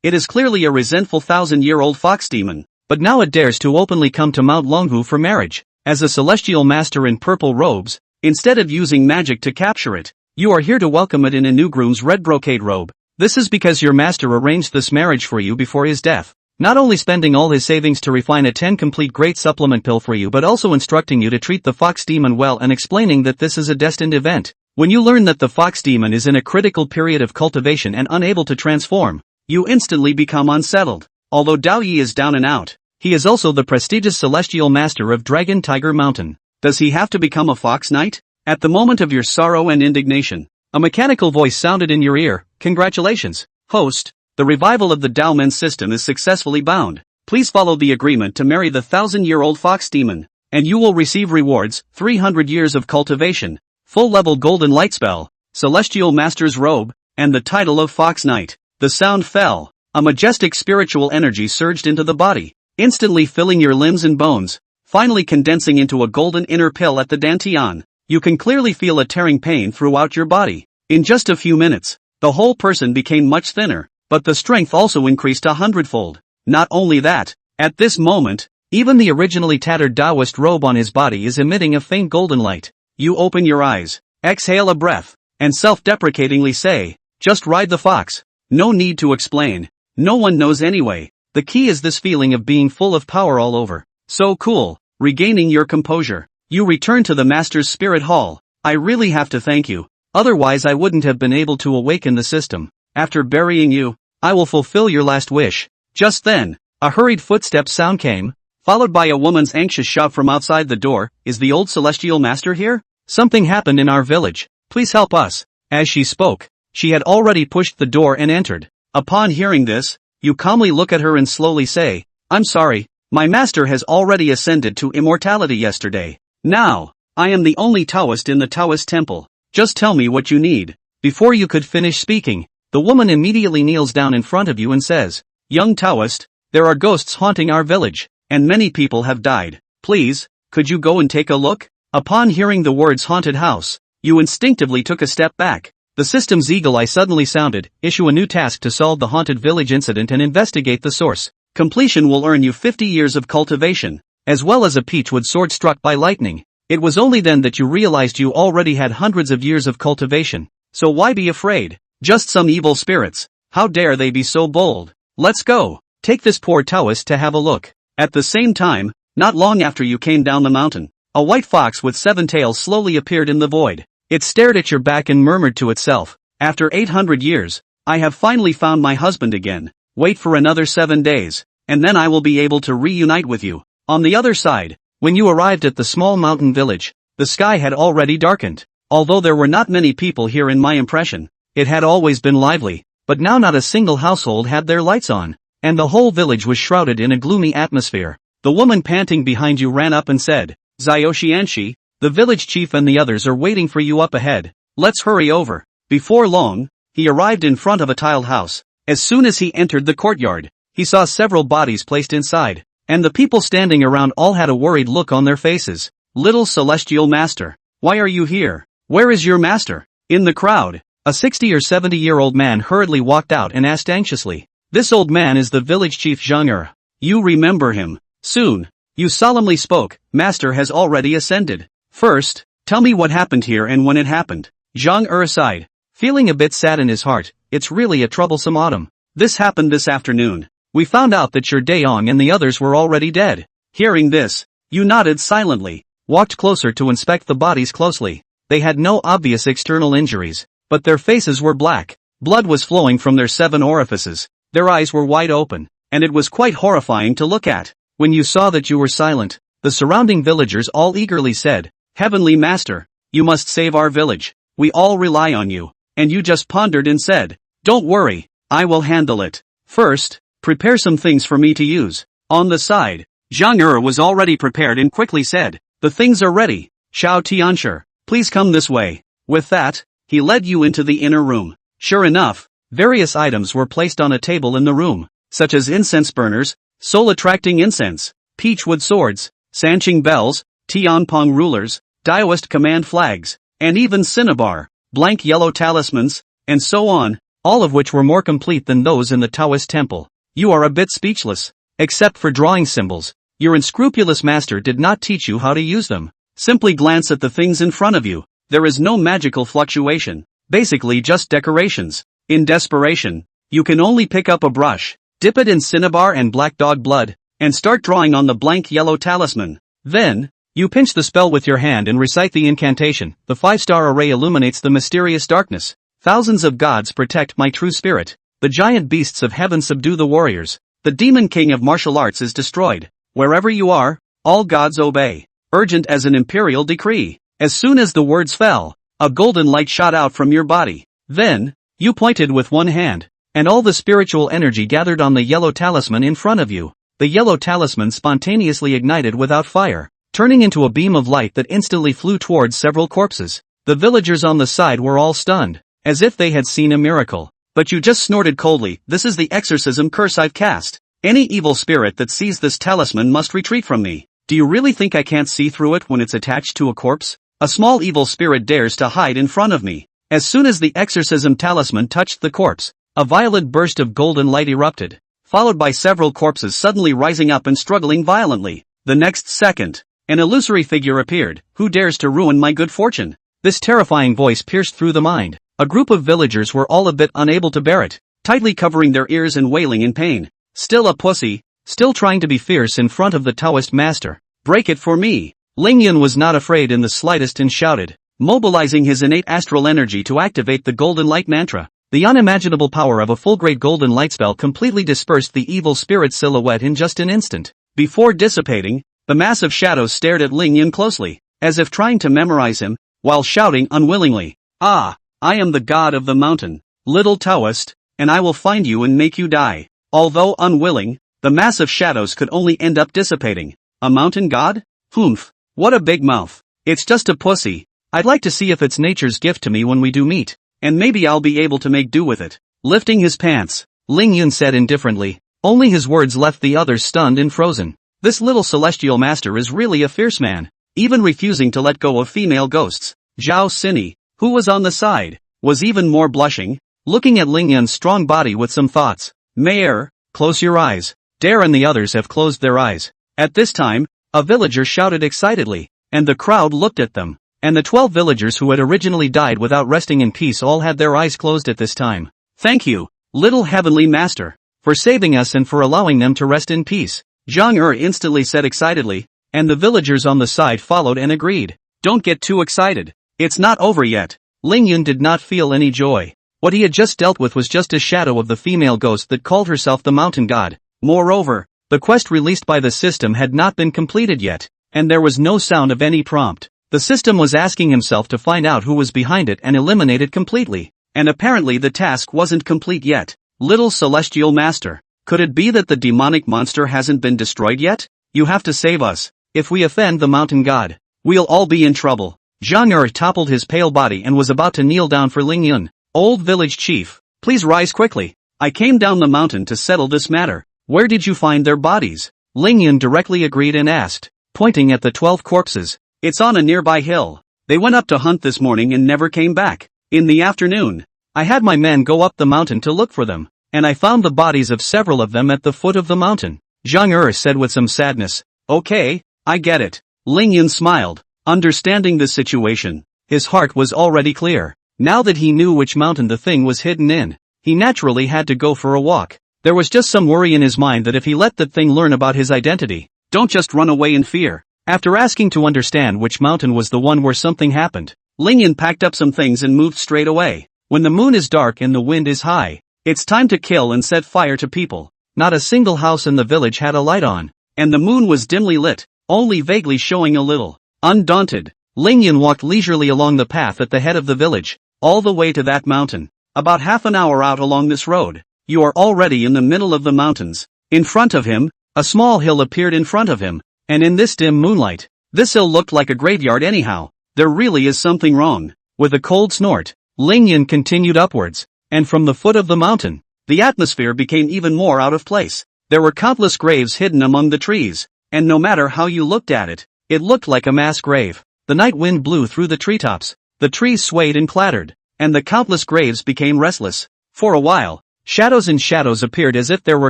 It is clearly a resentful 1,000-year-old fox demon, but now it dares to openly come to Mount Longhu for marriage. As a celestial master in purple robes, instead of using magic to capture it, you are here to welcome it in a new groom's red brocade robe. This is because your master arranged this marriage for you before his death, not only spending all his savings to refine a 10-complete great supplement pill for you but also instructing you to treat the fox demon well and explaining that this is a destined event. When you learn that the fox demon is in a critical period of cultivation and unable to transform, you instantly become unsettled. Although Dao Yi is down and out, he is also the prestigious celestial master of Dragon Tiger Mountain. Does he have to become a fox knight? At the moment of your sorrow and indignation, a mechanical voice sounded in your ear. Congratulations, host. The revival of the Daomen system is successfully bound. Please follow the agreement to marry the 1,000-year-old fox demon, and you will receive rewards: 300 years of cultivation, full-level golden light spell, celestial master's robe, and the title of fox knight. The sound fell. A majestic spiritual energy surged into the body, instantly filling your limbs and bones, finally condensing into a golden inner pill at the dantian. You can clearly feel a tearing pain throughout your body. In just a few minutes, the whole person became much thinner, but the strength also increased 100-fold. Not only that, at this moment, even the originally tattered Taoist robe on his body is emitting a faint golden light. You open your eyes, exhale a breath, and self-deprecatingly say, "Just ride the fox." No need to explain. No one knows anyway. The key is this feeling of being full of power all over. So cool. Regaining your composure, you return to the Master's Spirit Hall. I really have to thank you. Otherwise I wouldn't have been able to awaken the system. After burying you, I will fulfill your last wish. Just then, a hurried footstep sound came, followed by a woman's anxious shout from outside the door. Is the old celestial master here? Something happened in our village. Please help us. As she spoke, she had already pushed the door and entered. Upon hearing this, you calmly look at her and slowly say, "I'm sorry, my master has already ascended to immortality yesterday. Now, I am the only Taoist in the Taoist temple. Just tell me what you need." Before you could finish speaking, the woman immediately kneels down in front of you and says, "Young Taoist, there are ghosts haunting our village, and many people have died. Please, could you go and take a look?" Upon hearing the words haunted house, you instinctively took a step back. The system's eagle eye suddenly sounded. Issue a new task to solve the haunted village incident and investigate the source. Completion will earn you 50 years of cultivation, as well as a peachwood sword struck by lightning. It was only then that you realized you already had hundreds of years of cultivation. So why be afraid? Just some evil spirits. How dare they be so bold? Let's go. Take this poor Taoist to have a look. At the same time, not long after you came down the mountain, a white fox with 7 tails slowly appeared in the void. It stared at your back and murmured to itself, "After 800 years, I have finally found my husband again. Wait for another 7 days, and then I will be able to reunite with you." On the other side, when you arrived at the small mountain village, the sky had already darkened. Although there were not many people here in my impression, it had always been lively, but now not a single household had their lights on, and the whole village was shrouded in a gloomy atmosphere. The woman panting behind you ran up and said, "Xiaoxianxi, the village chief and the others are waiting for you up ahead. Let's hurry over." Before long, he arrived in front of a tiled house. As soon as he entered the courtyard, he saw several bodies placed inside, and the people standing around all had a worried look on their faces. "Little celestial master, why are you here? Where is your master?" In the crowd, a 60 or 70-year-old man hurriedly walked out and asked anxiously. This old man is the village chief Zhang Er. You remember him. Soon, you solemnly spoke, "Master has already ascended. First, tell me what happened here and when it happened." Zhang Er sighed, feeling a bit sad in his heart. It's really a troublesome autumn. This happened this afternoon. We found out that your Daong and the others were already dead. Hearing this, you nodded silently, walked closer to inspect the bodies closely. They had no obvious external injuries, but their faces were black. Blood was flowing from their 7 orifices. Their eyes were wide open, and it was quite horrifying to look at. When you saw that you were silent, the surrounding villagers all eagerly said, "Heavenly Master, you must save our village. We all rely on you." And you just pondered and said, "Don't worry, I will handle it. First, prepare some things for me to use." On the side, Zhang Er was already prepared and quickly said, "The things are ready. Xiao Tianshi, please come this way." With that, he led you into the inner room. Sure enough, various items were placed on a table in the room, such as incense burners, soul-attracting incense, peachwood swords, Sanqing bells, Tianpong rulers, Taoist command flags, and even cinnabar, blank yellow talismans, and so on. all of which were more complete than those in the Taoist temple. You are a bit speechless. Except for drawing symbols, your unscrupulous master did not teach you how to use them. Simply glance at the things in front of you. There is no magical fluctuation. Basically just decorations. In desperation, you can only pick up a brush, dip it in cinnabar and black dog blood, and start drawing on the blank yellow talisman. Then, you pinch the spell with your hand and recite the incantation. The 5-star array illuminates the mysterious darkness. Thousands of gods protect my true spirit. The giant beasts of heaven subdue the warriors. The demon king of martial arts is destroyed. Wherever you are, all gods obey. Urgent as an imperial decree. As soon as the words fell, a golden light shot out from your body. Then, you pointed with one hand, and all the spiritual energy gathered on the yellow talisman in front of you. The yellow talisman spontaneously ignited without fire, turning into a beam of light that instantly flew towards several corpses. The villagers on the side were all stunned, as if they had seen a miracle. But you just snorted coldly. This is the exorcism curse I've cast. Any evil spirit that sees this talisman must retreat from me. Do you really think I can't see through it when it's attached to a corpse? A small evil spirit dares to hide in front of me. As soon as the exorcism talisman touched the corpse, a violent burst of golden light erupted, followed by several corpses suddenly rising up and struggling violently. The next second, an illusory figure appeared. Who dares to ruin my good fortune? This terrifying voice pierced through the mind. A group of villagers were all a bit unable to bear it, tightly covering their ears and wailing in pain. Still a pussy, still trying to be fierce in front of the Taoist master. Break it for me. Lingyun was not afraid in the slightest and shouted, mobilizing his innate astral energy to activate the golden light mantra. The unimaginable power of a full-grade golden light spell completely dispersed the evil spirit's silhouette in just an instant. Before dissipating, the massive shadows stared at Lingyun closely, as if trying to memorize him, while shouting unwillingly, "Ah! I am the god of the mountain, little Taoist, and I will find you and make you die." Although unwilling, the massive shadows could only end up dissipating. A mountain god? Humph, what a big mouth. It's just a pussy. I'd like to see if it's nature's gift to me when we do meet, and maybe I'll be able to make do with it. Lifting his pants, Lingyun said indifferently. Only his words left the others stunned and frozen. This little celestial master is really a fierce man, even refusing to let go of female ghosts. Zhao Sini, who was on the side, was even more blushing, looking at Lingyun's strong body with some thoughts. Mayor, close your eyes. Dare and the others have closed their eyes. At this time, a villager shouted excitedly, and the crowd looked at them. And the 12 villagers who had originally died without resting in peace all had their eyes closed at this time. Thank you, little heavenly master, for saving us and for allowing them to rest in peace. Zhang instantly said excitedly, and the villagers on the side followed and agreed. Don't get too excited. It's not over yet. Lingyun did not feel any joy. What he had just dealt with was just a shadow of the female ghost that called herself the mountain god. Moreover, the quest released by the system had not been completed yet, and there was no sound of any prompt. The system was asking himself to find out who was behind it and eliminate it completely. And apparently the task wasn't complete yet. Little celestial master, could it be that the demonic monster hasn't been destroyed yet? You have to save us. If we offend the mountain god, we'll all be in trouble. Zhang toppled his pale body and was about to kneel down for Lingyun. Old village chief, please rise quickly. I came down the mountain to settle this matter. Where did you find their bodies? Lingyun directly agreed and asked, pointing at the 12 corpses. It's on a nearby hill. They went up to hunt this morning and never came back. In the afternoon, I had my men go up the mountain to look for them, and I found the bodies of several of them at the foot of the mountain. Zhang said with some sadness. Okay, I get it. Lingyun smiled, understanding the situation. His heart was already clear. Now that he knew which mountain the thing was hidden in, he naturally had to go for a walk. There was just some worry in his mind that if he let that thing learn about his identity, don't just run away in fear. After asking to understand which mountain was the one where something happened, Lingyun packed up some things and moved straight away. When the moon is dark and the wind is high, it's time to kill and set fire to people. Not a single house in the village had a light on, and the moon was dimly lit, only vaguely showing a little. Undaunted, Lingyun walked leisurely along the path at the head of the village, all the way to that mountain. About half an hour out along this road, you are already in the middle of the mountains. In front of him, a small hill appeared in front of him, and in this dim moonlight, this hill looked like a graveyard anyhow. There really is something wrong. With a cold snort, Lingyun continued upwards, and from the foot of the mountain, the atmosphere became even more out of place. There were countless graves hidden among the trees, and no matter how you looked at it, it looked like a mass grave. The night wind blew through the treetops, the trees swayed and clattered, and the countless graves became restless. For a while, shadows and shadows appeared as if there were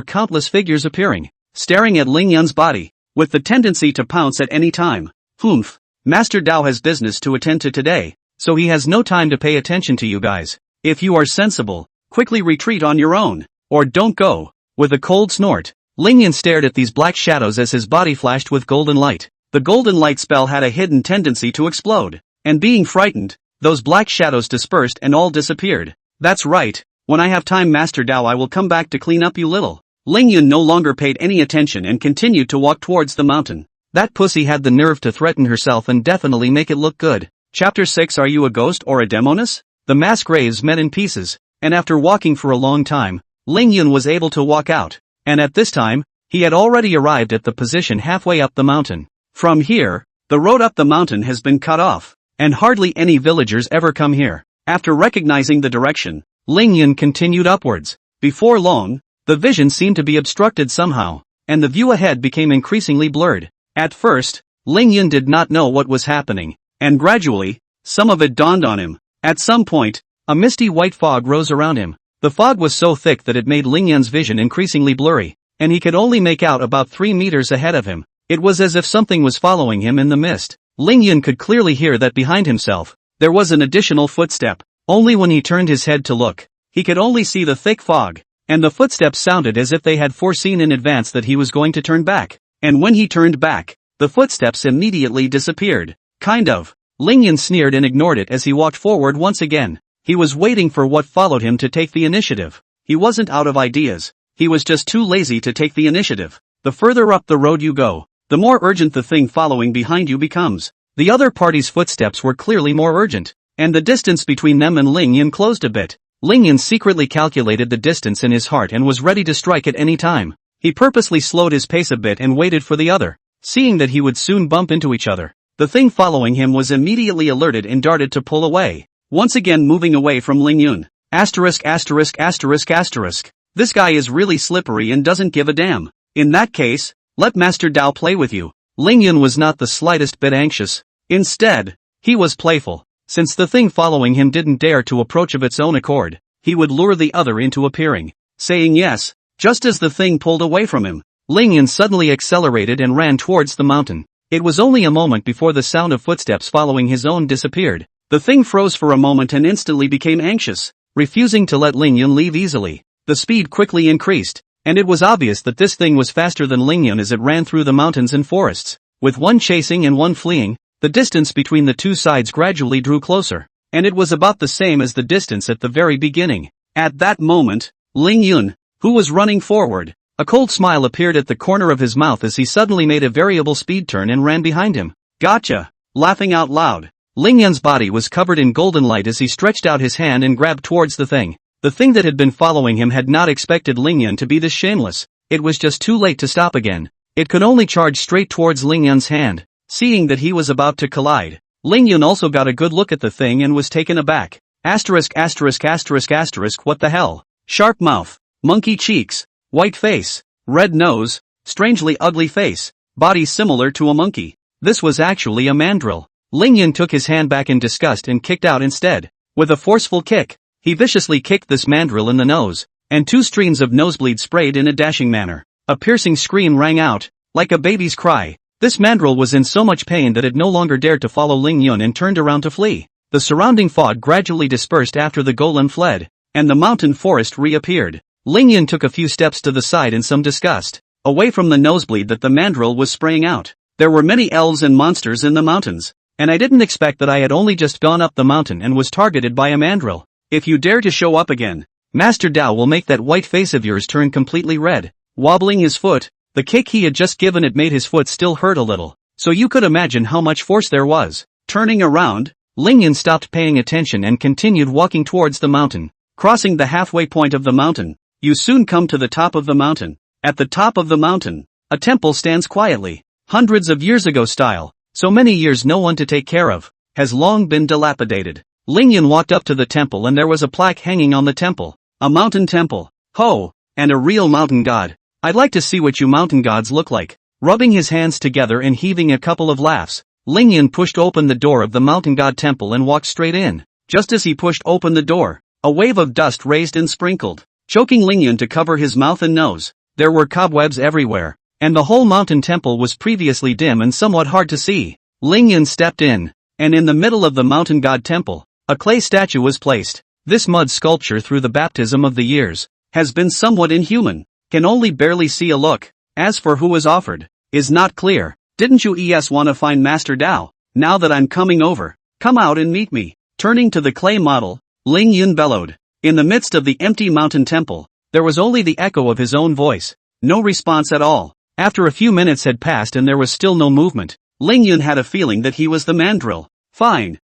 countless figures appearing, staring at Ling Yun's body, with the tendency to pounce at any time. Humph. Master Dao has business to attend to today, so he has no time to pay attention to you guys. If you are sensible, quickly retreat on your own, or don't go. With a cold snort, Ling Yun stared at these black shadows as his body flashed with golden light. The golden light spell had a hidden tendency to explode, and being frightened, those black shadows dispersed and all disappeared. That's right, when I have time Master Dao I will come back to clean up you little. Ling Yun no longer paid any attention and continued to walk towards the mountain. That pussy had the nerve to threaten herself and definitely make it look good. Chapter 6 Are you a ghost or a demoness? The mass graves met in pieces, and after walking for a long time, Ling Yun was able to walk out, and at this time, he had already arrived at the position halfway up the mountain. From here, the road up the mountain has been cut off, and hardly any villagers ever come here. After recognizing the direction, Ling Yun continued upwards. Before long, the vision seemed to be obstructed somehow, and the view ahead became increasingly blurred. At first, Ling Yun did not know what was happening, and gradually, some of it dawned on him. At some point, a misty white fog rose around him. The fog was so thick that it made Ling Yun's vision increasingly blurry, and he could only make out about 3 meters ahead of him. It was as if something was following him in the mist. Ling Yun could clearly hear that behind himself, there was an additional footstep. Only when he turned his head to look, he could only see the thick fog, and the footsteps sounded as if they had foreseen in advance that he was going to turn back. And when he turned back, the footsteps immediately disappeared. Kind of. Ling Yun sneered and ignored it as he walked forward once again. He was waiting for what followed him to take the initiative. He wasn't out of ideas. He was just too lazy to take the initiative. The further up the road you go, the more urgent the thing following behind you becomes. The other party's footsteps were clearly more urgent, and the distance between them and Ling Yun closed a bit. Ling Yun secretly calculated the distance in his heart and was ready to strike at any time. He purposely slowed his pace a bit and waited for the other, seeing that he would soon bump into each other. The thing following him was immediately alerted and darted to pull away, once again moving away from Ling Yun. This guy is really slippery and doesn't give a damn. In that case, let Master Dao play with you. Ling Yun was not the slightest bit anxious. Instead, he was playful. Since the thing following him didn't dare to approach of its own accord, he would lure the other into appearing, saying yes. Just as the thing pulled away from him, Ling Yun suddenly accelerated and ran towards the mountain. It was only a moment before the sound of footsteps following his own disappeared. The thing froze for a moment and instantly became anxious, refusing to let Ling Yun leave easily. The speed quickly increased, and it was obvious that this thing was faster than Ling Yun as it ran through the mountains and forests. With one chasing and one fleeing, the distance between the two sides gradually drew closer, and it was about the same as the distance at the very beginning. At that moment, Ling Yun, who was running forward, a cold smile appeared at the corner of his mouth as he suddenly made a variable speed turn and ran behind him. Gotcha! Laughing out loud, Ling Yun's body was covered in golden light as he stretched out his hand and grabbed towards the thing. The thing that had been following him had not expected Ling Yun to be this shameless. It was just too late to stop again. It could only charge straight towards Ling Yun's hand. Seeing that he was about to collide, Ling Yun also got a good look at the thing and was taken aback. What the hell? Sharp mouth, monkey cheeks, white face, red nose, strangely ugly face, body similar to a monkey. This was actually a mandrill. Ling Yun took his hand back in disgust and kicked out instead. With a forceful kick, he viciously kicked this mandrill in the nose, and 2 streams of nosebleed sprayed in a dashing manner. A piercing scream rang out, like a baby's cry. This mandrill was in so much pain that it no longer dared to follow Ling Yun and turned around to flee. The surrounding fog gradually dispersed after the golem fled, and the mountain forest reappeared. Ling Yun took a few steps to the side in some disgust, away from the nosebleed that the mandrill was spraying out. There were many elves and monsters in the mountains, and I didn't expect that I had only just gone up the mountain and was targeted by a mandrill. If you dare to show up again, Master Dao will make that white face of yours turn completely red. Wobbling his foot, the kick he had just given it made his foot still hurt a little, so you could imagine how much force there was. Turning around, Ling Yun stopped paying attention and continued walking towards the mountain. Crossing the halfway point of the mountain, you soon come to the top of the mountain. At the top of the mountain, a temple stands quietly, hundreds of years ago style, so many years no one to take care of, has long been dilapidated. Ling Yun walked up to the temple and there was a plaque hanging on the temple. A mountain temple. Ho! And a real mountain god. I'd like to see what you mountain gods look like. Rubbing his hands together and heaving a couple of laughs, Ling Yun pushed open the door of the mountain god temple and walked straight in. Just as he pushed open the door, A wave of dust raised and sprinkled, choking Lingyun to cover his mouth and nose. There were cobwebs everywhere, and the whole mountain temple was previously dim and somewhat hard to see. Lingyun stepped in, and in the middle of the mountain god temple, a clay statue was placed. This mud sculpture, through the baptism of the years, has been somewhat inhuman, can only barely see a look. As for who was offered, is not clear. Didn't you want to find Master Dao? Now that I'm coming over, come out and meet me. Turning to the clay model, Lingyun bellowed. In the midst of the empty mountain temple, there was only the echo of his own voice. No response at all. After a few minutes had passed and there was still no movement, Lingyun had a feeling that he was the mandrill. Fine.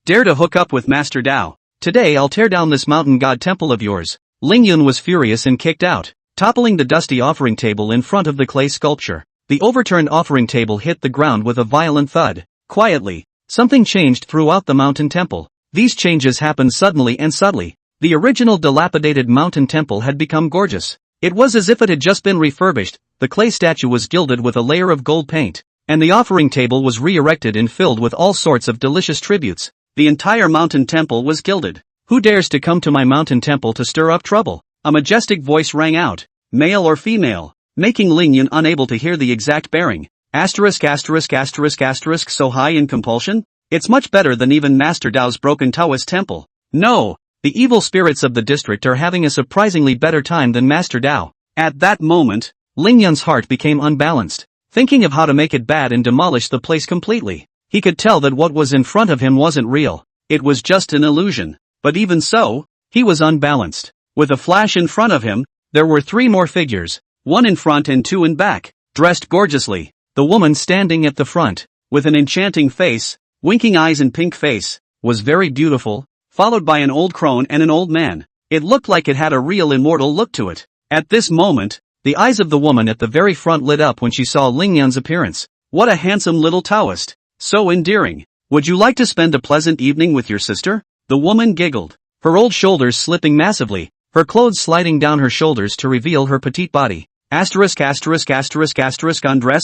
Dare to hook up with Master Dao. Today I'll tear down this mountain god temple of yours. Lingyun was furious and kicked out, toppling the dusty offering table in front of the clay sculpture. The overturned offering table hit the ground with a violent thud. Quietly, something changed throughout the mountain temple. These changes happened suddenly and subtly. The original dilapidated mountain temple had become gorgeous. It was as if it had just been refurbished. The clay statue was gilded with a layer of gold paint, and the offering table was re-erected and filled with all sorts of delicious tributes. The entire mountain temple was gilded. Who dares to come to my mountain temple to stir up trouble? A majestic voice rang out, male or female, making Lingyun unable to hear the exact bearing. Asterisk so high in compulsion? It's much better than even Master Dao's broken Taoist temple. No, the evil spirits of the district are having a surprisingly better time than Master Dao. At that moment, Lingyun's heart became unbalanced, thinking of how to make it bad and demolish the place completely. He could tell that what was in front of him wasn't real. It was just an illusion. But even so, he was unbalanced. With a flash in front of him, there were 3 more figures, 1 in front and 2 in back, dressed gorgeously. The woman standing at the front, with an enchanting face, winking eyes and pink face, was very beautiful, followed by an old crone and an old man. It looked like it had a real immortal look to it. At this moment, the eyes of the woman at the very front lit up when she saw Lingyun's appearance. What a handsome little Taoist. So endearing. Would you like to spend a pleasant evening with your sister? The woman giggled, her old shoulders slipping massively, her clothes sliding down her shoulders to reveal her petite body. Undress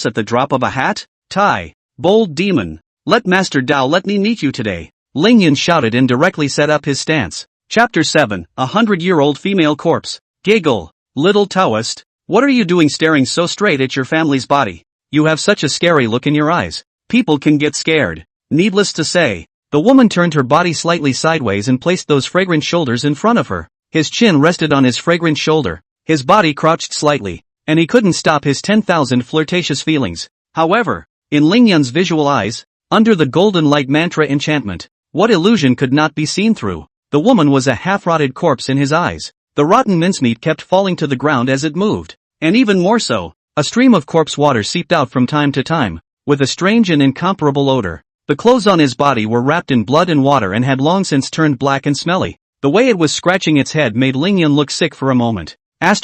at the drop of a hat? Tai. Bold demon. Let Master Dao let me meet you today. Lingyun shouted and directly set up his stance. Chapter 7, 100-year-old female corpse. Giggle. Little Taoist, what are you doing staring so straight at your family's body? You have such a scary look in your eyes. People can get scared. Needless to say, the woman turned her body slightly sideways and placed those fragrant shoulders in front of her. His chin rested on his fragrant shoulder, his body crouched slightly, and he couldn't stop his 10,000 flirtatious feelings. However, in Lingyun's visual eyes, under the golden light mantra enchantment, what illusion could not be seen through? The woman was a half-rotted corpse in his eyes. The rotten mincemeat kept falling to the ground as it moved, and even more so, a stream of corpse water seeped out from time to time, with a strange and incomparable odor. The clothes on his body were wrapped in blood and water and had long since turned black and smelly. The way it was scratching its head made Lingyun look sick for a moment. If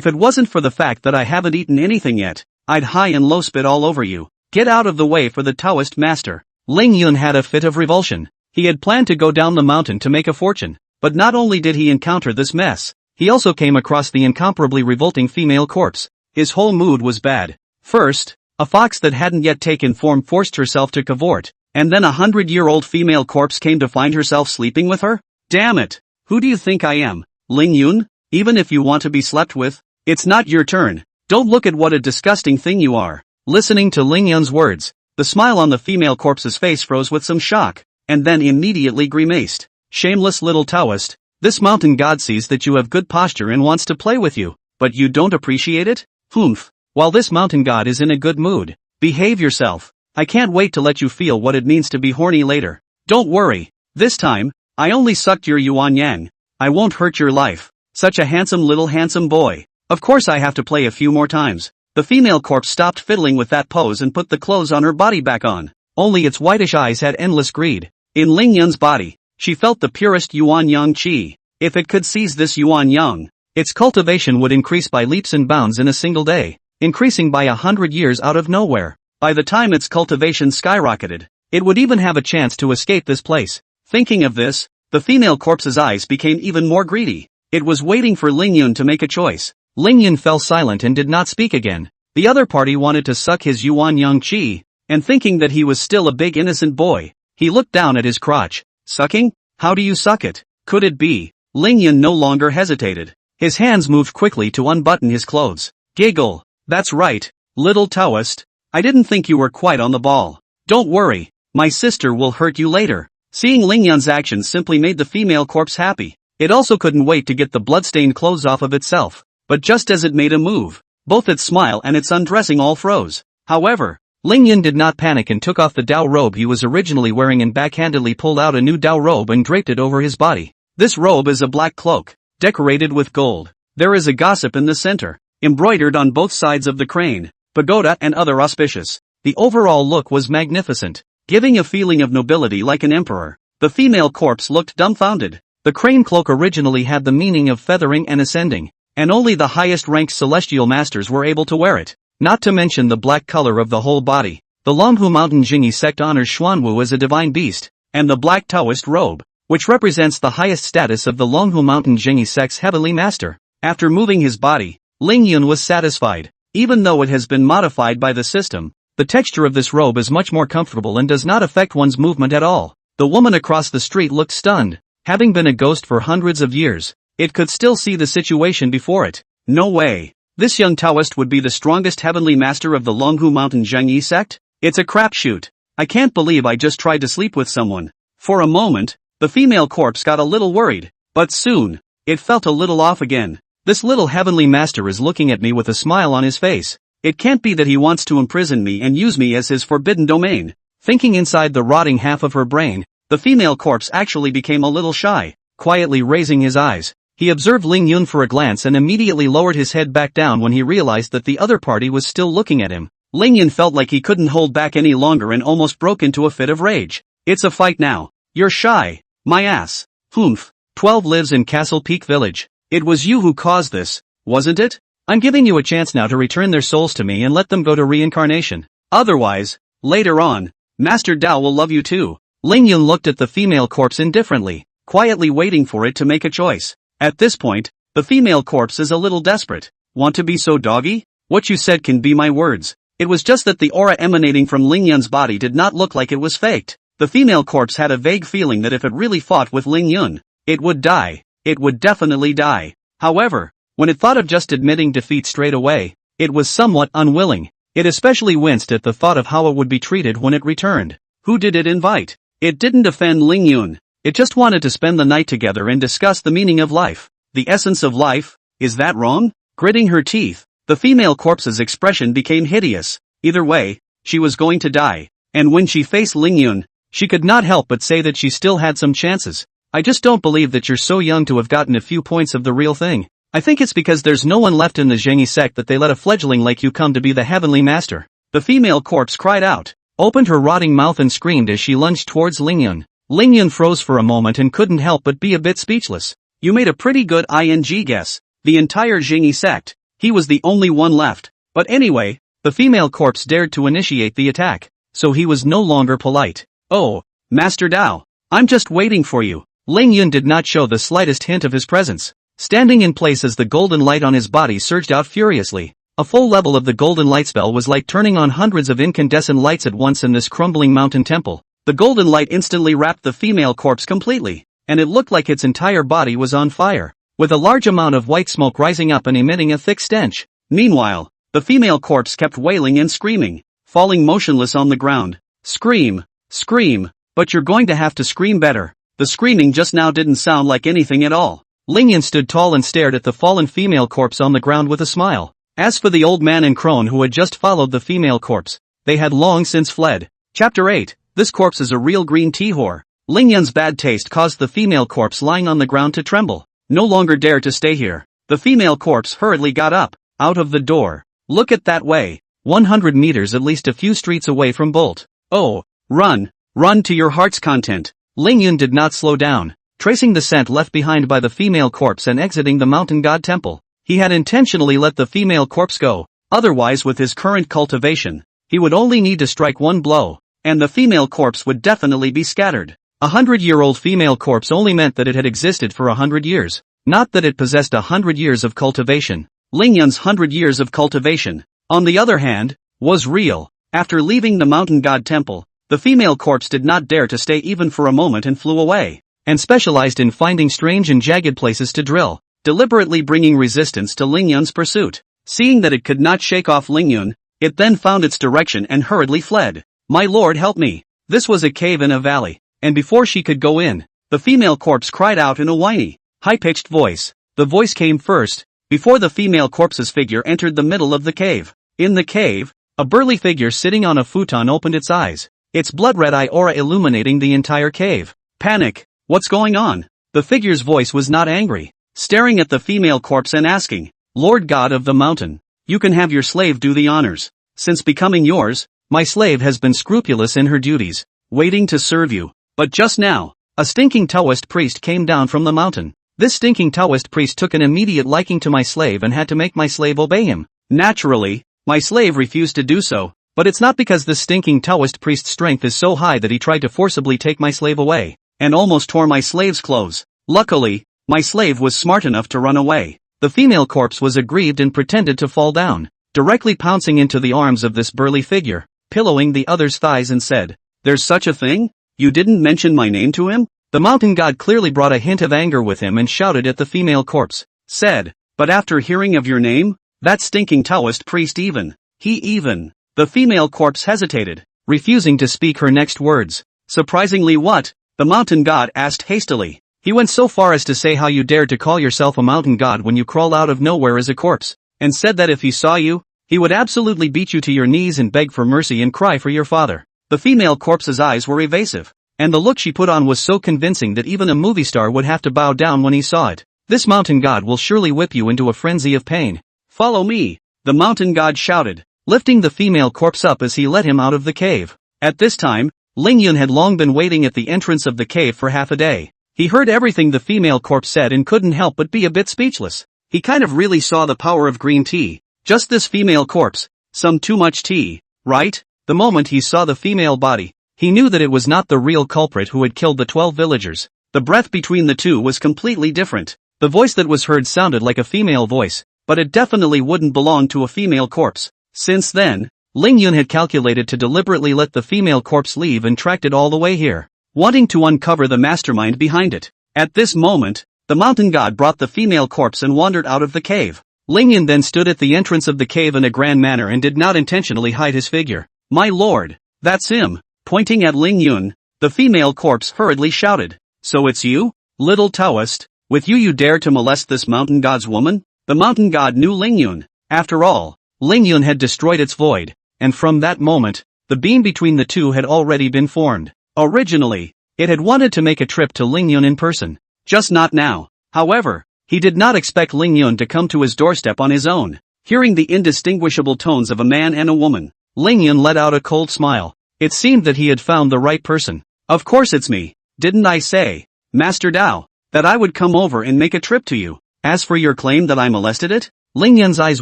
it wasn't for the fact that I haven't eaten anything yet, I'd high and low spit all over you. Get out of the way for the Taoist master. Lingyun had a fit of revulsion. He had planned to go down the mountain to make a fortune, but not only did he encounter this mess, he also came across the incomparably revolting female corpse. His whole mood was bad. First, a fox that hadn't yet taken form forced herself to cavort, and then a 100-year-old female corpse came to find herself sleeping with her? Damn it! Who do you think I am, Lingyun? Even if you want to be slept with, it's not your turn. Don't look at what a disgusting thing you are. Listening to Lingyun's words, the smile on the female corpse's face froze with some shock, and then immediately grimaced. Shameless little Taoist, this mountain god sees that you have good posture and wants to play with you, but you don't appreciate it? Humph. While this mountain god is in a good mood, behave yourself. I can't wait to let you feel what it means to be horny later. Don't worry. This time, I only sucked your yuan yang. I won't hurt your life. Such a handsome boy. Of course I have to play a few more times. The female corpse stopped fiddling with that pose and put the clothes on her body back on. Only its whitish eyes had endless greed. In Lingyun's body, she felt the purest yuan yang qi. If it could seize this yuan yang, its cultivation would increase by leaps and bounds in a single day, increasing by 100 years out of nowhere. By the time its cultivation skyrocketed, it would even have a chance to escape this place. Thinking of this, the female corpse's eyes became even more greedy. It was waiting for Lingyun to make a choice. Lingyun fell silent and did not speak again. The other party wanted to suck his yuan yang qi, and thinking that he was still a big innocent boy, he looked down at his crotch. Sucking? How do you suck it? Could it be? Lingyun no longer hesitated. His hands moved quickly to unbutton his clothes. Giggle. That's right, little Taoist. I didn't think you were quite on the ball. Don't worry, my sister will hurt you later. Seeing Lingyun's actions simply made the female corpse happy. It also couldn't wait to get the bloodstained clothes off of itself. But just as it made a move, both its smile and its undressing all froze. However, Lingyun did not panic and took off the Dao robe he was originally wearing and backhandedly pulled out a new Dao robe and draped it over his body. This robe is a black cloak, decorated with gold. There is a gossip in the center, embroidered on both sides of the crane, pagoda and other auspicious. The overall look was magnificent, giving a feeling of nobility like an emperor. The female corpse looked dumbfounded. The crane cloak originally had the meaning of feathering and ascending, and only the highest-ranked celestial masters were able to wear it. Not to mention the black color of the whole body. The Longhu Mountain Jingyi sect honors Xuanwu as a divine beast, and the black Taoist robe, which represents the highest status of the Longhu Mountain Jingyi sect's heavenly master. After moving his body, Lingyun was satisfied. Even though it has been modified by the system, the texture of this robe is much more comfortable and does not affect one's movement at all. The woman across the street looked stunned. Having been a ghost for hundreds of years, it could still see the situation before it. No way. This young Taoist would be the strongest heavenly master of the Longhu Mountain Zhengyi sect? It's a crapshoot. I can't believe I just tried to sleep with someone. For a moment, the female corpse got a little worried, but soon, it felt a little off again. This little heavenly master is looking at me with a smile on his face. It can't be that he wants to imprison me and use me as his forbidden domain. Thinking inside the rotting half of her brain, the female corpse actually became a little shy. Quietly raising his eyes, he observed Lingyun for a glance and immediately lowered his head back down when he realized that the other party was still looking at him. Lingyun felt like he couldn't hold back any longer and almost broke into a fit of rage. It's a fight now. You're shy. My ass. Humph. 12 lives in Castle Peak Village. It was you who caused this, wasn't it? I'm giving you a chance now to return their souls to me and let them go to reincarnation. Otherwise, later on, Master Dao will love you too. Lingyun looked at the female corpse indifferently, quietly waiting for it to make a choice. At this point, the female corpse is a little desperate. Want to be so doggy? What you said can be my words. It was just that the aura emanating from Lingyun's body did not look like it was faked. The female corpse had a vague feeling that if it really fought with Lingyun, it would die. It would definitely die. However, when it thought of just admitting defeat straight away, it was somewhat unwilling. It especially winced at the thought of how it would be treated when it returned. Who did it invite? It didn't offend Lingyun. It just wanted to spend the night together and discuss the meaning of life. The essence of life? Is that wrong? Gritting her teeth, the female corpse's expression became hideous. Either way, she was going to die. And when she faced Lingyun, she could not help but say that she still had some chances. I just don't believe that you're so young to have gotten a few points of the real thing. I think it's because there's no one left in the Zhengyi sect that they let a fledgling like you come to be the heavenly master. The female corpse cried out, opened her rotting mouth and screamed as she lunged towards Lingyun. Lingyun froze for a moment and couldn't help but be a bit speechless. You made a pretty good ING guess. The entire Zhengyi sect. He was the only one left. But anyway, the female corpse dared to initiate the attack. So he was no longer polite. Oh, Master Dao, I'm just waiting for you. Lingyun did not show the slightest hint of his presence. Standing in place as the golden light on his body surged out furiously. A full level of the golden light spell was like turning on hundreds of incandescent lights at once in this crumbling mountain temple. The golden light instantly wrapped the female corpse completely, and it looked like its entire body was on fire, with a large amount of white smoke rising up and emitting a thick stench. Meanwhile, the female corpse kept wailing and screaming, falling motionless on the ground. Scream, scream, but you're going to have to scream better. The screaming just now didn't sound like anything at all. Lingyun stood tall and stared at the fallen female corpse on the ground with a smile. As for the old man and crone who had just followed the female corpse, they had long since fled. Chapter 8. This corpse is a real green tea whore. Lingyun's bad taste caused the female corpse lying on the ground to tremble. No longer dare to stay here. The female corpse hurriedly got up, out of the door. Look at that way. 100 meters at least a few streets away from Bolt. Oh, run, run to your heart's content. Lingyun did not slow down, tracing the scent left behind by the female corpse and exiting the mountain god temple. He had intentionally let the female corpse go. Otherwise, with his current cultivation, he would only need to strike one blow, and the female corpse would definitely be scattered. 100-year-old female corpse only meant that it had existed for 100 years, not that it possessed 100 years of cultivation. Lingyun's 100 years of cultivation, on the other hand, was real. After leaving the mountain god temple, the female corpse did not dare to stay even for a moment and flew away. and specialized in finding strange and jagged places to drill, deliberately bringing resistance to Lingyun's pursuit. Seeing that it could not shake off Lingyun, it then found its direction and hurriedly fled. My lord, help me. This was a cave in a valley, and before she could go in, the female corpse cried out in a whiny, high-pitched voice. The voice came first, before the female corpse's figure entered the middle of the cave. In the cave, a burly figure sitting on a futon opened its eyes, its blood-red eye aura illuminating the entire cave. Panic! What's going on? The figure's voice was not angry, staring at the female corpse and asking, Lord God of the mountain, you can have your slave do the honors. Since becoming yours, my slave has been scrupulous in her duties, waiting to serve you. But just now, a stinking Taoist priest came down from the mountain. This stinking Taoist priest took an immediate liking to my slave and had to make my slave obey him. Naturally, my slave refused to do so, but it's not because this stinking Taoist priest's strength is so high that he tried to forcibly take my slave away, and almost tore my slave's clothes. Luckily, my slave was smart enough to run away. The female corpse was aggrieved and pretended to fall down, directly pouncing into the arms of this burly figure, pillowing the other's thighs and said, There's such a thing? You didn't mention my name to him? The mountain god clearly brought a hint of anger with him and shouted at the female corpse, said, But after hearing of your name, that stinking Taoist priest even. The female corpse hesitated, refusing to speak her next words. Surprisingly what? The mountain god asked hastily. He went so far as to say how you dared to call yourself a mountain god when you crawl out of nowhere as a corpse, and said that if he saw you, he would absolutely beat you to your knees and beg for mercy and cry for your father. The female corpse's eyes were evasive, and the look she put on was so convincing that even a movie star would have to bow down when he saw it. This mountain god will surely whip you into a frenzy of pain. Follow me, the mountain god shouted, lifting the female corpse up as he led him out of the cave. At this time, Lingyun had long been waiting at the entrance of the cave for half a day. He heard everything the female corpse said and couldn't help but be a bit speechless. He kind of really saw the power of green tea. Just this female corpse, some too much tea, right? The moment he saw the female body, he knew that it was not the real culprit who had killed the 12 villagers. The breath between the two was completely different. The voice that was heard sounded like a female voice, but it definitely wouldn't belong to a female corpse. Since then, Lingyun had calculated to deliberately let the female corpse leave and tracked it all the way here, wanting to uncover the mastermind behind it. At this moment, the mountain god brought the female corpse and wandered out of the cave. Lingyun then stood at the entrance of the cave in a grand manner and did not intentionally hide his figure. My lord, that's him. Pointing at Lingyun, the female corpse hurriedly shouted. So it's you, little Taoist? With you dare to molest this mountain god's woman? The mountain god knew Lingyun. After all, Lingyun had destroyed its void, and from that moment, the beam between the two had already been formed. Originally, it had wanted to make a trip to Lingyun in person. Just not now. However, he did not expect Lingyun to come to his doorstep on his own. Hearing the indistinguishable tones of a man and a woman, Lingyun let out a cold smile. It seemed that he had found the right person. Of course it's me. Didn't I say, Master Dao, that I would come over and make a trip to you? As for your claim that I molested it? Lingyun's eyes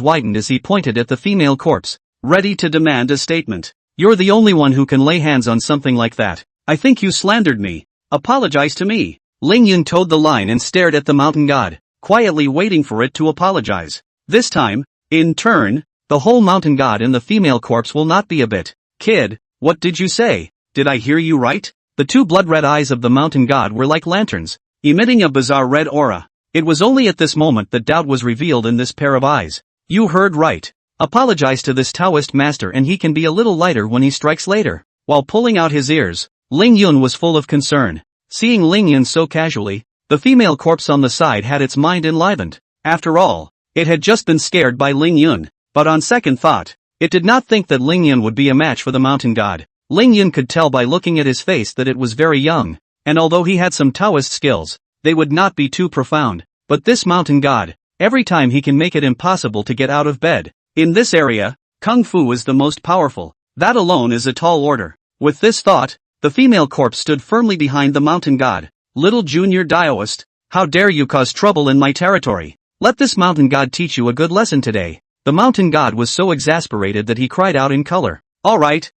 widened as he pointed at the female corpse, ready to demand a statement. You're the only one who can lay hands on something like that. I think you slandered me. Apologize to me. Lingyun toed the line and stared at the mountain god, quietly waiting for it to apologize. This time, in turn, the whole mountain god and the female corpse will not be a bit. Kid, what did you say? Did I hear you right? The two blood-red eyes of the mountain god were like lanterns, emitting a bizarre red aura. It was only at this moment that doubt was revealed in this pair of eyes. You heard right. Apologize to this Taoist master and he can be a little lighter when he strikes later. While pulling out his ears, Lingyun was full of concern. Seeing Lingyun so casually, the female corpse on the side had its mind enlivened. After all, it had just been scared by Lingyun. But on second thought, it did not think that Lingyun would be a match for the mountain god. Lingyun could tell by looking at his face that it was very young, and although he had some Taoist skills, they would not be too profound. But this mountain god, every time he can make it impossible to get out of bed. In this area, Kung Fu is the most powerful. That alone is a tall order. With this thought, the female corpse stood firmly behind the mountain god. Little junior Taoist, how dare you cause trouble in my territory? Let this mountain god teach you a good lesson today. The mountain god was so exasperated that he cried out in color. Alright,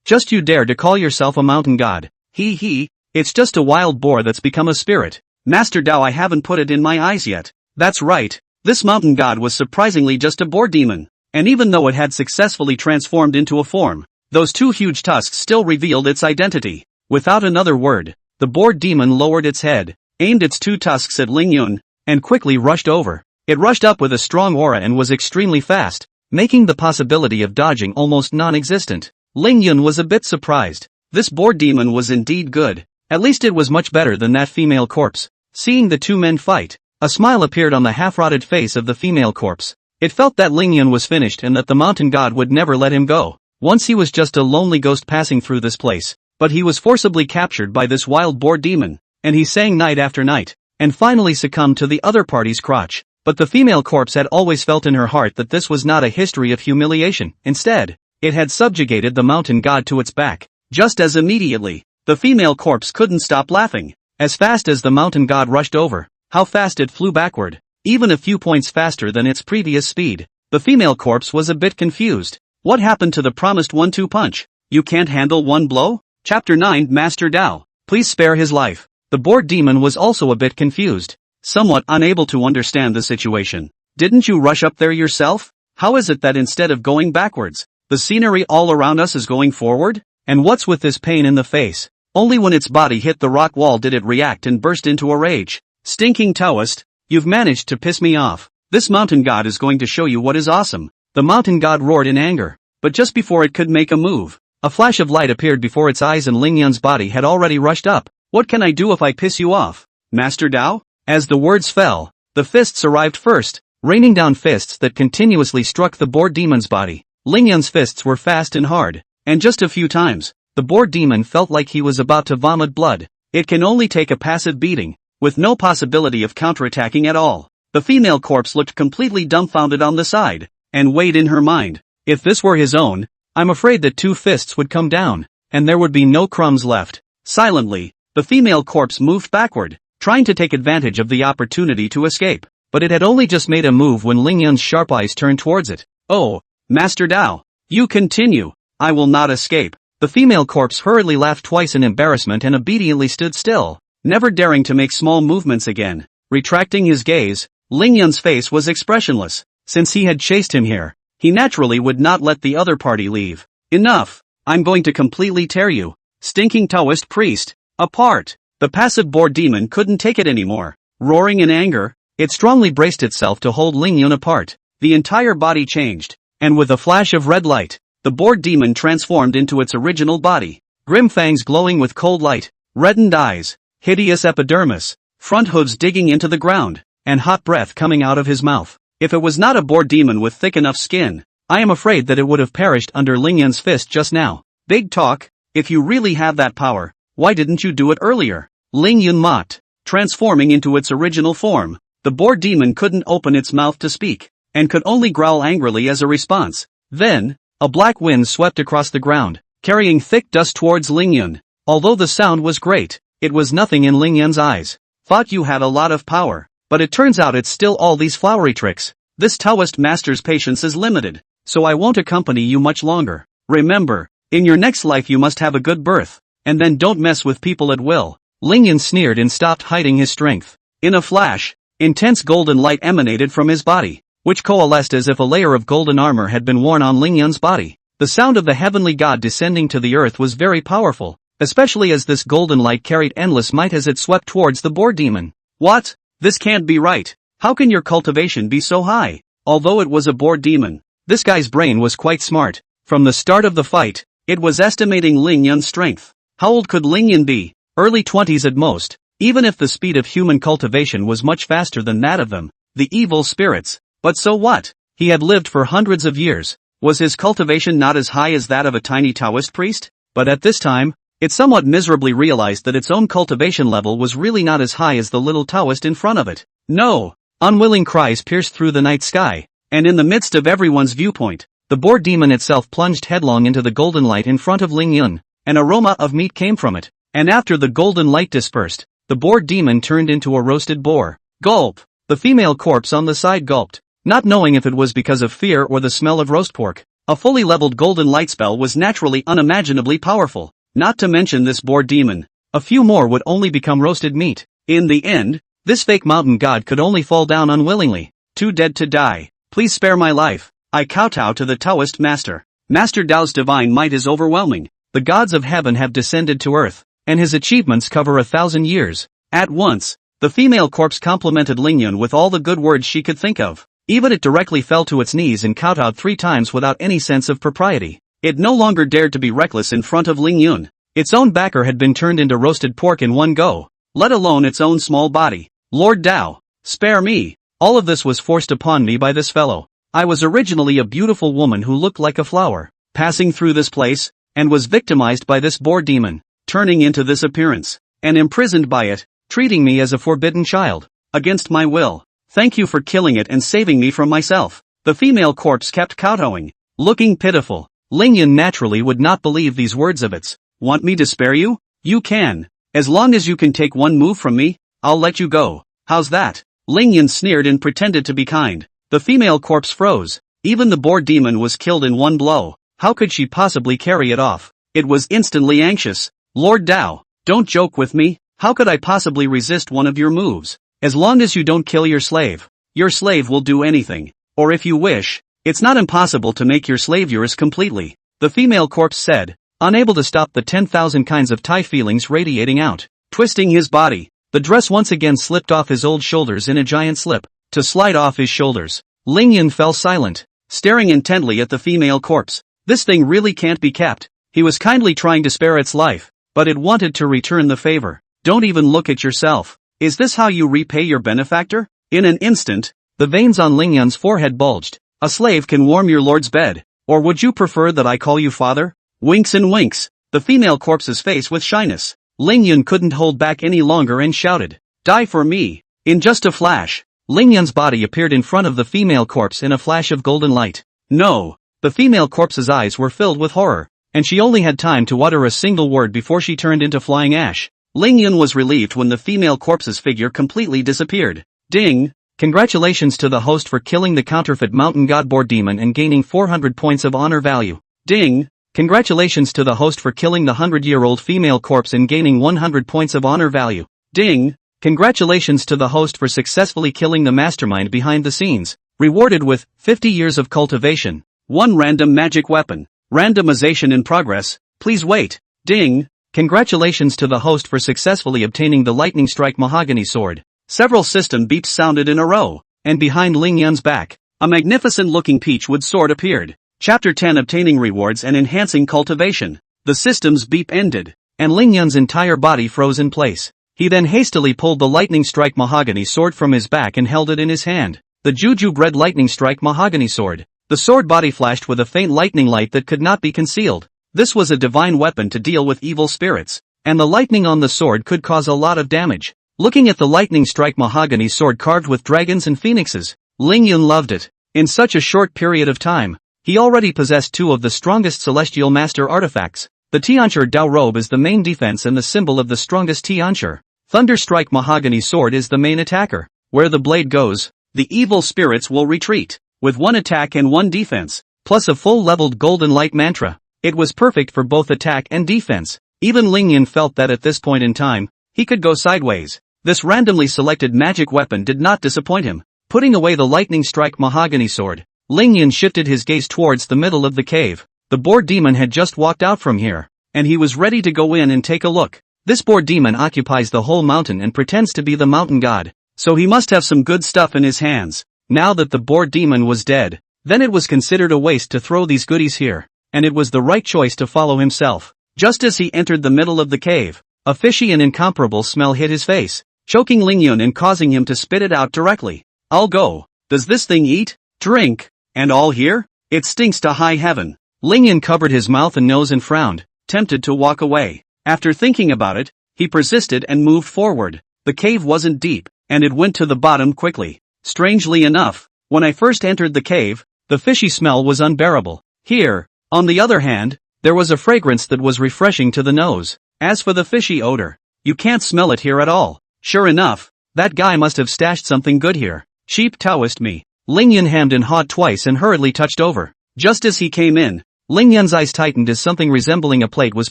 just you dare to call yourself a mountain god. It's just a wild boar that's become a spirit. Master Dao, I haven't put it in my eyes yet. That's right, this mountain god was surprisingly just a boar demon. And even though it had successfully transformed into a form, those two huge tusks still revealed its identity. Without another word, The boar demon lowered its head, aimed its two tusks at Ling Yun, and quickly rushed over. It rushed up with a strong aura and was extremely fast, making the possibility of dodging almost non-existent. Ling Yun was a bit surprised. This boar demon was indeed good. At least it was much better than that female corpse. Seeing the two men fight, a smile appeared on the half-rotted face of the female corpse. It felt that Ling Yun was finished and that the mountain god would never let him go. Once he was just a lonely ghost passing through this place, but he was forcibly captured by this wild boar demon, and he sang night after night, and finally succumbed to the other party's crotch. But the female corpse had always felt in her heart that this was not a history of humiliation. Instead, it had subjugated the mountain god to its back. Just as immediately, the female corpse couldn't stop laughing. As fast as the mountain god rushed over, how fast it flew backward, even a few points faster than its previous speed. The female corpse was a bit confused. What happened to the promised 1-2 punch? You can't handle one blow? Chapter 9 Master Dao, please spare his life. The boar demon was also a bit confused, somewhat unable to understand the situation. Didn't you rush up there yourself? How is it that instead of going backwards, the scenery all around us is going forward? And what's with this pain in the face? Only when its body hit the rock wall did it react and burst into a rage. Stinking Taoist, you've managed to piss me off. This mountain god is going to show you what is awesome. The mountain god roared in anger, but just before it could make a move, a flash of light appeared before its eyes and Ling Yun's body had already rushed up. What can I do if I piss you off, Master Dao? As the words fell, the fists arrived first, raining down fists that continuously struck the boar demon's body. Ling Yun's fists were fast and hard, and just a few times, the boar demon felt like he was about to vomit blood. It can only take a passive beating, with no possibility of counterattacking at all. The female corpse looked completely dumbfounded on the side, and weighed in her mind. If this were his own, I'm afraid that two fists would come down, and there would be no crumbs left. Silently, the female corpse moved backward, trying to take advantage of the opportunity to escape, but it had only just made a move when Ling Yun's sharp eyes turned towards it. Oh, Master Dao, you continue. I will not escape. The female corpse hurriedly laughed twice in embarrassment and obediently stood still, never daring to make small movements again. Retracting his gaze, Ling Yun's face was expressionless. Since he had chased him here, he naturally would not let the other party leave. Enough! I'm going to completely tear you, stinking Taoist priest, apart. The passive boar demon couldn't take it anymore. Roaring in anger, it strongly braced itself to hold Ling Yun apart. The entire body changed, and with a flash of red light, the boar demon transformed into its original body. Grim fangs glowing with cold light, reddened eyes, hideous epidermis, front hooves digging into the ground, and hot breath coming out of his mouth. If it was not a boar demon with thick enough skin, I am afraid that it would have perished under Ling Yun's fist just now. Big talk, if you really have that power, why didn't you do it earlier? Ling Yun mocked, transforming into its original form. The boar demon couldn't open its mouth to speak, and could only growl angrily as a response. Then, a black wind swept across the ground, carrying thick dust towards Ling Yun. Although the sound was great, it was nothing in Ling Yun's eyes. Thought you had a lot of power, but it turns out it's still all these flowery tricks. This Taoist master's patience is limited, so I won't accompany you much longer. Remember, in your next life you must have a good birth, and then don't mess with people at will. Ling Yun sneered and stopped hiding his strength. In a flash, intense golden light emanated from his body, which coalesced as if a layer of golden armor had been worn on Ling Yun's body. The sound of the heavenly god descending to the earth was very powerful, especially as this golden light carried endless might as it swept towards the boar demon. What? This can't be right. How can your cultivation be so high? Although it was a boar demon, this guy's brain was quite smart. From the start of the fight, it was estimating Ling Yun's strength. How old could Ling Yun be? Early 20s at most. Even if the speed of human cultivation was much faster than that of them, the evil spirits. But so what? He had lived for hundreds of years. Was his cultivation not as high as that of a tiny Taoist priest? But at this time, it somewhat miserably realized that its own cultivation level was really not as high as the little Taoist in front of it. No! Unwilling cries pierced through the night sky, and in the midst of everyone's viewpoint, the boar demon itself plunged headlong into the golden light in front of Ling Yun. An aroma of meat came from it, and after the golden light dispersed, the boar demon turned into a roasted boar. Gulp! The female corpse on the side gulped, not knowing if it was because of fear or the smell of roast pork. A fully leveled golden light spell was naturally unimaginably powerful, not to mention this boar demon. A few more would only become roasted meat. In the end, this fake mountain god could only fall down unwillingly, too dead to die. Please spare my life. I kowtow to the Taoist master. Master Dao's divine might is overwhelming. The gods of heaven have descended to earth. and his achievements cover 1,000 years. At once, the female corpse complimented Lingyun with all the good words she could think of. Even it directly fell to its knees and kowtowed 3 times without any sense of propriety. It no longer dared to be reckless in front of Lingyun. Its own backer had been turned into roasted pork in one go, let alone its own small body. Lord Tao, spare me. All of this was forced upon me by this fellow. I was originally a beautiful woman who looked like a flower, passing through this place, and was victimized by this boar demon, turning into this appearance, and imprisoned by it, treating me as a forbidden child, against my will. Thank you for killing it and saving me from myself. The female corpse kept kowtowing, looking pitiful. Lingyun naturally would not believe these words of its. Want me to spare you? You can. As long as you can take one move from me, I'll let you go. How's that? Lingyun sneered and pretended to be kind. The female corpse froze. Even the boar demon was killed in one blow. How could she possibly carry it off? It was instantly anxious. Lord Tao, don't joke with me. How could I possibly resist one of your moves? As long as you don't kill your slave will do anything. Or if you wish, it's not impossible to make your slave yours completely. The female corpse said, unable to stop the 10,000 kinds of Thai feelings radiating out. Twisting his body, the dress once again slipped off his old shoulders in a giant slip, to slide off his shoulders. Lingyun fell silent, staring intently at the female corpse. This thing really can't be kept. He was kindly trying to spare its life, but it wanted to return the favor. Don't even look at yourself. Is this how you repay your benefactor? In an instant, the veins on Lingyun's forehead bulged. A slave can warm your lord's bed. Or would you prefer that I call you father? Winks and winks. The female corpse's face with shyness. Lingyun couldn't hold back any longer and shouted, die for me. In just a flash, Lingyun's body appeared in front of the female corpse in a flash of golden light. No. The female corpse's eyes were filled with horror, and she only had time to utter a single word before she turned into flying ash. Lingyun was relieved when the female corpse's figure completely disappeared. Ding! Congratulations to the host for killing the counterfeit mountain god boar demon and gaining 400 points of honor value. Ding! Congratulations to the host for killing the 100-year-old female corpse and gaining 100 points of honor value. Ding! Congratulations to the host for successfully killing the mastermind behind the scenes. Rewarded with 50 years of cultivation. 1 random magic weapon. Randomization in progress. Please wait. Ding! Congratulations to the host for successfully obtaining the lightning strike mahogany sword. Several system beeps sounded in a row, and behind Lingyun's back, a magnificent-looking peachwood sword appeared. Chapter 10 Obtaining Rewards and Enhancing Cultivation. The system's beep ended, and Lingyun's entire body froze in place. He then hastily pulled the lightning strike mahogany sword from his back and held it in his hand. The Jujube Red Lightning Strike Mahogany Sword. The sword body flashed with a faint lightning light that could not be concealed. This was a divine weapon to deal with evil spirits, and the lightning on the sword could cause a lot of damage. Looking at the lightning strike mahogany sword carved with dragons and phoenixes, Lingyun loved it. In such a short period of time, he already possessed 2 of the strongest celestial master artifacts. The Tiancher Dao robe is the main defense and the symbol of the strongest Tiancher. Thunder Strike mahogany sword is the main attacker. Where the blade goes, the evil spirits will retreat. With 1 attack and 1 defense, plus a full-leveled golden light mantra, it was perfect for both attack and defense. Even Lingyun felt that at this point in time, he could go sideways. This randomly selected magic weapon did not disappoint him. Putting away the lightning strike mahogany sword, Lingyun shifted his gaze towards the middle of the cave. The boar demon had just walked out from here, and he was ready to go in and take a look. This boar demon occupies the whole mountain and pretends to be the mountain god, so he must have some good stuff in his hands. Now that the boar demon was dead, then it was considered a waste to throw these goodies here, and it was the right choice to follow himself. Just as he entered the middle of the cave, a fishy and incomparable smell hit his face, choking Lingyun and causing him to spit it out directly. I'll go. Does this thing eat, drink, and all here? It stinks to high heaven. Lingyun covered his mouth and nose and frowned, tempted to walk away. After thinking about it, he persisted and moved forward. The cave wasn't deep, and it went to the bottom quickly. Strangely enough, when I first entered the cave, the fishy smell was unbearable. Here, on the other hand, there was a fragrance that was refreshing to the nose. As for the fishy odor, you can't smell it here at all. Sure enough, that guy must have stashed something good here. Sheep Taoist me. Lingyun hemmed and hawed twice and hurriedly touched over. Just as he came in, Lingyun's eyes tightened as something resembling a plate was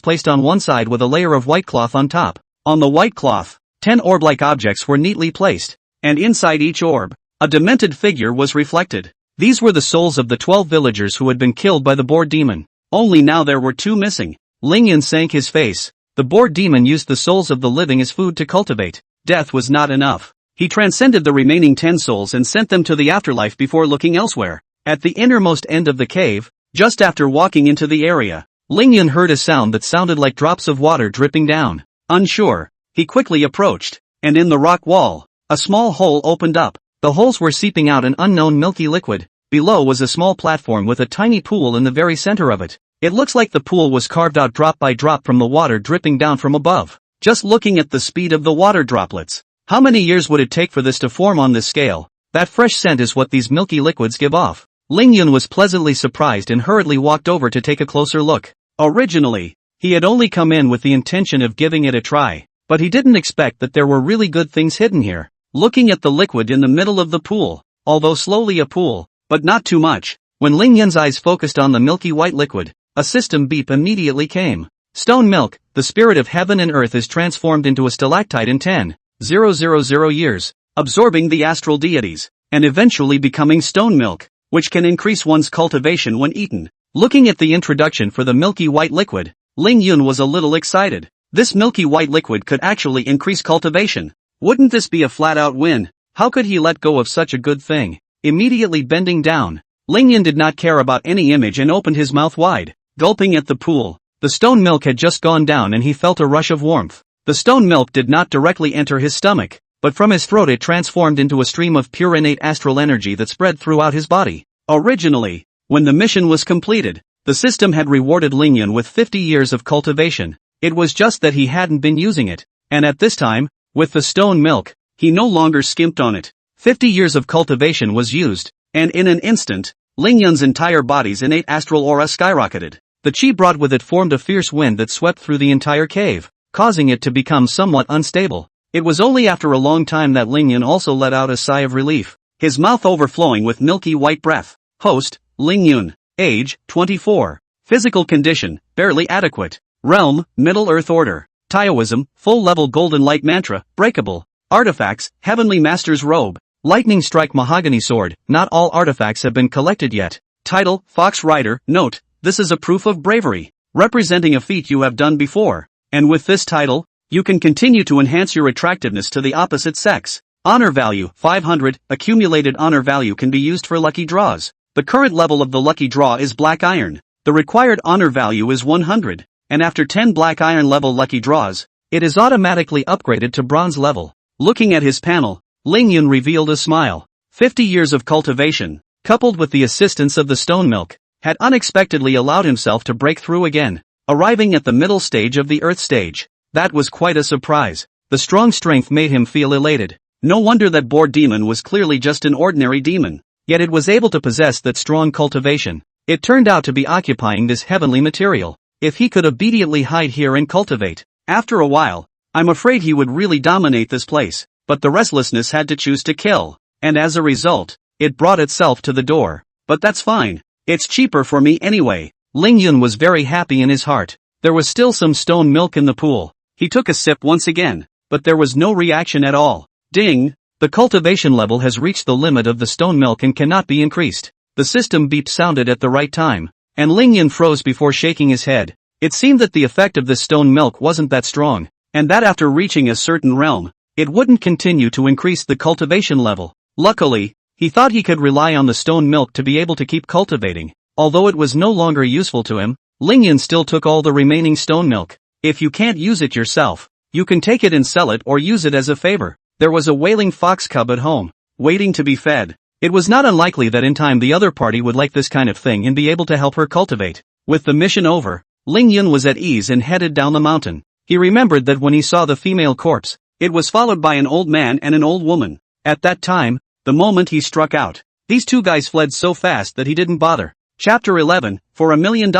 placed on one side with a layer of white cloth on top. On the white cloth, 10 orb-like objects were neatly placed, and inside each orb, a demented figure was reflected. These were the souls of the 12 villagers who had been killed by the boar demon. Only now there were 2 missing. Lingyun sank his face. The bored demon used the souls of the living as food to cultivate. Death was not enough. He transcended the remaining 10 souls and sent them to the afterlife before looking elsewhere. At the innermost end of the cave, just after walking into the area, Lingyun heard a sound that sounded like drops of water dripping down. Unsure, he quickly approached, and in the rock wall, a small hole opened up. The holes were seeping out an unknown milky liquid. Below was a small platform with a tiny pool in the very center of it. It looks like the pool was carved out drop by drop from the water dripping down from above. Just looking at the speed of the water droplets, how many years would it take for this to form on this scale? That fresh scent is what these milky liquids give off. Lingyun was pleasantly surprised and hurriedly walked over to take a closer look. Originally, he had only come in with the intention of giving it a try, but he didn't expect that there were really good things hidden here. Looking at the liquid in the middle of the pool, although slowly a pool, but not too much, when Lingyun's eyes focused on the milky white liquid, a system beep immediately came. Stone milk, the spirit of heaven and earth is transformed into a stalactite in 10,000 years, absorbing the astral deities, and eventually becoming stone milk, which can increase one's cultivation when eaten. Looking at the introduction for the milky white liquid, Lingyun was a little excited. This milky white liquid could actually increase cultivation. Wouldn't this be a flat-out win? How could he let go of such a good thing? Immediately bending down, Lingyun did not care about any image and opened his mouth wide, gulping at the pool. The stone milk had just gone down and he felt a rush of warmth. The stone milk did not directly enter his stomach, but from his throat it transformed into a stream of pure innate astral energy that spread throughout his body. Originally, when the mission was completed, the system had rewarded Lingyun with 50 years of cultivation. It was just that he hadn't been using it, and at this time, with the stone milk, he no longer skimped on it. 50 years of cultivation was used, and in an instant, Lingyun's entire body's innate astral aura skyrocketed. The chi brought with it formed a fierce wind that swept through the entire cave, causing it to become somewhat unstable. It was only after a long time that Lingyun also let out a sigh of relief, his mouth overflowing with milky white breath. Host, Lingyun. Age, 24. Physical condition, barely adequate. Realm, Middle Earth Order. Taoism, full-level golden light mantra, breakable. Artifacts, Heavenly Master's Robe. Lightning Strike Mahogany Sword. Not all artifacts have been collected yet. Title, Fox Rider. Note, this is a proof of bravery, representing a feat you have done before. And with this title, you can continue to enhance your attractiveness to the opposite sex. Honor value, 500. Accumulated honor value can be used for lucky draws. The current level of the lucky draw is Black Iron. The required honor value is 100. And after 10 Black Iron level lucky draws, it is automatically upgraded to Bronze level. Looking at his panel, Lingyun revealed a smile. 50 years of cultivation, coupled with the assistance of the stone milk, had unexpectedly allowed himself to break through again, arriving at the middle stage of the Earth stage. That was quite a surprise. The strong strength made him feel elated. No wonder that bored demon was clearly just an ordinary demon, yet it was able to possess that strong cultivation. It turned out to be occupying this heavenly material. If he could obediently hide here and cultivate, after a while, I'm afraid he would really dominate this place. But the restlessness had to choose to kill, and as a result, it brought itself to the door. But that's fine. It's cheaper for me anyway. Lingyun was very happy in his heart. There was still some stone milk in the pool. He took a sip once again, but there was no reaction at all. Ding! The cultivation level has reached the limit of the stone milk and cannot be increased. The system beep sounded at the right time, and Lingyun froze before shaking his head. It seemed that the effect of this stone milk wasn't that strong, and that after reaching a certain realm, it wouldn't continue to increase the cultivation level. Luckily, he thought he could rely on the stone milk to be able to keep cultivating. Although it was no longer useful to him, Lingyun still took all the remaining stone milk. If you can't use it yourself, you can take it and sell it or use it as a favor. There was a wailing fox cub at home, waiting to be fed. It was not unlikely that in time the other party would like this kind of thing and be able to help her cultivate. With the mission over, Lingyun was at ease and headed down the mountain. He remembered that when he saw the female corpse, it was followed by an old man and an old woman. At that time, the moment he struck out, these two guys fled so fast that he didn't bother. Chapter 11, for $1 million,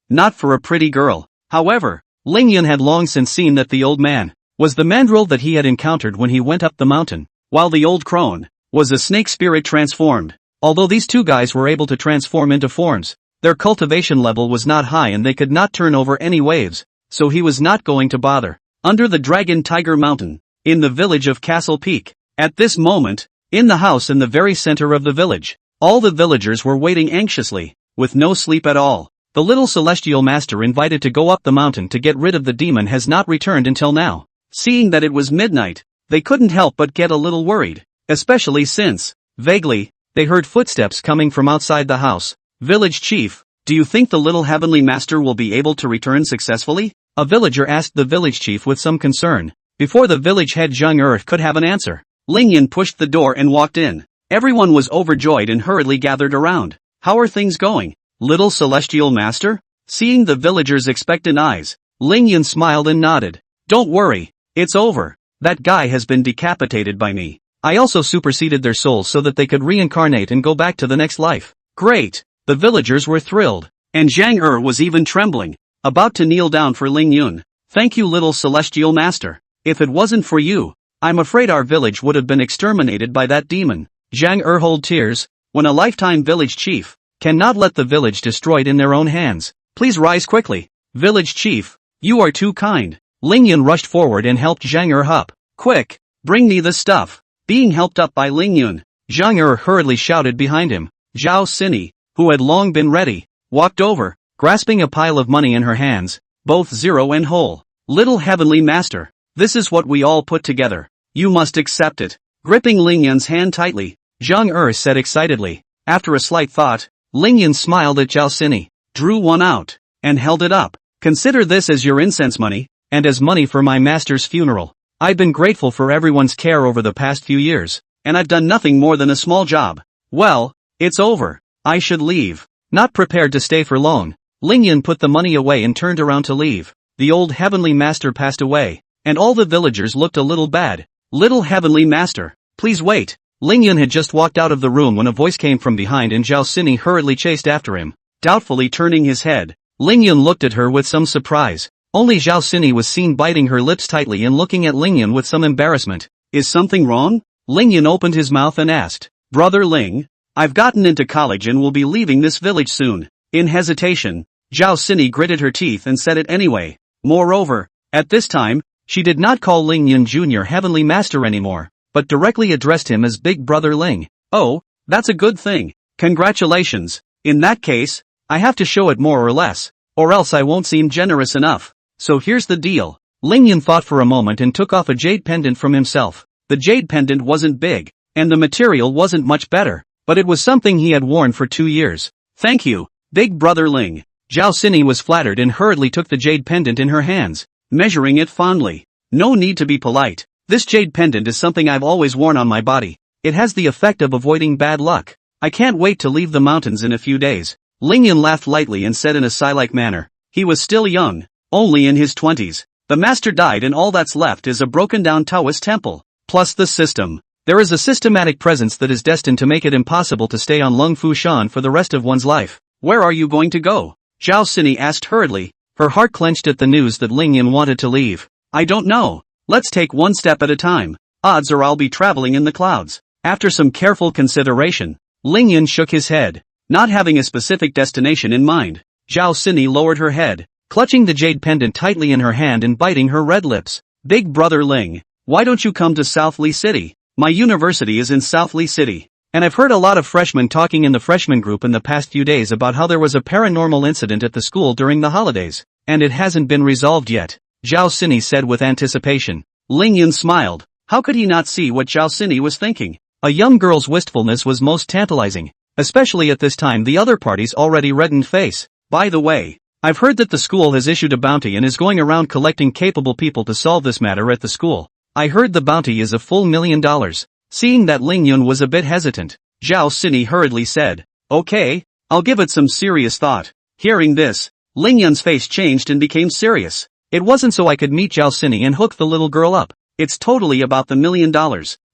not for a pretty girl. However, Lingyun had long since seen that the old man was the mandrill that he had encountered when he went up the mountain, while the old crone was a snake spirit transformed. Although these two guys were able to transform into forms, their cultivation level was not high and they could not turn over any waves, so he was not going to bother. Under the Dragon Tiger Mountain, in the village of Castle Peak, at this moment, in the house in the very center of the village, all the villagers were waiting anxiously, with no sleep at all. The little celestial master invited to go up the mountain to get rid of the demon has not returned until now. Seeing that it was midnight, they couldn't help but get a little worried, especially since, vaguely, they heard footsteps coming from outside the house. Village chief, do you think the little heavenly master will be able to return successfully? A villager asked the village chief with some concern. Before the village head Zhang could have an answer, Lingyan pushed the door and walked in. Everyone was overjoyed and hurriedly gathered around. How are things going, little celestial master? Seeing the villagers' expectant eyes, Lingyan smiled and nodded. Don't worry, it's over. That guy has been decapitated by me. I also superseded their souls so that they could reincarnate and go back to the next life. Great! The villagers were thrilled, and Zhang was even trembling, about to kneel down for Lingyun. Thank you, little celestial master. If it wasn't for you, I'm afraid our village would have been exterminated by that demon. Zhang hold tears. When a lifetime village chief cannot let the village destroyed in their own hands. Please rise quickly. Village chief, you are too kind. Lingyun rushed forward and helped Zhang up. Quick, bring me the stuff. Being helped up by Lingyun, Zhang hurriedly shouted behind him. Zhao Xini, who had long been ready, walked over, grasping a pile of money in her hands, both zero and whole. Little heavenly master, this is what we all put together. You must accept it. Gripping Lingyun's hand tightly, Zhang said excitedly. After a slight thought, Lingyun smiled at Zhao Xini, drew one out, and held it up. Consider this as your incense money, and as money for my master's funeral. I've been grateful for everyone's care over the past few years, and I've done nothing more than a small job. Well, it's over. I should leave. Not prepared to stay for long, Lingyun put the money away and turned around to leave. The old heavenly master passed away, and all the villagers looked a little bad. Little heavenly master, please wait. Lingyun had just walked out of the room when a voice came from behind and Zhao Xini hurriedly chased after him. Doubtfully turning his head, Lingyun looked at her with some surprise. Only Zhao Xini was seen biting her lips tightly and looking at Lingyun with some embarrassment. Is something wrong? Lingyun opened his mouth and asked. Brother Ling, I've gotten into college and will be leaving this village soon. In hesitation, Zhao Xini gritted her teeth and said it anyway. Moreover, at this time, she did not call Lingyun Jr. Heavenly Master anymore, but directly addressed him as Big Brother Ling. Oh, that's a good thing. Congratulations. In that case, I have to show it more or less, or else I won't seem generous enough. So here's the deal. Lingyun thought for a moment and took off a jade pendant from himself. The jade pendant wasn't big, and the material wasn't much better, but it was something he had worn for 2 years. Thank you, Big Brother Ling. Zhao Xini was flattered and hurriedly took the jade pendant in her hands, measuring it fondly. No need to be polite. This jade pendant is something I've always worn on my body. It has the effect of avoiding bad luck. I can't wait to leave the mountains in a few days. Lingyun laughed lightly and said in a sigh-like manner. He was still young, only in his 20s. The master died and all that's left is a broken-down Taoist temple, plus the system. There is a systematic presence that is destined to make it impossible to stay on Lung Fu Shan for the rest of one's life. Where are you going to go? Zhao Xini asked hurriedly, her heart clenched at the news that Lingyun wanted to leave. I don't know. Let's take one step at a time. Odds are I'll be traveling in the clouds. After some careful consideration, Lingyun shook his head, not having a specific destination in mind. Zhao Xini lowered her head, clutching the jade pendant tightly in her hand and biting her red lips. Big Brother Ling, why don't you come to South Lee City? My university is in South Lee City, and I've heard a lot of freshmen talking in the freshman group in the past few days about how there was a paranormal incident at the school during the holidays, and it hasn't been resolved yet, Zhao Xini said with anticipation. Lingyun smiled. How could he not see what Zhao Xini was thinking? A young girl's wistfulness was most tantalizing, especially at this time the other party's already reddened face. By the way, I've heard that the school has issued a bounty and is going around collecting capable people to solve this matter at the school. I heard the bounty is a full $1 million. Seeing that Lingyun was a bit hesitant, Zhao Xini hurriedly said, okay, I'll give it some serious thought. Hearing this, Lingyun's face changed and became serious. It wasn't so I could meet Zhao Xini and hook the little girl up. It's totally about the $1 million.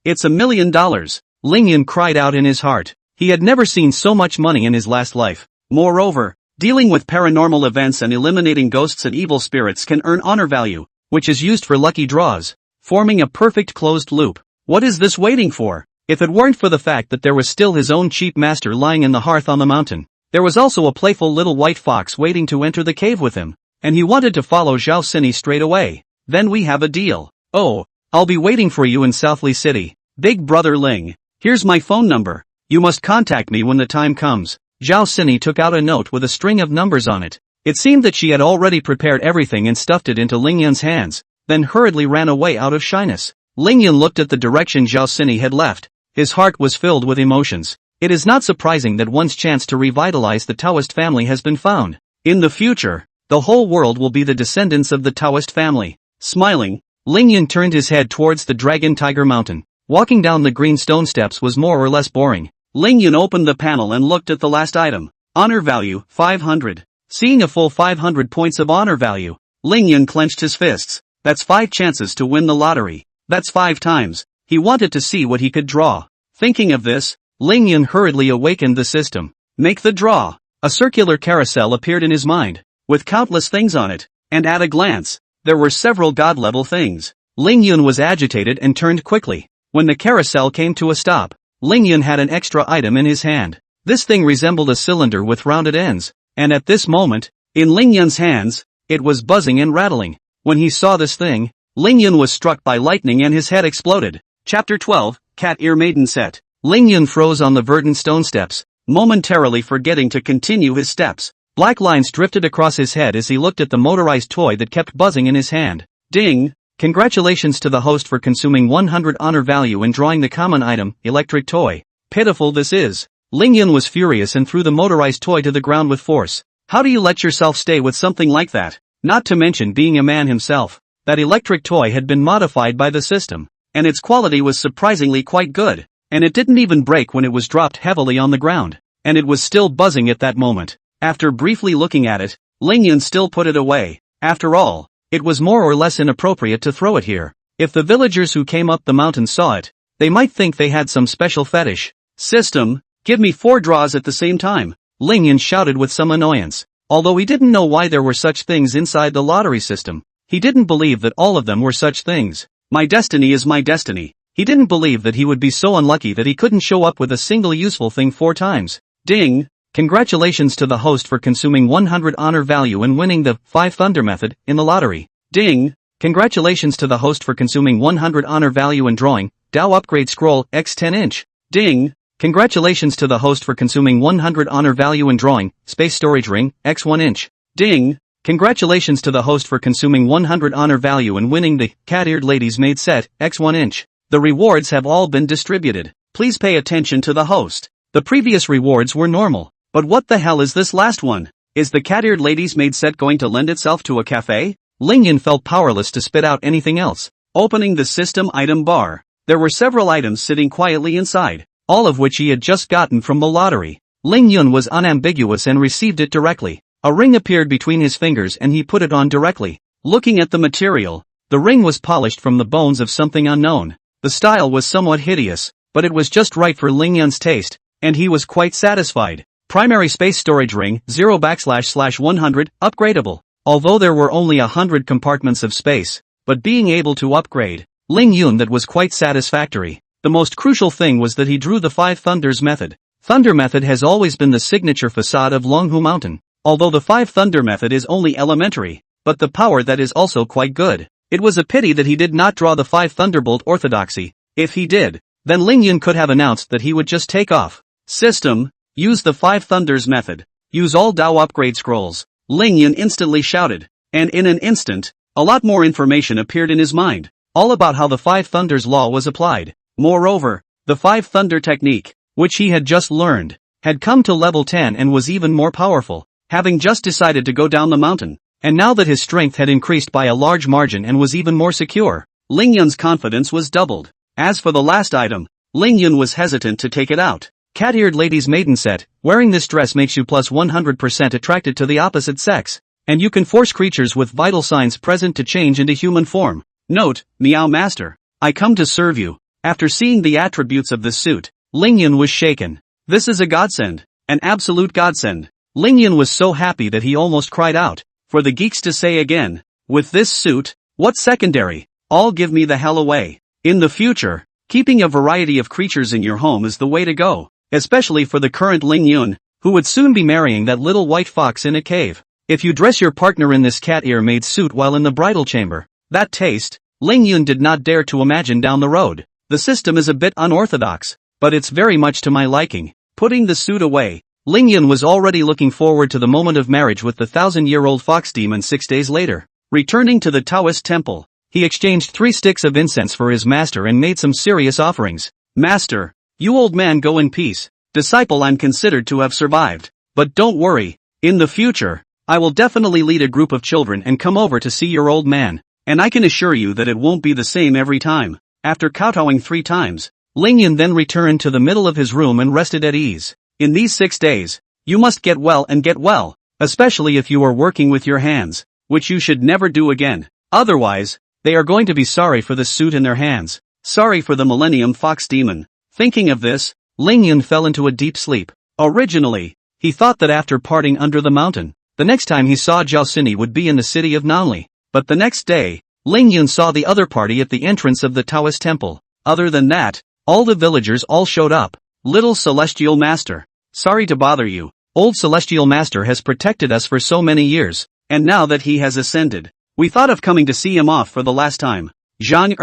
It's $1 million. Lingyun cried out in his heart. He had never seen so much money in his last life. Moreover, dealing with paranormal events and eliminating ghosts and evil spirits can earn honor value, which is used for lucky draws, forming a perfect closed loop. What is this waiting for? If it weren't for the fact that there was still his own cheap master lying in the hearth on the mountain, there was also a playful little white fox waiting to enter the cave with him, and he wanted to follow Zhao Xini straight away. Then we have a deal. Oh, I'll be waiting for you in South Lee City. Big Brother Ling, here's my phone number. You must contact me when the time comes. Zhao Sini took out a note with a string of numbers on it. It seemed that she had already prepared everything and stuffed it into Ling Yun's hands, then hurriedly ran away out of shyness. Ling Yun looked at the direction Zhao Sini had left. His heart was filled with emotions. It is not surprising that one's chance to revitalize the Taoist family has been found. In the future, the whole world will be the descendants of the Taoist family. Smiling, Ling Yun turned his head towards the Dragon Tiger Mountain. Walking down the green stone steps was more or less boring. Ling Yun opened the panel and looked at the last item. Honor value, 500. Seeing a full 500 points of honor value, Ling Yun clenched his fists. That's 5 chances to win the lottery. That's 5 times. He wanted to see what he could draw. Thinking of this, Ling Yun hurriedly awakened the system. Make the draw. A circular carousel appeared in his mind, with countless things on it, and at a glance, there were several god-level things. Ling Yun was agitated and turned quickly. When the carousel came to a stop, Ling Yun had an extra item in his hand. This thing resembled a cylinder with rounded ends, and at this moment, in Ling Yun's hands, it was buzzing and rattling. When he saw this thing, Ling Yun was struck by lightning and his head exploded. Chapter 12, Cat Ear Maiden Set. Ling Yun froze on the verdant stone steps, momentarily forgetting to continue his steps. Black lines drifted across his head as he looked at the motorized toy that kept buzzing in his hand. Ding! Congratulations to the host for consuming 100 honor value and drawing the common item, electric toy. Pitiful this is. Ling Yun was furious and threw the motorized toy to the ground with force. How do you let yourself stay with something like that? Not to mention being a man himself. That electric toy had been modified by the system, and its quality was surprisingly quite good, and it didn't even break when it was dropped heavily on the ground, and it was still buzzing at that moment. After briefly looking at it, Ling Yun still put it away. After all, it was more or less inappropriate to throw it here. If the villagers who came up the mountain saw it, they might think they had some special fetish. System, give me 4 draws at the same time, Ling Yun shouted with some annoyance. Although he didn't know why there were such things inside the lottery system, he didn't believe that all of them were such things. My destiny is my destiny. He didn't believe that he would be so unlucky that he couldn't show up with a single useful thing 4 times. Ding! Congratulations to the host for consuming 100 honor value and winning the 5 Thunder method in the lottery. Ding! Congratulations to the host for consuming 100 honor value and drawing Dao Upgrade Scroll X 10-inch. Ding! Congratulations to the host for consuming 100 honor value and drawing Space Storage Ring X 1-inch. Ding! Congratulations to the host for consuming 100 honor value and winning the Cat-Eared Ladies Maid Set X 1-inch. The rewards have all been distributed. Please pay attention to the host. The previous rewards were normal. But what the hell is this last one? Is the Cat-Eared Ladies Maid Set going to lend itself to a cafe? Ling Yun felt powerless to spit out anything else. Opening the system item bar, there were several items sitting quietly inside, all of which he had just gotten from the lottery. Ling Yun was unambiguous and received it directly. A ring appeared between his fingers and he put it on directly. Looking at the material, the ring was polished from the bones of something unknown. The style was somewhat hideous, but it was just right for Ling Yun's taste, and he was quite satisfied. Primary Space Storage Ring 0/100 upgradable. Although there were only 100 compartments of space, but being able to upgrade Ling Yun, that was quite satisfactory. The most crucial thing was that he drew the 5 Thunders method. Thunder method has always been the signature facade of Longhu Mountain. Although the 5 Thunder method is only elementary, but the power that is also quite good. It was a pity that he did not draw the 5 Thunderbolt orthodoxy. If he did, then Ling Yun could have announced that he would just take off. System, use the 5 Thunders method. Use all Dao upgrade scrolls. Ling Yun instantly shouted, and in an instant, a lot more information appeared in his mind, all about how the 5 Thunders law was applied. Moreover, the 5 Thunder technique, which he had just learned, had come to level 10 and was even more powerful, having just decided to go down the mountain. And now that his strength had increased by a large margin and was even more secure, Ling Yun's confidence was doubled. As for the last item, Ling Yun was hesitant to take it out. Cat-Eared Ladies Maiden Set, wearing this dress makes you plus 100% attracted to the opposite sex, and you can force creatures with vital signs present to change into human form. Note, Meow Master, I come to serve you. After seeing the attributes of this suit, Ling Yun was shaken. This is a godsend, an absolute godsend. Ling Yun was so happy that he almost cried out. For the geeks to say again, with this suit, what's secondary? All give me the hell away. In the future, keeping a variety of creatures in your home is the way to go, especially for the current Ling Yun, who would soon be marrying that little white fox in a cave. If you dress your partner in this cat ear maid suit while in the bridal chamber, that taste, Ling Yun did not dare to imagine down the road. The system is a bit unorthodox, but it's very much to my liking. Putting the suit away, Lingyun was already looking forward to the moment of marriage with the 1,000-year-old fox demon 6 days later. Returning to the Taoist temple, he exchanged 3 sticks of incense for his master and made some serious offerings. Master, you old man go in peace. Disciple, I'm considered to have survived. But don't worry, in the future, I will definitely lead a group of children and come over to see your old man, and I can assure you that it won't be the same every time. After kowtowing 3 times, Lingyun then returned to the middle of his room and rested at ease. In these 6 days, you must get well and get well, especially if you are working with your hands, which you should never do again. Otherwise, they are going to be sorry for the suit in their hands. Sorry for the Millennium Fox Demon. Thinking of this, Lingyun fell into a deep sleep. Originally, he thought that after parting under the mountain, the next time he saw Zhao Sini would be in the city of Nanli. But the next day, Lingyun saw the other party at the entrance of the Taoist temple. Other than that, all the villagers all showed up. Little Celestial Master. Sorry to bother you. Old Celestial Master has protected us for so many years, and now that he has ascended, we thought of coming to see him off for the last time. Zhang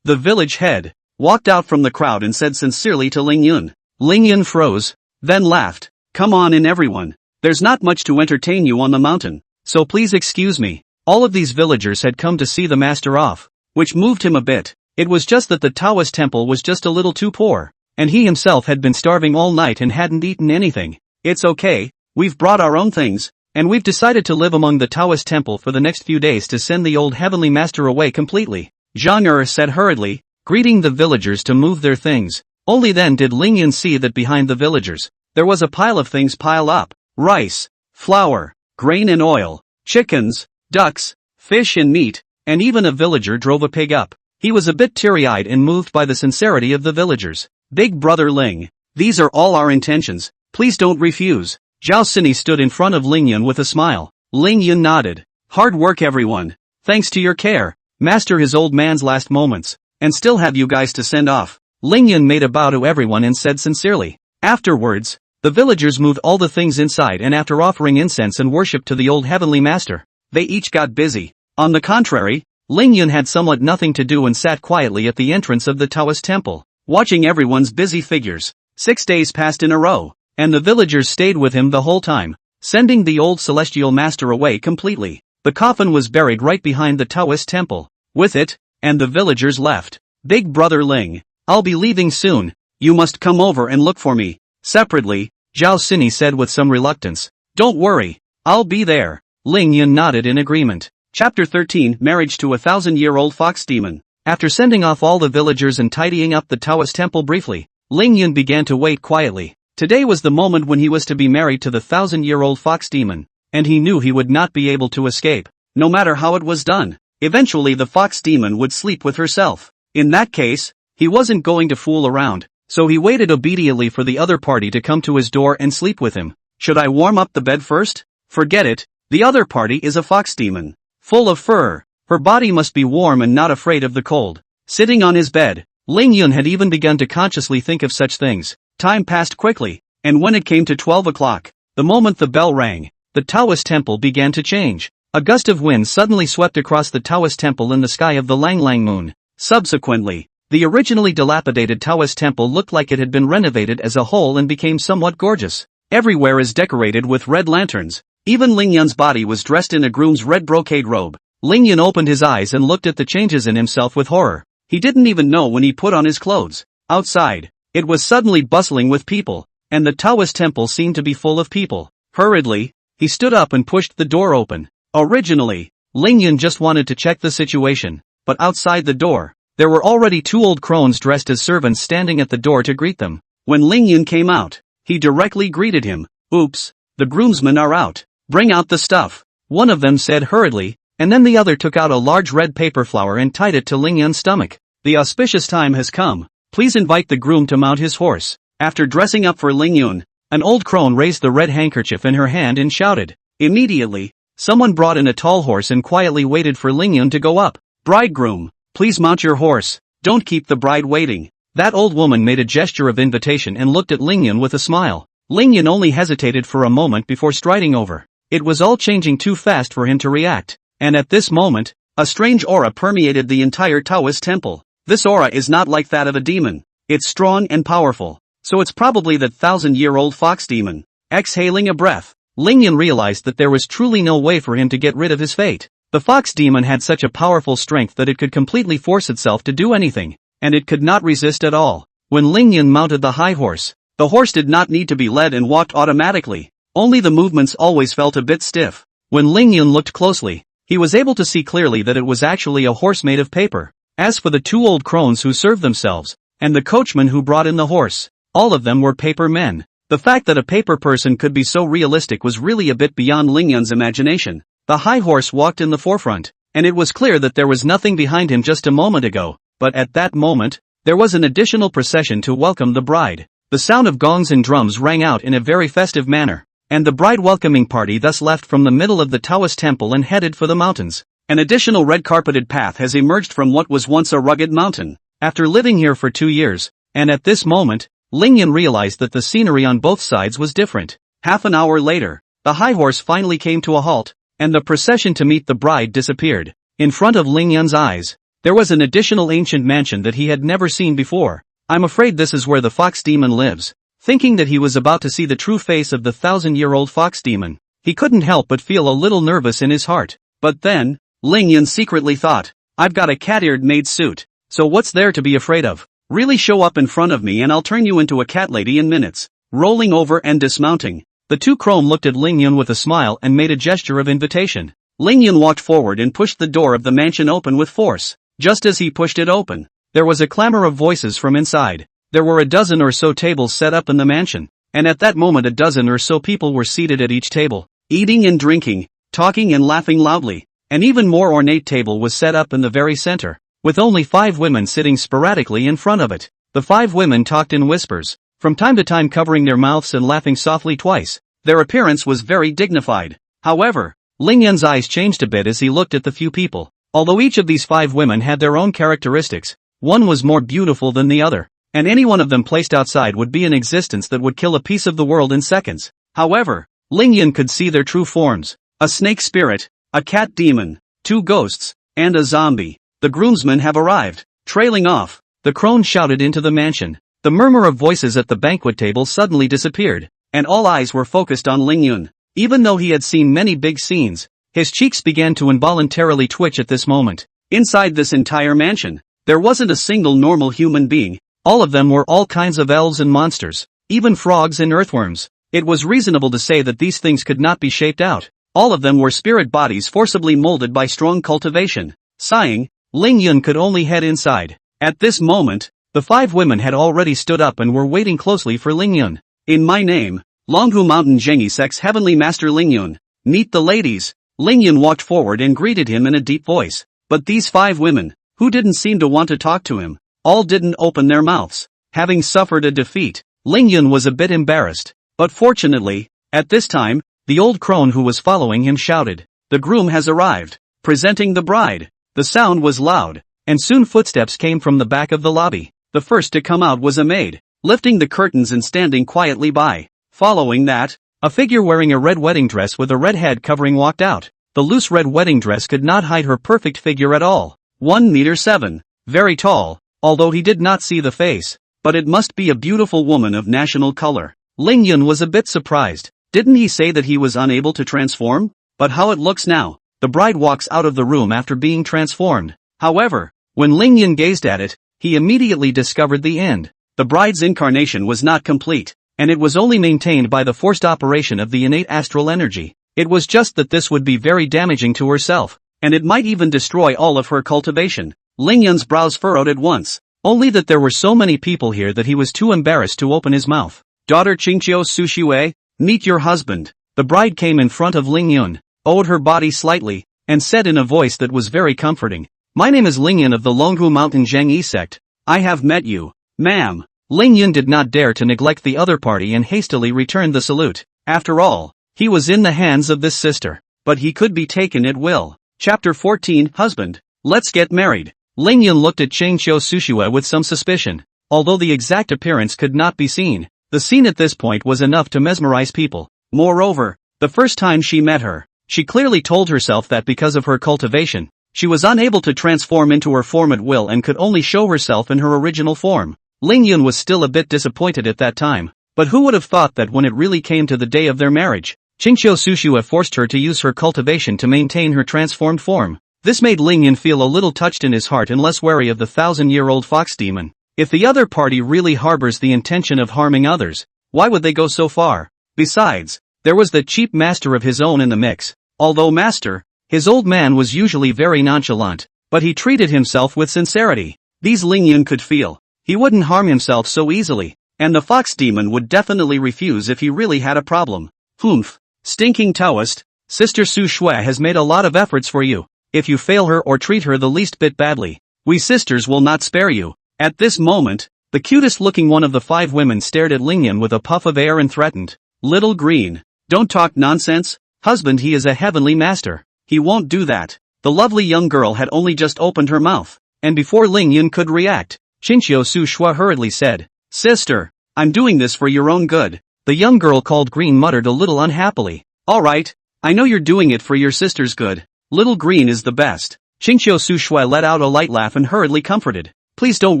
the village head, walked out from the crowd and said sincerely to Lingyun. Lingyun froze, then laughed. Come on in everyone. There's not much to entertain you on the mountain, so please excuse me. All of these villagers had come to see the master off, which moved him a bit. It was just that the Taoist temple was just a little too poor, and he himself had been starving all night and hadn't eaten anything. It's okay, we've brought our own things, and we've decided to live among the Taoist temple for the next few days to send the old heavenly master away completely. Zhang said hurriedly, greeting the villagers to move their things. Only then did Lingyun see that behind the villagers, there was a pile of things piled up. Rice, flour, grain and oil, chickens, ducks, fish and meat, and even a villager drove a pig up. He was a bit teary-eyed and moved by the sincerity of the villagers. Big brother Ling, these are all our intentions, please don't refuse. Zhao Sini stood in front of Lingyun with a smile. Lingyun nodded. Hard work everyone. Thanks to your care, master his old man's last moments, and still have you guys to send off. Lingyun made a bow to everyone and said sincerely. Afterwards, the villagers moved all the things inside, and after offering incense and worship to the old heavenly master, they each got busy. On the contrary, Lingyun had somewhat nothing to do and sat quietly at the entrance of the Taoist temple, watching everyone's busy figures. 6 days passed in a row, and the villagers stayed with him the whole time, sending the old celestial master away completely. The coffin was buried right behind the Taoist temple. With it, and the villagers left. Big brother Ling, I'll be leaving soon, you must come over and look for me. Separately, Zhao Sini said with some reluctance. Don't worry, I'll be there. Lingyun nodded in agreement. Chapter 13 Marriage to a 1,000-year-old Fox Demon. After sending off all the villagers and tidying up the Taoist temple briefly, Lingyun began to wait quietly. Today was the moment when he was to be married to the 1,000-year-old Fox Demon, and he knew he would not be able to escape, no matter how it was done. Eventually the Fox Demon would sleep with herself. In that case, he wasn't going to fool around, so he waited obediently for the other party to come to his door and sleep with him. Should I warm up the bed first? Forget it, the other party is a fox demon. Full of fur, her body must be warm and not afraid of the cold. Sitting on his bed, Lingyun had even begun to consciously think of such things. Time passed quickly, and when it came to 12 o'clock, the moment the bell rang, the Taoist temple began to change. A gust of wind suddenly swept across the Taoist temple in the sky of the Lang Lang moon. Subsequently, the originally dilapidated Taoist temple looked like it had been renovated as a whole and became somewhat gorgeous. Everywhere is decorated with red lanterns. Even Lingyun's body was dressed in a groom's red brocade robe. Lingyun opened his eyes and looked at the changes in himself with horror. He didn't even know when he put on his clothes. Outside, it was suddenly bustling with people, and the Taoist temple seemed to be full of people. Hurriedly, he stood up and pushed the door open. Originally, Lingyun just wanted to check the situation, but outside the door, there were already 2 old crones dressed as servants standing at the door to greet them. When Lingyun came out, he directly greeted him. Oops, the groomsmen are out. Bring out the stuff. One of them said hurriedly, and then the other took out a large red paper flower and tied it to Lingyun's stomach. The auspicious time has come. Please invite the groom to mount his horse. After dressing up for Lingyun, an old crone raised the red handkerchief in her hand and shouted. Immediately, someone brought in a tall horse and quietly waited for Lingyun to go up. Bridegroom, please mount your horse. Don't keep the bride waiting. That old woman made a gesture of invitation and looked at Lingyun with a smile. Lingyun only hesitated for a moment before striding over. It was all changing too fast for him to react, and at this moment, a strange aura permeated the entire Taoist temple. This aura is not like that of a demon. It's strong and powerful, so it's probably that 1,000-year-old fox demon. Exhaling a breath, Lingyun realized that there was truly no way for him to get rid of his fate. The fox demon had such a powerful strength that it could completely force itself to do anything, and it could not resist at all. When Lingyun mounted the high horse, the horse did not need to be led and walked automatically, only the movements always felt a bit stiff. When Lingyun looked closely, he was able to see clearly that it was actually a horse made of paper. As for the two old crones who served themselves, and the coachman who brought in the horse, all of them were paper men. The fact that a paper person could be so realistic was really a bit beyond Lingyun's imagination. The high horse walked in the forefront, and it was clear that there was nothing behind him just a moment ago, but at that moment, there was an additional procession to welcome the bride. The sound of gongs and drums rang out in a very festive manner, and the bride welcoming party thus left from the middle of the Taoist temple and headed for the mountains. An additional red-carpeted path has emerged from what was once a rugged mountain. After living here for 2 years, and at this moment, Lingyun realized that the scenery on both sides was different. Half an hour later, the high horse finally came to a halt, and the procession to meet the bride disappeared. In front of Lingyun's eyes, there was an additional ancient mansion that he had never seen before. I'm afraid this is where the fox demon lives. Thinking that he was about to see the true face of the 1,000-year-old fox demon, he couldn't help but feel a little nervous in his heart. But then, Lingyun secretly thought, I've got a cat-eared maid suit, so what's there to be afraid of? Really show up in front of me and I'll turn you into a cat lady in minutes. Rolling over and dismounting, the two crone looked at Lingyun with a smile and made a gesture of invitation. Lingyun walked forward and pushed the door of the mansion open with force. Just as he pushed it open, there was a clamor of voices from inside. There were a dozen or so tables set up in the mansion, and at that moment a dozen or so people were seated at each table, eating and drinking, talking and laughing loudly. An even more ornate table was set up in the very center, with only 5 women sitting sporadically in front of it. The 5 women talked in whispers, from time to time covering their mouths and laughing softly twice. Their appearance was very dignified. However, Lingyun's eyes changed a bit as he looked at the few people. Although each of these 5 women had their own characteristics, one was more beautiful than the other, and any one of them placed outside would be an existence that would kill a piece of the world in seconds. However, Lingyun could see their true forms: a snake spirit, a cat demon, 2 ghosts, and a zombie. The groomsmen have arrived. Trailing off, the crone shouted into the mansion. The murmur of voices at the banquet table suddenly disappeared, and all eyes were focused on Lingyun. Even though he had seen many big scenes, his cheeks began to involuntarily twitch at this moment. Inside this entire mansion, there wasn't a single normal human being. All of them were all kinds of elves and monsters, even frogs and earthworms. It was reasonable to say that these things could not be shaped out. All of them were spirit bodies forcibly molded by strong cultivation. Sighing, Lingyun could only head inside. At this moment, the 5 women had already stood up and were waiting closely for Lingyun. In my name, Longhu Mountain Zhengi Sect's Heavenly Master Lingyun. Meet the ladies. Lingyun walked forward and greeted him in a deep voice. But these 5 women, who didn't seem to want to talk to him, all didn't open their mouths. Having suffered a defeat, Lingyun was a bit embarrassed. But fortunately, at this time, the old crone who was following him shouted, "The groom has arrived, presenting the bride." The sound was loud, and soon footsteps came from the back of the lobby. The first to come out was a maid, lifting the curtains and standing quietly by. Following that, a figure wearing a red wedding dress with a red head covering walked out. The loose red wedding dress could not hide her perfect figure at all. 1.7 meters, very tall, although he did not see the face, but it must be a beautiful woman of national color. Lingyun was a bit surprised. Didn't he say that he was unable to transform? But how it looks now. The bride walks out of the room after being transformed. However, when Lingyun gazed at it, he immediately discovered the end. The bride's incarnation was not complete, and it was only maintained by the forced operation of the innate astral energy. It was just that this would be very damaging to herself, and it might even destroy all of her cultivation. Lingyun's brows furrowed at once, only that there were so many people here that he was too embarrassed to open his mouth. "Daughter Qingqiu Sushue, meet your husband." The bride came in front of Lingyun, owed her body slightly, and said in a voice that was very comforting, "My name is Lingyun of the Longhu Mountain Zhengi Sect. I have met you, ma'am." Lingyun did not dare to neglect the other party and hastily returned the salute. After all, he was in the hands of this sister, but he could be taken at will. Chapter 14, Husband. Let's get married. Lingyun looked at Qingqiu Sushue with some suspicion. Although the exact appearance could not be seen, the scene at this point was enough to mesmerize people. Moreover, the first time she met her, she clearly told herself that because of her cultivation, she was unable to transform into her form at will and could only show herself in her original form. Lingyun was still a bit disappointed at that time, But who would have thought that when it really came to the day of their marriage, Qingqiu Sushue forced her to use her cultivation to maintain her transformed form. This made Ling Yun feel a little touched in his heart and less wary of the 1,000-year-old fox demon. If the other party really harbors the intention of harming others, why would they go so far? Besides, there was the cheap master of his own in the mix. Although master, his old man was usually very nonchalant, but he treated himself with sincerity. These Ling Yun could feel. He wouldn't harm himself so easily, and the fox demon would definitely refuse if he really had a problem. Humph. Stinking Taoist, Sister Su Shui has made a lot of efforts for you. If you fail her or treat her the least bit badly, we sisters will not spare you. At this moment, the cutest-looking one of the 5 women stared at Ling Yun with a puff of air and threatened. Little green, don't talk nonsense. Husband, he is a heavenly master. He won't do that. The lovely young girl had only just opened her mouth, and before Ling Yun could react, Qingqiu Su Shui hurriedly said, Sister, I'm doing this for your own good. The young girl called Green muttered a little unhappily. Alright, I know you're doing it for your sister's good. Little Green is the best. Qingqiu Su Shui let out a light laugh and hurriedly comforted. Please don't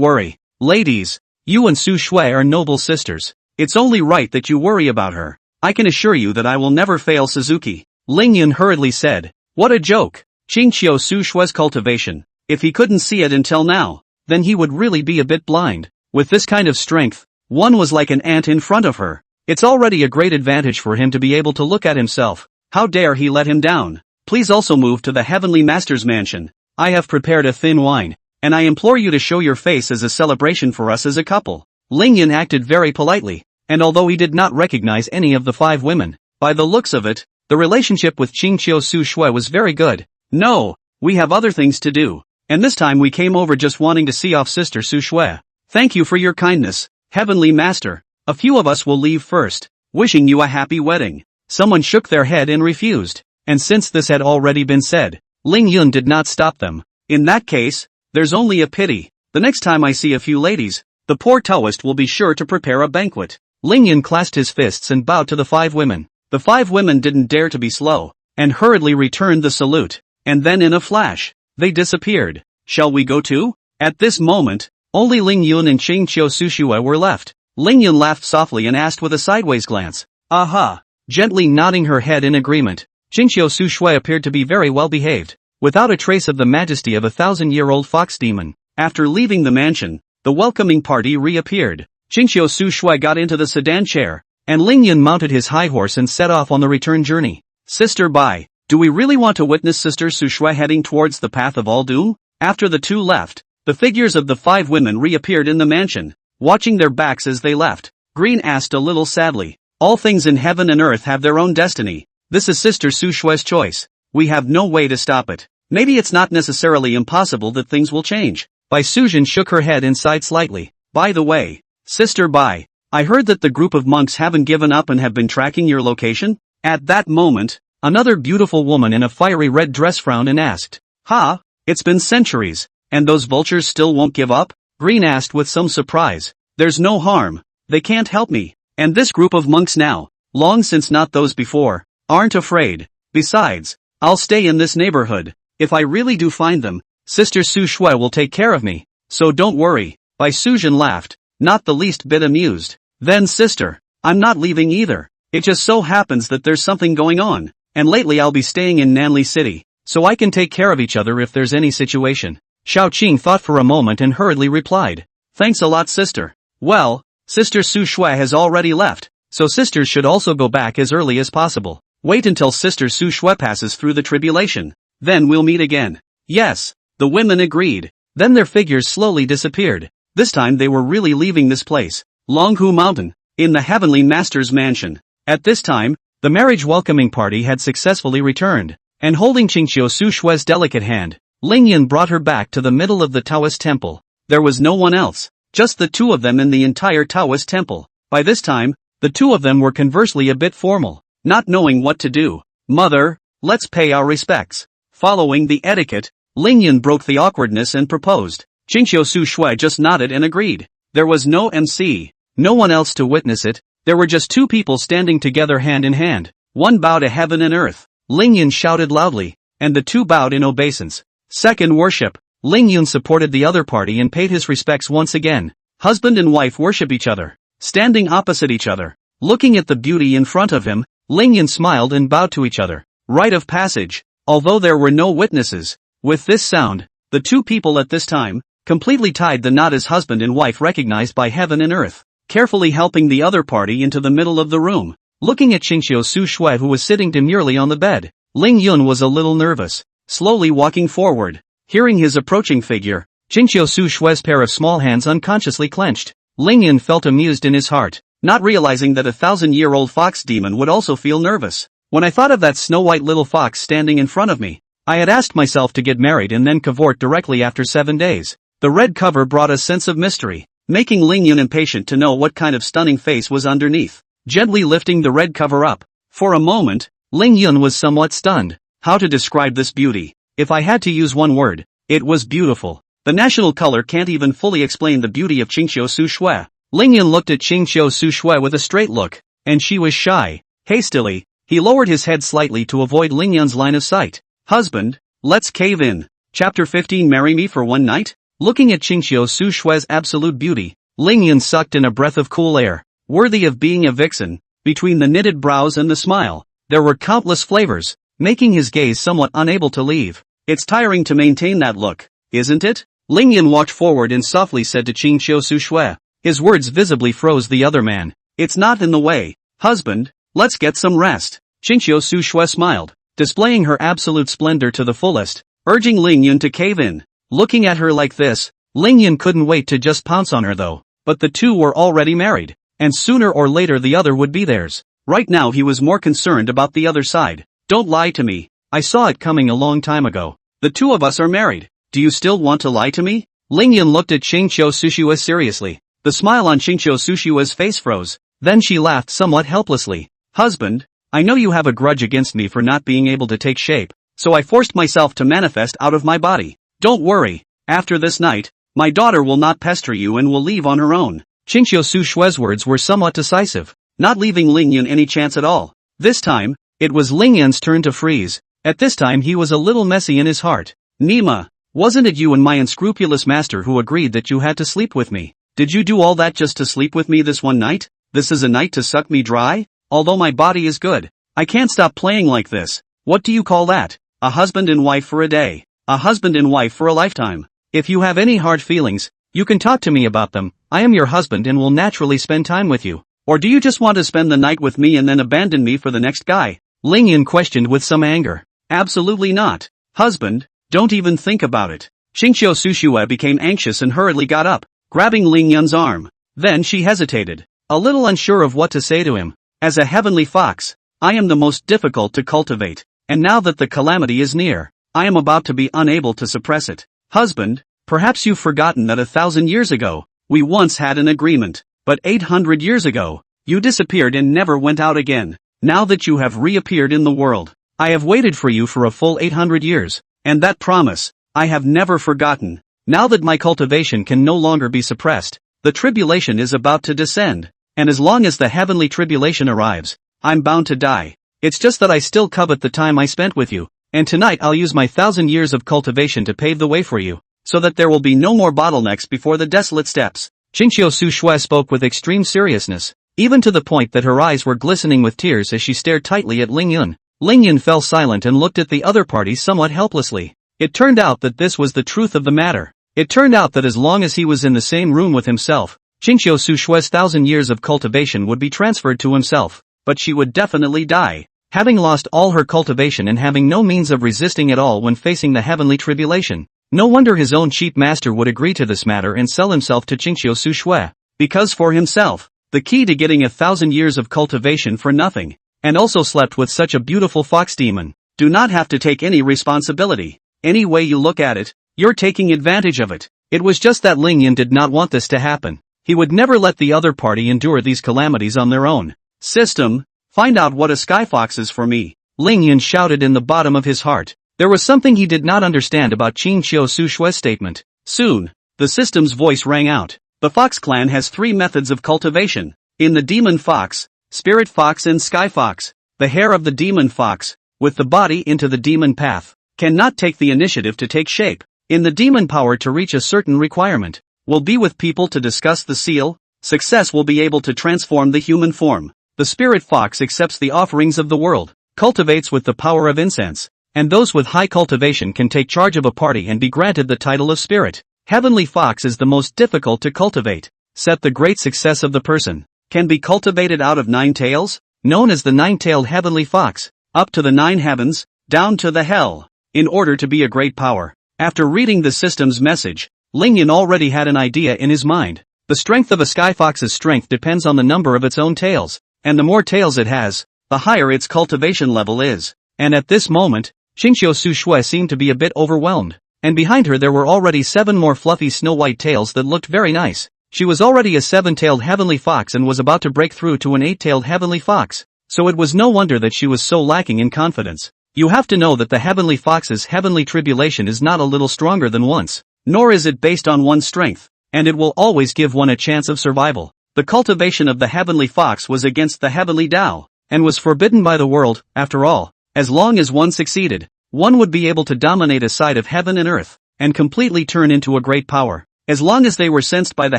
worry, ladies. You and Su Shui are noble sisters. It's only right that you worry about her. I can assure you that I will never fail Suzuki. Ling Yun hurriedly said. What a joke. Qingqiu Su Shui's cultivation. If he couldn't see it until now, then he would really be a bit blind. With this kind of strength, one was like an ant in front of her. It's already a great advantage for him to be able to look at himself. How dare he let him down? Please also move to the Heavenly Master's mansion. I have prepared a thin wine, and I implore you to show your face as a celebration for us as a couple. Ling Yun acted very politely, and although he did not recognize any of the 5 women, by the looks of it, the relationship with Qingqiu Su Shui was very good. No, we have other things to do, and this time we came over just wanting to see off Sister Su Shui. Thank you for your kindness, Heavenly Master. A few of us will leave first, wishing you a happy wedding. Someone shook their head and refused, and since this had already been said, Ling Yun did not stop them. In that case, there's only a pity. The next time I see a few ladies, the poor Taoist will be sure to prepare a banquet. Ling Yun clasped his fists and bowed to the 5 women. The 5 women didn't dare to be slow, and hurriedly returned the salute, and then in a flash, they disappeared. Shall we go too? At this moment, only Ling Yun and Qingqiu Su Shui were left. Ling Yun laughed softly and asked with a sideways glance. Aha! Gently nodding her head in agreement, Qingqiu Su Shui appeared to be very well behaved, without a trace of the majesty of a 1,000-year-old fox demon. After leaving the mansion, the welcoming party reappeared. Qingqiu Su Shui got into the sedan chair, and Ling Yun mounted his high horse and set off on the return journey. Sister Bai, do we really want to witness Sister Su Shui heading towards the path of all doom? After the 2 left, the figures of the 5 women reappeared in the mansion. Watching their backs as they left, Green asked a little sadly, all things in heaven and earth have their own destiny. This is Sister Su Shui's choice. We have no way to stop it. Maybe it's not necessarily impossible that things will change. Bai Sujin shook her head and sighed slightly. By the way, Sister Bai, I heard that the group of monks haven't given up and have been tracking your location? At that moment, another beautiful woman in a fiery red dress frowned and asked, Ha? It's been centuries, and those vultures still won't give up? Green asked with some surprise. There's no harm. They can't help me. And this group of monks now, long since not those before, aren't afraid. Besides, I'll stay in this neighborhood. If I really do find them, Sister Su Shui will take care of me. So don't worry. Bai Sujin laughed, not the least bit amused. Then sister, I'm not leaving either. It just so happens that there's something going on, and lately I'll be staying in Nanli City, so I can take care of each other if there's any situation. Xiao Qing thought for a moment and hurriedly replied. Thanks a lot, sister. Well, Sister Su Shui has already left, so sisters should also go back as early as possible. Wait until Sister Su Shui passes through the tribulation. Then we'll meet again. Yes, the women agreed. Then their figures slowly disappeared. This time they were really leaving this place, Longhu Mountain, in the Heavenly Master's mansion. At this time, the marriage welcoming party had successfully returned, and holding Qingqiu Su Shui's delicate hand, Ling Yun brought her back to the middle of the Taoist temple. There was no one else, just the 2 of them in the entire Taoist temple. By this time, the 2 of them were conversely a bit formal, not knowing what to do. Mother, let's pay our respects. Following the etiquette, Ling Yun broke the awkwardness and proposed. Qingqiu Su Shui just nodded and agreed. There was no MC, no one else to witness it. There were just 2 people standing together hand in hand. One bowed to heaven and earth. Ling Yun shouted loudly, and the 2 bowed in obeisance. Second worship. Ling Yun supported the other party and paid his respects once again. Husband and wife worship each other. standing opposite each other. Looking at the beauty in front of him, Lingyun smiled and bowed to each other. Rite of passage. Although there were no witnesses, with this sound, the two people at this time completely tied the knot as husband and wife recognized by heaven and earth. Carefully helping the other party into the middle of the room, looking at Qingxiu Su Shui who was sitting demurely on the bed, Lingyun was a little nervous, slowly walking forward. Hearing his approaching figure, Qingxiu Su Shui's pair of small hands unconsciously clenched. Lingyun felt amused in his heart, not realizing that a 1,000-year-old fox demon would also feel nervous. When I thought of that snow-white little fox standing in front of me, I had asked myself to get married and then cavort directly after 7 days. The red cover brought a sense of mystery, making Lingyun impatient to know what kind of stunning face was underneath. Gently lifting the red cover up, for a moment, Lingyun was somewhat stunned. How to describe this beauty? If I had to use one word, it was beautiful. The national color can't even fully explain the beauty of Qingxiu Su Shui. Lingyun looked at Qingxiu Su Shui with a straight look, and she was shy. Hastily, he lowered his head slightly to avoid Lingyun's line of sight. Husband, let's cave in. Chapter 15 Marry me for one night? Looking at Qingxiu Su Shui's absolute beauty, Lingyun sucked in a breath of cool air, worthy of being a vixen. Between the knitted brows and the smile, there were countless flavors, making his gaze somewhat unable to leave. It's tiring to maintain that look, isn't it? Lingyun walked forward and softly said to Qingxiu Su Shui. His words visibly froze the other man. It's not in the way, husband, let's get some rest. Qingxiu Su Shui smiled, displaying her absolute splendor to the fullest, urging Lingyun to cave in. Looking at her like this, Lingyun couldn't wait to just pounce on her though. But the two were already married, and sooner or later the other would be theirs. Right now he was more concerned about the other side. Don't lie to me. I saw it coming a long time ago. The two of us are married. Do you still want to lie to me? Lingyun looked at Qingxiu Su Shui seriously. The smile on Qingxiu Su Shui's face froze. Then she laughed somewhat helplessly. Husband, I know you have a grudge against me for not being able to take shape, so I forced myself to manifest out of my body. Don't worry. After this night, my daughter will not pester you and will leave on her own. Qingxiu Su Shui's words were somewhat decisive, not leaving Lingyun any chance at all. This time, it was Lingyun's turn to freeze. At this time he was a little messy in his heart. Nima, wasn't it you and my unscrupulous master who agreed that you had to sleep with me? Did you do all that just to sleep with me this one night? This is a night to suck me dry? Although my body is good, I can't stop playing like this. What do you call that? A husband and wife for a day. A husband and wife for a lifetime. If you have any hard feelings, you can talk to me about them. I am your husband and will naturally spend time with you. Or do you just want to spend the night with me and then abandon me for the next guy? Lingyun questioned with some anger. Absolutely not. Husband, don't even think about it. Qingxiu Su Shui became anxious and hurriedly got up, grabbing Lingyun's arm. Then she hesitated, a little unsure of what to say to him. As a heavenly fox, I am the most difficult to cultivate, and now that the calamity is near, I am about to be unable to suppress it. Husband, perhaps you've forgotten that 1,000 years ago, we once had an agreement, but 800 years ago, you disappeared and never went out again. Now that you have reappeared in the world, I have waited for you for a full 800 years, and that promise, I have never forgotten. Now that my cultivation can no longer be suppressed, the tribulation is about to descend, and as long as the heavenly tribulation arrives, I'm bound to die. It's just that I still covet the time I spent with you, and tonight I'll use my 1,000 years of cultivation to pave the way for you, so that there will be no more bottlenecks before the desolate steps. Qingxiu Su Shui spoke with extreme seriousness, even to the point that her eyes were glistening with tears as she stared tightly at Lingyun. Lingyun fell silent and looked at the other party somewhat helplessly. It turned out that this was the truth of the matter. It turned out that as long as he was in the same room with himself, Qingxiu Su Shui's 1,000 years of cultivation would be transferred to himself, but she would definitely die, having lost all her cultivation and having no means of resisting at all when facing the heavenly tribulation. No wonder his own cheap master would agree to this matter and sell himself to Qingxiu Su Shui, because for himself, the key to getting 1,000 years of cultivation for nothing, and also slept with such a beautiful fox demon, do not have to take any responsibility. Any way you look at it, you're taking advantage of it. It was just that Lingyun did not want this to happen. He would never let the other party endure these calamities on their own. System, find out what a skyfox is for me. Lingyun shouted in the bottom of his heart. There was something he did not understand about Qingxiu Su Shui's statement. Soon, the system's voice rang out. The Fox clan has 3 methods of cultivation. In the demon fox, spirit fox and sky fox, the hair of the demon fox, with the body into the demon path, cannot take the initiative to take shape. In the demon power to reach a certain requirement, will be with people to discuss the seal, success will be able to transform the human form. The spirit fox accepts the offerings of the world, cultivates with the power of incense, and those with high cultivation can take charge of a party and be granted the title of spirit. Heavenly fox is the most difficult to cultivate. Set the great success of the person can be cultivated out of 9 tails, known as the 9-tailed heavenly fox, up to the 9 heavens, down to the hell, in order to be a great power. After reading the system's message, Lingyun already had an idea in his mind. The strength of a skyfox's strength depends on the number of its own tails, and the more tails it has, the higher its cultivation level is. And at this moment, Qingqiu Sushui seemed to be a bit overwhelmed, and behind her there were already 7 more fluffy snow-white tails that looked very nice. She was already a 7-tailed heavenly fox and was about to break through to an 8-tailed heavenly fox, so it was no wonder that she was so lacking in confidence. You have to know that the heavenly fox's heavenly tribulation is not a little stronger than one's, nor is it based on one's strength, and it will always give one a chance of survival. The cultivation of the heavenly fox was against the heavenly Tao, and was forbidden by the world. After all, as long as one succeeded, one would be able to dominate a side of heaven and earth, and completely turn into a great power. As long as they were sensed by the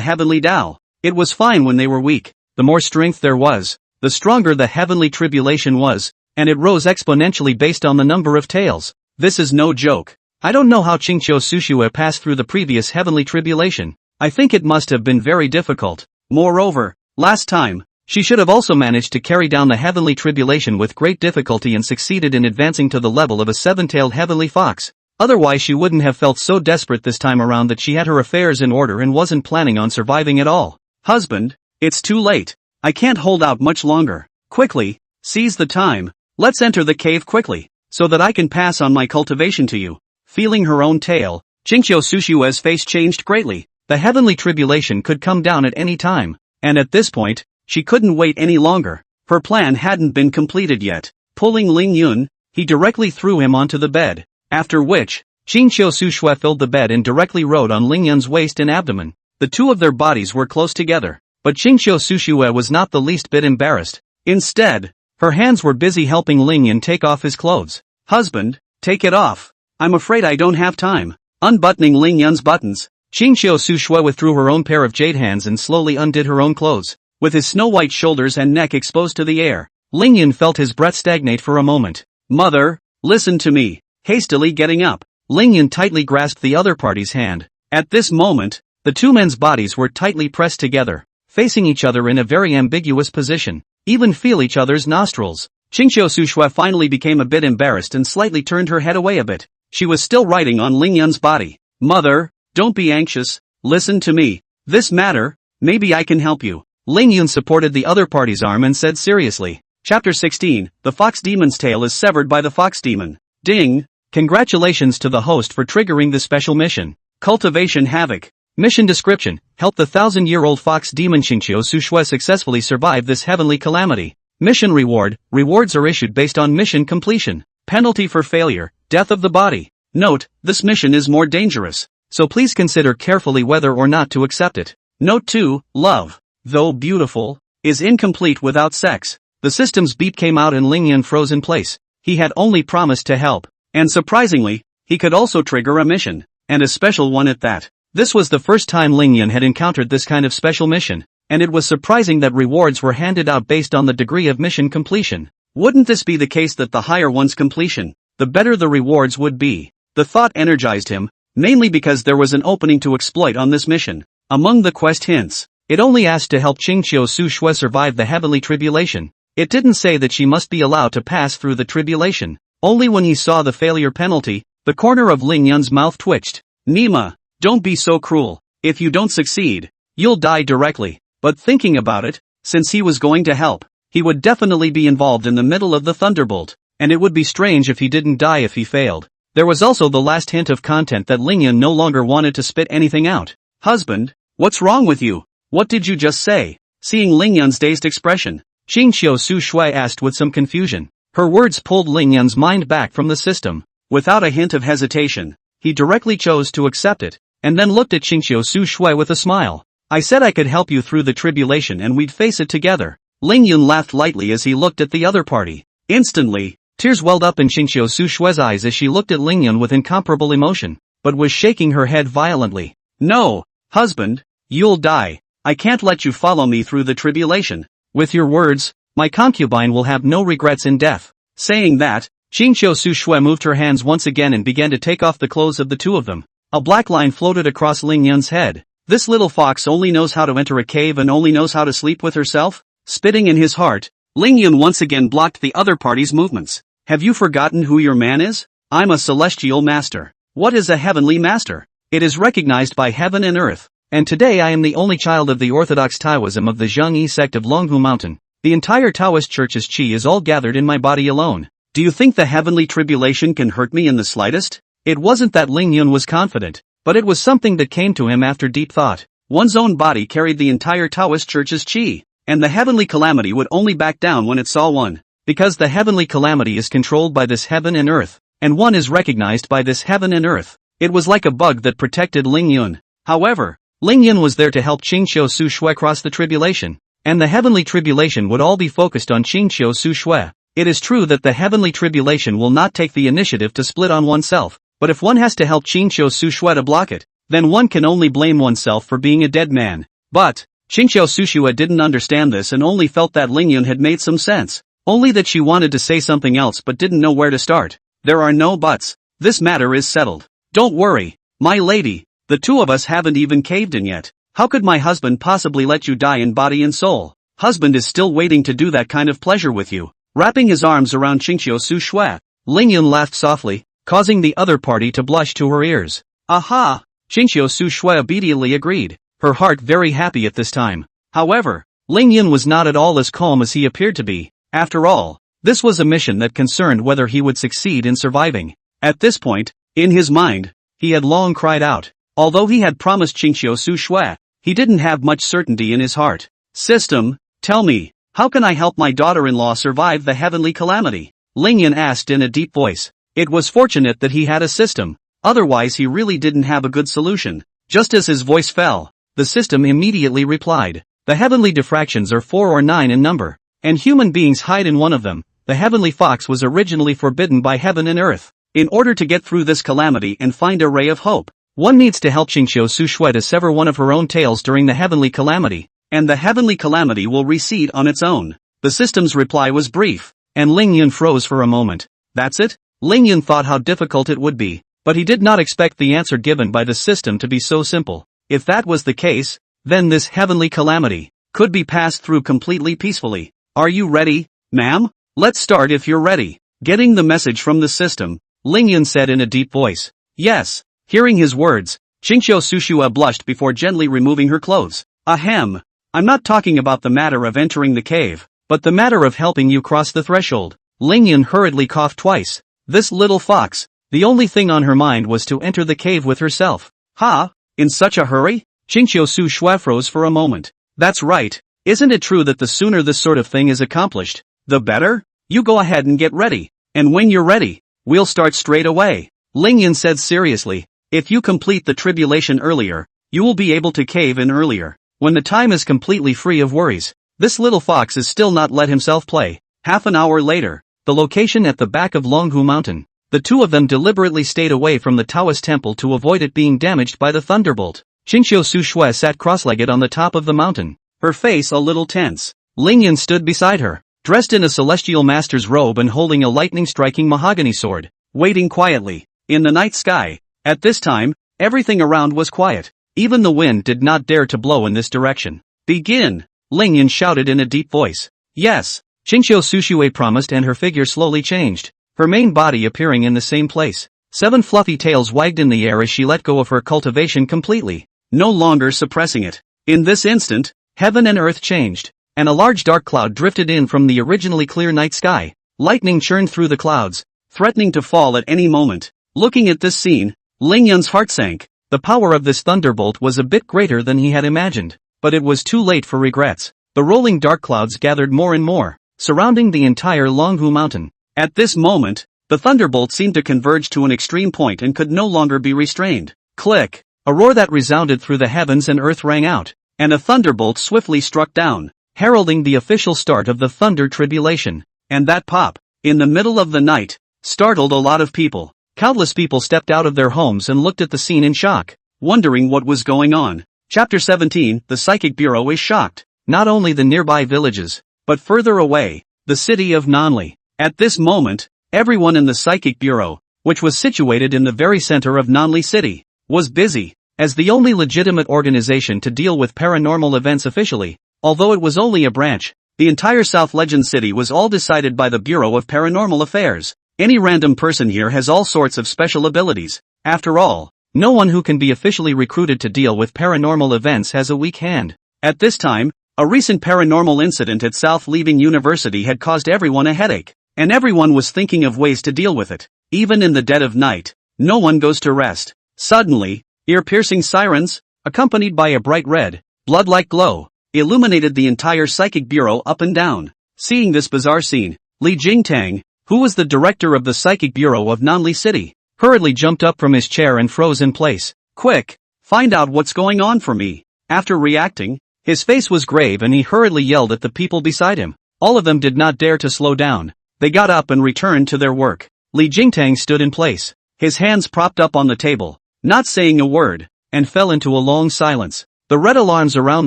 heavenly Tao, it was fine when they were weak. The more strength there was, the stronger the heavenly tribulation was, and it rose exponentially based on the number of tails. This is no joke. I don't know how Qingqiu Sushui passed through the previous heavenly tribulation. I think it must have been very difficult. Moreover, last time, she should have also managed to carry down the heavenly tribulation with great difficulty and succeeded in advancing to the level of a 7-tailed heavenly fox. Otherwise she wouldn't have felt so desperate this time around that she had her affairs in order and wasn't planning on surviving at all. Husband, it's too late. I can't hold out much longer. Quickly, seize the time. Let's enter the cave quickly, so that I can pass on my cultivation to you. Feeling her own tail, Qingqiu Sushui's face changed greatly. The heavenly tribulation could come down at any time, and at this point, she couldn't wait any longer. Her plan hadn't been completed yet. Pulling Lingyun, he directly threw him onto the bed. After which, Qingqiu Sushui filled the bed and directly rode on Lingyun's waist and abdomen. The two of their bodies were close together, but Qingqiu Sushui was not the least bit embarrassed. Instead, her hands were busy helping Lingyun take off his clothes. Husband, take it off. I'm afraid I don't have time. Unbuttoning Lingyun's buttons, Qingqiu Sushui withdrew her own pair of jade hands and slowly undid her own clothes. With his snow-white shoulders and neck exposed to the air, Lingyun felt his breath stagnate for a moment. Mother, listen to me. Hastily getting up, Lingyun tightly grasped the other party's hand. At this moment, the two men's bodies were tightly pressed together, facing each other in a very ambiguous position, even feel each other's nostrils. Qingqiu Sushui finally became a bit embarrassed and slightly turned her head away a bit. She was still riding on Lingyun's body. Mother, don't be anxious, listen to me. This matter, maybe I can help you. Lingyun supported the other party's arm and said seriously. Chapter 16, The Fox Demon's tail is severed by the Fox Demon. Ding! Congratulations to the host for triggering the special mission. Cultivation Havoc. Mission description: help the 1,000-year-old fox demon Qingqiu Sushui successfully survive this heavenly calamity. Mission reward: rewards are issued based on mission completion. Penalty for failure: death of the body. Note, this mission is more dangerous, so please consider carefully whether or not to accept it. Note 2, love, though beautiful, is incomplete without sex. The system's beep came out and Lingyun froze in place. He had only promised to help. And surprisingly, he could also trigger a mission, and a special one at that. This was the first time Lingyun had encountered this kind of special mission, and it was surprising that rewards were handed out based on the degree of mission completion. Wouldn't this be the case that the higher one's completion, the better the rewards would be? The thought energized him, mainly because there was an opening to exploit on this mission. Among the quest hints, it only asked to help Qingqiu Sushui survive the heavenly tribulation. It didn't say that she must be allowed to pass through the tribulation. Only when he saw the failure penalty, the corner of Lingyun's mouth twitched. Nima, don't be so cruel. If you don't succeed, you'll die directly. But thinking about it, since he was going to help, he would definitely be involved in the middle of the thunderbolt, and it would be strange if he didn't die if he failed. There was also the last hint of content that Lingyun no longer wanted to spit anything out. Husband, what's wrong with you? What did you just say? Seeing Lingyun's dazed expression, Qingqiu Sushui asked with some confusion. Her words pulled Lingyun's mind back from the system. Without a hint of hesitation, he directly chose to accept it, and then looked at Qingqiu Sushui with a smile. I said I could help you through the tribulation and we'd face it together. Lingyun laughed lightly as he looked at the other party. Instantly, tears welled up in Qingqiu Sushui's eyes as she looked at Lingyun with incomparable emotion, but was shaking her head violently. No, husband, you'll die. I can't let you follow me through the tribulation. With your words, my concubine will have no regrets in death. Saying that, Qingqiu Su Shui moved her hands once again and began to take off the clothes of the two of them. A black line floated across Ling Yun's head. This little fox only knows how to enter a cave and only knows how to sleep with herself? Spitting in his heart, Ling Yun once again blocked the other party's movements. Have you forgotten who your man is? I'm a celestial master. What is a heavenly master? It is recognized by heaven and earth. And today I am the only child of the orthodox Taoism of the Zhengyi sect of Longhu Mountain. The entire Taoist church's qi is all gathered in my body alone. Do you think the heavenly tribulation can hurt me in the slightest? It wasn't that Ling Yun was confident, but it was something that came to him after deep thought. One's own body carried the entire Taoist church's qi, and the heavenly calamity would only back down when it saw one. Because the heavenly calamity is controlled by this heaven and earth, and one is recognized by this heaven and earth. It was like a bug that protected Ling Yun. However, Ling Yun was there to help Qingqiu Su Shui cross the tribulation, and the heavenly tribulation would all be focused on Qingqiu Su Shui. It is true that the heavenly tribulation will not take the initiative to split on oneself, but if one has to help Qingqiu Su Shui to block it, then one can only blame oneself for being a dead man. But Qingqiu Su Shui didn't understand this and only felt that Ling Yun had made some sense. Only that she wanted to say something else but didn't know where to start. There are no buts. This matter is settled. Don't worry, my lady. The two of us haven't even caved in yet. How could my husband possibly let you die in body and soul? Husband is still waiting to do that kind of pleasure with you. Wrapping his arms around Qingqiu Su Shui, Ling Yun laughed softly, causing the other party to blush to her ears. Aha! Qingqiu Su Shui obediently agreed, her heart very happy at this time. However, Ling Yun was not at all as calm as he appeared to be. After all, this was a mission that concerned whether he would succeed in surviving. At this point, in his mind, he had long cried out. Although he had promised Qingqiu Su Shui, he didn't have much certainty in his heart. System, tell me, how can I help my daughter-in-law survive the heavenly calamity? Ling Yun asked in a deep voice. It was fortunate that he had a system, otherwise he really didn't have a good solution. Just as his voice fell, the system immediately replied. The heavenly diffractions are 4 or 9 in number, and human beings hide in one of them. The heavenly fox was originally forbidden by heaven and earth. In order to get through this calamity and find a ray of hope, one needs to help Qingqiu Su Shui to sever one of her own tails during the heavenly calamity, and the heavenly calamity will recede on its own. The system's reply was brief, and Ling Yun froze for a moment. That's it? Ling Yun thought how difficult it would be, but he did not expect the answer given by the system to be so simple. If that was the case, then this heavenly calamity could be passed through completely peacefully. Are you ready, ma'am? Let's start if you're ready. Getting the message from the system, Ling Yun said in a deep voice. Yes. Hearing his words, Qingqiu Su Shui blushed before gently removing her clothes. Ahem. I'm not talking about the matter of entering the cave, but the matter of helping you cross the threshold. Ling Yun hurriedly coughed twice. This little fox, the only thing on her mind was to enter the cave with herself. Ha? In such a hurry? Qingqiu Su Shui froze for a moment. That's right. Isn't it true that the sooner this sort of thing is accomplished, the better? You go ahead and get ready. And when you're ready, we'll start straight away. Ling Yun said seriously. If you complete the tribulation earlier, you will be able to cave in earlier, when the time is completely free of worries. This little fox is still not let himself play. Half an hour later, the location at the back of Longhu Mountain, the two of them deliberately stayed away from the Taoist temple to avoid it being damaged by the thunderbolt. Qingqiu Su Shui sat cross-legged on the top of the mountain, her face a little tense. Ling Yun stood beside her, dressed in a celestial master's robe and holding a lightning-striking mahogany sword, waiting quietly, in the night sky. At this time, everything around was quiet. Even the wind did not dare to blow in this direction. Begin! Ling Yun shouted in a deep voice. Yes! Qingqiu Su Shui promised and her figure slowly changed, her main body appearing in the same place. 7 fluffy tails wagged in the air as she let go of her cultivation completely, no longer suppressing it. In this instant, heaven and earth changed, and a large dark cloud drifted in from the originally clear night sky. Lightning churned through the clouds, threatening to fall at any moment. Looking at this scene, Ling Yun's heart sank. The power of this thunderbolt was a bit greater than he had imagined, but it was too late for regrets. The rolling dark clouds gathered more and more, surrounding the entire Longhu Mountain. At this moment, the thunderbolt seemed to converge to an extreme point and could no longer be restrained. Click! A roar that resounded through the heavens and earth rang out, and a thunderbolt swiftly struck down, heralding the official start of the thunder tribulation. And that pop, in the middle of the night, startled a lot of people. Countless people stepped out of their homes and looked at the scene in shock, wondering what was going on. Chapter 17, The Psychic Bureau is shocked. Not only the nearby villages, but further away, the city of Nanli. At this moment, everyone in the Psychic Bureau, which was situated in the very center of Nanli City, was busy. As the only legitimate organization to deal with paranormal events officially, although it was only a branch, the entire South Legend City was all decided by the Bureau of Paranormal Affairs. Any random person here has all sorts of special abilities. After all, no one who can be officially recruited to deal with paranormal events has a weak hand. At this time, a recent paranormal incident at South Leaving University had caused everyone a headache, and everyone was thinking of ways to deal with it. Even in the dead of night, no one goes to rest. Suddenly, ear-piercing sirens, accompanied by a bright red, blood-like glow, illuminated the entire Psychic Bureau up and down. Seeing this bizarre scene, Li Jingtang, who was the director of the Psychic Bureau of Nanli City, hurriedly jumped up from his chair and froze in place. Quick, find out what's going on for me. After reacting, his face was grave and he hurriedly yelled at the people beside him. All of them did not dare to slow down. They got up and returned to their work. Li Jingtang stood in place, his hands propped up on the table, not saying a word, and fell into a long silence. The red alarms around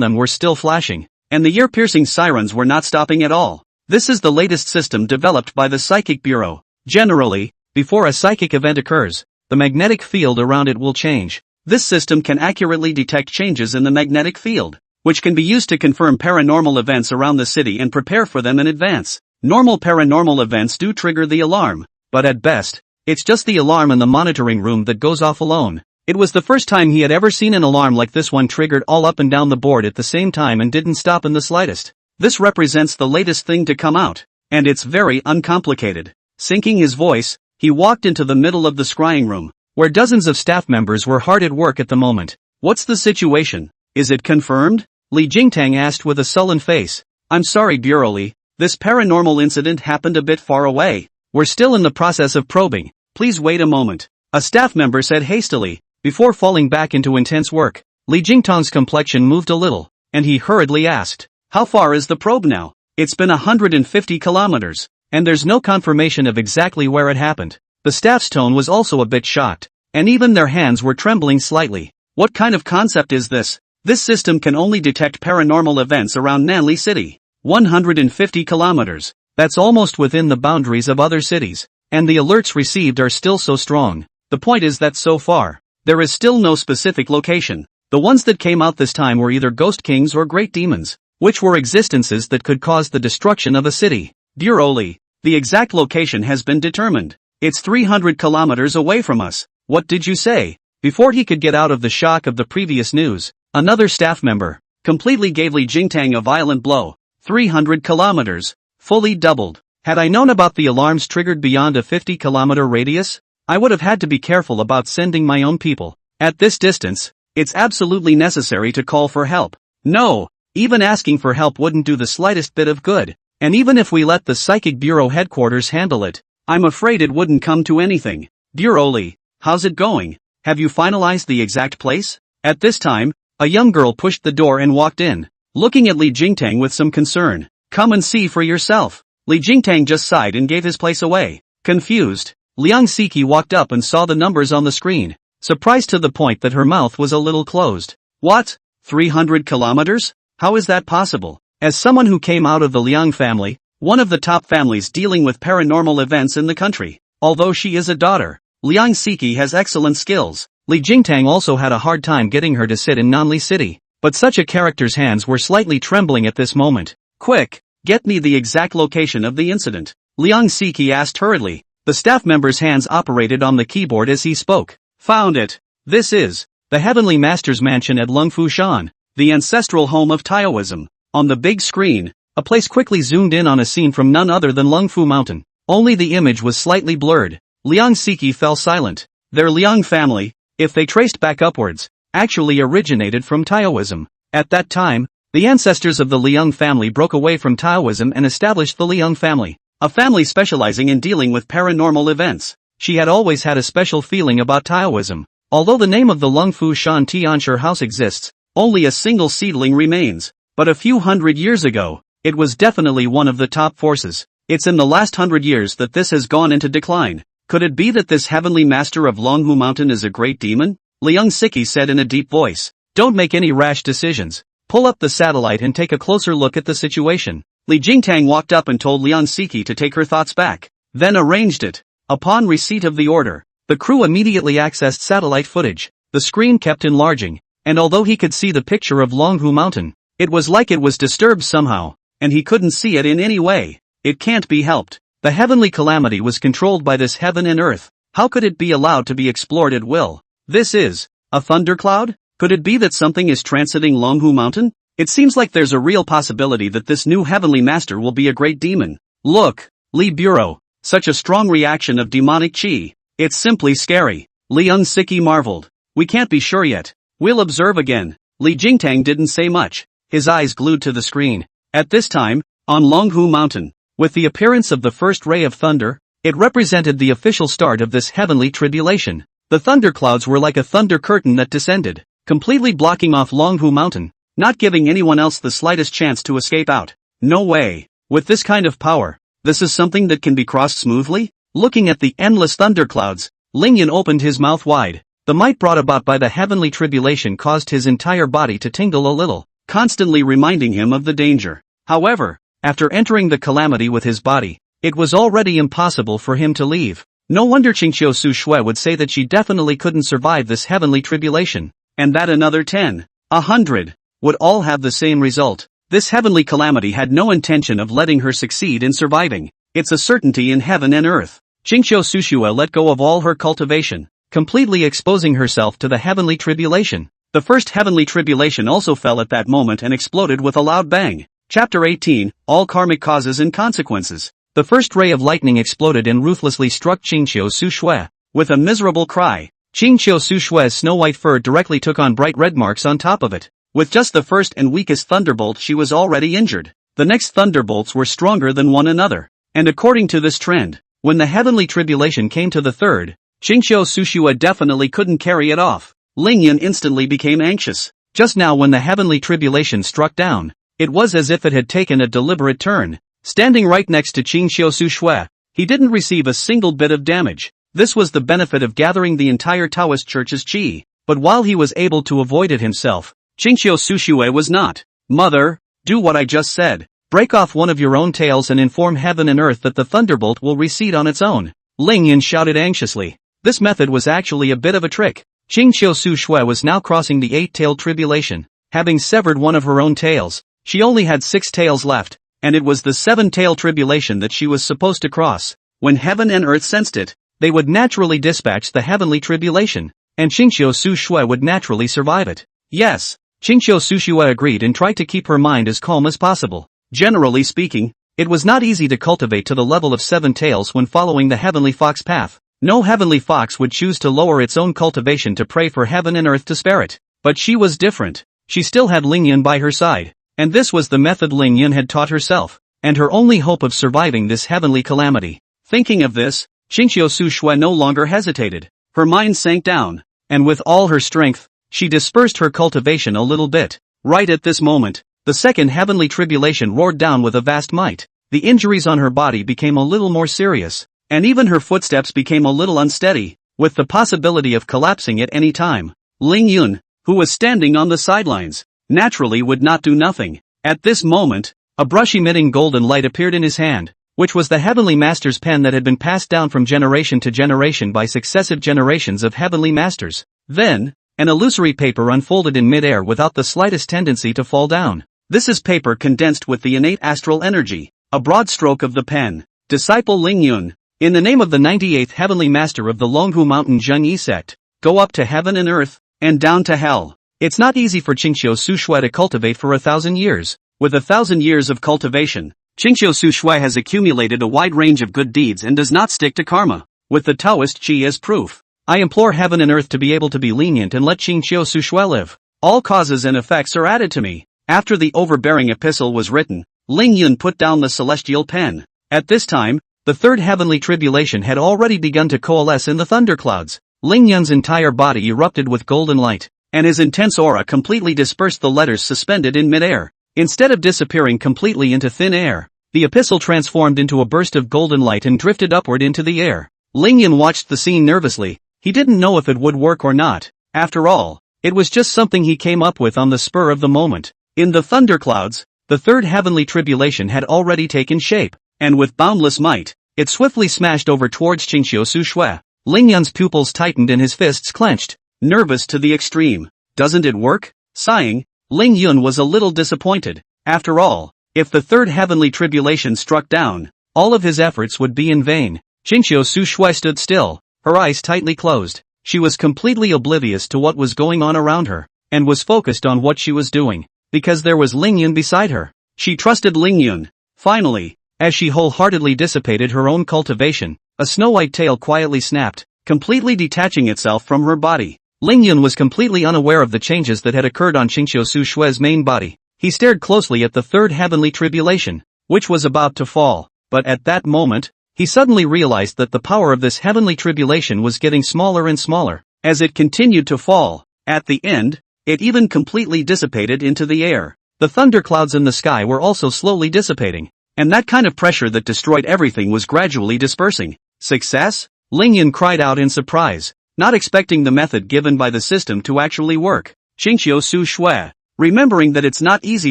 them were still flashing, and the ear-piercing sirens were not stopping at all. This is the latest system developed by the Psychic Bureau. Generally, before a psychic event occurs, the magnetic field around it will change. This system can accurately detect changes in the magnetic field, which can be used to confirm paranormal events around the city and prepare for them in advance. Normal paranormal events do trigger the alarm, but at best, it's just the alarm in the monitoring room that goes off alone. It was the first time he had ever seen an alarm like this one triggered all up and down the board at the same time and didn't stop in the slightest. This represents the latest thing to come out, and it's very uncomplicated. Sinking his voice, he walked into the middle of the scrying room, where dozens of staff members were hard at work at the moment. What's the situation? Is it confirmed? Li Jingtang asked with a sullen face. I'm sorry, Bureau Li, this paranormal incident happened a bit far away. We're still in the process of probing. Please wait a moment. A staff member said hastily, before falling back into intense work. Li Jingtang's complexion moved a little, and he hurriedly asked, how far is the probe now? It's been 150 kilometers, and there's no confirmation of exactly where it happened. The staff's tone was also a bit shocked, and even their hands were trembling slightly. What kind of concept is this? This system can only detect paranormal events around Nanli City. 150 kilometers. That's almost within the boundaries of other cities, and the alerts received are still so strong. The point is that so far, there is still no specific location. The ones that came out this time were either ghost kings or great demons, which were existences that could cause the destruction of a city. Bureau Li, the exact location has been determined. It's 300 kilometers away from us. What did you say? Before he could get out of the shock of the previous news, another staff member completely gave Li Jingtang a violent blow. 300 kilometers, fully doubled. Had I known about the alarms triggered beyond a 50-kilometer radius, I would have had to be careful about sending my own people. At this distance, it's absolutely necessary to call for help. No, even asking for help wouldn't do the slightest bit of good, and even if we let the Psychic Bureau headquarters handle it, I'm afraid it wouldn't come to anything. Bureau Li, how's it going? Have you finalized the exact place? At this time, a young girl pushed the door and walked in, looking at Li Jingtang with some concern. Come and see for yourself. Li Jingtang just sighed and gave his place away. Confused, Liang Siki walked up and saw the numbers on the screen, surprised to the point that her mouth was a little closed. What? 300 kilometers? How is that possible? As someone who came out of the Liang family, one of the top families dealing with paranormal events in the country, although she is a daughter, Liang Siki has excellent skills. Li Jingtang also had a hard time getting her to sit in Nanli City, but such a character's hands were slightly trembling at this moment. Quick, get me the exact location of the incident. Liang Siki asked hurriedly. The staff member's hands operated on the keyboard as he spoke. Found it. This is the Heavenly Master's mansion at Lungfu Shan, the ancestral home of Taoism. On the big screen, a place quickly zoomed in on a scene from none other than Lungfu Mountain. Only the image was slightly blurred. Liang Siki fell silent. Their Liang family, if they traced back upwards, actually originated from Taoism. At that time, the ancestors of the Liang family broke away from Taoism and established the Liang family, a family specializing in dealing with paranormal events. She had always had a special feeling about Taoism. Although the name of the Lungfu Shan Tianshi house exists, only a single seedling remains. But a few hundred years ago, it was definitely one of the top forces. It's in the last 100 years that this has gone into decline. Could it be that this heavenly master of Longhu Mountain is a great demon? Liang Siki said in a deep voice. Don't make any rash decisions. Pull up the satellite and take a closer look at the situation. Li Jingtang walked up and told Lian Siki to take her thoughts back, then arranged it. Upon receipt of the order, the crew immediately accessed satellite footage. The screen kept enlarging, and although he could see the picture of Longhu Mountain, it was like it was disturbed somehow, and he couldn't see it in any way. It can't be helped. The heavenly calamity was controlled by this heaven and earth. How could it be allowed to be explored at will? This is a thundercloud? Could it be that something is transiting Longhu Mountain? It seems like there's a real possibility that this new heavenly master will be a great demon. Look, Li Bureau, such a strong reaction of demonic chi. It's simply scary. Lian Siki marveled. We can't be sure yet. We'll observe again. Li Jingtang didn't say much, his eyes glued to the screen. At this time, on Longhu Mountain, with the appearance of the first ray of thunder, it represented the official start of this heavenly tribulation. The thunderclouds were like a thunder curtain that descended, completely blocking off Longhu Mountain, not giving anyone else the slightest chance to escape out. No way. With this kind of power, this is something that can be crossed smoothly? Looking at the endless thunderclouds, Lingyan opened his mouth wide. The might brought about by the heavenly tribulation caused his entire body to tingle a little, constantly reminding him of the danger. However, after entering the calamity with his body, it was already impossible for him to leave. No wonder Qingqiu Su Shui would say that she definitely couldn't survive this heavenly tribulation, and that another 10, 100, would all have the same result. This heavenly calamity had no intention of letting her succeed in surviving. It's a certainty in heaven and earth. Qingqiu Su Shui let go of all her cultivation, completely exposing herself to the heavenly tribulation. The first heavenly tribulation also fell at that moment and exploded with a loud bang. Chapter 18, All Karmic Causes and Consequences. The first ray of lightning exploded and ruthlessly struck Qingqiu Su Shui. With a miserable cry, Qingqiu Su Shui's snow-white fur directly took on bright red marks on top of it. With just the first and weakest thunderbolt she was already injured. The next thunderbolts were stronger than one another. And according to this trend, when the heavenly tribulation came to the third, Qingqiu Su Shui definitely couldn't carry it off. Lingyan instantly became anxious. Just now when the heavenly tribulation struck down, it was as if it had taken a deliberate turn. Standing right next to Qingqiu Su Shui, he didn't receive a single bit of damage. This was the benefit of gathering the entire Taoist church's qi. But while he was able to avoid it himself, Qingqiu Su Shui was not. Mother, do what I just said. Break off one of your own tails and inform heaven and earth that the thunderbolt will recede on its own. Lingyan shouted anxiously. This method was actually a bit of a trick. Qingqiu Su Shui was now crossing the 8-tailed tribulation. Having severed one of her own tails, she only had 6 tails left, and it was the 7-tailed tribulation that she was supposed to cross. When heaven and earth sensed it, they would naturally dispatch the heavenly tribulation, and Qingqiu Su Shui would naturally survive it. Yes, Qingqiu Su Shui agreed and tried to keep her mind as calm as possible. Generally speaking, it was not easy to cultivate to the level of 7 tails when following the heavenly fox path. No heavenly fox would choose to lower its own cultivation to pray for heaven and earth to spare it. But she was different. She still had Lingyan by her side, and this was the method Lingyan had taught herself, and her only hope of surviving this heavenly calamity. Thinking of this, Qingqiu Su Shui no longer hesitated. Her mind sank down, and with all her strength, she dispersed her cultivation a little bit. Right at this moment, the second heavenly tribulation roared down with a vast might. The injuries on her body became a little more serious, and even her footsteps became a little unsteady, with the possibility of collapsing at any time. Ling Yun, who was standing on the sidelines, naturally would not do nothing. At this moment, a brush emitting golden light appeared in his hand, which was the heavenly master's pen that had been passed down from generation to generation by successive generations of heavenly masters. Then, an illusory paper unfolded in mid-air without the slightest tendency to fall down. This is paper condensed with the innate astral energy. A broad stroke of the pen. Disciple Ling Yun, in the name of the 98th heavenly master of the Longhu Mountain Zheng Yi sect, go up to heaven and earth, and down to hell. It's not easy for Qingqiu Su Shui to cultivate for 1,000 years. With 1,000 years of cultivation, Qingqiu Su Shui has accumulated a wide range of good deeds and does not stick to karma. With the Taoist qi as proof, I implore heaven and earth to be able to be lenient and let Qingqiu Su Shui live. All causes and effects are added to me. After the overbearing epistle was written, Ling Yun put down the celestial pen. At this time, the third heavenly tribulation had already begun to coalesce in the thunderclouds. Ling Yun's entire body erupted with golden light, and his intense aura completely dispersed the letters suspended in midair. Instead of disappearing completely into thin air, the epistle transformed into a burst of golden light and drifted upward into the air. Ling Yun watched the scene nervously. He didn't know if it would work or not. After all, It was just something he came up with on the spur of the moment. In the thunderclouds, the third heavenly tribulation had already taken shape, and with boundless might, it swiftly smashed over towards Qingxiu Sushui. Ling Yun's pupils tightened and his fists clenched, nervous to the extreme. Doesn't it work? Sighing, Ling Yun was a little disappointed. After all, if the third heavenly tribulation struck down, all of his efforts would be in vain. Qingxiu Sushui stood still, her eyes tightly closed. She was completely oblivious to what was going on around her, and was focused on what she was doing, because there was Ling Yun beside her. She trusted Ling Yun. Finally, as she wholeheartedly dissipated her own cultivation, a snow-white tail quietly snapped, completely detaching itself from her body. Ling Yun was completely unaware of the changes that had occurred on Qingxiu Sushui's main body. He stared closely at the third heavenly tribulation, which was about to fall, but at that moment, he suddenly realized that the power of this heavenly tribulation was getting smaller and smaller, as it continued to fall. At the end, it even completely dissipated into the air. The thunderclouds in the sky were also slowly dissipating, and that kind of pressure that destroyed everything was gradually dispersing. Success? Ling Yun cried out in surprise, not expecting the method given by the system to actually work. Qingxiu Sushui, remembering that it's not easy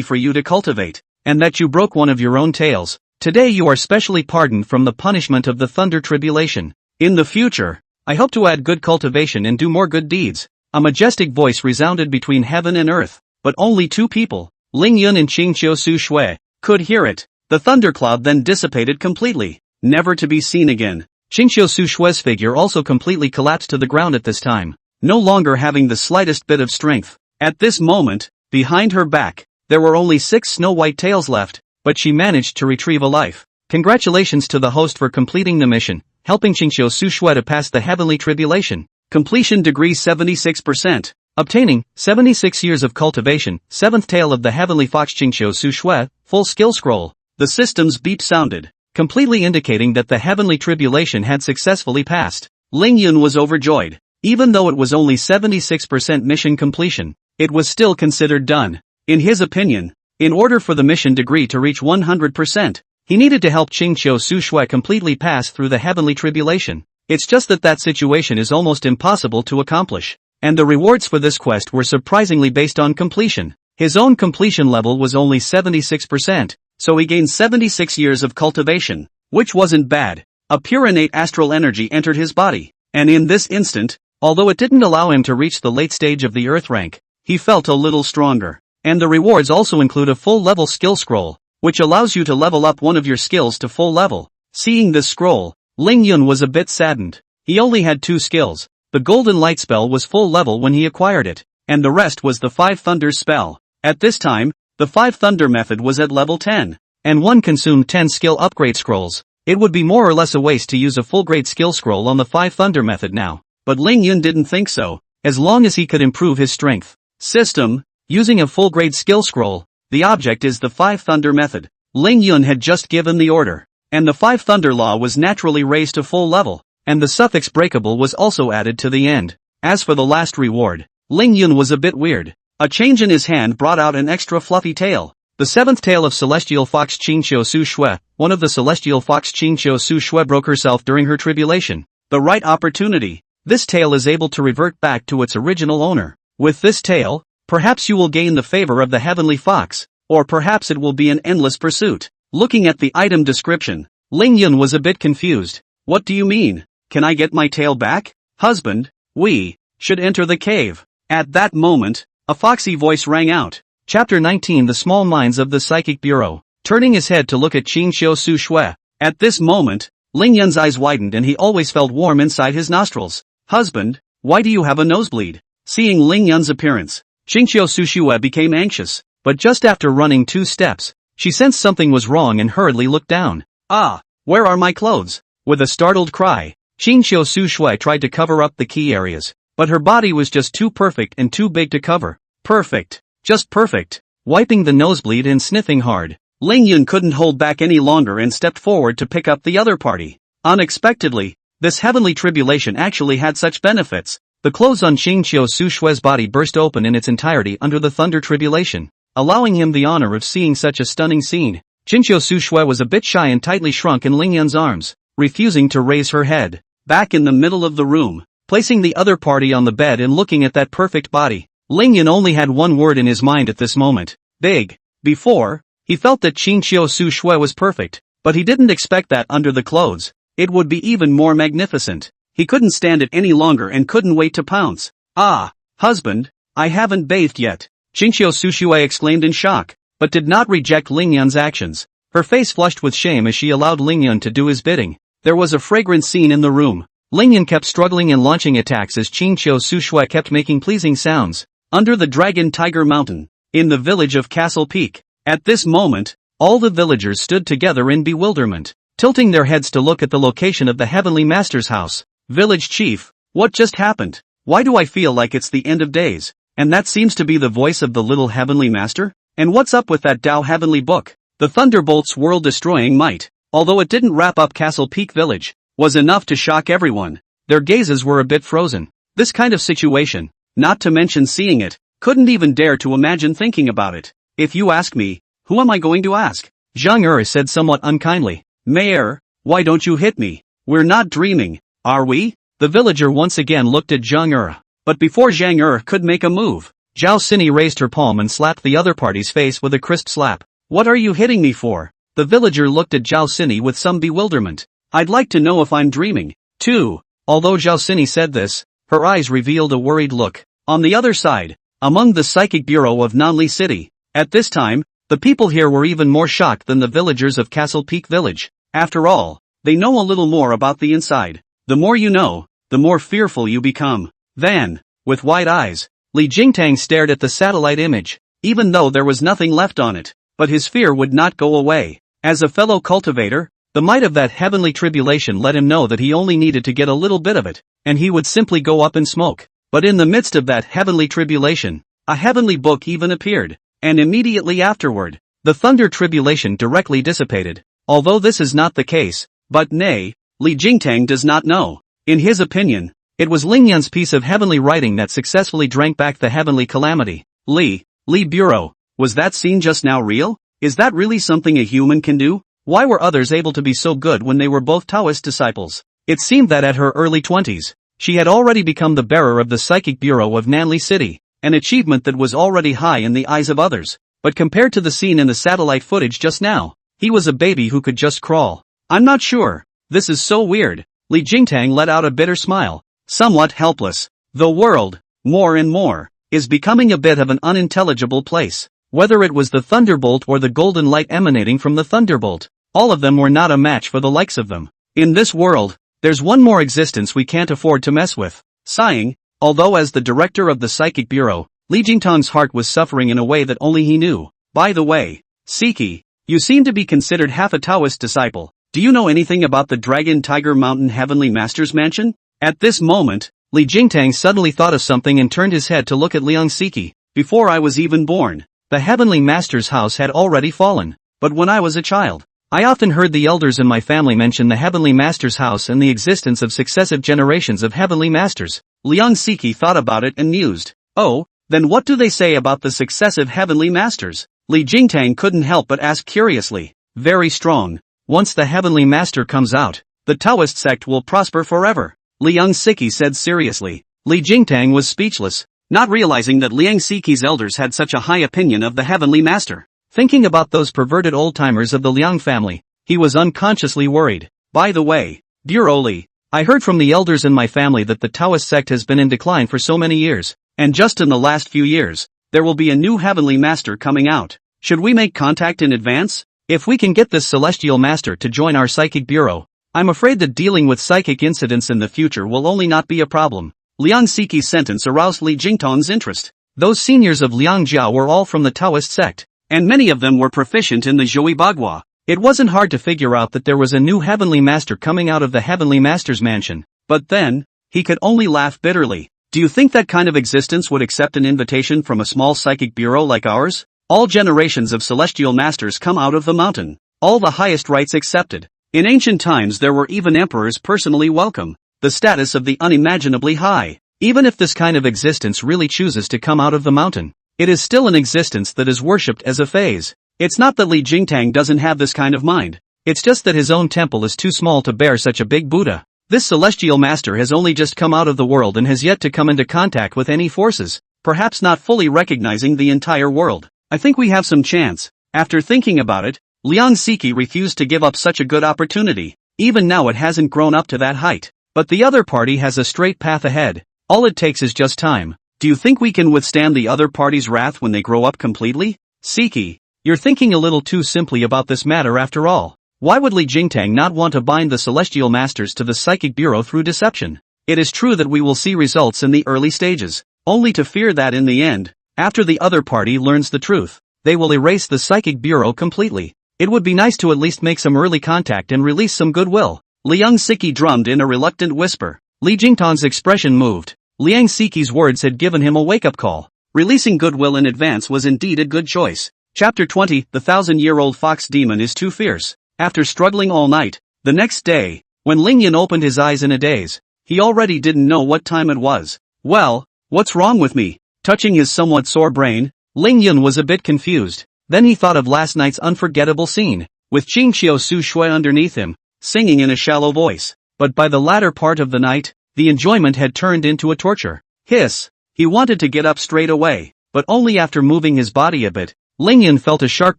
for you to cultivate, and that you broke one of your own tails, today you are specially pardoned from the punishment of the thunder tribulation. In the future, I hope to add good cultivation and do more good deeds. A majestic voice resounded between heaven and earth, but only two people, Ling Yun and Qingxiu Sushui, could hear it. The thundercloud then dissipated completely, never to be seen again. Qingxiu Sushui's figure also completely collapsed to the ground at this time, no longer having the slightest bit of strength. At this moment, behind her back, there were only 6 snow-white tails left, but she managed to retrieve a life. Congratulations to the host for completing the mission, helping Qingxiu Sushui to pass the heavenly tribulation. Completion degree 76%. Obtaining 76 years of cultivation, 7th tail of the heavenly fox Qingxiu Sushui, full skill scroll. The system's beep sounded, completely indicating that the heavenly tribulation had successfully passed. Ling Yun was overjoyed. Even though it was only 76% mission completion, it was still considered done. In his opinion, in order for the mission degree to reach 100%, he needed to help Qingxiu Sushui completely pass through the heavenly tribulation. It's just that situation is almost impossible to accomplish, and the rewards for this quest were surprisingly based on completion. His own completion level was only 76%, so he gained 76 years of cultivation, which wasn't bad. A pure innate astral energy entered his body, and in this instant, although it didn't allow him to reach the late stage of the earth rank, he felt a little stronger. And the rewards also include a full level skill scroll, which allows you to level up one of your skills to full level. Seeing this scroll, Ling Yun was a bit saddened. He only had 2 skills. The golden light spell was full level when he acquired it, and the rest was the 5 thunders spell. At this time, the 5 thunder method was at level 10, and one consumed 10 skill upgrade scrolls. It would be more or less a waste to use a full grade skill scroll on the 5 thunder method now, but Ling Yun didn't think so, as long as he could improve his strength. System, using a full grade skill scroll, the object is the 5 thunder method. Ling Yun had just given the order, and the 5 thunder law was naturally raised to full level, and the suffix breakable was also added to the end. As for the last reward, Ling Yun was a bit weird. A change in his hand brought out an extra fluffy tail. The 7th tail of Celestial Fox Qingxiu Sushui, one of the Celestial Fox Qingxiu Sushui broke herself during her tribulation. The right opportunity. This tail is able to revert back to its original owner. With this tail, perhaps you will gain the favor of the Heavenly Fox, or perhaps it will be an endless pursuit. Looking at the item description, Ling Yun was a bit confused. What do you mean? Can I get my tail back? Husband, we should enter the cave. At that moment, a foxy voice rang out. Chapter 19 The Small Minds of the Psychic Bureau. Turning his head to look at Qingxiu Sushui. At this moment, Ling Yun's eyes widened and he always felt warm inside his nostrils. Husband, why do you have a nosebleed? Seeing Ling Yun's appearance, Qingxiu Sushui became anxious, but just after running 2 steps, she sensed something was wrong and hurriedly looked down. Ah, where are my clothes? With a startled cry, Qingxiu Sushui tried to cover up the key areas, but her body was just too perfect and too big to cover. Perfect. Just perfect. Wiping the nosebleed and sniffing hard, Ling Yun couldn't hold back any longer and stepped forward to pick up the other party. Unexpectedly, this heavenly tribulation actually had such benefits. The clothes on Qingxiu Sushui's body burst open in its entirety under the thunder tribulation, allowing him the honor of seeing such a stunning scene. Qingxiu Sushui was a bit shy and tightly shrunk in Ling Yun's arms, refusing to raise her head. Back in the middle of the room, placing the other party on the bed and looking at that perfect body, Lingyan only had one word in his mind at this moment: big. Before, he felt that Qin Qiu Su Shui was perfect, but he didn't expect that under the clothes it would be even more magnificent. He couldn't stand it any longer and couldn't wait to pounce. Ah, husband, I haven't bathed yet, Qin Qiu Su Shui exclaimed in shock, but did not reject Lingyan's actions. Her face flushed with shame as she allowed Lingyan to do his bidding. There was a fragrant scene in the room. Lingyan kept struggling and launching attacks as Qin Qiu Su Shui kept making pleasing sounds. Under the Dragon Tiger Mountain, in the village of Castle Peak. At this moment, all the villagers stood together in bewilderment, tilting their heads to look at the location of the Heavenly Master's house. Village chief, what just happened? Why do I feel like it's the end of days? And that seems to be the voice of the little Heavenly Master? And what's up with that Tao Heavenly book? The Thunderbolt's world-destroying might, although it didn't wrap up Castle Peak Village, was enough to shock everyone. Their gazes were a bit frozen. This kind of situation, not to mention seeing it, couldn't even dare to imagine thinking about it. If you ask me, who am I going to ask? Zhang Er said somewhat unkindly. Mayor, why don't you hit me? We're not dreaming, are we? The villager once again looked at Zhang Er. But before Zhang Er could make a move, Zhao Sini raised her palm and slapped the other party's face with a crisp slap. What are you hitting me for? The villager looked at Zhao Sini with some bewilderment. I'd like to know if I'm dreaming, too. Although Zhao Sini said this, her eyes revealed a worried look. On the other side, among the Psychic Bureau of Nanli City, at this time, the people here were even more shocked than the villagers of Castle Peak Village. After all, they know a little more about the inside. The more you know, the more fearful you become. Then, with wide eyes, Li Jingtang stared at the satellite image, even though there was nothing left on it. But his fear would not go away. As a fellow cultivator, the might of that heavenly tribulation let him know that he only needed to get a little bit of it, and he would simply go up in smoke. But in the midst of that heavenly tribulation, a heavenly book even appeared, and immediately afterward, the thunder tribulation directly dissipated. Although this is not the case, but nay, Li Jingtang does not know. In his opinion, it was Lingyan's piece of heavenly writing that successfully drank back the heavenly calamity. Li Bureau, was that scene just now real? Is that really something a human can do? Why were others able to be so good when they were both Taoist disciples? It seemed that at her early 20s, she had already become the bearer of the Psychic Bureau of Nanli City, an achievement that was already high in the eyes of others. But compared to the scene in the satellite footage just now, he was a baby who could just crawl. I'm not sure. This is so weird. Li Jingtang let out a bitter smile, somewhat helpless. The world, more and more, is becoming a bit of an unintelligible place. Whether it was the thunderbolt or the golden light emanating from the thunderbolt, all of them were not a match for the likes of them. In this world, there's one more existence we can't afford to mess with. Sighing, although as the director of the Psychic Bureau, Li Jingtang's heart was suffering in a way that only he knew. By the way, Siki, you seem to be considered half a Taoist disciple. Do you know anything about the Dragon Tiger Mountain Heavenly Master's Mansion? At this moment, Li Jingtang suddenly thought of something and turned his head to look at Liang Siki. Before I was even born, the Heavenly Master's house had already fallen. But when I was a child, I often heard the elders in my family mention the Heavenly Master's house and the existence of successive generations of Heavenly Masters. Liang Siki thought about it and mused. Oh, then what do they say about the successive Heavenly Masters? Li Jingtang couldn't help but ask curiously. Very strong. Once the Heavenly Master comes out, the Taoist sect will prosper forever, Liang Siki said seriously. Li Jingtang was speechless, not realizing that Liang Siki's elders had such a high opinion of the Heavenly Master. Thinking about those perverted old-timers of the Liang family, he was unconsciously worried. By the way, dear Oli, I heard from the elders in my family that the Taoist sect has been in decline for so many years, and just in the last few years, there will be a new Heavenly Master coming out. Should we make contact in advance? If we can get this Celestial Master to join our Psychic Bureau, I'm afraid that dealing with psychic incidents in the future will only not be a problem. Liang Siki's sentence aroused Li Jingtang's interest. Those seniors of Liangjiao were all from the Taoist sect, and many of them were proficient in the Zhui Bagua. It wasn't hard to figure out that there was a new Heavenly Master coming out of the Heavenly Master's mansion. But then, he could only laugh bitterly. Do you think that kind of existence would accept an invitation from a small psychic bureau like ours? All generations of celestial masters come out of the mountain, all the highest rights accepted. In ancient times there were even emperors personally welcome. The status of the unimaginably high. Even if this kind of existence really chooses to come out of the mountain, it is still an existence that is worshipped as a phase. It's not that Li Jingtang doesn't have this kind of mind. It's just that his own temple is too small to bear such a big Buddha. This celestial master has only just come out of the world and has yet to come into contact with any forces. perhaps not fully recognizing the entire world. I think we have some chance. After thinking about it, Liang Siki refused to give up such a good opportunity. Even now it hasn't grown up to that height. But the other party has a straight path ahead. All it takes is just time. Do you think we can withstand the other party's wrath when they grow up completely? Siki, you're thinking a little too simply about this matter after all. Why would Li Jingtang not want to bind the celestial masters to the psychic bureau through deception? It is true that we will see results in the early stages, only to fear that in the end, after the other party learns the truth, they will erase the psychic bureau completely. It would be nice to at least make some early contact and release some goodwill. Liang Siki drummed in a reluctant whisper. Li Jingtang's expression moved. Liang Siki's words had given him a wake-up call. Releasing goodwill in advance was indeed a good choice. Chapter 20, The 1,000-year-old fox demon is too fierce. After struggling all night, the next day, when Lingyan opened his eyes in a daze, he already didn't know what time it was. Well, what's wrong with me? Touching his somewhat sore brain, Lingyan was a bit confused. Then he thought of last night's unforgettable scene, with Qingqiu Su Shui underneath him, singing in a shallow voice. But by the latter part of the night, the enjoyment had turned into a torture. Hiss! He wanted to get up straight away, but only after moving his body a bit, Lingyan felt a sharp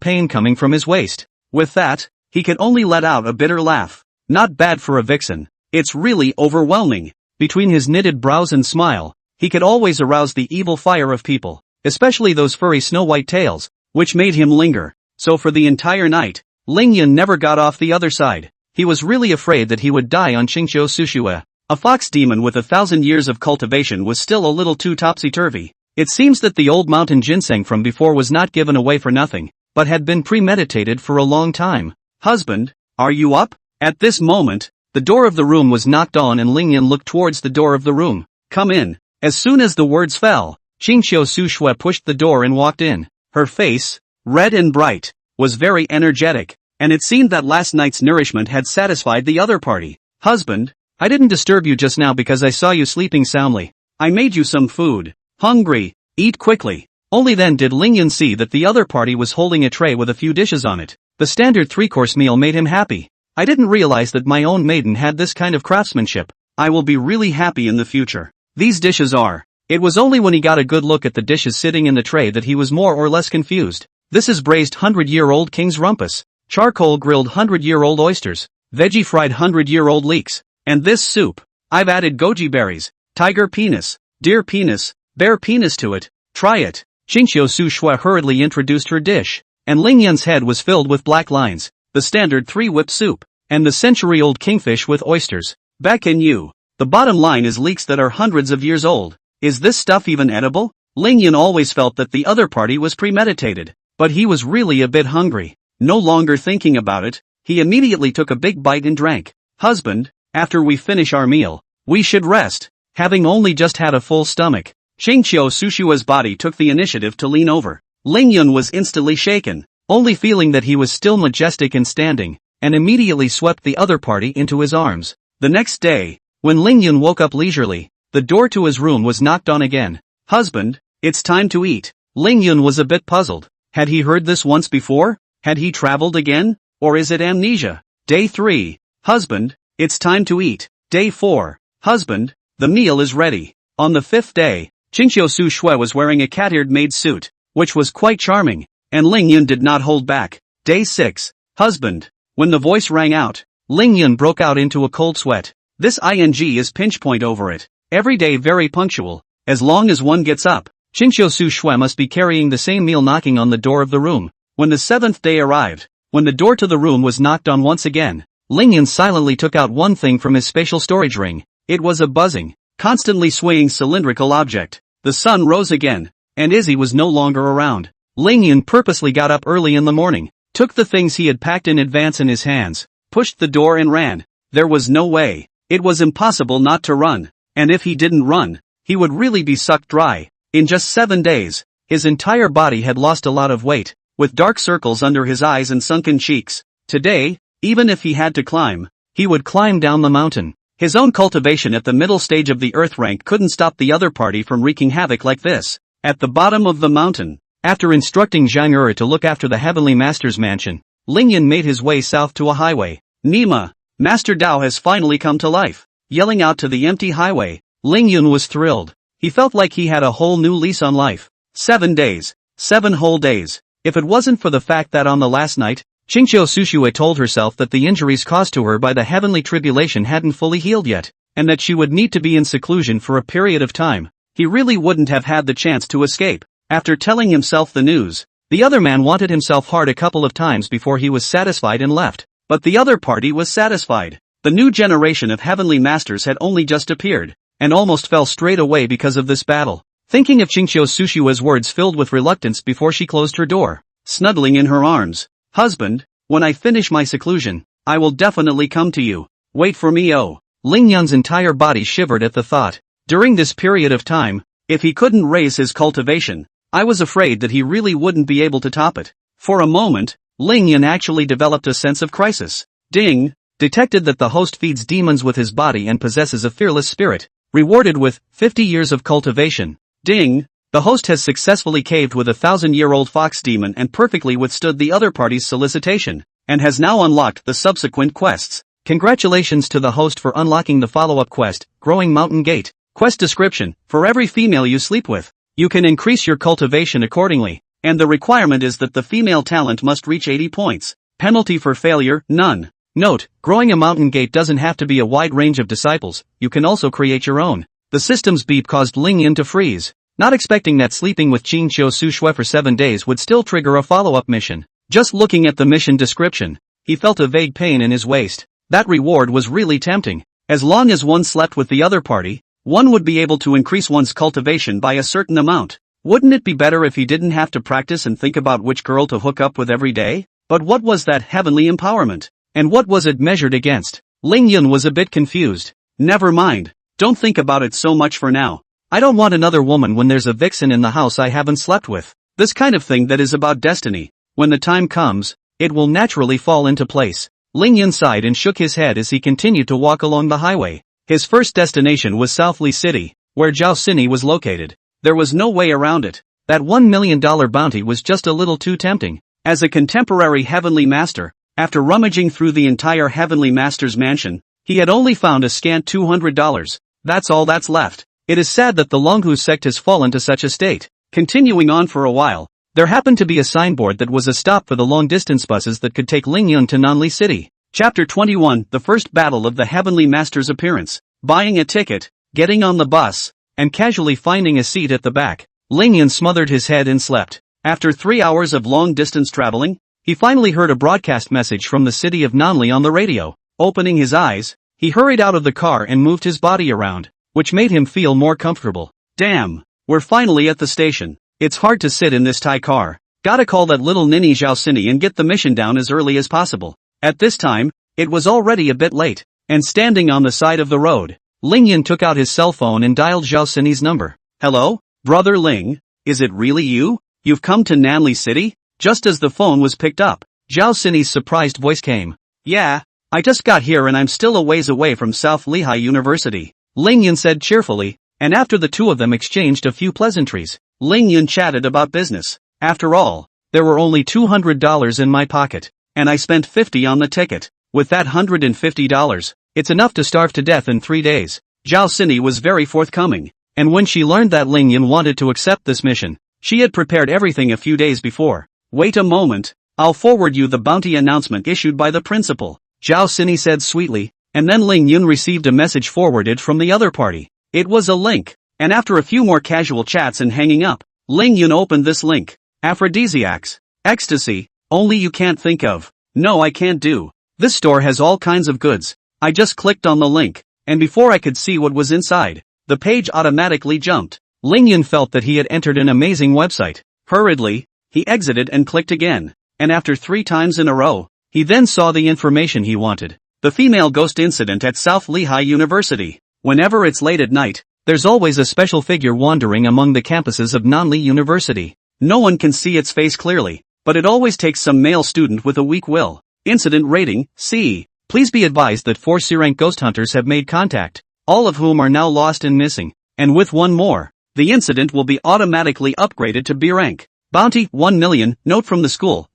pain coming from his waist. With that, he could only let out a bitter laugh. Not bad for a vixen. It's really overwhelming. Between his knitted brows and smile, he could always arouse the evil fire of people, especially those furry snow-white tails, which made him linger. So for the entire night, Lingyan never got off the other side. He was really afraid that he would die on Qingqiu Sushue. A fox demon with 1,000 years of cultivation was still a little too topsy-turvy. It seems that the old mountain ginseng from before was not given away for nothing, but had been premeditated for a long time. Husband, are you up? At this moment, the door of the room was knocked on and Lingyan looked towards the door of the room. Come in. As soon as the words fell, Qingqiu Sushue pushed the door and walked in. Her face, red and bright, was very energetic, and it seemed that last night's nourishment had satisfied the other party. Husband, I didn't disturb you just now because I saw you sleeping soundly. I made you some food. Hungry, eat quickly. Only then did Lingyan see that the other party was holding a tray with a few dishes on it. The standard three-course meal made him happy. I didn't realize that my own maiden had this kind of craftsmanship. I will be really happy in the future. These dishes are. It was only when he got a good look at the dishes sitting in the tray that he was more or less confused. This is braised 100-year-old king's rumpus, charcoal grilled 100-year-old oysters, veggie fried 100-year-old leeks, and this soup. I've added goji berries, tiger penis, deer penis, bear penis to it. Try it. Qingqiu Su Shui hurriedly introduced her dish, and Lingyan's head was filled with black lines, the standard 3-whip soup, and the century-old kingfish with oysters. Back in you. The bottom line is leeks that are hundreds of years old. Is this stuff even edible? Lingyan always felt that the other party was premeditated, but he was really a bit hungry. No longer thinking about it, he immediately took a big bite and drank. Husband, after we finish our meal, we should rest. Having only just had a full stomach, Qingqiu Sushua's body took the initiative to lean over. Lingyan was instantly shaken, only feeling that he was still majestic and standing, and immediately swept the other party into his arms. The next day, when Lingyan woke up leisurely, the door to his room was knocked on again. Husband, it's time to eat. Lingyan was a bit puzzled. Had he heard this once before? Had he traveled again? Or is it amnesia? Day 3. Husband, it's time to eat. Day 4. Husband, the meal is ready. On the 5th day, Qingqiu Su Shui was wearing a cat-eared maid suit, which was quite charming, and Lingyan did not hold back. Day 6. Husband. When the voice rang out, Lingyan broke out into a cold sweat. This ing is pinch point over it. Every day very punctual. As long as one gets up, Qingqiu Su Shui must be carrying the same meal knocking on the door of the room. When the 7th day arrived, when the door to the room was knocked on once again, Lingyan silently took out one thing from his spatial storage ring. It was a buzzing, constantly swaying cylindrical object. The sun rose again, and Izzy was no longer around. Lingyan purposely got up early in the morning, took the things he had packed in advance in his hands, pushed the door and ran. There was no way. It was impossible not to run. And if he didn't run, he would really be sucked dry. In just 7 days, his entire body had lost a lot of weight, with dark circles under his eyes and sunken cheeks. Today, even if he had to climb, he would climb down the mountain. His own cultivation at the middle stage of the earth rank couldn't stop the other party from wreaking havoc like this. At the bottom of the mountain, after instructing Zhang Er to look after the Heavenly Master's mansion, Lingyan made his way south to a highway. Nima, Master Dao has finally come to life. Yelling out to the empty highway, Lingyan was thrilled. He felt like he had a whole new lease on life. 7 days. 7 whole days. If it wasn't for the fact that on the last night, Chingcho Sushue told herself that the injuries caused to her by the heavenly tribulation hadn't fully healed yet, and that she would need to be in seclusion for a period of time, he really wouldn't have had the chance to escape. After telling himself the news, the other man wanted himself hard a couple of times before he was satisfied and left. But the other party was satisfied. The new generation of heavenly masters had only just appeared, and almost fell straight away because of this battle. Thinking of Chingcho Sushue's words filled with reluctance before she closed her door, snuggling in her arms. Husband, when I finish my seclusion, I will definitely come to you. Wait for me. Oh. Ling Yun's entire body shivered at the thought. During this period of time, if he couldn't raise his cultivation, I was afraid that he really wouldn't be able to top it. For a moment, Ling Yun actually developed a sense of crisis. Ding! Detected that the host feeds demons with his body and possesses a fearless spirit. Rewarded with 50 years of cultivation. Ding! The host has successfully caved with a 1,000-year-old fox demon and perfectly withstood the other party's solicitation, and has now unlocked the subsequent quests. Congratulations to the host for unlocking the follow-up quest, Growing Mountain Gate. Quest description: for every female you sleep with, you can increase your cultivation accordingly, and the requirement is that the female talent must reach 80 points. Penalty for failure: none. Note, growing a mountain gate doesn't have to be a wide range of disciples, you can also create your own. The system's beep caused Ling Yun to freeze, not expecting that sleeping with Chingcho Sushue for 7 days would still trigger a follow-up mission. Just looking at the mission description, he felt a vague pain in his waist. That reward was really tempting. As long as one slept with the other party, one would be able to increase one's cultivation by a certain amount. Wouldn't it be better if he didn't have to practice and think about which girl to hook up with every day? But what was that heavenly empowerment? And what was it measured against? Ling Yun was a bit confused. Never mind. Don't think about it so much for now. I don't want another woman when there's a vixen in the house I haven't slept with. This kind of thing that is about destiny. When the time comes, it will naturally fall into place. Ling Yun sighed and shook his head as he continued to walk along the highway. His first destination was South Li City, where Zhao Sini was located. There was no way around it. That $1 million bounty was just a little too tempting. As a contemporary heavenly master, after rummaging through the entire heavenly master's mansion, he had only found a scant $200. That's all that's left. It is sad that the Longhu sect has fallen to such a state. Continuing on for a while, there happened to be a signboard that was a stop for the long-distance buses that could take Ling Yun to Nanli City. Chapter 21, the first battle of the Heavenly Master's appearance. Buying a ticket, getting on the bus, and casually finding a seat at the back, Ling Yun smothered his head and slept. After 3 hours of long-distance traveling, he finally heard a broadcast message from the city of Nanli on the radio. Opening his eyes, he hurried out of the car and moved his body around, which made him feel more comfortable. Damn, we're finally at the station. It's hard to sit in this Thai car. Gotta call that little ninny Zhao Sini and get the mission down as early as possible. At this time, it was already a bit late, and standing on the side of the road, Ling Yun took out his cell phone and dialed Zhao Sini's number. Hello, brother Ling, is it really you? You've come to Nanli City? Just as the phone was picked up, Zhao Sini's surprised voice came. Yeah, I just got here and I'm still a ways away from South Lehigh University, Ling Yun said cheerfully, and after the two of them exchanged a few pleasantries, Ling Yun chatted about business. After all, there were only $200 in my pocket, and I spent $50 on the ticket. With that $150, it's enough to starve to death in 3 days. Zhao Sini was very forthcoming, and when she learned that Ling Yun wanted to accept this mission, she had prepared everything a few days before. Wait a moment, I'll forward you the bounty announcement issued by the principal, Zhao Sini said sweetly, and then Ling Yun received a message forwarded from the other party. It was a link, and after a few more casual chats and hanging up, Ling Yun opened this link. Aphrodisiacs. Ecstasy. Only you can't think of. No, I can't do. This store has all kinds of goods. I just clicked on the link, and before I could see what was inside, the page automatically jumped. Ling Yun felt that he had entered an amazing website. Hurriedly, he exited and clicked again, and after 3 times in a row, he then saw the information he wanted. The female ghost incident at South Lehigh University. Whenever it's late at night, there's always a special figure wandering among the campuses of Nanli University. No one can see its face clearly, but it always takes some male student with a weak will. Incident rating, C. Please be advised that 4 C-rank ghost hunters have made contact, all of whom are now lost and missing, and with one more, the incident will be automatically upgraded to B rank. Bounty, 1 million, note from the school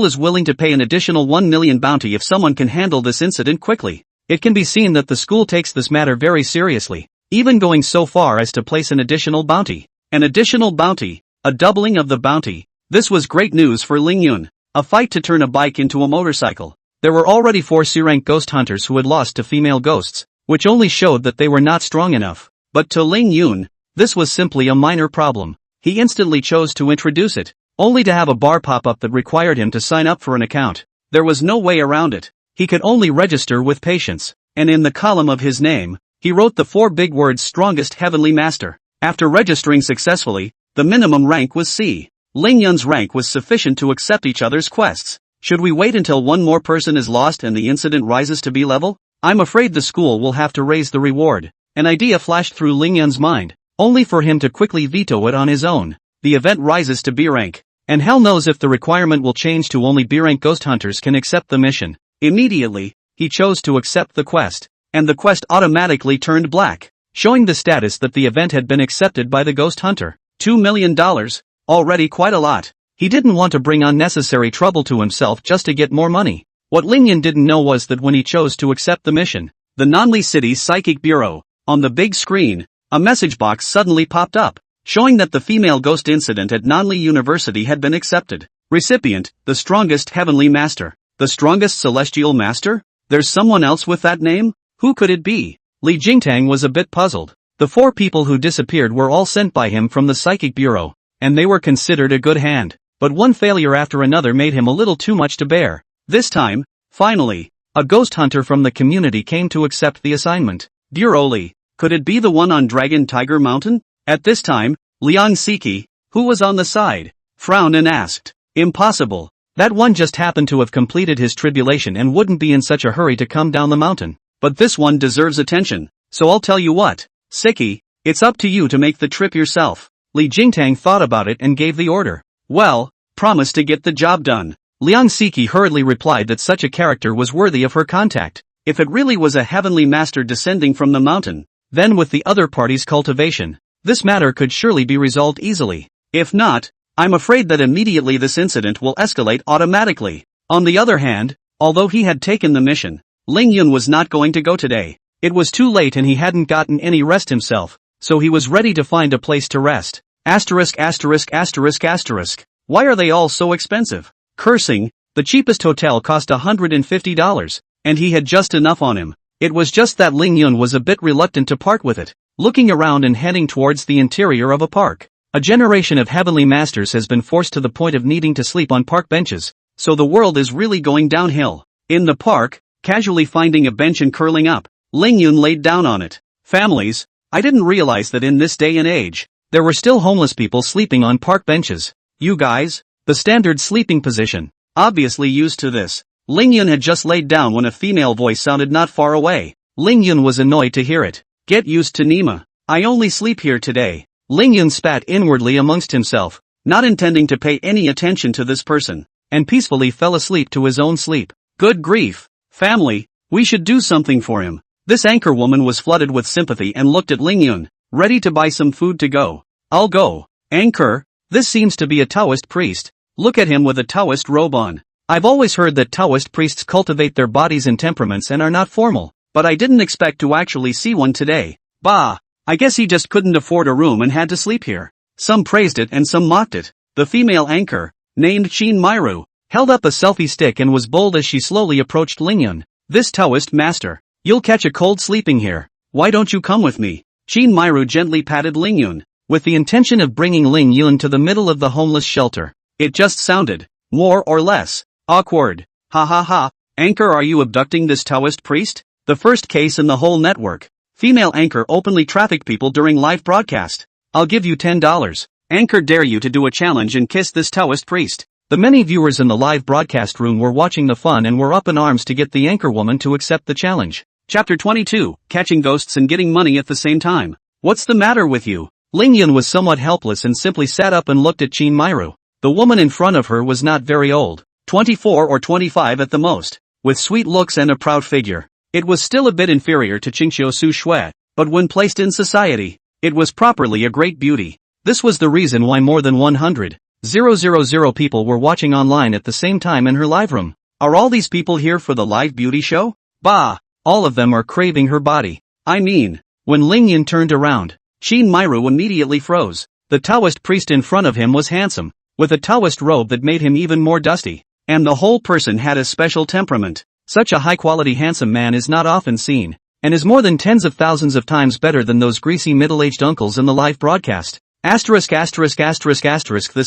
is willing to pay an additional 1 million bounty if someone can handle this incident quickly. It can be seen that the school takes this matter very seriously. even going so far as to place an additional bounty. An additional bounty, a doubling of the bounty. This was great news for Ling Yun. A fight to turn a bike into a motorcycle. There were already 4 C-rank ghost hunters who had lost to female ghosts, which only showed that they were not strong enough. But to Ling Yun, this was simply a minor problem. He instantly chose to introduce it, only to have a bar pop up that required him to sign up for an account. There was no way around it. He could only register with patience, and in the column of his name, he wrote the 4 big words Strongest Heavenly Master. After registering successfully, the minimum rank was C. Ling Yun's rank was sufficient to accept each other's quests. Should we wait until one more person is lost and the incident rises to B level? I'm afraid the school will have to raise the reward. An idea flashed through Ling Yun's mind, only for him to quickly veto it on his own. The event rises to B rank, and hell knows if the requirement will change to only B rank ghost hunters can accept the mission. Immediately, he chose to accept the quest, and the quest automatically turned black, showing the status that the event had been accepted by the ghost hunter. $2 million, already quite a lot. He didn't want to bring unnecessary trouble to himself just to get more money. What Ling Yun didn't know was that when he chose to accept the mission, the Nanli City's Psychic Bureau, on the big screen, a message box suddenly popped up, showing that the female ghost incident at Nanli University had been accepted. Recipient, the strongest heavenly master. The strongest celestial master? There's someone else with that name? Who could it be? Li Jingtang was a bit puzzled. The 4 people who disappeared were all sent by him from the Psychic Bureau, and they were considered a good hand. But one failure after another made him a little too much to bear. This time, finally, a ghost hunter from the community came to accept the assignment. Dear Oli, could it be the one on Dragon Tiger Mountain? At this time, Liang Siki, who was on the side, frowned and asked, impossible. That one just happened to have completed his tribulation and wouldn't be in such a hurry to come down the mountain. But this one deserves attention, so I'll tell you what, Siki, it's up to you to make the trip yourself. Li Jingtang thought about it and gave the order. Well, promise to get the job done. Liang Siki hurriedly replied that such a character was worthy of her contact. If it really was a heavenly master descending from the mountain, then with the other party's cultivation, this matter could surely be resolved easily. If not, I'm afraid that immediately this incident will escalate automatically. On the other hand, although he had taken the mission, Ling Yun was not going to go today. It was too late and he hadn't gotten any rest himself, so he was ready to find a place to rest. Asterisk asterisk asterisk asterisk. Why are they all so expensive? Cursing, the cheapest hotel cost $150, and he had just enough on him. It was just that Ling Yun was a bit reluctant to part with it, looking around and heading towards the interior of a park. A generation of heavenly masters has been forced to the point of needing to sleep on park benches, so the world is really going downhill. In the park, casually finding a bench and curling up, Ling Yun laid down on it. Families, I didn't realize that in this day and age, there were still homeless people sleeping on park benches. You guys, the standard sleeping position, obviously used to this. Ling Yun had just laid down when a female voice sounded not far away. Ling Yun was annoyed to hear it. Get used to Nima. I only sleep here today. Ling Yun spat inwardly amongst himself, not intending to pay any attention to this person, and peacefully fell asleep to his own sleep. Good grief. Family, we should do something for him. This anchor woman was flooded with sympathy and looked at Ling Yun, ready to buy some food to go. I'll go. Anchor, this seems to be a Taoist priest. Look at him with a Taoist robe on. I've always heard that Taoist priests cultivate their bodies and temperaments and are not formal, but I didn't expect to actually see one today. Bah, I guess he just couldn't afford a room and had to sleep here. Some praised it and some mocked it. The female anchor, named Chin Myru, held up a selfie stick and was bold as she slowly approached Ling Yun. This Taoist master, you'll catch a cold sleeping here. Why don't you come with me? Chin Myru gently patted Ling Yun, with the intention of bringing Ling Yun to the middle of the homeless shelter. It just sounded, more or less, awkward. Ha ha ha. Anchor, are you abducting this Taoist priest? The first case in the whole network. Female anchor openly trafficked people during live broadcast. I'll give you $10. Anchor, dare you to do a challenge and kiss this Taoist priest. The many viewers in the live broadcast room were watching the fun and were up in arms to get the anchor woman to accept the challenge. Chapter 22, Catching Ghosts and Getting Money at the Same Time. What's the matter with you? Ling Yun was somewhat helpless and simply sat up and looked at Chin Myru. The woman in front of her was not very old, 24 or 25 at the most, with sweet looks and a proud figure. It was still a bit inferior to Qingxiu Su Shui, but when placed in society, it was properly a great beauty. This was the reason why more than 100,000 people were watching online at the same time in her live room. Are all these people here for the live beauty show? Bah! All of them are craving her body. I mean, When Ling Yun turned around, Qin Mairu immediately froze. The Taoist priest in front of him was handsome, with a Taoist robe that made him even more dusty, and the whole person had a special temperament. Such a high-quality handsome man is not often seen, and is more than tens of thousands of times better than those greasy middle-aged uncles in the live broadcast. This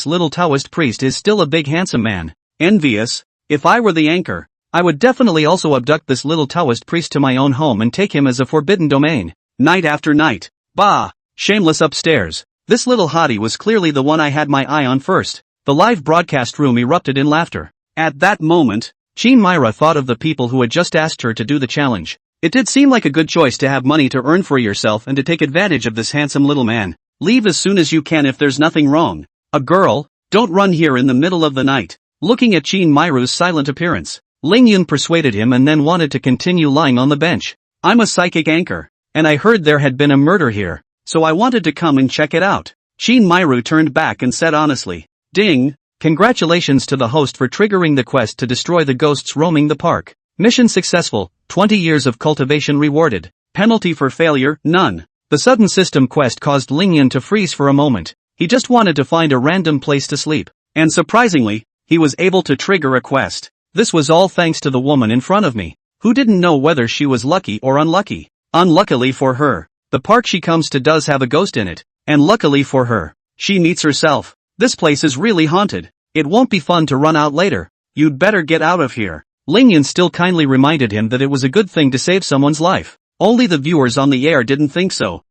little Taoist priest is still a big handsome man. Envious. If I were the anchor, I would definitely also abduct this little Taoist priest to my own home and take him as a forbidden domain. Night after night. Bah! Shameless upstairs. This little hottie was clearly the one I had my eye on first. The live broadcast room erupted in laughter. At that moment, Qin Myra thought of the people who had just asked her to do the challenge. It did seem like a good choice to have money to earn for yourself and to take advantage of this handsome little man. Leave as soon as you can if there's nothing wrong. A girl? Don't run here in the middle of the night. Looking at Qin Myru's silent appearance, Ling Yun persuaded him and then wanted to continue lying on the bench. I'm a psychic anchor, and I heard there had been a murder here, so I wanted to come and check it out. Qin Myru turned back and said honestly, Ding! Congratulations to the host for triggering the quest to destroy the ghosts roaming the park. Mission successful, 20 years of cultivation rewarded. Penalty for failure, none. The sudden system quest caused Ling Yun to freeze for a moment. He just wanted to find a random place to sleep. And surprisingly, he was able to trigger a quest. This was all thanks to the woman in front of me, who didn't know whether she was lucky or unlucky. Unluckily for her, the park she comes to does have a ghost in it. And luckily for her, she meets herself. This place is really haunted. It won't be fun to run out later. You'd better get out of here. Ling Yun still kindly reminded him that it was a good thing to save someone's life. Only the viewers on the air didn't think so.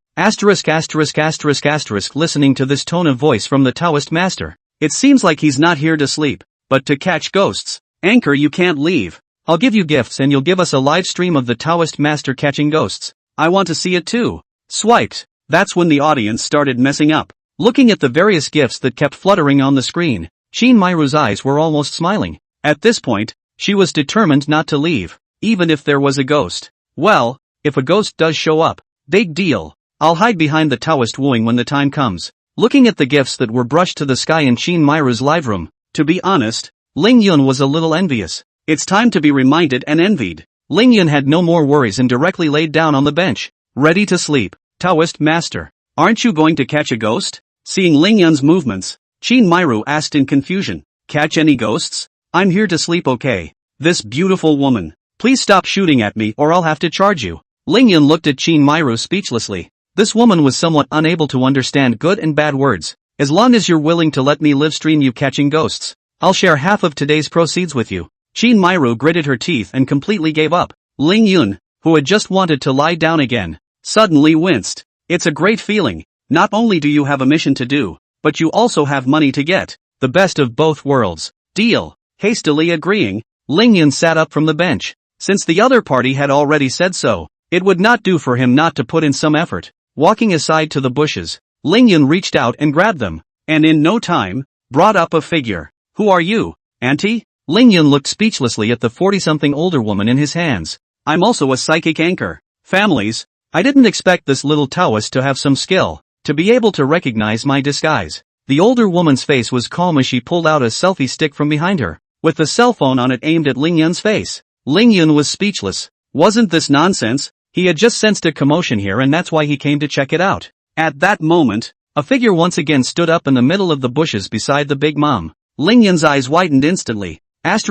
Listening to this tone of voice from the Taoist master, it seems like he's not here to sleep, but to catch ghosts. Anchor, you can't leave. I'll give you gifts and you'll give us a live stream of the Taoist master catching ghosts. I want to see it too. Swiped. That's when the audience started messing up. Looking at the various gifts that kept fluttering on the screen, Qin Myru's eyes were almost smiling. At this point, she was determined not to leave, even if there was a ghost. Well, if a ghost does show up, big deal. I'll hide behind the Taoist wooing when the time comes. Looking at the gifts that were brushed to the sky in Qin Myru's live room, to be honest, Ling Yun was a little envious. It's time to be reminded and envied. Ling Yun had no more worries and directly laid down on the bench, ready to sleep. Taoist master, aren't you going to catch a ghost? Seeing Ling Yun's movements, Qin Myru asked in confusion, catch any ghosts? I'm here to sleep, okay? This beautiful woman, please stop shooting at me or I'll have to charge you. Ling Yun looked at Qin Myru speechlessly. This woman was somewhat unable to understand good and bad words. As long as you're willing to let me live stream you catching ghosts, I'll share half of today's proceeds with you. Qin Myru gritted her teeth and completely gave up. Ling Yun, who had just wanted to lie down again, suddenly winced. It's a great feeling. Not only do you have a mission to do, but you also have money to get. The best of both worlds. Deal. Hastily agreeing, Ling Yun sat up from the bench. Since the other party had already said so, it would not do for him not to put in some effort. Walking aside to the bushes, Ling Yun reached out and grabbed them, and in no time, brought up a figure. Who are you, auntie? Ling Yun looked speechlessly at the 40-something older woman in his hands. I'm also a psychic anchor. Families. I didn't expect this little Taoist to have some skill, to be able to recognize my disguise. The older woman's face was calm as she pulled out a selfie stick from behind her, with the cell phone on it aimed at Ling Yun's face. Ling Yun was speechless. Wasn't this nonsense? He had just sensed a commotion here and that's why he came to check it out. At that moment, a figure once again stood up in the middle of the bushes beside the big mom. Ling Yun's eyes widened instantly. This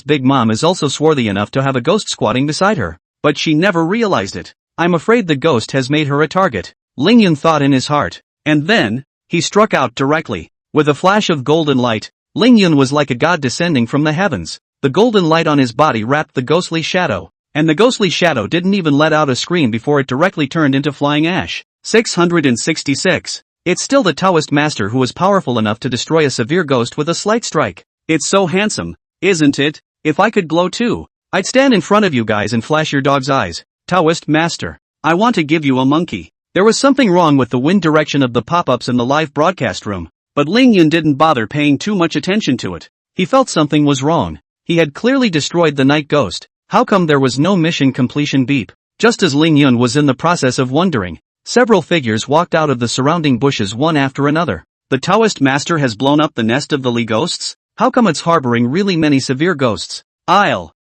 big mom is also swarthy enough to have a ghost squatting beside her. But she never realized it. I'm afraid the ghost has made her a target, Ling Yun thought in his heart. And then, he struck out directly. With a flash of golden light, Ling Yun was like a god descending from the heavens. The golden light on his body wrapped the ghostly shadow, and the ghostly shadow didn't even let out a scream before it directly turned into flying ash. 666. It's still the Taoist master who is powerful enough to destroy a severe ghost with a slight strike. It's so handsome, isn't it? If I could glow too, I'd stand in front of you guys and flash your dog's eyes. Taoist master, I want to give you a monkey. There was something wrong with the wind direction of the pop-ups in the live broadcast room, but Ling Yun didn't bother paying too much attention to it. He felt something was wrong. He had clearly destroyed the night ghost. How come there was no mission completion beep? Just as Ling Yun was in the process of wondering, several figures walked out of the surrounding bushes one after another. The Taoist master has blown up the nest of the Li ghosts? How come it's harboring really many severe ghosts?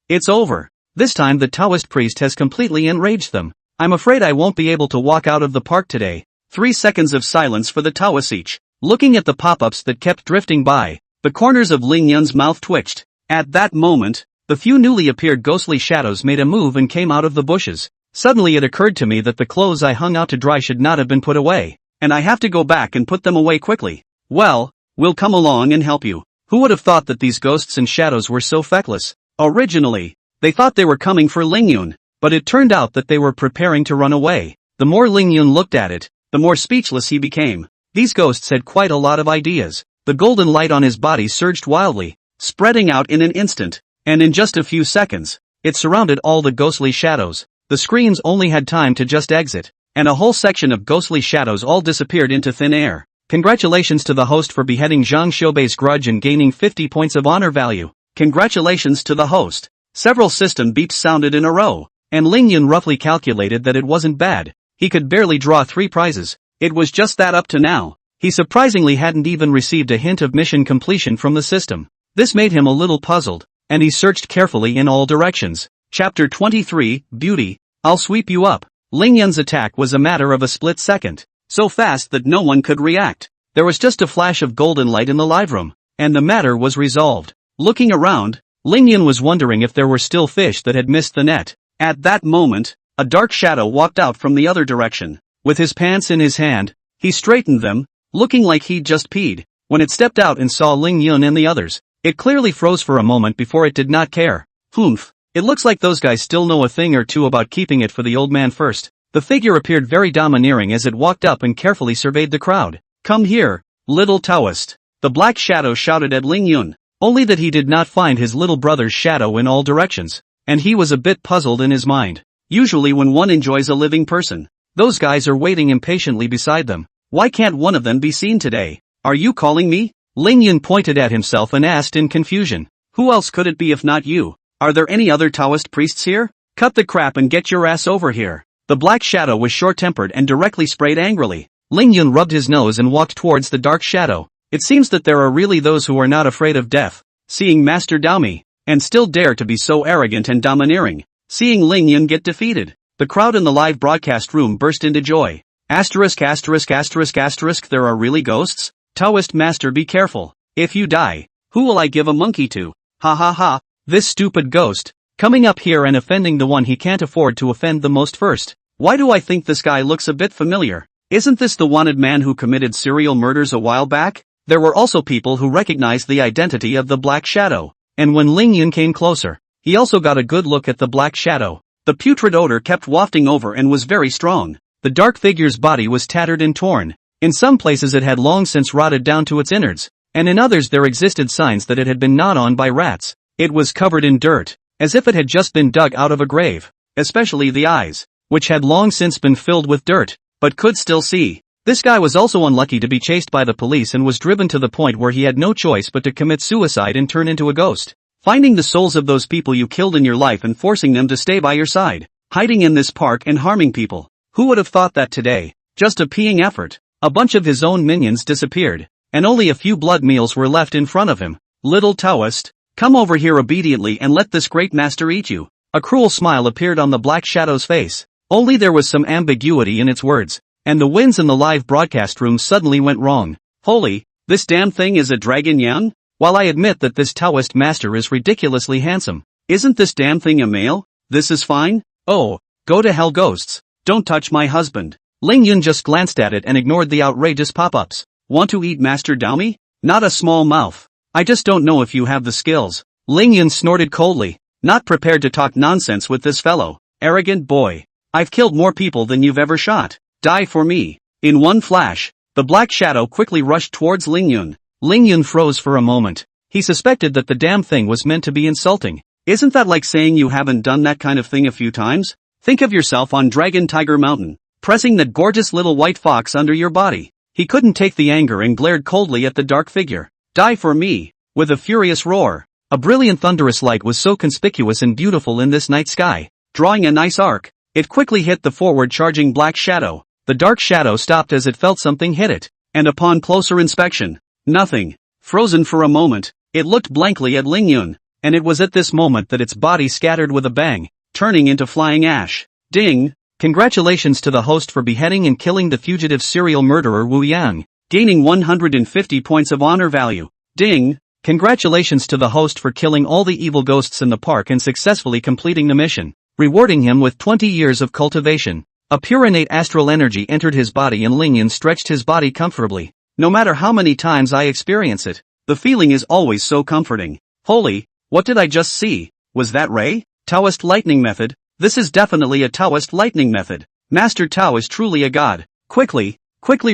It's over. This time the Taoist priest has completely enraged them. I'm afraid I won't be able to walk out of the park today. 3 seconds of silence for the Taoist. Looking at the pop-ups that kept drifting by, the corners of Ling Yun's mouth twitched. At that moment, the few newly appeared ghostly shadows made a move and came out of the bushes. Suddenly it occurred to me that the clothes I hung out to dry should not have been put away, and I have to go back and put them away quickly. Well, we'll come along and help you. Who would have thought that these ghosts and shadows were so feckless? Originally, they thought they were coming for Ling Yun, but it turned out that they were preparing to run away. The more Ling Yun looked at it, the more speechless he became. These ghosts had quite a lot of ideas. The golden light on his body surged wildly, spreading out in an instant, and in just a few seconds, it surrounded all the ghostly shadows. The screens only had time to just exit, and a whole section of ghostly shadows all disappeared into thin air. Congratulations to the host for beheading Zhang Xiaobei's grudge and gaining 50 points of honor value. Congratulations to the host. Several system beeps sounded in a row, and Ling Yun roughly calculated that it wasn't bad. He could barely draw 3 prizes. It was just that up to now. He surprisingly hadn't even received a hint of mission completion from the system. This made him a little puzzled, and he searched carefully in all directions. Chapter 23, Beauty. I'll sweep you up. Ling Yun's attack was a matter of a split second, so fast that no one could react. There was just a flash of golden light in the live room, and the matter was resolved. Looking around, Ling Yun was wondering if there were still fish that had missed the net. At that moment, a dark shadow walked out from the other direction. With his pants in his hand, he straightened them, looking like he'd just peed. When it stepped out and saw Ling Yun and the others, it clearly froze for a moment before it did not care. Humph. It looks like those guys still know a thing or two about keeping it for the old man first. The figure appeared very domineering as it walked up and carefully surveyed the crowd. Come here, little Taoist. The black shadow shouted at Ling Yun. Only that he did not find his little brother's shadow in all directions, and he was a bit puzzled in his mind. Usually when one enjoys a living person, those guys are waiting impatiently beside them. Why can't one of them be seen today? Are you calling me? Ling Yun pointed at himself and asked in confusion. Who else could it be if not you? Are there any other Taoist priests here? Cut the crap and get your ass over here. The black shadow was short-tempered and directly sprayed angrily. Ling Yun rubbed his nose and walked towards the dark shadow. It seems that there are really those who are not afraid of death. Seeing Master Daomi, and still dare to be so arrogant and domineering. Seeing Ling Yun get defeated, the crowd in the live broadcast room burst into joy. Asterisk asterisk asterisk asterisk, there are really ghosts? Taoist master, be careful. If you die, who will I give a monkey to? Ha ha ha, this stupid ghost, coming up here and offending the one he can't afford to offend the most first. Why do I think this guy looks a bit familiar? Isn't this the wanted man who committed serial murders a while back? There were also people who recognized the identity of the black shadow, and when Ling Yun came closer, he also got a good look at the black shadow. The putrid odor kept wafting over and was very strong. The dark figure's body was tattered and torn. In some places it had long since rotted down to its innards, and in others there existed signs that it had been gnawed on by rats. It was covered in dirt, as if it had just been dug out of a grave, especially the eyes, which had long since been filled with dirt, but could still see. This guy was also unlucky to be chased by the police and was driven to the point where he had no choice but to commit suicide and turn into a ghost. Finding the souls of those people you killed in your life and forcing them to stay by your side, hiding in this park and harming people. Who would have thought that today? Just a peeing effort. A bunch of his own minions disappeared, and only a few blood meals were left in front of him. Little Taoist, come over here obediently and let this great master eat you. A cruel smile appeared on the black shadow's face. Only there was some ambiguity in its words, and the winds in the live broadcast room suddenly went wrong. Holy, this damn thing is a dragon yan? While I admit that this Taoist master is ridiculously handsome, isn't this damn thing a male? This is fine? Oh, go to hell ghosts. Don't touch my husband. Ling Yun just glanced at it and ignored the outrageous pop-ups. Want to eat Master Daomi? Not a small mouth. I just don't know if you have the skills. Ling Yun snorted coldly, not prepared to talk nonsense with this fellow. Arrogant boy. I've killed more people than you've ever shot. Die for me. In one flash, the black shadow quickly rushed towards Ling Yun. Ling Yun froze for a moment. He suspected that the damn thing was meant to be insulting. Isn't that like saying you haven't done that kind of thing a few times? Think of yourself on Dragon Tiger Mountain, pressing that gorgeous little white fox under your body. He couldn't take the anger and glared coldly at the dark figure. Die for me. With a furious roar, a brilliant thunderous light was so conspicuous and beautiful in this night sky, drawing a nice arc. It quickly hit the forward charging black shadow. The dark shadow stopped as it felt something hit it, and upon closer inspection, nothing. Frozen for a moment, it looked blankly at Ling Yun, and it was at this moment that its body scattered with a bang, turning into flying ash. Ding! Congratulations to the host for beheading and killing the fugitive serial murderer Wu Yang, gaining 150 points of honor value. Ding! Congratulations to the host for killing all the evil ghosts in the park and successfully completing the mission, rewarding him with 20 years of cultivation. A pure innate astral energy entered his body and Lingyun stretched his body comfortably. No matter how many times I experience it, the feeling is always so comforting. Holy, what did I just see? Was that Ray? Taoist lightning method? This is definitely a Taoist lightning method. Master Tao is truly a god. Quickly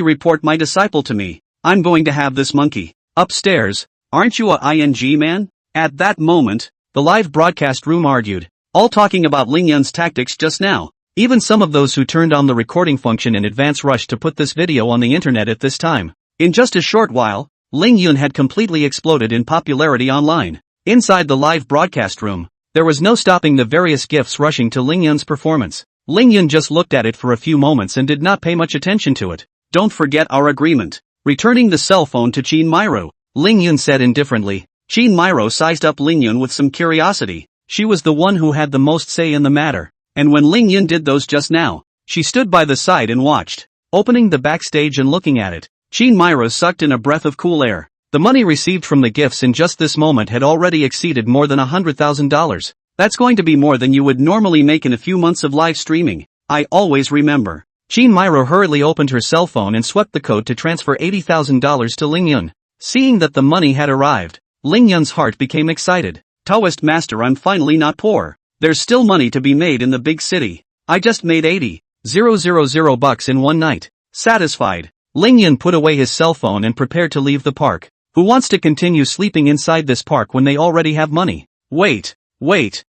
report my disciple to me. I'm going to have this monkey. Upstairs, aren't you a ING man? At that moment, the live broadcast room argued, all talking about Lingyun's tactics just now. Even some of those who turned on the recording function in advance rushed to put this video on the internet at this time. In just a short while, Lingyun had completely exploded in popularity online. Inside the live broadcast room, there was no stopping the various gifts rushing to Lingyun's performance. Lingyun just looked at it for a few moments and did not pay much attention to it. Don't forget our agreement. Returning the cell phone to Qin Myro, Lingyun said indifferently. Qin Myro sized up Lingyun with some curiosity. She was the one who had the most say in the matter. And when Lingyun did those just now, she stood by the side and watched, opening the backstage and looking at it. Qin Myro sucked in a breath of cool air. The money received from the gifts in just this moment had already exceeded more than $100,000. That's going to be more than you would normally make in a few months of live streaming. I always remember. Qin Myro hurriedly opened her cell phone and swept the code to transfer $80,000 to Lingyun. Seeing that the money had arrived, Lingyun's heart became excited. Taoist master, I'm finally not poor. There's still money to be made in the big city. I just made 80,000 bucks in one night. Satisfied, Lingyun put away his cell phone and prepared to leave the park. Who wants to continue sleeping inside this park when they already have money? Wait,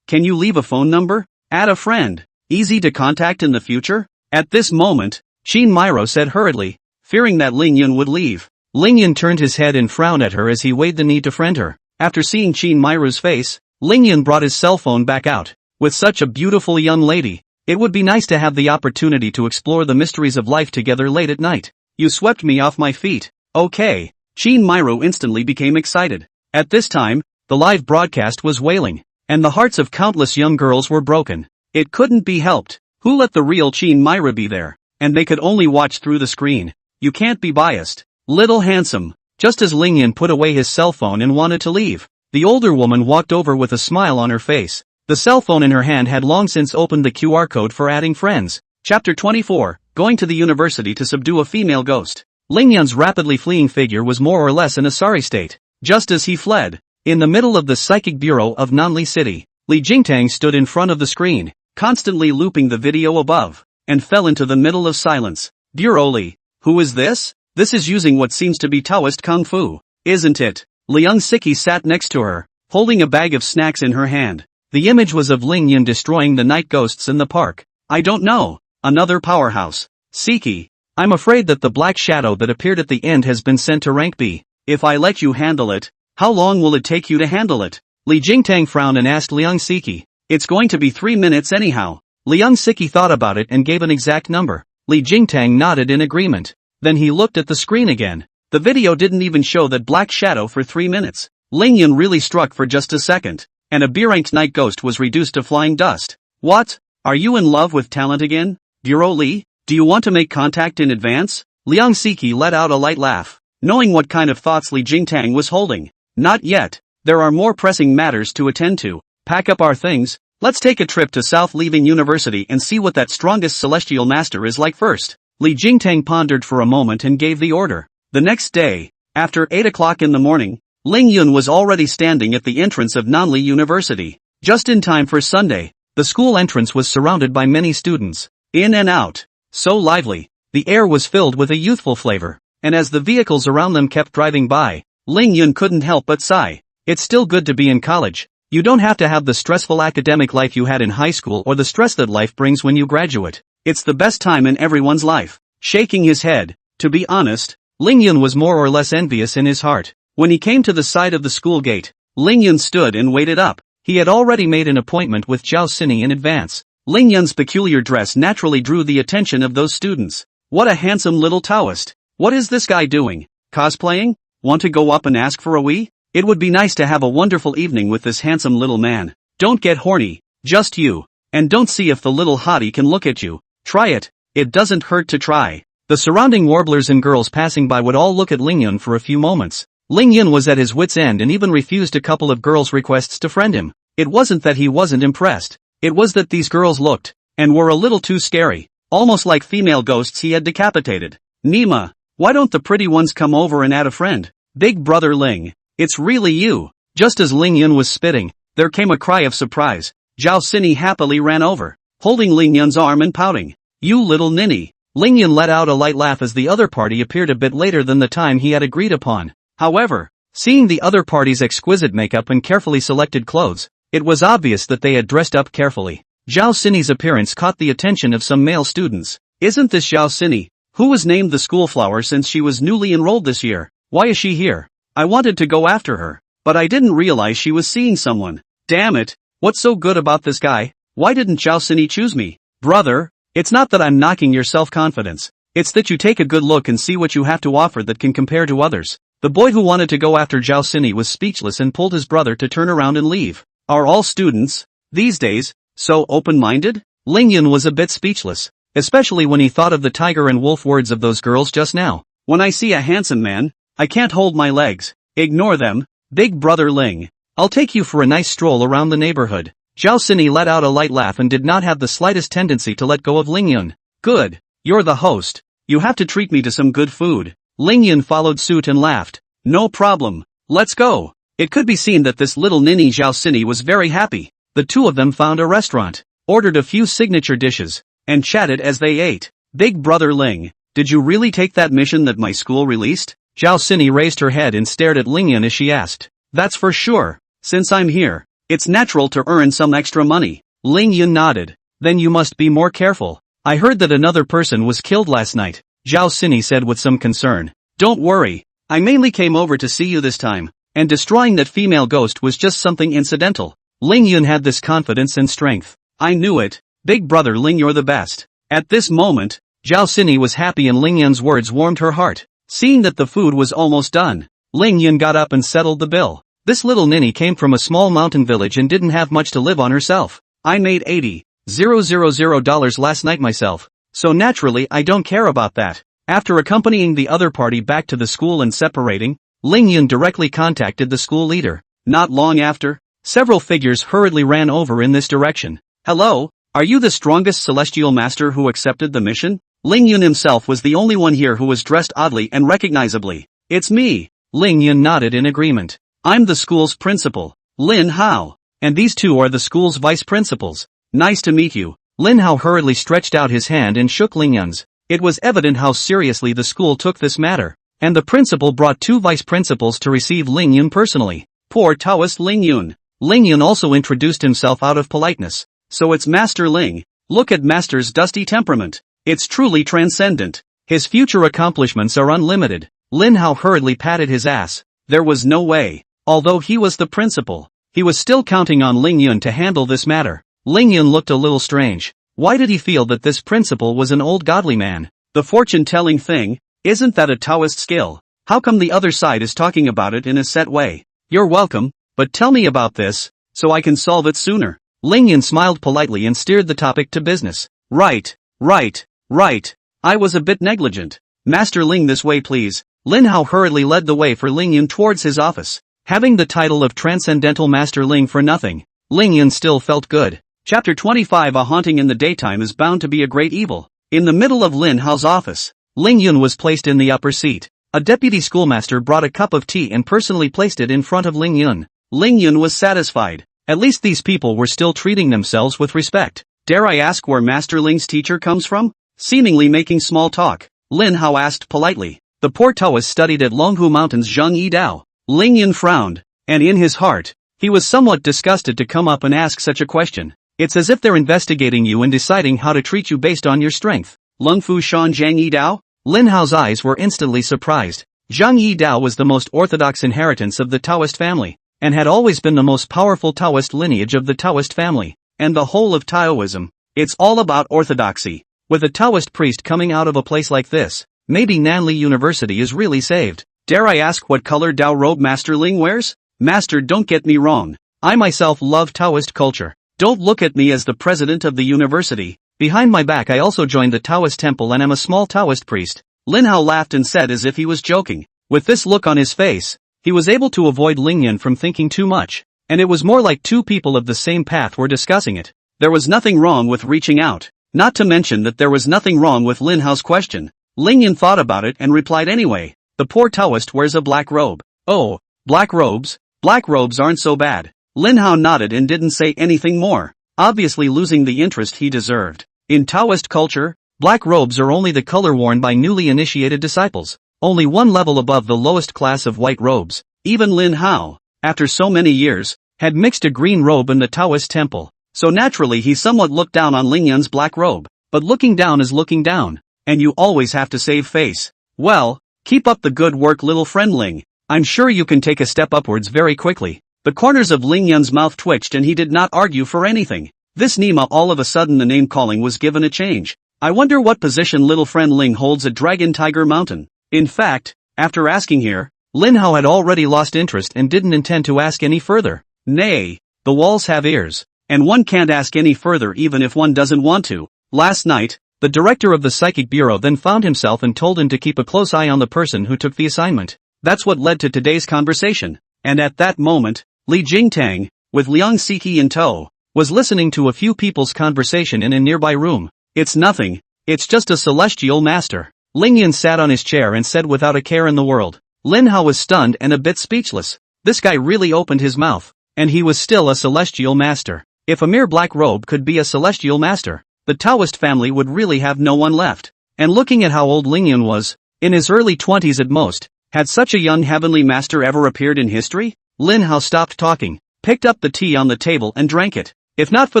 can you leave a phone number? Add a friend. Easy to contact in the future? At this moment, Qin Myro said hurriedly, fearing that Lingyun would leave. Lingyun turned his head and frowned at her as he weighed the need to friend her. After seeing Qin Myro's face, Lingyun brought his cell phone back out. With such a beautiful young lady, it would be nice to have the opportunity to explore the mysteries of life together late at night. You swept me off my feet. Okay. Qin Myro instantly became excited. At this time, the live broadcast was wailing, and the hearts of countless young girls were broken. It couldn't be helped. Who let the real Qin Myro be there? And they could only watch through the screen. You can't be biased. Little handsome. Just as Lingyun put away his cell phone and wanted to leave, the older woman walked over with a smile on her face. The cell phone in her hand had long since opened the QR code for adding friends. Chapter 24, Going to the University to Subdue a Female Ghost. Lingyun's rapidly fleeing figure was more or less in a sorry state. Just as he fled, in the middle of the psychic bureau of Nanli City, Li Jingtang stood in front of the screen, constantly looping the video above, and fell into the middle of silence. Bureau Li, who is this? This is using what seems to be Taoist Kung Fu, isn't it? Liang Siki sat next to her, holding a bag of snacks in her hand. The image was of Lingyun destroying the night ghosts in the park. I don't know. Another powerhouse. Siki, I'm afraid that the black shadow that appeared at the end has been sent to rank B. If I let you handle it, how long will it take you to handle it? Li Jingtang frowned and asked Liang Siki. It's going to be 3 minutes anyhow. Liang Siki thought about it and gave an exact number. Li Jingtang nodded in agreement. Then he looked at the screen again. The video didn't even show that black shadow for 3 minutes. Lingyun really struck for just a second, and a B-ranked night ghost was reduced to flying dust. What? Are you in love with talent again? Bureau Li, do you want to make contact in advance? Liang Siki let out a light laugh, knowing what kind of thoughts Li Jingtang was holding. Not yet. There are more pressing matters to attend to. Pack up our things. Let's take a trip to South Leaving University and see what that strongest celestial master is like first. Li Jingtang pondered for a moment and gave the order. The next day, after 8 o'clock in the morning, Lingyun was already standing at the entrance of Nanli University. Just in time for Sunday, the school entrance was surrounded by many students. In and out. So lively. The air was filled with a youthful flavor, and as the vehicles around them kept driving by, Lingyun couldn't help but sigh. It's still good to be in college. You don't have to have the stressful academic life you had in high school or the stress that life brings when you graduate. It's the best time in everyone's life. Shaking his head, to be honest, Lingyun was more or less envious in his heart. When he came to the side of the school gate, Lingyun stood and waited up. He had already made an appointment with Zhao Sini in advance. Lingyun's peculiar dress naturally drew the attention of those students. What a handsome little Taoist. What is this guy doing? Cosplaying? Want to go up and ask for a wee? It would be nice to have a wonderful evening with this handsome little man. Don't get horny, just you. And don't see if the little hottie can look at you. Try it. It doesn't hurt to try. The surrounding warblers and girls passing by would all look at Ling Yun for a few moments. Ling Yun was at his wit's end and even refused a couple of girls' requests to friend him. It wasn't that he wasn't impressed. It was that these girls looked, and were a little too scary, almost like female ghosts he had decapitated. Nima, why don't the pretty ones come over and add a friend? Big brother Ling, it's really you. Just as Ling Yun was spitting, there came a cry of surprise. Zhao Sini happily ran over, holding Ling Yun's arm and pouting. You little ninny. Ling Yun let out a light laugh as the other party appeared a bit later than the time he had agreed upon. However, seeing the other party's exquisite makeup and carefully selected clothes, it was obvious that they had dressed up carefully. Zhao Sini's appearance caught the attention of some male students. Isn't this Zhao Sini, who was named the schoolflower since she was newly enrolled this year? Why is she here? I wanted to go after her, but I didn't realize she was seeing someone. Damn it, what's so good about this guy? Why didn't Zhao Sini choose me? Brother, it's not that I'm knocking your self-confidence. It's that you take a good look and see what you have to offer that can compare to others. The boy who wanted to go after Zhao Sini was speechless and pulled his brother to turn around and leave. Are all students, these days, so open-minded? Ling Yun was a bit speechless, especially when he thought of the tiger and wolf words of those girls just now. When I see a handsome man, I can't hold my legs. Ignore them, big brother Ling. I'll take you for a nice stroll around the neighborhood. Zhao Sini let out a light laugh and did not have the slightest tendency to let go of Ling Yun. Good, you're the host. You have to treat me to some good food. Ling Yun followed suit and laughed. No problem. Let's go. It could be seen that this little ninny Zhao Sini was very happy. The two of them found a restaurant, ordered a few signature dishes, and chatted as they ate. Big brother Ling, did you really take that mission that my school released? Zhao Sini raised her head and stared at Ling Yun as she asked. That's for sure. Since I'm here, it's natural to earn some extra money. Ling Yun nodded. Then you must be more careful. I heard that another person was killed last night, Zhao Sini said with some concern. Don't worry. I mainly came over to see you this time, and destroying that female ghost was just something incidental. Ling Yun had this confidence and strength. I knew it. Big brother Ling, you're the best. At this moment, Zhao Sini was happy and Ling Yun's words warmed her heart. Seeing that the food was almost done, Ling Yun got up and settled the bill. This little ninny came from a small mountain village and didn't have much to live on herself. I made $80,000 last night myself, so naturally I don't care about that. After accompanying the other party back to the school and separating, Ling Yun directly contacted the school leader. Not long after, several figures hurriedly ran over in this direction. Hello, are you the strongest celestial master who accepted the mission? Ling Yun himself was the only one here who was dressed oddly and recognizably. It's me. Ling Yun nodded in agreement. I'm the school's principal, Lin Hao, and these two are the school's vice principals. Nice to meet you. Lin Hao hurriedly stretched out his hand and shook Ling Yun's. It was evident how seriously the school took this matter, and the principal brought two vice principals to receive Ling Yun personally. Poor Taoist Ling Yun. Ling Yun also introduced himself out of politeness. So it's Master Ling. Look at Master's dusty temperament. It's truly transcendent. His future accomplishments are unlimited. Lin Hao hurriedly patted his ass. There was no way. Although he was the principal, he was still counting on Ling Yun to handle this matter. Ling Yun looked a little strange. Why did he feel that this principal was an old godly man? The fortune-telling thing, isn't that a Taoist skill? How come the other side is talking about it in a set way? You're welcome, but tell me about this, so I can solve it sooner. Ling Yun smiled politely and steered the topic to business. Right. I was a bit negligent. Master Ling, this way please. Lin Hao hurriedly led the way for Ling Yun towards his office. Having the title of Transcendental Master Ling for nothing, Ling Yun still felt good. Chapter 25. A haunting in the daytime is bound to be a great evil. In the middle of Lin Hao's office, Ling Yun was placed in the upper seat. A deputy schoolmaster brought a cup of tea and personally placed it in front of Ling Yun. Ling Yun was satisfied. At least these people were still treating themselves with respect. Dare I ask where Master Ling's teacher comes from? Seemingly making small talk, Lin Hao asked politely. The poor Taoist studied at Longhu Mountain's Zhengyi Dao. Ling Yun frowned, and in his heart, he was somewhat disgusted to come up and ask such a question. It's as if they're investigating you and deciding how to treat you based on your strength. Lungfu Shan Zhengyi Dao? Lin Hao's eyes were instantly surprised. Zhengyi Dao was the most orthodox inheritance of the Taoist family, and had always been the most powerful Taoist lineage of the Taoist family, and the whole of Taoism. It's all about orthodoxy. With a Taoist priest coming out of a place like this, maybe Nanli University is really saved. Dare I ask what color Dao robe Master Ling wears? Master, don't get me wrong. I myself love Taoist culture. Don't look at me as the president of the university. Behind my back I also joined the Taoist temple and am a small Taoist priest. Lin Hao laughed and said as if he was joking. With this look on his face, he was able to avoid Ling Yan from thinking too much, and it was more like two people of the same path were discussing it. There was nothing wrong with reaching out, not to mention that there was nothing wrong with Lin Hao's question. Ling Yan thought about it and replied anyway. The poor Taoist wears a black robe. Oh, black robes? Black robes aren't so bad. Lin Hao nodded and didn't say anything more, obviously losing the interest he deserved. In Taoist culture, black robes are only the color worn by newly initiated disciples, only one level above the lowest class of white robes. Even Lin Hao, after so many years, had mixed a green robe in the Taoist temple, so naturally he somewhat looked down on Ling Yan's black robe. But looking down is looking down, and you always have to save face. Well, keep up the good work, little friend Ling. I'm sure you can take a step upwards very quickly. The corners of Ling Yan's mouth twitched and he did not argue for anything. This Nima, all of a sudden the name calling was given a change. I wonder what position little friend Ling holds at Dragon Tiger Mountain. In fact, after asking here, Lin Hao had already lost interest and didn't intend to ask any further. Nay, the walls have ears, and one can't ask any further even if one doesn't want to. Last night, the director of the Psychic Bureau then found himself and told him to keep a close eye on the person who took the assignment. That's what led to today's conversation. And at that moment, Li Jingtang, with Liang Siki in tow, was listening to a few people's conversation in a nearby room. It's nothing, it's just a celestial master. Ling Yan sat on his chair and said without a care in the world. Lin Hao was stunned and a bit speechless. This guy really opened his mouth, and he was still a celestial master. If a mere black robe could be a celestial master, the Taoist family would really have no one left. And looking at how old Ling Yan was, in his early 20s at most, had such a young heavenly master ever appeared in history? Lin Hao stopped talking, picked up the tea on the table and drank it. If not for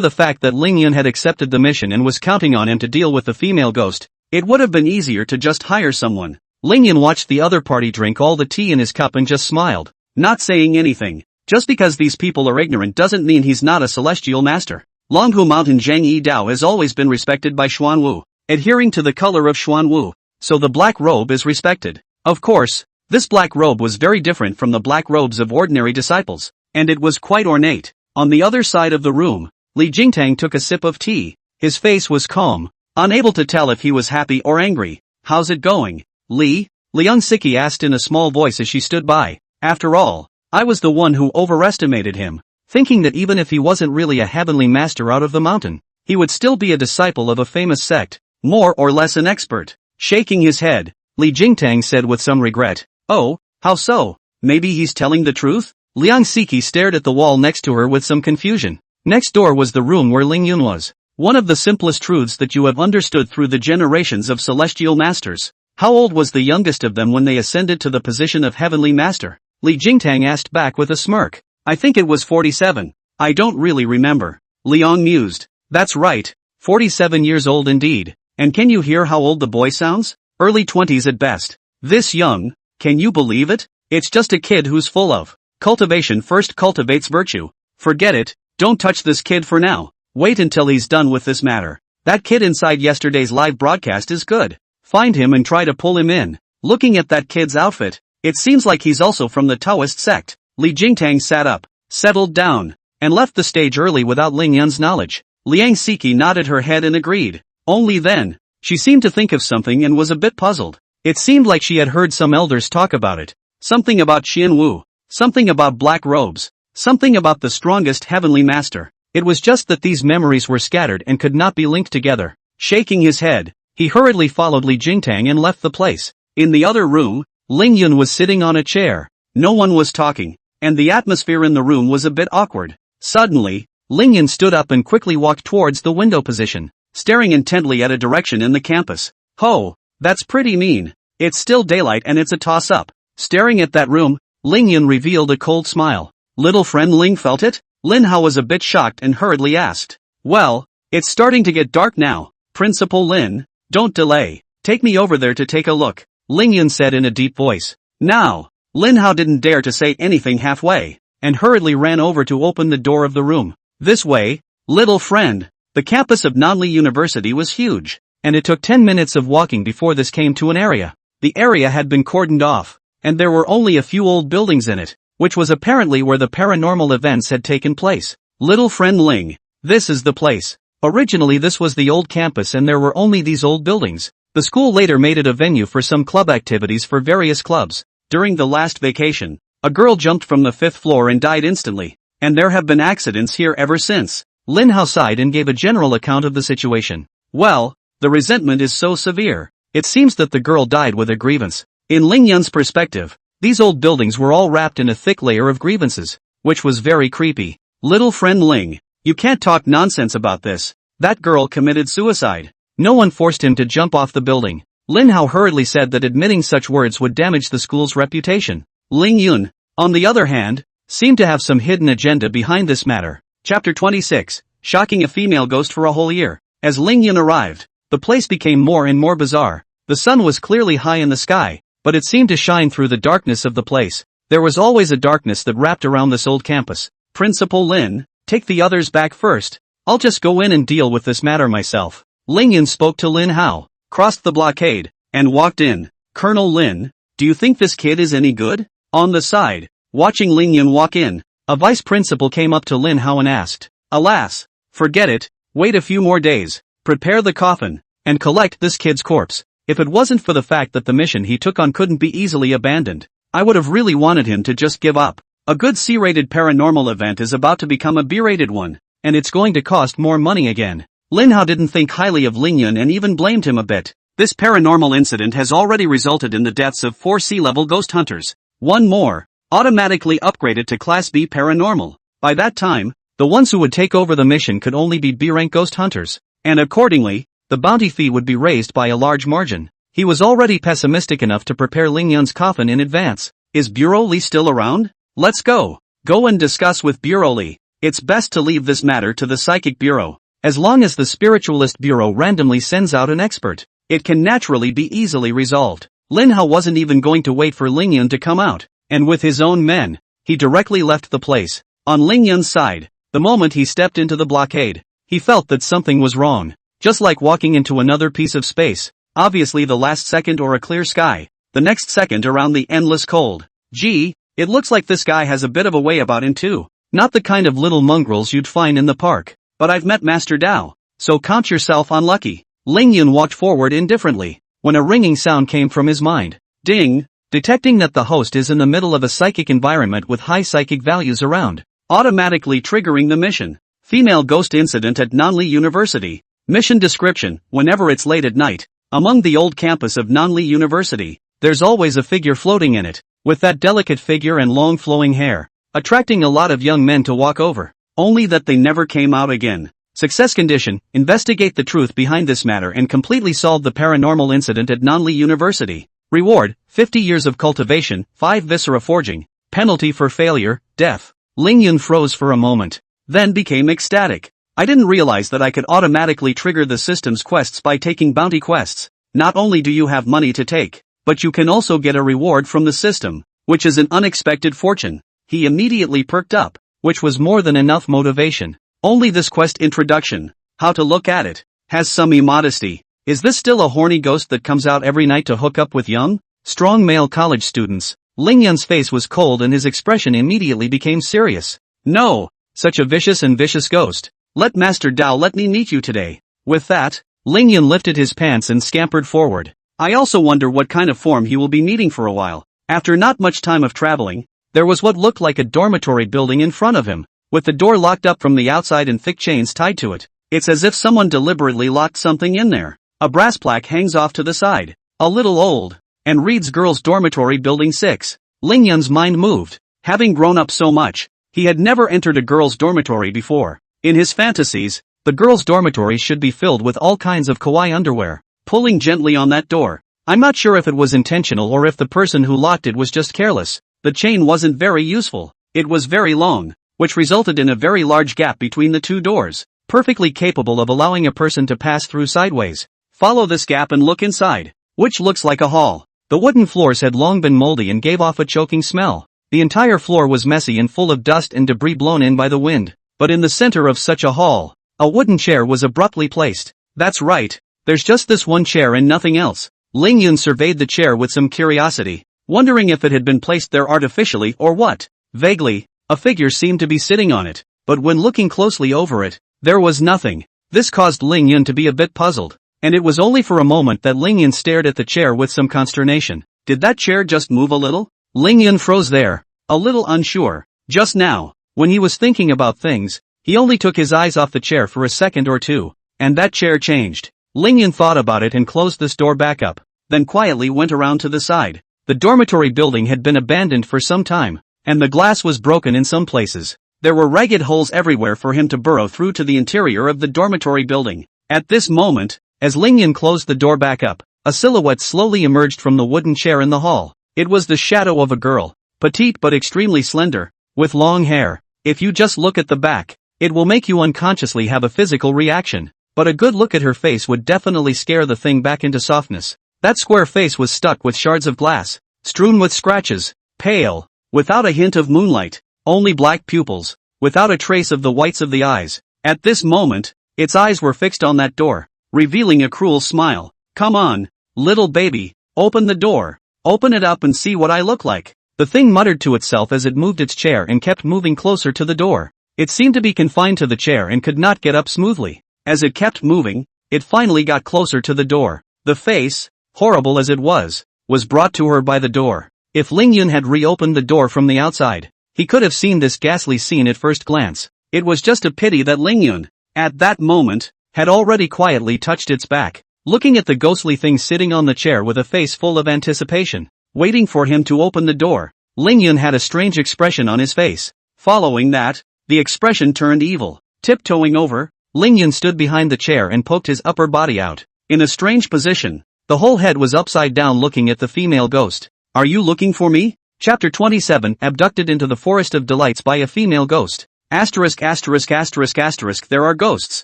the fact that Ling Yan had accepted the mission and was counting on him to deal with the female ghost, it would have been easier to just hire someone. Ling Yan watched the other party drink all the tea in his cup and just smiled, not saying anything. Just because these people are ignorant doesn't mean he's not a celestial master. Longhu Mountain Zhang Yi Dao has always been respected by Xuanwu, adhering to the color of Xuanwu, so the black robe is respected. Of course, this black robe was very different from the black robes of ordinary disciples, and it was quite ornate. On the other side of the room, Li Jingtang took a sip of tea. His face was calm, unable to tell if he was happy or angry. How's it going, Li? Liang Siki asked in a small voice as she stood by. After all, I was the one who overestimated him, thinking that even if he wasn't really a heavenly master out of the mountain, he would still be a disciple of a famous sect, more or less an expert. Shaking his head, Li Jingtang said with some regret. Oh, how so? Maybe he's telling the truth? Liang Siki stared at the wall next to her with some confusion. Next door was the room where Ling Yun was. One of the simplest truths that you have understood through the generations of celestial masters. How old was the youngest of them when they ascended to the position of heavenly master? Li Jingtang asked back with a smirk. I think it was 47. I don't really remember. Liang mused. That's right, 47 years old indeed. And can you hear how old the boy sounds? Early 20s at best. This young, can you believe it? It's just a kid who's full of cultivation first cultivates virtue. Forget it, don't touch this kid for now. Wait until he's done with this matter. That kid inside yesterday's live broadcast is good. Find him and try to pull him in. Looking at that kid's outfit, it seems like he's also from the Taoist sect. Li Jingtang sat up, settled down, and left the stage early without Ling Yan's knowledge. Liang Siki nodded her head and agreed. Only then, she seemed to think of something and was a bit puzzled. It seemed like she had heard some elders talk about it. Something about Qian Wu, something about black robes, something about the strongest heavenly master. It was just that these memories were scattered and could not be linked together. Shaking his head, he hurriedly followed Li Jingtang and left the place. In the other room, Ling Yun was sitting on a chair. No one was talking, and the atmosphere in the room was a bit awkward. Suddenly, Ling Yun stood up and quickly walked towards the window position, staring intently at a direction in the campus. Ho, that's pretty mean. It's still daylight and it's a toss-up. Staring at that room, Ling Yun revealed a cold smile. Little friend Ling felt it? Lin Hao was a bit shocked and hurriedly asked. Well, it's starting to get dark now. Principal Lin, don't delay. Take me over there to take a look, Ling Yun said in a deep voice. Now, Lin Hao didn't dare to say anything halfway, and hurriedly ran over to open the door of the room. This way, little friend. The campus of Nanli University was huge, and it took 10 minutes of walking before this came to an area. The area had been cordoned off, and there were only a few old buildings in it, which was apparently where the paranormal events had taken place. Little friend Ling, this is the place. Originally this was the old campus and there were only these old buildings. The school later made it a venue for some club activities for various clubs. During the last vacation, a girl jumped from the 5th floor and died instantly, and there have been accidents here ever since. Lin Hao sighed and gave a general account of the situation. Well, the resentment is so severe. It seems that the girl died with a grievance. In Ling Yun's perspective, these old buildings were all wrapped in a thick layer of grievances, which was very creepy. Little friend Ling, you can't talk nonsense about this. That girl committed suicide. No one forced him to jump off the building. Lin Hao hurriedly said that admitting such words would damage the school's reputation. Ling Yun, on the other hand, seemed to have some hidden agenda behind this matter. Chapter 26, Shocking a Female Ghost for a Whole Year. As Ling Yun arrived, the place became more and more bizarre. The sun was clearly high in the sky, but it seemed to shine through the darkness of the place. There was always a darkness that wrapped around this old campus. Principal Lin, take the others back first. I'll just go in and deal with this matter myself. Ling Yun spoke to Lin Hao, crossed the blockade, and walked in. Colonel Lin, do you think this kid is any good? On the side, watching Ling Yun walk in, a vice principal came up to Lin Hao and asked, alas, forget it, wait a few more days, prepare the coffin, and collect this kid's corpse. If it wasn't for the fact that the mission he took on couldn't be easily abandoned, I would have really wanted him to just give up. A good C-rated paranormal event is about to become a B-rated one, and it's going to cost more money again. Lin Hao didn't think highly of Ling Yun and even blamed him a bit. This paranormal incident has already resulted in the deaths of 4 C-level ghost hunters. One more, automatically upgraded to Class B paranormal. By that time, the ones who would take over the mission could only be B-rank ghost hunters, and accordingly, the bounty fee would be raised by a large margin. He was already pessimistic enough to prepare Ling Yun's coffin in advance. Is Bureau Li still around? Let's go. Go and discuss with Bureau Li. It's best to leave this matter to the Psychic Bureau. As long as the Spiritualist Bureau randomly sends out an expert, it can naturally be easily resolved. Lin Hao wasn't even going to wait for Ling Yun to come out, and with his own men, he directly left the place. On Ling Yun's side, the moment he stepped into the blockade, he felt that something was wrong. Just like walking into another piece of space, obviously the last second or a clear sky, the next second around the endless cold. Gee, it looks like this guy has a bit of a way about him too. Not the kind of little mongrels you'd find in the park. But I've met Master Dao, so count yourself unlucky. Ling Yun walked forward indifferently, when a ringing sound came from his mind. Ding! Detecting that the host is in the middle of a psychic environment with high psychic values around, automatically triggering the mission. Female ghost incident at Nanli University. Mission description: whenever it's late at night, among the old campus of Nanli University, there's always a figure floating in it, with that delicate figure and long flowing hair, attracting a lot of young men to walk over. Only that they never came out again. Success condition: investigate the truth behind this matter and completely solve the paranormal incident at Nanli University. Reward: 50 years of cultivation, 5 viscera forging. Penalty for failure: death. Ling Yun froze for a moment, then became ecstatic. I didn't realize that I could automatically trigger the system's quests by taking bounty quests. Not only do you have money to take, but you can also get a reward from the system, which is an unexpected fortune. He immediately perked up, which was more than enough motivation. Only this quest introduction, how to look at it, has some immodesty. Is this still a horny ghost that comes out every night to hook up with young, strong male college students? Ling Yun's face was cold and his expression immediately became serious. No, such a vicious and vicious ghost. Let Master Dao let me meet you today. With that, Ling Yun lifted his pants and scampered forward. I also wonder what kind of form he will be meeting for a while. After not much time of traveling, there was what looked like a dormitory building in front of him, with the door locked up from the outside and thick chains tied to it. It's as if someone deliberately locked something in there. A brass plaque hangs off to the side, a little old, and reads Girls' Dormitory Building 6. Ling Yun's mind moved. Having grown up so much, he had never entered a girls' dormitory before. In his fantasies, the girls' dormitory should be filled with all kinds of kawaii underwear. Pulling gently on that door, I'm not sure if it was intentional or if the person who locked it was just careless. The chain wasn't very useful. It was very long, which resulted in a very large gap between the two doors, perfectly capable of allowing a person to pass through sideways. Follow this gap and look inside, which looks like a hall. The wooden floors had long been moldy and gave off a choking smell. The entire floor was messy and full of dust and debris blown in by the wind. But in the center of such a hall, a wooden chair was abruptly placed. That's right, there's just this one chair and nothing else. Ling Yun surveyed the chair with some curiosity, wondering if it had been placed there artificially or what. Vaguely, a figure seemed to be sitting on it, but when looking closely over it, there was nothing. This caused Ling Yun to be a bit puzzled, and it was only for a moment that Ling Yun stared at the chair with some consternation. Did that chair just move a little? Ling Yun froze there, a little unsure. Just now, when he was thinking about things, he only took his eyes off the chair for a second or two, and that chair changed. Ling Yun thought about it and closed this door back up, then quietly went around to the side. The dormitory building had been abandoned for some time, and the glass was broken in some places. There were ragged holes everywhere for him to burrow through to the interior of the dormitory building. At this moment, as Ling Yun closed the door back up, a silhouette slowly emerged from the wooden chair in the hall. It was the shadow of a girl, petite but extremely slender, with long hair. If you just look at the back, it will make you unconsciously have a physical reaction, but a good look at her face would definitely scare the thing back into softness. That square face was stuck with shards of glass, strewn with scratches, pale, without a hint of moonlight, only black pupils, without a trace of the whites of the eyes. At this moment, its eyes were fixed on that door, revealing a cruel smile. Come on, little baby, open the door, open it up and see what I look like. The thing muttered to itself as it moved its chair and kept moving closer to the door. It seemed to be confined to the chair and could not get up smoothly. As it kept moving, it finally got closer to the door. The face, horrible as it was brought to her by the door. If Ling Yun had reopened the door from the outside, he could have seen this ghastly scene at first glance. It was just a pity that Ling Yun, at that moment, had already quietly touched its back, looking at the ghostly thing sitting on the chair with a face full of anticipation, waiting for him to open the door. Ling Yun had a strange expression on his face. Following that, the expression turned evil. Tiptoeing over, Ling Yun stood behind the chair and poked his upper body out. In a strange position, the whole head was upside down looking at the female ghost. Are you looking for me? Chapter 27 Abducted into the Forest of Delights by a female ghost. Asterisk asterisk asterisk asterisk There are ghosts.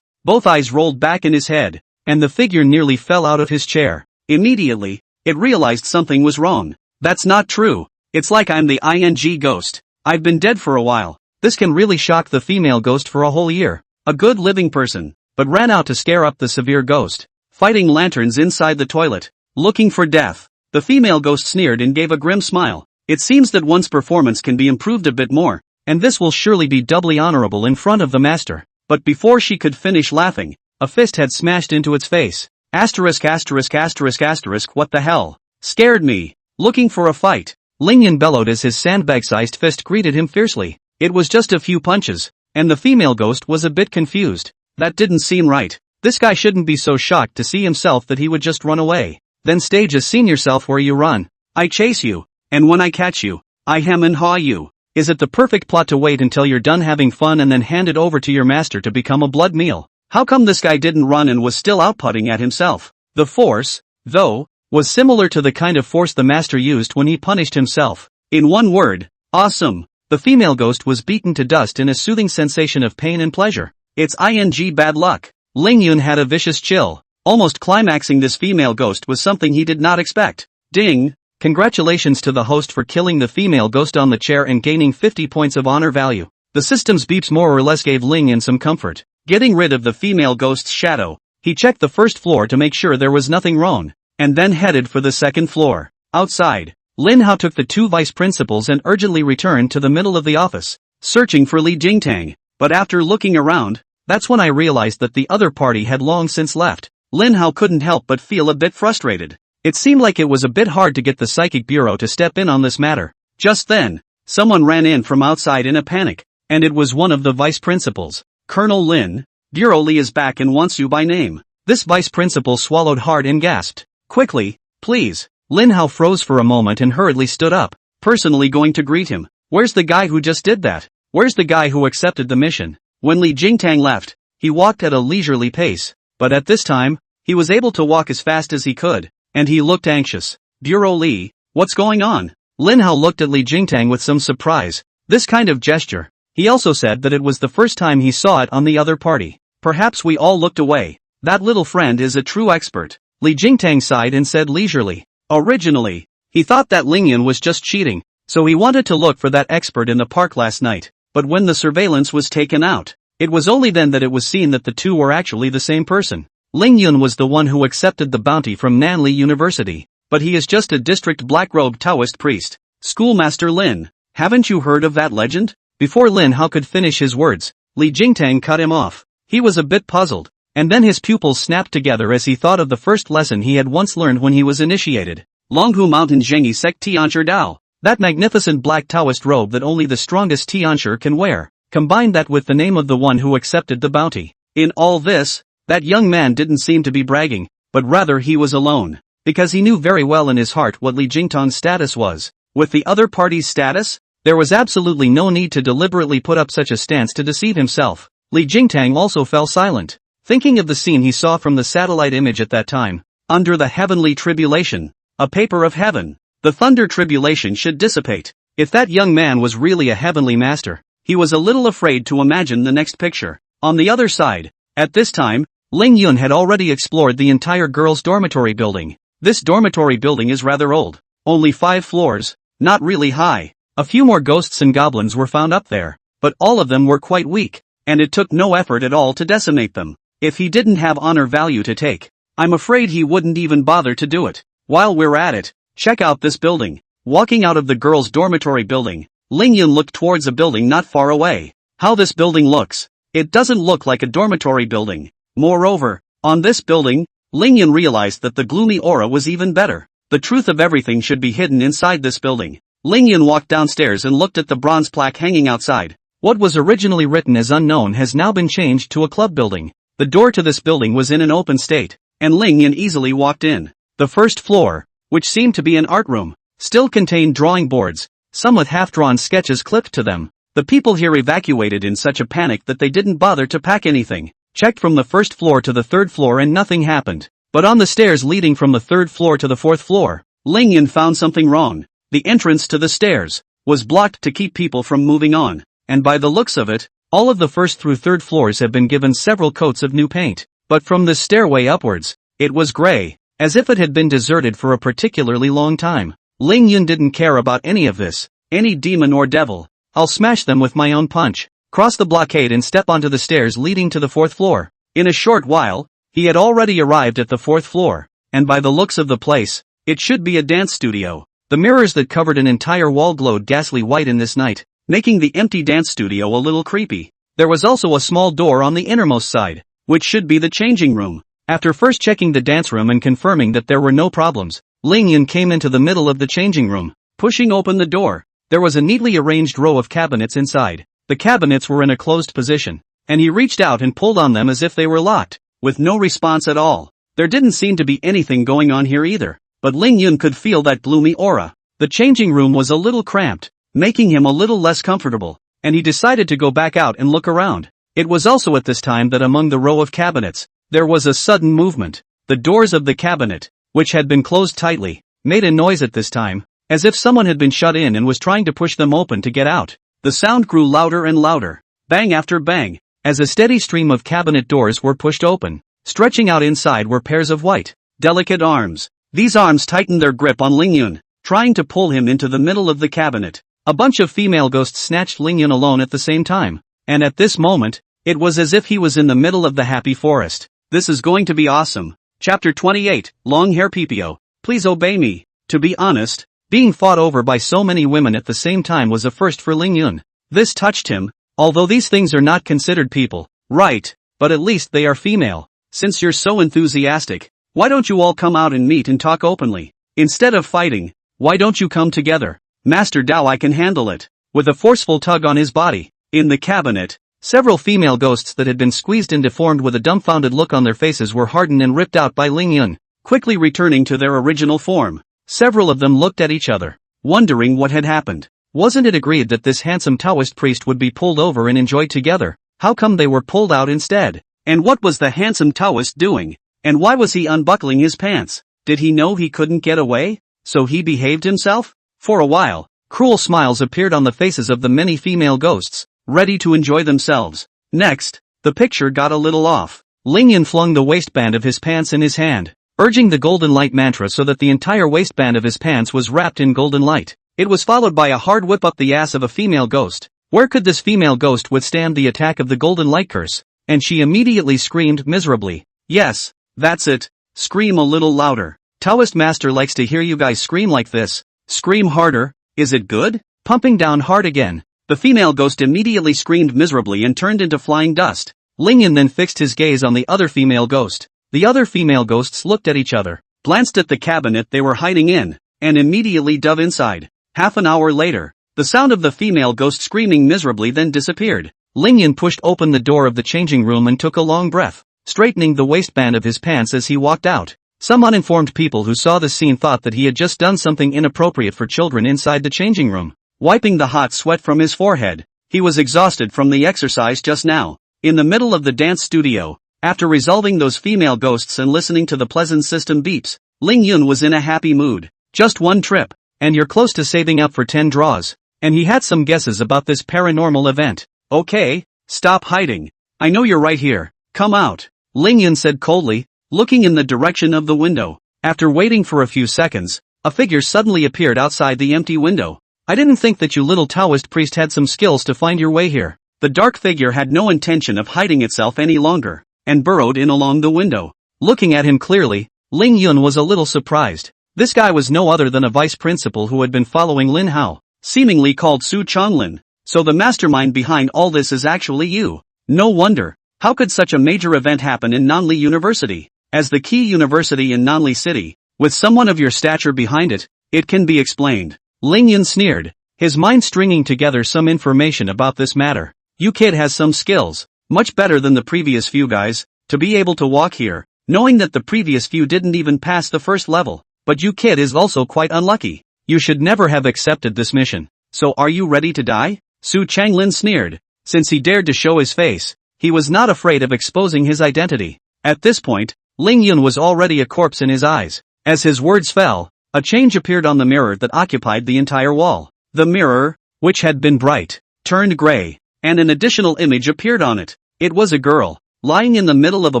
Both eyes rolled back in his head, and the figure nearly fell out of his chair. Immediately, it realized something was wrong. That's not true. It's like I'm the ing ghost. I've been dead for a while. This can really shock the female ghost for a whole year. A good living person, but ran out to scare up the severe ghost. Fighting lanterns inside the toilet. Looking for death. The female ghost sneered and gave a grim smile. It seems that one's performance can be improved a bit more, and this will surely be doubly honorable in front of the master. But before she could finish laughing, a fist had smashed into its face. Asterisk asterisk asterisk asterisk What the hell? Scared me. Looking for a fight. Ling Yun bellowed as his sandbag-sized fist greeted him fiercely. It was just a few punches, and the female ghost was a bit confused. That didn't seem right. This guy shouldn't be so shocked to see himself that he would just run away. Then stage a scene yourself where you run. I chase you, and when I catch you, I hem and haw you. Is it the perfect plot to wait until you're done having fun and then hand it over to your master to become a blood meal? How come this guy didn't run and was still outputting at himself? The force, though, was similar to the kind of force the master used when he punished himself. In one word, awesome. The female ghost was beaten to dust in a soothing sensation of pain and pleasure. It's ing bad luck. Ling Yun had a vicious chill. Almost climaxing this female ghost was something he did not expect. Ding! Congratulations to the host for killing the female ghost on the chair and gaining 50 points of honor value. The system's beeps more or less gave Ling Yun some comfort. Getting rid of the female ghost's shadow, he checked the first floor to make sure there was nothing wrong, and then headed for the second floor. Outside, Lin Hao took the two vice principals and urgently returned to the middle of the office, searching for Li Jingtang. But after looking around, that's when I realized that the other party had long since left. Lin Hao couldn't help but feel a bit frustrated. It seemed like it was a bit hard to get the Psychic Bureau to step in on this matter. Just then, someone ran in from outside in a panic, and it was one of the vice principals. Colonel Lin, Bureau Li is back and wants you by name. This vice principal swallowed hard and gasped. Quickly, please. Lin Hao froze for a moment and hurriedly stood up, personally going to greet him. Where's the guy who just did that? Where's the guy who accepted the mission? When Li Jingtang left, he walked at a leisurely pace, but at this time, he was able to walk as fast as he could, and he looked anxious. Bureau Li, what's going on? Lin Hao looked at Li Jingtang with some surprise. This kind of gesture. He also said that it was the first time he saw it on the other party. Perhaps we all looked away. That little friend is a true expert. Li Jingtang sighed and said leisurely. Originally, he thought that Ling Yun was just cheating, so he wanted to look for that expert in the park last night. But when the surveillance was taken out, it was only then that it was seen that the two were actually the same person. Ling Yun was the one who accepted the bounty from Nanli University, but he is just a district black-robed Taoist priest. Schoolmaster Lin, haven't you heard of that legend? Before Lin Hao could finish his words, Li Jingtang cut him off. He was a bit puzzled. and then his pupils snapped together as he thought of the first lesson he had once learned when he was initiated. Longhu Mountain Zhengi Sek Tianshi Dao. That magnificent black Taoist robe that only the strongest Tianshi can wear. Combine that with the name of the one who accepted the bounty. In all this, that young man didn't seem to be bragging, but rather he was alone. Because he knew very well in his heart what Li Jingtang's status was. With the other party's status, there was absolutely no need to deliberately put up such a stance to deceive himself. Li Jingtang also fell silent, thinking of the scene he saw from the satellite image at that time. Under the heavenly tribulation, a paper of heaven, the thunder tribulation should dissipate. If that young man was really a heavenly master, he was a little afraid to imagine the next picture. On the other side, at this time, Ling Yun had already explored the entire girls' dormitory building. This dormitory building is rather old, only 5 floors, not really high. A few more ghosts and goblins were found up there, but all of them were quite weak, and it took no effort at all to decimate them. If he didn't have honor value to take, I'm afraid he wouldn't even bother to do it. While we're at it, check out this building. Walking out of the girls' dormitory building, Ling Yun looked towards a building not far away. How this building looks. It doesn't look like a dormitory building. Moreover, on this building, Ling Yun realized that the gloomy aura was even better. The truth of everything should be hidden inside this building. Ling Yun walked downstairs and looked at the bronze plaque hanging outside. What was originally written as unknown has now been changed to a club building. The door to this building was in an open state, and Ling Yun easily walked in. The first floor, which seemed to be an art room, still contained drawing boards, some with half-drawn sketches clipped to them. The people here evacuated in such a panic that they didn't bother to pack anything. Checked from the first floor to the third floor and nothing happened. But on the stairs leading from the third floor to the fourth floor, Ling Yun found something wrong. The entrance to the stairs was blocked to keep people from moving on, and by the looks of it, all of the first through third floors have been given several coats of new paint. But from the stairway upwards, it was gray, as if it had been deserted for a particularly long time. Ling Yun didn't care about any of this. Any demon or devil, I'll smash them with my own punch. Cross the blockade and step onto the stairs leading to the fourth floor. In a short while, he had already arrived at the fourth floor, and by the looks of the place, it should be a dance studio. The mirrors that covered an entire wall glowed ghastly white in this night, making the empty dance studio a little creepy. There was also a small door on the innermost side, which should be the changing room. After first checking the dance room and confirming that there were no problems, Ling Yun came into the middle of the changing room. Pushing open the door, there was a neatly arranged row of cabinets inside. The cabinets were in a closed position, and he reached out and pulled on them as if they were locked, with no response at all. There didn't seem to be anything going on here either, but Ling Yun could feel that gloomy aura. The changing room was a little cramped, making him a little less comfortable, and he decided to go back out and look around. It was also at this time that among the row of cabinets, there was a sudden movement. The doors of the cabinet, which had been closed tightly, made a noise at this time, as if someone had been shut in and was trying to push them open to get out. The sound grew louder and louder, bang after bang, as a steady stream of cabinet doors were pushed open. Stretching out inside were pairs of white, delicate arms. These arms tightened their grip on Ling Yun, trying to pull him into the middle of the cabinet. A bunch of female ghosts snatched Ling Yun alone at the same time, and at this moment, it was as if he was in the middle of the happy forest. This is going to be awesome. Chapter 28, Long Hair PPO, please obey me. To be honest, being fought over by so many women at the same time was a first for Ling Yun. This touched him, although these things are not considered people, right, but at least they are female. Since you're so enthusiastic, why don't you all come out and meet and talk openly? Instead of fighting, why don't you come together? Master Dao, I can handle it. With a forceful tug on his body, in the cabinet, several female ghosts that had been squeezed and deformed with a dumbfounded look on their faces were hardened and ripped out by Ling Yun, quickly returning to their original form. Several of them looked at each other, wondering what had happened. Wasn't it agreed that this handsome Taoist priest would be pulled over and enjoyed together? How come they were pulled out instead? And what was the handsome Taoist doing? And why was he unbuckling his pants? Did he know he couldn't get away? So he behaved himself? For a while, cruel smiles appeared on the faces of the many female ghosts, ready to enjoy themselves. Next, the picture got a little off. Ling Yun flung the waistband of his pants in his hand, urging the golden light mantra so that the entire waistband of his pants was wrapped in golden light. It was followed by a hard whip up the ass of a female ghost. Where could this female ghost withstand the attack of the golden light curse? And she immediately screamed miserably. Yes, that's it. Scream a little louder. Taoist master likes to hear you guys scream like this. Scream harder. Is it good? Pumping down hard again. The female ghost immediately screamed miserably and turned into flying dust. Ling Yun then fixed his gaze on the other female ghost. The other female ghosts looked at each other, glanced at the cabinet they were hiding in, and immediately dove inside. Half an hour later, the sound of the female ghost screaming miserably then disappeared. Ling Yun pushed open the door of the changing room and took a long breath, straightening the waistband of his pants as he walked out. Some uninformed people who saw the scene thought that he had just done something inappropriate for children inside the changing room. Wiping the hot sweat from his forehead, he was exhausted from the exercise just now. In the middle of the dance studio, after resolving those female ghosts and listening to the pleasant system beeps, Ling Yun was in a happy mood. Just one trip, and you're close to saving up for 10 draws. And he had some guesses about this paranormal event. Okay, stop hiding. I know you're right here. Come out. Ling Yun said coldly, looking in the direction of the window. After waiting for a few seconds, a figure suddenly appeared outside the empty window. I didn't think that you little Taoist priest had some skills to find your way here. The dark figure had no intention of hiding itself any longer, and burrowed in along the window. Looking at him clearly, Ling Yun was a little surprised. This guy was no other than a vice principal who had been following Lin Hao, seemingly called Su Chonglin. So the mastermind behind all this is actually you. No wonder. How could such a major event happen in Nanli University? As the key university in Nanli City, with someone of your stature behind it, it can be explained. Ling Yun sneered, his mind stringing together some information about this matter. You kid has some skills, much better than the previous few guys, to be able to walk here, knowing that the previous few didn't even pass the first level. But you kid is also quite unlucky. You should never have accepted this mission. So are you ready to die? Su Changlin sneered. Since he dared to show his face, he was not afraid of exposing his identity. At this point, Ling Yun was already a corpse in his eyes. As his words fell, a change appeared on the mirror that occupied the entire wall. The mirror, which had been bright, turned gray, and an additional image appeared on it. It was a girl, lying in the middle of a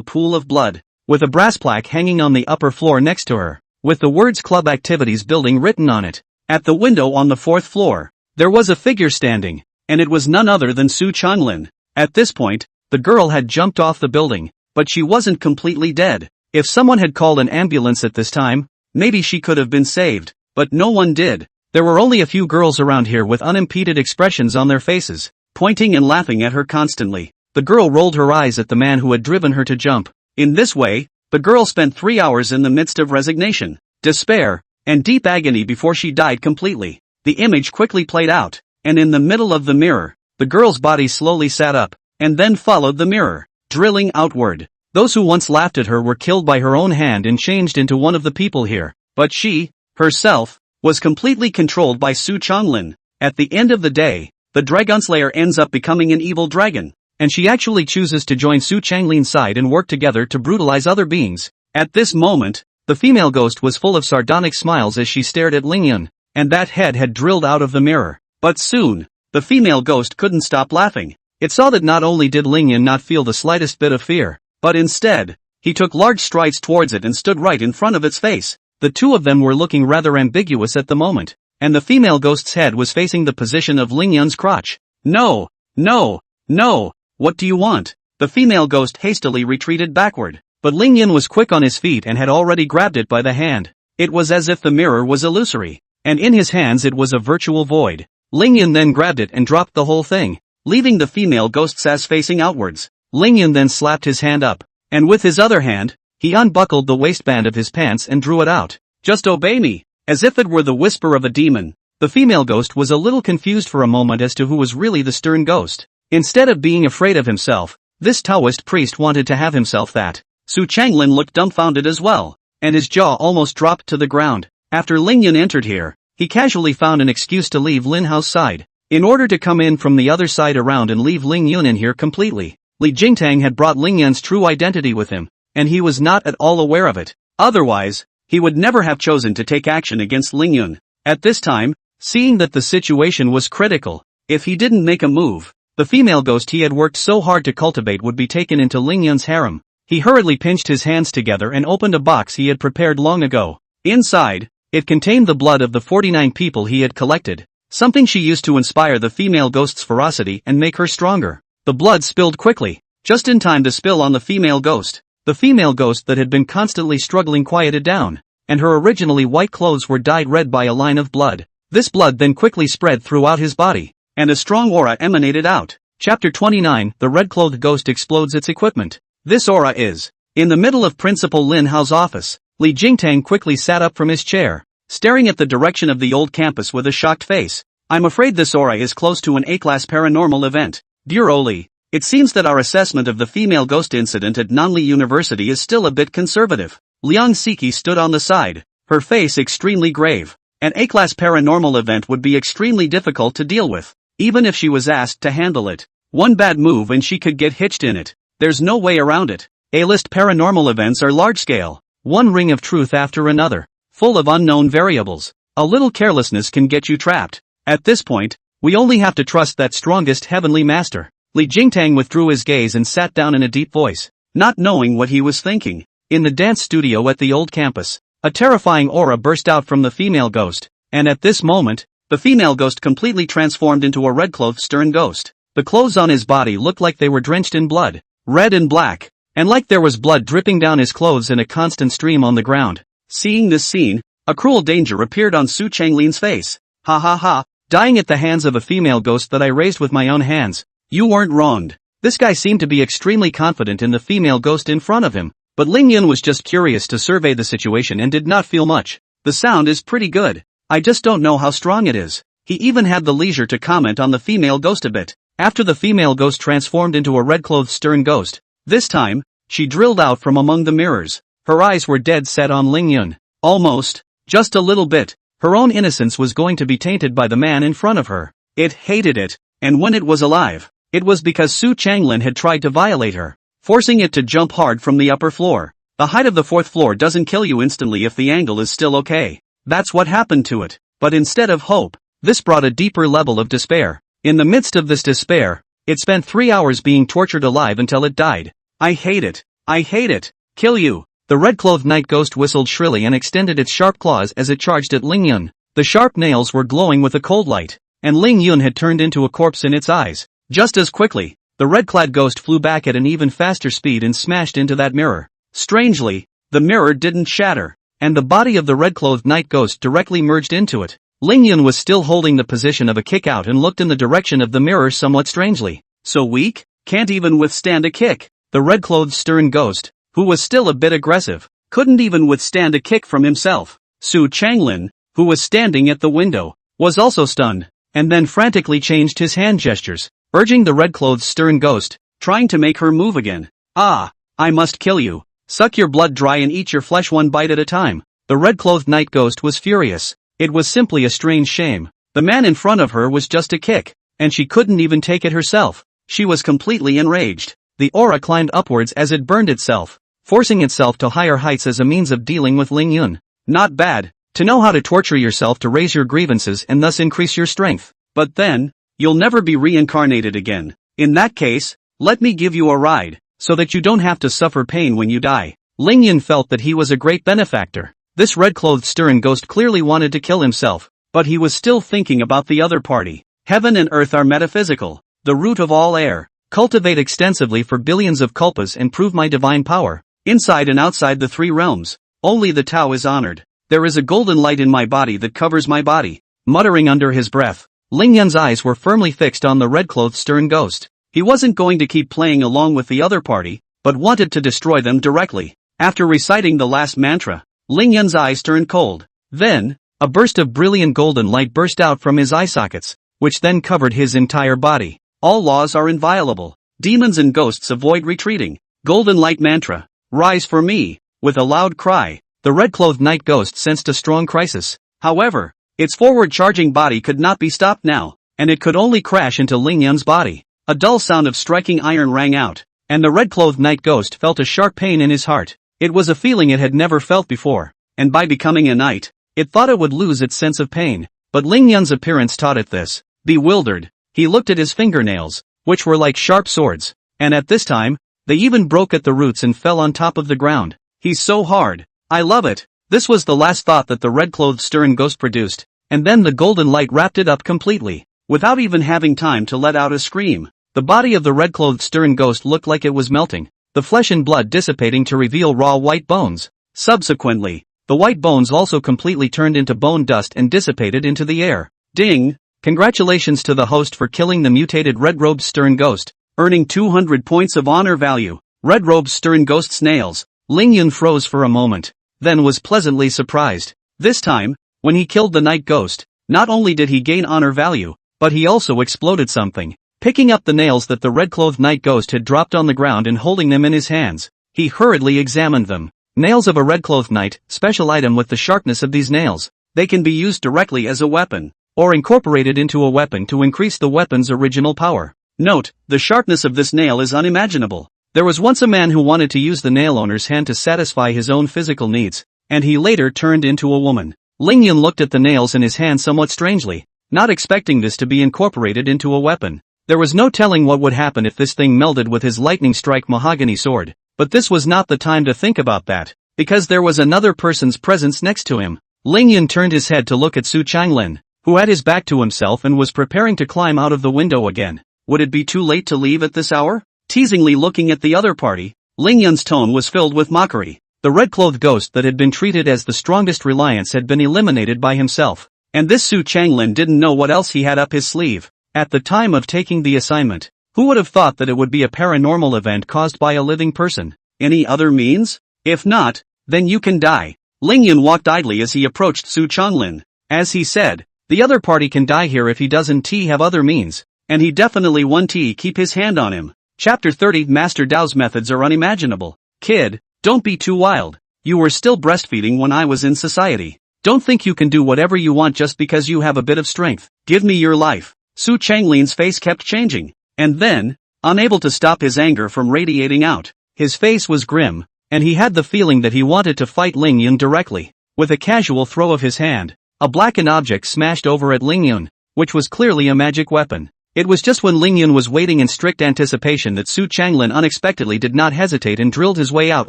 pool of blood, with a brass plaque hanging on the upper floor next to her, with the words Club Activities Building written on it. At the window on the 4th floor, there was a figure standing, and it was none other than Su Chonglin. At this point, the girl had jumped off the building, but she wasn't completely dead. If someone had called an ambulance at this time, maybe she could have been saved, but no one did. There were only a few girls around here with unimpeded expressions on their faces, pointing and laughing at her constantly. The girl rolled her eyes at the man who had driven her to jump. In this way, the girl spent 3 hours in the midst of resignation, despair, and deep agony before she died completely. The image quickly played out, and in the middle of the mirror, the girl's body slowly sat up, and then followed the mirror, drilling outward. Those who once laughed at her were killed by her own hand and changed into one of the people here. But she, herself, was completely controlled by Su Chonglin. At the end of the day, the Dragonslayer ends up becoming an evil dragon, and she actually chooses to join Su Changlin's side and work together to brutalize other beings. At this moment, the female ghost was full of sardonic smiles as she stared at Ling Yun, and that head had drilled out of the mirror. But soon, the female ghost couldn't stop laughing. It saw that not only did Ling Yun not feel the slightest bit of fear, but instead, he took large strides towards it and stood right in front of its face. The two of them were looking rather ambiguous at the moment, and the female ghost's head was facing the position of Ling Yun's crotch. No, no, no, what do you want? The female ghost hastily retreated backward, but Ling Yun was quick on his feet and had already grabbed it by the hand. It was as if the mirror was illusory, and in his hands it was a virtual void. Ling Yun then grabbed it and dropped the whole thing, leaving the female ghost's ass facing outwards. Ling Yun then slapped his hand up, and with his other hand, he unbuckled the waistband of his pants and drew it out. Just obey me, as if it were the whisper of a demon. The female ghost was a little confused for a moment as to who was really the stern ghost. Instead of being afraid of himself, this Taoist priest wanted to have himself that. Su Changlin looked dumbfounded as well, and his jaw almost dropped to the ground. After Ling Yun entered here, he casually found an excuse to leave Lin Hao's side, in order to come in from the other side around and leave Ling Yun in here completely. Li Jingtang had brought Ling Yun's true identity with him, and he was not at all aware of it. Otherwise, he would never have chosen to take action against Ling Yun. At this time, seeing that the situation was critical, if he didn't make a move, the female ghost he had worked so hard to cultivate would be taken into Ling Yun's harem. He hurriedly pinched his hands together and opened a box he had prepared long ago. Inside, it contained the blood of the 49 people he had collected, something she used to inspire the female ghost's ferocity and make her stronger. The blood spilled quickly, just in time to spill on the female ghost. The female ghost that had been constantly struggling quieted down, and her originally white clothes were dyed red by a line of blood. This blood then quickly spread throughout his body, and a strong aura emanated out. Chapter 29, The Red-Clothed Ghost Explodes Its Equipment. This aura is. In the middle of Principal Lin Hao's office, Li Jingtang quickly sat up from his chair, staring at the direction of the old campus with a shocked face. I'm afraid this aura is close to an A-class paranormal event. Dear Oli, it seems that our assessment of the female ghost incident at Nanli University is still a bit conservative. Liang Siki stood on the side, her face extremely grave. An A-class paranormal event would be extremely difficult to deal with, even if she was asked to handle it. One bad move and she could get hitched in it. There's no way around it. A-list paranormal events are large-scale, one ring of truth after another, full of unknown variables. A little carelessness can get you trapped. At this point, we only have to trust that strongest heavenly master. Li Jingtang withdrew his gaze and sat down in a deep voice, not knowing what he was thinking. In the dance studio at the old campus, a terrifying aura burst out from the female ghost, and at this moment, the female ghost completely transformed into a red-clothed stern ghost. The clothes on his body looked like they were drenched in blood, red and black, and like there was blood dripping down his clothes in a constant stream on the ground. Seeing this scene, a cruel danger appeared on Su Changlin's face. Ha ha ha, dying at the hands of a female ghost that I raised with my own hands. You weren't wronged. This guy seemed to be extremely confident in the female ghost in front of him, but Ling Yun was just curious to survey the situation and did not feel much. The sound is pretty good. I just don't know how strong it is. He even had the leisure to comment on the female ghost a bit. After the female ghost transformed into a red-clothed stern ghost, this time, she drilled out from among the mirrors. Her eyes were dead set on Ling Yun. Almost, just a little bit, her own innocence was going to be tainted by the man in front of her. It hated it, and when it was alive, it was because Su Changlin had tried to violate her, forcing it to jump hard from the upper floor. The height of the fourth floor doesn't kill you instantly if the angle is still okay. That's what happened to it. But instead of hope, this brought a deeper level of despair. In the midst of this despair, it spent 3 hours being tortured alive until it died. I hate it. I hate it. Kill you. The red-clothed night ghost whistled shrilly and extended its sharp claws as it charged at Ling Yun. The sharp nails were glowing with a cold light, and Ling Yun had turned into a corpse in its eyes. Just as quickly, the red-clad ghost flew back at an even faster speed and smashed into that mirror. Strangely, the mirror didn't shatter, and the body of the red-clothed night ghost directly merged into it. Ling Yun was still holding the position of a kick-out and looked in the direction of the mirror somewhat strangely. So weak? Can't even withstand a kick. The red-clothed stern ghost, who was still a bit aggressive, couldn't even withstand a kick from himself. Su Changlin, who was standing at the window, was also stunned, and then frantically changed his hand gestures, urging the red-clothed stern ghost, trying to make her move again. Ah, I must kill you. Suck your blood dry and eat your flesh one bite at a time. The red-clothed night ghost was furious. It was simply a strange shame. The man in front of her was just a kick, and she couldn't even take it herself. She was completely enraged. The aura climbed upwards as it burned itself, forcing itself to higher heights as a means of dealing with Ling Yun. Not bad, to know how to torture yourself to raise your grievances and thus increase your strength. But then, you'll never be reincarnated again. In that case, let me give you a ride, so that you don't have to suffer pain when you die. Ling Yun felt that he was a great benefactor. This red-clothed stern ghost clearly wanted to kill himself, but he was still thinking about the other party. Heaven and earth are metaphysical, the root of all air. Cultivate extensively for billions of kalpas and prove my divine power. Inside and outside the 3 realms, only the Tao is honored. There is a golden light in my body that covers my body. Muttering under his breath, Ling Yun's eyes were firmly fixed on the red-clothed stern ghost. He wasn't going to keep playing along with the other party, but wanted to destroy them directly. After reciting the last mantra, Ling Yun's eyes turned cold. Then, a burst of brilliant golden light burst out from his eye sockets, which then covered his entire body. All laws are inviolable. Demons and ghosts avoid retreating. Golden light mantra. Rise for me. With a loud cry, the red-clothed night ghost sensed a strong crisis. However, its forward-charging body could not be stopped now, and it could only crash into Ling Yun's body. A dull sound of striking iron rang out, and the red-clothed night ghost felt a sharp pain in his heart. It was a feeling it had never felt before, and by becoming a knight, it thought it would lose its sense of pain. But Ling Yun's appearance taught it this. Bewildered, he looked at his fingernails, which were like sharp swords, and at this time, they even broke at the roots and fell on top of the ground. He's so hard. I love it. This was the last thought that the red-clothed stern ghost produced, and then the golden light wrapped it up completely, without even having time to let out a scream. The body of the red-clothed stern ghost looked like it was melting, the flesh and blood dissipating to reveal raw white bones. Subsequently, the white bones also completely turned into bone dust and dissipated into the air. Ding! Congratulations to the host for killing the mutated Red Robe's stern ghost, earning 200 points of honor value. Red Robe's stern ghost's nails. Ling Yun froze for a moment, then was pleasantly surprised. This time, when he killed the night ghost, not only did he gain honor value, but he also exploded something. Picking up the nails that the red-clothed night ghost had dropped on the ground and holding them in his hands, he hurriedly examined them. Nails of a red-clothed knight, special item with the sharpness of these nails. They can be used directly as a weapon, or incorporated into a weapon to increase the weapon's original power. Note, the sharpness of this nail is unimaginable. There was once a man who wanted to use the nail owner's hand to satisfy his own physical needs, and he later turned into a woman. Ling Yun looked at the nails in his hand somewhat strangely, not expecting this to be incorporated into a weapon. There was no telling what would happen if this thing melded with his lightning strike mahogany sword, but this was not the time to think about that, because there was another person's presence next to him. Ling Yun turned his head to look at Su Changlin, who had his back to himself and was preparing to climb out of the window again. Would it be too late to leave at this hour? Teasingly looking at the other party, Ling Yun's tone was filled with mockery. The red-clothed ghost that had been treated as the strongest reliance had been eliminated by himself, and this Su Changlin didn't know what else he had up his sleeve. At the time of taking the assignment, who would have thought that it would be a paranormal event caused by a living person? Any other means? If not, then you can die. Ling Yun walked idly as he approached Su Changlin. As he said, the other party can die here if he doesn't have other means, and he definitely won't keep his hand on him. Chapter 30 Master Dao's methods are unimaginable. Kid, don't be too wild. You were still breastfeeding when I was in society. Don't think you can do whatever you want just because you have a bit of strength. Give me your life. Su Changlin's face kept changing, and then, unable to stop his anger from radiating out, his face was grim, and he had the feeling that he wanted to fight Ling Yun directly. With a casual throw of his hand, a blackened object smashed over at Ling Yun, which was clearly a magic weapon. It was just when Ling Yun was waiting in strict anticipation that Su Changlin unexpectedly did not hesitate and drilled his way out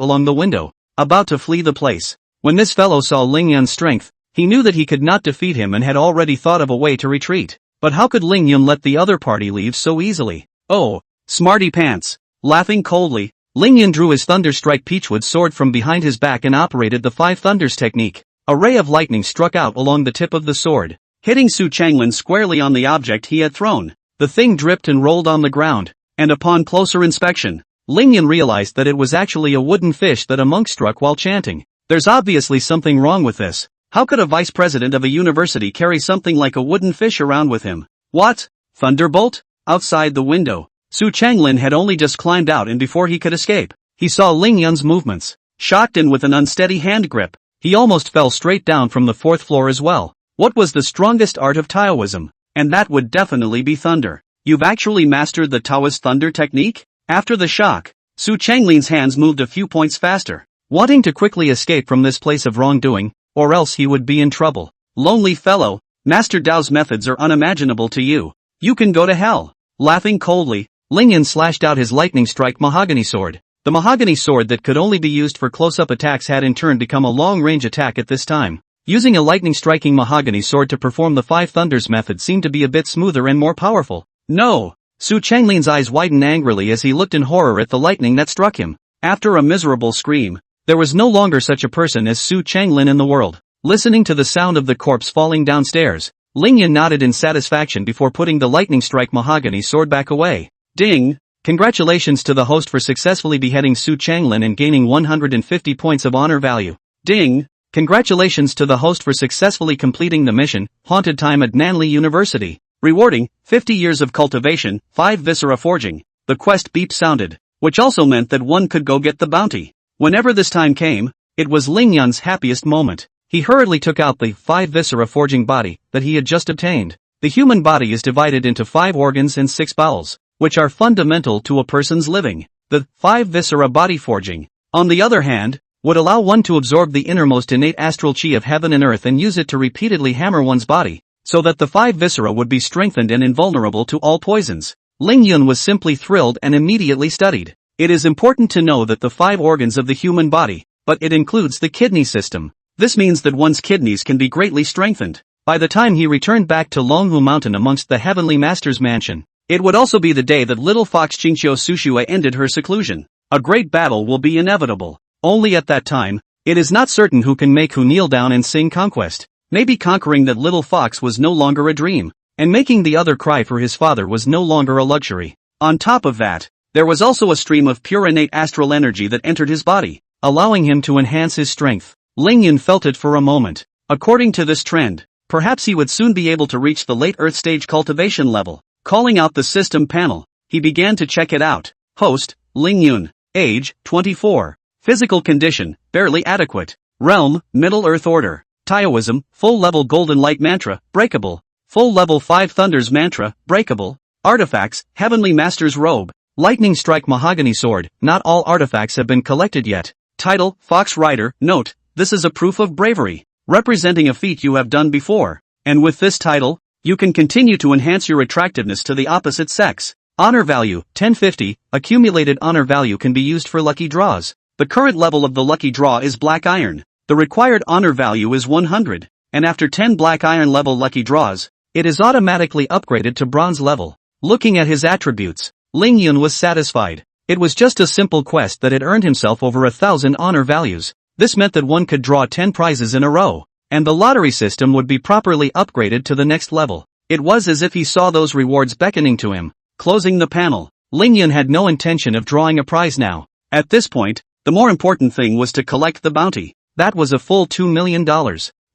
along the window, about to flee the place. When this fellow saw Ling Yun's strength, he knew that he could not defeat him and had already thought of a way to retreat. But how could Ling Yun let the other party leave so easily? Oh, smarty pants. Laughing coldly, Ling Yun drew his Thunder Strike Peachwood sword from behind his back and operated the Five Thunders technique. A ray of lightning struck out along the tip of the sword, hitting Su Changlin squarely on the object he had thrown. The thing dripped and rolled on the ground, and upon closer inspection, Ling Yun realized that it was actually a wooden fish that a monk struck while chanting. There's obviously something wrong with this. How could a vice president of a university carry something like a wooden fish around with him? What? Thunderbolt? Outside the window, Su Changlin had only just climbed out, and before he could escape, he saw Ling Yun's movements. Shocked and with an unsteady hand grip, he almost fell straight down from the fourth floor as well. What was the strongest art of Taoism? And that would definitely be thunder. You've actually mastered the Taoist thunder technique? After the shock, Su Changlin's hands moved a few points faster, wanting to quickly escape from this place of wrongdoing, or else he would be in trouble. Lonely fellow, Master Dao's methods are unimaginable to you. You can go to hell. Laughing coldly, Ling Yun slashed out his lightning strike mahogany sword. The mahogany sword that could only be used for close-up attacks had in turn become a long-range attack at this time. Using a lightning-striking mahogany sword to perform the Five Thunders method seemed to be a bit smoother and more powerful. No! Su Changlin's eyes widened angrily as he looked in horror at the lightning that struck him. After a miserable scream, there was no longer such a person as Su Changlin in the world. Listening to the sound of the corpse falling downstairs, Ling Yun nodded in satisfaction before putting the lightning strike mahogany sword back away. Ding! Congratulations to the host for successfully beheading Su Changlin and gaining 150 points of honor value. Ding! Congratulations to the host for successfully completing the mission, Haunted Time at Nanli University. Rewarding, 50 years of cultivation, 5 viscera forging. The quest beep sounded, which also meant that one could go get the bounty. Whenever this time came, it was Ling Yun's happiest moment. He hurriedly took out the 5 viscera forging body that he had just obtained. The human body is divided into 5 organs and 6 bowels, which are fundamental to a person's living. The 5 viscera body forging, on the other hand, would allow one to absorb the innermost innate astral chi of heaven and earth and use it to repeatedly hammer one's body, so that the 5 viscera would be strengthened and invulnerable to all poisons. Ling Yun was simply thrilled and immediately studied. It is important to know that the 5 organs of the human body, but it includes the kidney system. This means that one's kidneys can be greatly strengthened. By the time he returned back to Longhu Mountain amongst the Heavenly Master's mansion, it would also be the day that little fox Qingqiu Sushue ended her seclusion. A great battle will be inevitable. Only at that time, it is not certain who can make who kneel down and sing conquest. Maybe conquering that little fox was no longer a dream, and making the other cry for his father was no longer a luxury. On top of that, there was also a stream of pure innate astral energy that entered his body, allowing him to enhance his strength. Lingyun felt it for a moment. According to this trend, perhaps he would soon be able to reach the late Earth stage cultivation level. Calling out the system panel, he began to check it out. Host, Lingyun. Age, 24. Physical condition, barely adequate. Realm, Middle Earth Order. Taoism, full-level Golden Light Mantra, breakable. Full-level 5 Thunders Mantra, breakable. Artifacts, Heavenly Master's Robe. Lightning Strike Mahogany Sword. Not all artifacts have been collected yet. Title, Fox Rider. Note, this is a proof of bravery, representing a feat you have done before. And with this title, you can continue to enhance your attractiveness to the opposite sex. Honor value, 1050. Accumulated honor value can be used for lucky draws. The current level of the lucky draw is Black Iron. The required honor value is 100, and after 10 Black Iron level lucky draws, it is automatically upgraded to Bronze level. Looking at his attributes, Lingyun was satisfied. It was just a simple quest that had earned himself over 1,000 honor values. This meant that one could draw 10 prizes in a row, and the lottery system would be properly upgraded to the next level. It was as if he saw those rewards beckoning to him. Closing the panel, Lingyun had no intention of drawing a prize now. At this point, the more important thing was to collect the bounty. That was a full $2 million.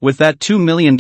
With that $2 million,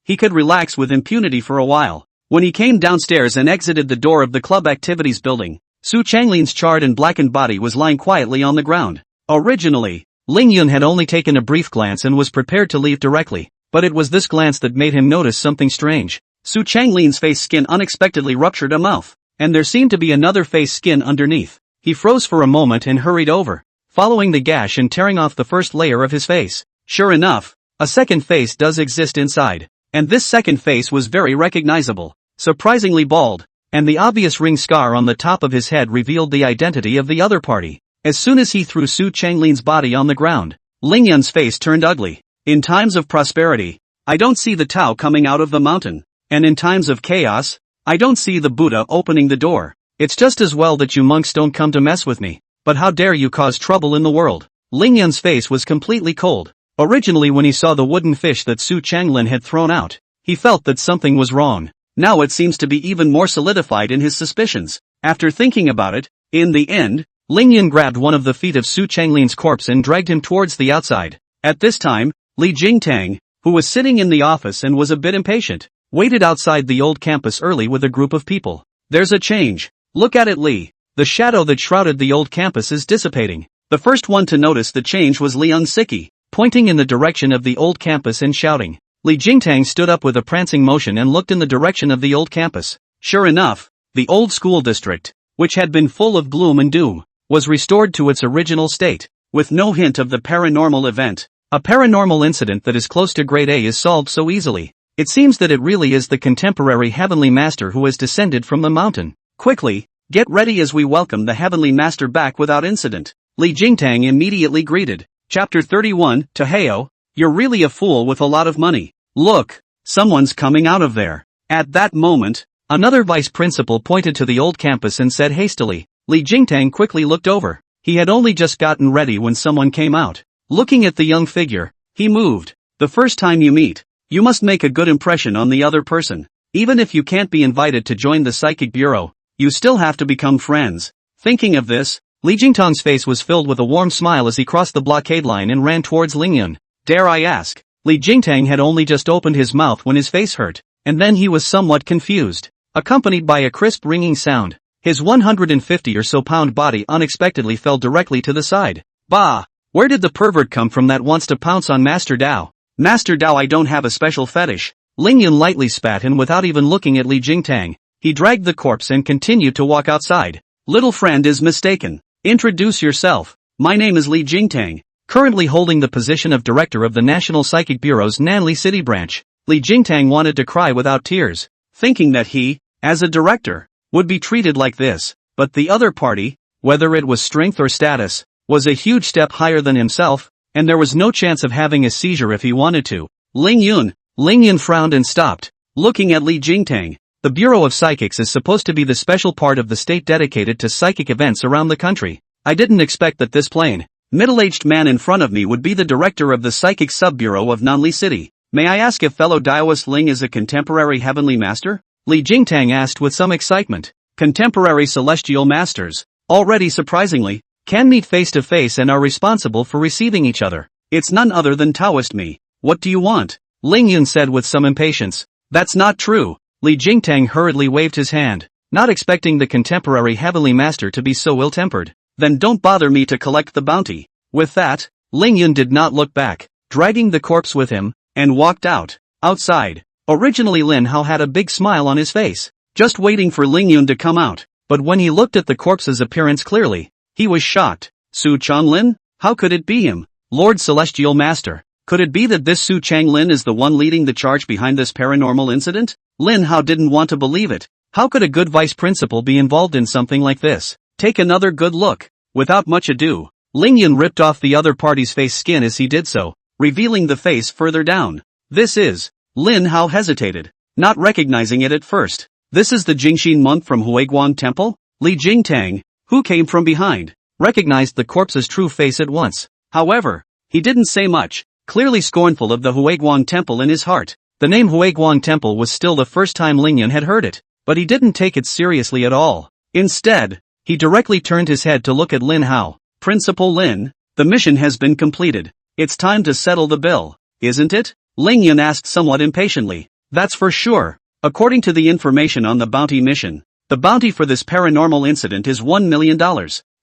he could relax with impunity for a while. When he came downstairs and exited the door of the club activities building, Su Changlin's charred and blackened body was lying quietly on the ground. Originally, Lingyun had only taken a brief glance and was prepared to leave directly, but it was this glance that made him notice something strange. Su Changlin's face skin unexpectedly ruptured a mouth, and there seemed to be another face skin underneath. He froze for a moment and hurried over, following the gash and tearing off the first layer of his face. Sure enough, a second face does exist inside, and this second face was very recognizable, surprisingly bald, and the obvious ring scar on the top of his head revealed the identity of the other party. As soon as he threw Su Changlin's body on the ground, Lingyun's face turned ugly. In times of prosperity, I don't see the Tao coming out of the mountain, and in times of chaos, I don't see the Buddha opening the door. It's just as well that you monks don't come to mess with me, but how dare you cause trouble in the world? Lingyun's face was completely cold. Originally when he saw the wooden fish that Su Changlin had thrown out, he felt that something was wrong. Now it seems to be even more solidified in his suspicions. After thinking about it, in the end, Lingyun grabbed one of the feet of Su Changlin's corpse and dragged him towards the outside. At this time, Li Jingtang, who was sitting in the office and was a bit impatient, waited outside the old campus early with a group of people. There's a change. Look at it, Li. The shadow that shrouded the old campus is dissipating. The first one to notice the change was Liang Siki, pointing in the direction of the old campus and shouting. Li Jingtang stood up with a prancing motion and looked in the direction of the old campus. Sure enough, the old school district, which had been full of gloom and doom, was restored to its original state, with no hint of the paranormal event. A paranormal incident that is close to grade A is solved so easily. It seems that it really is the contemporary Heavenly Master who has descended from the mountain. Quickly, get ready as we welcome the Heavenly Master back without incident. Li Jingtang immediately greeted. Chapter 31, Taheo, you're really a fool with a lot of money. Look, someone's coming out of there. At that moment, another vice principal pointed to the old campus and said hastily. Li Jingtang quickly looked over. He had only just gotten ready when someone came out. Looking at the young figure, he moved. The first time you meet, you must make a good impression on the other person. Even if you can't be invited to join the psychic bureau, you still have to become friends. Thinking of this, Li Jingtang's face was filled with a warm smile as he crossed the blockade line and ran towards Lingyun. Dare I ask? Li Jingtang had only just opened his mouth when his face hurt, and then he was somewhat confused, accompanied by a crisp ringing sound. His 150 or so pound body unexpectedly fell directly to the side. Bah! Where did the pervert come from that wants to pounce on Master Dao? Master Dao, I don't have a special fetish. Lingyun lightly spat and without even looking at Li Jingtang, he dragged the corpse and continued to walk outside. Little friend is mistaken. Introduce yourself. My name is Li Jingtang, currently holding the position of director of the National Psychic Bureau's Nanli City branch. Li Jingtang wanted to cry without tears, thinking that he, as a director, would be treated like this, but the other party, whether it was strength or status, was a huge step higher than himself, and there was no chance of having a seizure if he wanted to. Lingyun frowned and stopped, looking at Li Jingtang. The Bureau of Psychics is supposed to be the special part of the state dedicated to psychic events around the country. I didn't expect that this plain, middle-aged man in front of me would be the director of the Psychic Sub-Bureau of Nanli City. May I ask if fellow Taoist Ling is a contemporary Heavenly Master? Li Jingtang asked with some excitement. Contemporary celestial masters, already surprisingly, can meet face to face and are responsible for receiving each other. It's none other than Taoist me. What do you want? Ling Yun said with some impatience. That's not true. Li Jingtang hurriedly waved his hand, not expecting the contemporary heavenly master to be so ill-tempered. Then don't bother me to collect the bounty. With that, Ling Yun did not look back, dragging the corpse with him, and walked out. Outside, originally Lin Hao had a big smile on his face, just waiting for Ling Yun to come out, but when he looked at the corpse's appearance clearly, he was shocked. Su Changlin? How could it be him? Lord Celestial Master. Could it be that this Su Changlin is the one leading the charge behind this paranormal incident? Lin Hao didn't want to believe it. How could a good vice principal be involved in something like this? Take another good look. Without much ado, Ling Yun ripped off the other party's face skin as he did so, revealing the face further down. This is... Lin Hao hesitated, not recognizing it at first. This is the Jingxin monk from Huiguang Temple? Li Jingtang, who came from behind, recognized the corpse's true face at once. However, he didn't say much, clearly scornful of the Huiguang Temple in his heart. The name Huiguang Temple was still the first time Ling Yun had heard it, but he didn't take it seriously at all. Instead, he directly turned his head to look at Lin Hao. Principal Lin, the mission has been completed. It's time to settle the bill, isn't it? Ling Yun asked somewhat impatiently. That's for sure. According to the information on the bounty mission, the bounty for this paranormal incident is $1 million.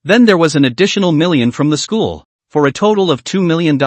Then there was an additional million from the school, for a total of $2 million,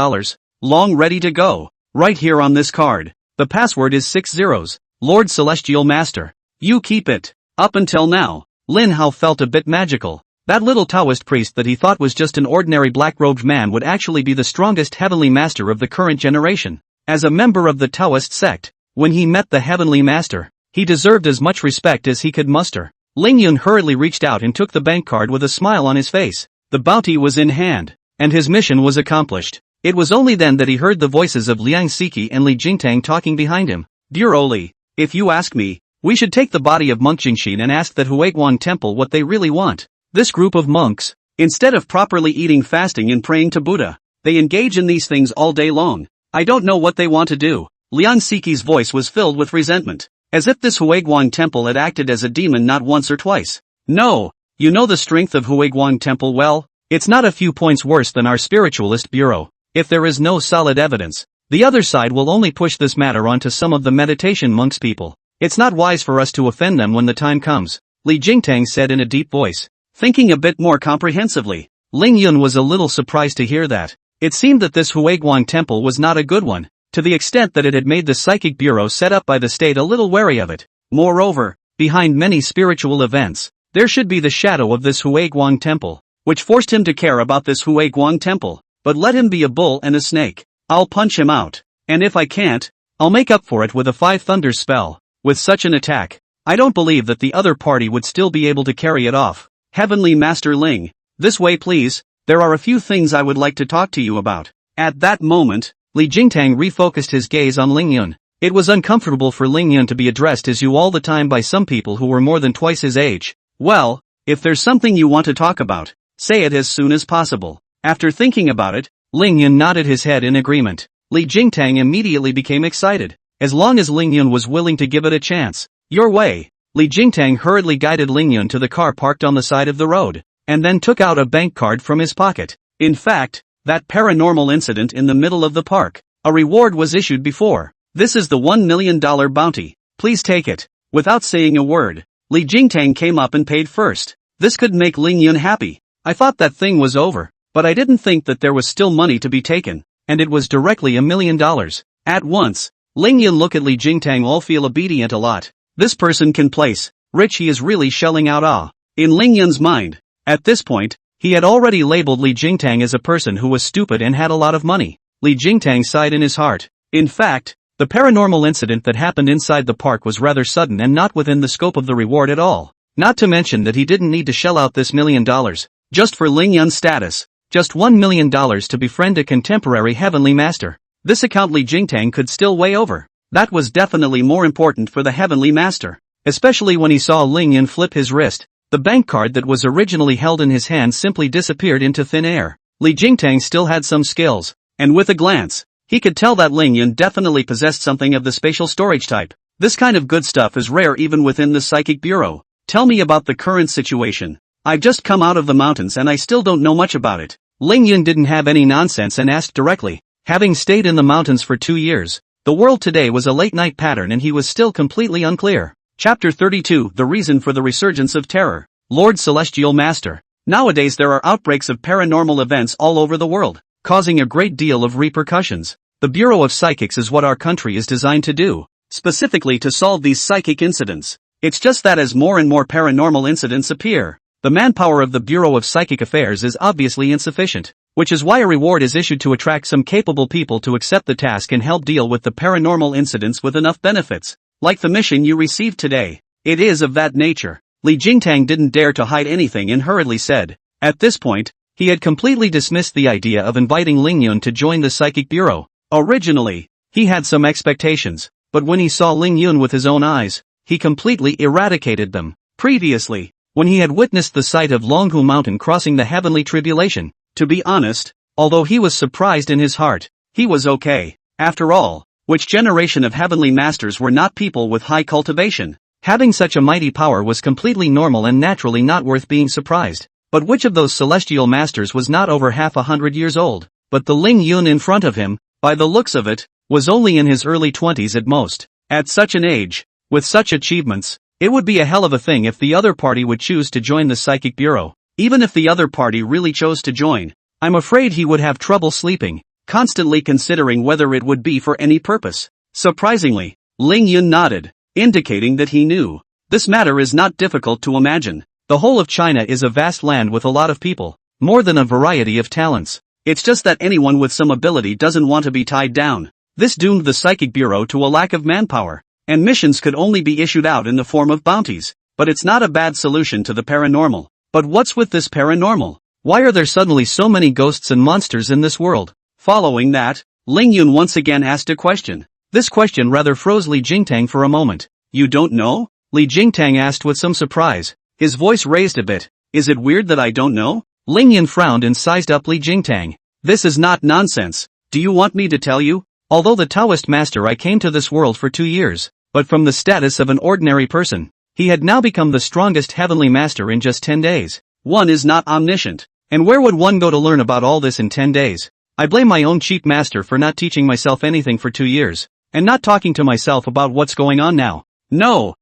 long ready to go. Right here on this card. The password is 6 zeros. Lord Celestial Master. You keep it. Up until now, Lin Hao felt a bit magical. That little Taoist priest that he thought was just an ordinary black-robed man would actually be the strongest heavenly master of the current generation. As a member of the Taoist sect, when he met the heavenly master, he deserved as much respect as he could muster. Ling Yun hurriedly reached out and took the bank card with a smile on his face. The bounty was in hand, and his mission was accomplished. It was only then that he heard the voices of Liang Siki and Li Jingtang talking behind him. Dear Oli, if you ask me, we should take the body of Monk Jingxin and ask that Huiguang Temple what they really want. This group of monks, instead of properly eating, fasting and praying to Buddha, they engage in these things all day long. I don't know what they want to do. Liang Siki's voice was filled with resentment, as if this Huiguang Temple had acted as a demon not once or twice. No, you know the strength of Huiguang Temple well, it's not a few points worse than our spiritualist bureau. If there is no solid evidence, the other side will only push this matter onto some of the meditation monks people. It's not wise for us to offend them when the time comes, Li Jingtang said in a deep voice. Thinking a bit more comprehensively, Ling Yun was a little surprised to hear that. It seemed that this Huiguang Temple was not a good one, to the extent that it had made the psychic bureau set up by the state a little wary of it. Moreover, behind many spiritual events, there should be the shadow of this Huiguang Temple, which forced him to care about this Huiguang Temple. But let him be a bull and a snake. I'll punch him out. And if I can't, I'll make up for it with a 5 thunders spell. With such an attack, I don't believe that the other party would still be able to carry it off. Heavenly Master Ling, this way please, there are a few things I would like to talk to you about. At that moment, Li Jingtang refocused his gaze on Ling Yun. It was uncomfortable for Ling Yun to be addressed as you all the time by some people who were more than twice his age. Well, if there's something you want to talk about, say it as soon as possible. After thinking about it, Ling Yun nodded his head in agreement. Li Jingtang immediately became excited, as long as Ling Yun was willing to give it a chance. Your way. Li Jingtang hurriedly guided Ling Yun to the car parked on the side of the road, and then took out a bank card from his pocket. In fact, that paranormal incident in the middle of the park, a reward was issued before. This is the $1 million bounty. Please take it. Without saying a word, Li Jingtang came up and paid first. This could make Ling Yun happy. I thought that thing was over. But I didn't think that there was still money to be taken, and it was directly $1 million. At once, Ling Yun look at Li Jingtang all feel obedient a lot. This person can place, rich he is really shelling out in Ling Yun's mind. At this point, he had already labeled Li Jingtang as a person who was stupid and had a lot of money. Li Jingtang sighed in his heart. In fact, the paranormal incident that happened inside the park was rather sudden and not within the scope of the reward at all. Not to mention that he didn't need to shell out this $1 million, just for Ling Yun's status. Just $1 million to befriend a contemporary heavenly master. This account Li Jingtang could still weigh over. That was definitely more important for the heavenly master. Especially when he saw Ling Yun flip his wrist. The bank card that was originally held in his hand simply disappeared into thin air. Li Jingtang still had some skills, and with a glance, he could tell that Ling Yun definitely possessed something of the spatial storage type. This kind of good stuff is rare even within the Psychic Bureau. Tell me about the current situation. I've just come out of the mountains and I still don't know much about it. Ling Yun didn't have any nonsense and asked directly. Having stayed in the mountains for 2 years, the world today was a late-night pattern and he was still completely unclear. Chapter 32 The Reason for the Resurgence of Terror. Lord Celestial Master. Nowadays there are outbreaks of paranormal events all over the world, causing a great deal of repercussions. The Bureau of Psychics is what our country is designed to do, specifically to solve these psychic incidents. It's just that as more and more paranormal incidents appear, the manpower of the Bureau of Psychic Affairs is obviously insufficient, which is why a reward is issued to attract some capable people to accept the task and help deal with the paranormal incidents with enough benefits. Like the mission you received today. It is of that nature. Li Jingtang didn't dare to hide anything and hurriedly said. At this point, he had completely dismissed the idea of inviting Ling Yun to join the Psychic Bureau. Originally, he had some expectations, but when he saw Ling Yun with his own eyes, he completely eradicated them. Previously, when he had witnessed the sight of Longhu Mountain crossing the heavenly tribulation, to be honest, although he was surprised in his heart, he was okay. After all, which generation of heavenly masters were not people with high cultivation? Having such a mighty power was completely normal and naturally not worth being surprised. But which of those celestial masters was not over half 100 years old? But the Ling Yun in front of him, by the looks of it, was only in his early 20s at most. At such an age, with such achievements, it would be a hell of a thing if the other party would choose to join the Psychic Bureau. Even if the other party really chose to join, I'm afraid he would have trouble sleeping, constantly considering whether it would be for any purpose. Surprisingly, Ling Yun nodded, indicating that he knew. This matter is not difficult to imagine. The whole of China is a vast land with a lot of people, more than a variety of talents. It's just that anyone with some ability doesn't want to be tied down. This doomed the Psychic Bureau to a lack of manpower, and missions could only be issued out in the form of bounties. But it's not a bad solution to the paranormal. But what's with this paranormal? Why are there suddenly so many ghosts and monsters in this world? Following that, Ling Yun once again asked a question. This question rather froze Li Jingtang for a moment. You don't know? Li Jingtang asked with some surprise, his voice raised a bit. Is it weird that I don't know? Ling Yun frowned and sized up Li Jingtang. This is not nonsense. Do you want me to tell you? Although the Taoist master I came to this world for 2 years, but from the status of an ordinary person, he had now become the strongest heavenly master in just 10 days. One is not omniscient. And where would one go to learn about all this in 10 days? I blame my own cheap master for not teaching myself anything for 2 years, and not talking to myself about what's going on now. No.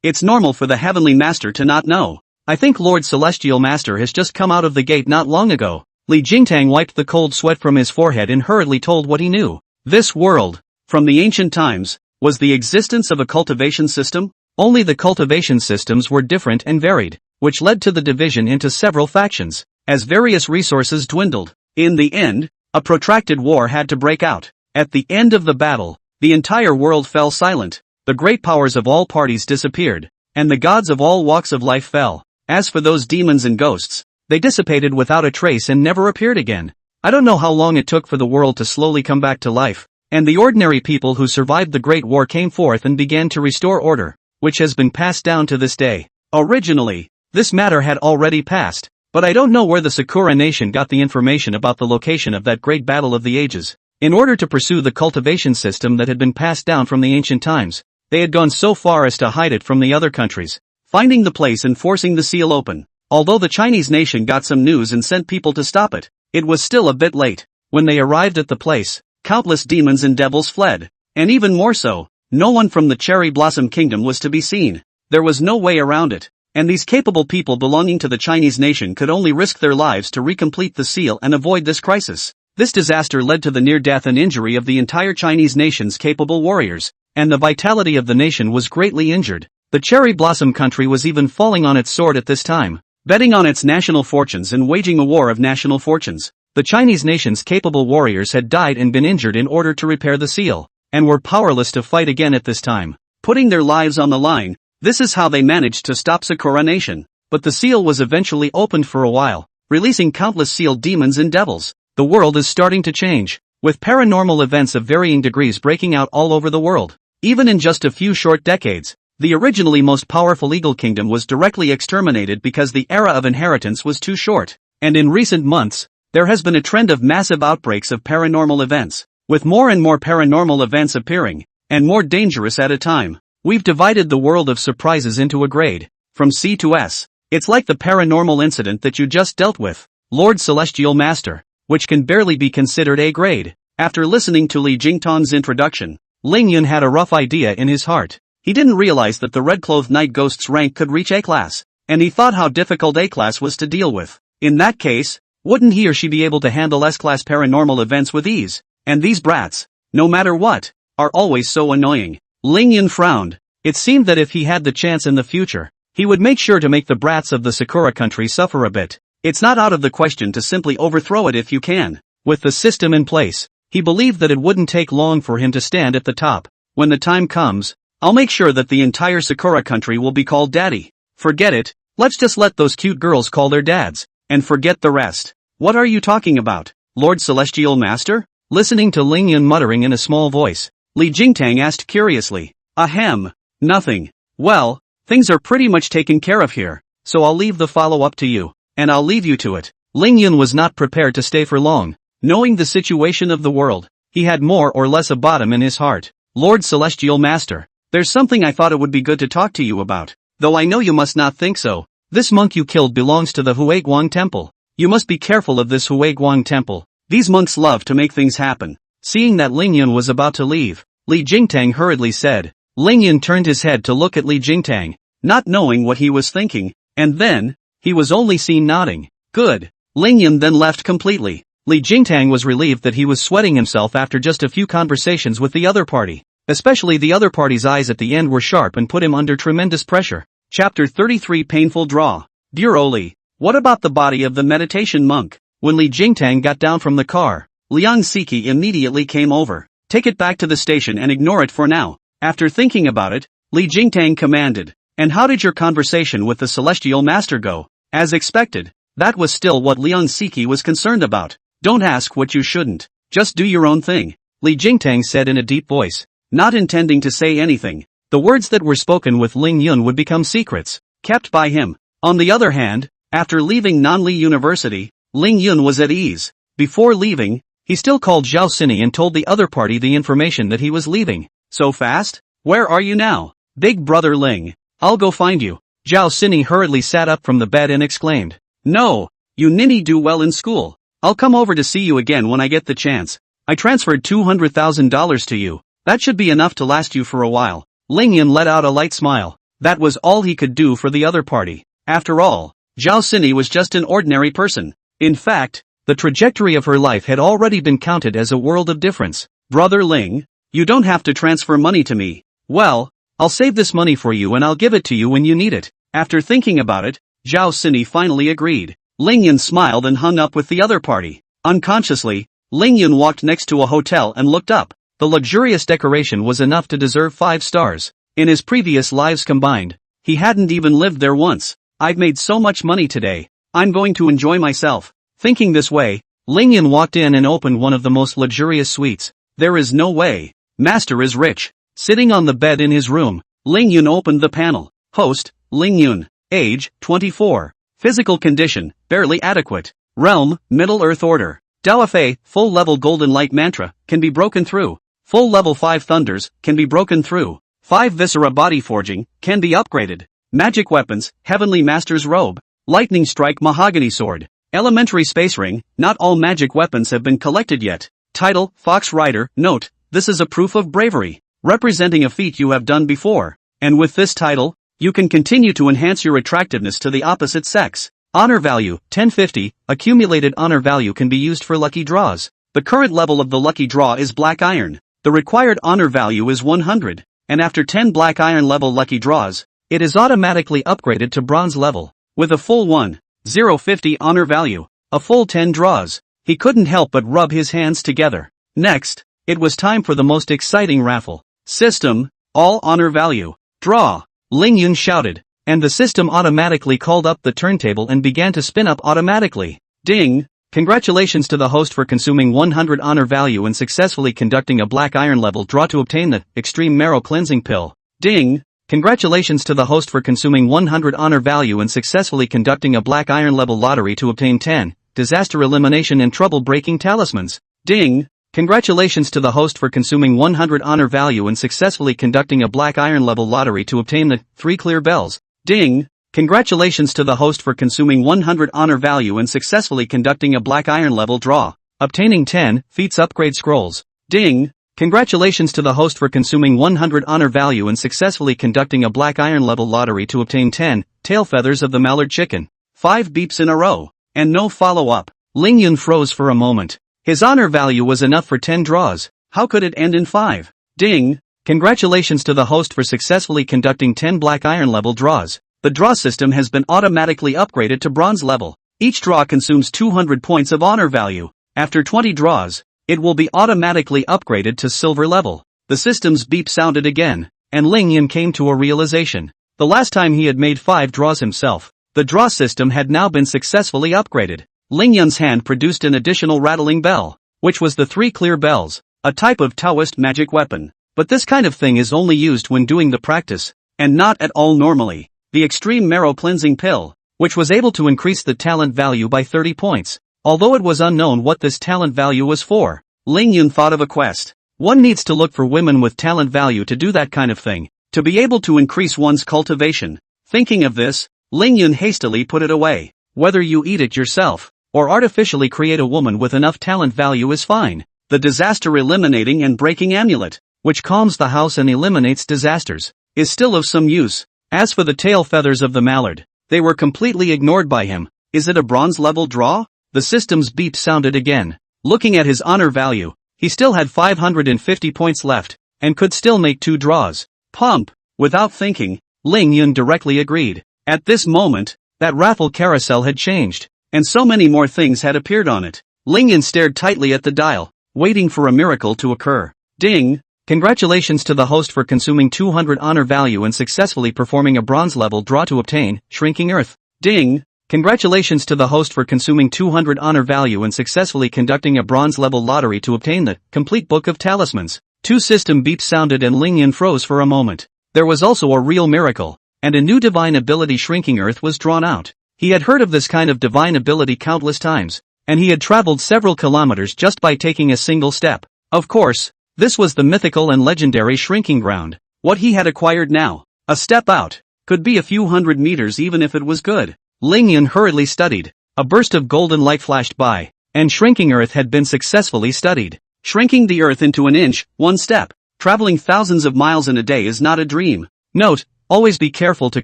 It's normal for the heavenly master to not know. I think Lord Celestial Master has just come out of the gate not long ago. Li Jingtang wiped the cold sweat from his forehead and hurriedly told what he knew. This world, from the ancient times, was the existence of a cultivation system. Only the cultivation systems were different and varied, which led to the division into several factions. As various resources dwindled, in the end, a protracted war had to break out. At the end of the battle, the entire world fell silent. The great powers of all parties disappeared, and the gods of all walks of life fell. As for those demons and ghosts, they dissipated without a trace and never appeared again. I don't know how long it took for the world to slowly come back to life, and the ordinary people who survived the Great War came forth and began to restore order, which has been passed down to this day. Originally, this matter had already passed, but I don't know where the Sakura nation got the information about the location of that great battle of the ages. In order to pursue the cultivation system that had been passed down from the ancient times, they had gone so far as to hide it from the other countries, finding the place and forcing the seal open. Although the Chinese nation got some news and sent people to stop it, it was still a bit late. When they arrived at the place, countless demons and devils fled, and even more so, no one from the Cherry Blossom Kingdom was to be seen. There was no way around it, and these capable people belonging to the Chinese nation could only risk their lives to recomplete the seal and avoid this crisis. This disaster led to the near death and injury of the entire Chinese nation's capable warriors, and the vitality of the nation was greatly injured. The Cherry Blossom country was even falling on its sword at this time, betting on its national fortunes and waging a war of national fortunes. The Chinese nation's capable warriors had died and been injured in order to repair the seal, and were powerless to fight again at this time, putting their lives on the line. This is how they managed to stop Sakura Nation. But the seal was eventually opened for a while, releasing countless seal demons and devils. The world is starting to change, with paranormal events of varying degrees breaking out all over the world. Even in just a few short decades, the originally most powerful Eagle Kingdom was directly exterminated because the era of inheritance was too short. And in recent months, there has been a trend of massive outbreaks of paranormal events. With more and more paranormal events appearing, and more dangerous at a time. We've divided the world of surprises into a grade, from C to S. It's like the paranormal incident that you just dealt with, Lord Celestial Master, which can barely be considered A grade. After listening to Li Jingtang's introduction, Ling Yun had a rough idea in his heart. He didn't realize that the red-clothed night ghost's rank could reach A-class, and he thought how difficult A-class was to deal with. In that case, wouldn't he or she be able to handle S-class paranormal events with ease? And these brats, no matter what, are always so annoying. Ling Yun frowned. It seemed that if he had the chance in the future, he would make sure to make the brats of the Sakura country suffer a bit. It's not out of the question to simply overthrow it if you can. With the system in place, he believed that it wouldn't take long for him to stand at the top. When the time comes, I'll make sure that the entire Sakura country will be called Daddy. Forget it, let's just let those cute girls call their dads, and forget the rest. What are you talking about, Lord Celestial Master? Listening to Ling Yun muttering in a small voice, Li Jingtang asked curiously. Ahem, nothing. Well, things are pretty much taken care of here, so I'll leave the follow-up to you, and I'll leave you to it. Ling Yun was not prepared to stay for long. Knowing the situation of the world, he had more or less a bottom in his heart. Lord Celestial Master, there's something I thought it would be good to talk to you about, though I know you must not think so. This monk you killed belongs to the Huiguang Temple. You must be careful of this Huiguang Temple. These monks love to make things happen. Seeing that Ling Yun was about to leave, Li Jingtang hurriedly said. Ling Yun turned his head to look at Li Jingtang, not knowing what he was thinking, and then, he was only seen nodding. Good. Ling Yun then left completely. Li Jingtang was relieved that he was sweating himself after just a few conversations with the other party. Especially the other party's eyes at the end were sharp and put him under tremendous pressure. Chapter 33 Painful Draw. Dear Oli, what about the body of the meditation monk? When Li Jingtang got down from the car, Liang Siki immediately came over. Take it back to the station and ignore it for now. After thinking about it, Li Jingtang commanded. And how did your conversation with the Celestial Master go? As expected, that was still what Liang Siki was concerned about. Don't ask what you shouldn't. Just do your own thing, Li Jingtang said in a deep voice, not intending to say anything. The words that were spoken with Ling Yun would become secrets, kept by him. On the other hand, after leaving Nanli University, Ling Yun was at ease. Before leaving, he still called Zhao Sini and told the other party the information that he was leaving. So fast? Where are you now? Big brother Ling. I'll go find you. Zhao Sini hurriedly sat up from the bed and exclaimed. No, you ninny do well in school. I'll come over to see you again when I get the chance. I transferred $200,000 to you. That should be enough to last you for a while. Ling Yun let out a light smile. That was all he could do for the other party. After all, Zhao Sini was just an ordinary person. In fact, the trajectory of her life had already been counted as a world of difference. Brother Ling, you don't have to transfer money to me. Well, I'll save this money for you and I'll give it to you when you need it. After thinking about it, Zhao Sini finally agreed. Ling Yun smiled and hung up with the other party. Unconsciously, Ling Yun walked next to a hotel and looked up. The luxurious decoration was enough to deserve 5 stars. In his previous lives combined, he hadn't even lived there once. I've made so much money today. I'm going to enjoy myself. Thinking this way, Ling Yun walked in and opened one of the most luxurious suites. There is no way. Master is rich. Sitting on the bed in his room, Ling Yun opened the panel. Host, Ling Yun. Age, 24. Physical condition, barely adequate. Realm, Middle Earth Order. Daofei, full level Golden Light Mantra, can be broken through. Full level 5 Thunders, can be broken through. 5 Viscera Body Forging, can be upgraded. Magic Weapons, Heavenly Master's Robe. Lightning Strike Mahogany Sword. Elementary Space Ring, not all magic weapons have been collected yet. Title, Fox Rider. Note, this is a proof of bravery, representing a feat you have done before. And with this title, you can continue to enhance your attractiveness to the opposite sex. Honor value, 1050, accumulated honor value can be used for lucky draws. The current level of the lucky draw is Black Iron. The required honor value is 100, and after 10 Black Iron level lucky draws, it is automatically upgraded to Bronze level. With a full 1050 honor value, a full 10 draws, he couldn't help but rub his hands together. Next, it was time for the most exciting raffle. System, all honor value. Draw. Ling Yun shouted, and the system automatically called up the turntable and began to spin up automatically. Ding! Congratulations to the host for consuming 100 honor value and successfully conducting a Black Iron level draw to obtain the Extreme Marrow Cleansing Pill. Ding! Congratulations to the host for consuming 100 honor value and successfully conducting a Black Iron level lottery to obtain 10 Disaster Elimination and Trouble Breaking Talismans. Ding! Congratulations to the host for consuming 100 honor value and successfully conducting a black iron level lottery to obtain the 3 clear bells. Ding! Congratulations to the host for consuming 100 honor value and successfully conducting a black iron level draw, obtaining 10 feats upgrade scrolls. Ding! Congratulations to the host for consuming 100 honor value and successfully conducting a black iron level lottery to obtain 10 tail feathers of the mallard chicken. 5 beeps in a row, and no follow-up. Ling Yun froze for a moment. His honor value was enough for 10 draws. How could it end in 5? Ding! Congratulations to the host for successfully conducting 10 black iron level draws. The draw system has been automatically upgraded to bronze level. Each draw consumes 200 points of honor value. After 20 draws, it will be automatically upgraded to silver level. The system's beep sounded again, and Ling Yun came to a realization. The last time he had made 5 draws himself, the draw system had now been successfully upgraded. Ling Yun's hand produced an additional rattling bell, which was the 3 clear bells, a type of Taoist magic weapon. But this kind of thing is only used when doing the practice, and not at all normally. The extreme marrow cleansing pill, which was able to increase the talent value by 30 points. Although it was unknown what this talent value was for, Ling Yun thought of a quest. One needs to look for women with talent value to do that kind of thing, to be able to increase one's cultivation. Thinking of this, Ling Yun hastily put it away. Whether you eat it yourself, or artificially create a woman with enough talent value is fine. The disaster eliminating and breaking amulet, which calms the house and eliminates disasters, is still of some use. As for the tail feathers of the mallard, they were completely ignored by him. Is it a bronze level draw? The system's beep sounded again. Looking at his honor value, he still had 550 points left, and could still make 2 draws. Pump! Without thinking, Ling Yun directly agreed. At this moment, that raffle carousel had changed, and so many more things had appeared on it. Ling Yun stared tightly at the dial, waiting for a miracle to occur. Ding! Congratulations to the host for consuming 200 honor value and successfully performing a bronze level draw to obtain Shrinking Earth. Ding! Congratulations to the host for consuming 200 honor value and successfully conducting a bronze level lottery to obtain the complete book of talismans. 2 system beeps sounded and Ling Yun froze for a moment. There was also a real miracle, and a new divine ability Shrinking Earth was drawn out. He had heard of this kind of divine ability countless times, and he had traveled several kilometers just by taking a single step. Of course, this was the mythical and legendary Shrinking Ground. What he had acquired now, a step out, could be a few hundred meters even if it was good. Ling Yun hurriedly studied. A burst of golden light flashed by, and Shrinking Earth had been successfully studied. Shrinking the Earth into an inch, 1 step. Traveling thousands of miles in a day is not a dream. Note, always be careful to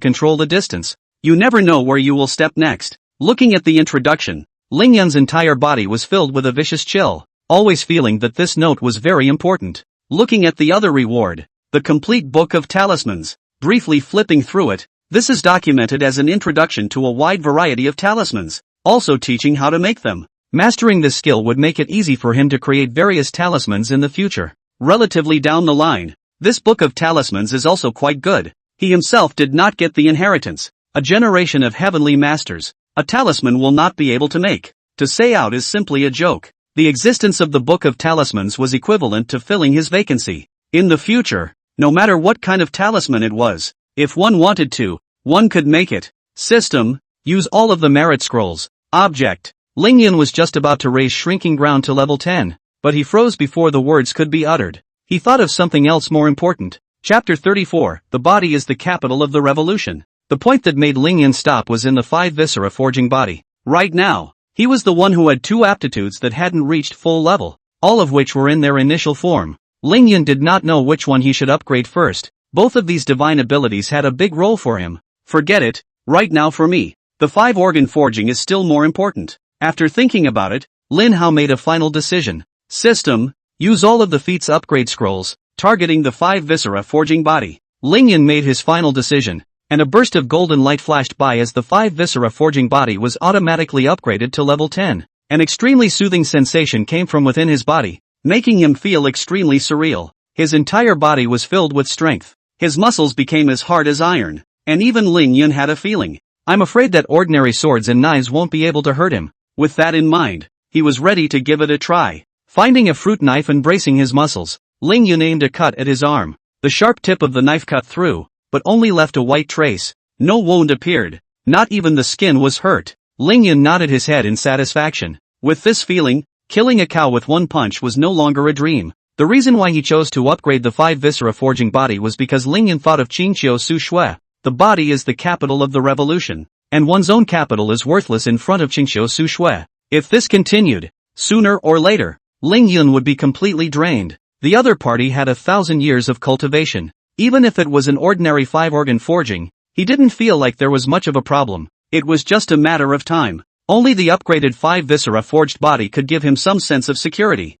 control the distance. You never know where you will step next. Looking at the introduction, Ling Yun's entire body was filled with a vicious chill, always feeling that this note was very important. Looking at the other reward, the complete book of talismans, briefly flipping through it, this is documented as an introduction to a wide variety of talismans, also teaching how to make them. Mastering this skill would make it easy for him to create various talismans in the future. Relatively down the line, this book of talismans is also quite good. He himself did not get the inheritance. A generation of heavenly masters, a talisman will not be able to make. To say out is simply a joke. The existence of the Book of Talismans was equivalent to filling his vacancy. In the future, no matter what kind of talisman it was, if one wanted to, one could make it. System, use all of the merit scrolls. Object, Ling Yun was just about to raise Shrinking Ground to level 10, but he froze before the words could be uttered. He thought of something else more important. Chapter 34, The body is the capital of the revolution. The point that made Ling Yun stop was in the 5 viscera forging body. Right now, he was the one who had 2 aptitudes that hadn't reached full level, all of which were in their initial form. Ling Yun did not know which one he should upgrade first. Both of these divine abilities had a big role for him. Forget it, right now for me, the 5 organ forging is still more important. After thinking about it, Lin Hao made a final decision. System, use all of the feats upgrade scrolls, targeting the 5 viscera forging body. Ling Yun made his final decision, and a burst of golden light flashed by as the 5 viscera forging body was automatically upgraded to level 10. An extremely soothing sensation came from within his body, making him feel extremely surreal. His entire body was filled with strength. His muscles became as hard as iron, and even Ling Yun had a feeling. I'm afraid that ordinary swords and knives won't be able to hurt him. With that in mind, he was ready to give it a try. Finding a fruit knife and bracing his muscles, Ling Yun aimed a cut at his arm. The sharp tip of the knife cut through, but only left a white trace. No wound appeared. Not even the skin was hurt. Ling Yun nodded his head in satisfaction. With this feeling, Killing a cow with one punch was no longer a dream. The reason why he chose to upgrade the 5 viscera forging body was because Lingyan thought of Qingqiu Su Shui. The body is the capital of the revolution, and one's own capital is worthless in front of Qingqiu Su Shui. If this continued, sooner or later, Lingyan would be completely drained. The other party had 1,000 years of cultivation. Even if it was an ordinary 5-organ forging, he didn't feel like there was much of a problem. It was just a matter of time. Only the upgraded 5 viscera forged body could give him some sense of security.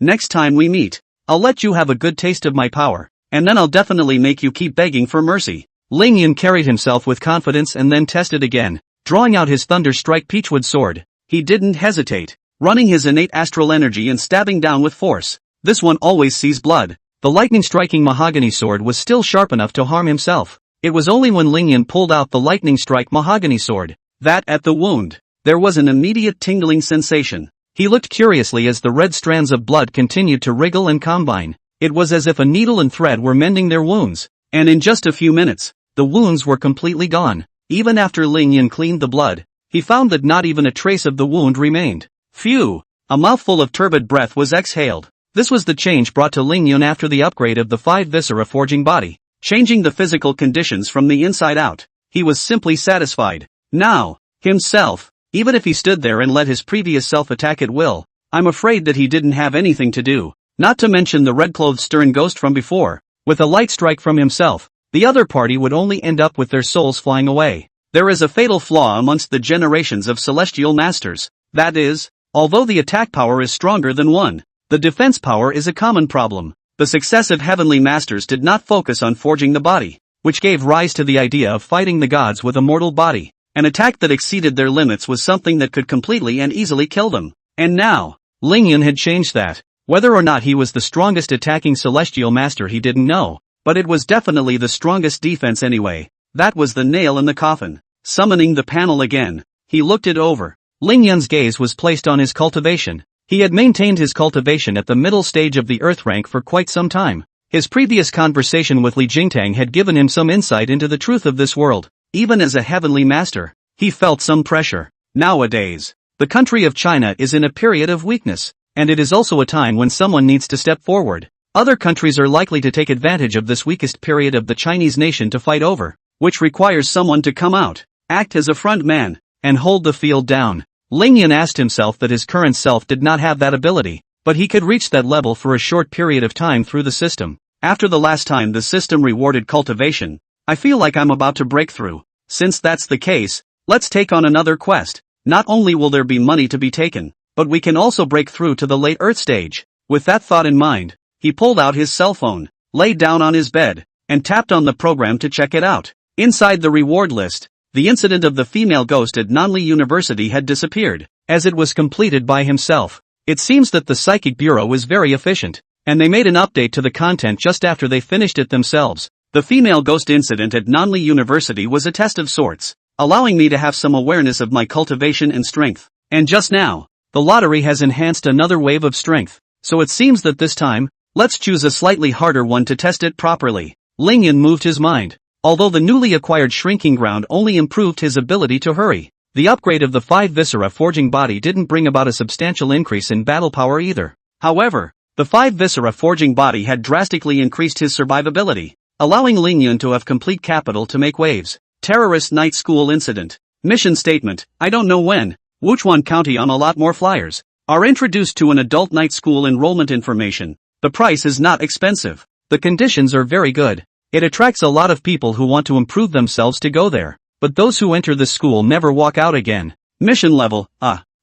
Next time we meet, I'll let you have a good taste of my power, and then I'll definitely make you keep begging for mercy. Lingyan carried himself with confidence and then tested again, drawing out his Thunder Strike Peachwood sword. He didn't hesitate, running his innate astral energy and stabbing down with force. This one always sees blood. The lightning-striking mahogany sword was still sharp enough to harm himself. It was only when Lingyan pulled out the lightning strike mahogany sword that, at the wound, there was an immediate tingling sensation. He looked curiously as the red strands of blood continued to wriggle and combine. It was as if a needle and thread were mending their wounds, and in just a few minutes, the wounds were completely gone. Even after Lingyan cleaned the blood, he found that not even a trace of the wound remained. Phew! A mouthful of turbid breath was exhaled. This was the change brought to Lingyan after the upgrade of the 5 viscera forging body, changing the physical conditions from the inside out. He was simply satisfied. Now, himself, even if he stood there and let his previous self attack at will, I'm afraid that he didn't have anything to do. Not to mention the red-clothed stern ghost from before. With a light strike from himself, the other party would only end up with their souls flying away. There is a fatal flaw amongst the generations of celestial masters. That is, although the attack power is stronger than one, the defense power is a common problem. The successive heavenly masters did not focus on forging the body, which gave rise to the idea of fighting the gods with a mortal body. An attack that exceeded their limits was something that could completely and easily kill them. And now, Lingyan had changed that. Whether or not he was the strongest attacking celestial master he didn't know, but it was definitely the strongest defense anyway. That was the nail in the coffin. Summoning the panel again, he looked it over. Lingyan's gaze was placed on his cultivation. He had maintained his cultivation at the middle stage of the earth rank for quite some time. His previous conversation with Li Jingtang had given him some insight into the truth of this world. Even as a heavenly master, he felt some pressure. Nowadays, the country of China is in a period of weakness, and it is also a time when someone needs to step forward. Other countries are likely to take advantage of this weakest period of the Chinese nation to fight over, which requires someone to come out, act as a front man, and hold the field down. Lingyan asked himself that his current self did not have that ability, but he could reach that level for a short period of time through the system. After the last time the system rewarded cultivation, I feel like I'm about to break through. Since that's the case, let's take on another quest. Not only will there be money to be taken, but we can also break through to the late Earth stage. With that thought in mind, he pulled out his cell phone, laid down on his bed, and tapped on the program to check it out. Inside the reward list, the incident of the female ghost at Nanli University had disappeared, as it was completed by himself. It seems that the Psychic Bureau is very efficient, and they made an update to the content just after they finished it themselves. The female ghost incident at Nanli University was a test of sorts, allowing me to have some awareness of my cultivation and strength. And just now, the lottery has enhanced another wave of strength, so it seems that this time, let's choose a slightly harder one to test it properly. Lingyan moved his mind. Although the newly acquired shrinking ground only improved his ability to hurry, the upgrade of the 5 viscera forging body didn't bring about a substantial increase in battle power either. However, the 5 viscera forging body had drastically increased his survivability, allowing Lingyan to have complete capital to make waves. Terrorist night school incident. Mission statement: I don't know when. Wuchuan County on a lot more flyers are introduced to an adult night school enrollment information. The price is not expensive. The conditions are very good. It attracts a lot of people who want to improve themselves to go there, but those who enter the school never walk out again. Mission level: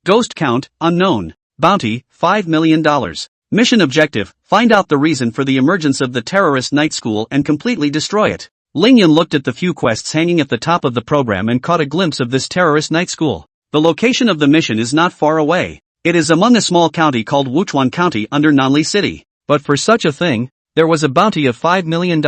Ghost count, unknown. Bounty, $5 million. Mission objective: find out the reason for the emergence of the terrorist night school and completely destroy it. Lingyan looked at the few quests hanging at the top of the program and caught a glimpse of this terrorist night school. The location of the mission is not far away. It is among a small county called Wuchuan County under Nanli City. But for such a thing, there was a bounty of $5 million.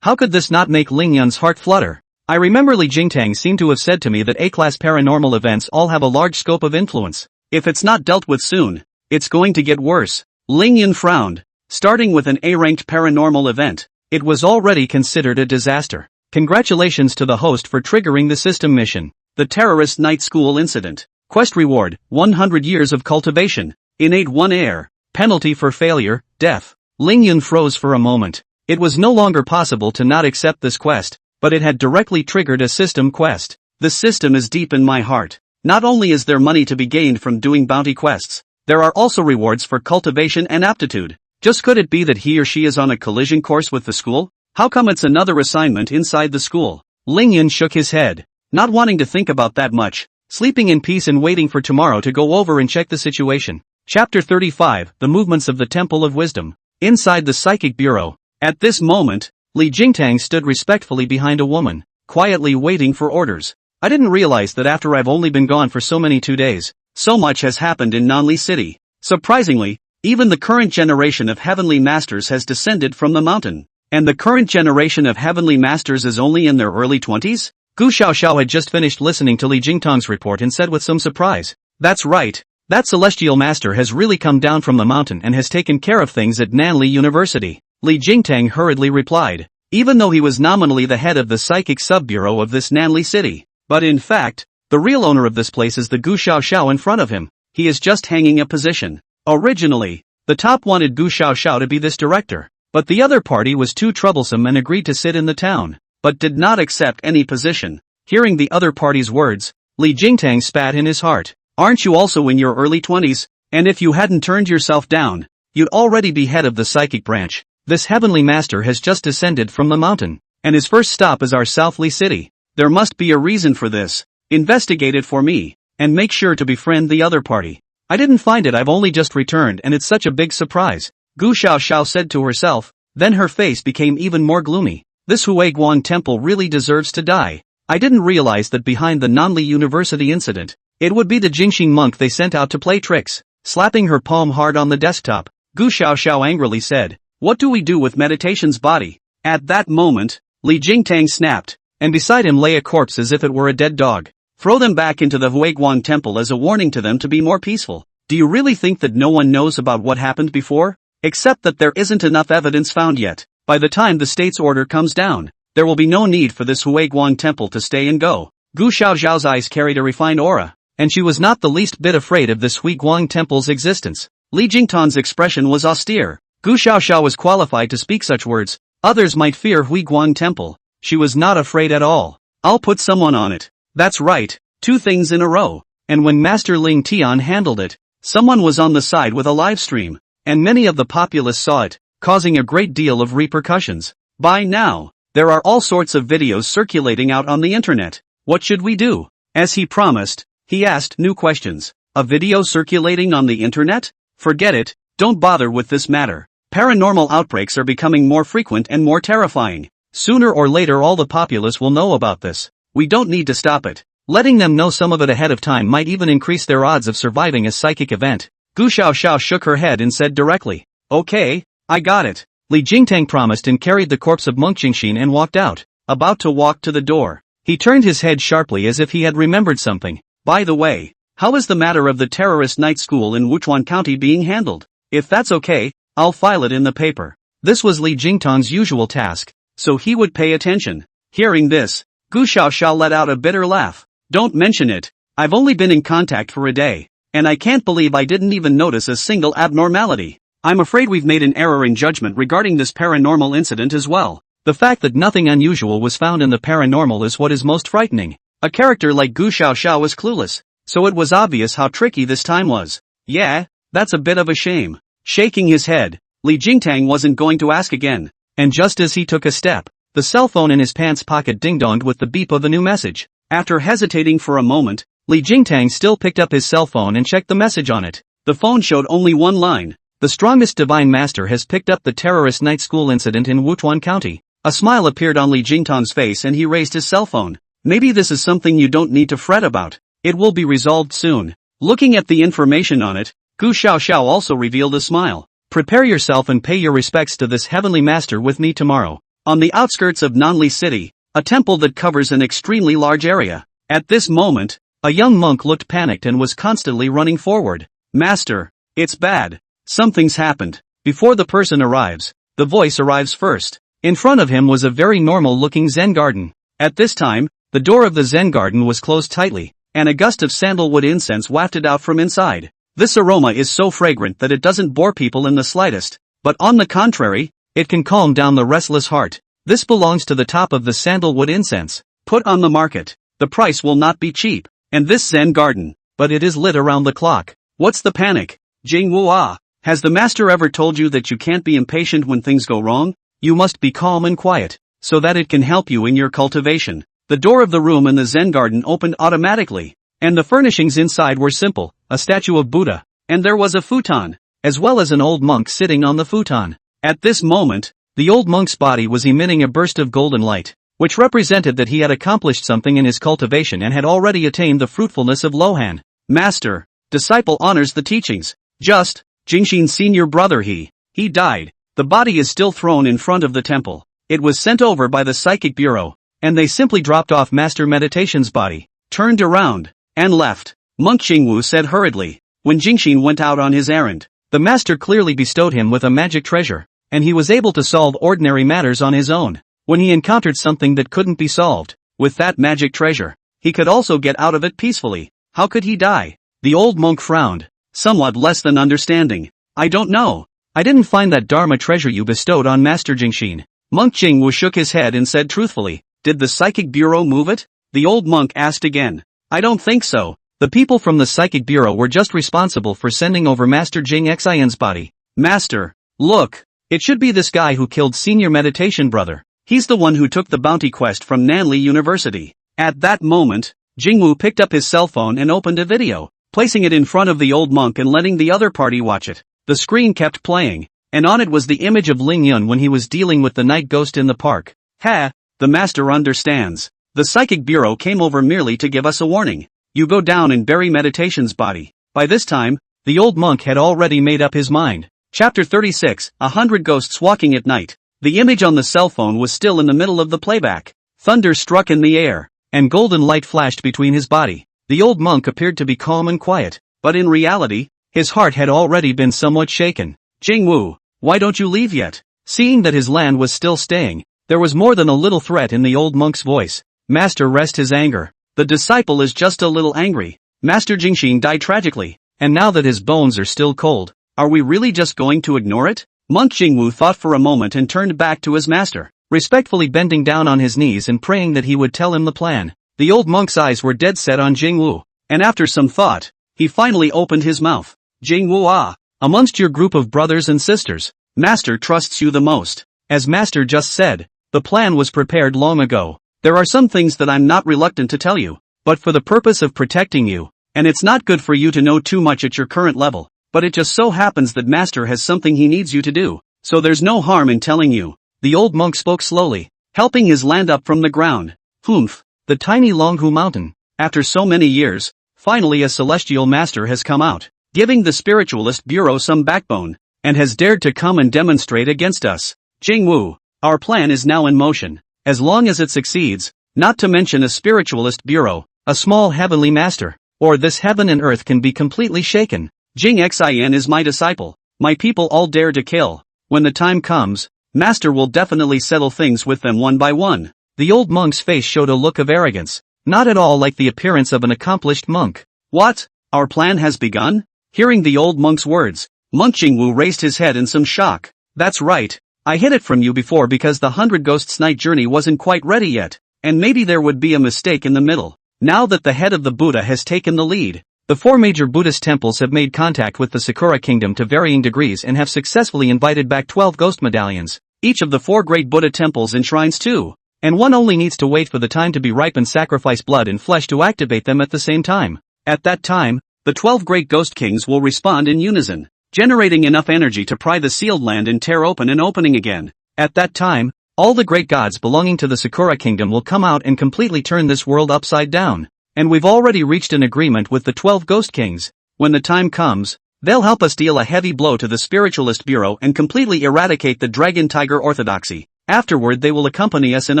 How could this not make Lingyan's heart flutter? I remember Li Jingtang seemed to have said to me that A-class paranormal events all have a large scope of influence. If it's not dealt with soon, it's going to get worse. Lingyan frowned. Starting with an A-ranked paranormal event, it was already considered a disaster. Congratulations to the host for triggering the system mission. The terrorist night school incident. Quest reward, 100 years of cultivation. Innate 1 air. Penalty for failure, death. Ling Yun froze for a moment. It was no longer possible to not accept this quest, but it had directly triggered a system quest. The system is deep in my heart. Not only is there money to be gained from doing bounty quests, there are also rewards for cultivation and aptitude. Just could it be that he or she is on a collision course with the school? How come it's another assignment inside the school? Ling Yun shook his head, not wanting to think about that much, sleeping in peace and waiting for tomorrow to go over and check the situation. Chapter 35, The Movements of the Temple of Wisdom. Inside the Psychic Bureau. At this moment, Li Jingtang stood respectfully behind a woman, quietly waiting for orders. I didn't realize that after I've only been gone for so many 2 days, so much has happened in Nanli City. Surprisingly, even the current generation of heavenly masters has descended from the mountain. And the current generation of heavenly masters is only in their early 20s? Gu Xiaoxiao had just finished listening to Li Jingtang's report and said with some surprise, "That's right. That celestial master has really come down from the mountain and has taken care of things at Nanli University." Li Jingtang hurriedly replied, even though he was nominally the head of the psychic sub-bureau of this Nanli city. But in fact, the real owner of this place is the Gu Xiaoxiao in front of him. He is just hanging a position. Originally, the top wanted Gu Xiaoxiao to be this director, but the other party was too troublesome and agreed to sit in the town, but did not accept any position. Hearing the other party's words, Li Jingtang spat in his heart. Aren't you also in your early 20s? And if you hadn't turned yourself down, you'd already be head of the psychic branch. This heavenly master has just descended from the mountain, and his first stop is our Southly City. There must be a reason for this. Investigate it for me, and make sure to befriend the other party. I didn't find it. I've only just returned and it's such a big surprise, Gu Xiaoxiao said to herself. Then her face became even more gloomy. This Huiguan temple really deserves to die. I didn't realize that behind the Nanli University incident, it would be the Jingxing monk they sent out to play tricks. Slapping her palm hard on the desktop, Gu Xiaoxiao angrily said, "What do we do with meditation's body?" At that moment, Li Jingtang snapped, and beside him lay a corpse as if it were a dead dog. Throw them back into the Huiguan temple as a warning to them to be more peaceful. Do you really think that no one knows about what happened before? Except that there isn't enough evidence found yet. By the time the state's order comes down, there will be no need for this Huiguan temple to stay and go. Gu Xiaoxiao's eyes carried a refined aura, and she was not the least bit afraid of this Huiguan temple's existence. Li Jingtang's expression was austere. Gu Xiaoxiao was qualified to speak such words. Others might fear Huiguan temple. She was not afraid at all. I'll put someone on it. That's right, 2 things in a row. And when Master Ling Tian handled it, someone was on the side with a live stream, and many of the populace saw it, causing a great deal of repercussions. By now, there are all sorts of videos circulating out on the internet. What should we do? As he promised, he asked new questions. A video circulating on the internet? Forget it, don't bother with this matter. Paranormal outbreaks are becoming more frequent and more terrifying. Sooner or later all the populace will know about this. We don't need to stop it. Letting them know some of it ahead of time might even increase their odds of surviving a psychic event. Gu Xiaoxiao shook her head and said directly, "Okay, I got it." Li Jingtang promised and carried the corpse of Monk Jingxin and walked out. About to walk to the door, he turned his head sharply as if he had remembered something. By the way, how is the matter of the terrorist night school in Wuchuan County being handled? If that's okay, I'll file it in the paper. This was Li Jingtang's usual task, so he would pay attention. Hearing this, Gu Xiaoxiao let out a bitter laugh. Don't mention it. I've only been in contact for a day, and I can't believe I didn't even notice a single abnormality. I'm afraid we've made an error in judgment regarding this paranormal incident as well. The fact that nothing unusual was found in the paranormal is what is most frightening. A character like Gu Xiaoxiao was clueless, so it was obvious how tricky this time was. Yeah, that's a bit of a shame. Shaking his head, Li Jingtang wasn't going to ask again. And just as he took a step, the cell phone in his pants pocket ding-donged with the beep of a new message. After hesitating for a moment, Li Jingtang still picked up his cell phone and checked the message on it. The phone showed only one line. The strongest divine master has picked up the terrorist night school incident in Wuchuan County. A smile appeared on Li Jingtang's face and he raised his cell phone. Maybe this is something you don't need to fret about. It will be resolved soon. Looking at the information on it, Gu Xiaoxiao also revealed a smile. Prepare yourself and pay your respects to this heavenly master with me tomorrow. On the outskirts of Nanli City, a temple that covers an extremely large area. At this moment, a young monk looked panicked and was constantly running forward. Master, it's bad. Something's happened. Before the person arrives, the voice arrives first. In front of him was a very normal-looking Zen garden. At this time, the door of the Zen garden was closed tightly, and a gust of sandalwood incense wafted out from inside. This aroma is so fragrant that it doesn't bore people in the slightest, but on the contrary, it can calm down the restless heart. This belongs to the top of the sandalwood incense, put on the market. The price will not be cheap, and this Zen garden, but it is lit around the clock. What's the panic? Jingwu. Has the master ever told you that you can't be impatient when things go wrong? You must be calm and quiet, so that it can help you in your cultivation. The door of the room in the Zen garden opened automatically, and the furnishings inside were simple, a statue of Buddha, and there was a futon, as well as an old monk sitting on the futon. At this moment, the old monk's body was emitting a burst of golden light, which represented that he had accomplished something in his cultivation and had already attained the fruitfulness of Lohan. Master, disciple honors the teachings. Just, Jingshin's senior brother he died. The body is still thrown in front of the temple. It was sent over by the psychic bureau, and they simply dropped off Master Meditation's body, turned around, and left. Monk Xingwu said hurriedly. When Jingshin went out on his errand, the master clearly bestowed him with a magic treasure, and he was able to solve ordinary matters on his own. When he encountered something that couldn't be solved, with that magic treasure, he could also get out of it peacefully. How could he die? The old monk frowned, somewhat less than understanding. I don't know. I didn't find that Dharma treasure you bestowed on Master Jingshin. Monk Jingwu shook his head and said truthfully, did the psychic bureau move it? The old monk asked again. I don't think so. The people from the psychic bureau were just responsible for sending over Master Jing Xian's body. Master, look. It should be this guy who killed Senior Meditation Brother. He's the one who took the bounty quest from Nanli University. At that moment, Jingwu picked up his cell phone and opened a video, placing it in front of the old monk and letting the other party watch it. The screen kept playing, and on it was the image of Ling Yun when he was dealing with the night ghost in the park. Ha! The master understands. The psychic bureau came over merely to give us a warning. You go down and bury Meditation's body. By this time, the old monk had already made up his mind. Chapter 36, 100 Ghosts Walking at Night. The image on the cell phone was still in the middle of the playback. Thunder struck in the air, and golden light flashed between his body. The old monk appeared to be calm and quiet, but in reality, his heart had already been somewhat shaken. Jingwu, why don't you leave yet? Seeing that his land was still staying, there was more than a little threat in the old monk's voice. Master, rest his anger. The disciple is just a little angry. Master Jingshin died tragically, and now that his bones are still cold, are we really just going to ignore it? Monk Jingwu thought for a moment and turned back to his master, respectfully bending down on his knees and praying that he would tell him the plan. The old monk's eyes were dead set on Jingwu, and after some thought, he finally opened his mouth. Jingwu, amongst your group of brothers and sisters, Master trusts you the most. As Master just said, the plan was prepared long ago. There are some things that I'm not reluctant to tell you, but for the purpose of protecting you, and it's not good for you to know too much at your current level. But it just so happens that Master has something he needs you to do, so there's no harm in telling you. The old monk spoke slowly, helping his land up from the ground. Humph, the tiny Longhu mountain. After so many years, finally a celestial master has come out, giving the spiritualist bureau some backbone, and has dared to come and demonstrate against us. Jingwu, our plan is now in motion. As long as it succeeds, not to mention a spiritualist bureau, a small heavenly master, or this heaven and earth can be completely shaken. Jing Xian is my disciple. My people all dare to kill. When the time comes, Master will definitely settle things with them one by one. The old monk's face showed a look of arrogance, not at all like the appearance of an accomplished monk. What? Our plan has begun? Hearing the old monk's words, Monk Jingwu raised his head in some shock. That's right. I hid it from you before because the 100 Ghosts Night journey wasn't quite ready yet, and maybe there would be a mistake in the middle. Now that the head of the Buddha has taken the lead, the 4 major Buddhist temples have made contact with the Sakura Kingdom to varying degrees and have successfully invited back 12 ghost medallions. Each of the 4 great Buddha temples enshrines 2, and one only needs to wait for the time to be ripe and sacrifice blood and flesh to activate them at the same time. At that time, the 12 great ghost kings will respond in unison, generating enough energy to pry the sealed land and tear open and opening again. At that time, all the great gods belonging to the Sakura Kingdom will come out and completely turn this world upside down. And we've already reached an agreement with the 12 Ghost Kings. When the time comes, they'll help us deal a heavy blow to the Spiritualist Bureau and completely eradicate the Dragon Tiger Orthodoxy. Afterward they will accompany us in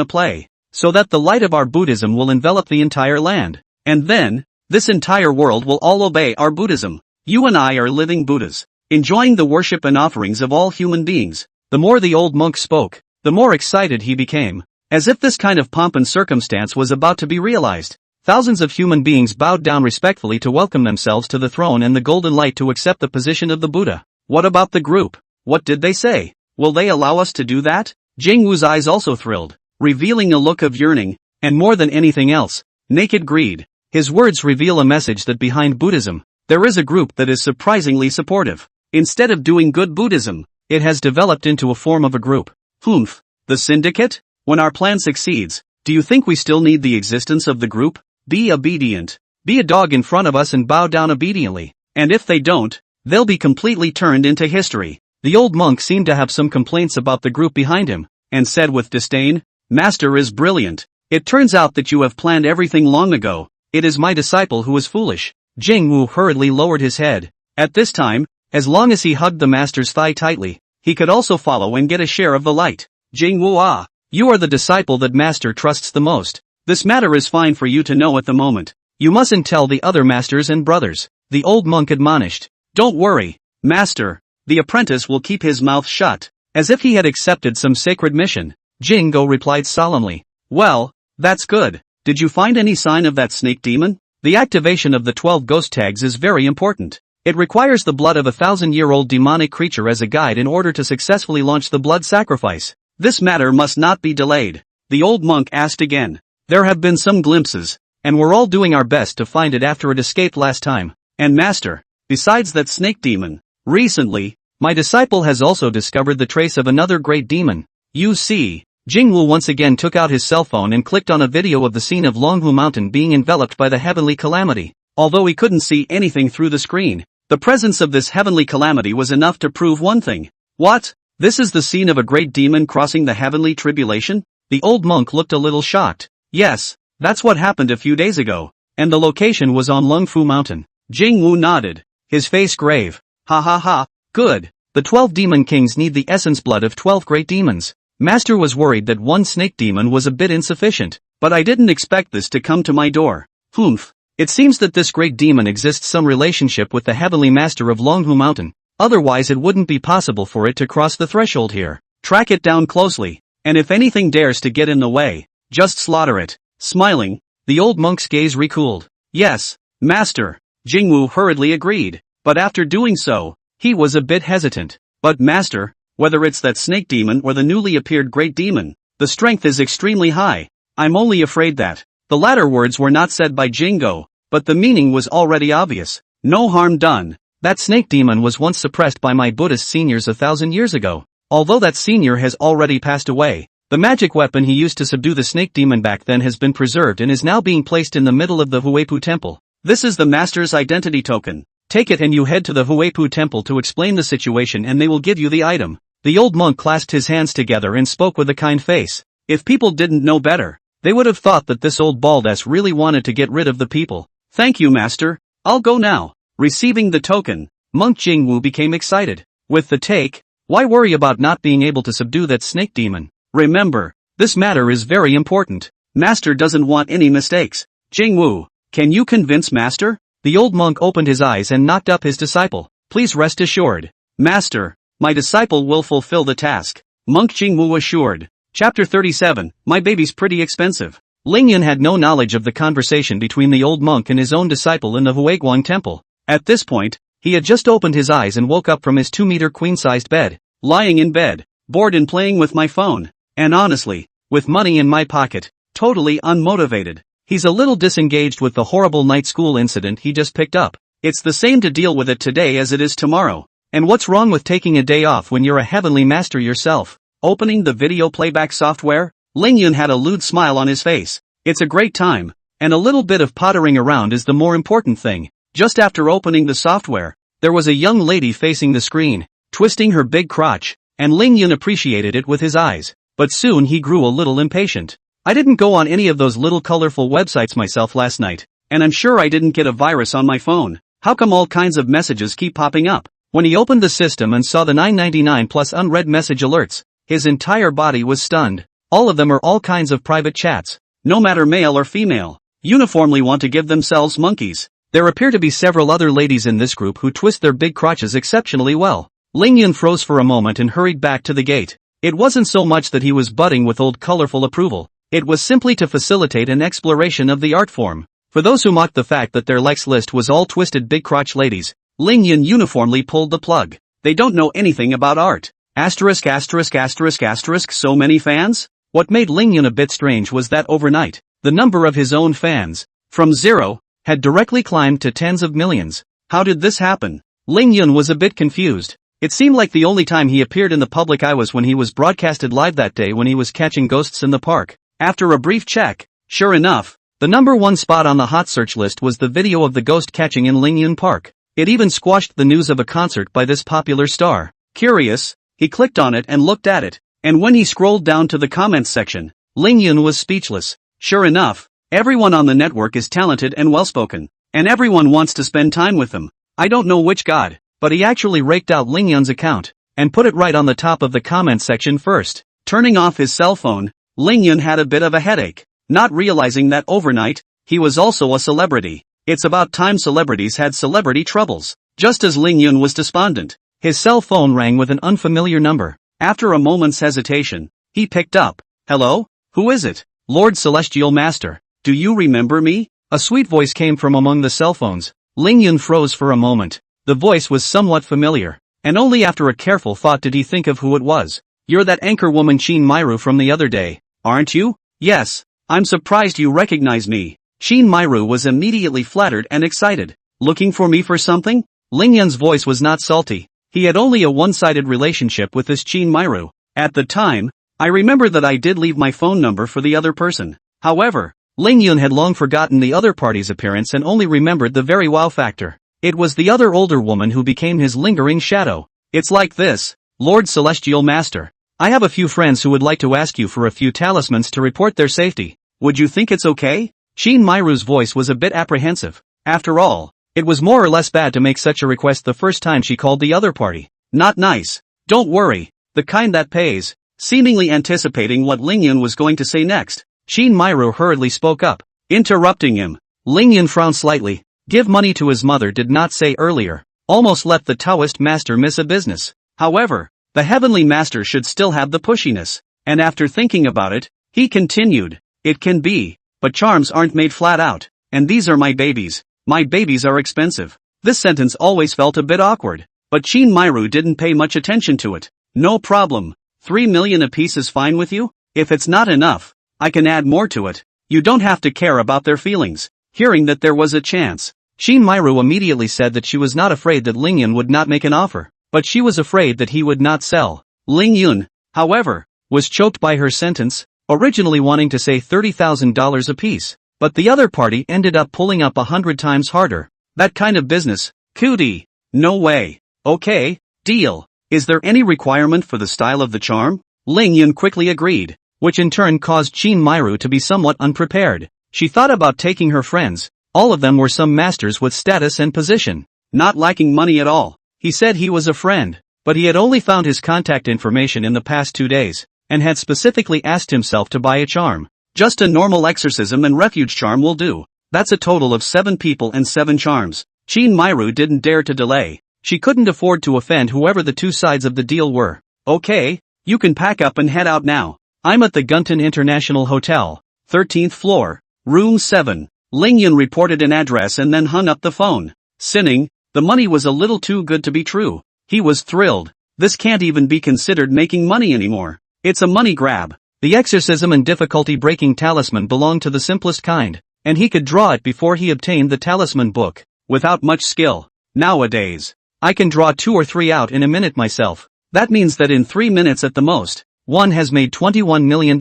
a play, so that the light of our Buddhism will envelop the entire land. And then, this entire world will all obey our Buddhism. You and I are living Buddhas, enjoying the worship and offerings of all human beings. The more the old monk spoke, the more excited he became, as if this kind of pomp and circumstance was about to be realized. Thousands of human beings bowed down respectfully to welcome themselves to the throne and the golden light to accept the position of the Buddha. What about the group? What did they say? Will they allow us to do that? Jingwoo's eyes also thrilled, revealing a look of yearning, and more than anything else, naked greed. His words reveal a message that behind Buddhism, there is a group that is surprisingly supportive. Instead of doing good Buddhism, it has developed into a form of a group. Humph. The syndicate? When our plan succeeds, do you think we still need the existence of the group? Be obedient. Be a dog in front of us and bow down obediently. And if they don't, they'll be completely turned into history. The old monk seemed to have some complaints about the group behind him, and said with disdain, Master is brilliant. It turns out that you have planned everything long ago. It is my disciple who is foolish. Jingwoo hurriedly lowered his head. At this time, as long as he hugged the master's thigh tightly, he could also follow and get a share of the light. Jingwoo, you are the disciple that master trusts the most. This matter is fine for you to know at the moment. You mustn't tell the other masters and brothers. The old monk admonished. Don't worry, master. The apprentice will keep his mouth shut. As if he had accepted some sacred mission, Jingo replied solemnly. Well, that's good. Did you find any sign of that snake demon? The activation of the 12 ghost tags is very important. It requires the blood of a 1,000-year-old demonic creature as a guide in order to successfully launch the blood sacrifice. This matter must not be delayed. The old monk asked again. There have been some glimpses, and we're all doing our best to find it after it escaped last time. And master, besides that snake demon, recently, my disciple has also discovered the trace of another great demon. You see, Jingwoo once again took out his cell phone and clicked on a video of the scene of Longhu Mountain being enveloped by the heavenly calamity. Although he couldn't see anything through the screen, the presence of this heavenly calamity was enough to prove one thing. What? This is the scene of a great demon crossing the heavenly tribulation? The old monk looked a little shocked. Yes, that's what happened a few days ago, and the location was on Longfu Mountain. Jingwoo nodded, his face grave. Ha ha ha, good. The 12 demon kings need the essence blood of 12 great demons. Master was worried that one snake demon was a bit insufficient, but I didn't expect this to come to my door. Humph. It seems that this great demon exists some relationship with the heavenly master of Longhu Mountain, otherwise it wouldn't be possible for it to cross the threshold here. Track it down closely, and if anything dares to get in the way, just slaughter it. Smiling, the old monk's gaze recooled. Yes, master. Jingwoo hurriedly agreed, but after doing so, he was a bit hesitant. But master, whether it's that snake demon or the newly appeared great demon, the strength is extremely high. I'm only afraid that. The latter words were not said by Jingo, but the meaning was already obvious. No harm done. That snake demon was once suppressed by my Buddhist seniors 1,000 years ago. Although that senior has already passed away, the magic weapon he used to subdue the snake demon back then has been preserved and is now being placed in the middle of the Huepu temple. This is the master's identity token. Take it and you head to the Huepu temple to explain the situation and they will give you the item. The old monk clasped his hands together and spoke with a kind face. If people didn't know better, they would have thought that this old bald-ass really wanted to get rid of the people. Thank you, master. I'll go now. Receiving the token, Monk Jingwoo became excited. With the take, why worry about not being able to subdue that snake demon? Remember, this matter is very important. Master doesn't want any mistakes. Jingwoo, can you convince master? The old monk opened his eyes and knocked up his disciple. Please rest assured. Master, my disciple will fulfill the task. Monk Jingwoo assured. Chapter 37, My baby's pretty expensive. Lingyan had no knowledge of the conversation between the old monk and his own disciple in the Hueguang temple. At this point, he had just opened his eyes and woke up from his 2-meter queen-sized bed. Lying in bed, bored and playing with my phone. And honestly, with money in my pocket, totally unmotivated. He's a little disengaged with the horrible night school incident he just picked up. It's the same to deal with it today as it is tomorrow. And what's wrong with taking a day off when you're a heavenly master yourself? Opening the video playback software, Lingyan had a lewd smile on his face. It's a great time, and a little bit of pottering around is the more important thing. Just after opening the software, there was a young lady facing the screen, twisting her big crotch, and Lingyan appreciated it with his eyes. But soon he grew a little impatient. I didn't go on any of those little colorful websites myself last night, and I'm sure I didn't get a virus on my phone. How come all kinds of messages keep popping up? When he opened the system and saw the 999 plus unread message alerts, his entire body was stunned. All of them are all kinds of private chats. No matter male or female, uniformly want to give themselves monkeys. There appear to be several other ladies in this group who twist their big crotches exceptionally well. Lingyan froze for a moment and hurried back to the gate. It wasn't so much that he was budding with old colorful approval. It was simply to facilitate an exploration of the art form. For those who mocked the fact that their likes list was all twisted big crotch ladies, Lingyun uniformly pulled the plug. They don't know anything about art. Asterisk asterisk asterisk asterisk so many fans? What made Lingyun a bit strange was that overnight, the number of his own fans, from 0, had directly climbed to tens of millions. How did this happen? Lingyun was a bit confused. It seemed like the only time he appeared in the public eye was when he was broadcasted live that day when he was catching ghosts in the park. After a brief check, sure enough, the number 1 spot on the hot search list was the video of the ghost catching in Lingyun Park. It even squashed the news of a concert by this popular star. Curious, he clicked on it and looked at it, and when he scrolled down to the comments section, Lingyun was speechless. Sure enough, everyone on the network is talented and well-spoken, and everyone wants to spend time with them. I don't know which god, but he actually raked out Lingyun's account, and put it right on the top of the comments section first. Turning off his cell phone, Lingyun had a bit of a headache, not realizing that overnight, he was also a celebrity. It's about time celebrities had celebrity troubles. Just as Lingyun was despondent, his cell phone rang with an unfamiliar number. After a moment's hesitation, he picked up. Hello? Who is it? Lord Celestial Master. Do you remember me? A sweet voice came from among the cell phones. Lingyun froze for a moment. The voice was somewhat familiar, and only after a careful thought did he think of who it was. You're that anchor woman Shin Myru from the other day, aren't you? Yes. I'm surprised you recognize me. Shin Myru was immediately flattered and excited. Looking for me for something? Lingyun's voice was not salty. He had only a one-sided relationship with this Shin Myru. At the time, I remember that I did leave my phone number for the other person. However, Lingyun had long forgotten the other party's appearance and only remembered the very wow factor. It was the other older woman who became his lingering shadow. It's like this, Lord Celestial Master. I have a few friends who would like to ask you for a few talismans to report their safety. Would you think it's okay? Shin Myru's voice was a bit apprehensive. After all, it was more or less bad to make such a request the first time she called the other party. Not nice. Don't worry. The kind that pays. Seemingly anticipating what Lingyun was going to say next, Shin Myru hurriedly spoke up, interrupting him. Lingyun frowned slightly. Give money to his mother did not say earlier. Almost let the Taoist master miss a business. However, the heavenly master should still have the pushiness. And after thinking about it, he continued. It can be, but charms aren't made flat out, and these are my babies. My babies are expensive. This sentence always felt a bit awkward, but Shin Myru didn't pay much attention to it. No problem. 3 million apiece is fine with you? If it's not enough, I can add more to it. You don't have to care about their feelings. Hearing that there was a chance, Shin Myru immediately said that she was not afraid that Lingyun would not make an offer, but she was afraid that he would not sell. Lingyun, however, was choked by her sentence, originally wanting to say $30,000 apiece, but the other party ended up pulling up 100 times harder. That kind of business, cootie. No way. Okay, deal. Is there any requirement for the style of the charm? Lingyun quickly agreed, which in turn caused Shin Myru to be somewhat unprepared. She thought about taking her friends. All of them were some masters with status and position. Not liking money at all. He said he was a friend, but he had only found his contact information in the past 2 days, and had specifically asked himself to buy a charm. Just a normal exorcism and refuge charm will do. That's a total of 7 people and 7 charms. Shin Myru didn't dare to delay. She couldn't afford to offend whoever the two sides of the deal were. Okay, you can pack up and head out now. I'm at the Gunton International Hotel, 13th floor, room 7. Lingyun reported an address and then hung up the phone. Sinning, the money was a little too good to be true. He was thrilled. This can't even be considered making money anymore. It's a money grab. The exorcism and difficulty-breaking talisman belonged to the simplest kind, and he could draw it before he obtained the talisman book, without much skill. Nowadays, I can draw 2 or 3 out in a minute myself. That means that in 3 minutes at the most, one has made $21 million.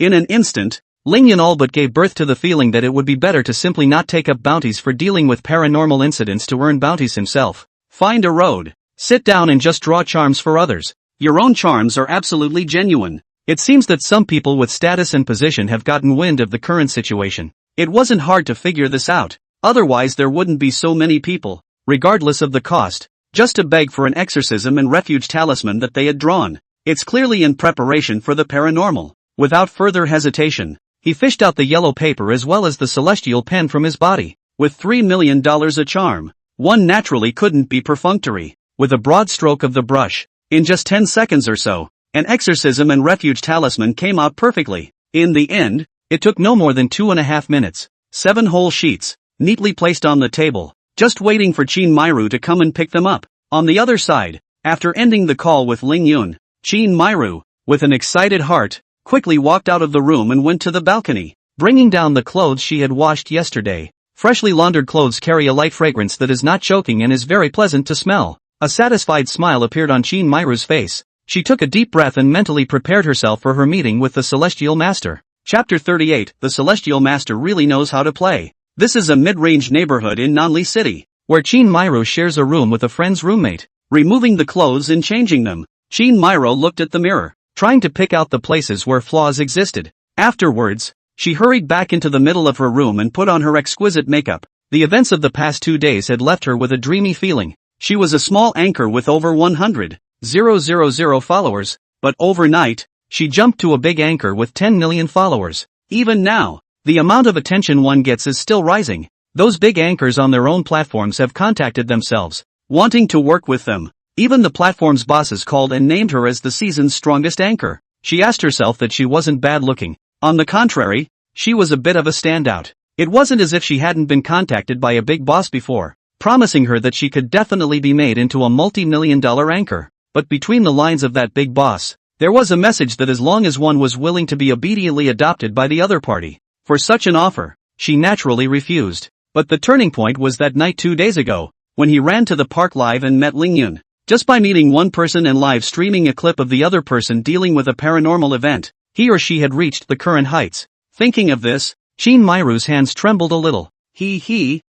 In an instant, Lingyun all but gave birth to the feeling that it would be better to simply not take up bounties for dealing with paranormal incidents to earn bounties himself. Find a road. Sit down and just draw charms for others. Your own charms are absolutely genuine. It seems that some people with status and position have gotten wind of the current situation. It wasn't hard to figure this out. Otherwise there wouldn't be so many people, regardless of the cost, just to beg for an exorcism and refuge talisman that they had drawn. It's clearly in preparation for the paranormal. Without further hesitation, he fished out the yellow paper as well as the celestial pen from his body. With $3 million a charm, one naturally couldn't be perfunctory. With a broad stroke of the brush, in just 10 seconds or so, an exorcism and refuge talisman came out perfectly. In the end, it took no more than 2.5 minutes. 7 whole sheets, neatly placed on the table, just waiting for Chin Myru to come and pick them up. On the other side, after ending the call with Ling Yun, Chin Myru, with an excited heart, quickly walked out of the room and went to the balcony, bringing down the clothes she had washed yesterday. Freshly laundered clothes carry a light fragrance that is not choking and is very pleasant to smell. A satisfied smile appeared on Chin Myru's face. She took a deep breath and mentally prepared herself for her meeting with the Celestial Master. Chapter 38. The Celestial Master really knows how to play. This is a mid-range neighborhood in Nanli City, where Chin Myru shares a room with a friend's roommate. Removing the clothes and changing them, Chin Myru looked at the mirror, trying to pick out the places where flaws existed. Afterwards, she hurried back into the middle of her room and put on her exquisite makeup. The events of the past 2 days had left her with a dreamy feeling. She was a small anchor with over 100,000 followers, but overnight, she jumped to a big anchor with 10 million followers. Even now, the amount of attention one gets is still rising. Those big anchors on their own platforms have contacted themselves, wanting to work with them. Even the platform's bosses called and named her as the season's strongest anchor. She asked herself that she wasn't bad looking. On the contrary, she was a bit of a standout. It wasn't as if she hadn't been contacted by a big boss before, promising her that she could definitely be made into a multi-million-dollar anchor. But between the lines of that big boss, there was a message that as long as one was willing to be obediently adopted by the other party, for such an offer, she naturally refused. But the turning point was that night 2 days ago, when he ran to the park live and met Ling Yun. Just by meeting one person and live streaming a clip of the other person dealing with a paranormal event, he or she had reached the current heights. Thinking of this, Chin Myru's hands trembled a little.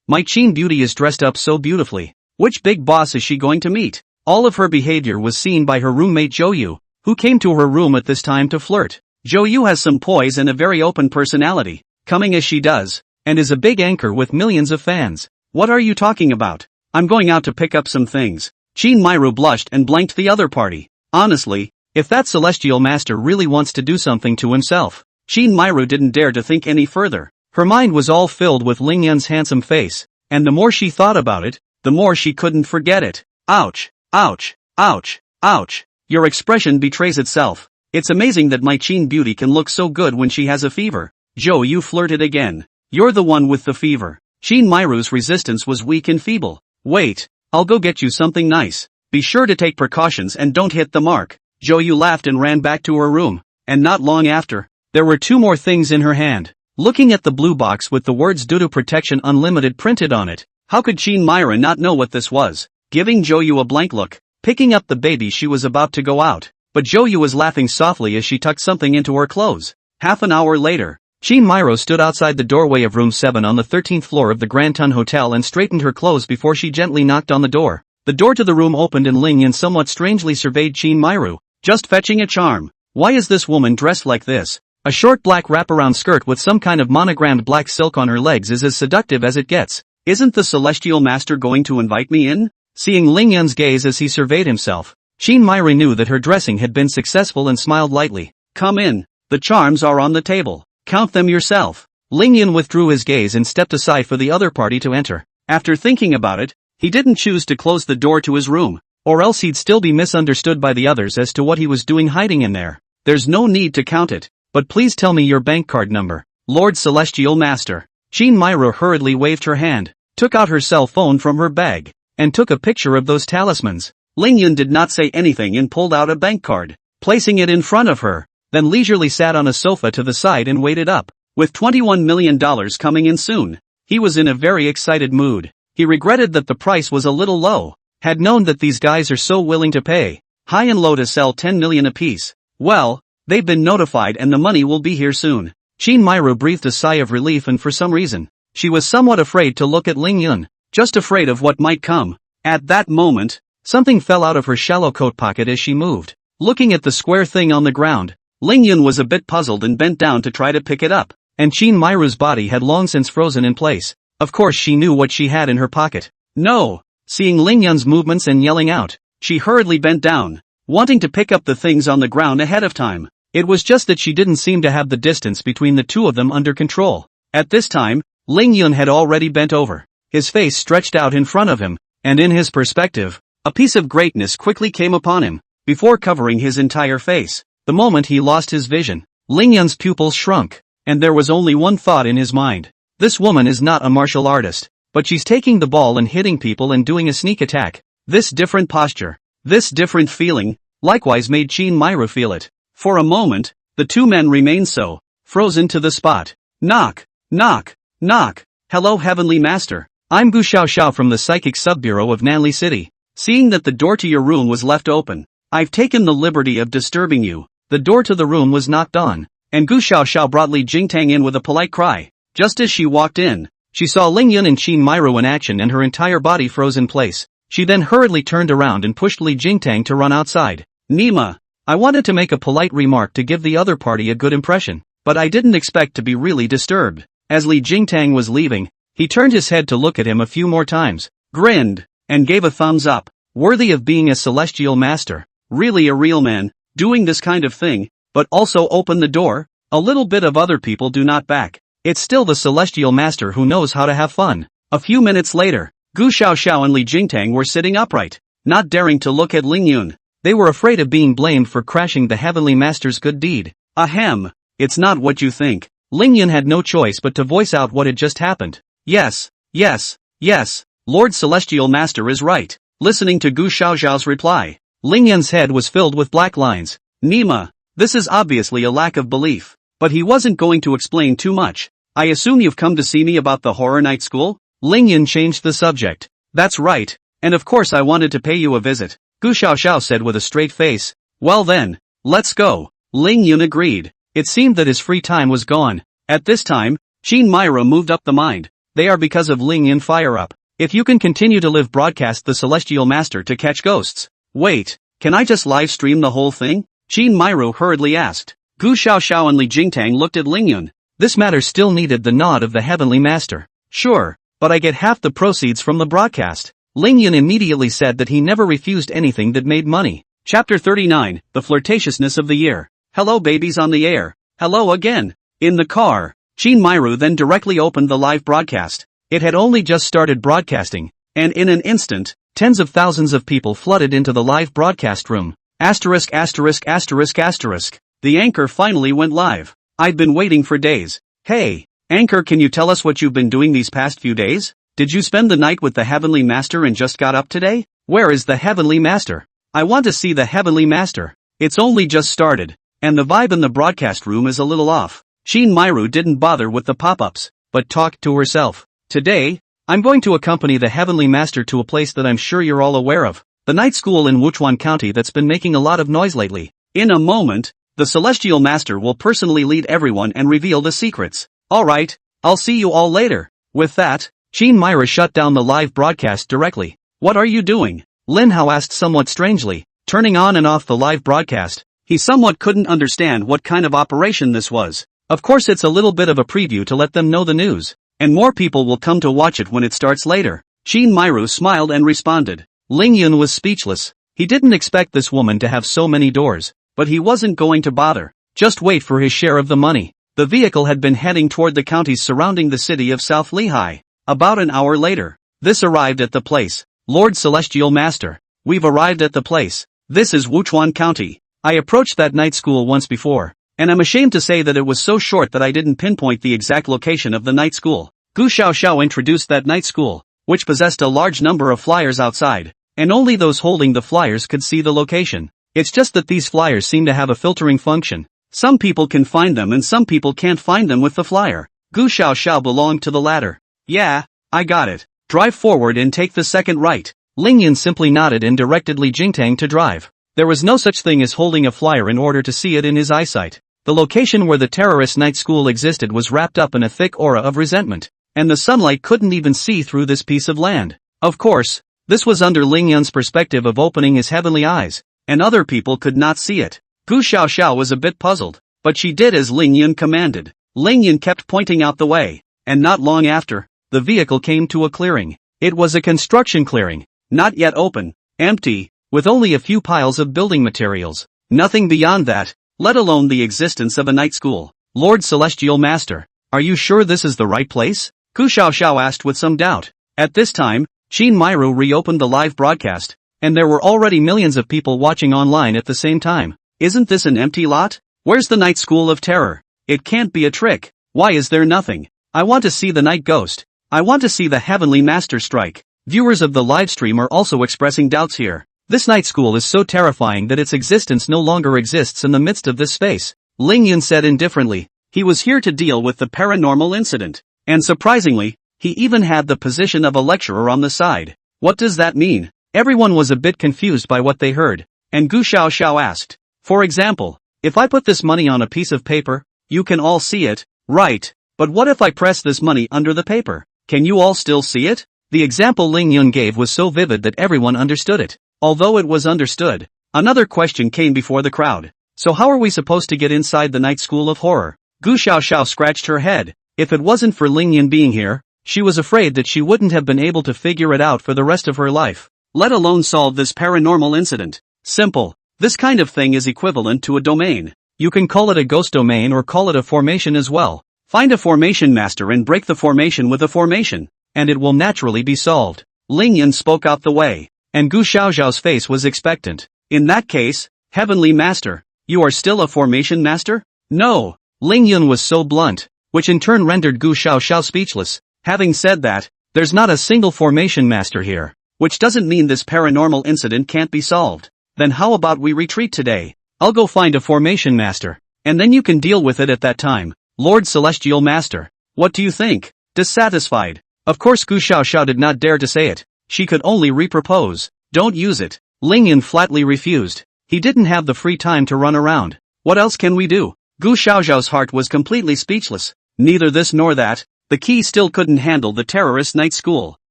My Chin beauty is dressed up so beautifully. Which big boss is she going to meet? All of her behavior was seen by her roommate Joyu, who came to her room at this time to flirt. Joyu has some poise and a very open personality, coming as she does, and is a big anchor with millions of fans. What are you talking about? I'm going out to pick up some things. Chin Myru blushed and blanked the other party. Honestly, if that Celestial Master really wants to do something to himself, Chin Myru didn't dare to think any further. Her mind was all filled with Ling Yun's handsome face, and the more she thought about it, the more she couldn't forget it. Ouch, ouch, ouch, ouch. Your expression betrays itself. It's amazing that my Chin beauty can look so good when she has a fever. You flirted again. You're the one with the fever. Chin Myru's resistance was weak and feeble. Wait, I'll go get you something nice. Be sure to take precautions and don't hit the mark. Joyu laughed and ran back to her room, and not long after, there were 2 more things in her hand. Looking at the blue box with the words Dudu Protection Unlimited printed on it, how could Chin Myru not know what this was? Giving Joyu a blank look, picking up the baby, she was about to go out, but Joyu was laughing softly as she tucked something into her clothes. Half an hour later, Chin Myru stood outside the doorway of room 7 on the 13th floor of the Grand Tun Hotel and straightened her clothes before she gently knocked on the door. The door to the room opened and Ling Yun somewhat strangely surveyed Chin Myru. Just fetching a charm. Why is this woman dressed like this? A short black wraparound skirt with some kind of monogrammed black silk on her legs is as seductive as it gets. Isn't the Celestial Master going to invite me in? Seeing Ling Yun's gaze as he surveyed himself, Chin Myru knew that her dressing had been successful and smiled lightly. Come in. The charms are on the table. Count them yourself. Ling Yun withdrew his gaze and stepped aside for the other party to enter. After thinking about it, he didn't choose to close the door to his room, or else he'd still be misunderstood by the others as to what he was doing hiding in there. There's no need to count it, but please tell me your bank card number. Lord Celestial Master. Chin Myru hurriedly waved her hand, took out her cell phone from her bag, and took a picture of those talismans. Ling Yun did not say anything and pulled out a bank card, placing it in front of her, then leisurely sat on a sofa to the side and waited up. With $21 million coming in soon, he was in a very excited mood. He regretted that the price was a little low, had known that these guys are so willing to pay high and low to sell 10 million apiece. Well, they've been notified and the money will be here soon. Chin Myru breathed a sigh of relief, and for some reason, she was somewhat afraid to look at Ling Yun, just afraid of what might come. At that moment, something fell out of her shallow coat pocket as she moved. Looking at the square thing on the ground, Ling Yun was a bit puzzled and bent down to try to pick it up, and Chin Myru's body had long since frozen in place. Of course she knew what she had in her pocket. No! Seeing Ling Yun's movements and yelling out, she hurriedly bent down, wanting to pick up the things on the ground ahead of time. It was just that she didn't seem to have the distance between the two of them under control. At this time, Ling Yun had already bent over, his face stretched out in front of him, and in his perspective, a piece of greatness quickly came upon him, before covering his entire face. The moment he lost his vision, Ling Yun's pupils shrunk, and there was only one thought in his mind. This woman is not a martial artist, but she's taking the ball and hitting people and doing a sneak attack. This different posture, this different feeling, likewise made Shinmiro feel it. For a moment, the two men remained so, frozen to the spot. Knock, knock, knock. Hello Heavenly Master. I'm Gu Xiao from the Psychic Sub-Bureau of Nanli City. Seeing that the door to your room was left open, I've taken the liberty of disturbing you. The door to the room was knocked on, and Gu Xiao brought Li Jingtang in with a polite cry. Just as she walked in, she saw Ling Yun and Shinmiro in action and her entire body froze in place. She then hurriedly turned around and pushed Li Jingtang to run outside. Nima, I wanted to make a polite remark to give the other party a good impression, but I didn't expect to be really disturbed. As Li Jingtang was leaving, he turned his head to look at him a few more times, grinned, and gave a thumbs up. Worthy of being a celestial master. Really a real man, doing this kind of thing, but also open the door. A little bit of other people do not back. It's still the celestial master who knows how to have fun. A few minutes later, Gu Xiao and Li Jingtang were sitting upright, not daring to look at Ling Yun. They were afraid of being blamed for crashing the heavenly master's good deed. Ahem, it's not what you think. Ling Yun had no choice but to voice out what had just happened. Yes, yes, yes, Lord Celestial Master is right. Listening to Gu Xiao's reply, Ling Yun's head was filled with black lines. Nima, this is obviously a lack of belief. But he wasn't going to explain too much. I assume you've come to see me about the horror night school? Ling Yun changed the subject. That's right, and of course I wanted to pay you a visit, Gu Xiao said with a straight face. Well then, let's go. Ling Yun agreed. It seemed that his free time was gone. At this time, Shinmiro moved up the mind. They are because of Ling Yun fire up. If you can continue to live broadcast the Celestial Master to catch ghosts. Wait, can I just live stream the whole thing? Shinmiro hurriedly asked. Gu Xiao and Li Jingtang looked at Ling Yun. This matter still needed the nod of the Heavenly Master. Sure, but I get half the proceeds from the broadcast. Ling Yun immediately said that he never refused anything that made money. Chapter 39, The Flirtatiousness of the Year. Hello babies on the air. Hello again. In the car, Shinmiro then directly opened the live broadcast. It had only just started broadcasting, and in an instant, tens of thousands of people flooded into the live broadcast room. Asterisk asterisk asterisk asterisk. The anchor finally went live. I'd been waiting for days. Hey, anchor, can you tell us what you've been doing these past few days? Did you spend the night with the Heavenly Master and just got up today? Where is the Heavenly Master? I want to see the Heavenly Master. It's only just started, and the vibe in the broadcast room is a little off. Shinmiro didn't bother with the pop-ups, but talked to herself. Today, I'm going to accompany the Heavenly Master to a place that I'm sure you're all aware of. The night school in Wuchuan County that's been making a lot of noise lately. In a moment, the Celestial Master will personally lead everyone and reveal the secrets. Alright, I'll see you all later. With that, Shinmiro shut down the live broadcast directly. What are you doing? Lin Hao asked somewhat strangely, turning on and off the live broadcast. He somewhat couldn't understand what kind of operation this was. Of course it's a little bit of a preview to let them know the news, and more people will come to watch it when it starts later. Shinmiro smiled and responded. Ling Yun was speechless. He didn't expect this woman to have so many doors, but he wasn't going to bother. Just wait for his share of the money. The vehicle had been heading toward the counties surrounding the city of South Lehigh. About an hour later, this arrived at the place. Lord Celestial Master, we've arrived at the place. This is Wuchuan County. I approached that night school once before, and I'm ashamed to say that it was so short that I didn't pinpoint the exact location of the night school. Gu Xiao introduced that night school, which possessed a large number of flyers outside, and only those holding the flyers could see the location. It's just that these flyers seem to have a filtering function. Some people can find them and some people can't find them with the flyer. Gu Xiao belonged to the latter. Yeah, I got it. Drive forward and take the second right. Ling Yun simply nodded and directed Li Jingtang to drive. There was no such thing as holding a flyer in order to see it in his eyesight. The location where the terrorist night school existed was wrapped up in a thick aura of resentment, and the sunlight couldn't even see through this piece of land. Of course, this was under Ling Yun's perspective of opening his heavenly eyes, and other people could not see it. Gu Xiao was a bit puzzled, but she did as Ling Yun commanded. Ling Yun kept pointing out the way, and not long after, the vehicle came to a clearing. It was a construction clearing, not yet open, empty, with only a few piles of building materials. Nothing beyond that, let alone the existence of a night school. Lord Celestial Master, are you sure this is the right place? Gu Xiao asked with some doubt. At this time, Shinmiro reopened the live broadcast, and there were already millions of people watching online at the same time. Isn't this an empty lot? Where's the night school of terror? It can't be a trick. Why is there nothing? I want to see the night ghost. I want to see the heavenly master strike. Viewers of the livestream are also expressing doubts here. This night school is so terrifying that its existence no longer exists in the midst of this space. Ling Yun said indifferently. He was here to deal with the paranormal incident. And surprisingly, he even had the position of a lecturer on the side. What does that mean? Everyone was a bit confused by what they heard. And Gu Xiao asked. For example, if I put this money on a piece of paper, you can all see it, right? But what if I press this money under the paper? Can you all still see it? The example Ling Yun gave was so vivid that everyone understood it. Although it was understood, another question came before the crowd. So how are we supposed to get inside the night school of horror? Gu Xiao scratched her head. If it wasn't for Ling Yun being here, she was afraid that she wouldn't have been able to figure it out for the rest of her life, let alone solve this paranormal incident. Simple. This kind of thing is equivalent to a domain. You can call it a ghost domain or call it a formation as well. Find a formation master and break the formation with a formation, and it will naturally be solved. Ling Yun spoke out the way, and Gu Xiao's face was expectant. In that case, Heavenly Master, you are still a formation master? No. Ling Yun was so blunt, which in turn rendered Gu Xiao speechless. Having said that, there's not a single formation master here, which doesn't mean this paranormal incident can't be solved. Then how about we retreat today? I'll go find a formation master, and then you can deal with it at that time. Lord Celestial Master, what do you think? Dissatisfied? Of course Gu Xiao did not dare to say it. She could only repropose. Don't use it. Ling Yun flatly refused. He didn't have the free time to run around. What else can we do? Gu Xiao's heart was completely speechless. Neither this nor that. The key still couldn't handle the terrorist night school.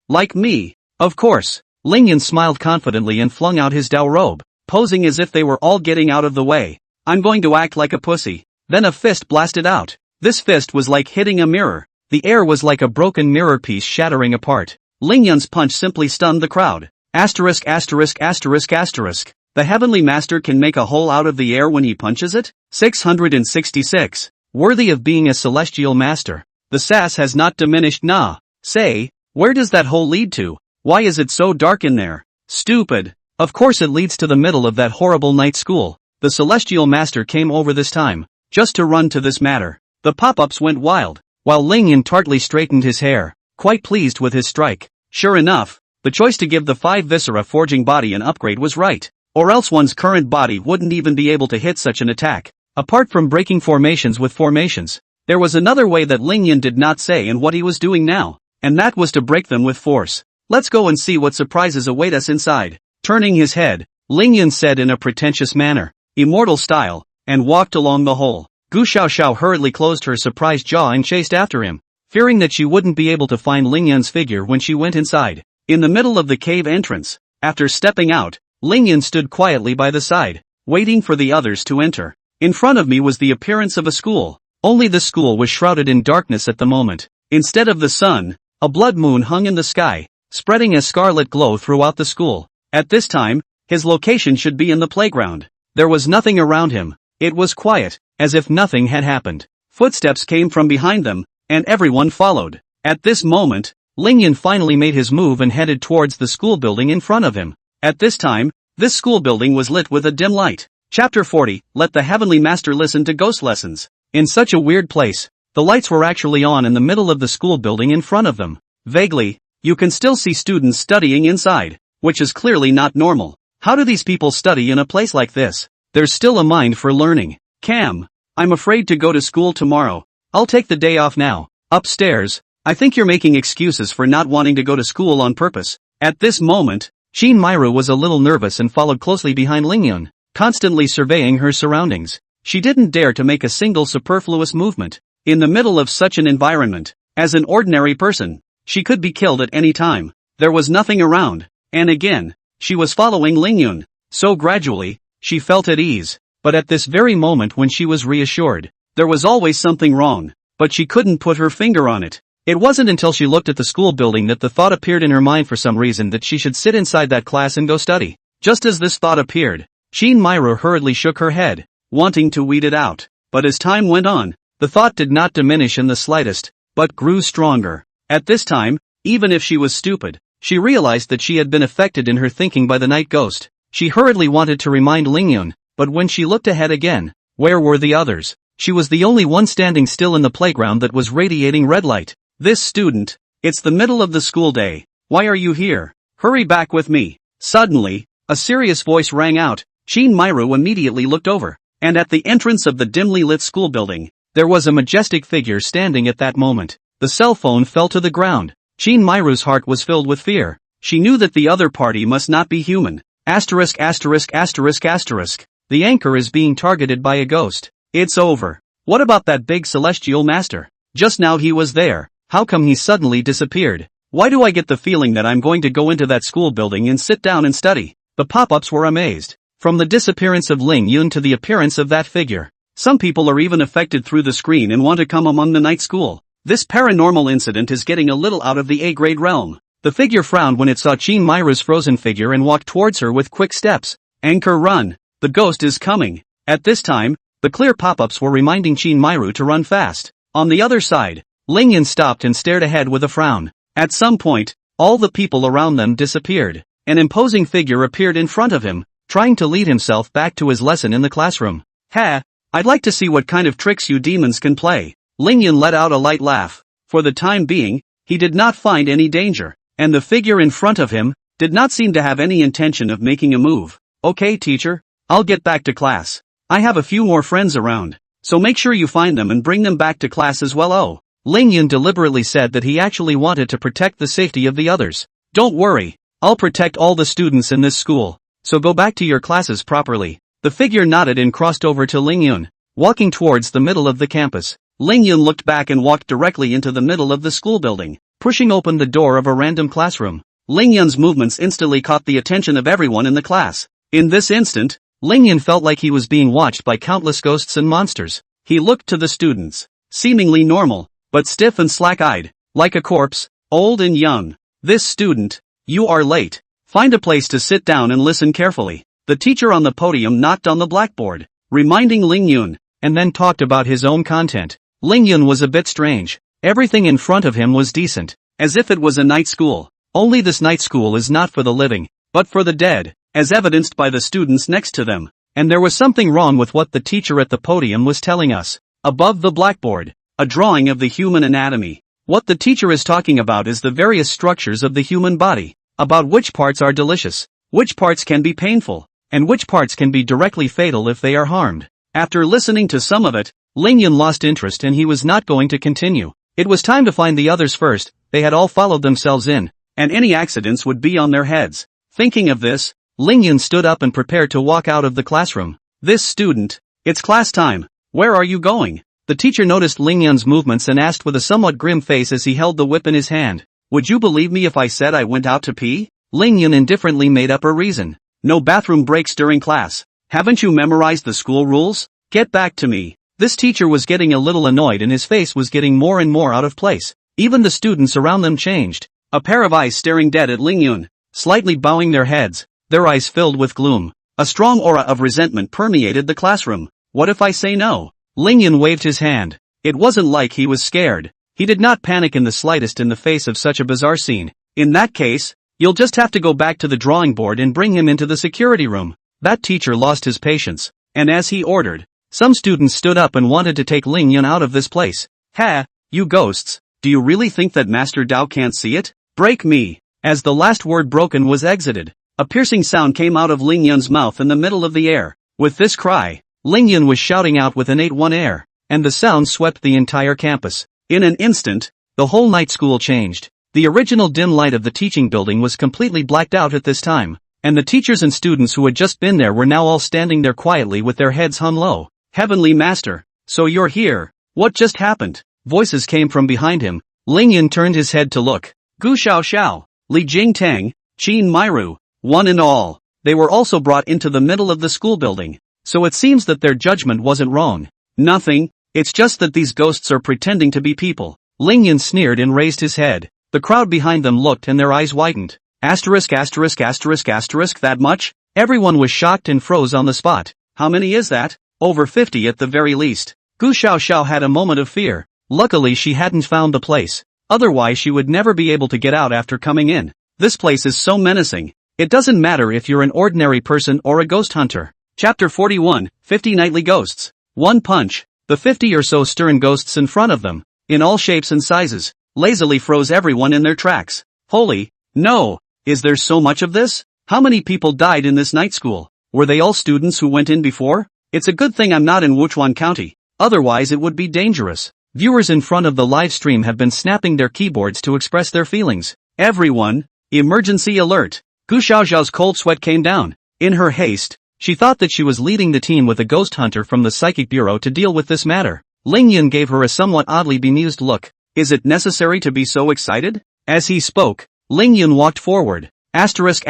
Like me. Of course. Ling Yun smiled confidently and flung out his Dao robe, posing as if they were all getting out of the way. I'm going to act like a pussy. Then a fist blasted out. This fist was like hitting a mirror. The air was like a broken mirror piece shattering apart. Ling Yun's punch simply stunned the crowd. Asterisk. The Heavenly Master can make a hole out of the air when he punches it? 666. Worthy of being a Celestial Master. The sass has not diminished. Nah. Say, where does that hole lead to? Why is it so dark in there? Stupid. Of course it leads to the middle of that horrible night school. The Celestial Master came over this time, just to run to this matter. The pop-ups went wild, while Ling Yun tartly straightened his hair, quite pleased with his strike. Sure enough, the choice to give the 5 Viscera forging body an upgrade was right. Or else one's current body wouldn't even be able to hit such an attack. Apart from breaking formations with formations, there was another way that Ling Yun did not say in what he was doing now, and that was to break them with force. Let's go and see what surprises await us inside. Turning his head, Ling Yun said in a pretentious manner, immortal style, and walked along the hole. Gu Xiao hurriedly closed her surprised jaw and chased after him, fearing that she wouldn't be able to find Ling Yun's figure when she went inside. In the middle of the cave entrance, after stepping out, Ling Yun stood quietly by the side, waiting for the others to enter. In front of me was the appearance of a school. Only the school was shrouded in darkness at the moment. Instead of the sun, a blood moon hung in the sky, spreading a scarlet glow throughout the school. At this time, his location should be in the playground. There was nothing around him. It was quiet, as if nothing had happened. Footsteps came from behind them, and everyone followed. At this moment, Ling Yun finally made his move and headed towards the school building in front of him. At this time, this school building was lit with a dim light. Chapter 40, Let the Heavenly Master Listen to Ghost Lessons. In such a weird place, the lights were actually on in the middle of the school building in front of them. Vaguely, you can still see students studying inside, which is clearly not normal. How do these people study in a place like this? There's still a mind for learning. Cam, I'm afraid to go to school tomorrow. I'll take the day off now. Upstairs, I think you're making excuses for not wanting to go to school on purpose. At this moment, Shin Myra was a little nervous and followed closely behind Ling Yun, constantly surveying her surroundings. She didn't dare to make a single superfluous movement. In the middle of such an environment, as an ordinary person, she could be killed at any time. There was nothing around, and again, she was following Ling Yun. So gradually, she felt at ease. But at this very moment when she was reassured, there was always something wrong, but she couldn't put her finger on it. It wasn't until she looked at the school building that the thought appeared in her mind for some reason that she should sit inside that class and go study. Just as this thought appeared, Shin Myra hurriedly shook her head, wanting to weed it out. But as time went on, the thought did not diminish in the slightest, but grew stronger. At this time, even if she was stupid, she realized that she had been affected in her thinking by the night ghost. She hurriedly wanted to remind Ling Yun, but when she looked ahead again, where were the others? She was the only one standing still in the playground that was radiating red light. This student. It's the middle of the school day. Why are you here? Hurry back with me. Suddenly, a serious voice rang out. Chin Myru immediately looked over, and at the entrance of the dimly lit school building, there was a majestic figure standing at that moment. The cell phone fell to the ground. Chin Myru's heart was filled with fear. She knew that the other party must not be human. Asterisk asterisk asterisk asterisk. The anchor is being targeted by a ghost. It's over. What about that big celestial master? Just now he was there. How come he suddenly disappeared? Why do I get the feeling that I'm going to go into that school building and sit down and study? The pop-ups were amazed. From the disappearance of Ling Yun to the appearance of that figure. Some people are even affected through the screen and want to come among the night school. This paranormal incident is getting a little out of the A-grade realm. The figure frowned when it saw Chin Myru's frozen figure and walked towards her with quick steps. Anchor, run. The ghost is coming. At this time, the clear pop-ups were reminding Chin Myru to run fast. On the other side, Ling Yun stopped and stared ahead with a frown. At some point, all the people around them disappeared. An imposing figure appeared in front of him, trying to lead himself back to his lesson in the classroom. Ha! I'd like to see what kind of tricks you demons can play. Ling Yun let out a light laugh. For the time being, he did not find any danger, and the figure in front of him did not seem to have any intention of making a move. Okay, teacher, I'll get back to class. I have a few more friends around, so make sure you find them and bring them back to class as well. Oh. Ling Yun deliberately said that he actually wanted to protect the safety of the others. Don't worry, I'll protect all the students in this school, so go back to your classes properly. The figure nodded and crossed over to Ling Yun, walking towards the middle of the campus. Ling Yun looked back and walked directly into the middle of the school building, pushing open the door of a random classroom. Ling Yun's movements instantly caught the attention of everyone in the class. In this instant, Ling Yun felt like he was being watched by countless ghosts and monsters. He looked to the students, seemingly normal, but stiff and slack-eyed, like a corpse, old and young. This student, you are late. Find a place to sit down and listen carefully. The teacher on the podium knocked on the blackboard, reminding Ling Yun, and then talked about his own content. Ling Yun was a bit strange. Everything in front of him was decent, as if it was a night school. Only this night school is not for the living, but for the dead, as evidenced by the students next to them. And there was something wrong with what the teacher at the podium was telling us. Above the blackboard, a drawing of the human anatomy. What the teacher is talking about is the various structures of the human body, about which parts are delicious, which parts can be painful, and which parts can be directly fatal if they are harmed. After listening to some of it, Ling Yun lost interest and he was not going to continue. It was time to find the others first. They had all followed themselves in, and any accidents would be on their heads. Thinking of this, Ling Yun stood up and prepared to walk out of the classroom. This student, it's class time. Where are you going? The teacher noticed Ling Yun's movements and asked with a somewhat grim face as he held the whip in his hand. Would you believe me if I said I went out to pee? Ling Yun indifferently made up a reason. No bathroom breaks during class. Haven't you memorized the school rules? Get back to me. This teacher was getting a little annoyed and his face was getting more and more out of place. Even the students around them changed. A pair of eyes staring dead at Ling Yun, slightly bowing their heads, their eyes filled with gloom. A strong aura of resentment permeated the classroom. What if I say no? Ling Yun waved his hand. It wasn't like he was scared. He did not panic in the slightest in the face of such a bizarre scene. In that case, you'll just have to go back to the drawing board and bring him into the security room. That teacher lost his patience, and as he ordered, some students stood up and wanted to take Ling Yun out of this place. Ha, you ghosts, do you really think that Master Dao can't see it? Break me. As the last word broken was exited, a piercing sound came out of Ling Yun's mouth in the middle of the air. With this cry, Ling Yun was shouting out with an 8-1 air, and the sound swept the entire campus. In an instant, the whole night school changed. The original dim light of the teaching building was completely blacked out at this time, and the teachers and students who had just been there were now all standing there quietly with their heads hung low. Heavenly Master, so you're here. What just happened? Voices came from behind him. Ling Yun turned his head to look. Gu Xiao Xiao, Li Jingtang, Chin Myru, one and all. They were also brought into the middle of the school building. So it seems that their judgment wasn't wrong. Nothing, it's just that these ghosts are pretending to be people. Ling Yun sneered and raised his head. The crowd behind them looked and their eyes widened. Asterisk asterisk asterisk asterisk that much? Everyone was shocked and froze on the spot. How many is that? Over 50 at the very least. Gu Xiao Xiao had a moment of fear. Luckily she hadn't found the place. Otherwise she would never be able to get out after coming in. This place is so menacing. It doesn't matter if you're an ordinary person or a ghost hunter. Chapter 41, 50 Nightly Ghosts. One punch. The 50 or so stern ghosts in front of them, in all shapes and sizes, lazily froze everyone in their tracks. Holy, no, is there so much of this? How many people died in this night school? Were they all students who went in before? It's a good thing I'm not in Wuchuan County, otherwise it would be dangerous. Viewers in front of the live stream have been snapping their keyboards to express their feelings. Everyone, emergency alert. Gu Xiaoxiao's cold sweat came down. In her haste, she thought that she was leading the team with a ghost hunter from the Psychic Bureau to deal with this matter. Ling Yun gave her a somewhat oddly bemused look. Is it necessary to be so excited? As he spoke, Ling Yun walked forward. Asterisk.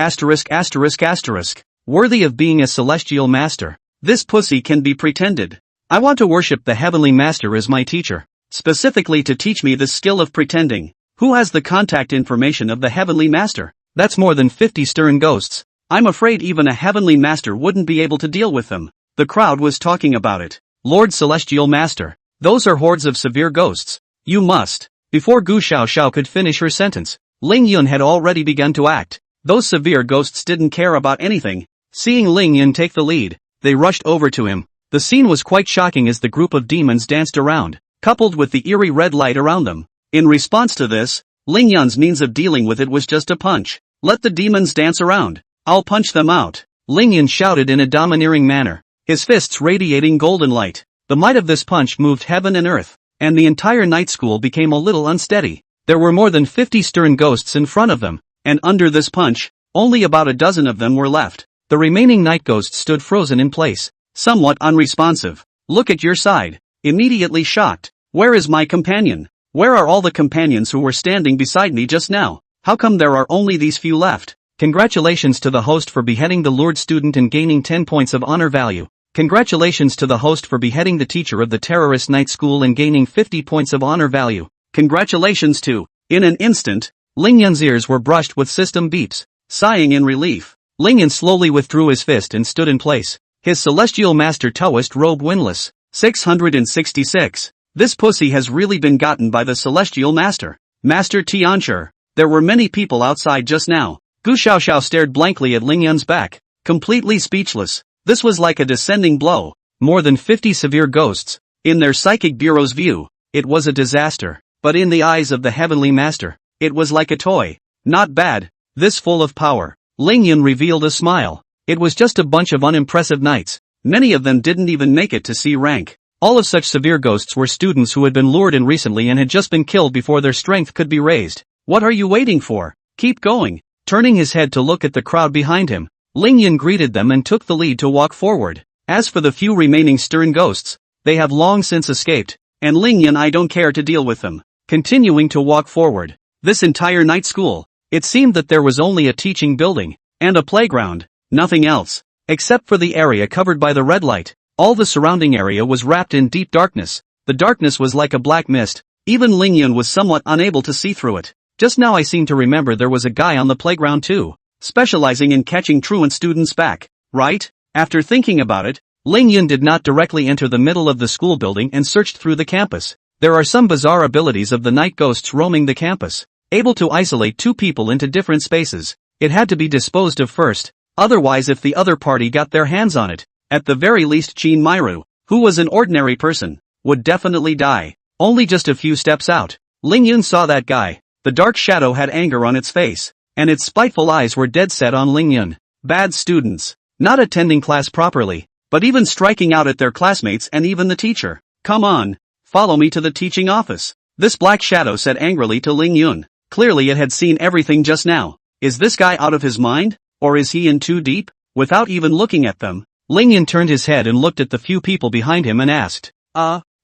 Worthy of being a celestial master. This pussy can be pretended. I want to worship the heavenly master as my teacher. Specifically to teach me the skill of pretending. Who has the contact information of the heavenly master? That's more than 50 stern ghosts. I'm afraid even a heavenly master wouldn't be able to deal with them. The crowd was talking about it. Lord Celestial Master, those are hordes of severe ghosts. You must. Before Gu Xiaoxiao could finish her sentence, Ling Yun had already begun to act. Those severe ghosts didn't care about anything. Seeing Ling Yun take the lead, they rushed over to him. The scene was quite shocking as the group of demons danced around, coupled with the eerie red light around them. In response to this, Ling Yun's means of dealing with it was just a punch. Let the demons dance around. I'll punch them out. Ling Yun shouted in a domineering manner, his fists radiating golden light. The might of this punch moved heaven and earth, and the entire night school became a little unsteady. There were more than 50 stern ghosts in front of them, and under this punch, only about a dozen of them were left. The remaining night ghosts stood frozen in place, somewhat unresponsive. Look at your side. Immediately shocked. Where is my companion? Where are all the companions who were standing beside me just now? How come there are only these few left? Congratulations to the host for beheading the lured student and gaining 10 points of honor value. Congratulations to the host for beheading the teacher of the terrorist night school and gaining 50 points of honor value. Congratulations to. In an instant, Ling Yun's ears were brushed with system beeps. Sighing in relief, Ling Yun slowly withdrew his fist and stood in place. His celestial master Taoist robe windless. 666. This pussy has really been gotten by the celestial master. Master Tianchi. There were many people outside just now. Gu Xiaoxiao stared blankly at Ling Yun's back, completely speechless. This was like a descending blow. More than 50 severe ghosts. In their psychic bureau's view, it was a disaster. But in the eyes of the heavenly master, it was like a toy. Not bad. This full of power. Ling Yun revealed a smile. It was just a bunch of unimpressive knights. Many of them didn't even make it to C rank. All of such severe ghosts were students who had been lured in recently and had just been killed before their strength could be raised. What are you waiting for? Keep going. Turning his head to look at the crowd behind him, Ling Yun greeted them and took the lead to walk forward. As for the few remaining stern ghosts, they have long since escaped, and Ling Yun I don't care to deal with them. Continuing to walk forward, this entire night school, it seemed that there was only a teaching building, and a playground, nothing else. Except for the area covered by the red light, all the surrounding area was wrapped in deep darkness. The darkness was like a black mist. Even Ling Yun was somewhat unable to see through it. Just now I seem to remember there was a guy on the playground too, specializing in catching truant students back, right? After thinking about it, Ling Yun did not directly enter the middle of the school building and searched through the campus. There are some bizarre abilities of the night ghosts roaming the campus, able to isolate two people into different spaces. It had to be disposed of first, otherwise if the other party got their hands on it, at the very least Qin Mairu, who was an ordinary person, would definitely die. Only just a few steps out, Ling Yun saw that guy. The dark shadow had anger on its face, and its spiteful eyes were dead set on Ling Yun. Bad students, not attending class properly, but even striking out at their classmates and even the teacher. Come on, follow me to the teaching office. This black shadow said angrily to Ling Yun. Clearly it had seen everything just now. Is this guy out of his mind, or is he in too deep? Without even looking at them, Ling Yun turned his head and looked at the few people behind him and asked,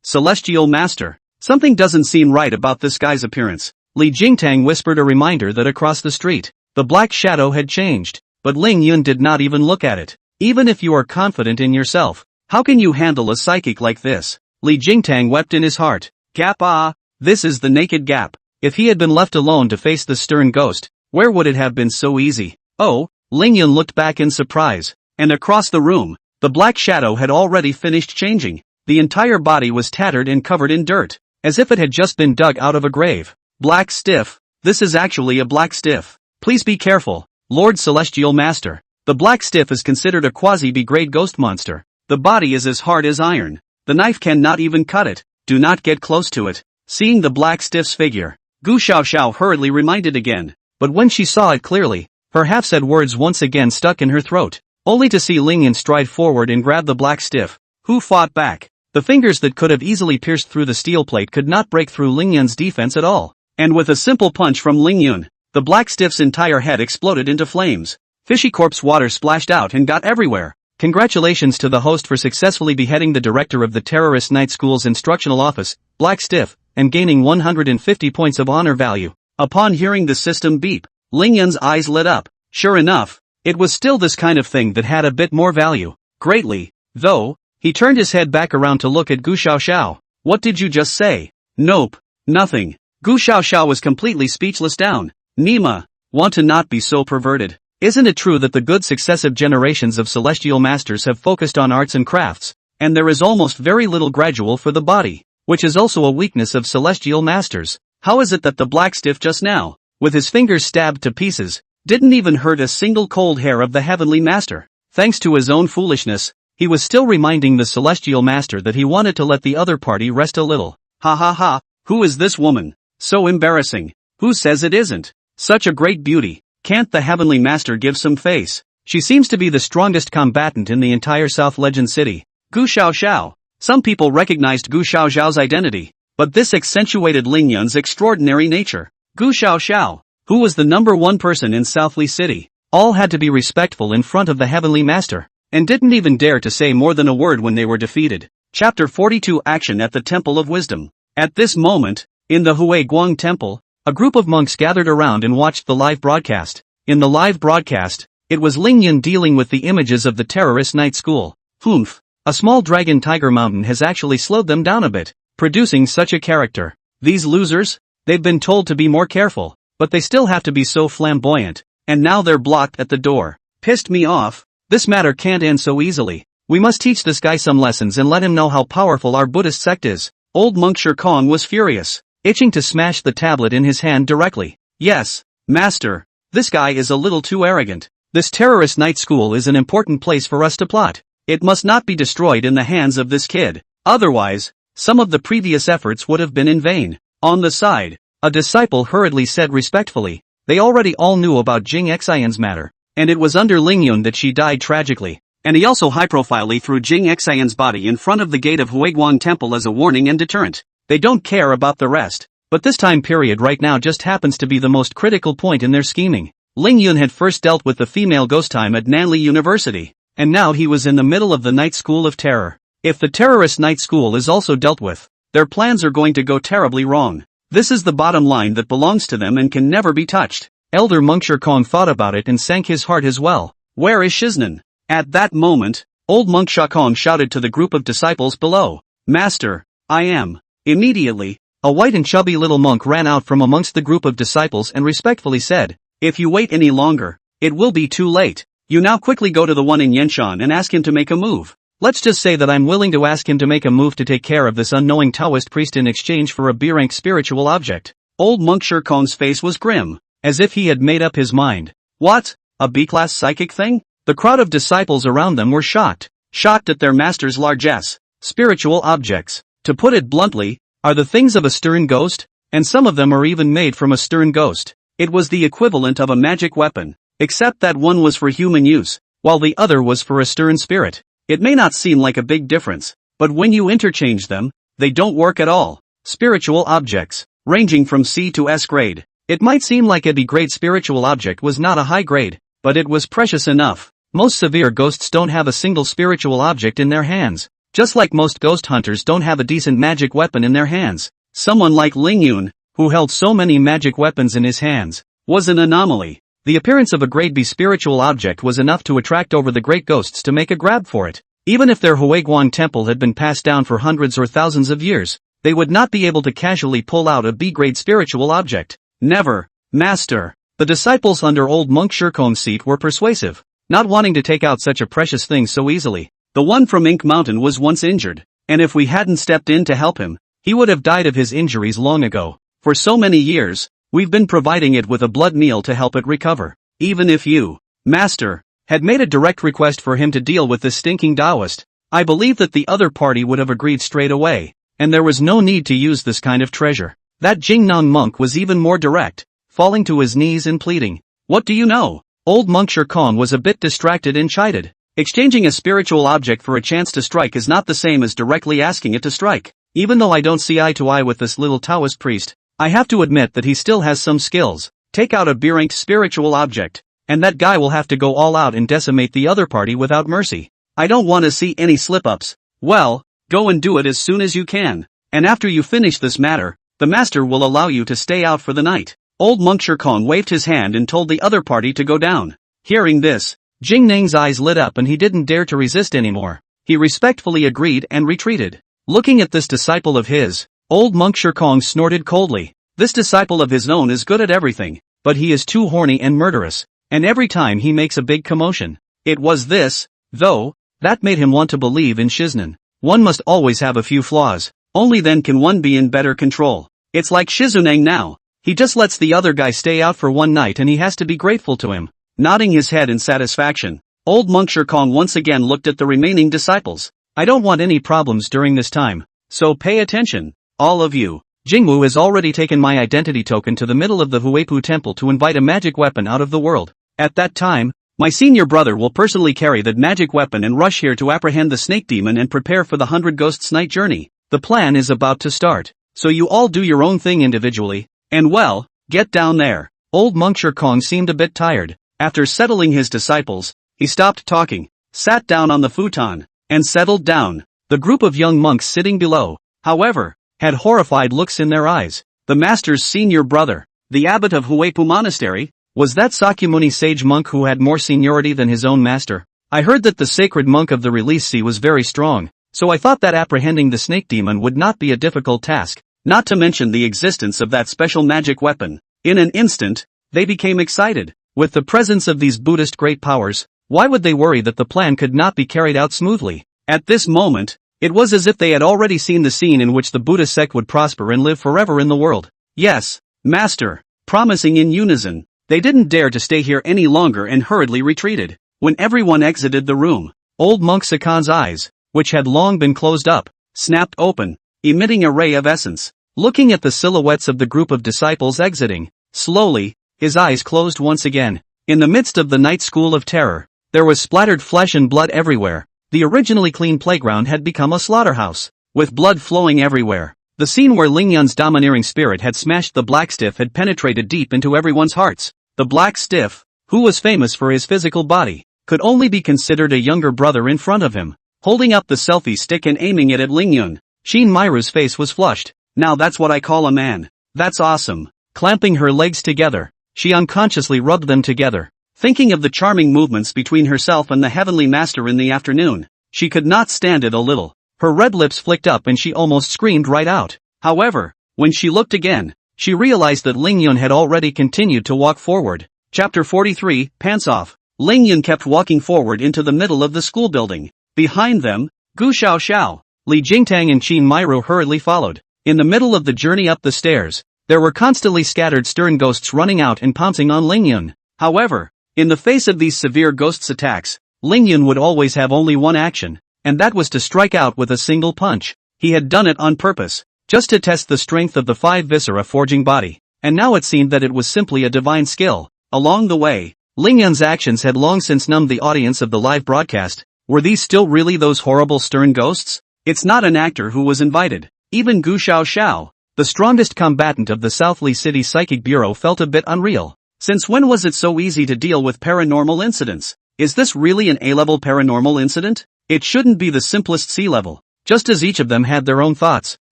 Celestial Master, something doesn't seem right about this guy's appearance. Li Jingtang whispered a reminder that across the street, the black shadow had changed, but Ling Yun did not even look at it. Even if you are confident in yourself, how can you handle a psychic like this? Li Jingtang wept in his heart. Gap this is the naked gap. If he had been left alone to face the stern ghost, where would it have been so easy? Oh, Ling Yun looked back in surprise, and across the room, the black shadow had already finished changing. The entire body was tattered and covered in dirt, as if it had just been dug out of a grave. Black stiff, this is actually a black stiff. Please be careful, Lord Celestial Master. The black stiff is considered a quasi-B grade ghost monster. The body is as hard as iron. The knife cannot even cut it. Do not get close to it. Seeing the black stiff's figure, Gu Xiaoxiao hurriedly reminded again, but when she saw it clearly, her half-said words once again stuck in her throat, only to see Lingyun stride forward and grab the black stiff, who fought back. The fingers that could have easily pierced through the steel plate could not break through Lingyun's defense at all, and with a simple punch from Lingyun, the black stiff's entire head exploded into flames. Fishy corpse water splashed out and got everywhere. Congratulations to the host for successfully beheading the director of the terrorist night school's instructional office, Black Stiff, and gaining 150 points of honor value. Upon hearing the system beep, Lingyun's eyes lit up. Sure enough, it was still this kind of thing that had a bit more value. Greatly, though. He turned his head back around to look at Gu Xiaoxiao. What did you just say? Nope. Nothing. Gu Xiaoxiao was completely speechless down. Nima, want to not be so perverted. Isn't it true that the good successive generations of celestial masters have focused on arts and crafts, and there is almost very little gradual for the body, which is also a weakness of celestial masters? How is it that the black stiff just now, with his fingers stabbed to pieces, didn't even hurt a single cold hair of the heavenly master? Thanks to his own foolishness, he was still reminding the celestial master that he wanted to let the other party rest a little. Ha ha ha, who is this woman? So embarrassing. Who says it isn't? Such a great beauty. Can't the heavenly master give some face? She seems to be the strongest combatant in the entire South Legend City. Gu Xiaoxiao. Some people recognized Gu Xiaoxiao's identity, but this accentuated Lingyun's extraordinary nature. Gu Xiaoxiao, who was the #1 person in Southly City, all had to be respectful in front of the heavenly master, and didn't even dare to say more than a word when they were defeated. Chapter 42 Action at the Temple of Wisdom. At this moment, in the Hui Guang Temple, a group of monks gathered around and watched the live broadcast. In the live broadcast, it was Lingyun dealing with the images of the terrorist night school. Humph, a small dragon tiger mountain has actually slowed them down a bit, producing such a character. These losers? They've been told to be more careful, but they still have to be so flamboyant, and now they're blocked at the door. Pissed me off. This matter can't end so easily. We must teach this guy some lessons and let him know how powerful our Buddhist sect is. Old monk Shirkong was furious, itching to smash the tablet in his hand directly. Yes, master, this guy is a little too arrogant. This terrorist night school is an important place for us to plot. It must not be destroyed in the hands of this kid. Otherwise, some of the previous efforts would have been in vain. On the side, a disciple hurriedly said respectfully, they already all knew about Jing Xian's matter, and it was under Lingyun that she died tragically. And he also high-profilely threw Jing Xian's body in front of the gate of Huiguang Temple as a warning and deterrent. They don't care about the rest. But this time period right now just happens to be the most critical point in their scheming. Lingyun had first dealt with the female ghost time at Nanli University, and now he was in the middle of the Night School of Terror. If the terrorist night school is also dealt with, their plans are going to go terribly wrong. This is the bottom line that belongs to them and can never be touched. Elder Monk Shirkong thought about it and sank his heart as well. Where is Shiznan? At that moment, old monk Shakong shouted to the group of disciples below, Master, I am. Immediately, a white and chubby little monk ran out from amongst the group of disciples and respectfully said, if you wait any longer, it will be too late. You now quickly go to the one in Yenshan and ask him to make a move. Let's just say that I'm willing to ask him to make a move to take care of this unknowing Taoist priest in exchange for a B-rank spiritual object. Old monk Shirkong's face was grim, as if he had made up his mind. What? A B-class psychic thing? The crowd of disciples around them were shocked at their master's largesse. Spiritual objects, to put it bluntly, are the things of a stern ghost, and some of them are even made from a stern ghost. It was the equivalent of a magic weapon, except that one was for human use, while the other was for a stern spirit. It may not seem like a big difference, but when you interchange them, they don't work at all. Spiritual objects, ranging from C to S grade. It might seem like a B-grade spiritual object was not a high grade, but it was precious enough. Most severe ghosts don't have a single spiritual object in their hands, just like most ghost hunters don't have a decent magic weapon in their hands. Someone like Lingyun, who held so many magic weapons in his hands, was an anomaly. The appearance of a grade B spiritual object was enough to attract over the great ghosts to make a grab for it. Even if their Huiguang temple had been passed down for hundreds or thousands of years, they would not be able to casually pull out a B-grade spiritual object. Never, master. The disciples under old monk Shirkong's seat were persuasive, not wanting to take out such a precious thing so easily. The one from Ink Mountain was once injured, and if we hadn't stepped in to help him, he would have died of his injuries long ago. For so many years, we've been providing it with a blood meal to help it recover. Even if you, master, had made a direct request for him to deal with this stinking Taoist, I believe that the other party would have agreed straight away, and there was no need to use this kind of treasure. That Jingnan monk was even more direct, falling to his knees and pleading. What do you know? Old monk Shirkong was a bit distracted and chided. Exchanging a spiritual object for a chance to strike is not the same as directly asking it to strike. Even though I don't see eye to eye with this little Taoist priest, I have to admit that he still has some skills. Take out a B-ranked spiritual object, and that guy will have to go all out and decimate the other party without mercy. I don't want to see any slip-ups. Well, go and do it as soon as you can. And after you finish this matter, the master will allow you to stay out for the night. Old monk Shirkong waved his hand and told the other party to go down. Hearing this, Jing Nang's eyes lit up and he didn't dare to resist anymore. He respectfully agreed and retreated. Looking at this disciple of his, old monk Shirkong snorted coldly. This disciple of his own is good at everything, but he is too horny and murderous, and every time he makes a big commotion. It was this, though, that made him want to believe in Shiznan. One must always have a few flaws, only then can one be in better control. It's like Shizunang now. He just lets the other guy stay out for one night and he has to be grateful to him. Nodding his head in satisfaction, old monk Shirkong once again looked at the remaining disciples. I don't want any problems during this time, so pay attention, all of you. Jingwu has already taken my identity token to the middle of the Huepu temple to invite a magic weapon out of the world. At that time, my senior brother will personally carry that magic weapon and rush here to apprehend the snake demon and prepare for the 100 Ghosts night journey. The plan is about to start, so you all do your own thing individually, and well, get down there. Old monk Shirkong seemed a bit tired. After settling his disciples, he stopped talking, sat down on the futon, and settled down. The group of young monks sitting below, however, had horrified looks in their eyes. The master's senior brother, the abbot of Huepu Monastery, was that Sakyamuni sage monk who had more seniority than his own master. I heard that the sacred monk of the release sea was very strong, so I thought that apprehending the snake demon would not be a difficult task, not to mention the existence of that special magic weapon. In an instant, they became excited. With the presence of these Buddhist great powers, why would they worry that the plan could not be carried out smoothly? At this moment, it was as if they had already seen the scene in which the Buddha sect would prosper and live forever in the world. Yes, master, promising in unison, they didn't dare to stay here any longer and hurriedly retreated. When everyone exited the room, old monk Sakan's eyes, which had long been closed up, snapped open, emitting a ray of essence. Looking at the silhouettes of the group of disciples exiting, slowly, his eyes closed once again. In the midst of the night school of terror, there was splattered flesh and blood everywhere. The originally clean playground had become a slaughterhouse, with blood flowing everywhere. The scene where Lingyun's domineering spirit had smashed the black stiff had penetrated deep into everyone's hearts. The black stiff, who was famous for his physical body, could only be considered a younger brother in front of him. Holding up the selfie stick and aiming it at Lingyun, Shin Myru's face was flushed. Now that's what I call a man. That's awesome. Clamping her legs together, she unconsciously rubbed them together. Thinking of the charming movements between herself and the heavenly master in the afternoon, she could not stand it a little. Her red lips flicked up and she almost screamed right out. However, when she looked again, she realized that Lingyun had already continued to walk forward. Chapter 43, Pants Off. Lingyun kept walking forward into the middle of the school building. Behind them, Gu Xiao, Li Jingtang and Qin Myru hurriedly followed. In the middle of the journey up the stairs, there were constantly scattered stern ghosts running out and pouncing on Lingyun. However, in the face of these severe ghosts' attacks, Lingyun would always have only one action, and that was to strike out with a single punch. He had done it on purpose, just to test the strength of the 5 viscera forging body, and now it seemed that it was simply a divine skill. Along the way, Lingyun's actions had long since numbed the audience of the live broadcast. Were these still really those horrible stern ghosts? It's not an actor who was invited. Even Gu Xiao, the strongest combatant of the South Lee City Psychic Bureau, felt a bit unreal. Since when was it so easy to deal with paranormal incidents? Is this really an A-level paranormal incident? It shouldn't be the simplest C-level. Just as each of them had their own thoughts.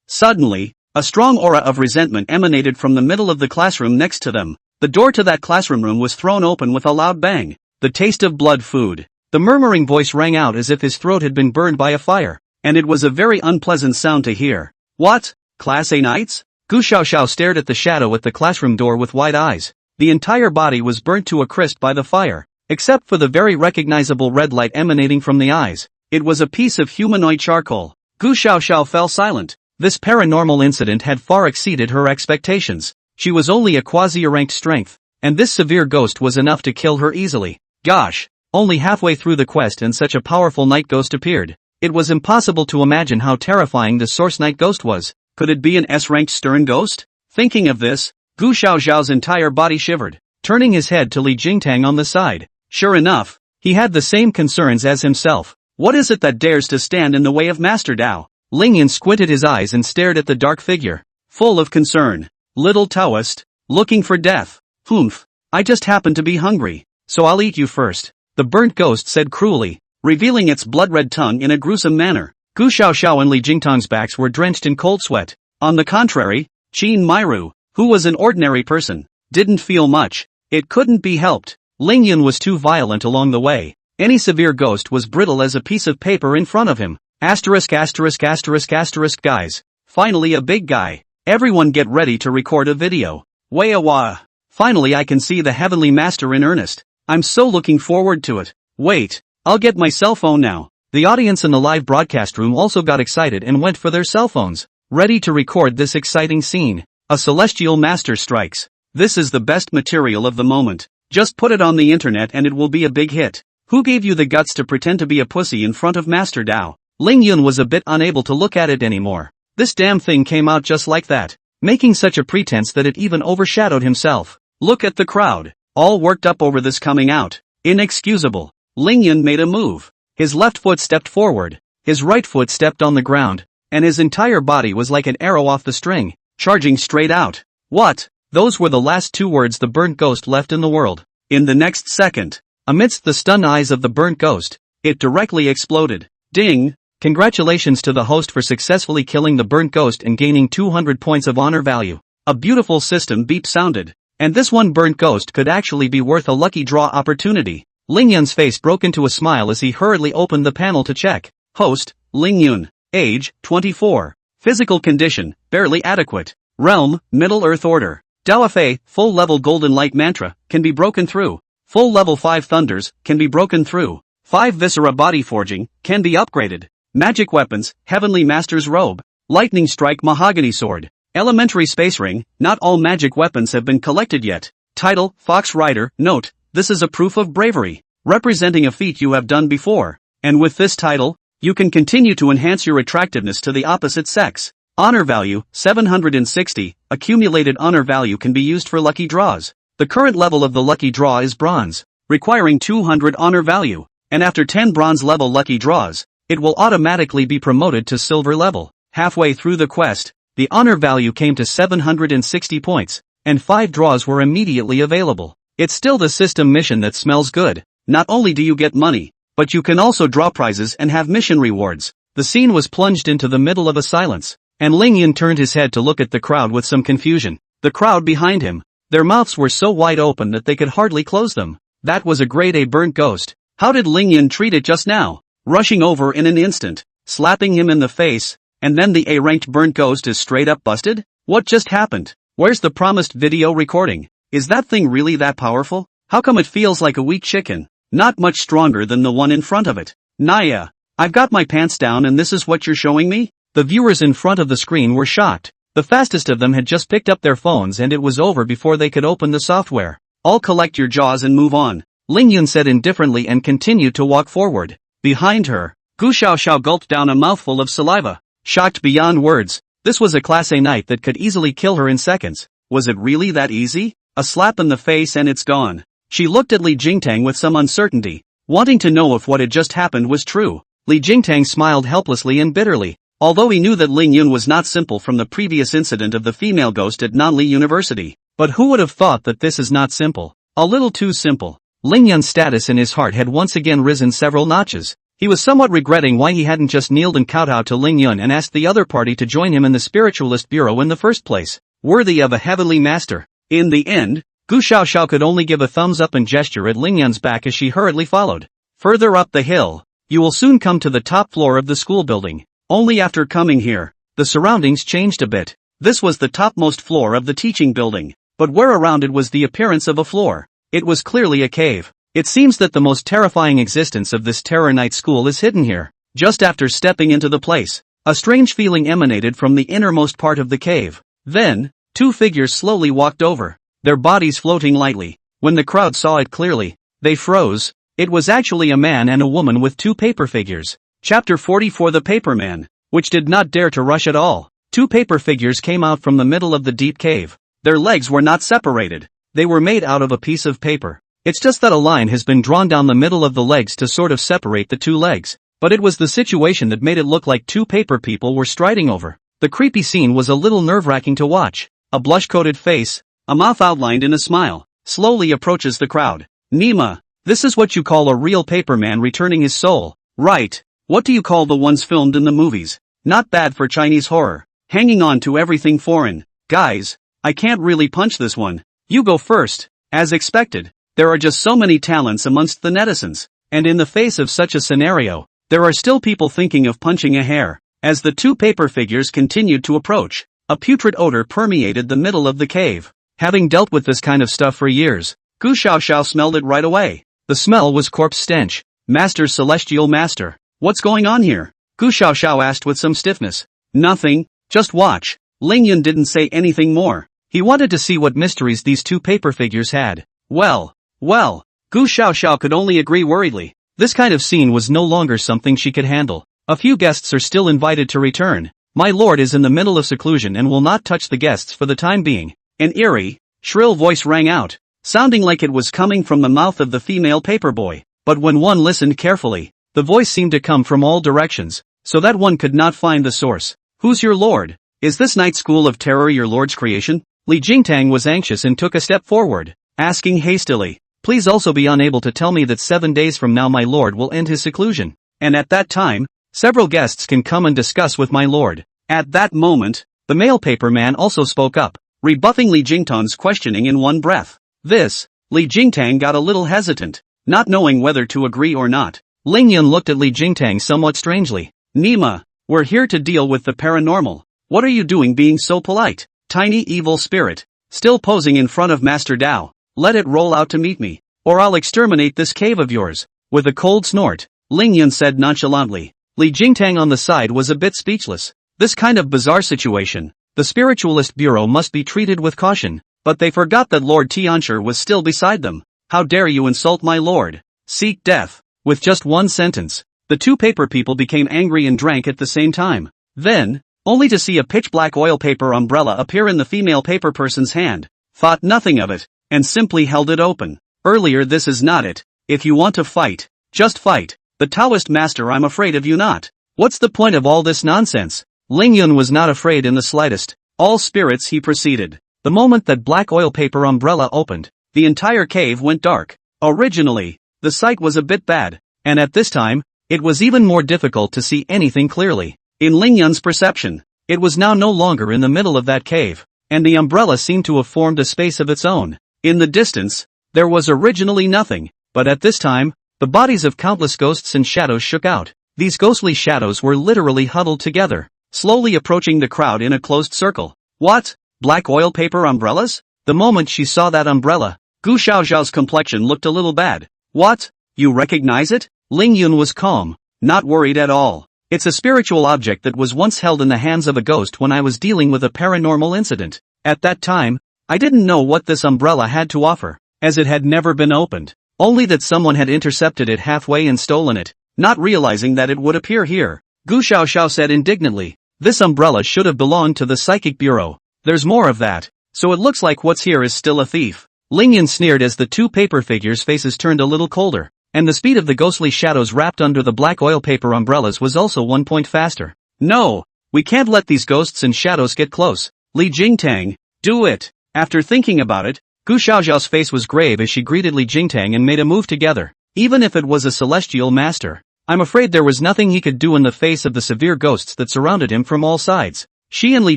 Suddenly, a strong aura of resentment emanated from the middle of the classroom next to them. The door to that classroom room was thrown open with a loud bang. The taste of blood food. The murmuring voice rang out as if his throat had been burned by a fire, and it was a very unpleasant sound to hear. What? Class A Knights? Gu Xiao stared at the shadow at the classroom door with wide eyes. The entire body was burnt to a crisp by the fire, except for the very recognizable red light emanating from the eyes. It was a piece of humanoid charcoal. Gu Xiao fell silent. This paranormal incident had far exceeded her expectations. She was only a quasi-ranked strength, and this severe ghost was enough to kill her easily. Gosh, only halfway through the quest and such a powerful night ghost appeared. It was impossible to imagine how terrifying the Source Knight ghost was. Could it be an S-ranked stern ghost? Thinking of this, Gu Xiaoxiao's entire body shivered, turning his head to Li Jingtang on the side. Sure enough, he had the same concerns as himself. What is it that dares to stand in the way of Master Dao? Lingyan squinted his eyes and stared at the dark figure, full of concern. Little Taoist, looking for death. Humph, I just happen to be hungry, so I'll eat you first, the burnt ghost said cruelly, revealing its blood-red tongue in a gruesome manner. Gu Xiaoxiao and Li Jingtang's backs were drenched in cold sweat. On the contrary, Qin Mairu, who was an ordinary person, didn't feel much. It couldn't be helped. Lingyan was too violent along the way. Any severe ghost was brittle as a piece of paper in front of him. Asterisk asterisk asterisk asterisk guys. Finally a big guy. Everyone get ready to record a video. Wah. Finally I can see the Heavenly Master in earnest. I'm so looking forward to it. Wait, I'll get my cell phone now. The audience in the live broadcast room also got excited and went for their cell phones, ready to record this exciting scene. A celestial master strikes. This is the best material of the moment. Just put it on the internet and it will be a big hit. Who gave you the guts to pretend to be a pussy in front of Master Dao? Lingyun was a bit unable to look at it anymore. This damn thing came out just like that, making such a pretense that it even overshadowed himself. Look at the crowd, all worked up over this coming out. Inexcusable. Lingyun made a move. His left foot stepped forward, his right foot stepped on the ground, and his entire body was like an arrow off the string, charging straight out. What? Those were the last two words the burnt ghost left in the world. In the next second, amidst the stunned eyes of the burnt ghost, it directly exploded. Ding! Congratulations to the host for successfully killing the burnt ghost and gaining 200 points of honor value. A beautiful system beep sounded. And this one burnt ghost could actually be worth a lucky draw opportunity. Lingyun's face broke into a smile as he hurriedly opened the panel to check. Host, Lingyun. Age, 24. Physical condition, barely adequate. Realm, Middle Earth Order. Daofei, full level Golden Light Mantra, can be broken through. Full level 5 Thunders, can be broken through. 5 Viscera Body Forging, can be upgraded. Magic Weapons, Heavenly Master's Robe. Lightning Strike Mahogany Sword. Elementary Space Ring, not all magic weapons have been collected yet. Title, Fox Rider. Note, this is a proof of bravery, representing a feat you have done before. And with this title, you can continue to enhance your attractiveness to the opposite sex. Honor value, 760, accumulated honor value can be used for lucky draws. The current level of the lucky draw is bronze, requiring 200 honor value, and after 10 bronze level lucky draws, it will automatically be promoted to silver level. Halfway through the quest, the honor value came to 760 points, and 5 draws were immediately available. It's still the system mission that smells good. Not only do you get money, but you can also draw prizes and have mission rewards. The scene was plunged into the middle of a silence, and Lingyun turned his head to look at the crowd with some confusion. The crowd behind him, their mouths were so wide open that they could hardly close them. That was a grade A burnt ghost. How did Lingyun treat it just now? Rushing over in an instant, slapping him in the face, and then the A-ranked burnt ghost is straight up busted? What just happened? Where's the promised video recording? Is that thing really that powerful? How come it feels like a weak chicken? Not much stronger than the one in front of it. Naya, I've got my pants down and this is what you're showing me? The viewers in front of the screen were shocked. The fastest of them had just picked up their phones and it was over before they could open the software. All collect your jaws and move on, Lingyun said indifferently and continued to walk forward. Behind her, Gu Xiaoxiao gulped down a mouthful of saliva. Shocked beyond words, this was a Class A knight that could easily kill her in seconds. Was it really that easy? A slap in the face and it's gone. She looked at Li Jingtang with some uncertainty, wanting to know if what had just happened was true. Li Jingtang smiled helplessly and bitterly, although he knew that Lingyun was not simple from the previous incident of the female ghost at Nanli University. But who would have thought that this is not simple? A little too simple. Lingyun's status in his heart had once again risen several notches. He was somewhat regretting why he hadn't just kneeled and kowtowed to Lingyun and asked the other party to join him in the Spiritualist Bureau in the first place. Worthy of a heavenly master. In the end, Gu Xiaoxiao could only give a thumbs up and gesture at Lingyun's back as she hurriedly followed. Further up the hill, you will soon come to the top floor of the school building. Only after coming here, the surroundings changed a bit. This was the topmost floor of the teaching building, but where around it was the appearance of a floor. It was clearly a cave. It seems that the most terrifying existence of this Terror Night school is hidden here. Just after stepping into the place, a strange feeling emanated from the innermost part of the cave. Then, 2 figures slowly walked over, their bodies floating lightly. When the crowd saw it clearly, they froze. It was actually a man and a woman with 2 paper figures. Chapter 44 The Paperman, which did not dare to rush at all. Two paper figures came out from the middle of the deep cave. Their legs were not separated. They were made out of a piece of paper. It's just that a line has been drawn down the middle of the legs to sort of separate the two legs. But it was the situation that made it look like two paper people were striding over. The creepy scene was a little nerve-wracking to watch. A blush-coated face, a mouth outlined in a smile, slowly approaches the crowd. Nima, this is what you call a real paperman returning his soul, right? What do you call the ones filmed in the movies? Not bad for Chinese horror. Hanging on to everything foreign. Guys, I can't really punch this one. You go first. As expected, there are just so many talents amongst the netizens. And in the face of such a scenario, there are still people thinking of punching a hair. As the two paper figures continued to approach, a putrid odor permeated the middle of the cave. Having dealt with this kind of stuff for years, Gu Xiaoxiao smelled it right away. The smell was corpse stench. Master's celestial master. What's going on here? Gu Xiaoxiao asked with some stiffness. Nothing, just watch. Lingyun didn't say anything more. He wanted to see what mysteries these two paper figures had. Well, Gu Xiaoxiao could only agree worriedly. This kind of scene was no longer something she could handle. A few guests are still invited to return. My lord is in the middle of seclusion and will not touch the guests for the time being. An eerie, shrill voice rang out, sounding like it was coming from the mouth of the female paperboy. But when one listened carefully, the voice seemed to come from all directions, so that one could not find the source. Who's your lord? Is this night school of terror your lord's creation? Li Jingtang was anxious and took a step forward, asking hastily, please also be unable to tell me that 7 days from now my lord will end his seclusion. And at that time, several guests can come and discuss with my lord. At that moment, the male paperman also spoke up, rebuffing Li Jingtang's questioning in one breath. Li Jingtang got a little hesitant, not knowing whether to agree or not. Lingyun looked at Li Jingtang somewhat strangely. Nima, we're here to deal with the paranormal. What are you doing being so polite? Tiny evil spirit, still posing in front of Master Dao. Let it roll out to meet me, or I'll exterminate this cave of yours. With a cold snort, Lingyun said nonchalantly. Li Jingtang on the side was a bit speechless. This kind of bizarre situation, the Spiritualist Bureau must be treated with caution, but they forgot that Lord Tianshi was still beside them. How dare you insult my lord? Seek death. With just one sentence, the two paper people became angry and drank at the same time. Then, only to see a pitch-black oil paper umbrella appear in the female paper person's hand, thought nothing of it, and simply held it open. Earlier this is not it. If you want to fight, just fight. The Taoist master I'm afraid of you not. What's the point of all this nonsense? Lingyun was not afraid in the slightest. All spirits he proceeded. The moment that black oil paper umbrella opened, the entire cave went dark. Originally, the sight was a bit bad, and at this time, it was even more difficult to see anything clearly. In Lingyun's perception, it was now no longer in the middle of that cave, and the umbrella seemed to have formed a space of its own. In the distance, there was originally nothing, but at this time, the bodies of countless ghosts and shadows shook out. These ghostly shadows were literally huddled together, slowly approaching the crowd in a closed circle. What? Black oil paper umbrellas? The moment she saw that umbrella, Gu Xiaoxiao's complexion looked a little bad. What? You recognize it? Lingyun was calm, not worried at all. It's a spiritual object that was once held in the hands of a ghost when I was dealing with a paranormal incident. At that time, I didn't know what this umbrella had to offer, as it had never been opened. Only that someone had intercepted it halfway and stolen it, not realizing that it would appear here. Gu Xiaoxiao said indignantly, this umbrella should have belonged to the Psychic Bureau. There's more of that, so it looks like what's here is still a thief. Lingyun sneered as the two paper figures' faces turned a little colder, and the speed of the ghostly shadows wrapped under the black oil paper umbrellas was also 1 point faster. No, we can't let these ghosts and shadows get close. Li Jingtang, do it. After thinking about it, Gu Xiaoxiao's face was grave as she greeted Li Jingtang and made a move together. Even if it was a celestial master, I'm afraid there was nothing he could do in the face of the severe ghosts that surrounded him from all sides. She and Li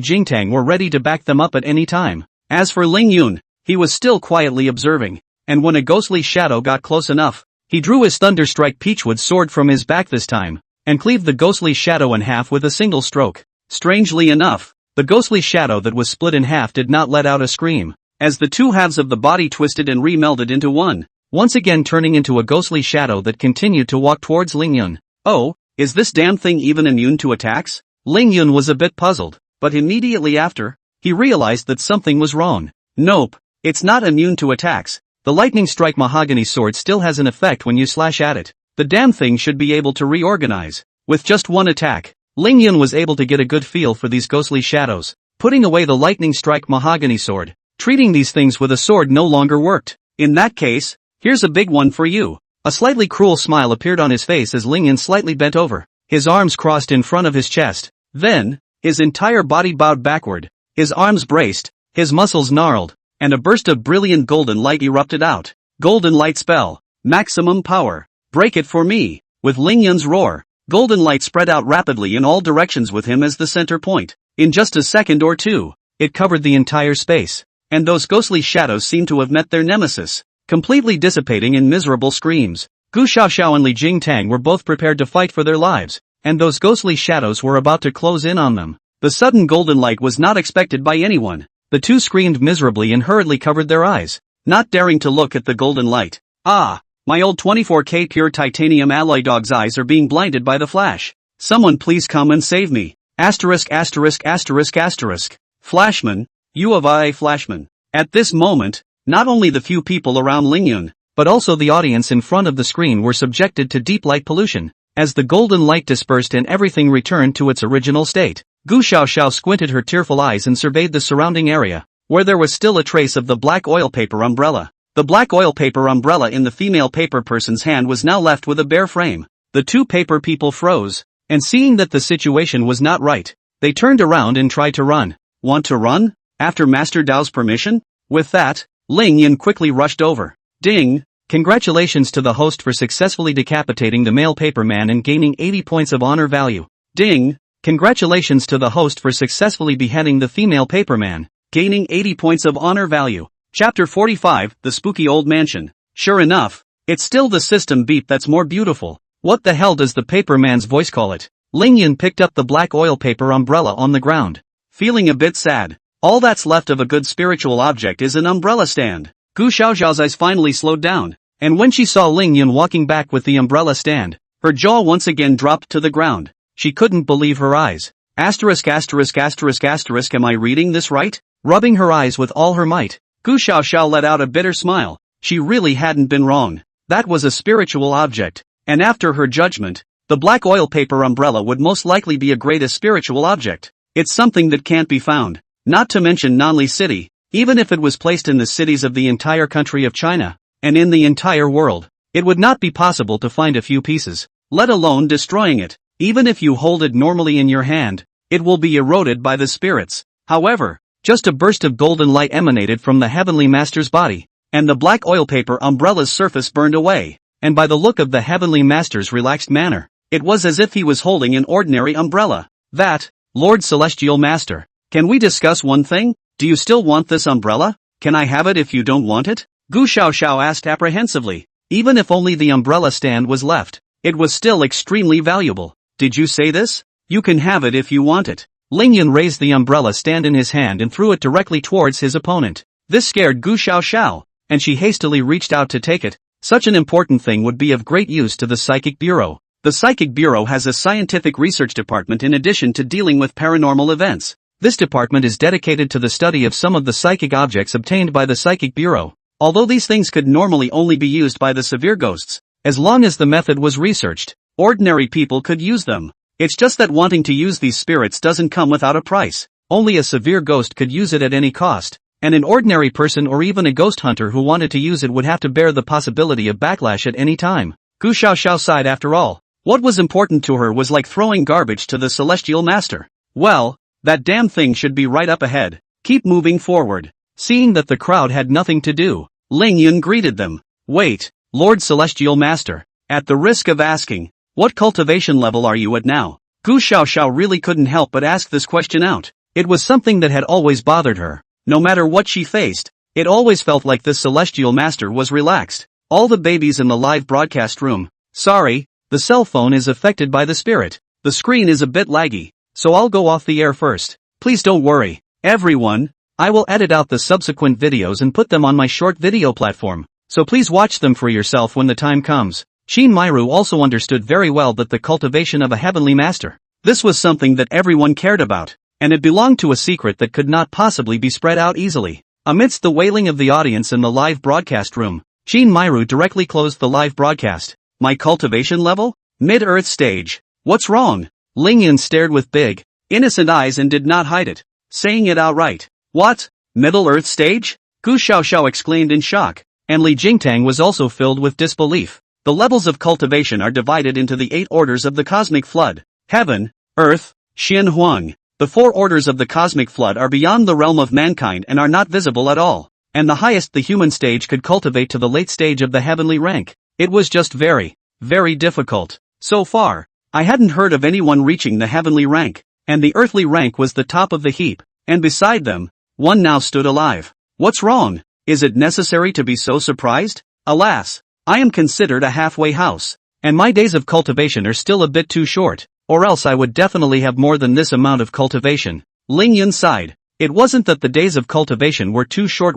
Jingtang were ready to back them up at any time. As for Lingyun, he was still quietly observing, and when a ghostly shadow got close enough, he drew his Thunderstrike Peachwood sword from his back this time, and cleaved the ghostly shadow in half with a single stroke. Strangely enough, the ghostly shadow that was split in half did not let out a scream, as the two halves of the body twisted and remelded into one, once again turning into a ghostly shadow that continued to walk towards Lingyun. Oh, is this damn thing even immune to attacks? Lingyun was a bit puzzled, but immediately after, he realized that something was wrong. Nope, it's not immune to attacks. The lightning strike mahogany sword still has an effect when you slash at it. The damn thing should be able to reorganize. With just one attack, Lingyun was able to get a good feel for these ghostly shadows, putting away the lightning strike mahogany sword. Treating these things with a sword no longer worked. In that case, here's a big one for you. A slightly cruel smile appeared on his face as Lingyun slightly bent over. His arms crossed in front of his chest. Then, his entire body bowed backward. His arms braced, his muscles gnarled, and a burst of brilliant golden light erupted out. Golden light spell. Maximum power. Break it for me. With Lingyun's roar, golden light spread out rapidly in all directions with him as the center point. In just a second or two, it covered the entire space. And those ghostly shadows seemed to have met their nemesis, completely dissipating in miserable screams. Gu Xiaoxiao and Li Jingtang were both prepared to fight for their lives, and those ghostly shadows were about to close in on them. The sudden golden light was not expected by anyone. The two screamed miserably and hurriedly covered their eyes, not daring to look at the golden light. Ah! My old 24K pure titanium alloy dog's eyes are being blinded by the flash. Someone please come and save me. Asterisk asterisk asterisk asterisk. Flashman, you of I Flashman. At this moment, not only the few people around Lingyun, but also the audience in front of the screen were subjected to deep light pollution. As the golden light dispersed and everything returned to its original state, Gu Xiaoxiao squinted her tearful eyes and surveyed the surrounding area, where there was still a trace of the black oil paper umbrella. The black oil paper umbrella in the female paper person's hand was now left with a bare frame. The two paper people froze, and seeing that the situation was not right, they turned around and tried to run. Want to run? After Master Dao's permission? With that, Lingyun quickly rushed over. Ding! Congratulations to the host for successfully decapitating the male paperman and gaining 80 points of honor value. Ding! Congratulations to the host for successfully beheading the female paperman, gaining 80 points of honor value. Chapter 45, The Spooky Old Mansion. Sure enough, it's still the system beat that's more beautiful. What the hell does the paperman's voice call it? Lingyun picked up the black oil paper umbrella on the ground. Feeling a bit sad. All that's left of a good spiritual object is an umbrella stand. Gu Xiaoxiao's eyes finally slowed down, and when she saw Lingyun walking back with the umbrella stand, her jaw once again dropped to the ground. She couldn't believe her eyes. Asterisk asterisk asterisk asterisk, am I reading this right? Rubbing her eyes with all her might, Gu Xiaoxiao let out a bitter smile. She really hadn't been wrong. That was a spiritual object, and after her judgment, the black oil paper umbrella would most likely be a greatest spiritual object. It's something that can't be found, not to mention Nanli City, even if it was placed in the cities of the entire country of China, and in the entire world, it would not be possible to find a few pieces, let alone destroying it. Even if you hold it normally in your hand, it will be eroded by the spirits. However, just a burst of golden light emanated from the Heavenly Master's body, and the black oil paper umbrella's surface burned away, and by the look of the Heavenly Master's relaxed manner, it was as if he was holding an ordinary umbrella. That, Lord Celestial Master, can we discuss one thing? Do you still want this umbrella? Can I have it if you don't want it? Gu Xiaoxiao asked apprehensively. Even if only the umbrella stand was left, it was still extremely valuable. Did you say this? You can have it if you want it. Lingyun raised the umbrella stand in his hand and threw it directly towards his opponent. This scared Gu Xiaoxiao, and she hastily reached out to take it. Such an important thing would be of great use to the Psychic Bureau. The Psychic Bureau has a scientific research department in addition to dealing with paranormal events. This department is dedicated to the study of some of the psychic objects obtained by the Psychic Bureau. Although these things could normally only be used by the severe ghosts, as long as the method was researched, ordinary people could use them. It's just that wanting to use these spirits doesn't come without a price. Only a severe ghost could use it at any cost, and an ordinary person or even a ghost hunter who wanted to use it would have to bear the possibility of backlash at any time. Gu Xiaoxiao sighed. After all, what was important to her was like throwing garbage to the Celestial Master. Well, that damn thing should be right up ahead. Keep moving forward. Seeing that the crowd had nothing to do, Lingyun greeted them. Wait, Lord Celestial Master, at the risk of asking, what cultivation level are you at now? Gu Xiaoxiao really couldn't help but ask this question out. It was something that had always bothered her. No matter what she faced, it always felt like this Celestial Master was relaxed. All the babies in the live broadcast room. Sorry, the cell phone is affected by the spirit. The screen is a bit laggy, so I'll go off the air first. Please don't worry, everyone. I will edit out the subsequent videos and put them on my short video platform, so please watch them for yourself when the time comes. Shin Mairu also understood very well that the cultivation of a heavenly master, this was something that everyone cared about, and it belonged to a secret that could not possibly be spread out easily. Amidst the wailing of the audience in the live broadcast room, Shin Mairu directly closed the live broadcast. My cultivation level? Mid-Earth stage. What's wrong? Ling Yun stared with big, innocent eyes and did not hide it, saying it outright. What? Middle Earth stage? Gu Xiaoxiao exclaimed in shock, and Li Jingtang was also filled with disbelief. The levels of cultivation are divided into the 8 orders of the cosmic flood: heaven, earth, Xin Huang. The 4 orders of the cosmic flood are beyond the realm of mankind and are not visible at all, and the highest the human stage could cultivate to the late stage of the heavenly rank. It was just very, very difficult. So far, I hadn't heard of anyone reaching the heavenly rank, and the earthly rank was the top of the heap, and beside them, one now stood alive. What's wrong? Is it necessary to be so surprised? Alas, I am considered a halfway house, and my days of cultivation are still a bit too short, or else I would definitely have more than this amount of cultivation. Ling Yun sighed. It wasn't that the days of cultivation were too short.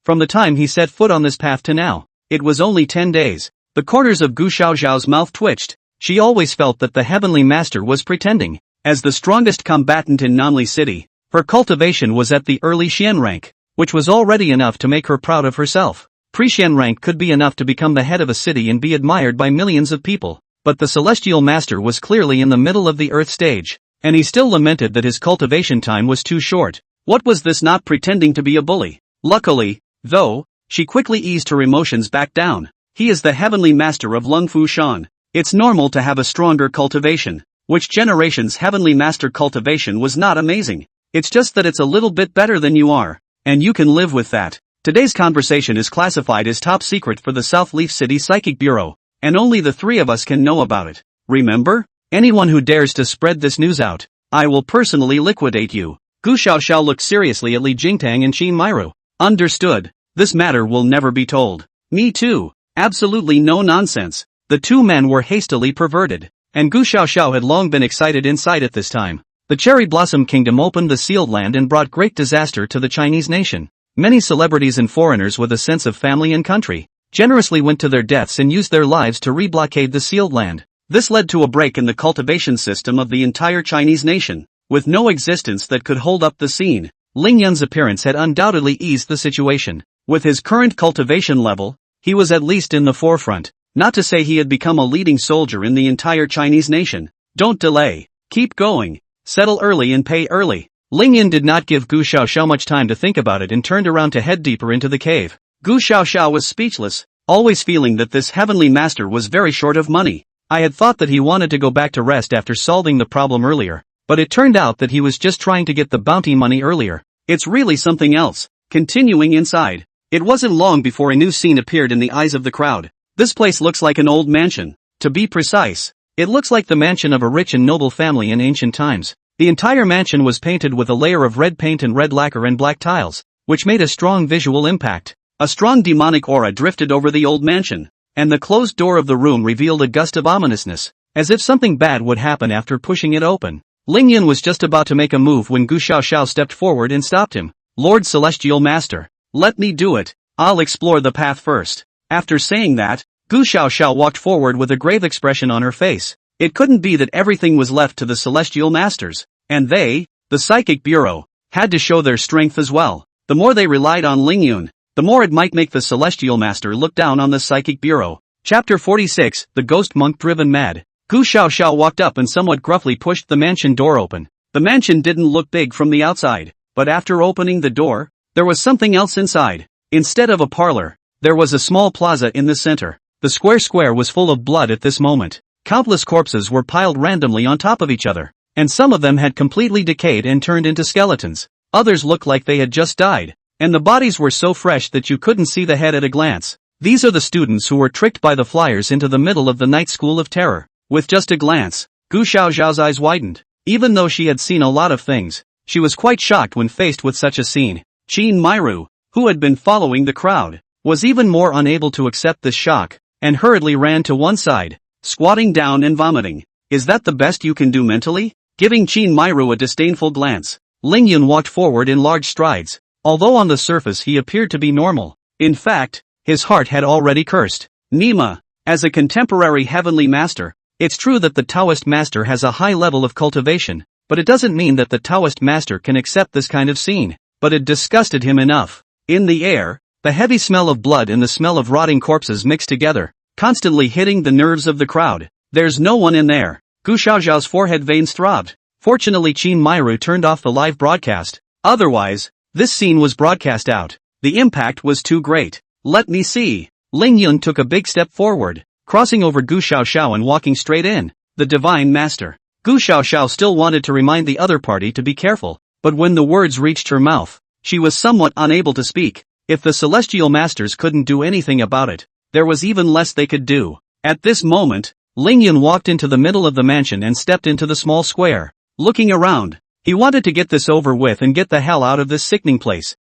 From the time he set foot on this path to now, it was only 10 days. The corners of Gu Xiaoxiao's mouth twitched. She always felt that the heavenly master was pretending. As the strongest combatant in Nanli City, her cultivation was at the early Xian rank, which was already enough to make her proud of herself. Pre-Xian rank could be enough to become the head of a city and be admired by millions of people, but the celestial master was clearly in the middle of the earth stage, and he still lamented that his cultivation time was too short. What was this not pretending to be a bully? Luckily, though, she quickly eased her emotions back down. He is the heavenly master of Lungfu Shan. It's normal to have a stronger cultivation. Which generation's heavenly master cultivation was not amazing? It's just that it's a little bit better than you are, and you can live with that. Today's conversation is classified as top secret for the South Leaf City Psychic Bureau, and only the 3 of us can know about it. Remember? Anyone who dares to spread this news out, I will personally liquidate you. Gu Xiaoxiao looked seriously at Li Jingtang and Qin Mairu. Understood. This matter will never be told. Me too. Absolutely no nonsense. The 2 men were hastily perverted, and Gu Xiaoxiao had long been excited inside at this time. The Cherry Blossom Kingdom opened the sealed land and brought great disaster to the Chinese nation. Many celebrities and foreigners with a sense of family and country generously went to their deaths and used their lives to reblockade the sealed land. This led to a break in the cultivation system of the entire Chinese nation, with no existence that could hold up the scene. Ling Yun's appearance had undoubtedly eased the situation. With his current cultivation level, he was at least in the forefront. Not to say he had become a leading soldier in the entire Chinese nation. Don't delay. Keep going. Settle early and pay early. Ling Yun did not give Gu Xiaoxiao much time to think about it and turned around to head deeper into the cave. Gu Xiaoxiao was speechless, always feeling that this heavenly master was very short of money. I had thought that he wanted to go back to rest after solving the problem earlier, but it turned out that he was just trying to get the bounty money earlier. It's really something else. Continuing inside, it wasn't long before a new scene appeared in the eyes of the crowd. This place looks like an old mansion. To be precise, it looks like the mansion of a rich and noble family in ancient times. The entire mansion was painted with a layer of red paint and red lacquer and black tiles, which made a strong visual impact. A strong demonic aura drifted over the old mansion, and the closed door of the room revealed a gust of ominousness, as if something bad would happen after pushing it open. Ling Yun was just about to make a move when Gu Xiaoxiao stepped forward and stopped him. Lord Celestial Master, let me do it. I'll explore the path first. After saying that, Gu Xiaoxiao walked forward with a grave expression on her face. It couldn't be that everything was left to the Celestial Masters, and they, the Psychic Bureau, had to show their strength as well. The more they relied on Ling Yun, the more it might make the Celestial Master look down on the Psychic Bureau. Chapter 46, The Ghost Monk Driven Mad. Gu Xiaoxiao walked up and somewhat gruffly pushed the mansion door open. The mansion didn't look big from the outside, but after opening the door, there was something else inside. Instead of a parlor, there was a small plaza in the center. The square was full of blood at this moment. Countless corpses were piled randomly on top of each other, and some of them had completely decayed and turned into skeletons. Others looked like they had just died, and the bodies were so fresh that you couldn't see the head at a glance. These are the students who were tricked by the flyers into the middle of the night school of terror. With just a glance, Gu Xiaoxiao's eyes widened. Even though she had seen a lot of things, she was quite shocked when faced with such a scene. Qin Mairu, who had been following the crowd, was even more unable to accept this shock, and hurriedly ran to one side, squatting down and vomiting. Is that the best you can do mentally? Giving Qin Mairu a disdainful glance, Ling Yun walked forward in large strides. Although on the surface he appeared to be normal, in fact, his heart had already cursed. Nima, as a contemporary heavenly master, it's true that the Taoist master has a high level of cultivation, but it doesn't mean that the Taoist master can accept this kind of scene. But it disgusted him enough. In the air, the heavy smell of blood and the smell of rotting corpses mixed together, constantly hitting the nerves of the crowd. There's no one in there. Gu Xiaoxiao's forehead veins throbbed. Fortunately Qin Mairu turned off the live broadcast. Otherwise, this scene was broadcast out. The impact was too great. Let me see. Ling Yun took a big step forward, crossing over Gu Xiaoxiao and walking straight in. The divine master. Gu Xiaoxiao still wanted to remind the other party to be careful, but when the words reached her mouth, she was somewhat unable to speak. If the celestial masters couldn't do anything about it, there was even less they could do. At this moment, Ling Yun walked into the middle of the mansion and stepped into the small square. Looking around, he wanted to get this over with and get the hell out of this sickening place.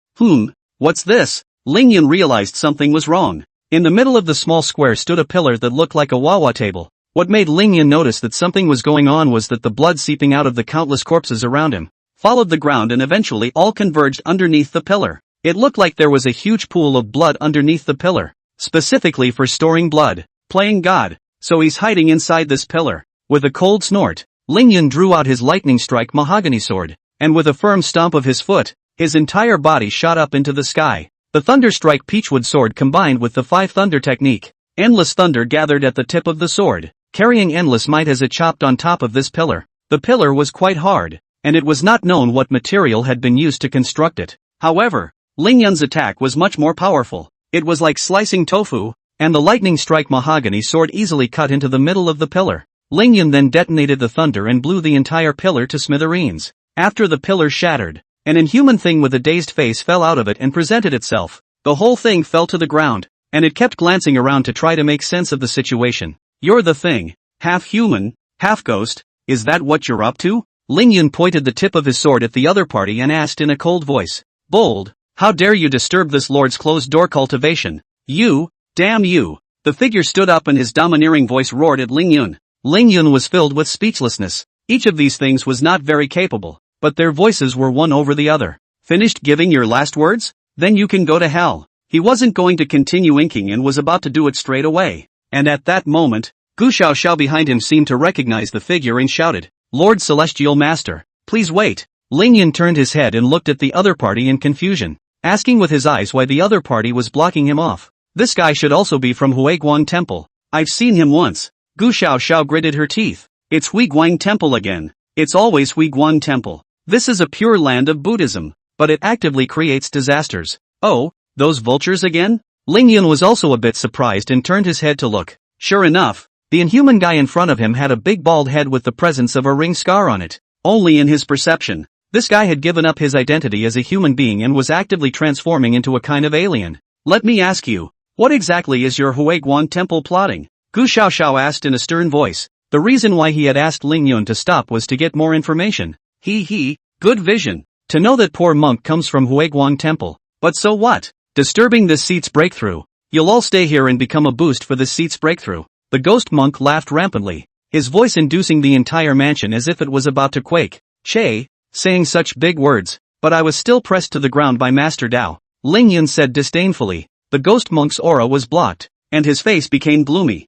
What's this? Ling Yun realized something was wrong. In the middle of the small square stood a pillar that looked like a wawa table. What made Ling Yun notice that something was going on was that the blood seeping out of the countless corpses around him followed the ground and eventually all converged underneath the pillar. It looked like there was a huge pool of blood underneath the pillar, specifically for storing blood. Playing God, so he's hiding inside this pillar. With a cold snort, Ling Yun drew out his lightning strike mahogany sword, and with a firm stomp of his foot, his entire body shot up into the sky. The thunder strike peachwood sword combined with the five thunder technique. Endless thunder gathered at the tip of the sword, carrying endless might as it chopped on top of this pillar. The pillar was quite hard, and it was not known what material had been used to construct it. However, Ling Yun's attack was much more powerful. It was like slicing tofu, and the lightning strike mahogany sword easily cut into the middle of the pillar. Ling Yun then detonated the thunder and blew the entire pillar to smithereens. After the pillar shattered, an inhuman thing with a dazed face fell out of it and presented itself. The whole thing fell to the ground, and it kept glancing around to try to make sense of the situation. You're the thing, half human, half ghost, is that what you're up to? Ling Yun pointed the tip of his sword at the other party and asked in a cold voice. Bold, how dare you disturb this lord's closed-door cultivation? You, damn you! The figure stood up and his domineering voice roared at Ling Yun. Ling Yun was filled with speechlessness. Each of these things was not very capable, but their voices were one over the other. Finished giving your last words? Then you can go to hell. He wasn't going to continue inking and was about to do it straight away. And at that moment, Gu Xiaoxiao behind him seemed to recognize the figure and shouted, Lord Celestial Master, please wait. Ling Yun turned his head and looked at the other party in confusion, asking with his eyes why the other party was blocking him off. This guy should also be from Huiguang Temple. I've seen him once. Gu Xiaoxiao gritted her teeth. It's Huiguang Temple again. It's always Huiguang Temple. This is a pure land of Buddhism, but it actively creates disasters. Oh, those vultures again? Ling Yun was also a bit surprised and turned his head to look. Sure enough, the inhuman guy in front of him had a big bald head with the presence of a ring scar on it. Only in his perception, this guy had given up his identity as a human being and was actively transforming into a kind of alien. Let me ask you, what exactly is your Huiguang Temple plotting? Gu Xiaoxiao asked in a stern voice. The reason why he had asked Ling Yun to stop was to get more information. Good vision. To know that poor monk comes from Huiguang Temple. But so what? Disturbing this seat's breakthrough. You'll all stay here and become a boost for this seat's breakthrough. The ghost monk laughed rampantly, his voice inducing the entire mansion as if it was about to quake. Che, saying such big words, but I was still pressed to the ground by Master Dao. Ling Yun said disdainfully. The ghost monk's aura was blocked, and his face became gloomy.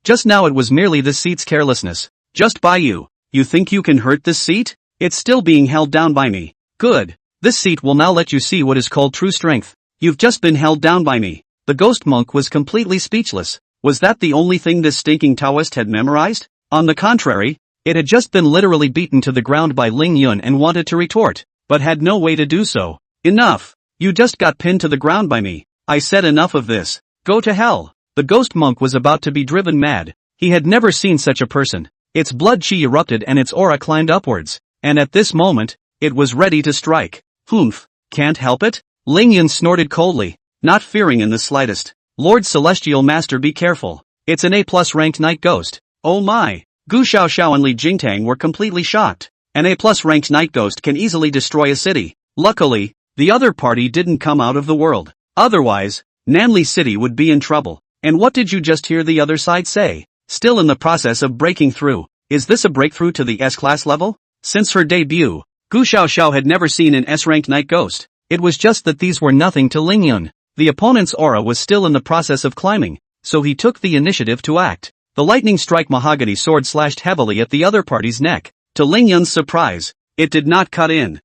Just now it was merely this seat's carelessness. Just by you. You think you can hurt this seat? It's still being held down by me. Good. This seat will now let you see what is called true strength. You've just been held down by me. The ghost monk was completely speechless. Was that the only thing this stinking Taoist had memorized? On the contrary, it had just been literally beaten to the ground by Ling Yun and wanted to retort, but had no way to do so. Enough! You just got pinned to the ground by me. I said enough of this. Go to hell. The ghost monk was about to be driven mad. He had never seen such a person. Its blood chi erupted and its aura climbed upwards, and at this moment, it was ready to strike. Can't help it? Ling Yun snorted coldly, not fearing in the slightest. Lord Celestial Master, be careful. It's an A+ ranked night ghost. Oh my! Gu Xiaoxiao and Li Jingtang were completely shocked. An A+ ranked night ghost can easily destroy a city. Luckily, the other party didn't come out of the world. Otherwise, Nanli City would be in trouble. And what did you just hear the other side say? Still in the process of breaking through. Is this a breakthrough to the S-class level? Since her debut, Gu Xiaoxiao had never seen an S-ranked night ghost. It was just that these were nothing to Ling Yun. The opponent's aura was still in the process of climbing, so he took the initiative to act. The lightning strike mahogany sword slashed heavily at the other party's neck. To Ling Yun's surprise, it did not cut in.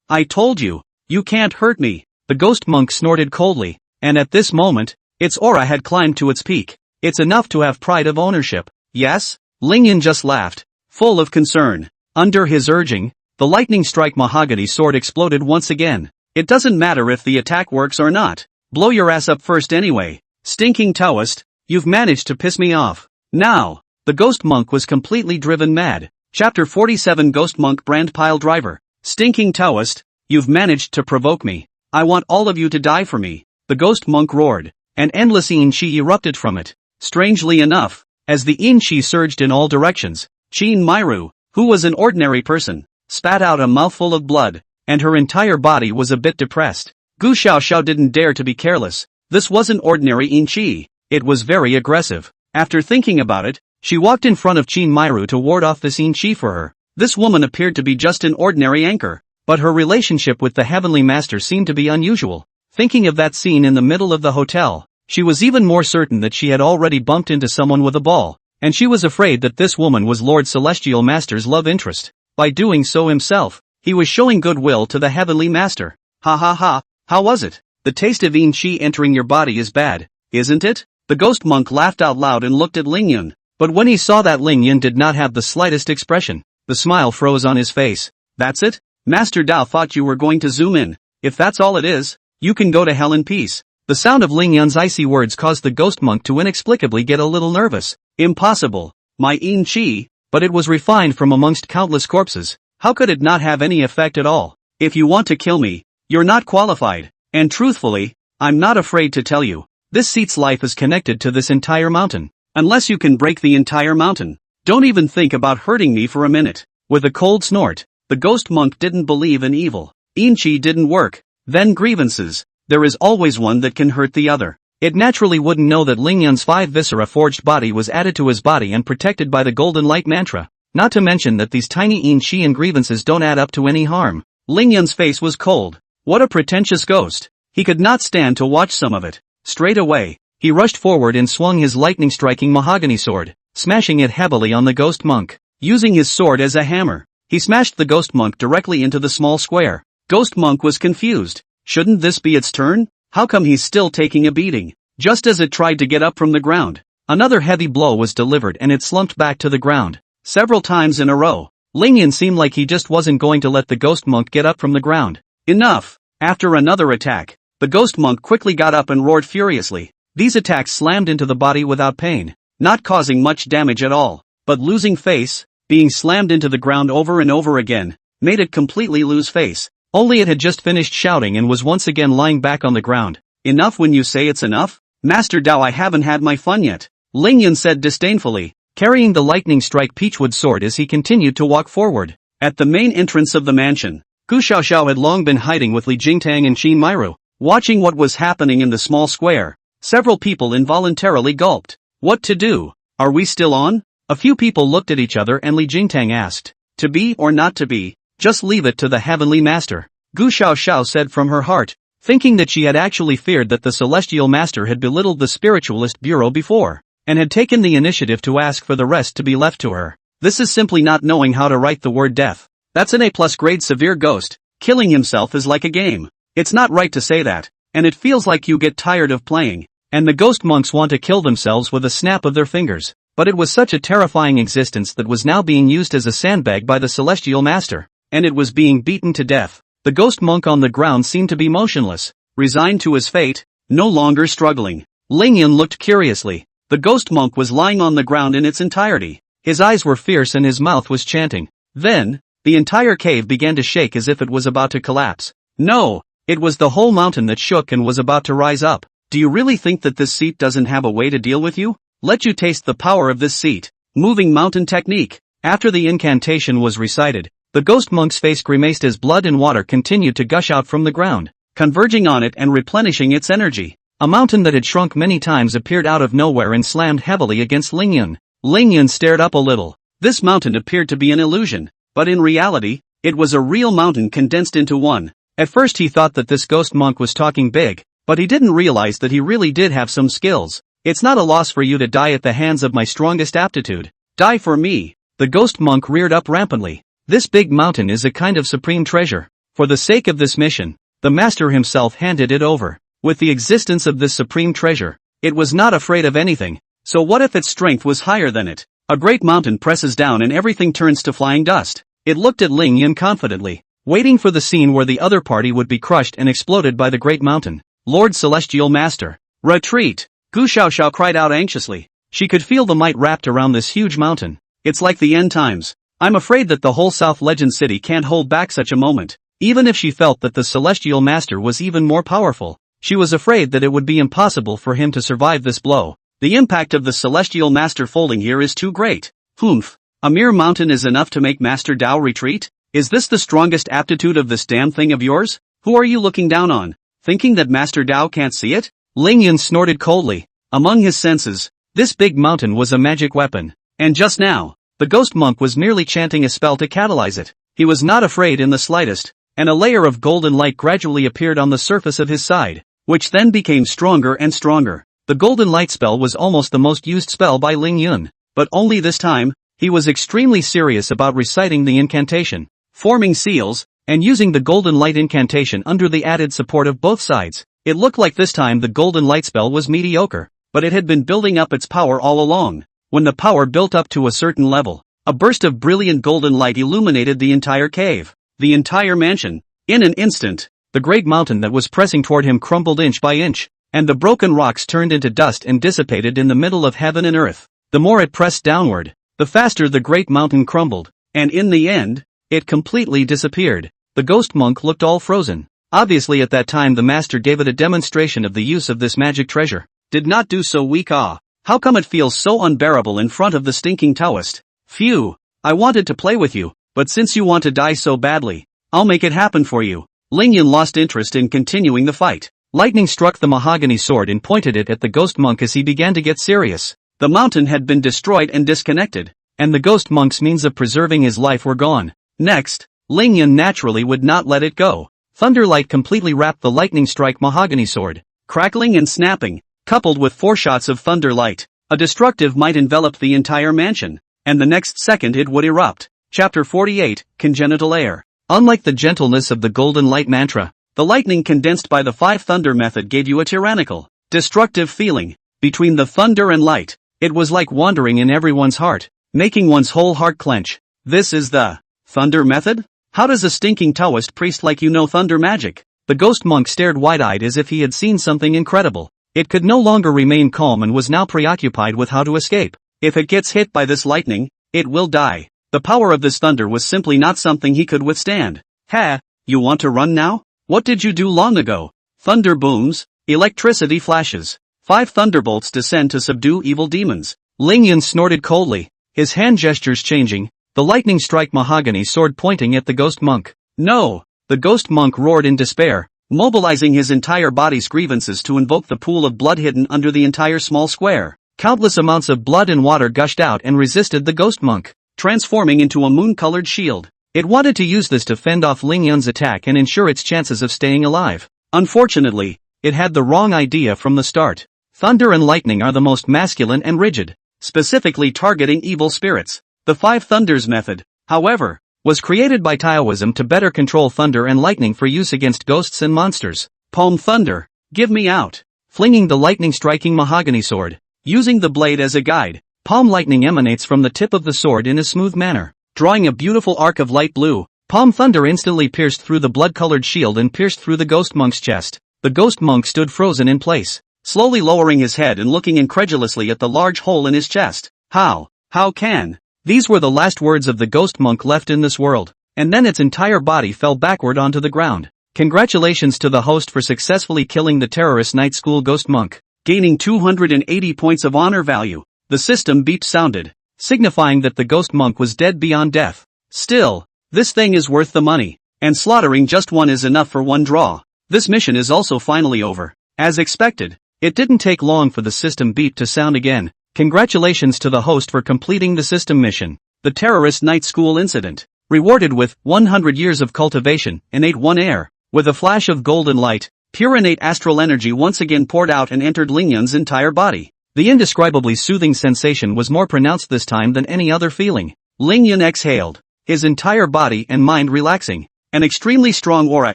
I told you, you can't hurt me. The ghost monk snorted coldly, and at this moment, its aura had climbed to its peak. It's enough to have pride of ownership. Yes? Lingyan just laughed, full of concern. Under his urging, the lightning strike mahogany sword exploded once again. It doesn't matter if the attack works or not. Blow your ass up first anyway. Stinking Taoist, you've managed to piss me off. Now, the ghost monk was completely driven mad. Chapter 47 Ghost Monk Brand Pile Driver. Stinking Taoist, you've managed to provoke me. I want all of you to die for me. The ghost monk roared. An endless yin-chi erupted from it. Strangely enough, as the yin-chi surged in all directions, Chin Myru, who was an ordinary person, spat out a mouthful of blood, and her entire body was a bit depressed. Gu Xiaoxiao didn't dare to be careless. This wasn't ordinary yin-chi. It was very aggressive. After thinking about it, she walked in front of Chin Myru to ward off this yin-chi for her. This woman appeared to be just an ordinary anchor, but her relationship with the Heavenly Master seemed to be unusual. Thinking of that scene in the middle of the hotel, she was even more certain that she had already bumped into someone with a ball, and she was afraid that this woman was Lord Celestial Master's love interest. By doing so himself, he was showing goodwill to the Heavenly Master. Ha ha ha, how was it? The taste of yin-chi entering your body is bad, isn't it? The ghost monk laughed out loud and looked at Lingyun, but when he saw that Lingyun did not have the slightest expression, the smile froze on his face. That's it? Master Dao thought you were going to zoom in. If that's all it is, you can go to hell in peace. The sound of Lingyun's icy words caused the ghost monk to inexplicably get a little nervous. Impossible. My yin-chi, but it was refined from amongst countless corpses. How could it not have any effect at all? If you want to kill me, you're not qualified. And truthfully, I'm not afraid to tell you. This seat's life is connected to this entire mountain. Unless you can break the entire mountain, don't even think about hurting me for a minute. With a cold snort, the ghost monk didn't believe in evil. Yin-chi didn't work. Then grievances. There is always one that can hurt the other. It naturally wouldn't know that Lingyun's 5 viscera forged body was added to his body and protected by the golden light mantra. Not to mention that these tiny yin-chi and grievances don't add up to any harm. Lingyun's face was cold. What a pretentious ghost. He could not stand to watch some of it. Straight away, he rushed forward and swung his lightning-striking mahogany sword, smashing it heavily on the ghost monk. Using his sword as a hammer, he smashed the ghost monk directly into the small square. Ghost monk was confused. Shouldn't this be its turn? How come he's still taking a beating? Just as it tried to get up from the ground, another heavy blow was delivered and it slumped back to the ground. Several times in a row, Lingyun seemed like he just wasn't going to let the ghost monk get up from the ground. Enough! After another attack, the ghost monk quickly got up and roared furiously. These attacks slammed into the body without pain, not causing much damage at all, but losing face, being slammed into the ground over and over again, made it completely lose face. Only it had just finished shouting and was once again lying back on the ground. Enough when you say it's enough? Master Dao, I haven't had my fun yet, Lingyun said disdainfully, carrying the lightning strike peachwood sword as he continued to walk forward. At the main entrance of the mansion, Gu Xiaoxiao had long been hiding with Li Jingtang and Chin Myru, watching what was happening in the small square. Several people involuntarily gulped. What to do? Are we still on? A few people looked at each other and Li Jingtang asked, to be or not to be? Just leave it to the Heavenly Master, Gu Xiaoxiao said from her heart, thinking that she had actually feared that the Celestial Master had belittled the Spiritualist Bureau before, and had taken the initiative to ask for the rest to be left to her. This is simply not knowing how to write the word death. That's an A+ grade severe ghost. Killing himself is like a game. It's not right to say that, and it feels like you get tired of playing, and the ghost monks want to kill themselves with a snap of their fingers. But it was such a terrifying existence that was now being used as a sandbag by the Celestial Master, and it was being beaten to death. The ghost monk on the ground seemed to be motionless, resigned to his fate, no longer struggling. Lingyun looked curiously. The ghost monk was lying on the ground in its entirety. His eyes were fierce and his mouth was chanting. Then, the entire cave began to shake as if it was about to collapse. No, it was the whole mountain that shook and was about to rise up. Do you really think that this seat doesn't have a way to deal with you? Let you taste the power of this seat. Moving mountain technique. After the incantation was recited, the ghost monk's face grimaced as blood and water continued to gush out from the ground, converging on it and replenishing its energy. A mountain that had shrunk many times appeared out of nowhere and slammed heavily against Lingyun. Lingyun stared up a little. This mountain appeared to be an illusion, but in reality, it was a real mountain condensed into one. At first he thought that this ghost monk was talking big, but he didn't realize that he really did have some skills. It's not a loss for you to die at the hands of my strongest aptitude. Die for me. The ghost monk reared up rampantly. This big mountain is a kind of supreme treasure. For the sake of this mission, the master himself handed it over. With the existence of this supreme treasure, it was not afraid of anything. So what if its strength was higher than it? A great mountain presses down and everything turns to flying dust. It looked at Ling Yun confidently, waiting for the scene where the other party would be crushed and exploded by the great mountain. Lord Celestial Master. Retreat! Gu Xiaoxiao cried out anxiously. She could feel the might wrapped around this huge mountain. It's like the end times. I'm afraid that the whole South Legend City can't hold back such a moment. Even if she felt that the Celestial Master was even more powerful, she was afraid that it would be impossible for him to survive this blow. The impact of the Celestial Master folding here is too great. Humph. A mere mountain is enough to make Master Dao retreat? Is this the strongest aptitude of this damn thing of yours? Who are you looking down on? Thinking that Master Dao can't see it? Ling Yun snorted coldly. Among his senses, this big mountain was a magic weapon. And just now, the ghost monk was merely chanting a spell to catalyze it. He was not afraid in the slightest, and a layer of golden light gradually appeared on the surface of his side, which then became stronger and stronger. The golden light spell was almost the most used spell by Ling Yun, but only this time, he was extremely serious about reciting the incantation, forming seals, and using the golden light incantation under the added support of both sides. It looked like this time the golden light spell was mediocre, but it had been building up its power all along. When the power built up to a certain level, a burst of brilliant golden light illuminated the entire cave, the entire mansion. In an instant, the great mountain that was pressing toward him crumbled inch by inch, and the broken rocks turned into dust and dissipated in the middle of heaven and earth. The more it pressed downward, the faster the great mountain crumbled, and in the end, it completely disappeared. The ghost monk looked all frozen. Obviously at that time the master gave it a demonstration of the use of this magic treasure. Did not do so weak. How come it feels so unbearable in front of the stinking Taoist? Phew, I wanted to play with you, but since you want to die so badly, I'll make it happen for you. Ling Yun lost interest in continuing the fight. Lightning struck the mahogany sword and pointed it at the ghost monk as he began to get serious. The mountain had been destroyed and disconnected, and the ghost monk's means of preserving his life were gone. Next, Ling Yun naturally would not let it go. Thunderlight completely wrapped the lightning strike mahogany sword, crackling and snapping, coupled with 4 shots of thunderlight. A destructive might enveloped the entire mansion, and the next second it would erupt. Chapter 48, Congenital Air. Unlike the gentleness of the golden light mantra, the lightning condensed by the 5 thunder method gave you a tyrannical, destructive feeling. Between the thunder and light, it was like wandering in everyone's heart, making one's whole heart clench. This is the thunder method? How does a stinking Taoist priest like you know thunder magic? The ghost monk stared wide-eyed as if he had seen something incredible. It could no longer remain calm and was now preoccupied with how to escape. If it gets hit by this lightning, it will die. The power of this thunder was simply not something he could withstand. Ha, you want to run now? What did you do long ago? Thunder booms, electricity flashes. 5 thunderbolts descend to subdue evil demons. Ling Yun snorted coldly, his hand gestures changing, the lightning strike mahogany sword pointing at the ghost monk. No! The ghost monk roared in despair, mobilizing his entire body's grievances to invoke the pool of blood hidden under the entire small square. Countless amounts of blood and water gushed out and resisted the ghost monk, transforming into a moon-colored shield. It wanted to use this to fend off Ling Yun's attack and ensure its chances of staying alive. Unfortunately, it had the wrong idea from the start. Thunder and lightning are the most masculine and rigid, specifically targeting evil spirits. The 5 thunders method, however, was created by Taoism to better control thunder and lightning for use against ghosts and monsters. Palm thunder, give me out. Flinging the lightning striking mahogany sword, using the blade as a guide, palm lightning emanates from the tip of the sword in a smooth manner, drawing a beautiful arc of light blue. Palm thunder instantly pierced through the blood-colored shield and pierced through the ghost monk's chest. The ghost monk stood frozen in place, slowly lowering his head and looking incredulously at the large hole in his chest. How can? These were the last words of the ghost monk left in this world, and then its entire body fell backward onto the ground. Congratulations to the host for successfully killing the terrorist night school ghost monk, gaining 280 points of honor value. The system beep sounded, signifying that the ghost monk was dead beyond death. Still, this thing is worth the money, and slaughtering just one is enough for one draw. This mission is also finally over. As expected, it didn't take long for the system beep to sound again. Congratulations to the host for completing the system mission. The terrorist night school incident, rewarded with 100 years of cultivation, innate one air. With a flash of golden light, pure innate astral energy once again poured out and entered Ling Yun's entire body. The indescribably soothing sensation was more pronounced this time than any other feeling. Ling Yun exhaled, his entire body and mind relaxing. An extremely strong aura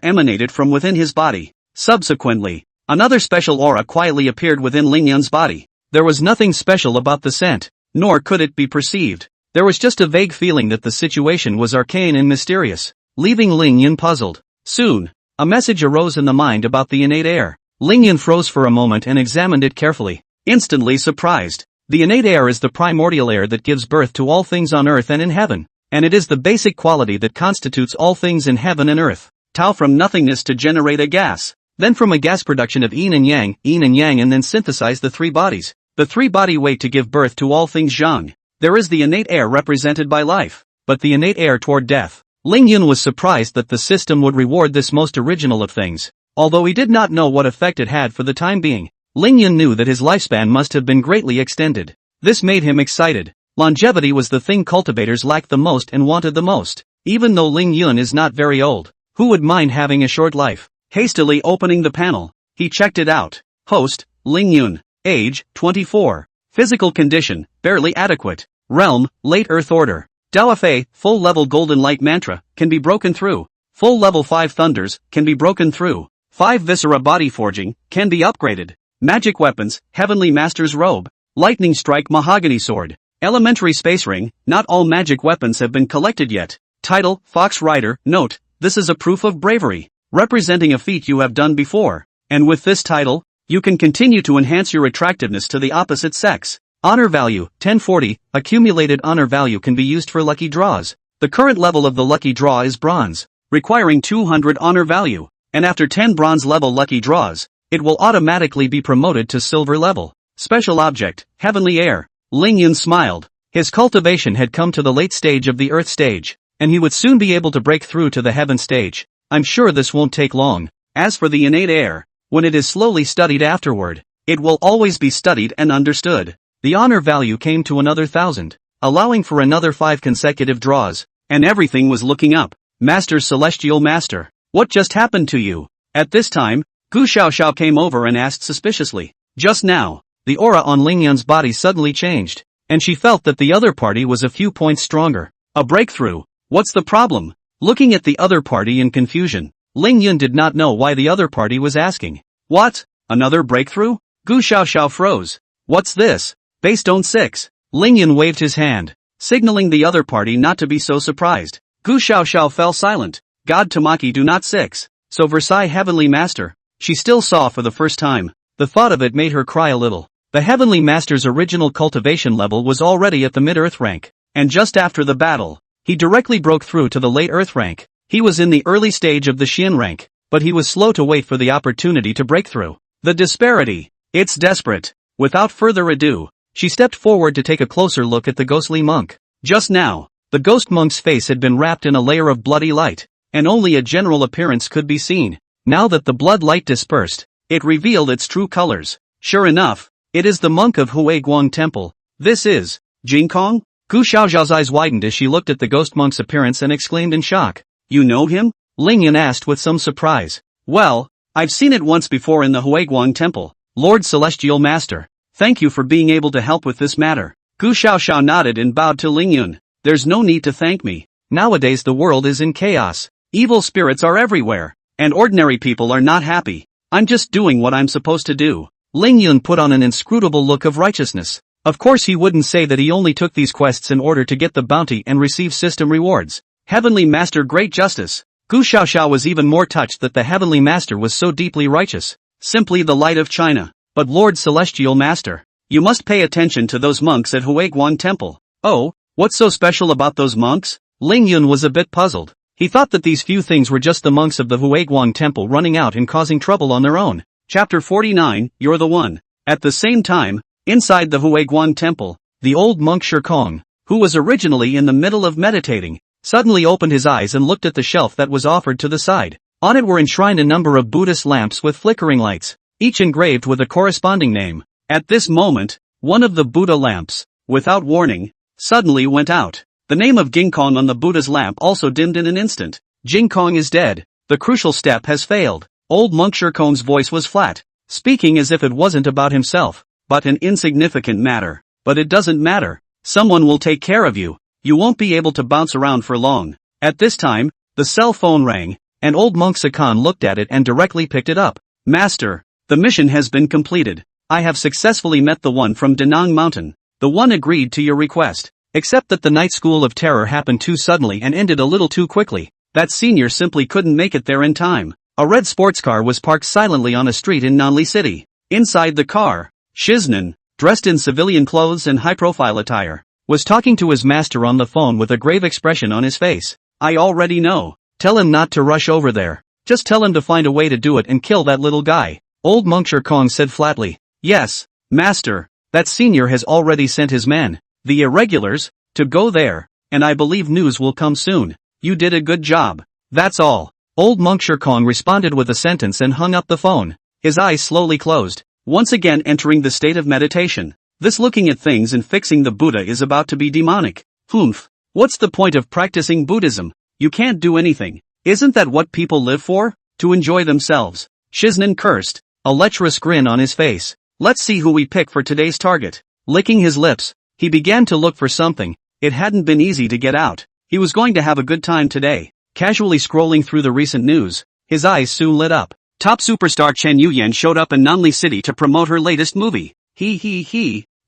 emanated from within his body. Subsequently, another special aura quietly appeared within Ling Yun's body. There was nothing special about the scent. nor could it be perceived. There was just a vague feeling that the situation was arcane and mysterious, leaving Ling Yun puzzled. Soon, a message arose in the mind about the innate air. Ling Yun froze for a moment and examined it carefully, instantly surprised. The innate air is the primordial air that gives birth to all things on earth and in heaven, and it is the basic quality that constitutes all things in heaven and earth. Tao from nothingness to generate a gas, then from a gas production of yin and yang, and then synthesize the three bodies. The three-body weight to give birth to all things zhang. There is the innate air represented by life, but the innate air toward death. Ling Yun was surprised that the system would reward this most original of things. Although he did not know what effect it had for the time being, Ling Yun knew that his lifespan must have been greatly extended. This made him excited. Longevity was the thing cultivators lacked the most and wanted the most. Even though Ling Yun is not very old, who would mind having a short life? Hastily opening the panel, he checked it out. Host, Ling Yun. Age, 24. Physical condition, barely adequate. Realm, late Earth Order. Daofei, full-level Golden Light Mantra, can be broken through. Full level 5 Thunders, can be broken through. 5 Viscera Body Forging, can be upgraded. Magic Weapons, Heavenly Master's Robe. Lightning Strike Mahogany Sword. Elementary Space Ring, not all magic weapons have been collected yet. Title, Fox Rider. Note, this is a proof of bravery, representing a feat you have done before. And with this title, you can continue to enhance your attractiveness to the opposite sex. Honor value, 1040, accumulated honor value can be used for lucky draws. The current level of the lucky draw is bronze, requiring 200 honor value, and after 10 bronze level lucky draws, it will automatically be promoted to silver level. Special object, Heavenly Air. Ling Yun smiled. His cultivation had come to the late stage of the earth stage, and he would soon be able to break through to the heaven stage. I'm sure this won't take long. As for the innate air, when it is slowly studied afterward, it will always be studied and understood. The honor value came to another 1,000, allowing for another 5 consecutive draws, and everything was looking up. Master Celestial Master, what just happened to you? At this time, Gu Xiaoxiao came over and asked suspiciously. Just now, the aura on Ling Yun's body suddenly changed, and she felt that the other party was a few points stronger. A breakthrough. What's the problem? Looking at the other party in confusion, Ling Yun did not know why the other party was asking. What? Another breakthrough? Gu Xiaoxiao froze. What's this? Based 6. Ling Yun waved his hand, signaling the other party not to be so surprised. Gu Xiaoxiao fell silent. God Tamaki do not 6. So Versailles Heavenly Master. She still saw for the first time. The thought of it made her cry a little. The Heavenly Master's original cultivation level was already at the mid-earth rank, and just after the battle, he directly broke through to the late earth rank. He was in the early stage of the Xian rank, but he was slow to wait for the opportunity to break through. The disparity. It's desperate. Without further ado, she stepped forward to take a closer look at the ghostly monk. Just now, the ghost monk's face had been wrapped in a layer of bloody light, and only a general appearance could be seen. Now that the blood light dispersed, it revealed its true colors. Sure enough, it is the monk of Huiguang Temple. This is Jingkong? Gu Xiaoxiao's eyes widened as she looked at the ghost monk's appearance and exclaimed in shock. You know him? Ling Yun asked with some surprise. Well, I've seen it once before in the Huiguang Temple. Lord Celestial Master, thank you for being able to help with this matter. Gu Xiaoxiao nodded and bowed to Ling Yun. There's no need to thank me. Nowadays the world is in chaos. Evil spirits are everywhere, and ordinary people are not happy. I'm just doing what I'm supposed to do. Ling Yun put on an inscrutable look of righteousness. Of course he wouldn't say that he only took these quests in order to get the bounty and receive system rewards. Heavenly Master Great Justice. Gu Xiaoxiao was even more touched that the Heavenly Master was so deeply righteous. Simply the light of China. But Lord Celestial Master, you must pay attention to those monks at Huiguang Temple. Oh, what's so special about those monks? Ling Yun was a bit puzzled. He thought that these few things were just the monks of the Huiguang Temple running out and causing trouble on their own. Chapter 49, You're the One. At the same time, inside the Huiguang Temple, the old monk Shikong, who was originally in the middle of meditating, suddenly opened his eyes and looked at the shelf that was offered to the side. On it were enshrined a number of Buddhist lamps with flickering lights, each engraved with a corresponding name. At this moment, one of the Buddha lamps, without warning, suddenly went out. The name of Jingkong on the Buddha's lamp also dimmed in an instant. Jingkong is dead. The crucial step has failed. Old monk Shikong's voice was flat, speaking as if it wasn't about himself, but an insignificant matter. But it doesn't matter. Someone will take care of you. You won't be able to bounce around for long. At this time, the cell phone rang, and old monk Sakan looked at it and directly picked it up. Master, the mission has been completed. I have successfully met the one from Danang Mountain. the one agreed to your request. Except that the night school of terror happened too suddenly and ended a little too quickly. That senior simply couldn't make it there in time. A red sports car was parked silently on a street in Nanli City. Inside the car, Shiznan, dressed in civilian clothes and high-profile attire, was talking to his master on the phone with a grave expression on his face. I already know. Tell him not to rush over there. Just tell him to find a way to do it and kill that little guy. Old Monk Kong said flatly. Yes, master. That senior has already sent his men, the irregulars, to go there, and I believe news will come soon. You did a good job. That's all. Old Monk Kong responded with a sentence and hung up the phone. His eyes slowly closed, once again entering the state of meditation. This looking at things and fixing the Buddha is about to be demonic. Humph. What's the point of practicing Buddhism? You can't do anything. Isn't that what people live for? To enjoy themselves. Shiznan cursed, a lecherous grin on his face. Let's see who we pick for today's target. Licking his lips, he began to look for something. It hadn't been easy to get out. He was going to have a good time today. Casually scrolling through the recent news, his eyes soon lit up. Top superstar Chen Yuyan showed up in Nanli City to promote her latest movie.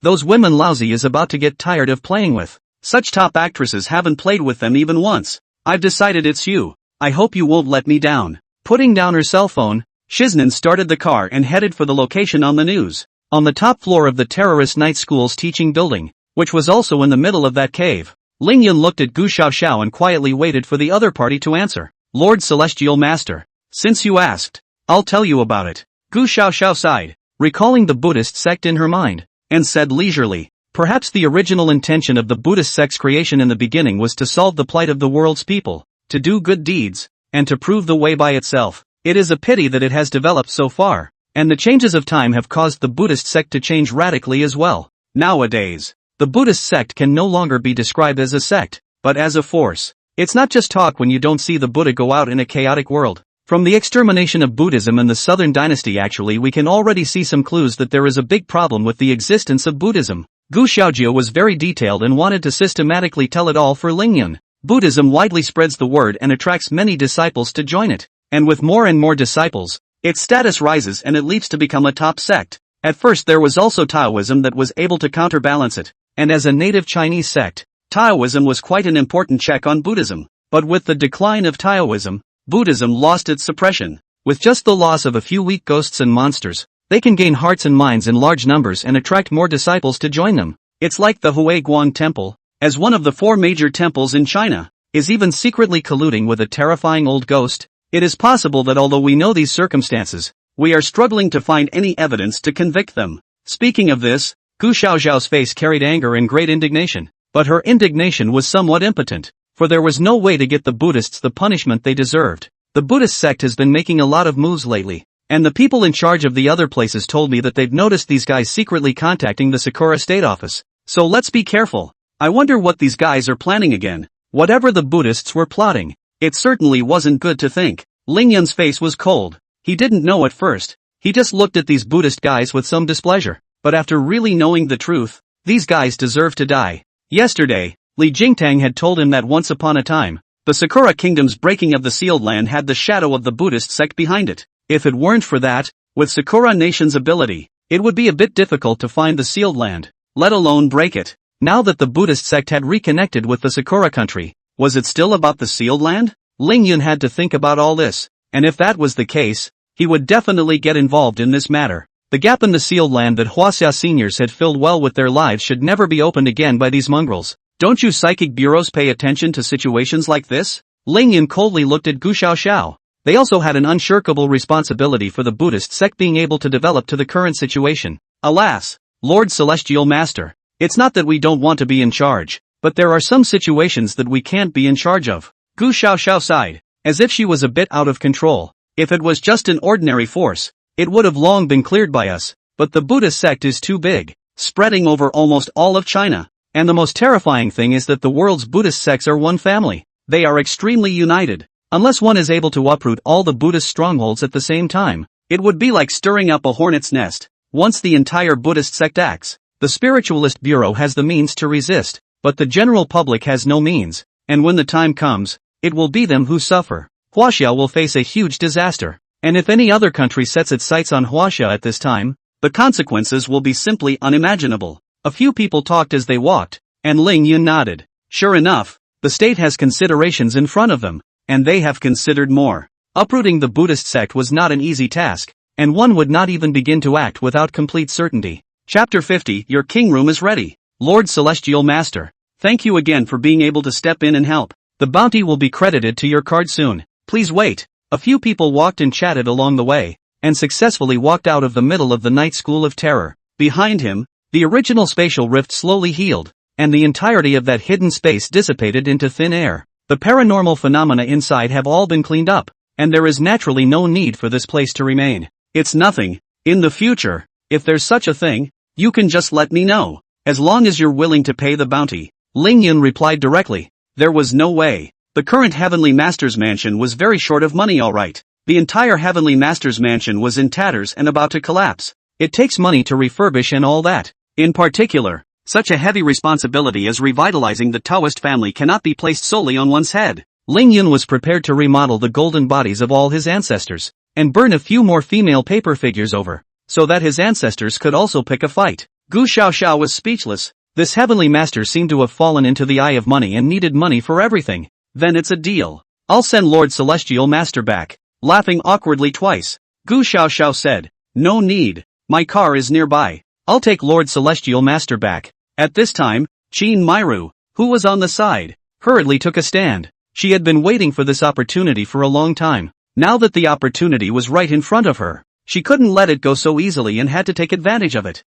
Those women Lousy is about to get tired of playing with. Such top actresses haven't played with them even once. I've decided it's you. I hope you won't let me down. Putting down her cell phone, Shiznan started the car and headed for the location on the news. On the top floor of the terrorist night school's teaching building, which was also in the middle of that cave, Lingyun looked at Gu Xiaoxiao and quietly waited for the other party to answer. Lord Celestial Master. Since you asked, I'll tell you about it. Gu Xiaoxiao sighed, recalling the Buddhist sect in her mind, and said leisurely, perhaps the original intention of the Buddhist sect's creation in the beginning was to solve the plight of the world's people, to do good deeds, and to prove the way by itself. It is a pity that it has developed so far, and the changes of time have caused the Buddhist sect to change radically as well. Nowadays, the Buddhist sect can no longer be described as a sect, but as a force. It's not just talk when you don't see the Buddha go out in a chaotic world. From the extermination of Buddhism in the Southern Dynasty actually we can already see some clues that there is a big problem with the existence of Buddhism. Gu Xiaojiao was very detailed and wanted to systematically tell it all for Lingyun. Buddhism widely spreads the word and attracts many disciples to join it. And with more and more disciples, its status rises and it leaps to become a top sect. At first there was also Taoism that was able to counterbalance it, and as a native Chinese sect, Taoism was quite an important check on Buddhism. But with the decline of Taoism, Buddhism lost its suppression. With just the loss of a few weak ghosts and monsters, they can gain hearts and minds in large numbers and attract more disciples to join them. It's like the Huiguang Temple, as one of the 4 major temples in China, is even secretly colluding with a terrifying old ghost. It is possible that although we know these circumstances, we are struggling to find any evidence to convict them. Speaking of this, Gu Xiaoxiao's face carried anger and great indignation, but her indignation was somewhat impotent, for there was no way to get the Buddhists the punishment they deserved. The Buddhist sect has been making a lot of moves lately, and the people in charge of the other places told me that they've noticed these guys secretly contacting the Sakura State Office. So let's be careful. I wonder what these guys are planning again. Whatever the Buddhists were plotting, it certainly wasn't good to think. Lingyun's face was cold. He didn't know at first. He just looked at these Buddhist guys with some displeasure. But after really knowing the truth, these guys deserve to die. Yesterday, Li Jingtang had told him that once upon a time, the Sakura Kingdom's breaking of the sealed land had the shadow of the Buddhist sect behind it. If it weren't for that, with Sakura Nation's ability, it would be a bit difficult to find the sealed land, let alone break it. Now that the Buddhist sect had reconnected with the Sakura country, was it still about the sealed land? Lingyun had to think about all this, and if that was the case, he would definitely get involved in this matter. The gap in the sealed land that Huaxia seniors had filled well with their lives should never be opened again by these mongrels. Don't you psychic bureaus pay attention to situations like this? Lingyun coldly looked at Gu Xiaoxiao. They also had an unshirkable responsibility for the Buddhist sect being able to develop to the current situation. Alas, Lord Celestial Master, it's not that we don't want to be in charge, but there are some situations that we can't be in charge of. Gu Xiaoxiao sighed, as if she was a bit out of control. If it was just an ordinary force, it would have long been cleared by us, but the Buddhist sect is too big, spreading over almost all of China. And the most terrifying thing is that the world's Buddhist sects are one family. They are extremely united. Unless one is able to uproot all the Buddhist strongholds at the same time, it would be like stirring up a hornet's nest. Once the entire Buddhist sect acts, the Spiritualist Bureau has the means to resist, but the general public has no means, and when the time comes, it will be them who suffer. Huaxia will face a huge disaster, and if any other country sets its sights on Huaxia at this time, the consequences will be simply unimaginable. A few people talked as they walked, and Ling Yun nodded. Sure enough, the state has considerations in front of them, and they have considered more. Uprooting the Buddhist sect was not an easy task, and one would not even begin to act without complete certainty. Chapter 50. Your king room is ready. Lord Celestial Master, thank you again for being able to step in and help. The bounty will be credited to your card soon. Please wait. A few people walked and chatted along the way, and successfully walked out of the middle of the night school of terror. Behind him, the original spatial rift slowly healed, and the entirety of that hidden space dissipated into thin air. The paranormal phenomena inside have all been cleaned up, and there is naturally no need for this place to remain. It's nothing. In the future, if there's such a thing, you can just let me know, as long as you're willing to pay the bounty. Ling Yun replied directly. There was no way. The current Heavenly Master's mansion was very short of money, alright. The entire Heavenly Master's mansion was in tatters and about to collapse. It takes money to refurbish and all that. In particular, such a heavy responsibility as revitalizing the Taoist family cannot be placed solely on one's head. Ling Yun was prepared to remodel the golden bodies of all his ancestors, and burn a few more female paper figures over, so that his ancestors could also pick a fight. Gu Xiaoxiao was speechless. This Heavenly Master seemed to have fallen into the eye of money and needed money for everything. Then it's a deal. I'll send Lord Celestial Master back. Laughing awkwardly twice, Gu Xiaoxiao said, no need. My car is nearby. I'll take Lord Celestial Master back. At this time, Qin Mairu, who was on the side, hurriedly took a stand. She had been waiting for this opportunity for a long time. Now that the opportunity was right in front of her, she couldn't let it go so easily and had to take advantage of it.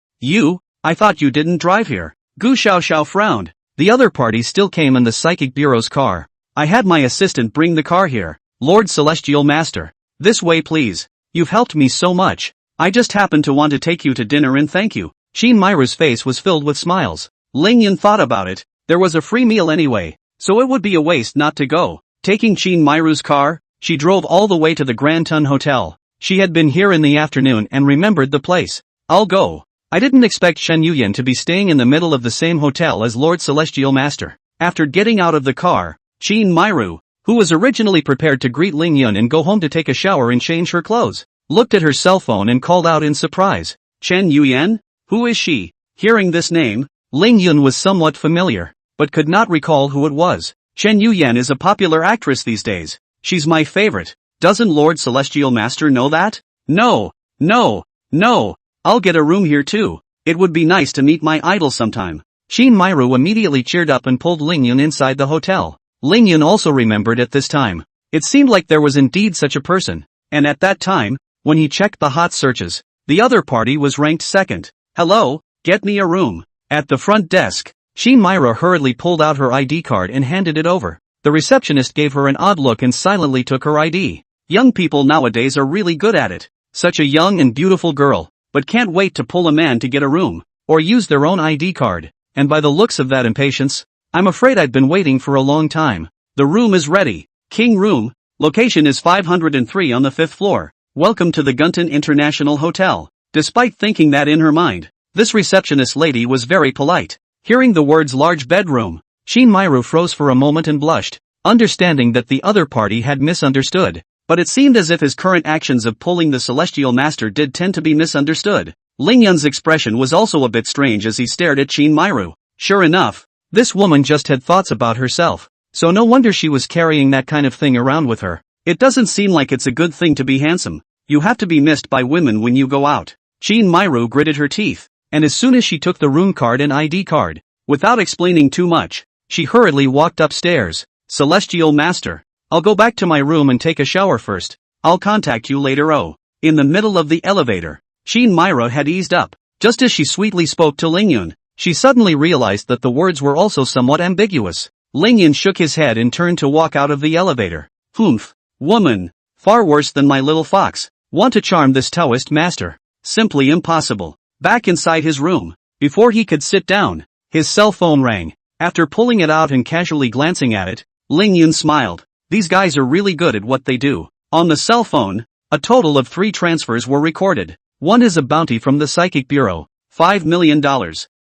I thought you didn't drive here. Gu Xiaoxiao frowned. The other party still came in the Psychic Bureau's car. I had my assistant bring the car here. Lord Celestial Master, this way please. You've helped me so much. I just happened to want to take you to dinner and thank you. Qin Mairu's face was filled with smiles. Ling Yun thought about it. There was a free meal anyway, so it would be a waste not to go. Taking Qin Mairu's car, she drove all the way to the Grand Tun Hotel. She had been here in the afternoon and remembered the place. I'll go. I didn't expect Shen Yuyan to be staying in the middle of the same hotel as Lord Celestial Master. After getting out of the car, Qin Mairu, who was originally prepared to greet Ling Yun and go home to take a shower and change her clothes, looked at her cell phone and called out in surprise. Chen Yuyan? Who is she? Hearing this name, Ling Yun was somewhat familiar, but could not recall who it was. Chen Yuyan is a popular actress these days. She's my favorite. Doesn't Lord Celestial Master know that? No. I'll get a room here too. It would be nice to meet my idol sometime. Qin Mairu immediately cheered up and pulled Ling Yun inside the hotel. Ling Yun also remembered at this time. It seemed like there was indeed such a person, and at that time, when he checked the hot searches, the other party was ranked second. Hello, get me a room. At the front desk, Qin Mairu hurriedly pulled out her ID card and handed it over. The receptionist gave her an odd look and silently took her ID. Young people nowadays are really good at it. Such a young and beautiful girl, but can't wait to pull a man to get a room, or use their own ID card, and by the looks of that impatience, I'm afraid I've been waiting for a long time. The room is ready. King Room, location is 503 on the 5th floor. Welcome to the Gunton International Hotel. Despite thinking that in her mind, this receptionist lady was very polite. Hearing the words large bedroom, Qin Mairu froze for a moment and blushed, understanding that the other party had misunderstood. But it seemed as if his current actions of pulling the Celestial Master did tend to be misunderstood. Ling Yun's expression was also a bit strange as he stared at Qin Mairu. Sure enough, this woman just had thoughts about herself, so no wonder she was carrying that kind of thing around with her. It doesn't seem like it's a good thing to be handsome. You have to be missed by women when you go out. Qin Mairu gritted her teeth, and as soon as she took the room card and ID card, without explaining too much, she hurriedly walked upstairs. Celestial Master, I'll go back to my room and take a shower first. I'll contact you later. In the middle of the elevator, Qin Mairu had eased up. Just as she sweetly spoke to Ling Yun, she suddenly realized that the words were also somewhat ambiguous. Ling Yun shook his head and turned to walk out of the elevator. Humph. Woman. Far worse than my little fox. Want to charm this Taoist master. Simply impossible. Back inside his room, before he could sit down, his cell phone rang. After pulling it out and casually glancing at it, Ling Yun smiled. These guys are really good at what they do. On the cell phone, a total of 3 transfers were recorded. One is a bounty from the Psychic Bureau, $5 million.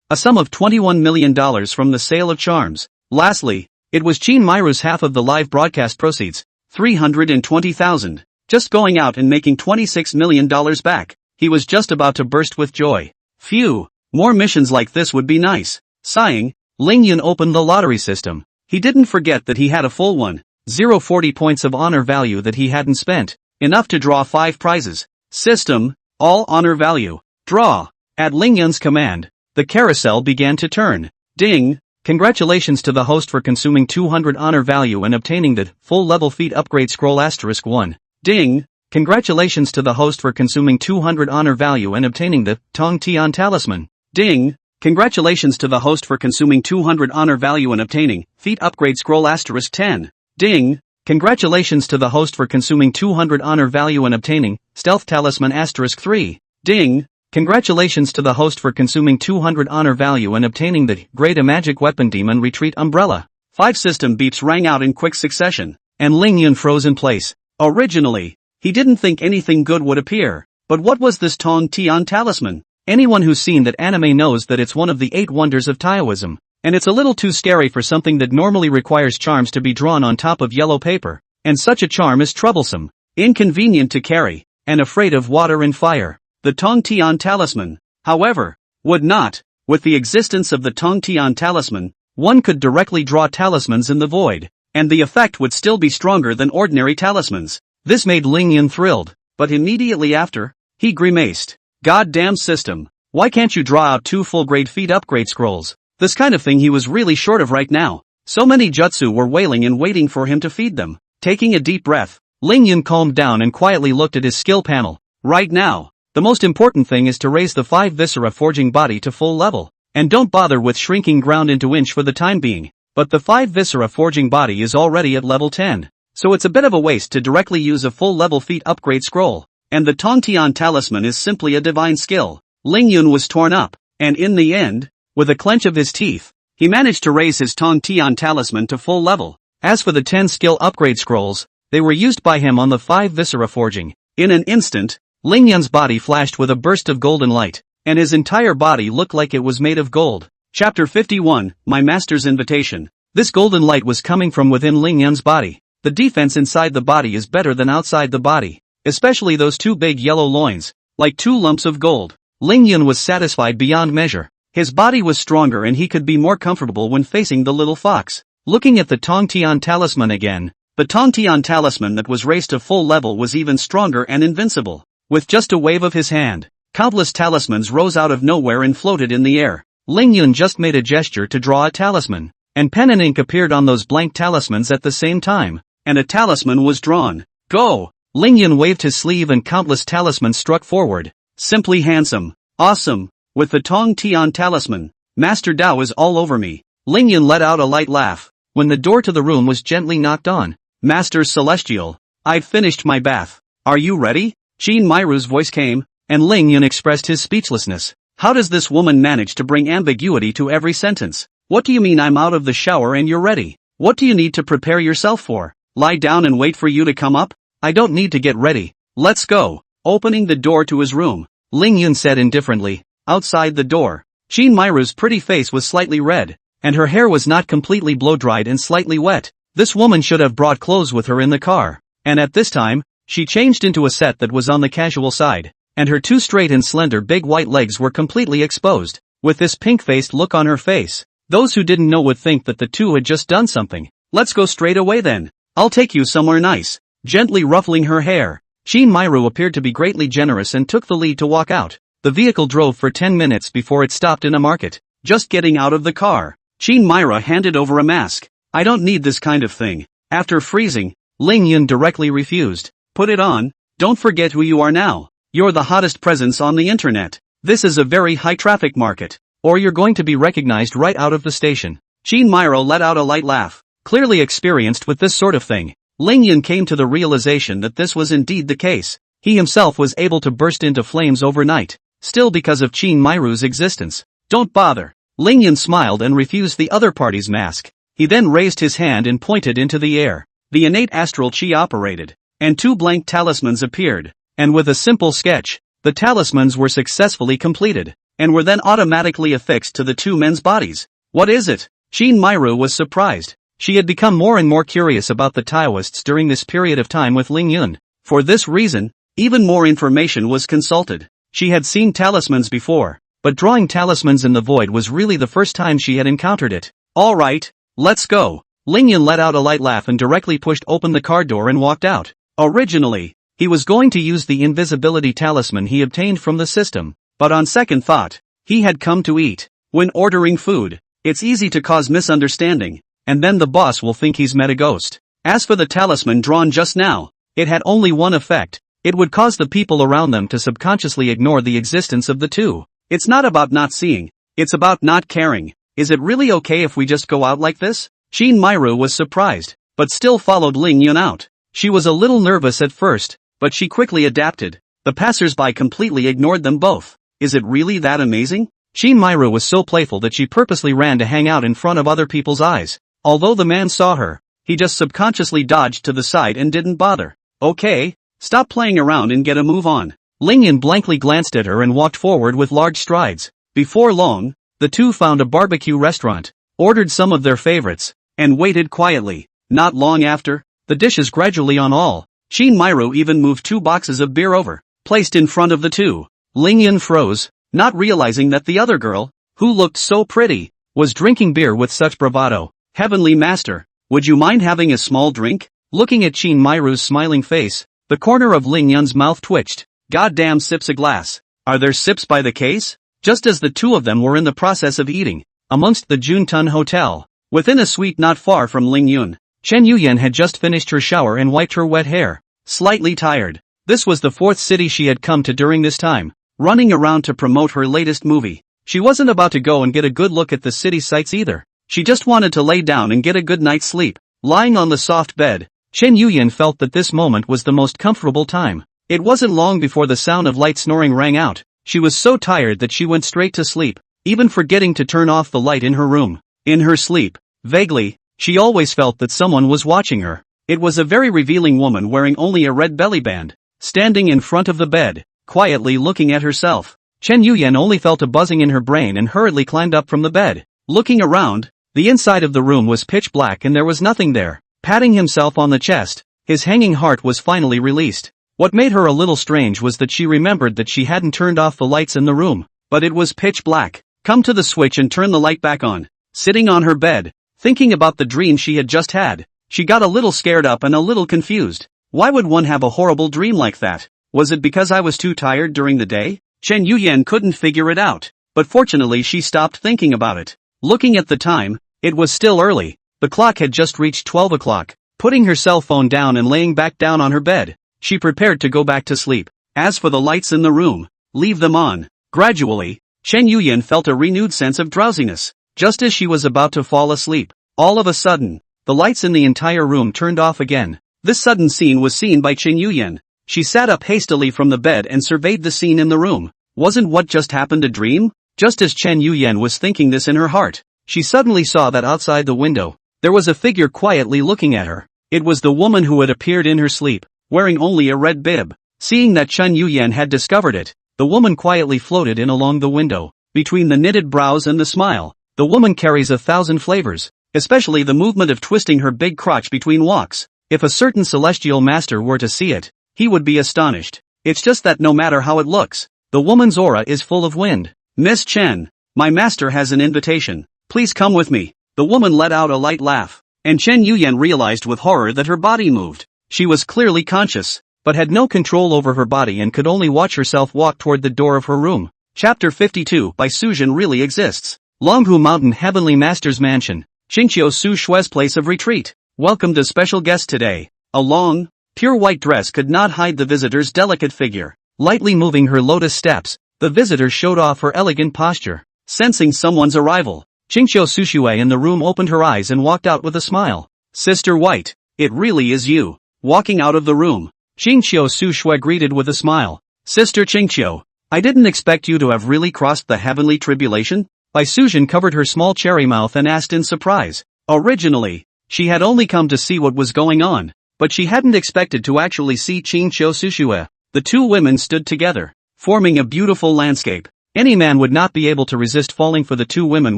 A sum of $21 million from the sale of charms. Lastly, it was Qin Mairu's half of the live broadcast proceeds, $320,000. Just going out and making $26 million back. He was just about to burst with joy. Phew, More missions like this would be nice. Sighing, Ling Yun opened the lottery system. He didn't forget that he had a full 1,040 points of honor value that he hadn't spent, enough to draw 5 prizes. System, all honor value. Draw. At Ling Yun's command, the carousel began to turn. Ding! Congratulations to the host for consuming 200 honor value and obtaining the full level feat upgrade scroll *1. Ding! Congratulations to the host for consuming 200 honor value and obtaining the Tong Tian talisman. Ding! Congratulations to the host for consuming 200 honor value and obtaining feat upgrade scroll *10. Ding! Congratulations to the host for consuming 200 honor value and obtaining stealth talisman *3. Ding! Congratulations to the host for consuming 200 honor value and obtaining the Great Magic Weapon Demon Retreat Umbrella. 5 system beeps rang out in quick succession, and Ling Yun froze in place. Originally, he didn't think anything good would appear. But what was this Tong Tian talisman? Anyone who's seen that anime knows that it's one of the 8 wonders of Taoism, and it's a little too scary for something that normally requires charms to be drawn on top of yellow paper, and such a charm is troublesome, inconvenient to carry, and afraid of water and fire. The Tong Tian talisman, however, would not. With the existence of the Tong Tian talisman, one could directly draw talismans in the void, and the effect would still be stronger than ordinary talismans. This made Ling Yun thrilled, but immediately after, he grimaced. Goddamn system, why can't you draw out 2 full-grade feat upgrade scrolls? This kind of thing he was really short of right now. So many jutsu were wailing and waiting for him to feed them. Taking a deep breath, Ling Yun calmed down and quietly looked at his skill panel. Right now, the most important thing is to raise the 5 viscera forging body to full level, and don't bother with shrinking ground into inch for the time being. But the 5 viscera forging body is already at level 10, so it's a bit of a waste to directly use a full level feat upgrade scroll, and the Tong Tian talisman is simply a divine skill. Ling Yun was torn up, and in the end, with a clench of his teeth, he managed to raise his Tong Tian talisman to full level. As for the 10 skill upgrade scrolls, they were used by him on the 5 viscera forging. In an instant, Ling Yun's body flashed with a burst of golden light, and his entire body looked like it was made of gold. Chapter 51, My Master's Invitation. This golden light was coming from within Ling Yun's body. The defense inside the body is better than outside the body, especially those 2 big yellow loins, like 2 lumps of gold. Ling Yun was satisfied beyond measure. His body was stronger and he could be more comfortable when facing the little fox. Looking at the Tong Tian talisman again, the Tong Tian talisman that was raised to full level was even stronger and invincible. With just a wave of his hand, countless talismans rose out of nowhere and floated in the air. Ling Yun just made a gesture to draw a talisman, and pen and ink appeared on those blank talismans at the same time, and a talisman was drawn. Go! Ling Yun waved his sleeve and countless talismans struck forward. Simply handsome. Awesome. With the Tong Tian talisman, Master Dao is all over me. Ling Yun let out a light laugh, when the door to the room was gently knocked on. Master Celestial, I've finished my bath. Are you ready? Qin Mairu's voice came, and Ling Yun expressed his speechlessness. How does this woman manage to bring ambiguity to every sentence? What do you mean I'm out of the shower and you're ready? What do you need to prepare yourself for? Lie down and wait for you to come up? I don't need to get ready. Let's go. Opening the door to his room, Ling Yun said indifferently. Outside the door, Qin Mairu's pretty face was slightly red, and her hair was not completely blow-dried and slightly wet. This woman should have brought clothes with her in the car, and at this time, she changed into a set that was on the casual side, and her 2 straight and slender big white legs were completely exposed. With this pink-faced look on her face, those who didn't know would think that the two had just done something. Let's go straight away then. I'll take you somewhere nice. Gently ruffling her hair, Qin Mairu appeared to be greatly generous and took the lead to walk out. The vehicle drove for 10 minutes before it stopped in a market. Just getting out of the car, Qin Mairu handed over a mask. I don't need this kind of thing. After freezing, Ling Yun directly refused. Put it on. Don't forget who you are now. You're the hottest presence on the internet. This is a very high traffic market, or you're going to be recognized right out of the station. Qin Mairu let out a light laugh. Clearly experienced with this sort of thing, Ling Yun came to the realization that this was indeed the case. He himself was able to burst into flames overnight, still because of Qin Mairu's existence. Don't bother. Ling Yun smiled and refused the other party's mask. He then raised his hand and pointed into the air. The innate astral chi operated, and 2 blank talismans appeared, and with a simple sketch, the talismans were successfully completed, and were then automatically affixed to the 2 men's bodies. What is it? Qin Mairu was surprised. She had become more and more curious about the Taoists during this period of time with Ling Yun. For this reason, even more information was consulted. She had seen talismans before, but drawing talismans in the void was really the first time she had encountered it. Alright, let's go. Lingyan let out a light laugh and directly pushed open the car door and walked out. Originally, he was going to use the invisibility talisman he obtained from the system, but on second thought, he had come to eat. When ordering food, it's easy to cause misunderstanding, and then the boss will think he's met a ghost. As for the talisman drawn just now, it had only one effect: it would cause the people around them to subconsciously ignore the existence of the two. It's not about not seeing, it's about not caring. Is it really okay if we just go out like this? Shin Myru was surprised, but still followed Ling Yun out. She was a little nervous at first, but she quickly adapted. The passers-by completely ignored them both. Is it really that amazing? Shin Myru was so playful that she purposely ran to hang out in front of other people's eyes. Although the man saw her, he just subconsciously dodged to the side and didn't bother. Okay, stop playing around and get a move on. Ling Yun blankly glanced at her and walked forward with large strides. Before long, the two found a barbecue restaurant, ordered some of their favorites, and waited quietly. Not long after, the dishes gradually on all. Shin Myru even moved 2 boxes of beer over, placed in front of the two. Ling Yun froze, not realizing that the other girl, who looked so pretty, was drinking beer with such bravado. Heavenly Master, would you mind having a small drink? Looking at Shin Myru's smiling face, the corner of Ling Yun's mouth twitched. Goddamn, sips a glass. Are there sips by the case? Just as the two of them were in the process of eating, amongst the Juntun Hotel, within a suite not far from Ling Yun, Chen Yuyan had just finished her shower and wiped her wet hair. Slightly tired. This was the 4th city she had come to during this time, running around to promote her latest movie. She wasn't about to go and get a good look at the city sights either. She just wanted to lay down and get a good night's sleep. Lying on the soft bed, Chen Yuyan felt that this moment was the most comfortable time. It wasn't long before the sound of light snoring rang out. She was so tired that she went straight to sleep, even forgetting to turn off the light in her room. In her sleep, vaguely, she always felt that someone was watching her. It was a very revealing woman wearing only a red belly band, standing in front of the bed, quietly looking at herself. Chen Yuyan only felt a buzzing in her brain and hurriedly climbed up from the bed. Looking around, the inside of the room was pitch black and there was nothing there. Patting himself on the chest, his hanging heart was finally released. What made her a little strange was that she remembered that she hadn't turned off the lights in the room, but it was pitch black. Come to the switch and turn the light back on. Sitting on her bed, thinking about the dream she had just had, she got a little scared up and a little confused. Why would one have a horrible dream like that? Was it because I was too tired during the day? Chen Yuyan couldn't figure it out, but fortunately she stopped thinking about it. Looking at the time, it was still early. The clock had just reached 12 o'clock. Putting her cell phone down and laying back down on her bed, she prepared to go back to sleep. As for the lights in the room, leave them on. Gradually, Chen Yuyan felt a renewed sense of drowsiness. Just as she was about to fall asleep, all of a sudden, the lights in the entire room turned off again. This sudden scene was seen by Chen Yuyan. She sat up hastily from the bed and surveyed the scene in the room. Wasn't what just happened a dream? Just as Chen Yuyan was thinking this in her heart, she suddenly saw that outside the window, there was a figure quietly looking at her. It was the woman who had appeared in her sleep, wearing only a red bib. Seeing that Chen Yuyan had discovered it, the woman quietly floated in along the window. Between the knitted brows and the smile, the woman carries 1,000 flavors, especially the movement of twisting her big crotch between walks. If a certain celestial master were to see it, he would be astonished. It's just that no matter how it looks, the woman's aura is full of wind. Miss Chen, my master has an invitation. Please come with me. The woman let out a light laugh, and Chen Yuyan realized with horror that her body moved. She was clearly conscious, but had no control over her body and could only watch herself walk toward the door of her room. Chapter 52 by Sujin really exists. Longhu Mountain Heavenly Master's Mansion, Xingqiu Su Shue's place of retreat. Welcomed a special guest today. A long, pure white dress could not hide the visitor's delicate figure. Lightly moving her lotus steps, the visitor showed off her elegant posture. Sensing someone's arrival, Xingqiu Sushue in the room opened her eyes and walked out with a smile. Sister White, it really is you. Walking out of the room, Xingqiu Sushue greeted with a smile. Sister Xingqiu, I didn't expect you to have really crossed the heavenly tribulation. Bai Sujin covered her small cherry mouth and asked in surprise. Originally, she had only come to see what was going on, but she hadn't expected to actually see Xingqiu Sushue. The two women stood together, forming a beautiful landscape. Any man would not be able to resist falling for the two women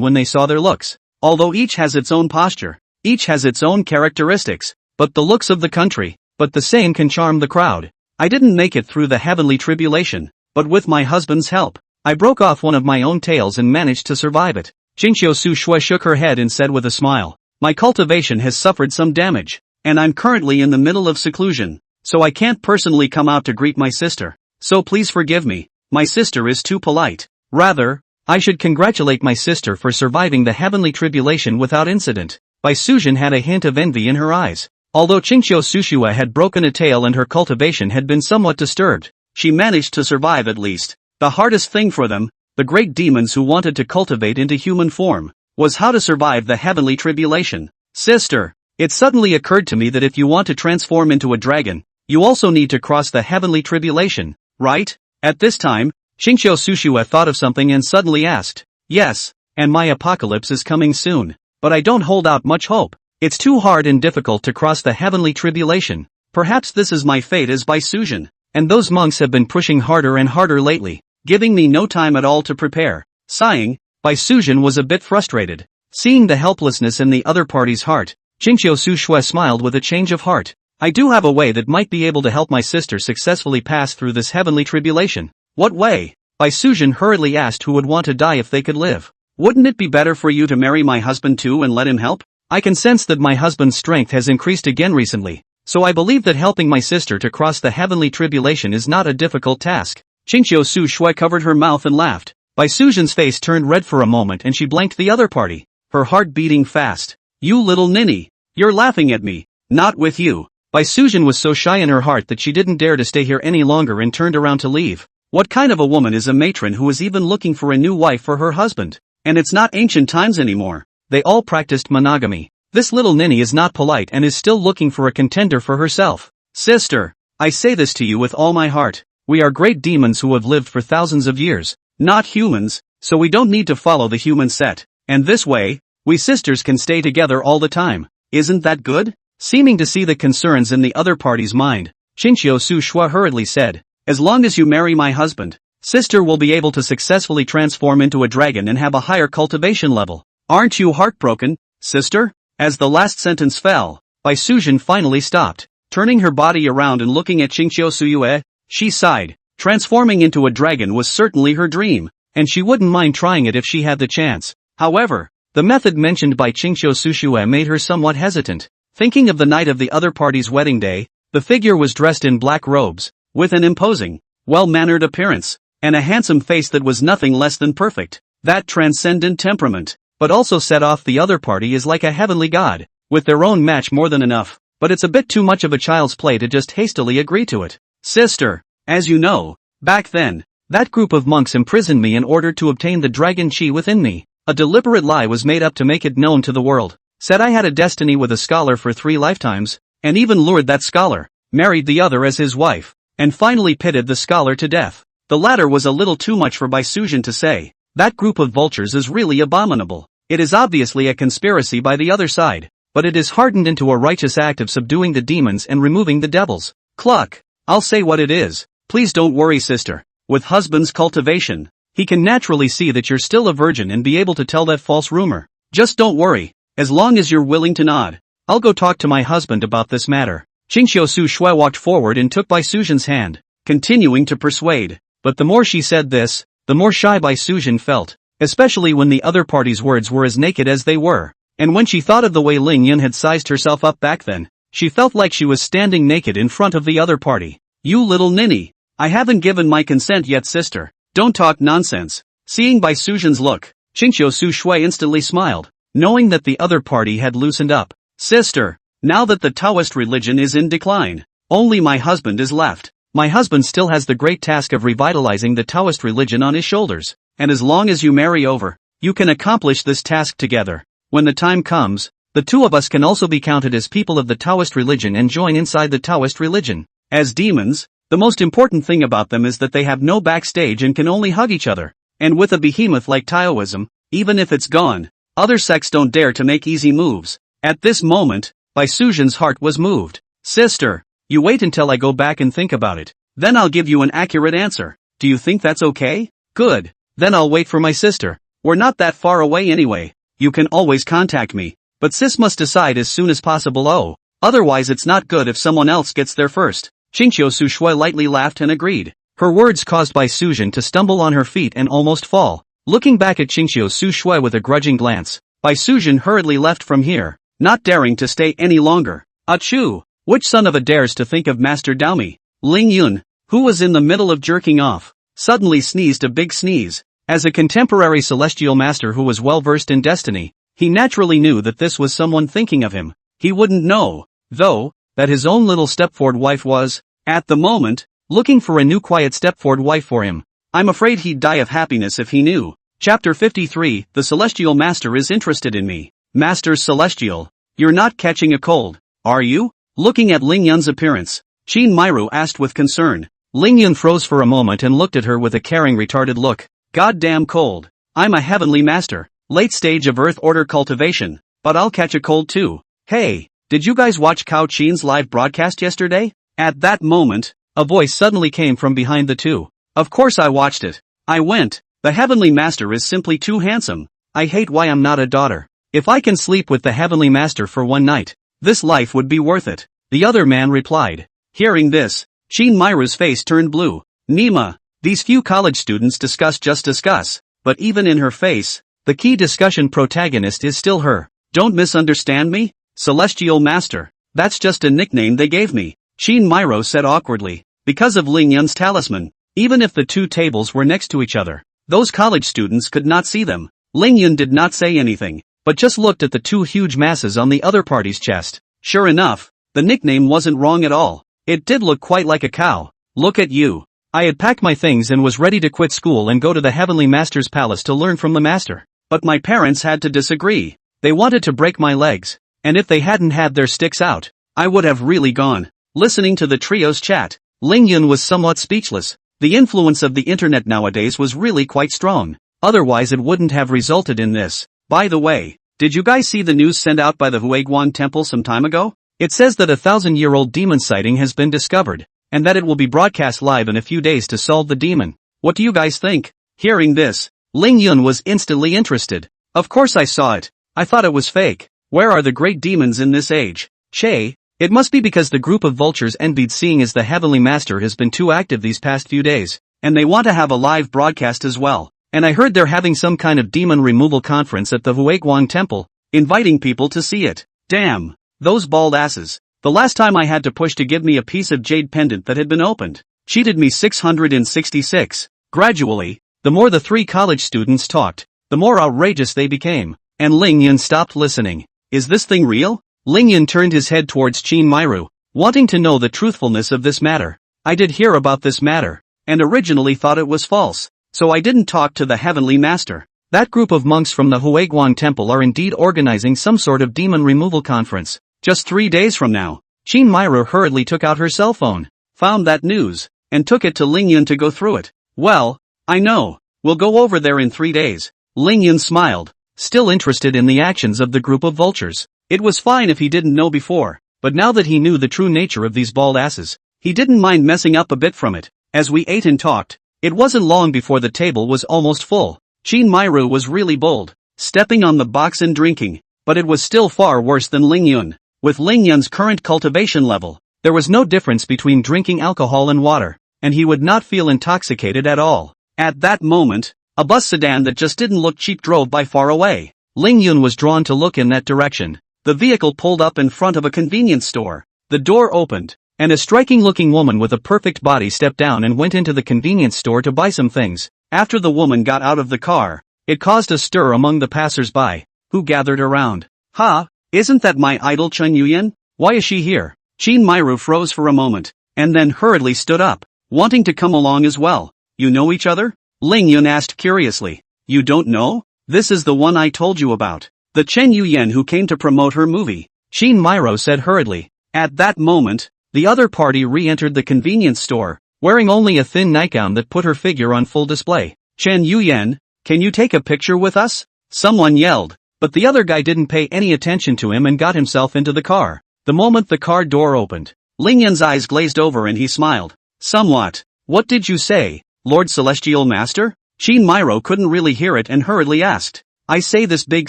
when they saw their looks. Although each has its own posture, each has its own characteristics, but the looks of the country, but the same can charm the crowd. I didn't make it through the heavenly tribulation, but with my husband's help, I broke off one of my own tails and managed to survive it. Qingqiu Su Shui shook her head and said with a smile, my cultivation has suffered some damage, and I'm currently in the middle of seclusion, so I can't personally come out to greet my sister. So please forgive me, my sister is too polite. Rather, I should congratulate my sister for surviving the heavenly tribulation without incident. Bai Sujin had a hint of envy in her eyes. Although Qingqiu Sushua had broken a tail and her cultivation had been somewhat disturbed, she managed to survive at least. The hardest thing for them, the great demons who wanted to cultivate into human form, was how to survive the heavenly tribulation. Sister, it suddenly occurred to me that if you want to transform into a dragon, you also need to cross the heavenly tribulation, right? At this time, Qingqiu Sushua thought of something and suddenly asked, yes, and my apocalypse is coming soon, but I don't hold out much hope. It's too hard and difficult to cross the heavenly tribulation. Perhaps this is my fate as Bai Sujin, and those monks have been pushing harder and harder lately, giving me no time at all to prepare. Sighing, Bai Sujin was a bit frustrated. Seeing the helplessness in the other party's heart, Qingqiu Su Shui smiled with a change of heart. I do have a way that might be able to help my sister successfully pass through this heavenly tribulation. What way? Bai Sujin hurriedly asked who would want to die if they could live. Wouldn't it be better for you to marry my husband too and let him help? I can sense that my husband's strength has increased again recently, so I believe that helping my sister to cross the heavenly tribulation is not a difficult task. Qingqiu Su Shui covered her mouth and laughed. Bai Sujin's face turned red for a moment and she blanked the other party, her heart beating fast. You little ninny, you're laughing at me. Not with you. Bai Sujin was so shy in her heart that she didn't dare to stay here any longer and turned around to leave. What kind of a woman is a matron who is even looking for a new wife for her husband? And it's not ancient times anymore. They all practiced monogamy. This little ninny is not polite and is still looking for a contender for herself. Sister, I say this to you with all my heart. We are great demons who have lived for thousands of years, not humans, so we don't need to follow the human set. And this way, we sisters can stay together all the time. Isn't that good? Seeming to see the concerns in the other party's mind, Qingqiu Su Shui hurriedly said, as long as you marry my husband, sister will be able to successfully transform into a dragon and have a higher cultivation level. Aren't you heartbroken, sister? As the last sentence fell, Bai Sujin finally stopped, turning her body around and looking at Qingqiu Suyue. She sighed. Transforming into a dragon was certainly her dream, and she wouldn't mind trying it if she had the chance. However, the method mentioned by Qingqiu Sushue made her somewhat hesitant. Thinking of the night of the other party's wedding day, the figure was dressed in black robes, with an imposing, well-mannered appearance, and a handsome face that was nothing less than perfect. That transcendent temperament, but also set off the other party is like a heavenly god, with their own match more than enough, but it's a bit too much of a child's play to just hastily agree to it. Sister, as you know, back then, that group of monks imprisoned me in order to obtain the dragon chi within me. A deliberate lie was made up to make it known to the world. Said I had a destiny with a scholar for 3 lifetimes, and even lured that scholar, married the other as his wife, and finally pitted the scholar to death. The latter was a little too much for Bai Sujin to say. That group of vultures is really abominable. It is obviously a conspiracy by the other side, but it is hardened into a righteous act of subduing the demons and removing the devils. Cluck. I'll say what it is. Please don't worry, sister. With husband's cultivation, he can naturally see that you're still a virgin and be able to tell that false rumor. Just don't worry, as long as you're willing to nod. I'll go talk to my husband about this matter. Qingqiu Su Shui walked forward and took Bai Sujin's hand, continuing to persuade. But the more she said this, the more shy Bai Sujin felt, especially when the other party's words were as naked as they were. And when she thought of the way Ling Yun had sized herself up back then, she felt like she was standing naked in front of the other party. You little ninny. I haven't given my consent yet, sister. Don't talk nonsense. Seeing Bai Sujin's look, Qingqiu Su Shui instantly smiled, knowing that the other party had loosened up. Sister, now that the Taoist religion is in decline, only my husband is left. My husband still has the great task of revitalizing the Taoist religion on his shoulders, and as long as you marry over, you can accomplish this task together. When the time comes, the two of us can also be counted as people of the Taoist religion and join inside the Taoist religion. As demons, the most important thing about them is that they have no backstage and can only hug each other. And with a behemoth like Taoism, even if it's gone, other sects don't dare to make easy moves. At this moment, Bai Sujin's heart was moved. Sister, you wait until I go back and think about it. Then I'll give you an accurate answer. Do you think that's okay? Good. Then I'll wait for my sister. We're not that far away anyway. You can always contact me. But sis must decide as soon as possible. Oh, otherwise it's not good if someone else gets there first. Qingqiu Su Shui lightly laughed and agreed. Her words caused Bai Sujin to stumble on her feet and almost fall. Looking back at Qingxiu Su Shui with a grudging glance, Bai Sujin hurriedly left from here, not daring to stay any longer. Achoo! Which son of a dares to think of Master Daomi? Ling Yun, who was in the middle of jerking off, suddenly sneezed a big sneeze. As a contemporary celestial master who was well versed in destiny, he naturally knew that this was someone thinking of him. He wouldn't know, though, that his own little stepford wife was, at the moment, looking for a new quiet stepford wife for him. I'm afraid he'd die of happiness if he knew. Chapter 53, The Celestial Master is interested in me. Master Celestial, you're not catching a cold, are you? Looking at Ling Yun's appearance, Qin Mairu asked with concern. Ling Yun froze for a moment and looked at her with a caring retarded look. Goddamn cold. I'm a heavenly master, late stage of Earth Order cultivation, but I'll catch a cold too. Hey, did you guys watch Cao Qin's live broadcast yesterday? At that moment, a voice suddenly came from behind the two. Of course I watched it. I went. The heavenly master is simply too handsome. I hate why I'm not a daughter. If I can sleep with the heavenly master for one night, this life would be worth it. The other man replied. Hearing this, Qin Mairu's face turned blue. Nima, these few college students discuss, but even in her face, the key discussion protagonist is still her. Don't misunderstand me, Celestial Master. That's just a nickname they gave me, Qin Mairu said awkwardly, because of Ling Yun's talisman. Even if the two tables were next to each other, those college students could not see them. Ling Yun did not say anything, but just looked at the two huge masses on the other party's chest. Sure enough, the nickname wasn't wrong at all. It did look quite like a cow. Look at you. I had packed my things and was ready to quit school and go to the Heavenly Master's palace to learn from the Master. But my parents had to disagree. They wanted to break my legs, and if they hadn't had their sticks out, I would have really gone. Listening to the trio's chat, Ling Yun was somewhat speechless. The influence of the internet nowadays was really quite strong. Otherwise it wouldn't have resulted in this. By the way, did you guys see the news sent out by the Huiguan Temple some time ago? It says that a 1,000-year-old demon sighting has been discovered, and that it will be broadcast live in a few days to solve the demon. What do you guys think? Hearing this, Ling Yun was instantly interested. Of course I saw it. I thought it was fake. Where are the great demons in this age? Che, it must be because the group of vultures envied seeing as the Heavenly Master has been too active these past few days, and they want to have a live broadcast as well. And I heard they're having some kind of demon removal conference at the Huiguan Temple, inviting people to see it. Damn. Those bald asses. The last time I had to push to give me a piece of jade pendant that had been opened, cheated me 666. Gradually, the more the three college students talked, the more outrageous they became, and Ling Yun stopped listening. Is this thing real? Ling Yun turned his head towards Qin Mairu, wanting to know the truthfulness of this matter. I did hear about this matter, and originally thought it was false, so I didn't talk to the Heavenly Master. That group of monks from the Huiguan Temple are indeed organizing some sort of demon removal conference. Just 3 days from now. Qin Mairu hurriedly took out her cell phone, found that news, and took it to Ling Yun to go through it. Well, I know. We'll go over there in 3 days. Ling Yun smiled, still interested in the actions of the group of vultures. It was fine if he didn't know before, but now that he knew the true nature of these bald asses, he didn't mind messing up a bit from it. As we ate and talked, it wasn't long before the table was almost full. Qin Mairu was really bold, stepping on the box and drinking, but it was still far worse than Ling Yun. With Ling Yun's current cultivation level, there was no difference between drinking alcohol and water, and he would not feel intoxicated at all. At that moment, a bus sedan that just didn't look cheap drove by far away. Ling Yun was drawn to look in that direction. The vehicle pulled up in front of a convenience store. The door opened, and a striking-looking woman with a perfect body stepped down and went into the convenience store to buy some things. After the woman got out of the car, it caused a stir among the passers-by, who gathered around. Ha! Isn't that my idol Chen Yuyan? Why is she here? Qin Mairu froze for a moment, and then hurriedly stood up, wanting to come along as well. You know each other? Ling Yun asked curiously. You don't know? This is the one I told you about. The Chen Yuyan who came to promote her movie. Qin Mairu said hurriedly. At that moment, the other party re-entered the convenience store, wearing only a thin nightgown that put her figure on full display. Chen Yuyan, can you take a picture with us? Someone yelled. But the other guy didn't pay any attention to him and got himself into the car. The moment the car door opened, Ling Yun's eyes glazed over and he smiled. Somewhat. What did you say, Lord Celestial Master? Qin Mairu couldn't really hear it and hurriedly asked. I say this big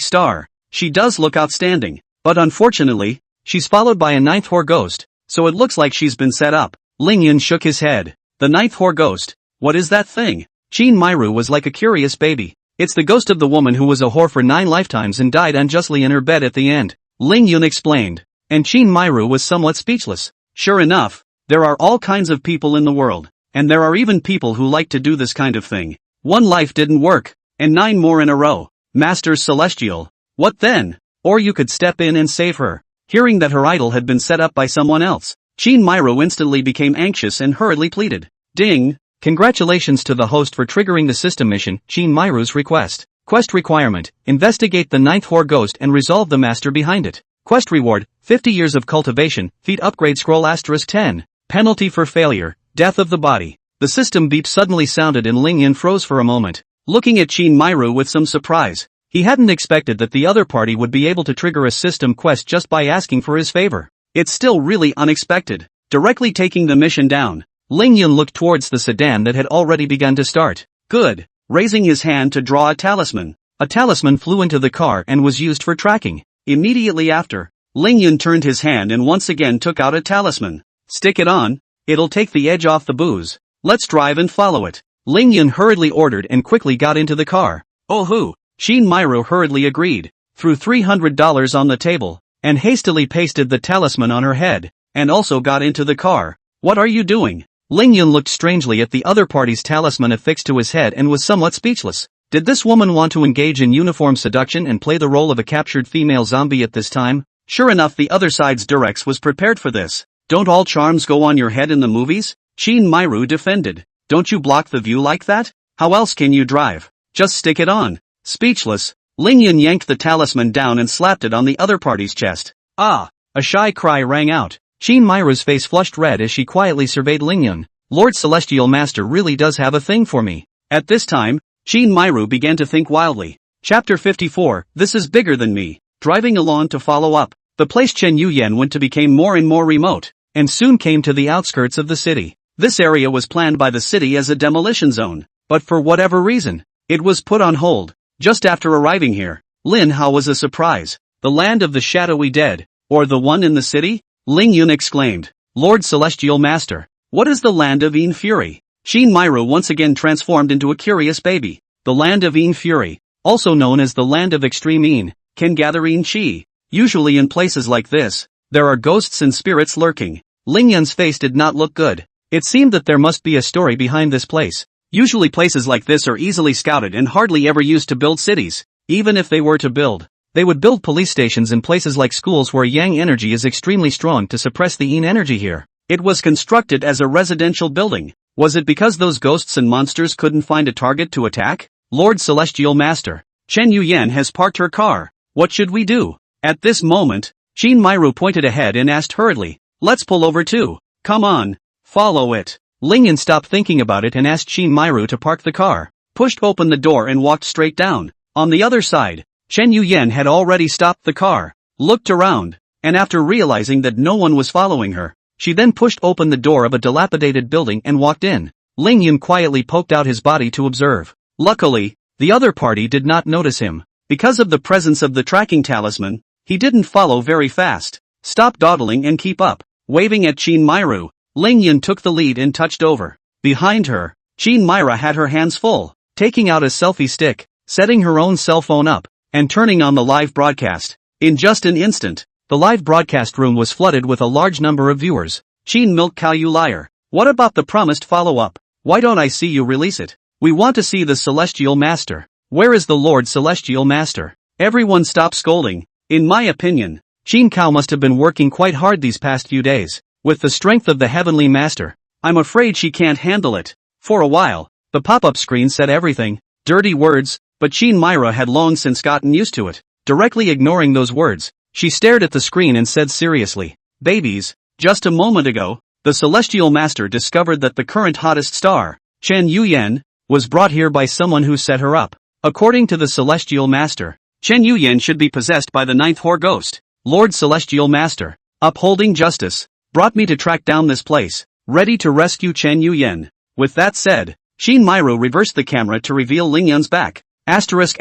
star. She does look outstanding, but unfortunately, she's followed by a ninth whore ghost, so it looks like she's been set up. Ling Yun shook his head. The ninth whore ghost. What is that thing? Chin Myru was like a curious baby. It's the ghost of the woman who was a whore for 9 lifetimes and died unjustly in her bed at the end. Ling Yun explained. And Chin Myru was somewhat speechless. Sure enough, there are all kinds of people in the world. And there are even people who like to do this kind of thing. 1 life didn't work. And 9 more in a row. Masters Celestial. What then? Or you could step in and save her. Hearing that her idol had been set up by someone else, Chin Myru instantly became anxious and hurriedly pleaded. Ding! Congratulations to the host for triggering the system mission, Chin Myru's request. Quest requirement, investigate the ninth whore ghost and resolve the master behind it. Quest reward, 50 years of cultivation, feat upgrade scroll *10. Penalty for failure, death of the body. The system beep suddenly sounded and Ling Yun froze for a moment, looking at Chin Myru with some surprise. He hadn't expected that the other party would be able to trigger a system quest just by asking for his favor. It's still really unexpected. Directly taking the mission down, Ling Yun looked towards the sedan that had already begun to start. Good. Raising his hand to draw a talisman. A talisman flew into the car and was used for tracking. Immediately after, Ling Yun turned his hand and once again took out a talisman. Stick it on. It'll take the edge off the booze. Let's drive and follow it. Ling Yun hurriedly ordered and quickly got into the car. Oh hoo. Chin Myru hurriedly agreed, threw $300 on the table, and hastily pasted the talisman on her head, and also got into the car. What are you doing? Ling Yun looked strangely at the other party's talisman affixed to his head and was somewhat speechless. Did this woman want to engage in uniform seduction and play the role of a captured female zombie at this time? Sure enough, the other side's Durex was prepared for this. Don't all charms go on your head in the movies? Chin Myru defended. Don't you block the view like that? How else can you drive? Just stick it on. Speechless, Ling Yun yanked the talisman down and slapped it on the other party's chest. Ah! A shy cry rang out. Chin Myru's face flushed red as she quietly surveyed Ling Yun. Lord Celestial Master really does have a thing for me. At this time, Chin Myru began to think wildly. Chapter 54, This is bigger than me. Driving along to follow up, the place Chen Yuyan went to became more and more remote, and soon came to the outskirts of the city. This area was planned by the city as a demolition zone, but for whatever reason, it was put on hold. Just after arriving here, Lin Hao was a surprise. The land of the shadowy dead, or the one in the city? Ling Yun exclaimed. Lord Celestial Master, what is the land of Yin Fury? Chin Myru once again transformed into a curious baby. The land of Yin Fury, also known as the land of extreme Yin, can gather Yin Qi. Usually in places like this, there are ghosts and spirits lurking. Ling Yun's face did not look good. It seemed that there must be a story behind this place. Usually places like this are easily scouted and hardly ever used to build cities. Even if they were to build, they would build police stations in places like schools where Yang energy is extremely strong to suppress the Yin energy here. It was constructed as a residential building. Was it because those ghosts and monsters couldn't find a target to attack? Lord Celestial Master, Chen Yuyan has parked her car. What should we do? At this moment, Chin Myru pointed ahead and asked hurriedly. Let's pull over too. Come on. Follow it. Ling Yun stopped thinking about it and asked Chin Myru to park the car, pushed open the door and walked straight down. On the other side, Chen Yuyan had already stopped the car, looked around, and after realizing that no one was following her, she then pushed open the door of a dilapidated building and walked in. Ling Yun quietly poked out his body to observe. Luckily, the other party did not notice him. Because of the presence of the tracking talisman, he didn't follow very fast. Stop dawdling and keep up. Waving at Chin Myru, Ling Yun took the lead and touched over. Behind her, Chin Myra had her hands full, taking out a selfie stick, setting her own cell phone up, and turning on the live broadcast. In just an instant, the live broadcast room was flooded with a large number of viewers. Chin Milk Cow, you liar. What about the promised follow-up? Why don't I see you release it? We want to see the Celestial Master. Where is the Lord Celestial Master? Everyone stop scolding. In my opinion, Chin Cow must have been working quite hard these past few days. With the strength of the Heavenly Master, I'm afraid she can't handle it. For a while, the pop-up screen said everything, dirty words, but Chin Myra had long since gotten used to it. Directly ignoring those words, she stared at the screen and said seriously, babies, just a moment ago, the Celestial Master discovered that the current hottest star, Chen Yuyan, was brought here by someone who set her up. According to the Celestial Master, Chen Yuyan should be possessed by the ninth whore ghost. Lord Celestial Master, upholding justice, brought me to track down this place, ready to rescue Chen Yuyan. With that said, Chin Myru reversed the camera to reveal Ling Yun's back. Asterisk.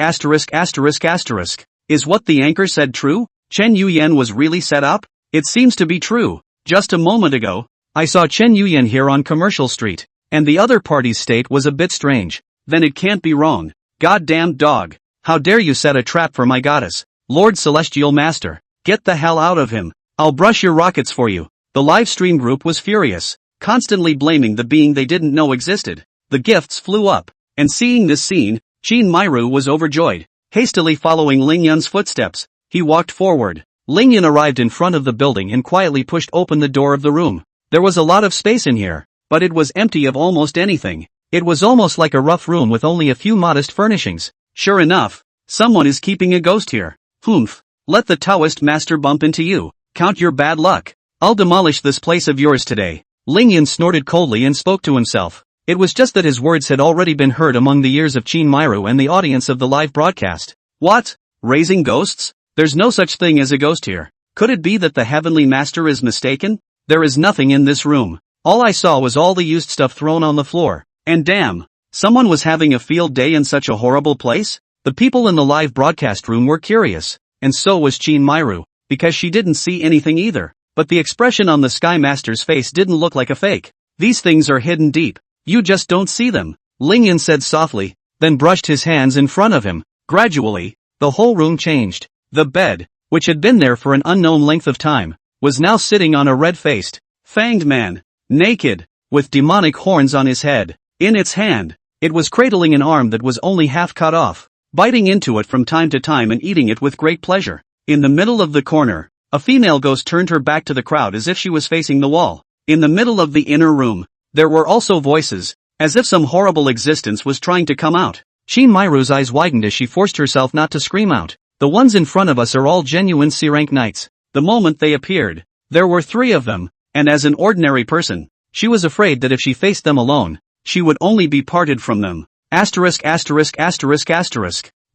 Is what the anchor said true? Chen Yuyan was really set up? It seems to be true. Just a moment ago, I saw Chen Yuyan here on Commercial Street. and the other party's state was a bit strange. Then it can't be wrong. Goddamn dog. How dare you set a trap for my goddess, Lord Celestial Master. Get the hell out of him. I'll brush your rockets for you. The live stream group was furious, constantly blaming the being they didn't know existed. The gifts flew up, and seeing this scene, Chin Myru was overjoyed. Hastily following Ling Yun's footsteps, he walked forward. Ling Yun arrived in front of the building and quietly pushed open the door of the room. There was a lot of space in here, but it was empty of almost anything. It was almost like a rough room with only a few modest furnishings. Sure enough, someone is keeping a ghost here. Humph. Let the Taoist master bump into you. Count your bad luck. I'll demolish this place of yours today. Ling Yun snorted coldly and spoke to himself. It was just that his words had already been heard among the ears of Chin Myru and the audience of the live broadcast. What? Raising ghosts? There's no such thing as a ghost here. Could it be that the Heavenly Master is mistaken? There is nothing in this room. All I saw was all the used stuff thrown on the floor. And damn, someone was having a field day in such a horrible place? The people in the live broadcast room were curious, and so was Chin Myru, because she didn't see anything either. But the expression on the Sky Master's face didn't look like a fake. These things are hidden deep. You just don't see them, Ling Yun said softly, then brushed his hands in front of him. Gradually, the whole room changed. The bed, which had been there for an unknown length of time, was now sitting on a red-faced, fanged man, naked, with demonic horns on his head. In its hand, it was cradling an arm that was only half cut off, biting into it from time to time and eating it with great pleasure. In the middle of the corner, a female ghost turned her back to the crowd as if she was facing the wall. In the middle of the inner room, there were also voices, as if some horrible existence was trying to come out. Chin Myru's eyes widened as she forced herself not to scream out. The ones in front of us are all genuine C-rank knights. The moment they appeared, there were 3 of them, and as an ordinary person, she was afraid that if she faced them alone, she would only be parted from them. Asterisk.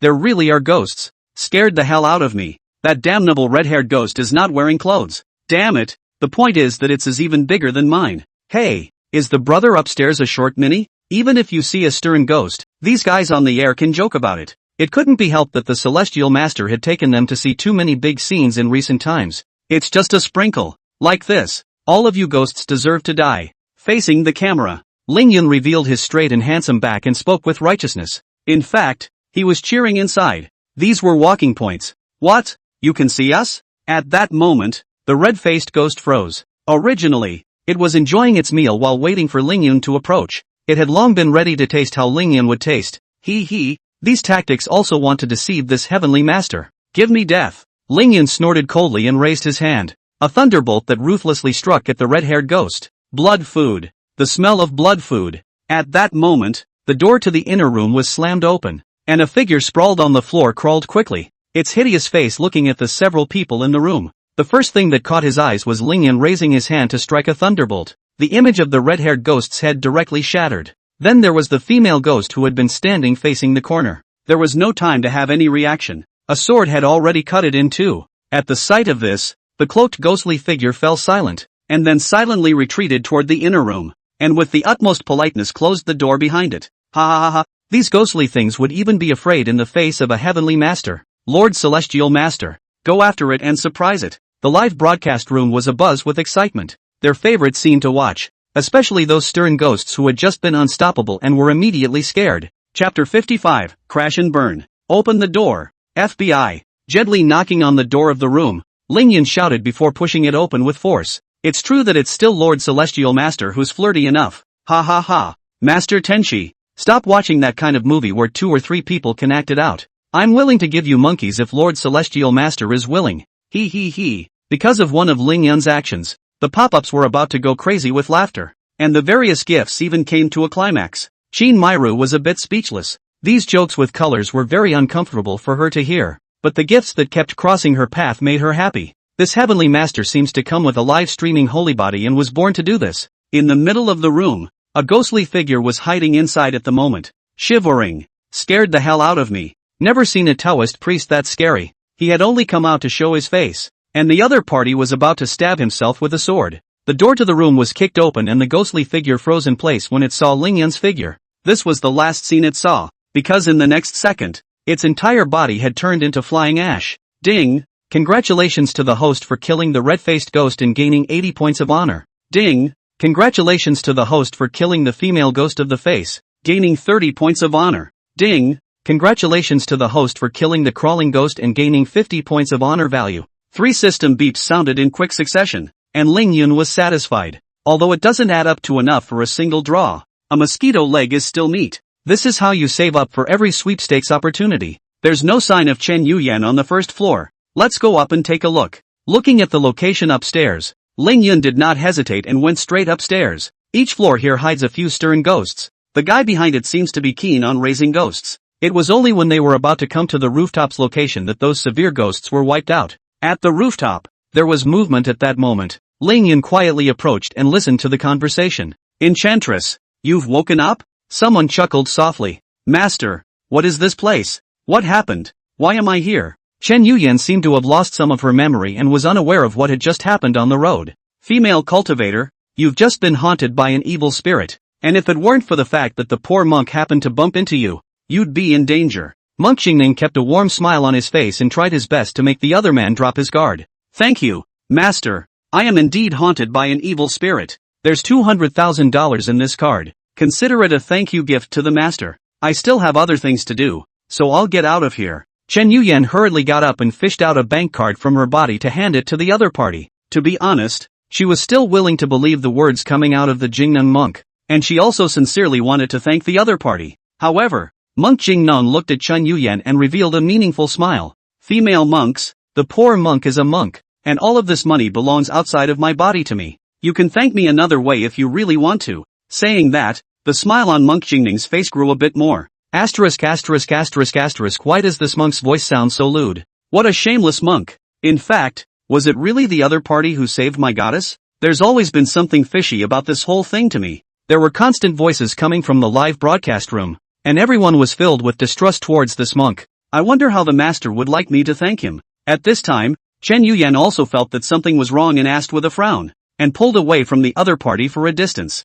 There really are ghosts. Scared the hell out of me. That damnable red-haired ghost is not wearing clothes. Damn it, the point is that it's even bigger than mine. Hey, is the brother upstairs a short mini? Even if you see a stern ghost, these guys on the air can joke about it. It couldn't be helped that the Celestial Master had taken them to see too many big scenes in recent times. It's just a sprinkle. Like this. All of you ghosts deserve to die. Facing the camera, Ling Yun revealed his straight and handsome back and spoke with righteousness. In fact, he was cheering inside. These were walking points. What? You can see us? At that moment, the red-faced ghost froze. Originally, it was enjoying its meal while waiting for Ling Yun to approach. It had long been ready to taste how Ling Yun would taste. These tactics also want to deceive this heavenly master. Give me death. Ling Yun snorted coldly and raised his hand. A thunderbolt that ruthlessly struck at the red-haired ghost. Blood food. The smell of blood food. At that moment, the door to the inner room was slammed open, and a figure sprawled on the floor crawled quickly, its hideous face looking at the several people in the room. The first thing that caught his eyes was Ling Yun raising his hand to strike a thunderbolt. The image of the red-haired ghost's head directly shattered. Then there was the female ghost who had been standing facing the corner. There was no time to have any reaction. A sword had already cut it in two. At the sight of this, the cloaked ghostly figure fell silent, and then silently retreated toward the inner room, and with the utmost politeness closed the door behind it. Ha. These ghostly things would even be afraid in the face of a heavenly master. Lord Celestial Master. Go after it and surprise it. The live broadcast room was abuzz with excitement. Their favorite scene to watch. Especially those stern ghosts who had just been unstoppable and were immediately scared. Chapter 55, Crash and Burn. Open the door. FBI. Gently knocking on the door of the room, Ling Yun shouted before pushing it open with force. It's true that it's still Lord Celestial Master who's flirty enough. Ha. Master Tenshi. Stop watching that kind of movie where 2 or 3 people can act it out. I'm willing to give you monkeys if Lord Celestial Master is willing. He. Because of one of Ling Yun's actions, the pop-ups were about to go crazy with laughter, and the various gifts even came to a climax. Chin Myru was a bit speechless. These jokes with colors were very uncomfortable for her to hear, but the gifts that kept crossing her path made her happy. This heavenly master seems to come with a live streaming holy body and was born to do this. In the middle of the room, a ghostly figure was hiding inside at the moment, shivering. Scared the hell out of me. Never seen a Taoist priest that scary. He had only come out to show his face, and the other party was about to stab himself with a sword. The door to the room was kicked open and the ghostly figure froze in place when it saw Ling Yun's figure. This was the last scene it saw, because in the next second, its entire body had turned into flying ash. Ding! Congratulations to the host for killing the red-faced ghost and gaining 80 points of honor. Ding! Congratulations to the host for killing the female ghost of the face, gaining 30 points of honor. Ding! Congratulations to the host for killing the crawling ghost and gaining 50 points of honor value. 3 system beeps sounded in quick succession, and Ling Yun was satisfied. Although it doesn't add up to enough for a single draw, a mosquito leg is still neat. This is how you save up for every sweepstakes opportunity. There's no sign of Chen Yuyan on the first floor. Let's go up and take a look. Looking at the location upstairs, Ling Yun did not hesitate and went straight upstairs. Each floor here hides a few stern ghosts. The guy behind it seems to be keen on raising ghosts. It was only when they were about to come to the rooftops location that those severe ghosts were wiped out. At the rooftop, there was movement at that moment. Ling Yun quietly approached and listened to the conversation. Enchantress, you've woken up? Someone chuckled softly. Master, what is this place? What happened? Why am I here? Chen Yuyan seemed to have lost some of her memory and was unaware of what had just happened on the road. Female cultivator, you've just been haunted by an evil spirit, and if it weren't for the fact that the poor monk happened to bump into you, you'd be in danger. Monk Jingning kept a warm smile on his face and tried his best to make the other man drop his guard. Thank you, Master. I am indeed haunted by an evil spirit. There's $200,000 in this card. Consider it a thank you gift to the Master. I still have other things to do, so I'll get out of here. Chen Yuyan hurriedly got up and fished out a bank card from her body to hand it to the other party. To be honest, she was still willing to believe the words coming out of the Jingnan monk, and she also sincerely wanted to thank the other party. However, Monk Jingnan looked at Chen Yuyan and revealed a meaningful smile. Female monks, the poor monk is a monk, and all of this money belongs outside of my body to me. You can thank me another way if you really want to. Saying that, the smile on Monk Jingning's face grew a bit more. Why does this monk's voice sound so lewd? What a shameless monk. In fact, was it really the other party who saved my goddess? There's always been something fishy about this whole thing to me. There were constant voices coming from the live broadcast room, and everyone was filled with distrust towards this monk. I wonder how the master would like me to thank him. At this time, Chen Yuyan also felt that something was wrong and asked with a frown, and pulled away from the other party for a distance.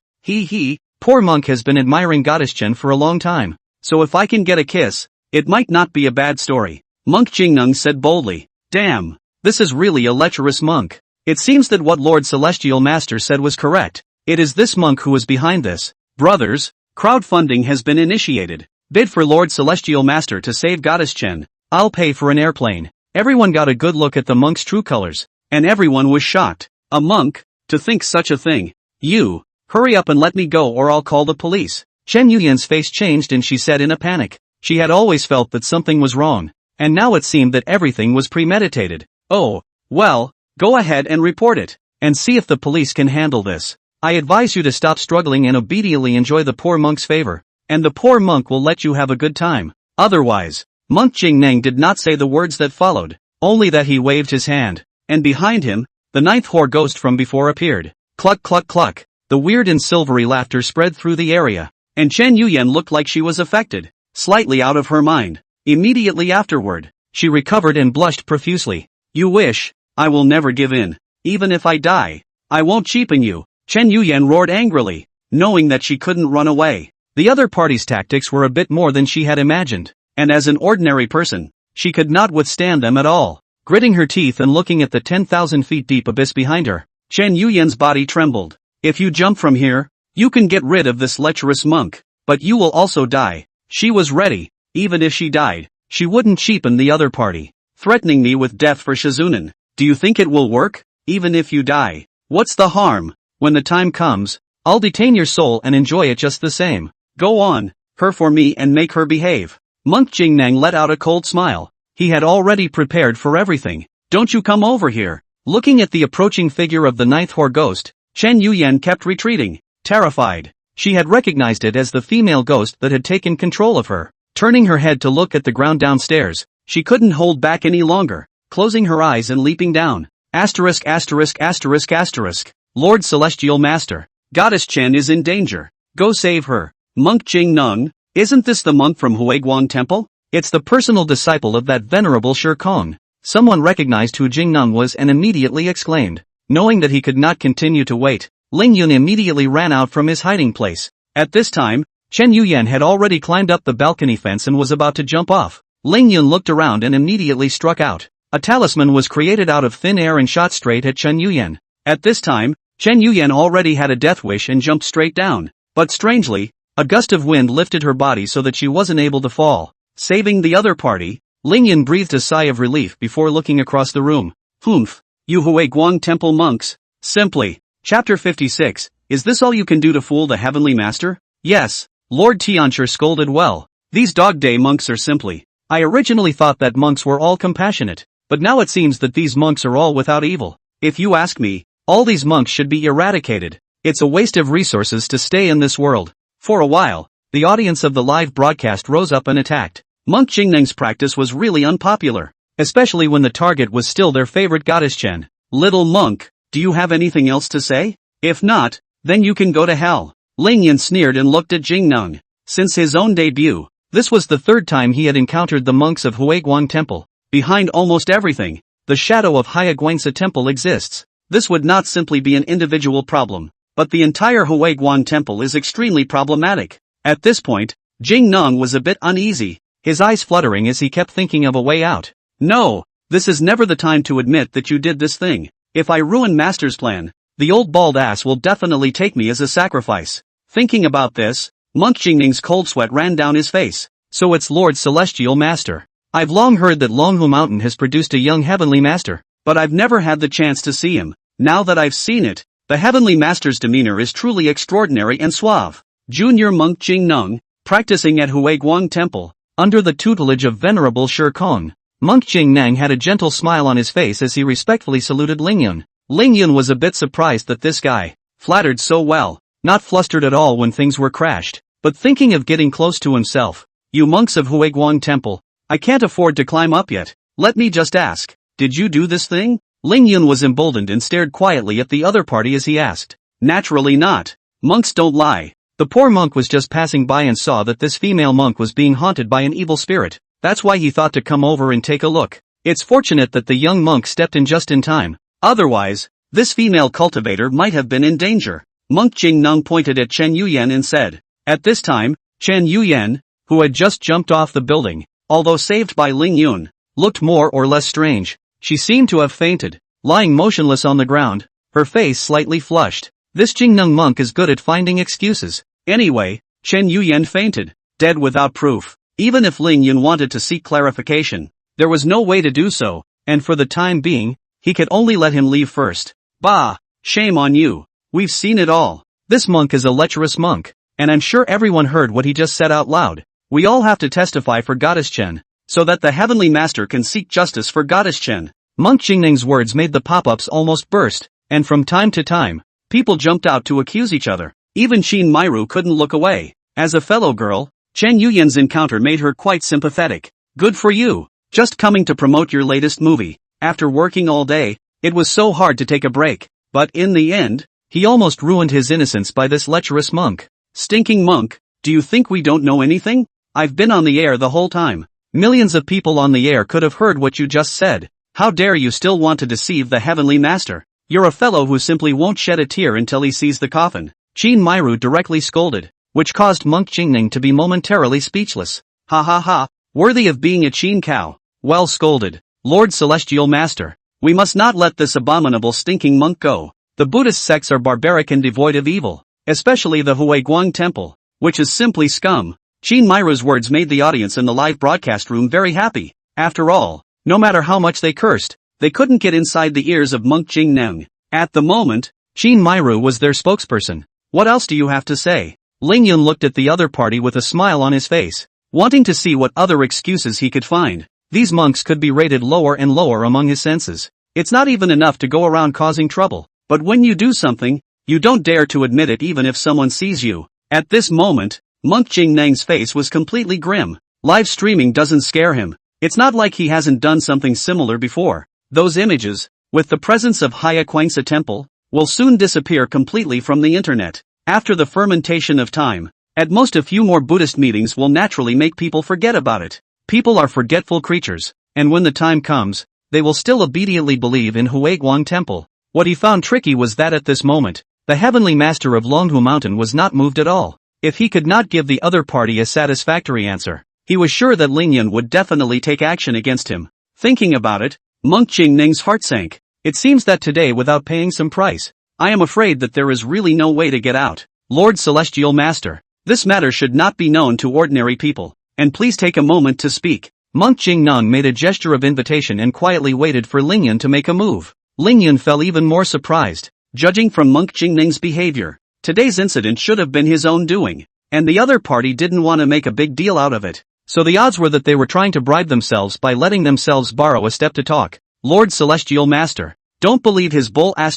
Poor monk has been admiring Goddess Chen for a long time. So if I can get a kiss, it might not be a bad story. Monk Jingnung said boldly. Damn, this is really a lecherous monk. It seems that what Lord Celestial Master said was correct. It is this monk who is behind this. Brothers, crowdfunding has been initiated. Bid for Lord Celestial Master to save Goddess Chen. I'll pay for an airplane. Everyone got a good look at the monk's true colors, and everyone was shocked. A monk? To think such a thing. You, hurry up and let me go or I'll call the police. Chen Yuyan's face changed and she said in a panic. She had always felt that something was wrong, and now it seemed that everything was premeditated. Oh, well, go ahead and report it, and see if the police can handle this. I advise you to stop struggling and obediently enjoy the poor monk's favor, and the poor monk will let you have a good time. Otherwise, Monk Jingneng did not say the words that followed, only that he waved his hand, and behind him, the ninth Hor ghost from before appeared. Cluck cluck cluck. The weird and silvery laughter spread through the area, and Chen Yuyan looked like she was affected, slightly out of her mind. Immediately afterward, she recovered and blushed profusely. You wish, I will never give in. Even if I die, I won't cheapen you. Chen Yuyan roared angrily, knowing that she couldn't run away. The other party's tactics were a bit more than she had imagined, and as an ordinary person, she could not withstand them at all. Gritting her teeth and looking at the 10,000 feet deep abyss behind her, Chen Yuyan's body trembled. If you jump from here, you can get rid of this lecherous monk, but you will also die. She was ready. Even if she died, she wouldn't cheapen the other party. Threatening me with death for Shizunen. Do you think it will work? Even if you die, what's the harm? When the time comes, I'll detain your soul and enjoy it just the same. Go on, her for me and make her behave. Monk Jingnang let out a cold smile. He had already prepared for everything. Don't you come over here. Looking at the approaching figure of the ninth Hor ghost, Chen Yuyan kept retreating, terrified. She had recognized it as the female ghost that had taken control of her. Turning her head to look at the ground downstairs, she couldn't hold back any longer, closing her eyes and leaping down. Asterisk asterisk asterisk asterisk. Lord Celestial Master, Goddess Chen is in danger. Go save her. Monk Jingnung, isn't this the monk from Huiguan Temple? It's the personal disciple of that venerable Shi Kong. Someone recognized who Jingnung was and immediately exclaimed. Knowing that he could not continue to wait, Ling Yun immediately ran out from his hiding place. At this time, Chen Yuyan had already climbed up the balcony fence and was about to jump off. Ling Yun looked around and immediately struck out. A talisman was created out of thin air and shot straight at Chen Yuyan. At this time, Chen Yuyan already had a death wish and jumped straight down. But strangely, a gust of wind lifted her body so that she wasn't able to fall, saving the other party. Lingyun breathed a sigh of relief before looking across the room. Humph. You Huiguang Temple monks. Simply. Chapter 56, is this all you can do to fool the Heavenly Master? Yes. Lord Tiancher scolded well. These Dog Day monks are simply. I originally thought that monks were all compassionate, but now it seems that these monks are all without evil. If you ask me, all these monks should be eradicated. It's a waste of resources to stay in this world. For a while, the audience of the live broadcast rose up and attacked. Monk Jingneng's practice was really unpopular, especially when the target was still their favorite goddess Chen. Little monk, do you have anything else to say? If not, then you can go to hell. Lingyun sneered and looked at Jingneng. Since his own debut, this was the third time he had encountered the monks of Huiguang Temple. Behind almost everything, the shadow of Hayaguangsa Temple exists. This would not simply be an individual problem, but the entire Huiguang Temple is extremely problematic. At this point, Jingneng was a bit uneasy, his eyes fluttering as he kept thinking of a way out. No, this is never the time to admit that you did this thing. If I ruin Master's plan, the old bald ass will definitely take me as a sacrifice. Thinking about this, Monk Jingneng's cold sweat ran down his face. So it's Lord Celestial Master. I've long heard that Longhu Mountain has produced a young Heavenly Master, but I've never had the chance to see him. Now that I've seen it, the Heavenly Master's demeanor is truly extraordinary and suave. Junior Monk Jingneng, practicing at Huiguang Temple, under the tutelage of Venerable Shi Kong. Monk Jingneng had a gentle smile on his face as he respectfully saluted Lingyun. Lingyun was a bit surprised that this guy, flattered so well, not flustered at all when things were crashed, but thinking of getting close to himself. You monks of Huiguang Temple, I can't afford to climb up yet. Let me just ask, did you do this thing? Lingyun was emboldened and stared quietly at the other party as he asked. Naturally not. Monks don't lie. The poor monk was just passing by and saw that this female monk was being haunted by an evil spirit. That's why he thought to come over and take a look. It's fortunate that the young monk stepped in just in time. Otherwise, this female cultivator might have been in danger. Monk Jingneng pointed at Chen Yuyan and said. At this time, Chen Yuyan, who had just jumped off the building, although saved by Lingyun, looked more or less strange. She seemed to have fainted, lying motionless on the ground, her face slightly flushed. This Jingneng monk is good at finding excuses. Anyway, Chen Yuyan fainted, dead without proof. Even if Lingyun wanted to seek clarification, there was no way to do so, and for the time being, he could only let him leave first. Bah! Shame on you. We've seen it all. This monk is a lecherous monk, and I'm sure everyone heard what he just said out loud. We all have to testify for Goddess Chen, so that the Heavenly Master can seek justice for Goddess Chen. Monk Jingneng's words made the pop-ups almost burst, and from time to time, people jumped out to accuse each other. Even Shin Myru couldn't look away. As a fellow girl, Chen Yuyan's encounter made her quite sympathetic. Good for you. Just coming to promote your latest movie. After working all day, it was so hard to take a break. But in the end, he almost ruined his innocence by this lecherous monk. Stinking monk, do you think we don't know anything? I've been on the air the whole time. Millions of people on the air could have heard what you just said. How dare you still want to deceive the Heavenly Master? You're a fellow who simply won't shed a tear until he sees the coffin. Shin Myru directly scolded, which caused Monk Jingneng to be momentarily speechless. Ha ha ha, worthy of being a Chin cow. Well scolded, Lord Celestial Master. We must not let this abominable stinking monk go. The Buddhist sects are barbaric and devoid of evil, especially the Huiguang Temple, which is simply scum. Shin Myru's words made the audience in the live broadcast room very happy. After all, no matter how much they cursed, they couldn't get inside the ears of Monk Jingneng. At the moment, Shin Myru was their spokesperson. What else do you have to say? Lingyun looked at the other party with a smile on his face, wanting to see what other excuses he could find. These monks could be rated lower and lower among his senses. It's not even enough to go around causing trouble, but when you do something, you don't dare to admit it even if someone sees you. At this moment, Monk Jingneng's face was completely grim. Live streaming doesn't scare him. It's not like he hasn't done something similar before. Those images, with the presence of Hayaguangsa Temple, will soon disappear completely from the internet. After the fermentation of time, at most a few more Buddhist meetings will naturally make people forget about it. People are forgetful creatures, and when the time comes, they will still obediently believe in Huiguang Temple. What he found tricky was that at this moment, the Heavenly Master of Longhu Mountain was not moved at all. If he could not give the other party a satisfactory answer, he was sure that Lingyun would definitely take action against him. Thinking about it, Monk Jingneng's heart sank. It seems that today, without paying some price, I am afraid that there is really no way to get out. Lord Celestial Master, this matter should not be known to ordinary people, and please take a moment to speak. Monk Jingnong made a gesture of invitation and quietly waited for Lingyun to make a move. Lingyun felt even more surprised. Judging from Monk Jingning's behavior, today's incident should have been his own doing, and the other party didn't want to make a big deal out of it. So the odds were that they were trying to bribe themselves by letting themselves borrow a step to talk. Lord Celestial Master, don't believe his bull ********.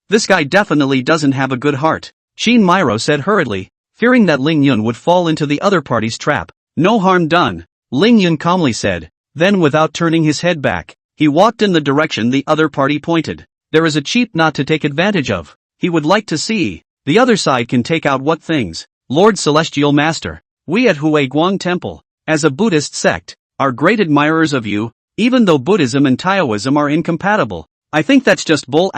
This guy definitely doesn't have a good heart. Shin Myro said hurriedly, fearing that Lingyun would fall into the other party's trap. No harm done, Lingyun calmly said. Then without turning his head back, he walked in the direction the other party pointed. There is a cheap knot to take advantage of. He would like to see. The other side can take out what things. Lord Celestial Master, we at Huiguang Temple, as a Buddhist sect, are great admirers of you, even though Buddhism and Taoism are incompatible. I think that's just bull ********.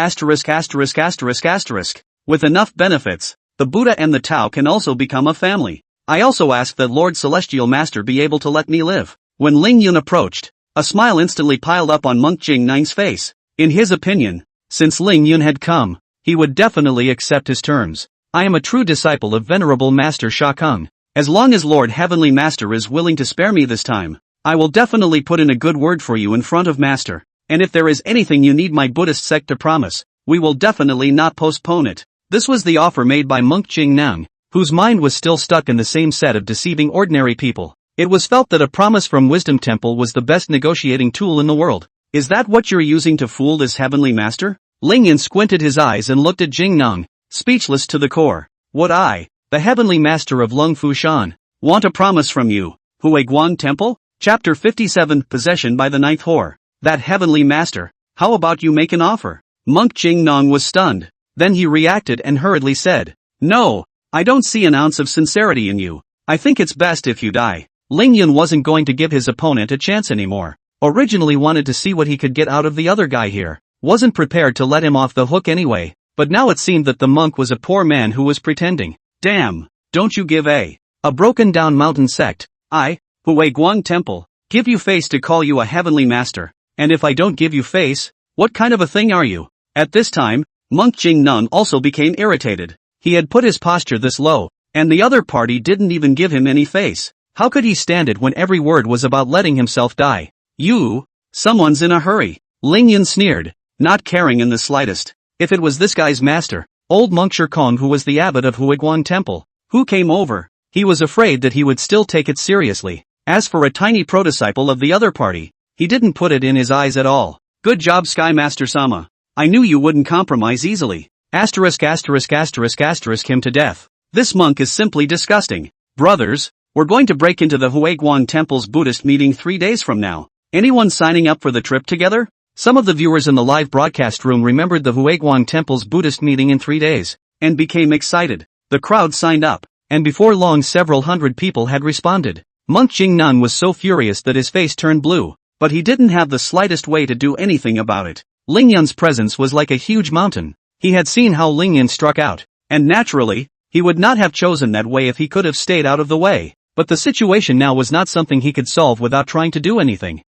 With enough benefits, the Buddha and the Tao can also become a family. I also ask that Lord Celestial Master be able to let me live. When Lingyun approached, a smile instantly piled up on Monk Jingning's face. In his opinion, since Lingyun had come, he would definitely accept his terms. I am a true disciple of Venerable Master Sha Kung. As long as Lord Heavenly Master is willing to spare me this time, I will definitely put in a good word for you in front of Master. And if there is anything you need my Buddhist sect to promise, we will definitely not postpone it. This was the offer made by Monk Jingnong, whose mind was still stuck in the same set of deceiving ordinary people. It was felt that a promise from Wisdom Temple was the best negotiating tool in the world. Is that what you're using to fool this Heavenly Master? Lingyun squinted his eyes and looked at Jingnong, speechless to the core. What I, the Heavenly Master of Lung Fushan, want a promise from you, Huiguang Temple? Chapter 57 Possession by the Ninth Whore. That Heavenly Master, how about you make an offer? Monk Jingnong was stunned. Then he reacted and hurriedly said, no, I don't see an ounce of sincerity in you. I think it's best if you die. Lingyun wasn't going to give his opponent a chance anymore. Originally wanted to see what he could get out of the other guy here. Wasn't prepared to let him off the hook anyway. But now it seemed that the monk was a poor man who was pretending. Damn, don't you give a broken down mountain sect, Huiguang Temple, give you face to call you a Heavenly Master. And if I don't give you face, what kind of a thing are you? At this time, Monk Jingnong also became irritated. He had put his posture this low, and the other party didn't even give him any face. How could he stand it when every word was about letting himself die? Someone's in a hurry. Lingyun sneered, not caring in the slightest. If it was this guy's master, old Monk Shirkong, who was the abbot of Huiguang Temple, who came over, he was afraid that he would still take it seriously. As for a tiny pro-disciple of the other party, he didn't put it in his eyes at all. Good job, Sky Master Sama. I knew you wouldn't compromise easily. ****** him to death. This monk is simply disgusting. Brothers, we're going to break into the Huiguang Temple's Buddhist meeting 3 days from now. Anyone signing up for the trip together? Some of the viewers in the live broadcast room remembered the Huiguang Temple's Buddhist meeting in 3 days, and became excited. The crowd signed up, and before long several hundred people had responded. Monk Jingnong was so furious that his face turned blue, but he didn't have the slightest way to do anything about it. Lingyun's presence was like a huge mountain. He had seen how Lingyun struck out, and naturally, he would not have chosen that way if he could have stayed out of the way. But the situation now was not something he could solve without trying to do anything.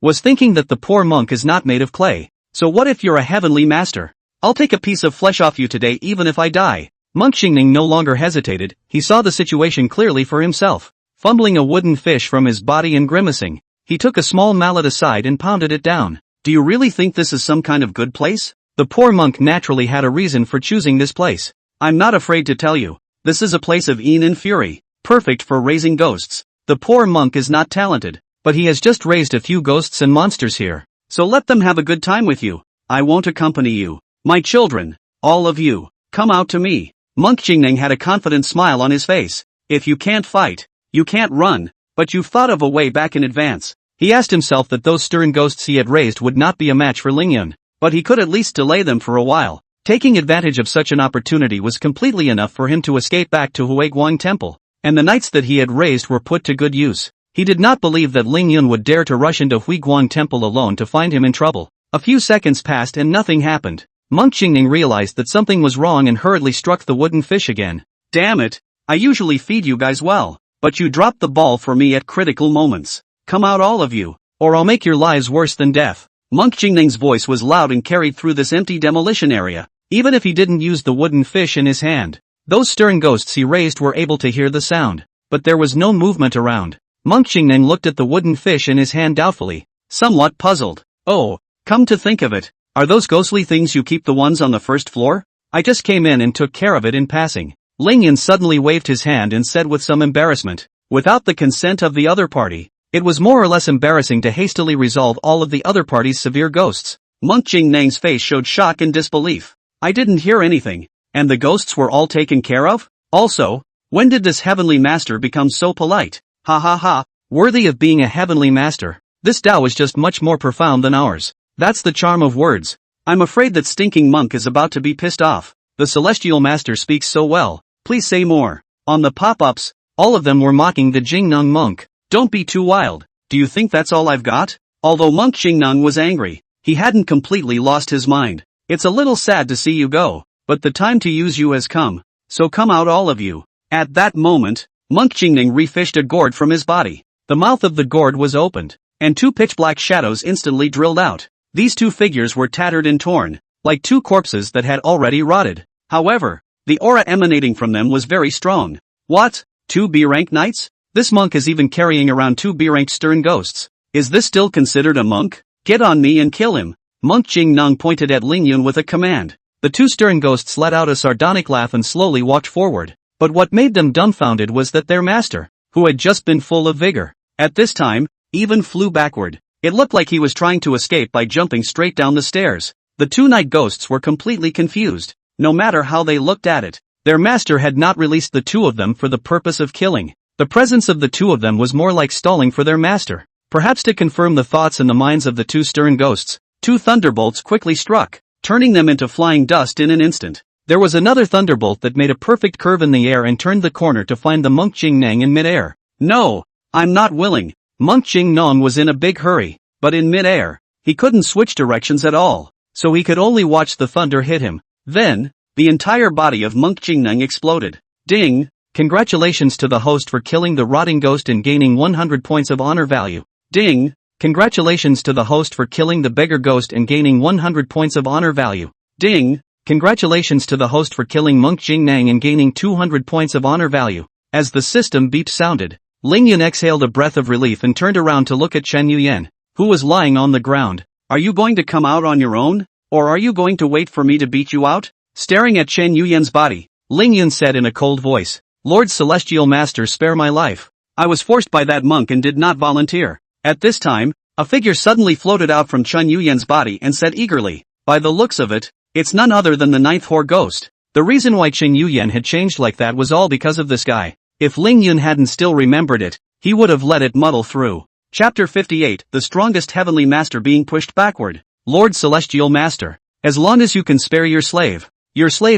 Was thinking that the poor monk is not made of clay. So what if you're a Heavenly Master? I'll take a piece of flesh off you today even if I die. Monk Jingnong no longer hesitated. He saw the situation clearly for himself. Fumbling a wooden fish from his body and grimacing, he took a small mallet aside and pounded it down. Do you really think this is some kind of good place? The poor monk naturally had a reason for choosing this place. I'm not afraid to tell you, this is a place of een and fury, perfect for raising ghosts. The poor monk is not talented, but he has just raised a few ghosts and monsters here. So let them have a good time with you. I won't accompany you. My children, all of you, come out to me. Monk Jingnong had a confident smile on his face. If you can't fight, you can't run, but you've thought of a way back in advance. He asked himself that those stern ghosts he had raised would not be a match for Lingyun, but he could at least delay them for a while. Taking advantage of such an opportunity was completely enough for him to escape back to Huiguang Temple, and the knights that he had raised were put to good use. He did not believe that Lingyun would dare to rush into Huiguang Temple alone to find him in trouble. A few seconds passed and nothing happened. Monk Jingnong realized that something was wrong and hurriedly struck the wooden fish again. Damn it, I usually feed you guys well, but you dropped the ball for me at critical moments. Come out all of you, or I'll make your lives worse than death. Monk Jingneng's voice was loud and carried through this empty demolition area, even if he didn't use the wooden fish in his hand. Those stern ghosts he raised were able to hear the sound, but there was no movement around. Monk Jingneng looked at the wooden fish in his hand doubtfully, somewhat puzzled. Oh, come to think of it, are those ghostly things you keep the ones on the first floor? I just came in and took care of it in passing. Lingyun suddenly waved his hand and said with some embarrassment, without the consent of the other party. It was more or less embarrassing to hastily resolve all of the other party's severe ghosts. Monk Jingneng's face showed shock and disbelief. I didn't hear anything, and the ghosts were all taken care of? Also, when did this heavenly master become so polite? Ha ha ha, worthy of being a heavenly master. This Tao is just much more profound than ours. That's the charm of words. I'm afraid that stinking monk is about to be pissed off. The celestial master speaks so well, please say more. On the pop-ups, all of them were mocking the Jingneng monk. Don't be too wild, do you think that's all I've got? Although Monk Jingneng was angry, he hadn't completely lost his mind. It's a little sad to see you go, but the time to use you has come, so come out all of you. At that moment, Monk Jingneng refished a gourd from his body. The mouth of the gourd was opened, and two pitch-black shadows instantly drilled out. These two figures were tattered and torn, like two corpses that had already rotted. However, the aura emanating from them was very strong. What? 2 B-rank knights? This monk is even carrying around 2 B-ranked stern ghosts. Is this still considered a monk? Get on me and kill him. Monk Jingneng pointed at Lingyun with a command. The 2 stern ghosts let out a sardonic laugh and slowly walked forward. But what made them dumbfounded was that their master, who had just been full of vigor, at this time, even flew backward. It looked like he was trying to escape by jumping straight down the stairs. The 2 night ghosts were completely confused. No matter how they looked at it, their master had not released the 2 of them for the purpose of killing. The presence of the 2 of them was more like stalling for their master. Perhaps to confirm the thoughts in the minds of the 2 stern ghosts, 2 thunderbolts quickly struck, turning them into flying dust in an instant. There was another thunderbolt that made a perfect curve in the air and turned the corner to find the Monk Jingneng in midair. No, I'm not willing. Monk Jingneng was in a big hurry, but in midair, he couldn't switch directions at all, so he could only watch the thunder hit him. Then, the entire body of Monk Jingneng exploded. Ding! Congratulations to the host for killing the rotting ghost and gaining 100 points of honor value. Ding! Congratulations to the host for killing the beggar ghost and gaining 100 points of honor value. Ding! Congratulations to the host for killing Monk Jingneng and gaining 200 points of honor value. As the system beep sounded, Lingyun exhaled a breath of relief and turned around to look at Chen Yuyan, who was lying on the ground. Are you going to come out on your own, or are you going to wait for me to beat you out? Staring at Chen Yuyan's body, Lingyun said in a cold voice, Lord Celestial Master, spare my life. I was forced by that monk and did not volunteer. At this time, a figure suddenly floated out from Chen Yuyan's body and said eagerly, by the looks of it, it's none other than the 9th Horde ghost. The reason why Chen Yuyan had changed like that was all because of this guy. If Lingyun hadn't still remembered it, he would have let it muddle through. Chapter 58, The Strongest Heavenly Master Being Pushed Backward. Lord Celestial Master, as long as you can spare your slave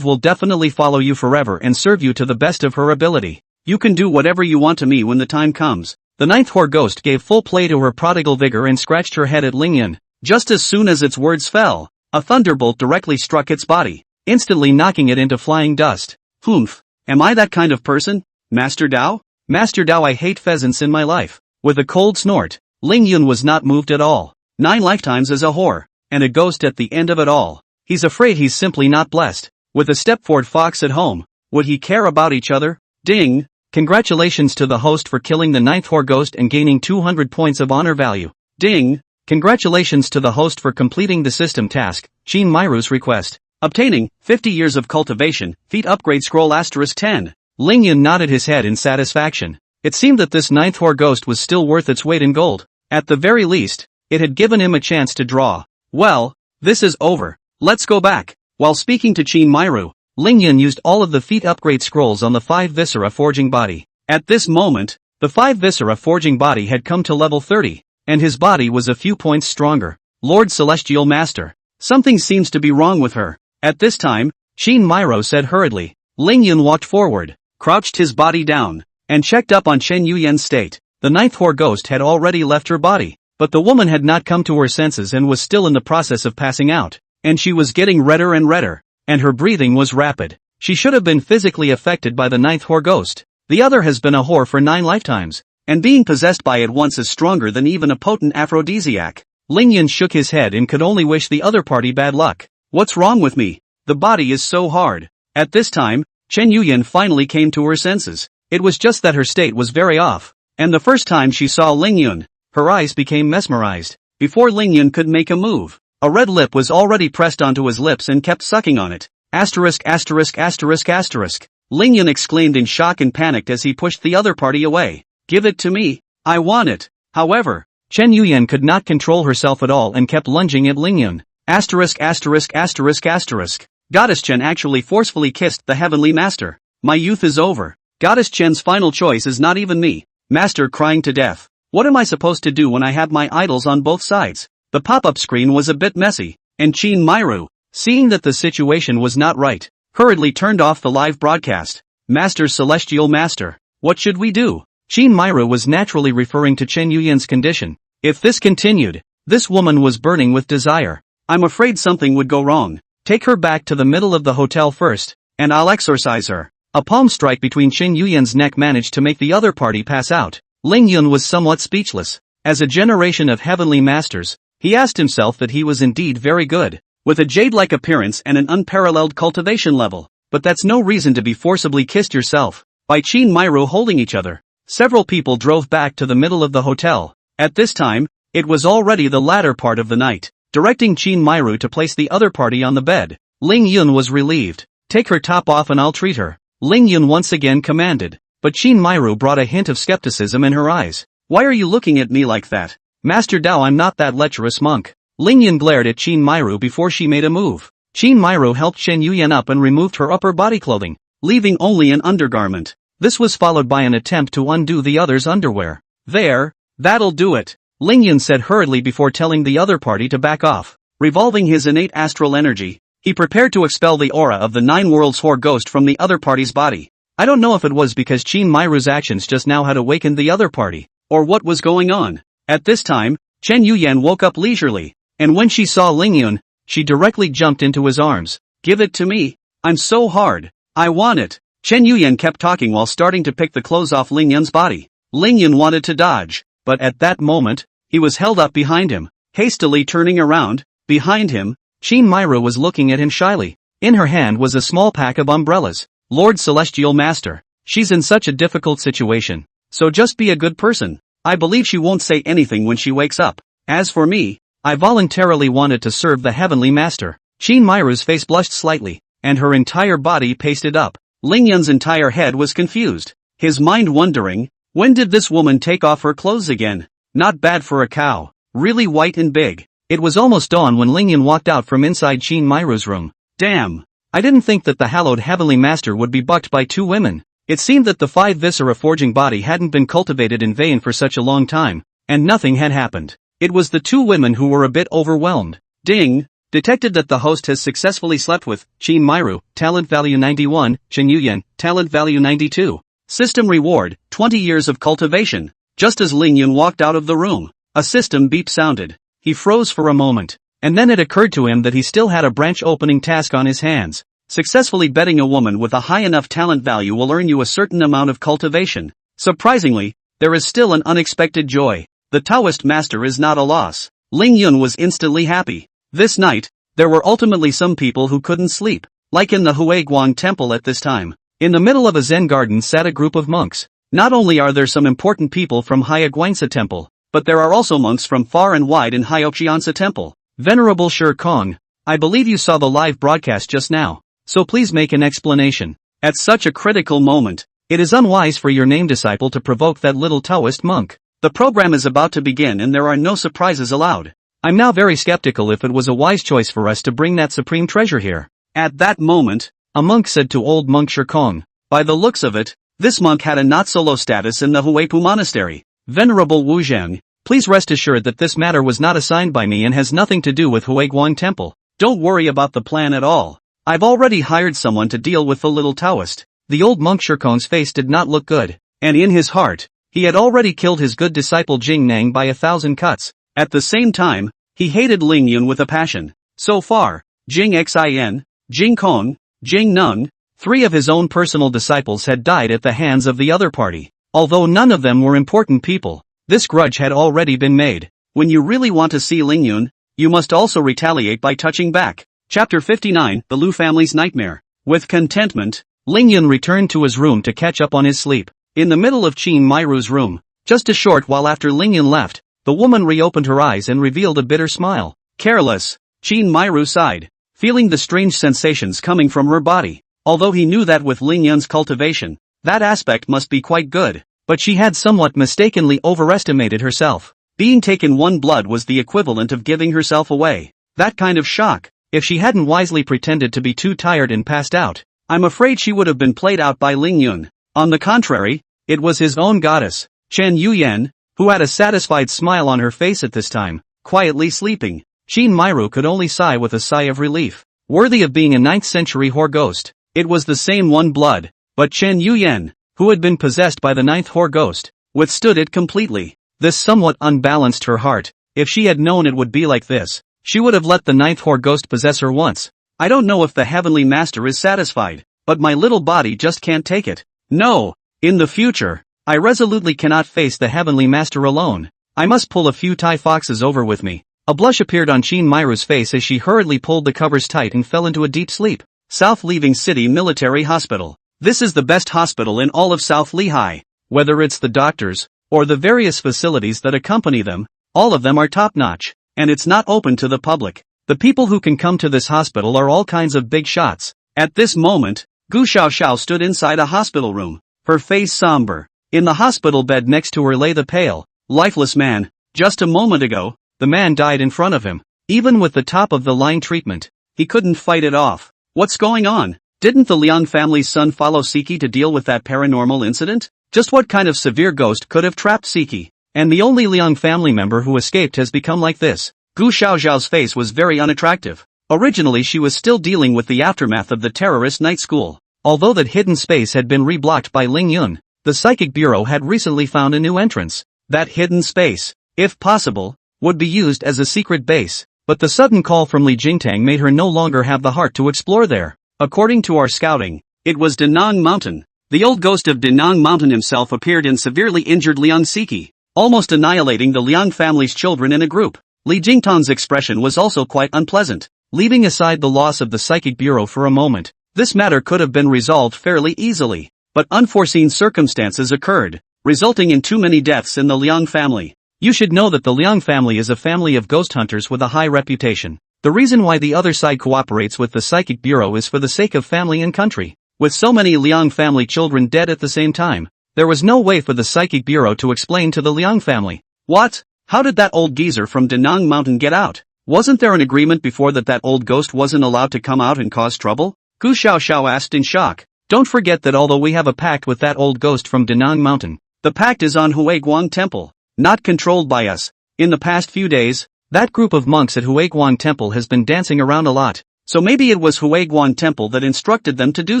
will definitely follow you forever and serve you to the best of her ability. You can do whatever you want to me when the time comes. The 9th Horde ghost gave full play to her prodigal vigor and scratched her head at Lingyun. Just as soon as its words fell, a thunderbolt directly struck its body, instantly knocking it into flying dust. Humph, am I that kind of person? Master Dao? Master Dao, I hate pheasants in my life. With a cold snort, Lingyun was not moved at all. 9 lifetimes as a whore, and a ghost at the end of it all. He's afraid he's simply not blessed. With a Stepford fox at home, would he care about each other? Ding! Congratulations to the host for killing the 9th Horde ghost and gaining 200 points of honor value. Ding! Congratulations to the host for completing the system task, Qin Mairu's request. Obtaining 50 years of cultivation, feat upgrade scroll *10. Lingyun nodded his head in satisfaction. It seemed that this 9th Horde ghost was still worth its weight in gold. At the very least, it had given him a chance to draw. Well, this is over. Let's go back. While speaking to Qin Mairu, Lingyun used all of the feat upgrade scrolls on the 5 Viscera forging body. At this moment, the 5 Viscera forging body had come to level 30, and his body was a few points stronger. Lord Celestial Master, something seems to be wrong with her. At this time, Qin Mairu said hurriedly. Lingyun walked forward, crouched his body down, and checked up on Chen Yuyan's state. The 9th Horde ghost had already left her body, but the woman had not come to her senses and was still in the process of passing out. And she was getting redder and redder, and her breathing was rapid. She should have been physically affected by the 9th Horde ghost. The other has been a whore for 9 lifetimes, and being possessed by it once is stronger than even a potent aphrodisiac. Ling Yun shook his head and could only wish the other party bad luck. What's wrong with me? The body is so hard. At this time, Chen Yuyan finally came to her senses. It was just that her state was very off. And the first time she saw Ling Yun, her eyes became mesmerized. Before Ling Yun could make a move, a red lip was already pressed onto his lips and kept sucking on it. Asterisk asterisk asterisk asterisk. Ling Yun exclaimed in shock and panicked as he pushed the other party away. Give it to me. I want it. However, Chen Yuyan could not control herself at all and kept lunging at Ling Yun. Asterisk asterisk asterisk asterisk. Goddess Chen actually forcefully kissed the heavenly master. My youth is over. Goddess Chen's final choice is not even me. Master crying to death. What am I supposed to do when I have my idols on both sides? The pop-up screen was a bit messy, and Qin Myru, seeing that the situation was not right, hurriedly turned off the live broadcast. Master Celestial Master, what should we do? Qin Myru was naturally referring to Chen Yuyan's condition. If this continued, this woman was burning with desire. I'm afraid something would go wrong. Take her back to the middle of the hotel first, and I'll exorcise her. A palm strike between Chen Yuyan's neck managed to make the other party pass out. Ling Yun was somewhat speechless. As a generation of heavenly masters, he asked himself that he was indeed very good, with a jade-like appearance and an unparalleled cultivation level. But that's no reason to be forcibly kissed yourself. By Qin Myru holding each other, several people drove back to the middle of the hotel. At this time, it was already the latter part of the night. Directing Qin Myru to place the other party on the bed, Ling Yun was relieved. Take her top off and I'll treat her. Ling Yun once again commanded. But Qin Myru brought a hint of skepticism in her eyes. Why are you looking at me like that? Master Dao, I'm not that lecherous monk. Ling Yun glared at Qin Myru before she made a move. Qin Myru helped Chen Yuyan up and removed her upper body clothing, leaving only an undergarment. This was followed by an attempt to undo the other's underwear. There, that'll do it, Ling Yun said hurriedly before telling the other party to back off. Revolving his innate astral energy, he prepared to expel the aura of the Nine Worlds Whore ghost from the other party's body. I don't know if it was because Qin Myru's actions just now had awakened the other party, or what was going on. At this time, Chen Yuyan woke up leisurely, and when she saw Ling Yun, she directly jumped into his arms. Give it to me. I'm so hard. I want it. Chen Yuyan kept talking while starting to pick the clothes off Ling Yun's body. Ling Yun wanted to dodge, but at that moment, he was held up behind him. Hastily turning around, behind him, Qin Myru was looking at him shyly. In her hand was a small pack of umbrellas. Lord Celestial Master, she's in such a difficult situation, so just be a good person. I believe she won't say anything when she wakes up. As for me, I voluntarily wanted to serve the Heavenly Master. Qin Myru's face blushed slightly, and her entire body pasted up. Ling Yun's entire head was confused, his mind wondering, when did this woman take off her clothes again? Not bad for a cow, really white and big. It was almost dawn when Ling Yun walked out from inside Qin Myru's room. Damn. I didn't think that the hallowed Heavenly Master would be bucked by two women. It seemed that the five viscera forging body hadn't been cultivated in vain for such a long time, and nothing had happened. It was the two women who were a bit overwhelmed. Ding! Detected that the host has successfully slept with Qin Myru, talent value 91, Chen Yuyan, talent value 92. System reward, 20 years of cultivation. Just as Ling Yun walked out of the room, a system beep sounded. He froze for a moment. And then it occurred to him that he still had a branch opening task on his hands. Successfully betting a woman with a high enough talent value will earn you a certain amount of cultivation. Surprisingly, there is still an unexpected joy. The Taoist master is not a loss. Ling Yun was instantly happy. This night, there were ultimately some people who couldn't sleep, like in the Huiguang temple at this time. In the middle of a Zen garden sat a group of monks. Not only are there some important people from Huiguangsa temple, but there are also monks from far and wide in Hyoqiansa temple. Venerable Shi Kong, I believe you saw the live broadcast just now, so please make an explanation. At such a critical moment, it is unwise for your named disciple to provoke that little Taoist monk. The program is about to begin and there are no surprises allowed. I'm now very skeptical if it was a wise choice for us to bring that supreme treasure here. At that moment, a monk said to old monk Shi Kong, by the looks of it, this monk had a not-so-low status in the Huipu monastery. Venerable Wu Zheng, please rest assured that this matter was not assigned by me and has nothing to do with Huiguang Temple. Don't worry about the plan at all. I've already hired someone to deal with the little Taoist. The old monk Shi Kong's face did not look good, and in his heart, he had already killed his good disciple Jing Nang by 1,000 cuts. At the same time, he hated Ling Yun with a passion. So far, Jing Xin, Jing Kong, Jing Nung, 3 of his own personal disciples had died at the hands of the other party. Although none of them were important people, this grudge had already been made. when you really want to see Lingyun, you must also retaliate by touching back. Chapter 59, The Lu Family's Nightmare. With contentment, Lingyun returned to his room to catch up on his sleep. In the middle of Qin Mairu's room, just a short while after Lingyun left, the woman reopened her eyes and revealed a bitter smile. Careless, Qin Mairu sighed, feeling the strange sensations coming from her body. Although he knew that with Lingyun's cultivation, that aspect must be quite good, but she had somewhat mistakenly overestimated herself. Being taken one blood was the equivalent of giving herself away. That kind of shock, if she hadn't wisely pretended to be too tired and passed out, I'm afraid she would have been played out by Lingyun. On the contrary, it was his own goddess, Chen Yuyan, who had a satisfied smile on her face at this time, quietly sleeping. Qin Mairu could only sigh with a sigh of relief. Worthy of being a 9th century whore ghost, it was the same one blood, but Chen Yuyan, who had been possessed by the 9th whore ghost, withstood it completely. This somewhat unbalanced her heart. If she had known it would be like this, she would have let the 9th whore ghost possess her once. I don't know if the Heavenly Master is satisfied, but my little body just can't take it. No, in the future, I resolutely cannot face the Heavenly Master alone. I must pull a few Tai foxes over with me. A blush appeared on Qin Mairu's face as she hurriedly pulled the covers tight and fell into a deep sleep. South Leaving City Military Hospital. This is the best hospital in all of South Lehigh. Whether it's the doctors, or the various facilities that accompany them, all of them are top-notch, and it's not open to the public. The people who can come to this hospital are all kinds of big shots. At this moment, Gu Xiaoxiao stood inside a hospital room, her face somber. In the hospital bed next to her lay the pale, lifeless man. Just a moment ago, the man died in front of him. Even with the top-of-the-line treatment, he couldn't fight it off. What's going on? Didn't the Liang family's son follow Siki to deal with that paranormal incident? Just what kind of severe ghost could have trapped Siki? And the only Liang family member who escaped has become like this. Gu Xiaoxiao's face was very unattractive. Originally she was still dealing with the aftermath of the terrorist night school. Although that hidden space had been reblocked by Lingyun, the Psychic Bureau had recently found a new entrance. That hidden space, if possible, would be used as a secret base, but the sudden call from Li Jingtang made her no longer have the heart to explore there. According to our scouting, it was Danang Mountain. The old ghost of Danang Mountain himself appeared and severely injured Liang Siki, almost annihilating the Liang family's children in a group. Li Jingtang's expression was also quite unpleasant. Leaving aside the loss of the Psychic Bureau for a moment, this matter could have been resolved fairly easily, but unforeseen circumstances occurred, resulting in too many deaths in the Liang family. You should know that the Liang family is a family of ghost hunters with a high reputation. The reason why the other side cooperates with the Psychic Bureau is for the sake of family and country. With so many Liang family children dead at the same time, there was no way for the Psychic Bureau to explain to the Liang family. What? How did that old geezer from Danang Mountain get out? Wasn't there an agreement before that old ghost wasn't allowed to come out and cause trouble? Gu Xiaoxiao asked in shock. Don't forget that although we have a pact with that old ghost from Danang Mountain, the pact is on Huiguang Temple, not controlled by us. In the past few days, that group of monks at Huiguang Temple has been dancing around a lot, so maybe it was Huiguang Temple that instructed them to do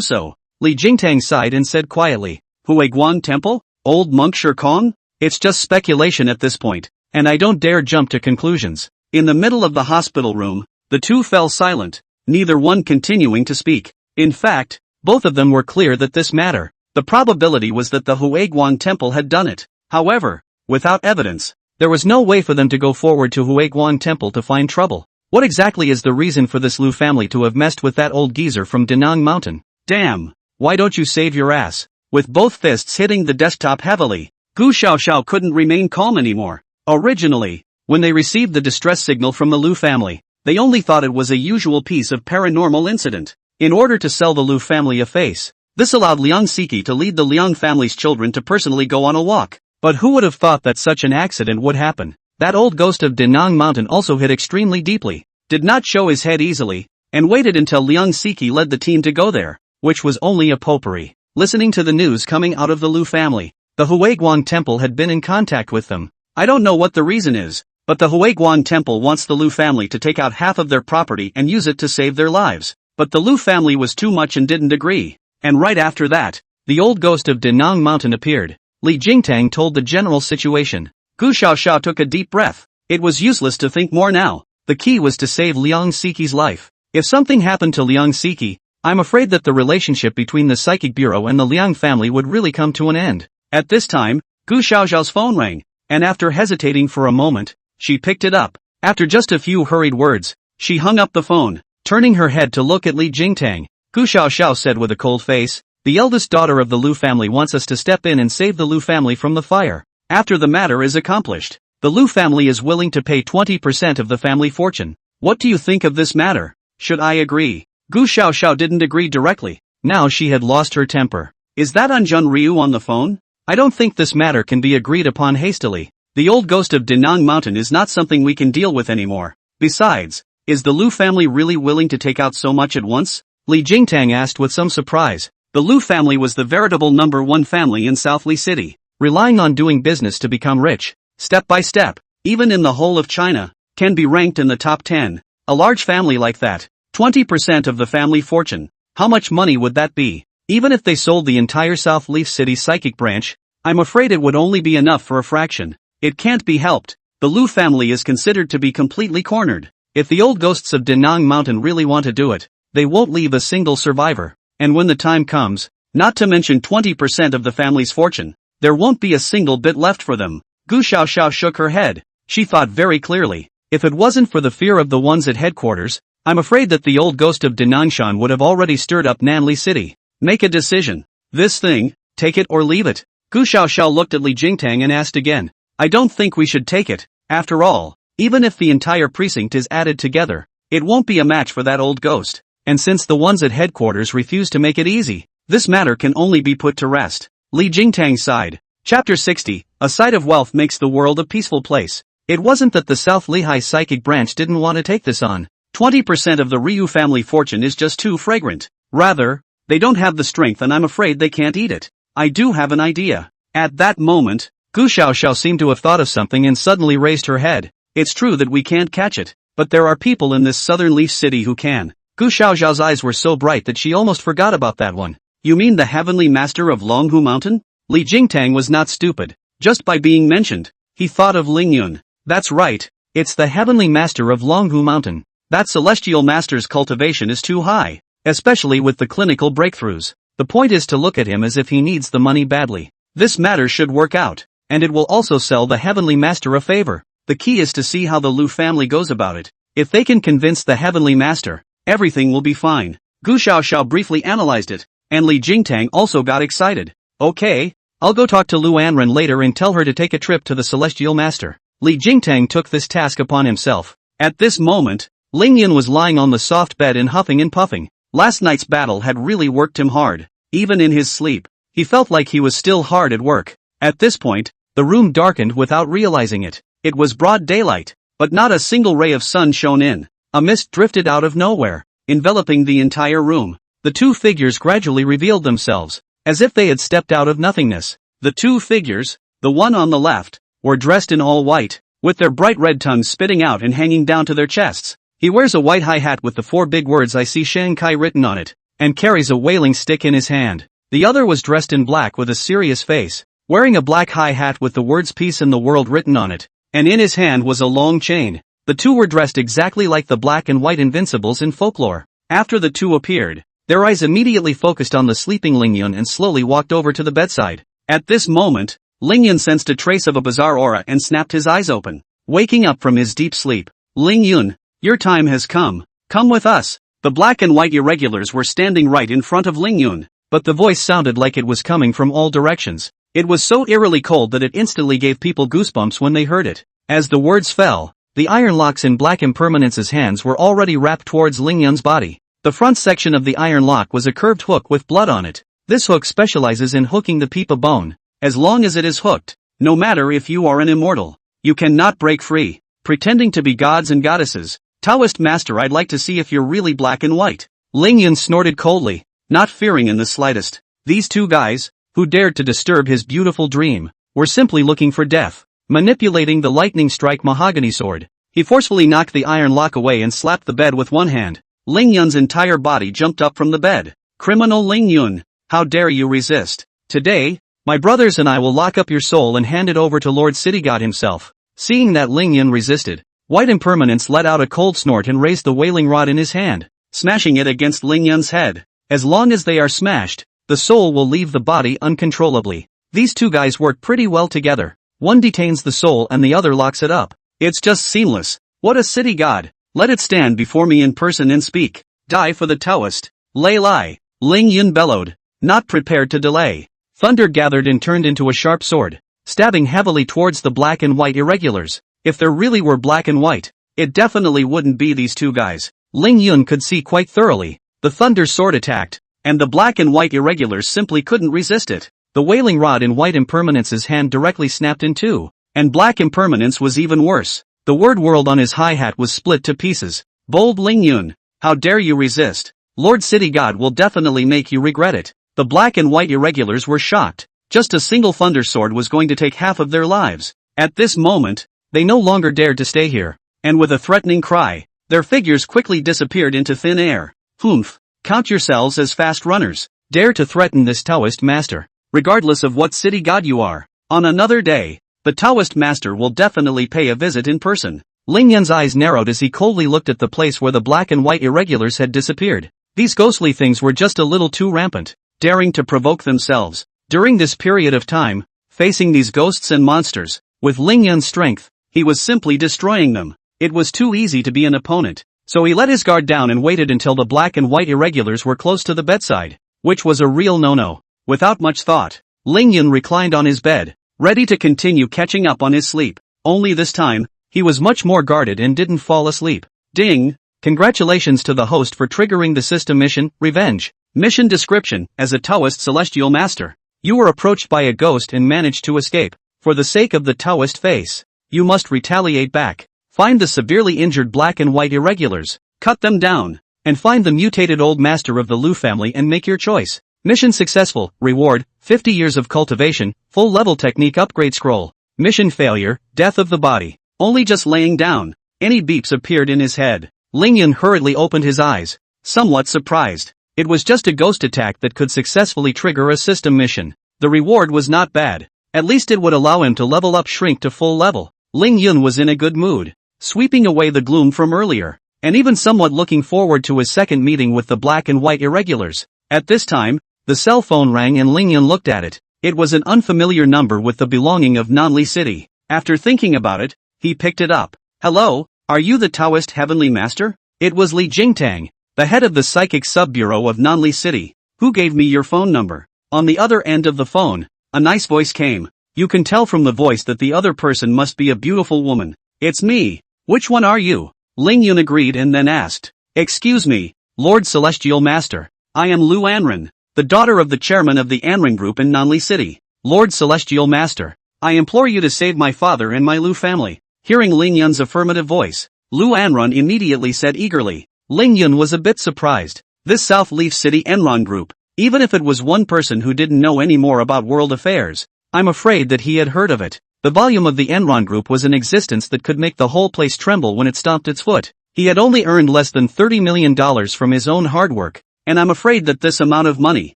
so. Li Jingtang sighed and said quietly, Huiguang Temple? Old monk Shirkong? It's just speculation at this point, and I don't dare jump to conclusions. In the middle of the hospital room, the two fell silent, neither one continuing to speak. In fact, both of them were clear that this matter, the probability was that the Huiguang Temple had done it. However, without evidence, there was no way for them to go forward to Huiguang Temple to find trouble. What exactly is the reason for this Lu family to have messed with that old geezer from Danang Mountain? Damn, why don't you save your ass? With both fists hitting the desktop heavily, Gu Xiaoxiao couldn't remain calm anymore. Originally, when they received the distress signal from the Lu family, they only thought it was a usual piece of paranormal incident. In order to sell the Lu family a face, this allowed Liang Siki to lead the Liang family's children to personally go on a walk. But who would have thought that such an accident would happen? That old ghost of Danang Mountain also hit extremely deeply, did not show his head easily, and waited until Liang Siki led the team to go there, which was only a potpourri. Listening to the news coming out of the Lu family, the Huiguang Temple had been in contact with them. I don't know what the reason is, but the Huiguang Temple wants the Lu family to take out half of their property and use it to save their lives. But the Lu family was too much and didn't agree. And right after that, the old ghost of Danang Mountain appeared. Li Jingtang told the general situation. Gu Xiaoxiao took a deep breath. It was useless to think more now. The key was to save Liang Siki's life. If something happened to Liang Siki, I'm afraid that the relationship between the Psychic Bureau and the Liang family would really come to an end. At this time, Gu Xiaoxiao's phone rang, and after hesitating for a moment, she picked it up. After just a few hurried words, she hung up the phone, turning her head to look at Li Jingtang. Gu Xiaoxiao said with a cold face, "The eldest daughter of the Lu family wants us to step in and save the Lu family from the fire. After the matter is accomplished, the Lu family is willing to pay 20% of the family fortune. What do you think of this matter? Should I agree?" Gu Xiaoxiao didn't agree directly. Now she had lost her temper. "Is that Anjun Ryu on the phone? I don't think this matter can be agreed upon hastily. The old ghost of Danang Mountain is not something we can deal with anymore. Besides, is the Lu family really willing to take out so much at once?" Li Jingtang asked with some surprise. The Lu family was the veritable number one family in South Li City, relying on doing business to become rich, step by step, even in the whole of China, can be ranked in the top 10. A large family like that, 20% of the family fortune, how much money would that be? Even if they sold the entire South Leaf City psychic branch, I'm afraid it would only be enough for a fraction. It can't be helped. The Lu family is considered to be completely cornered. If the old ghosts of Danang Mountain really want to do it, they won't leave a single survivor. And when the time comes, not to mention 20% of the family's fortune, there won't be a single bit left for them. Gu Xiaoxiao shook her head. She thought very clearly. If it wasn't for the fear of the ones at headquarters, I'm afraid that the old ghost of Danangshan would have already stirred up Nanli City. Make a decision. This thing, take it or leave it. Gu Xiaoxiao looked at Li Jingtang and asked again. I don't think we should take it. After all, even if the entire precinct is added together, it won't be a match for that old ghost. And since the ones at headquarters refuse to make it easy, this matter can only be put to rest. Li Jingtang sighed. Chapter 60, A sight of wealth makes the world a peaceful place. It wasn't that the South Lehigh psychic branch didn't want to take this on. 20% of the Ryu family fortune is just too fragrant. Rather, they don't have the strength and I'm afraid they can't eat it. I do have an idea. At that moment, Gu Xiaoxiao seemed to have thought of something and suddenly raised her head. It's true that we can't catch it, but there are people in this southern Leaf City who can. Gu Xiaoxiao's eyes were so bright that she almost forgot about that one. You mean the Heavenly Master of Longhu Mountain? Li Jingtang was not stupid. Just by being mentioned, he thought of Ling Yun. That's right, it's the Heavenly Master of Longhu Mountain. That celestial master's cultivation is too high, especially with the clinical breakthroughs. The point is to look at him as if he needs the money badly. This matter should work out, and it will also sell the Heavenly Master a favor. The key is to see how the Lu family goes about it. If they can convince the Heavenly Master, everything will be fine. Gu Xiaoxiao briefly analyzed it, and Li Jingtang also got excited. Okay, I'll go talk to Lu Anren later and tell her to take a trip to the Celestial Master. Li Jingtang took this task upon himself. At this moment, Ling Yun was lying on the soft bed and huffing and puffing. Last night's battle had really worked him hard. Even in his sleep, he felt like he was still hard at work. At this point, the room darkened without realizing it. It was broad daylight, but not a single ray of sun shone in. A mist drifted out of nowhere, enveloping the entire room. The two figures gradually revealed themselves, as if they had stepped out of nothingness. The two figures, the one on the left, were dressed in all white, with their bright red tongues spitting out and hanging down to their chests. He wears a white high hat with the 4 big words I see Shanghai written on it, and carries a whaling stick in his hand. The other was dressed in black with a serious face, wearing a black high hat with the words peace in the world written on it, and in his hand was a long chain. The two were dressed exactly like the black and white invincibles in folklore. After the two appeared, their eyes immediately focused on the sleeping Ling Yun and slowly walked over to the bedside. At this moment, Ling Yun sensed a trace of a bizarre aura and snapped his eyes open. Waking up from his deep sleep, Ling Yun, your time has come. Come with us. The black and white irregulars were standing right in front of Ling Yun, but the voice sounded like it was coming from all directions. It was so eerily cold that it instantly gave people goosebumps when they heard it. As the words fell, the iron locks in Black Impermanence's hands were already wrapped towards Ling Yun's body. The front section of the iron lock was a curved hook with blood on it. This hook specializes in hooking the peepa bone. As long as it is hooked, no matter if you are an immortal, you cannot break free. Pretending to be gods and goddesses, Taoist master, I'd like to see if you're really black and white. Ling Yun snorted coldly, not fearing in the slightest. These two guys, who dared to disturb his beautiful dream, were simply looking for death. Manipulating the lightning strike mahogany sword, he forcefully knocked the iron lock away and slapped the bed with one hand. Ling Yun's entire body jumped up from the bed. Criminal Ling Yun, how dare you resist? Today, my brothers and I will lock up your soul and hand it over to Lord City God himself. Seeing that Ling Yun resisted, White Impermanence let out a cold snort and raised the wailing rod in his hand, smashing it against Ling Yun's head. As long as they are smashed, the soul will leave the body uncontrollably. These two guys work pretty well together. One detains the soul and the other locks it up. It's just seamless. What a city god. Let it stand before me in person and speak. Die for the Taoist. Lay lie. Ling Yun bellowed, not prepared to delay. Thunder gathered and turned into a sharp sword, stabbing heavily towards the black and white irregulars. If there really were black and white, it definitely wouldn't be these two guys. Ling Yun could see quite thoroughly. The thunder sword attacked, and the black and white irregulars simply couldn't resist it. The wailing rod in white impermanence's hand directly snapped in two, and black impermanence was even worse. The word world on his hi-hat was split to pieces. Bold Ling Yun, how dare you resist? Lord City God will definitely make you regret it. The black and white irregulars were shocked. Just a single thunder sword was going to take half of their lives. At this moment, they no longer dared to stay here, and with a threatening cry, their figures quickly disappeared into thin air. Humph, count yourselves as fast runners. Dare to threaten this Taoist master, regardless of what city god you are. On another day, the Taoist master will definitely pay a visit in person. Ling Yun's eyes narrowed as he coldly looked at the place where the black and white irregulars had disappeared. These ghostly things were just a little too rampant, daring to provoke themselves. During this period of time, facing these ghosts and monsters, with Ling Yun's strength, he was simply destroying them. It was too easy to be an opponent, so he let his guard down and waited until the black and white irregulars were close to the bedside, which was a real no-no. Without much thought, Ling Yun reclined on his bed, ready to continue catching up on his sleep. Only this time, he was much more guarded and didn't fall asleep. Ding! Congratulations to the host for triggering the system mission, Revenge. Mission description: as a Taoist celestial master, you were approached by a ghost and managed to escape. For the sake of the Taoist face, you must retaliate back. Find the severely injured black and white irregulars, cut them down, and find the mutated old master of the Lu family and make your choice. Mission successful. Reward: 50 years of cultivation, full level technique upgrade scroll. Mission failure: death of the body. Only just laying down. Any beeps appeared in his head. Ling Yun hurriedly opened his eyes, somewhat surprised. It was just a ghost attack that could successfully trigger a system mission. The reward was not bad. At least it would allow him to level up shrink to full level. Ling Yun was in a good mood, sweeping away the gloom from earlier, and even somewhat looking forward to his second meeting with the black and white irregulars. At this time, the cell phone rang and Ling Yun looked at it. It was an unfamiliar number with the belonging of Nanli City. After thinking about it, he picked it up. Hello, are you the Taoist Heavenly Master? It was Li Jingtang, the head of the Psychic Sub-Bureau of Nanli City. Who gave me your phone number? On the other end of the phone, a nice voice came. You can tell from the voice that the other person must be a beautiful woman. It's me. Which one are you? Ling Yun agreed and then asked. Excuse me, Lord Celestial Master. I am Lu Anren, the daughter of the chairman of the Anren Group in Nanli City. Lord Celestial Master, I implore you to save my father and my Lu family. Hearing Ling Yun's affirmative voice, Lu Anren immediately said eagerly. Ling Yun was a bit surprised. This South Leaf City Enron Group, even if it was one person who didn't know any more about world affairs, I'm afraid that he had heard of it. The volume of the Enron Group was an existence that could make the whole place tremble when it stomped its foot. He had only earned less than $30 million from his own hard work, and I'm afraid that this amount of money,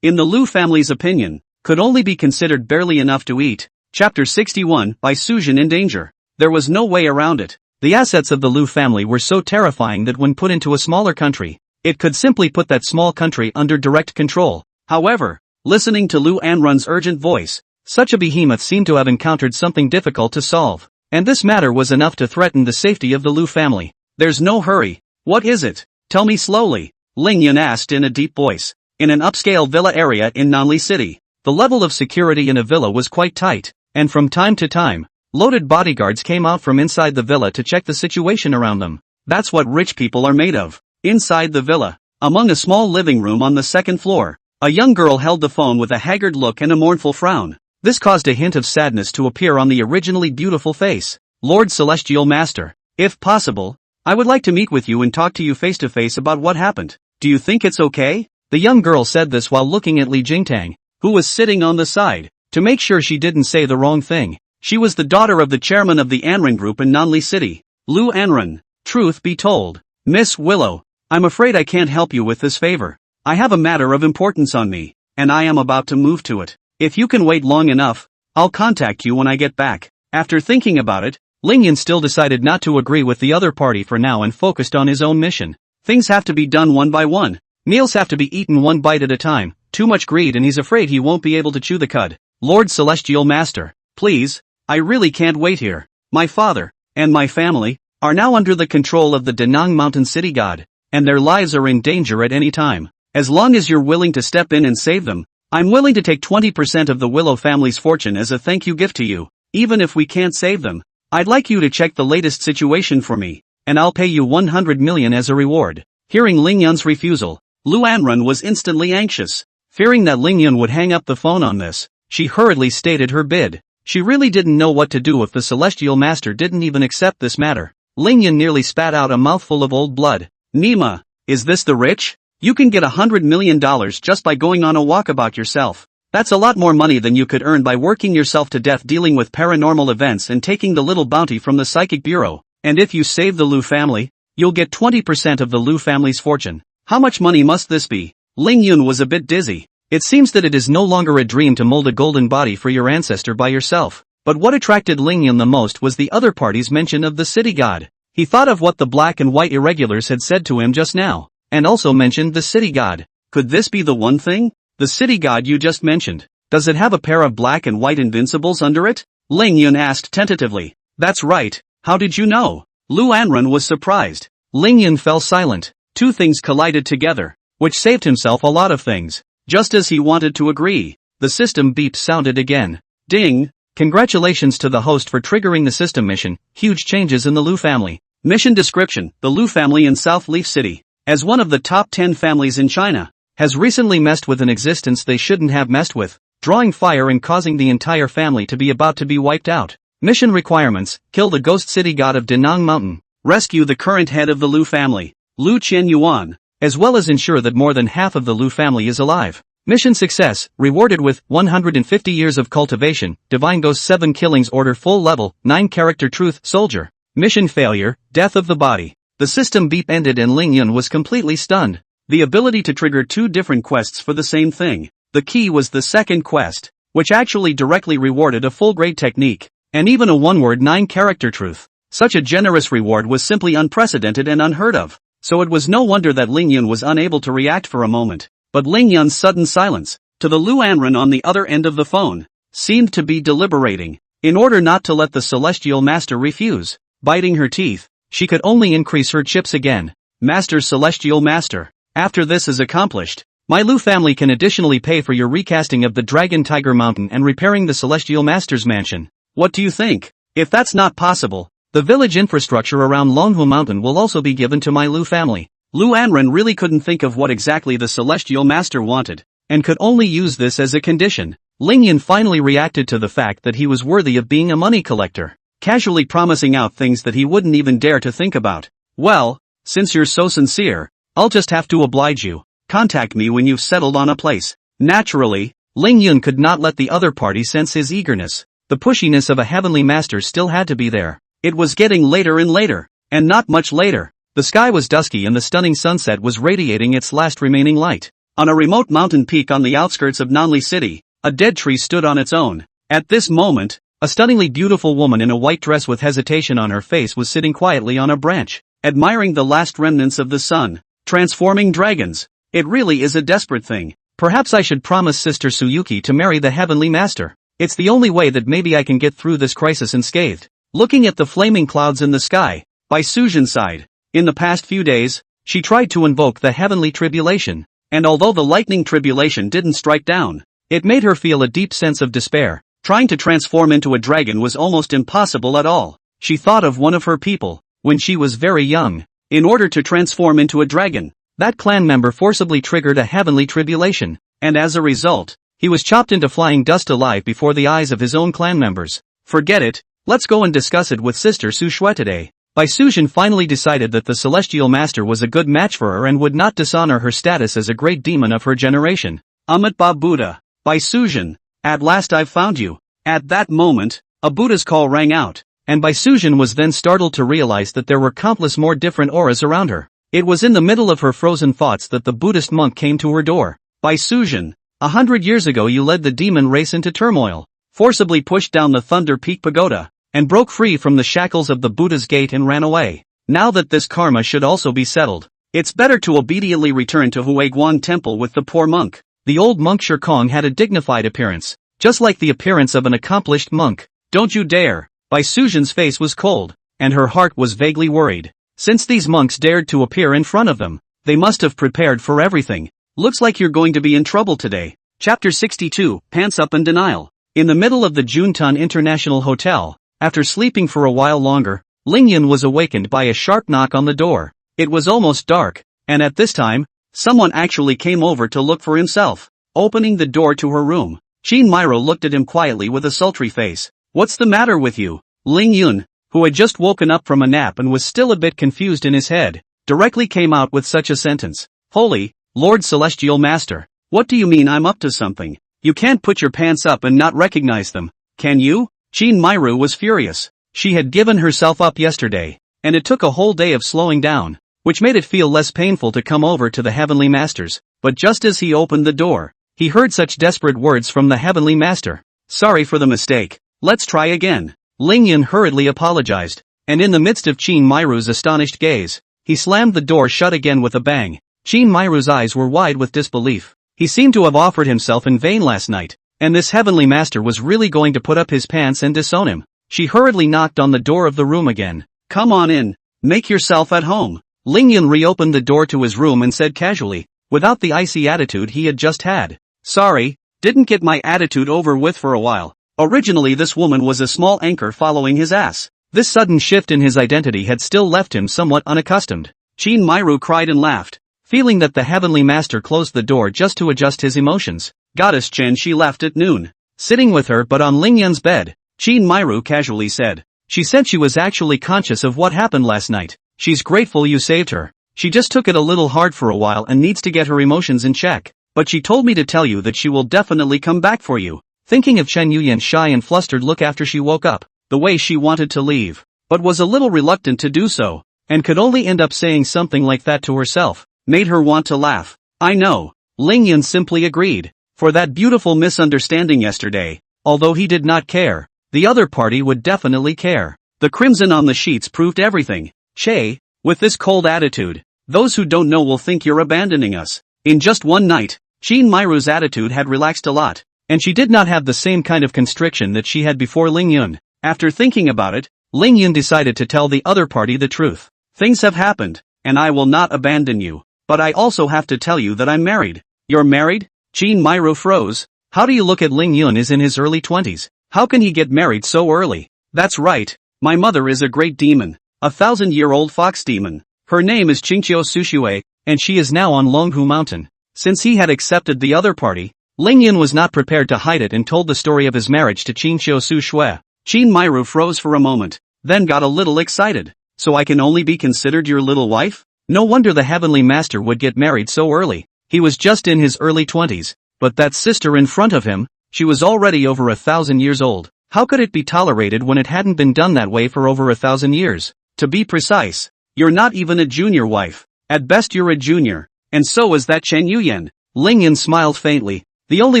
in the Lu family's opinion, could only be considered barely enough to eat. Chapter 61, by Sujin in danger. There was no way around it. The assets of the Lu family were so terrifying that when put into a smaller country, it could simply put that small country under direct control. However, listening to Lu Anren's urgent voice, such a behemoth seemed to have encountered something difficult to solve, and this matter was enough to threaten the safety of the Lu family. There's no hurry. What is it? Tell me slowly, Ling Yun asked in a deep voice. In an upscale villa area in Nanli City, the level of security in a villa was quite tight, and from time to time, loaded bodyguards came out from inside the villa to check the situation around them. That's what rich people are made of. Inside the villa, among a small living room on the second floor, a young girl held the phone with a haggard look and a mournful frown. This caused a hint of sadness to appear on the originally beautiful face. Lord Celestial Master, if possible, I would like to meet with you and talk to you face to face about what happened. Do you think it's okay? The young girl said this while looking at Li Jingtang, who was sitting on the side, to make sure she didn't say the wrong thing. She was the daughter of the chairman of the Anren Group in Nanli City, Lu Anren. Truth be told, Miss Willow, I'm afraid I can't help you with this favor. I have a matter of importance on me, and I am about to move to it. If you can wait long enough, I'll contact you when I get back. After thinking about it, Ling Yun still decided not to agree with the other party for now and focused on his own mission. Things have to be done one by one. Meals have to be eaten one bite at a time. Too much greed and he's afraid he won't be able to chew the cud. Lord Celestial Master, please, I really can't wait here. My father, and my family, are now under the control of the Danang Mountain City God, and their lives are in danger at any time. As long as you're willing to step in and save them, I'm willing to take 20% of the Willow family's fortune as a thank you gift to you. Even if we can't save them, I'd like you to check the latest situation for me, and I'll pay you 100 million as a reward. Hearing Ling Yun's refusal, Lu Anren was instantly anxious. Fearing that Ling Yun would hang up the phone on this, she hurriedly stated her bid. She really didn't know what to do if the Celestial Master didn't even accept this matter. Ling Yun nearly spat out a mouthful of old blood. Nima, is this the rich? You can get $100 million just by going on a walkabout yourself. That's a lot more money than you could earn by working yourself to death dealing with paranormal events and taking the little bounty from the Psychic Bureau. And if you save the Lu family, you'll get 20% of the Lu family's fortune. How much money must this be? Ling Yun was a bit dizzy. It seems that it is no longer a dream to mold a golden body for your ancestor by yourself. But what attracted Ling Yun the most was the other party's mention of the city god. He thought of what the black and white irregulars had said to him just now, and also mentioned the city god. Could this be the one thing? The city god you just mentioned. Does it have a pair of black and white invincibles under it? Ling Yun asked tentatively. That's right. How did you know? Lu Anren was surprised. Ling Yun fell silent. Two things collided together, which saved himself a lot of things. Just as he wanted to agree, the system beep sounded again. Ding! Congratulations to the host for triggering the system mission. Huge changes in the Lu family. Mission description: the Lu family in South Leaf City, as one of the top 10 families in China, has recently messed with an existence they shouldn't have messed with, drawing fire and causing the entire family to be about to be wiped out. Mission requirements: kill the ghost city god of Danang Mountain, rescue the current head of the Lu family, Lu Qianyuan, as well as ensure that more than half of the Lu family is alive. Mission success, rewarded with 150 years of cultivation, Divine Ghost 7 killings order full level, 9 character truth soldier. Mission failure, death of the body. The system beep ended and Ling Yun was completely stunned. The ability to trigger 2 different quests for the same thing. The key was the second quest, which actually directly rewarded a full grade technique, and even a one-word 9 character truth. Such a generous reward was simply unprecedented and unheard of. So it was no wonder that Ling Yun was unable to react for a moment. But Ling Yun's sudden silence, to the Lu Anren on the other end of the phone, seemed to be deliberating. In order not to let the Celestial Master refuse, biting her teeth, she could only increase her chips again. Master Celestial Master, after this is accomplished, my Lu family can additionally pay for your recasting of the Dragon Tiger Mountain and repairing the Celestial Master's mansion. What do you think? If that's not possible, the village infrastructure around Longhu Mountain will also be given to my Lu family. Lu Anren really couldn't think of what exactly the Celestial Master wanted, and could only use this as a condition. Ling Yun finally reacted to the fact that he was worthy of being a money collector, casually promising out things that he wouldn't even dare to think about. Well, since you're so sincere, I'll just have to oblige you. Contact me when you've settled on a place. Naturally, Ling Yun could not let the other party sense his eagerness. The pushiness of a heavenly master still had to be there. It was getting later and later, and not much later. The sky was dusky and the stunning sunset was radiating its last remaining light. On a remote mountain peak on the outskirts of Nanli City, a dead tree stood on its own. At this moment, a stunningly beautiful woman in a white dress with hesitation on her face was sitting quietly on a branch, admiring the last remnants of the sun. Transforming dragons. It really is a desperate thing. Perhaps I should promise Sister Suyuki to marry the Heavenly Master. It's the only way that maybe I can get through this crisis unscathed. Looking at the flaming clouds in the sky, Bai Sujin sighed. In the past few days, she tried to invoke the heavenly tribulation, and although the lightning tribulation didn't strike down, it made her feel a deep sense of despair. Trying to transform into a dragon was almost impossible at all. She thought of one of her people, when she was very young. In order to transform into a dragon, that clan member forcibly triggered a heavenly tribulation, and as a result, he was chopped into flying dust alive before the eyes of his own clan members. Forget it, let's go and discuss it with Sister Su Shui today. Bai Sujin finally decided that the Celestial Master was a good match for her and would not dishonor her status as a great demon of her generation. Amitabha Buddha. Bai Sujin, at last I've found you. At that moment, a Buddha's call rang out, and Bai Sujin was then startled to realize that there were countless more different auras around her. It was in the middle of her frozen thoughts that the Buddhist monk came to her door. Bai Sujin, 100 years ago you led the demon race into turmoil, forcibly pushed down the Thunder Peak Pagoda, and broke free from the shackles of the Buddha's gate and ran away. Now that this karma should also be settled, it's better to obediently return to Huiguan Temple with the poor monk. The old monk Shirkong had a dignified appearance, just like the appearance of an accomplished monk. Don't you dare! Bai Sujin's face was cold. and her heart was vaguely worried. Since these monks dared to appear in front of them, they must have prepared for everything. Looks like you're going to be in trouble today. Chapter 62, Pants Up and Denial. In the middle of the Juntan International Hotel, after sleeping for a while longer, Lingyun was awakened by a sharp knock on the door. It was almost dark, and at this time, someone actually came over to look for himself. Opening the door to her room, Chin Myro looked at him quietly with a sultry face. What's the matter with you? Lingyun, who had just woken up from a nap and was still a bit confused in his head, directly came out with such a sentence. Holy Lord Celestial Master, what do you mean I'm up to something? You can't put your pants up and not recognize them, can you? Chin Myro was furious. She had given herself up yesterday, and it took a whole day of slowing down, which made it feel less painful to come over to the Heavenly Masters. But just as he opened the door, he heard such desperate words from the Heavenly Master. Sorry for the mistake. Let's try again. Lingyun hurriedly apologized, and in the midst of Chin Myro's astonished gaze, he slammed the door shut again with a bang. Chin Myro's eyes were wide with disbelief. He seemed to have offered himself in vain last night, and this Heavenly Master was really going to put up his pants and disown him. She hurriedly knocked on the door of the room again. Come on in. Make yourself at home. Lingyun reopened the door to his room and said casually, without the icy attitude he had just had. Sorry, didn't get my attitude over with for a while. Originally this woman was a small anchor following his ass. This sudden shift in his identity had still left him somewhat unaccustomed. Chin Myro cried and laughed, feeling that the Heavenly Master closed the door just to adjust his emotions. Goddess Chen, she left at noon. Sitting with her but on Lingyun's bed, Chin Myro casually said. She said she was actually conscious of what happened last night. She's grateful you saved her. She just took it a little hard for a while and needs to get her emotions in check. But she told me to tell you that she will definitely come back for you. Thinking of Chen Yuyan's shy and flustered look after she woke up, the way she wanted to leave, but was a little reluctant to do so, and could only end up saying something like that to herself, made her want to laugh. I know. Lingyun simply agreed. For that beautiful misunderstanding yesterday, although he did not care, the other party would definitely care. The crimson on the sheets proved everything. Che, with this cold attitude, those who don't know will think you're abandoning us. In just one night, Chin Myro's attitude had relaxed a lot, and she did not have the same kind of constriction that she had before Lingyun. After thinking about it, Lingyun decided to tell the other party the truth. Things have happened, and I will not abandon you, but I also have to tell you that I'm married. You're married? Chin Myro froze. How do you look at Lingyun is in his early 20s? How can he get married so early? That's right. My mother is a great demon, a 1,000-year-old fox demon. Her name is Qingqiu Sushue, and she is now on Longhu Mountain. Since he had accepted the other party, Lingyun was not prepared to hide it and told the story of his marriage to Qingqiu Sushue. Chin Myro froze for a moment, then got a little excited. So I can only be considered your little wife? No wonder the Heavenly Master would get married so early. He was just in his early 20s, but that sister in front of him, she was already over 1,000 years old. How could it be tolerated when it hadn't been done that way for over 1,000 years? To be precise, you're not even a junior wife. At best you're a junior, and so is that Chen Yuyan. Lingyun smiled faintly. The only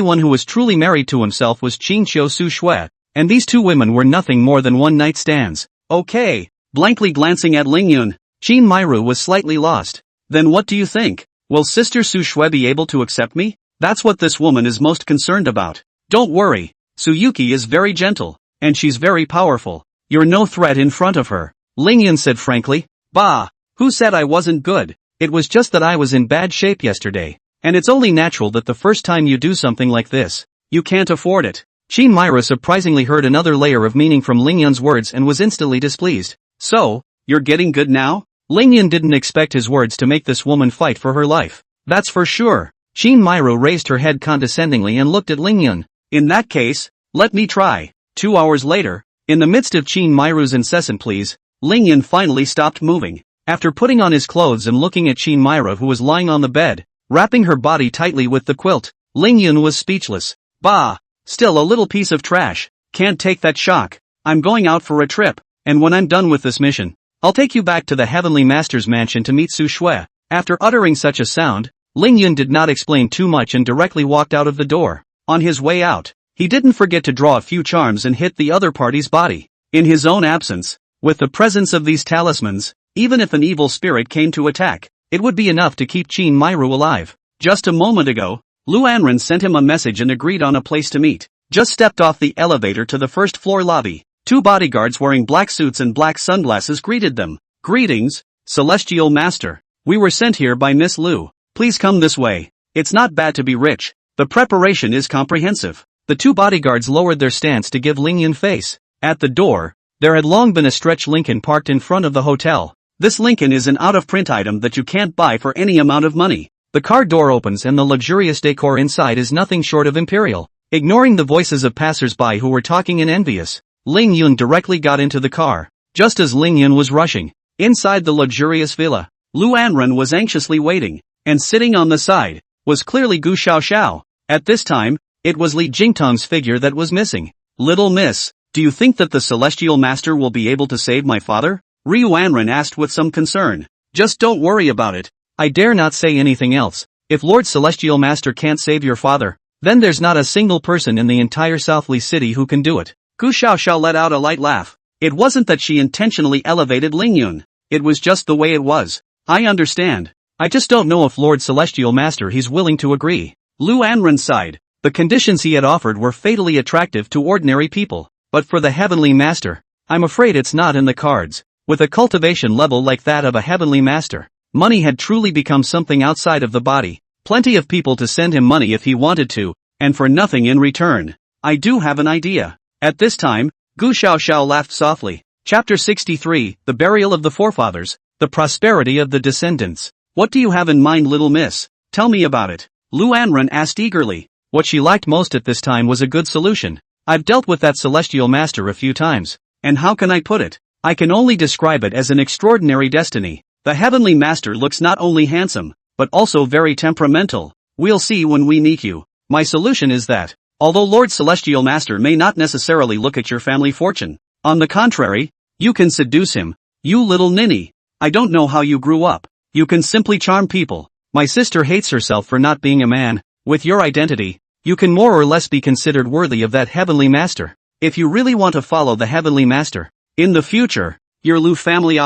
one who was truly married to himself was Qingqiu Sushue, and these two women were nothing more than one-night stands. Okay. Blankly glancing at Lingyun, Chin Myro was slightly lost. Then what do you think? Will Sister Sushue be able to accept me? That's what this woman is most concerned about. Don't worry. Suyuki is very gentle, and she's very powerful. You're no threat in front of her. Lingyun said frankly. Bah! Who said I wasn't good? It was just that I was in bad shape yesterday. And it's only natural that the first time you do something like this, you can't afford it. Chin Myro surprisingly heard another layer of meaning from Lingyun's words and was instantly displeased. So, you're getting good now? Lingyun didn't expect his words to make this woman fight for her life. That's for sure. Chin Myro raised her head condescendingly and looked at Lingyun. In that case, let me try. 2 hours later, in the midst of Chin Myro's incessant pleas, Lingyun finally stopped moving. After putting on his clothes and looking at Chin Myro who was lying on the bed, wrapping her body tightly with the quilt, Lingyun was speechless. Bah! Still a little piece of trash. Can't take that shock. I'm going out for a trip, and when I'm done with this mission, I'll take you back to the Heavenly Master's mansion to meet Sushue. After uttering such a sound, Lingyun did not explain too much and directly walked out of the door. On his way out, he didn't forget to draw a few charms and hit the other party's body. In his own absence, with the presence of these talismans, even if an evil spirit came to attack, it would be enough to keep Chin Myro alive. Just a moment ago, Lu Anren sent him a message and agreed on a place to meet. Just stepped off the elevator to the first floor lobby. 2 bodyguards wearing black suits and black sunglasses greeted them. Greetings, Celestial Master. We were sent here by Miss Liu. Please come this way. It's not bad to be rich. The preparation is comprehensive. The 2 bodyguards lowered their stance to give Lingyun face. At the door, there had long been a stretch Lincoln parked in front of the hotel. This Lincoln is an out-of-print item that you can't buy for any amount of money. The car door opens and the luxurious decor inside is nothing short of imperial. Ignoring the voices of passers-by who were talking and envious, Ling Yun directly got into the car. Just as Ling Yun was rushing inside the luxurious villa, Lu Anren was anxiously waiting, and sitting on the side was clearly Gu Xiaoxiao. At this time, it was Li Jingtong's figure that was missing. Little miss, do you think that the Celestial Master will be able to save my father? Ryu Anren asked with some concern. Just don't worry about it. I dare not say anything else. If Lord Celestial Master can't save your father, then there's not a single person in the entire Southly City who can do it. Gu Xiaoxiao let out a light laugh. It wasn't that she intentionally elevated Ling Yun. It was just the way it was. I understand. I just don't know if Lord Celestial Master he's willing to agree. Lu Anren sighed. The conditions he had offered were fatally attractive to ordinary people. But for the Heavenly Master, I'm afraid it's not in the cards. With a cultivation level like that of a Heavenly Master, money had truly become something outside of the body. Plenty of people to send him money if he wanted to, and for nothing in return. I do have an idea. At this time, Gu Xiaoxiao laughed softly. Chapter 63, The Burial of the Forefathers, The Prosperity of the Descendants. What do you have in mind, little miss? Tell me about it. Lu Anren asked eagerly. What she liked most at this time was a good solution. I've dealt with that Celestial Master a few times, and how can I put it? I can only describe it as an extraordinary destiny. The Heavenly Master looks not only handsome, but also very temperamental. We'll see when we meet you. My solution is that, although Lord Celestial Master may not necessarily look at your family fortune, on the contrary, you can seduce him. You little ninny. I don't know how you grew up. You can simply charm people. My sister hates herself for not being a man. With your identity, you can more or less be considered worthy of that Heavenly Master. If you really want to follow the Heavenly Master, in the future, your Lu family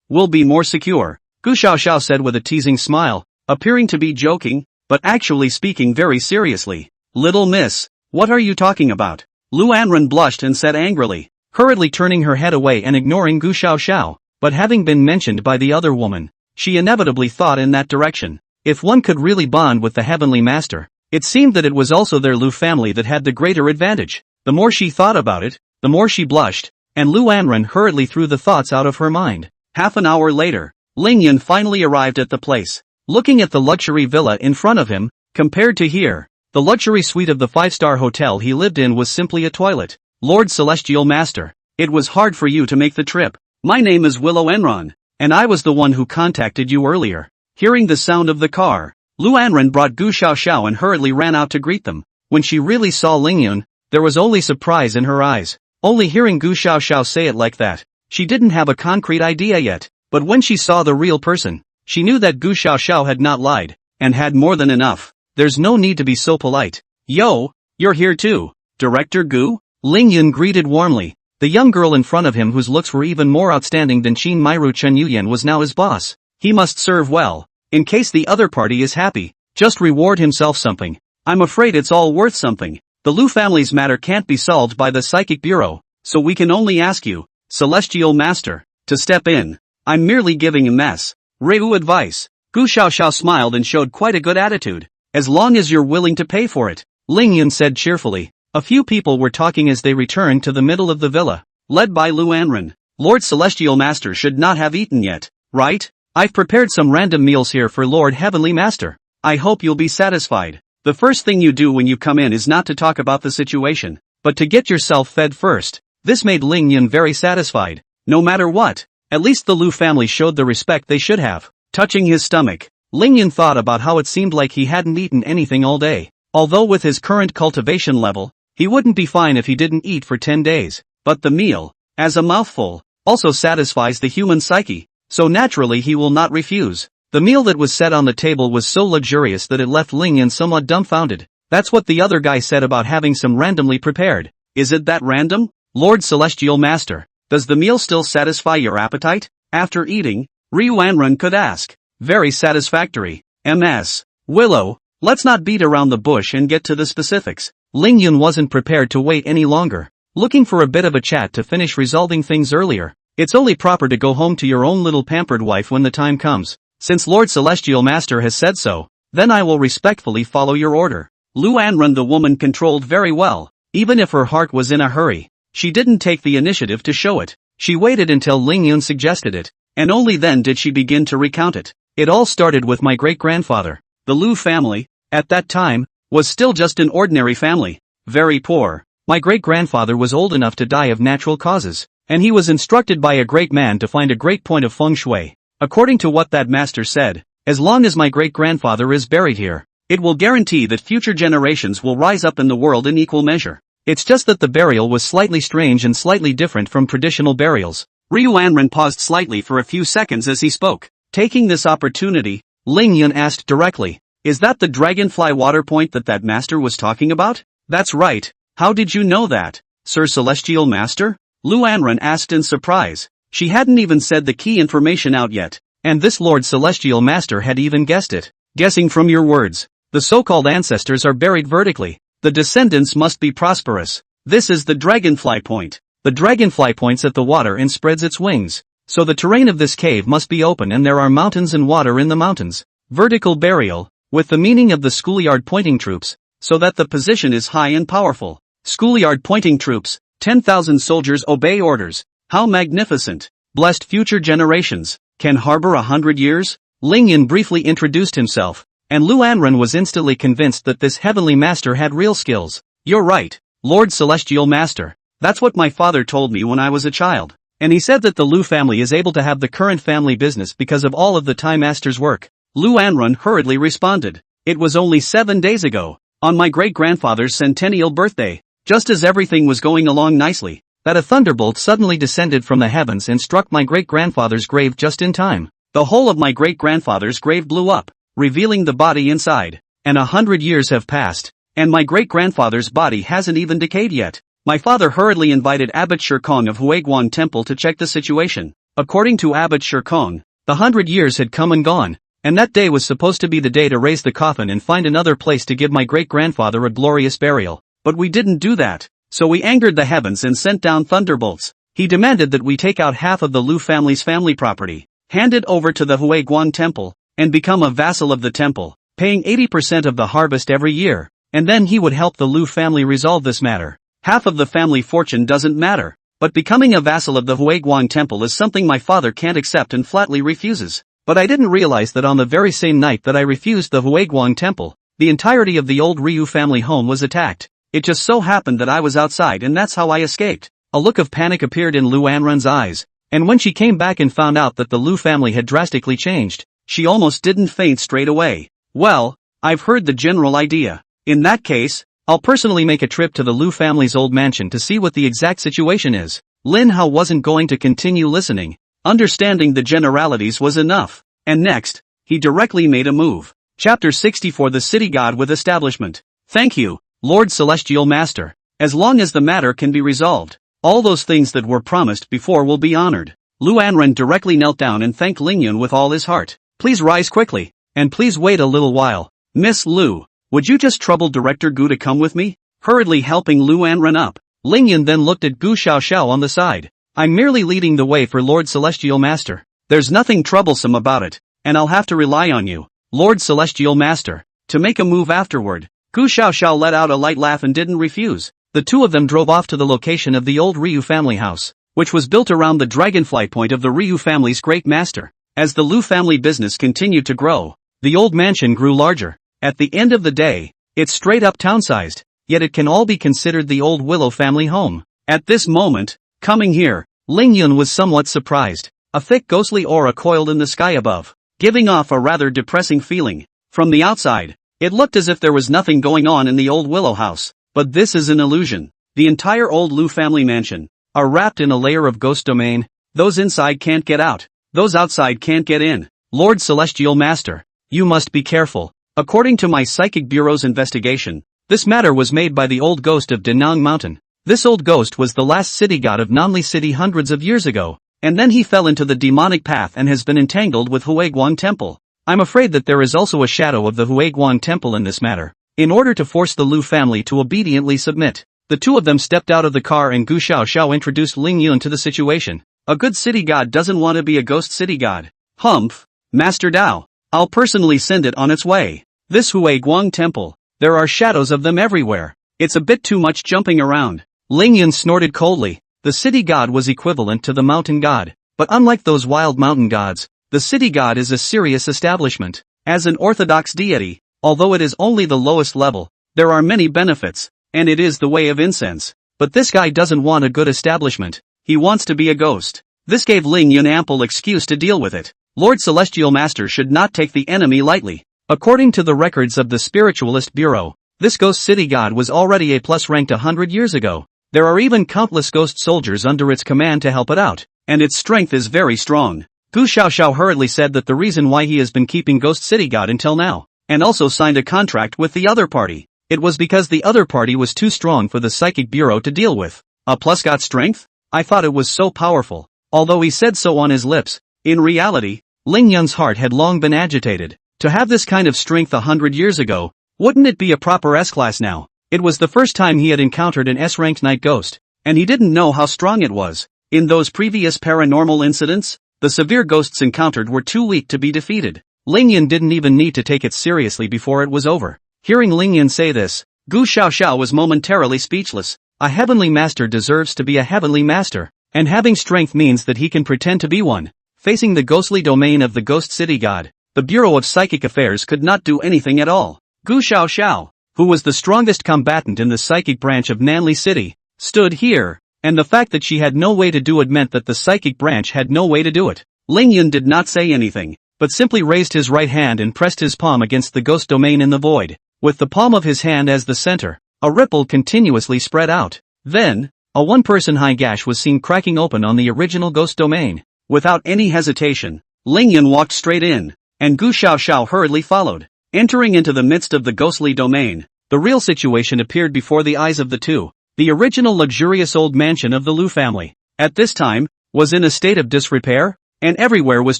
will be more secure. Gu Xiaoxiao said with a teasing smile, appearing to be joking, but actually speaking very seriously. Little miss, what are you talking about? Lu Anren blushed and said angrily, hurriedly turning her head away and ignoring Gu Xiaoxiao. But having been mentioned by the other woman, she inevitably thought in that direction. If one could really bond with the Heavenly Master, it seemed that it was also their Lu family that had the greater advantage. The more she thought about it, the more she blushed, and Lu Anren hurriedly threw the thoughts out of her mind. Half an hour later, Ling Yun finally arrived at the place. Looking at the luxury villa in front of him, compared to here, the luxury suite of the 5-star hotel he lived in was simply a toilet. Lord Celestial Master, it was hard for you to make the trip. My name is Willow Enron, and I was the one who contacted you earlier. Hearing the sound of the car, Lu Anren brought Gu Xiaoxiao and hurriedly ran out to greet them. When she really saw Ling Yun, there was only surprise in her eyes. Only hearing Gu Xiaoxiao say it like that, she didn't have a concrete idea yet. But when she saw the real person, she knew that Gu Xiaoxiao had not lied, and had more than enough. There's no need to be so polite. Yo, you're here too, Director Gu? Ling Yun greeted warmly. The young girl in front of him whose looks were even more outstanding than Qin Mairu Chen Yuyan was now his boss. He must serve well. In case the other party is happy, just reward himself something. I'm afraid it's all worth something. The Lu family's matter can't be solved by the Psychic Bureau, so we can only ask you, Celestial Master, to step in. I'm merely giving a mess. Reu advice. Gu Xiaoxiao smiled and showed quite a good attitude. As long as you're willing to pay for it, Ling Yun said cheerfully. A few people were talking as they returned to the middle of the villa, led by Lu Anren. Lord Celestial Master should not have eaten yet, right? I've prepared some random meals here for Lord Heavenly Master. I hope you'll be satisfied. The first thing you do when you come in is not to talk about the situation, but to get yourself fed first. This made Ling Yun very satisfied. No matter what, at least the Lu family showed the respect they should have. Touching his stomach, Ling Yun thought about how it seemed like he hadn't eaten anything all day. Although with his current cultivation level, he wouldn't be fine if he didn't eat for 10 days. But the meal, as a mouthful, also satisfies the human psyche, so naturally he will not refuse. The meal that was set on the table was so luxurious that it left Ling Yun somewhat dumbfounded. That's what the other guy said about having some randomly prepared. Is it that random? Lord Celestial Master, does the meal still satisfy your appetite? After eating, Ryu Anren could ask. Very satisfactory. MS. Willow, let's not beat around the bush and get to the specifics. Ling Yun wasn't prepared to wait any longer. Looking for a bit of a chat to finish resolving things earlier? It's only proper to go home to your own little pampered wife when the time comes. Since Lord Celestial Master has said so, then I will respectfully follow your order. Lu Anren the woman controlled very well, even if her heart was in a hurry. She didn't take the initiative to show it. She waited until Ling Yun suggested it, and only then did she begin to recount it. It all started with my great-grandfather. The Lu family, at that time, was still just an ordinary family, very poor. My great-grandfather was old enough to die of natural causes, and he was instructed by a great man to find a great point of feng shui. According to what that master said, as long as my great-grandfather is buried here, it will guarantee that future generations will rise up in the world in equal measure. It's just that the burial was slightly strange and slightly different from traditional burials. Ryu Anren paused slightly for a few seconds as he spoke. Taking this opportunity, Ling Yun asked directly, "Is that the dragonfly water point that master was talking about?" "That's right. How did you know that, Sir Celestial Master?" Lu Anren asked in surprise. She hadn't even said the key information out yet, and this Lord Celestial Master had even guessed it. "Guessing from your words, the so-called ancestors are buried vertically. The descendants must be prosperous. This is the dragonfly point. The dragonfly points at the water and spreads its wings. So the terrain of this cave must be open and there are mountains and water in the mountains. Vertical burial, with the meaning of the schoolyard pointing troops, so that the position is high and powerful. Schoolyard pointing troops, 10,000 soldiers obey orders. How magnificent. Blessed future generations, can harbor 100 years? Ling Yun briefly introduced himself, and Lu Anren was instantly convinced that this heavenly master had real skills. "You're right, Lord Celestial Master. That's what my father told me when I was a child. And he said that the Lu family is able to have the current family business because of all of the Time Master's work." Lu Anren hurriedly responded. "It was only 7 days ago, on my great-grandfather's centennial birthday, just as everything was going along nicely, that a thunderbolt suddenly descended from the heavens and struck my great-grandfather's grave just in time. The whole of my great-grandfather's grave blew up, revealing the body inside, and 100 years have passed, and my great-grandfather's body hasn't even decayed yet." My father hurriedly invited Abbot Shirkong of Huiguan Temple to check the situation. According to Abbot Shirkong, the 100 years had come and gone, and that day was supposed to be the day to raise the coffin and find another place to give my great-grandfather a glorious burial. But we didn't do that, so we angered the heavens and sent down thunderbolts. He demanded that we take out half of the Lu family's family property, hand it over to the Huiguan Temple, and become a vassal of the temple, paying 80% of the harvest every year, and then he would help the Lu family resolve this matter. Half of the family fortune doesn't matter, but becoming a vassal of the Huiguan Temple is something my father can't accept and flatly refuses. But I didn't realize that on the very same night that I refused the Huiguan Temple, the entirety of the old Ryu family home was attacked. It just so happened that I was outside and that's how I escaped." A look of panic appeared in Lu Anren's eyes, and when she came back and found out that the Lu family had drastically changed, she almost didn't faint straight away. "Well, I've heard the general idea. In that case, I'll personally make a trip to the Lu family's old mansion to see what the exact situation is." Lin Hao wasn't going to continue listening. Understanding the generalities was enough, and next, he directly made a move. Chapter 64 The City God with Establishment. "Thank you, Lord Celestial Master. As long as the matter can be resolved, all those things that were promised before will be honored." Lu Anren directly knelt down and thanked Ling Yun with all his heart. "Please rise quickly, and please wait a little while. Miss Lu, would you just trouble Director Gu to come with me?" Hurriedly helping Lu Anren up, Ling Yun then looked at Gu Xiaoxiao on the side. "I'm merely leading the way for Lord Celestial Master. There's nothing troublesome about it, and I'll have to rely on you, Lord Celestial Master, to make a move afterward." Gu Xiaoxiao let out a light laugh and didn't refuse. The two of them drove off to the location of the old Ryu family house, which was built around the dragonfly point of the Ryu family's great master. As the Lu family business continued to grow, the old mansion grew larger. At the end of the day, it's straight up town-sized, yet it can all be considered the old Willow family home. At this moment, coming here, Ling Yun was somewhat surprised. A thick ghostly aura coiled in the sky above, giving off a rather depressing feeling. From the outside, it looked as if there was nothing going on in the old Willow house. But this is an illusion. The entire old Lu family mansion are wrapped in a layer of ghost domain. Those inside can't get out. Those outside can't get in. Lord Celestial Master, you must be careful. According to my Psychic Bureau's investigation, this matter was made by the old ghost of Danang Mountain. This old ghost was the last city god of Nanli City hundreds of years ago, and then he fell into the demonic path and has been entangled with Huiguan Temple. I'm afraid that there is also a shadow of the Huiguan Temple in this matter. In order to force the Lu family to obediently submit, The two of them stepped out of the car and Gu Xiaoxiao introduced Ling Yun to the situation. A good city god doesn't want to be a ghost city god. Humph. Master Dao. I'll personally send it on its way. This Hui Guang temple. There are shadows of them everywhere. It's a bit too much jumping around. Ling Yun snorted coldly. The city god was equivalent to the mountain god. But unlike those wild mountain gods, the city god is a serious establishment. As an orthodox deity, although it is only the lowest level, there are many benefits. And it is the way of incense. But this guy doesn't want a good establishment. He wants to be a ghost. This gave Ling Yun ample excuse to deal with it. Lord Celestial Master should not take the enemy lightly. According to the records of the Spiritualist Bureau, this ghost city god was already A+ ranked 100 years ago. There are even countless ghost soldiers under its command to help it out, and its strength is very strong. Gu Xiaoxiao hurriedly said that the reason why he has been keeping ghost city god until now, and also signed a contract with the other party, it was because the other party was too strong for the Psychic Bureau to deal with. A+ got strength? I thought it was so powerful. Although he said so on his lips, in reality, Ling Yun's heart had long been agitated. To have this kind of strength 100 years ago, wouldn't it be a proper S-class now? It was the first time he had encountered an S-ranked night ghost, and he didn't know how strong it was. In those previous paranormal incidents, the severe ghosts encountered were too weak to be defeated. Ling Yun didn't even need to take it seriously before it was over. Hearing Ling Yun say this, Gu Xiaoxiao was momentarily speechless. A heavenly master deserves to be a heavenly master, and having strength means that he can pretend to be one. Facing the ghostly domain of the ghost city god, the Bureau of Psychic Affairs could not do anything at all. Gu Xiaoxiao, who was the strongest combatant in the psychic branch of Nanli City, stood here, and the fact that she had no way to do it meant that the psychic branch had no way to do it. Ling Yun did not say anything, but simply raised his right hand and pressed his palm against the ghost domain in the void. With the palm of his hand as the center, a ripple continuously spread out. Then, a one-person high gash was seen cracking open on the original ghost domain. Without any hesitation, Ling Yun walked straight in, and Gu Xiaoxiao hurriedly followed. Entering into the midst of the ghostly domain, the real situation appeared before the eyes of the two. The original luxurious old mansion of the Liu family, at this time, was in a state of disrepair, and everywhere was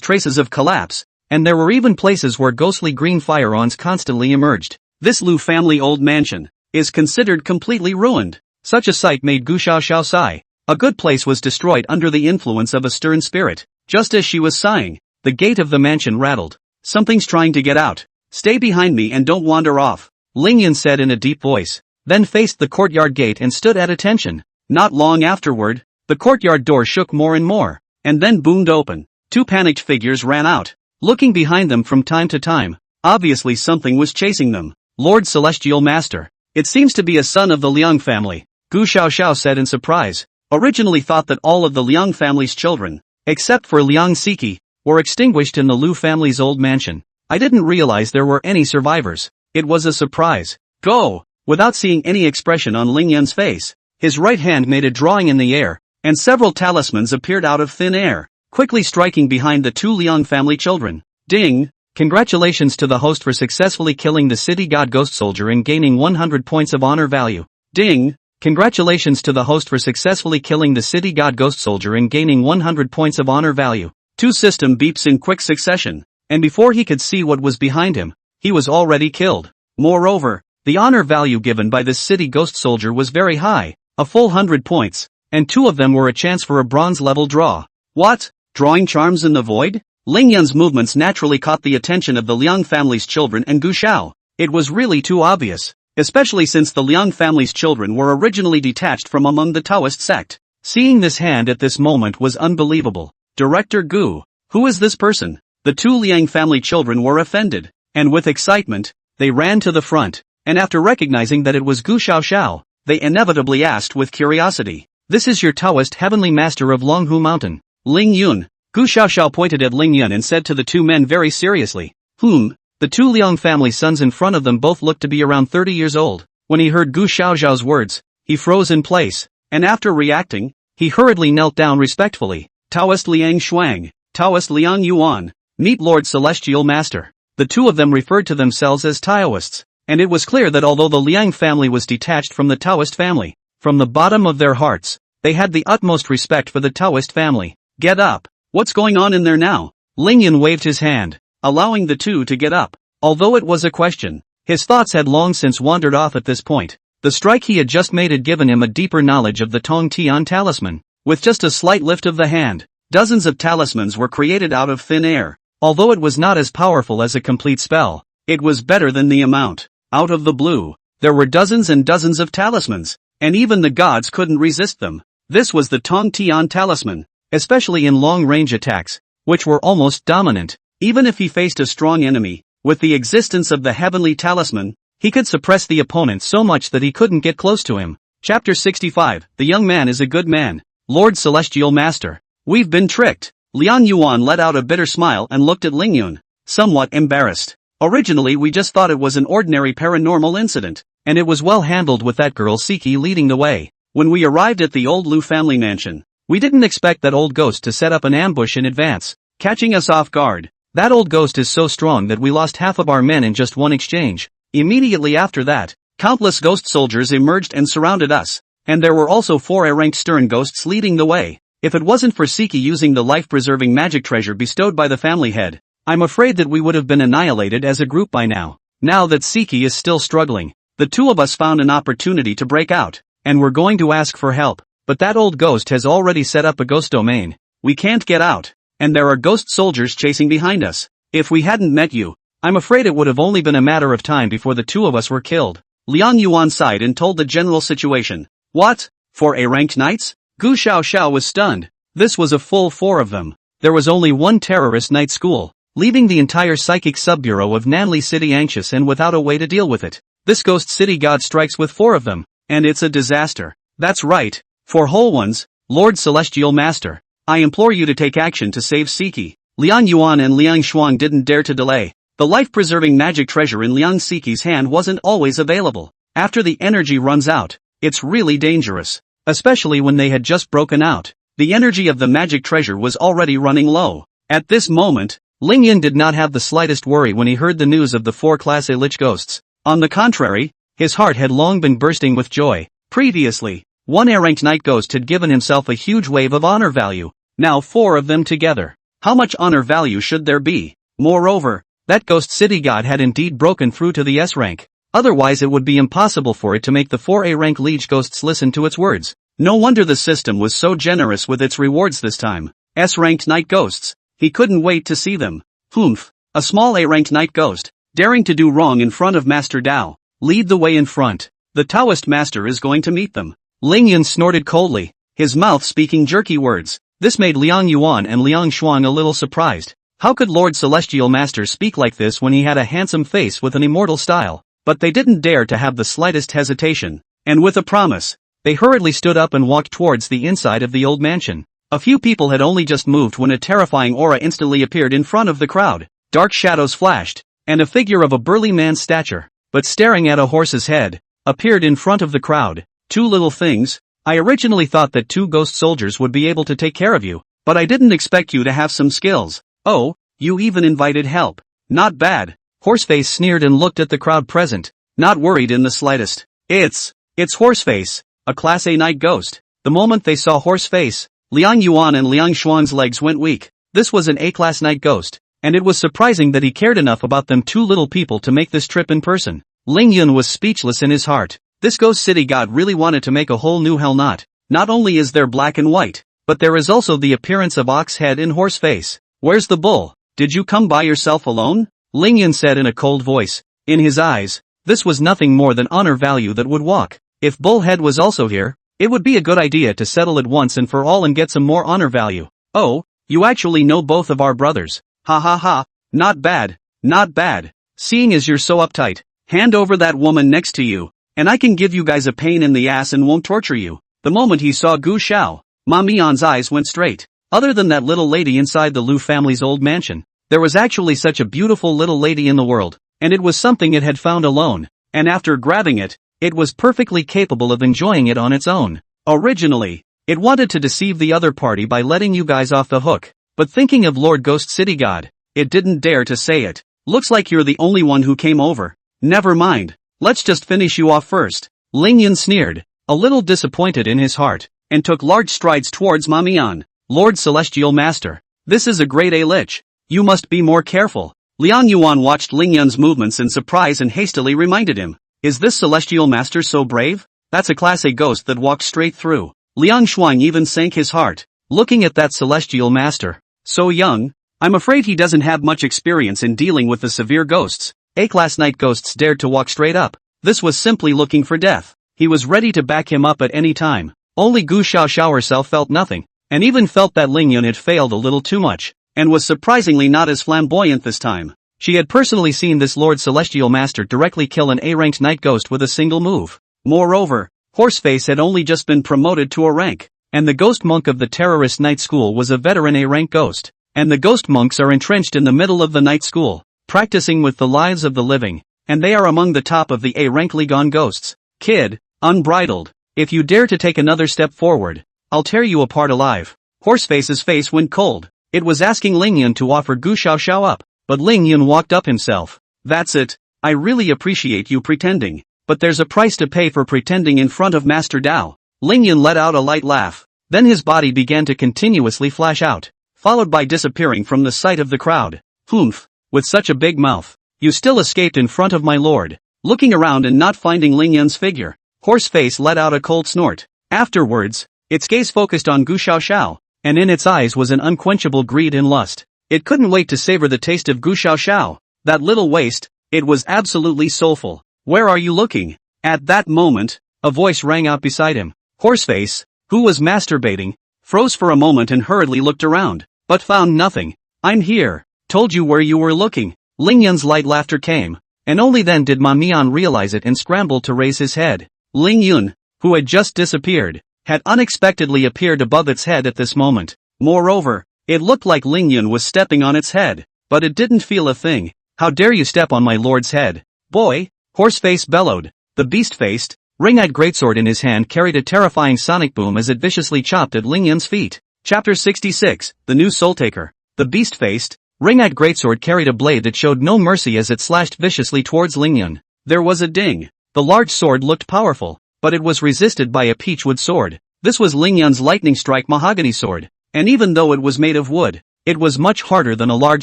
traces of collapse, and there were even places where ghostly green fire-ons constantly emerged. This Liu family old mansion is considered completely ruined. Such a sight made Gu Xiaoxiao sigh. A good place was destroyed under the influence of a stern spirit. Just as she was sighing, the gate of the mansion rattled. Something's trying to get out. Stay behind me and don't wander off, Ling Yun said in a deep voice, then faced the courtyard gate and stood at attention. Not long afterward, the courtyard door shook more and more, and then boomed open. Two panicked figures ran out, looking behind them from time to time. Obviously something was chasing them. Lord Celestial Master. It seems to be a son of the Liang family, Gu Xiaoxiao said in surprise. Originally thought that all of the Liang family's children, except for Liang Siki, were extinguished in the Liu family's old mansion. I didn't realize there were any survivors. It was a surprise. Go! Without seeing any expression on Ling Yun's face, his right hand made a drawing in the air, and several talismans appeared out of thin air, quickly striking behind the two Liang family children. Ding! Congratulations to the host for successfully killing the city god ghost soldier and gaining 100 points of honor value. Ding! Congratulations to the host for successfully killing the city god ghost soldier and gaining 100 points of honor value. Two system beeps in quick succession, and before he could see what was behind him, he was already killed. Moreover, the honor value given by this city ghost soldier was very high, a full 100 points, and two of them were a chance for a bronze level draw. What? Drawing charms in the void? Ling Yun's movements naturally caught the attention of the Liang family's children and Gu Xiao. It was really too obvious, especially since the Liang family's children were originally detached from among the Taoist sect. Seeing this hand at this moment was unbelievable. Director Gu, who is this person? The two Liang family children were offended, and with excitement, they ran to the front, and after recognizing that it was Gu Xiaoxiao, they inevitably asked with curiosity, "This is your Taoist heavenly master of Longhu Mountain, Ling Yun?" Gu Xiaoxiao pointed at Ling Yun and said to the two men very seriously, The two Liang family sons in front of them both looked to be around 30 years old. When he heard Gu Xiaoxiao's words, he froze in place, and after reacting, he hurriedly knelt down respectfully. Taoist Liang Shuang, Taoist Liang Yuan, meet Lord Celestial Master. The two of them referred to themselves as Taoists, and it was clear that although the Liang family was detached from the Taoist family, from the bottom of their hearts, they had the utmost respect for the Taoist family. Get up. What's going on in there now? Ling Yun waved his hand, allowing the two to get up. Although it was a question, his thoughts had long since wandered off at this point. The strike he had just made had given him a deeper knowledge of the Tong Tian talisman. With just a slight lift of the hand, dozens of talismans were created out of thin air. Although it was not as powerful as a complete spell, it was better than the amount. Out of the blue, there were dozens and dozens of talismans, and even the gods couldn't resist them. This was the Tong Tian talisman, especially in long-range attacks, which were almost dominant. Even if he faced a strong enemy, with the existence of the heavenly talisman, he could suppress the opponent so much that he couldn't get close to him. Chapter 65, The Young Man is a Good Man. Lord Celestial Master. We've been tricked. Liang Yuan let out a bitter smile and looked at Ling Yun, somewhat embarrassed. Originally we just thought it was an ordinary paranormal incident, and it was well handled with that girl Siki leading the way. When we arrived at the old Lu family mansion, we didn't expect that old ghost to set up an ambush in advance, catching us off guard. That old ghost is so strong that we lost half of our men in just one exchange. Immediately after that, countless ghost soldiers emerged and surrounded us, and there were also 4 A-ranked stern ghosts leading the way. If it wasn't for Siki using the life-preserving magic treasure bestowed by the family head, I'm afraid that we would have been annihilated as a group by now. Now that Siki is still struggling, the two of us found an opportunity to break out, and we're going to ask for help. But that old ghost has already set up a ghost domain. We can't get out, and there are ghost soldiers chasing behind us. If we hadn't met you, I'm afraid it would have only been a matter of time before the two of us were killed. Liang Yuan sighed and told the general situation. What? 4 A-ranked knights? Gu Xiao was stunned. This was a full 4 of them. There was only one terrorist night school, leaving the entire psychic sub-bureau of Nanli City anxious and without a way to deal with it. This ghost city god strikes with 4 of them, and it's a disaster. That's right, 4 whole ones. Lord Celestial Master, I implore you to take action to save Siki. Liang Yuan and Liang Shuang didn't dare to delay. The life-preserving magic treasure in Liang Siki's hand wasn't always available. After the energy runs out, it's really dangerous. Especially when they had just broken out. The energy of the magic treasure was already running low. At this moment, Ling Yin did not have the slightest worry when he heard the news of the 4 Class A Lich ghosts. On the contrary, his heart had long been bursting with joy. Previously, one A-ranked night ghost had given himself a huge wave of honor value. Now 4 of them together. How much honor value should there be? Moreover, that ghost city god had indeed broken through to the S rank. Otherwise it would be impossible for it to make the 4 A-rank liege ghosts listen to its words. No wonder the system was so generous with its rewards this time. S-ranked night ghosts. He couldn't wait to see them. Humph. A small A-ranked night ghost, daring to do wrong in front of Master Dao. Lead the way in front. The Taoist master is going to meet them. Ling Yin snorted coldly, his mouth speaking jerky words. This made Liang Yuan and Liang Shuang a little surprised. How could Lord Celestial Master speak like this when he had a handsome face with an immortal style? But they didn't dare to have the slightest hesitation. And with a promise, they hurriedly stood up and walked towards the inside of the old mansion. A few people had only just moved when a terrifying aura instantly appeared in front of the crowd. Dark shadows flashed, and a figure of a burly man's stature, but staring at a horse's head, appeared in front of the crowd. 2 little things. I originally thought that 2 ghost soldiers would be able to take care of you, but I didn't expect you to have some skills. Oh, you even invited help. Not bad. Horseface sneered and looked at the crowd present, not worried in the slightest. It's Horseface, a Class A night ghost. The moment they saw Horseface, Liang Yuan and Liang Shuang's legs went weak. This was an A-class night ghost, and it was surprising that he cared enough about them 2 little people to make this trip in person. Ling Yun was speechless in his heart. This ghost city god really wanted to make a whole new hell knot. Not only is there black and white, but there is also the appearance of ox head in Horseface. Where's the bull? Did you come by yourself alone? Ling Yin said in a cold voice. In his eyes, this was nothing more than honor value that would walk. If Bullhead was also here, it would be a good idea to settle it once and for all and get some more honor value. Oh, you actually know both of our brothers. Ha ha ha, not bad, not bad. Seeing as you're so uptight, hand over that woman next to you, and I can give you guys a pain in the ass and won't torture you. The moment he saw Gu Xiao, Ma Mian's eyes went straight. Other than that little lady inside the Lu family's old mansion, there was actually such a beautiful little lady in the world, and it was something it had found alone, and after grabbing it, it was perfectly capable of enjoying it on its own. Originally, it wanted to deceive the other party by letting you guys off the hook, but thinking of Lord Ghost City God, it didn't dare to say it. Looks like you're the only one who came over. Never mind, let's just finish you off first. Ling Yun sneered, a little disappointed in his heart, and took large strides towards Ma Mian. Lord Celestial Master, this is a grade A lich. You must be more careful. Liang Yuan watched Ling Yun's movements in surprise and hastily reminded him. Is this celestial master so brave? That's a class A ghost that walked straight through. Liang Shuang even sank his heart, looking at that celestial master. So young. I'm afraid he doesn't have much experience in dealing with the severe ghosts. A-class night ghosts dared to walk straight up. This was simply looking for death. He was ready to back him up at any time. Only Gu Xiaoxiao herself felt nothing, and even felt that Ling Yun had failed a little too much, and was surprisingly not as flamboyant this time. She had personally seen this Lord Celestial Master directly kill an A-ranked night ghost with a single move. Moreover, Horseface had only just been promoted to a rank, and the ghost monk of the terrorist night school was a veteran A-rank ghost. And the ghost monks are entrenched in the middle of the night school, practicing with the lives of the living, and they are among the top of the A-rank Ligon ghosts. Kid, unbridled, if you dare to take another step forward, I'll tear you apart alive. Horseface's face went cold. It was asking Ling Yun to offer Gu Xiaoxiao up, but Ling Yun walked up himself. That's it. I really appreciate you pretending, but there's a price to pay for pretending in front of Master Dao. Ling Yun let out a light laugh. Then his body began to continuously flash out, followed by disappearing from the sight of the crowd. Humph, with such a big mouth, you still escaped in front of my lord. Looking around and not finding Ling Yun's figure, Horseface let out a cold snort. Afterwards, its gaze focused on Gu Xiaoxiao, and in its eyes was an unquenchable greed and lust. It couldn't wait to savor the taste of Gu Xiaoxiao. That little waist, it was absolutely soulful. Where are you looking? At that moment, a voice rang out beside him. Horseface, who was masturbating, froze for a moment and hurriedly looked around, but found nothing. I'm here. Told you where you were looking. Ling Yun's light laughter came, and only then did Ma Mian realize it and scrambled to raise his head. Ling Yun, who had just disappeared, had unexpectedly appeared above its head at this moment. Moreover, it looked like Ling Yun was stepping on its head, but it didn't feel a thing. How dare you step on my lord's head? Boy, Horseface bellowed. The beast-faced, ring-eyed greatsword in his hand carried a terrifying sonic boom as it viciously chopped at Ling Yun's feet. Chapter 66, The New Soul Taker. The beast-faced, ring-eyed greatsword carried a blade that showed no mercy as it slashed viciously towards Ling Yun. There was a ding. The large sword looked powerful, but it was resisted by a peachwood sword. This was Ling Yun's lightning strike mahogany sword, and even though it was made of wood, it was much harder than a large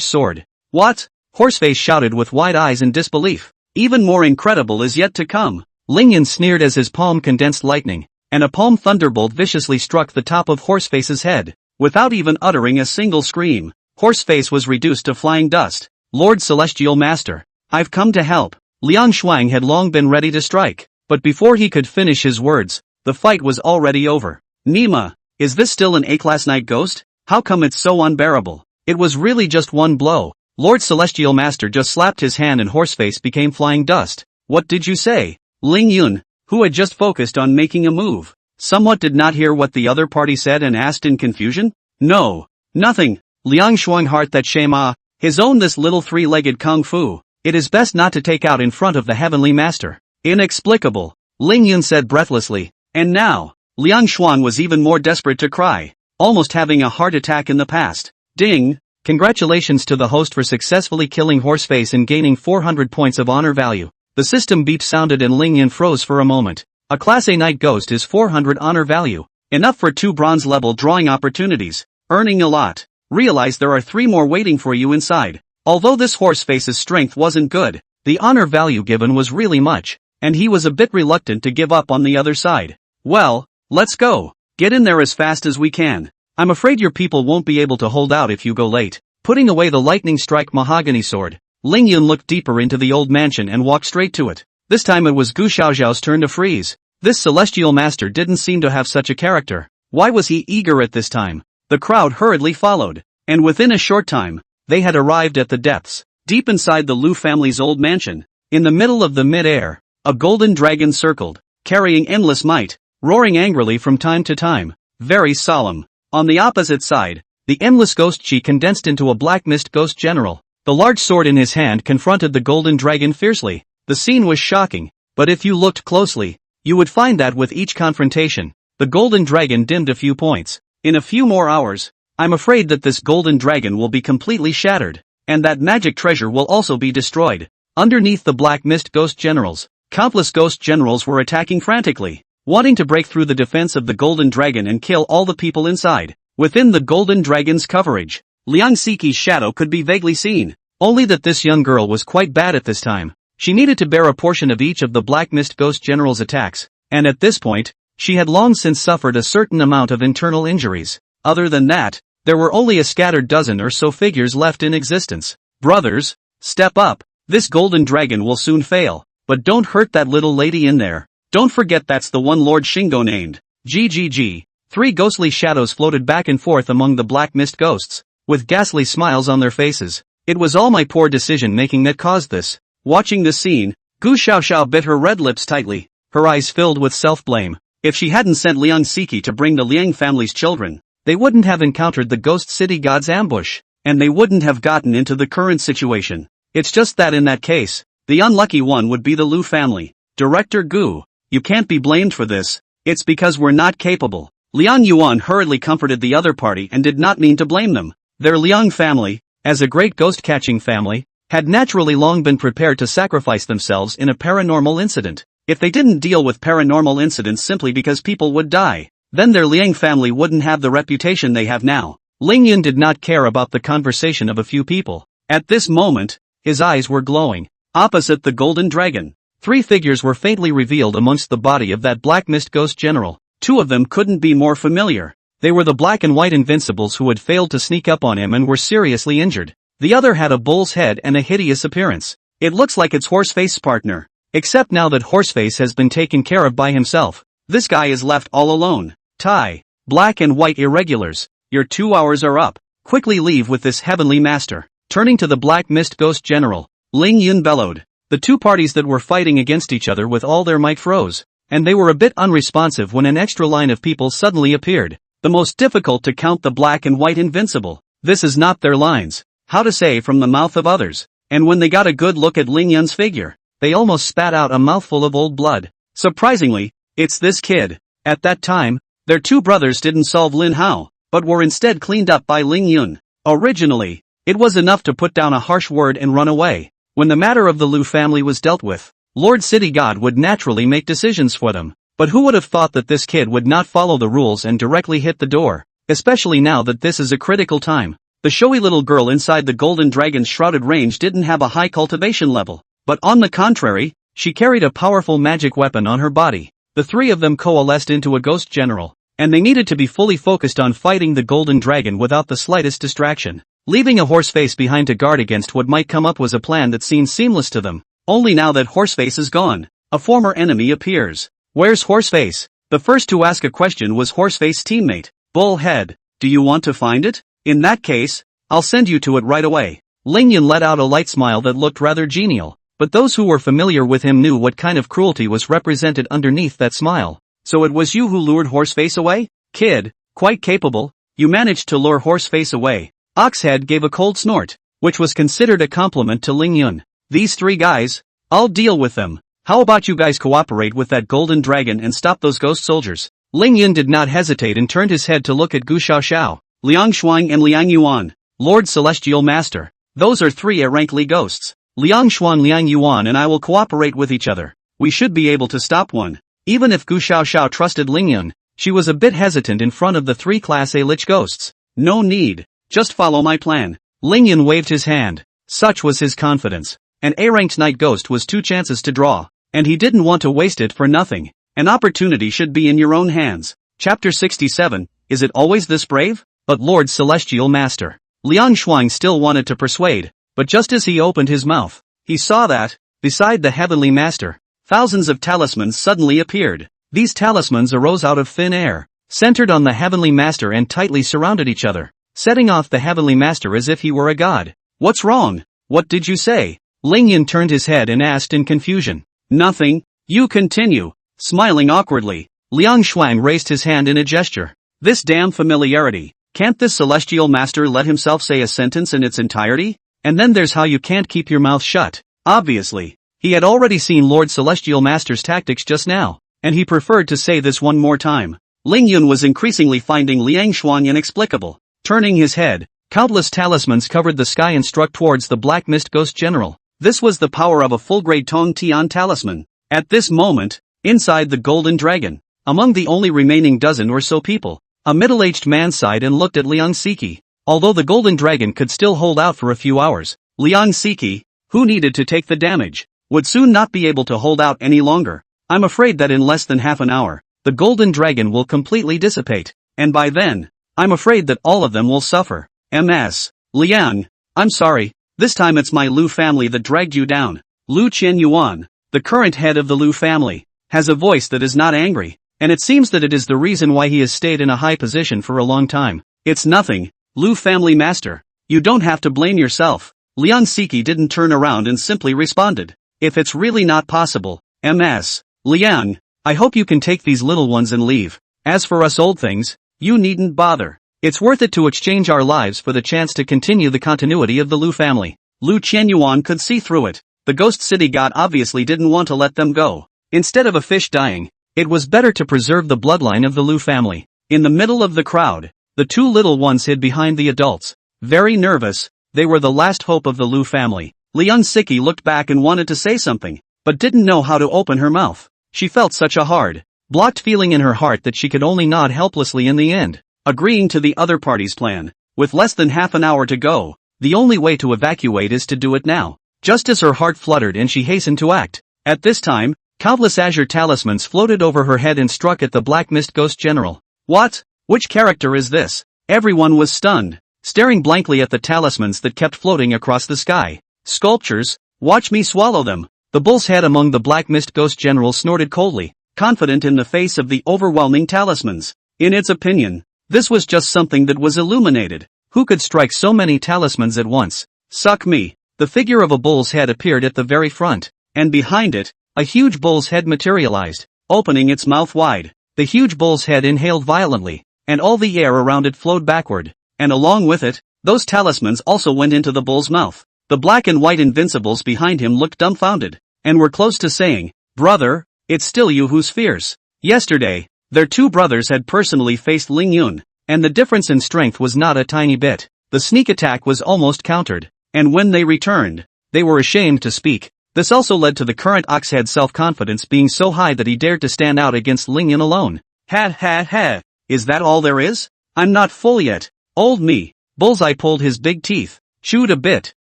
sword. What? Horseface shouted with wide eyes in disbelief. Even more incredible is yet to come. Ling Yun sneered as his palm condensed lightning, and a palm thunderbolt viciously struck the top of Horseface's head. Without even uttering a single scream, Horseface was reduced to flying dust. Lord Celestial Master, I've come to help. Liang Shuang had long been ready to strike, but before he could finish his words, the fight was already over. Nima, is this still an A-class night ghost? How come it's so unbearable? It was really just one blow. Lord Celestial Master just slapped his hand and Horseface became flying dust. What did you say? Ling Yun, who had just focused on making a move, somewhat did not hear what the other party said and asked in confusion. No, nothing. Liang Shuang heart that shame his own this little three-legged kung fu. It is best not to take out in front of the heavenly master. Inexplicable, Ling Yun said breathlessly. And now, Liang Shuang was even more desperate to cry, almost having a heart attack in the past. Ding! Congratulations to the host for successfully killing Horseface and gaining 400 points of honor value. The system beep sounded and Ling Yun froze for a moment. A Class A Night Ghost is 400 honor value. Enough for 2 bronze level drawing opportunities. Earning a lot. Realize there are 3 more waiting for you inside. Although this Horseface's strength wasn't good, the honor value given was really much, and he was a bit reluctant to give up on the other side. Well, let's go. Get in there as fast as we can. I'm afraid your people won't be able to hold out if you go late. Putting away the lightning strike mahogany sword, Ling Yun looked deeper into the old mansion and walked straight to it. This time it was Gu Xiaoxiao's turn to freeze. This celestial master didn't seem to have such a character. Why was he eager at this time? The crowd hurriedly followed, and within a short time, they had arrived at the depths, deep inside the Lu family's old mansion. In the middle of the mid-air, a golden dragon circled, carrying endless might, roaring angrily from time to time, very solemn. On the opposite side, the endless ghost chi condensed into a black mist ghost general. The large sword in his hand confronted the golden dragon fiercely. The scene was shocking, but if you looked closely, you would find that with each confrontation, the golden dragon dimmed a few points. In a few more hours, I'm afraid that this golden dragon will be completely shattered, and that magic treasure will also be destroyed. Underneath the black mist ghost generals, countless ghost generals were attacking frantically, wanting to break through the defense of the golden dragon and kill all the people inside. Within the golden dragon's coverage, Liang Siqi's shadow could be vaguely seen, only that this young girl was quite bad at this time. She needed to bear a portion of each of the Black Mist Ghost General's attacks, and at this point, she had long since suffered a certain amount of internal injuries. Other than that, there were only a scattered dozen or so figures left in existence. Brothers, step up. This golden dragon will soon fail, but don't hurt that little lady in there. Don't forget that's the one Lord Shingo named. GGG. 3 ghostly shadows floated back and forth among the Black Mist ghosts, with ghastly smiles on their faces. It was all my poor decision-making that caused this. Watching this scene, Gu Xiaoxiao bit her red lips tightly, her eyes filled with self-blame. If she hadn't sent Liang Siki to bring the Liang family's children, they wouldn't have encountered the Ghost City God's ambush, and they wouldn't have gotten into the current situation. It's just that in that case, the unlucky one would be the Liu family. Director Gu, you can't be blamed for this. It's because we're not capable. Liang Yuan hurriedly comforted the other party and did not mean to blame them. Their Liang family, as a great ghost-catching family, had naturally long been prepared to sacrifice themselves in a paranormal incident. If they didn't deal with paranormal incidents simply because people would die, then their Liang family wouldn't have the reputation they have now. Ling Yun did not care about the conversation of a few people. At this moment, his eyes were glowing. Opposite the golden dragon, 3 figures were faintly revealed amongst the body of that Black Mist Ghost General. 2 of them couldn't be more familiar. They were the black and white invincibles who had failed to sneak up on him and were seriously injured. The other had a bull's head and a hideous appearance. It looks like it's Horseface's partner. Except now that Horseface has been taken care of by himself, this guy is left all alone. Tai, black and white irregulars, your 2 hours are up. Quickly leave with this heavenly master. Turning to the Black Mist Ghost General, Ling Yun bellowed. The 2 parties that were fighting against each other with all their might froze, and they were a bit unresponsive when an extra line of people suddenly appeared. The most difficult to count the black and white invincible. This is not their lines. How to say from the mouth of others. And when they got a good look at Ling Yun's figure, they almost spat out a mouthful of old blood. Surprisingly, it's this kid. At that time, their 2 brothers didn't solve Lin Hao, but were instead cleaned up by Ling Yun. Originally, it was enough to put down a harsh word and run away. When the matter of the Liu family was dealt with, Lord City God would naturally make decisions for them. But who would have thought that this kid would not follow the rules and directly hit the door, especially now that this is a critical time. The showy little girl inside the golden dragon's shrouded range didn't have a high cultivation level, but on the contrary, she carried a powerful magic weapon on her body. The 3 of them coalesced into a ghost general, and they needed to be fully focused on fighting the golden dragon without the slightest distraction. Leaving a Horseface behind to guard against what might come up was a plan that seemed seamless to them. Only now that Horseface is gone, a former enemy appears. Where's Horseface? The first to ask a question was Horseface's teammate, Bullhead. Do you want to find it? In that case, I'll send you to it right away. Ling Yun let out a light smile that looked rather genial, but those who were familiar with him knew what kind of cruelty was represented underneath that smile. So it was you who lured Horseface away? Kid, quite capable, you managed to lure Horseface away. Oxhead gave a cold snort, which was considered a compliment to Ling Yun. These 3 guys? I'll deal with them. How about you guys cooperate with that golden dragon and stop those ghost soldiers? Ling Yun did not hesitate and turned his head to look at Gu Xiaoxiao, Liang Shuang and Liang Yuan, Lord Celestial Master. Those are 3 A-rank ghosts. Liang Shuang, Liang Yuan and I will cooperate with each other. We should be able to stop one. Even if Gu Xiaoxiao trusted Ling Yun, she was a bit hesitant in front of the 3 Class A lich ghosts. No need. Just follow my plan. Ling Yun waved his hand. Such was his confidence. An A-ranked night ghost was 2 chances to draw, and he didn't want to waste it for nothing. An opportunity should be in your own hands. Chapter 67, Is it always this brave? But Lord Celestial Master. Liang Shuang still wanted to persuade, but just as he opened his mouth, he saw that, beside the Heavenly Master, thousands of talismans suddenly appeared. These talismans arose out of thin air, centered on the Heavenly Master and tightly surrounded each other, setting off the Heavenly Master as if he were a god. What's wrong? What did you say? Ling Yun turned his head and asked in confusion. Nothing. You continue. Smiling awkwardly, Liang Shuang raised his hand in a gesture. This damn familiarity. Can't this celestial master let himself say a sentence in its entirety? And then there's how you can't keep your mouth shut. Obviously, he had already seen Lord Celestial Master's tactics just now, and he preferred to say this one more time. Ling Yun was increasingly finding Liang Shuang inexplicable. Turning his head, countless talismans covered the sky and struck towards the Black Mist Ghost General. This was the power of a full-grade Tong Tian talisman. At this moment, inside the Golden Dragon, among the only remaining dozen or so people, a middle-aged man sighed and looked at Liang Siki. Although the Golden Dragon could still hold out for a few hours, Liang Siki, who needed to take the damage, would soon not be able to hold out any longer. I'm afraid that in less than half an hour, the golden dragon will completely dissipate, and by then, I'm afraid that all of them will suffer. Ms. Liang, I'm sorry, this time it's my Lu family that dragged you down. Lu Qianyuan, the current head of the Lu family, has a voice that is not angry, and it seems that it is the reason why he has stayed in a high position for a long time. It's nothing, Lu family master. You don't have to blame yourself. Lian Siki didn't turn around and simply responded. If it's really not possible, Ms. Liang, I hope you can take these little ones and leave. As for us old things, you needn't bother. It's worth it to exchange our lives for the chance to continue the continuity of the Lu family. Lu Qianyuan could see through it. The ghost city god obviously didn't want to let them go. Instead of a fish dying, it was better to preserve the bloodline of the Lu family. In the middle of the crowd, the two little ones hid behind the adults. Very nervous, they were the last hope of the Lu family. Lian Siki looked back and wanted to say something, but didn't know how to open her mouth. She felt such a hard, blocked feeling in her heart that she could only nod helplessly in the end, agreeing to the other party's plan. With less than half an hour to go, the only way to evacuate is to do it now. Just as her heart fluttered and she hastened to act. At this time, countless azure talismans floated over her head and struck at the Black Mist Ghost General. What? Which character is this? Everyone was stunned, staring blankly at the talismans that kept floating across the sky. Sculptures, watch me swallow them. The bull's head among the Black Mist Ghost General snorted coldly, confident in the face of the overwhelming talismans. In its opinion, this was just something that was illuminated. Who could strike so many talismans at once? Suck me. The figure of a bull's head appeared at the very front, and behind it, a huge bull's head materialized, opening its mouth wide. The huge bull's head inhaled violently, and all the air around it flowed backward, and along with it, those talismans also went into the bull's mouth. The black and white invincibles behind him looked dumbfounded, and were close to saying, "Brother, it's still you who's fierce." Yesterday, their two brothers had personally faced Ling Yun, and the difference in strength was not a tiny bit. The sneak attack was almost countered, and when they returned, they were ashamed to speak. This also led to the current Oxhead's self-confidence being so high that he dared to stand out against Ling Yun alone. Ha ha ha, is that all there is? I'm not full yet. Old me. Bullseye pulled his big teeth, chewed a bit,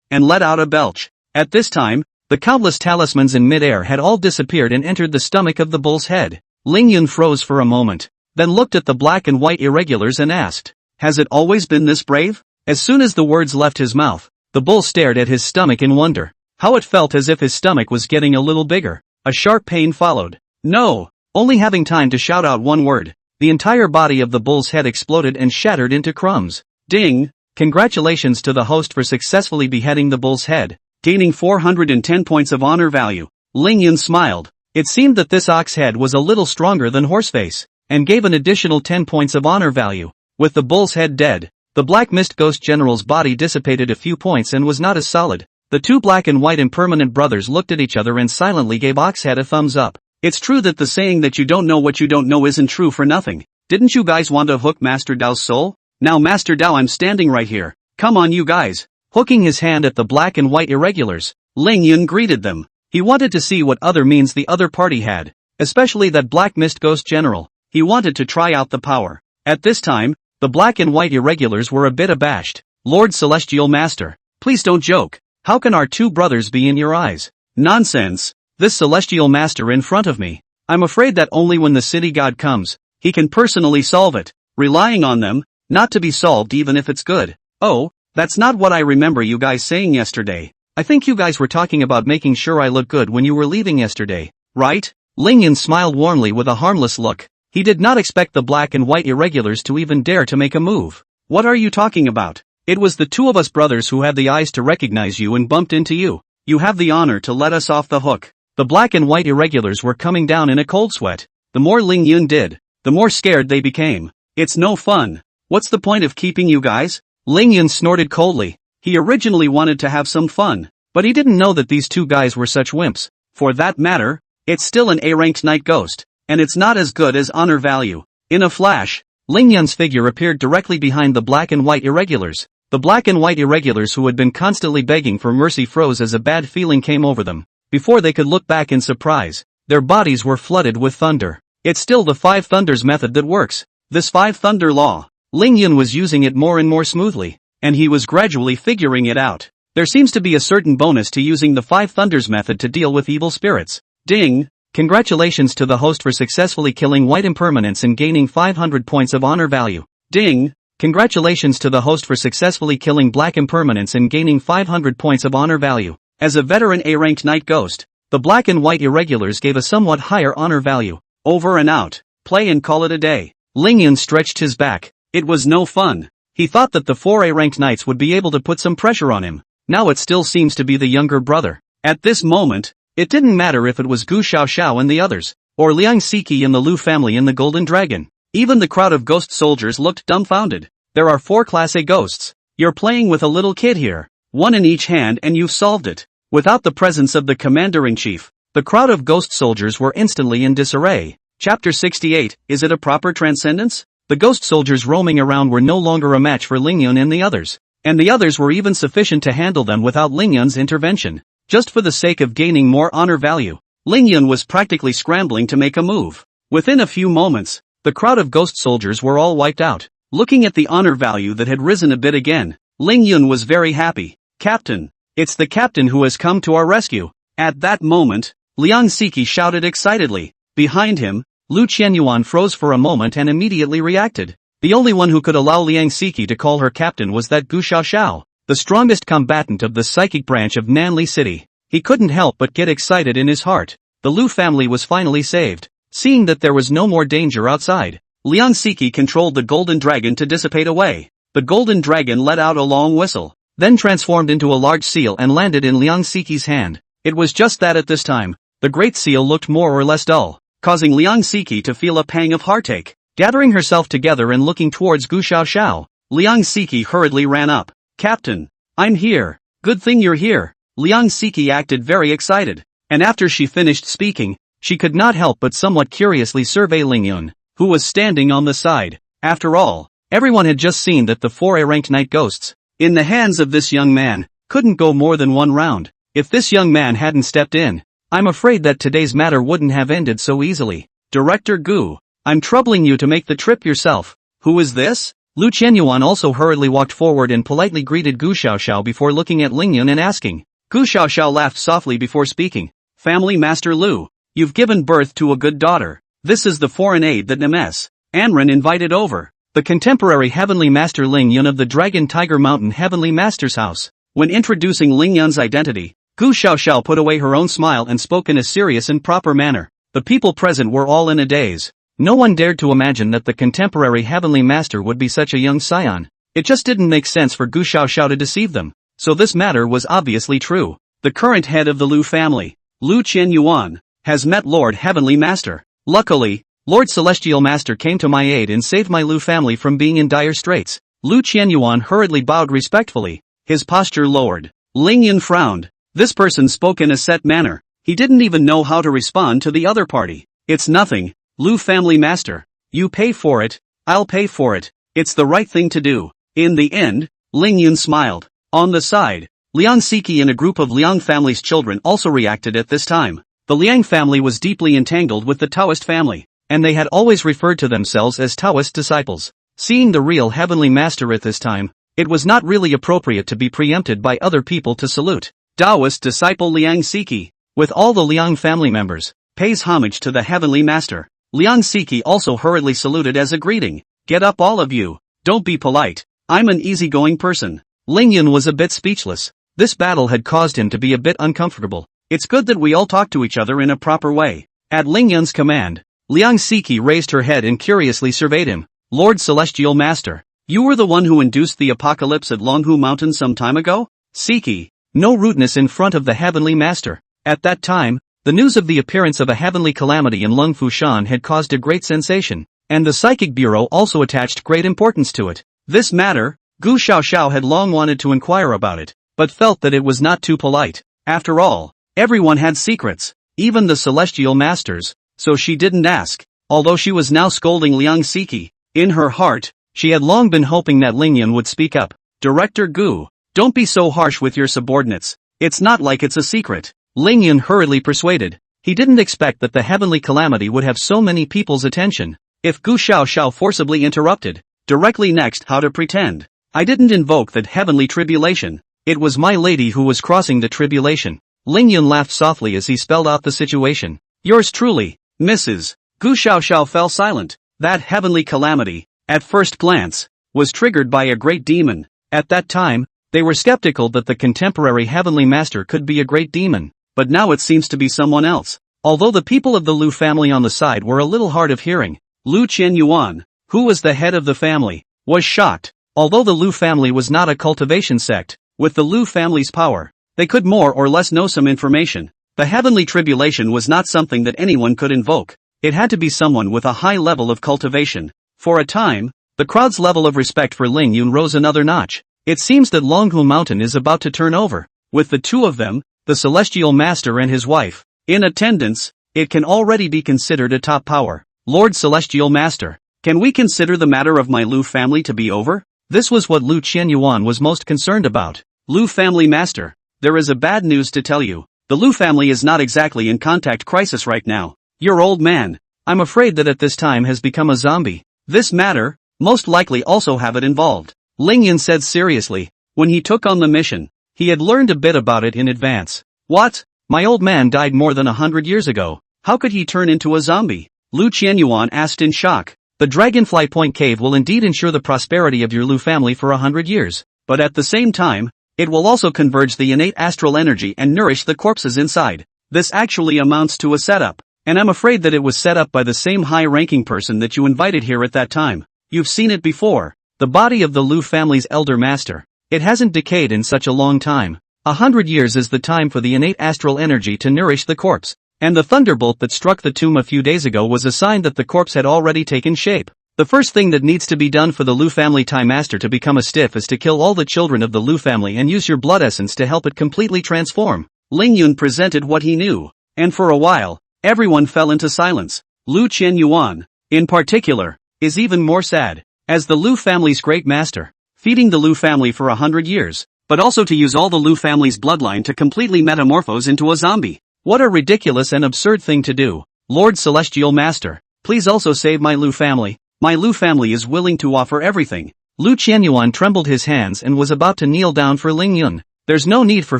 and let out a belch. At this time, the countless talismans in midair had all disappeared and entered the stomach of the bull's head. Ling Yun froze for a moment, then looked at the black and white irregulars and asked, "Has it always been this brave?" As soon as the words left his mouth, the bull stared at his stomach in wonder. How it felt as if his stomach was getting a little bigger. A sharp pain followed. No! Only having time to shout out one word, the entire body of the bull's head exploded and shattered into crumbs. Ding! Congratulations to the host for successfully beheading the bull's head, gaining 410 points of honor value. Ling Yun smiled. It seemed that this ox head was a little stronger than Horseface, and gave an additional 10 points of honor value. With the bull's head dead, the Black Mist Ghost General's body dissipated a few points and was not as solid. The two black and white impermanent brothers looked at each other and silently gave Oxhead a thumbs up. It's true that the saying that you don't know what you don't know isn't true for nothing. Didn't you guys want to hook Master Dao's soul? Now Master Dao, I'm standing right here. Come on you guys. Hooking his hand at the black and white irregulars, Ling Yun greeted them. He wanted to see what other means the other party had, especially that Black Mist Ghost General. He wanted to try out the power. At this time, the black and white irregulars were a bit abashed. Lord Celestial Master, please don't joke. How can our two brothers be in your eyes? Nonsense. This Celestial Master in front of me. I'm afraid that only when the city god comes, he can personally solve it. Relying on them, not to be solved even if it's good. Oh, that's not what I remember you guys saying yesterday. I think you guys were talking about making sure I look good when you were leaving yesterday, right? Ling Yun smiled warmly with a harmless look. He did not expect the black and white irregulars to even dare to make a move. What are you talking about? It was the two of us brothers who had the eyes to recognize you and bumped into you. You have the honor to let us off the hook. The black and white irregulars were coming down in a cold sweat. The more Ling Yun did, the more scared they became. It's no fun. What's the point of keeping you guys? Ling Yun snorted coldly. He originally wanted to have some fun, but he didn't know that these two guys were such wimps. For that matter, it's still an A-ranked night ghost, and it's not as good as honor value. In a flash, Ling Yun's figure appeared directly behind the black and white irregulars. The black and white irregulars who had been constantly begging for mercy froze as a bad feeling came over them. Before they could look back in surprise, their bodies were flooded with thunder. It's still the five thunders method that works. This five thunder law, Ling Yun was using it more and more smoothly, and he was gradually figuring it out. There seems to be a certain bonus to using the 5 thunders method to deal with evil spirits. Ding! Congratulations to the host for successfully killing white impermanence and gaining 500 points of honor value. Ding! Congratulations to the host for successfully killing black impermanence and gaining 500 points of honor value. As a veteran A-ranked night ghost, the black and white irregulars gave a somewhat higher honor value. Over and out. Play and call it a day. Lingyun stretched his back. It was no fun. He thought that the 4 A-ranked knights would be able to put some pressure on him. Now it still seems to be the younger brother. At this moment, it didn't matter if it was Gu Xiaoxiao and the others, or Liang Siki and the Lu family and the Golden Dragon. Even the crowd of ghost soldiers looked dumbfounded. There are 4 Class A ghosts. You're playing with a little kid here. 1 in each hand and you've solved it. Without the presence of the commander-in-chief, the crowd of ghost soldiers were instantly in disarray. Chapter 68, Is it a proper transcendence? The ghost soldiers roaming around were no longer a match for Lingyun and the others. And the others were even sufficient to handle them without Lingyun's intervention. Just for the sake of gaining more honor value, Lingyun was practically scrambling to make a move. Within a few moments, the crowd of ghost soldiers were all wiped out. Looking at the honor value that had risen a bit again, Lingyun was very happy. Captain! It's the captain who has come to our rescue. At that moment, Liang Siki shouted excitedly. Behind him, Lu Qianyuan froze for a moment and immediately reacted. The only one who could allow Liang Siki to call her captain was that Gu Xiaoxiao, the strongest combatant of the psychic branch of Nanli City. He couldn't help but get excited in his heart. The Lu family was finally saved. Seeing that there was no more danger outside, Liang Siki controlled the golden dragon to dissipate away. The golden dragon let out a long whistle, then transformed into a large seal and landed in Liang Siki's hand. It was just that at this time, the great seal looked more or less dull, causing Liang Siki to feel a pang of heartache. Gathering herself together and looking towards Gu Xiaoxiao, Liang Siki hurriedly ran up. Captain! I'm here! Good thing you're here! Liang Siki acted very excited, and after she finished speaking, she could not help but somewhat curiously survey Lingyun, who was standing on the side. After all, everyone had just seen that the 4 A-ranked night ghosts, in the hands of this young man, couldn't go more than 1 round. If this young man hadn't stepped in, I'm afraid that today's matter wouldn't have ended so easily. Director Gu, I'm troubling you to make the trip yourself. Who is this? Lu Qianyuan also hurriedly walked forward and politely greeted Gu Xiaoxiao before looking at Lingyun and asking. Gu Xiaoxiao laughed softly before speaking. Family Master Lu, you've given birth to a good daughter. This is the foreign aide that Ms. Anren invited over. The contemporary Heavenly Master Lingyun of the Dragon Tiger Mountain Heavenly Master's house. When introducing Lingyun's identity, Gu Xiaoxiao put away her own smile and spoke in a serious and proper manner. The people present were all in a daze. No one dared to imagine that the contemporary Heavenly Master would be such a young scion. It just didn't make sense for Gu Xiaoxiao to deceive them. So this matter was obviously true. The current head of the Lu family, Lu Qianyuan, has met Lord Heavenly Master. Luckily, Lord Celestial Master came to my aid and saved my Lu family from being in dire straits. Lu Qianyuan hurriedly bowed respectfully, his posture lowered. Lingyun frowned. This person spoke in a set manner. He didn't even know how to respond to the other party. It's nothing, Lu family master. You pay for it, I'll pay for it. It's the right thing to do. In the end, Lingyun smiled. On the side, Liang Siki and a group of Liang family's children also reacted at this time. The Liang family was deeply entangled with the Taoist family, and they had always referred to themselves as Taoist disciples. Seeing the real Heavenly Master at this time, it was not really appropriate to be preempted by other people to salute. Taoist disciple Liang Siki, with all the Liang family members, pays homage to the Heavenly Master. Liang Siki also hurriedly saluted as a greeting. Get up all of you, don't be polite, I'm an easygoing person. Lingyun was a bit speechless. This battle had caused him to be a bit uncomfortable. It's good that we all talk to each other in a proper way. At Lingyun's command, Liang Siki raised her head and curiously surveyed him. Lord Celestial Master, you were the one who induced the apocalypse at Longhu Mountain some time ago? Siki, no rudeness in front of the Heavenly Master. At that time, the news of the appearance of a heavenly calamity in Lung Fushan had caused a great sensation, and the Psychic Bureau also attached great importance to it. This matter, Gu Xiaoxiao had long wanted to inquire about it, but felt that it was not too polite. After all, everyone had secrets, even the Celestial Masters, so she didn't ask. Although she was now scolding Liang Siki, in her heart, she had long been hoping that Lingyun would speak up. Director Gu, don't be so harsh with your subordinates. It's not like it's a secret. Lingyun hurriedly persuaded. He didn't expect that the heavenly calamity would have so many people's attention. If Gu Xiaoxiao forcibly interrupted, directly next, how to pretend. I didn't invoke that heavenly tribulation. It was my lady who was crossing the tribulation. Ling Yun laughed softly as he spelled out the situation. Yours truly, Mrs. Gu Xiaoxiao fell silent. That heavenly calamity, at first glance, was triggered by a great demon. At that time, they were skeptical that the contemporary heavenly master could be a great demon, but now it seems to be someone else. Although the people of the Lu family on the side were a little hard of hearing, Lu Qianyuan, who was the head of the family, was shocked. Although the Lu family was not a cultivation sect, with the Lu family's power, they could more or less know some information. The heavenly tribulation was not something that anyone could invoke. It had to be someone with a high level of cultivation. For a time, the crowd's level of respect for Ling Yun rose another notch. It seems that Longhu Mountain is about to turn over. With the two of them, the celestial master and his wife, in attendance, it can already be considered a top power. Lord Celestial Master, can we consider the matter of my Lu family to be over? This was what Lu Qianyuan was most concerned about. Lu family master, there is a bad news to tell you. The Lu family is not exactly in contact crisis right now. Your old man, I'm afraid that at this time has become a zombie. This matter, most likely also have it involved. Ling Yun said seriously. When he took on the mission, he had learned a bit about it in advance. What? My old man died more than 100 years ago. How could he turn into a zombie? Lu Qianyuan asked in shock. The Dragonfly Point Cave will indeed ensure the prosperity of your Lu family for 100 years, but at the same time, it will also converge the innate astral energy and nourish the corpses inside. This actually amounts to a setup, and I'm afraid that it was set up by the same high-ranking person that you invited here at that time. You've seen it before. The body of the Lu family's elder master. It hasn't decayed in such a long time. 100 years is the time for the innate astral energy to nourish the corpse, and the thunderbolt that struck the tomb a few days ago was a sign that the corpse had already taken shape. The first thing that needs to be done for the Lu family Time Master to become a stiff is to kill all the children of the Lu family and use your blood essence to help it completely transform. Ling Yun presented what he knew, and for a while, everyone fell into silence. Lu Qianyuan, in particular, is even more sad. As the Lu family's great master, feeding the Lu family for 100 years, but also to use all the Lu family's bloodline to completely metamorphose into a zombie. What a ridiculous and absurd thing to do. Lord Celestial Master, please also save my Lu family. My Lu family is willing to offer everything. Lu Qianyuan trembled his hands and was about to kneel down for Ling Yun. There's no need for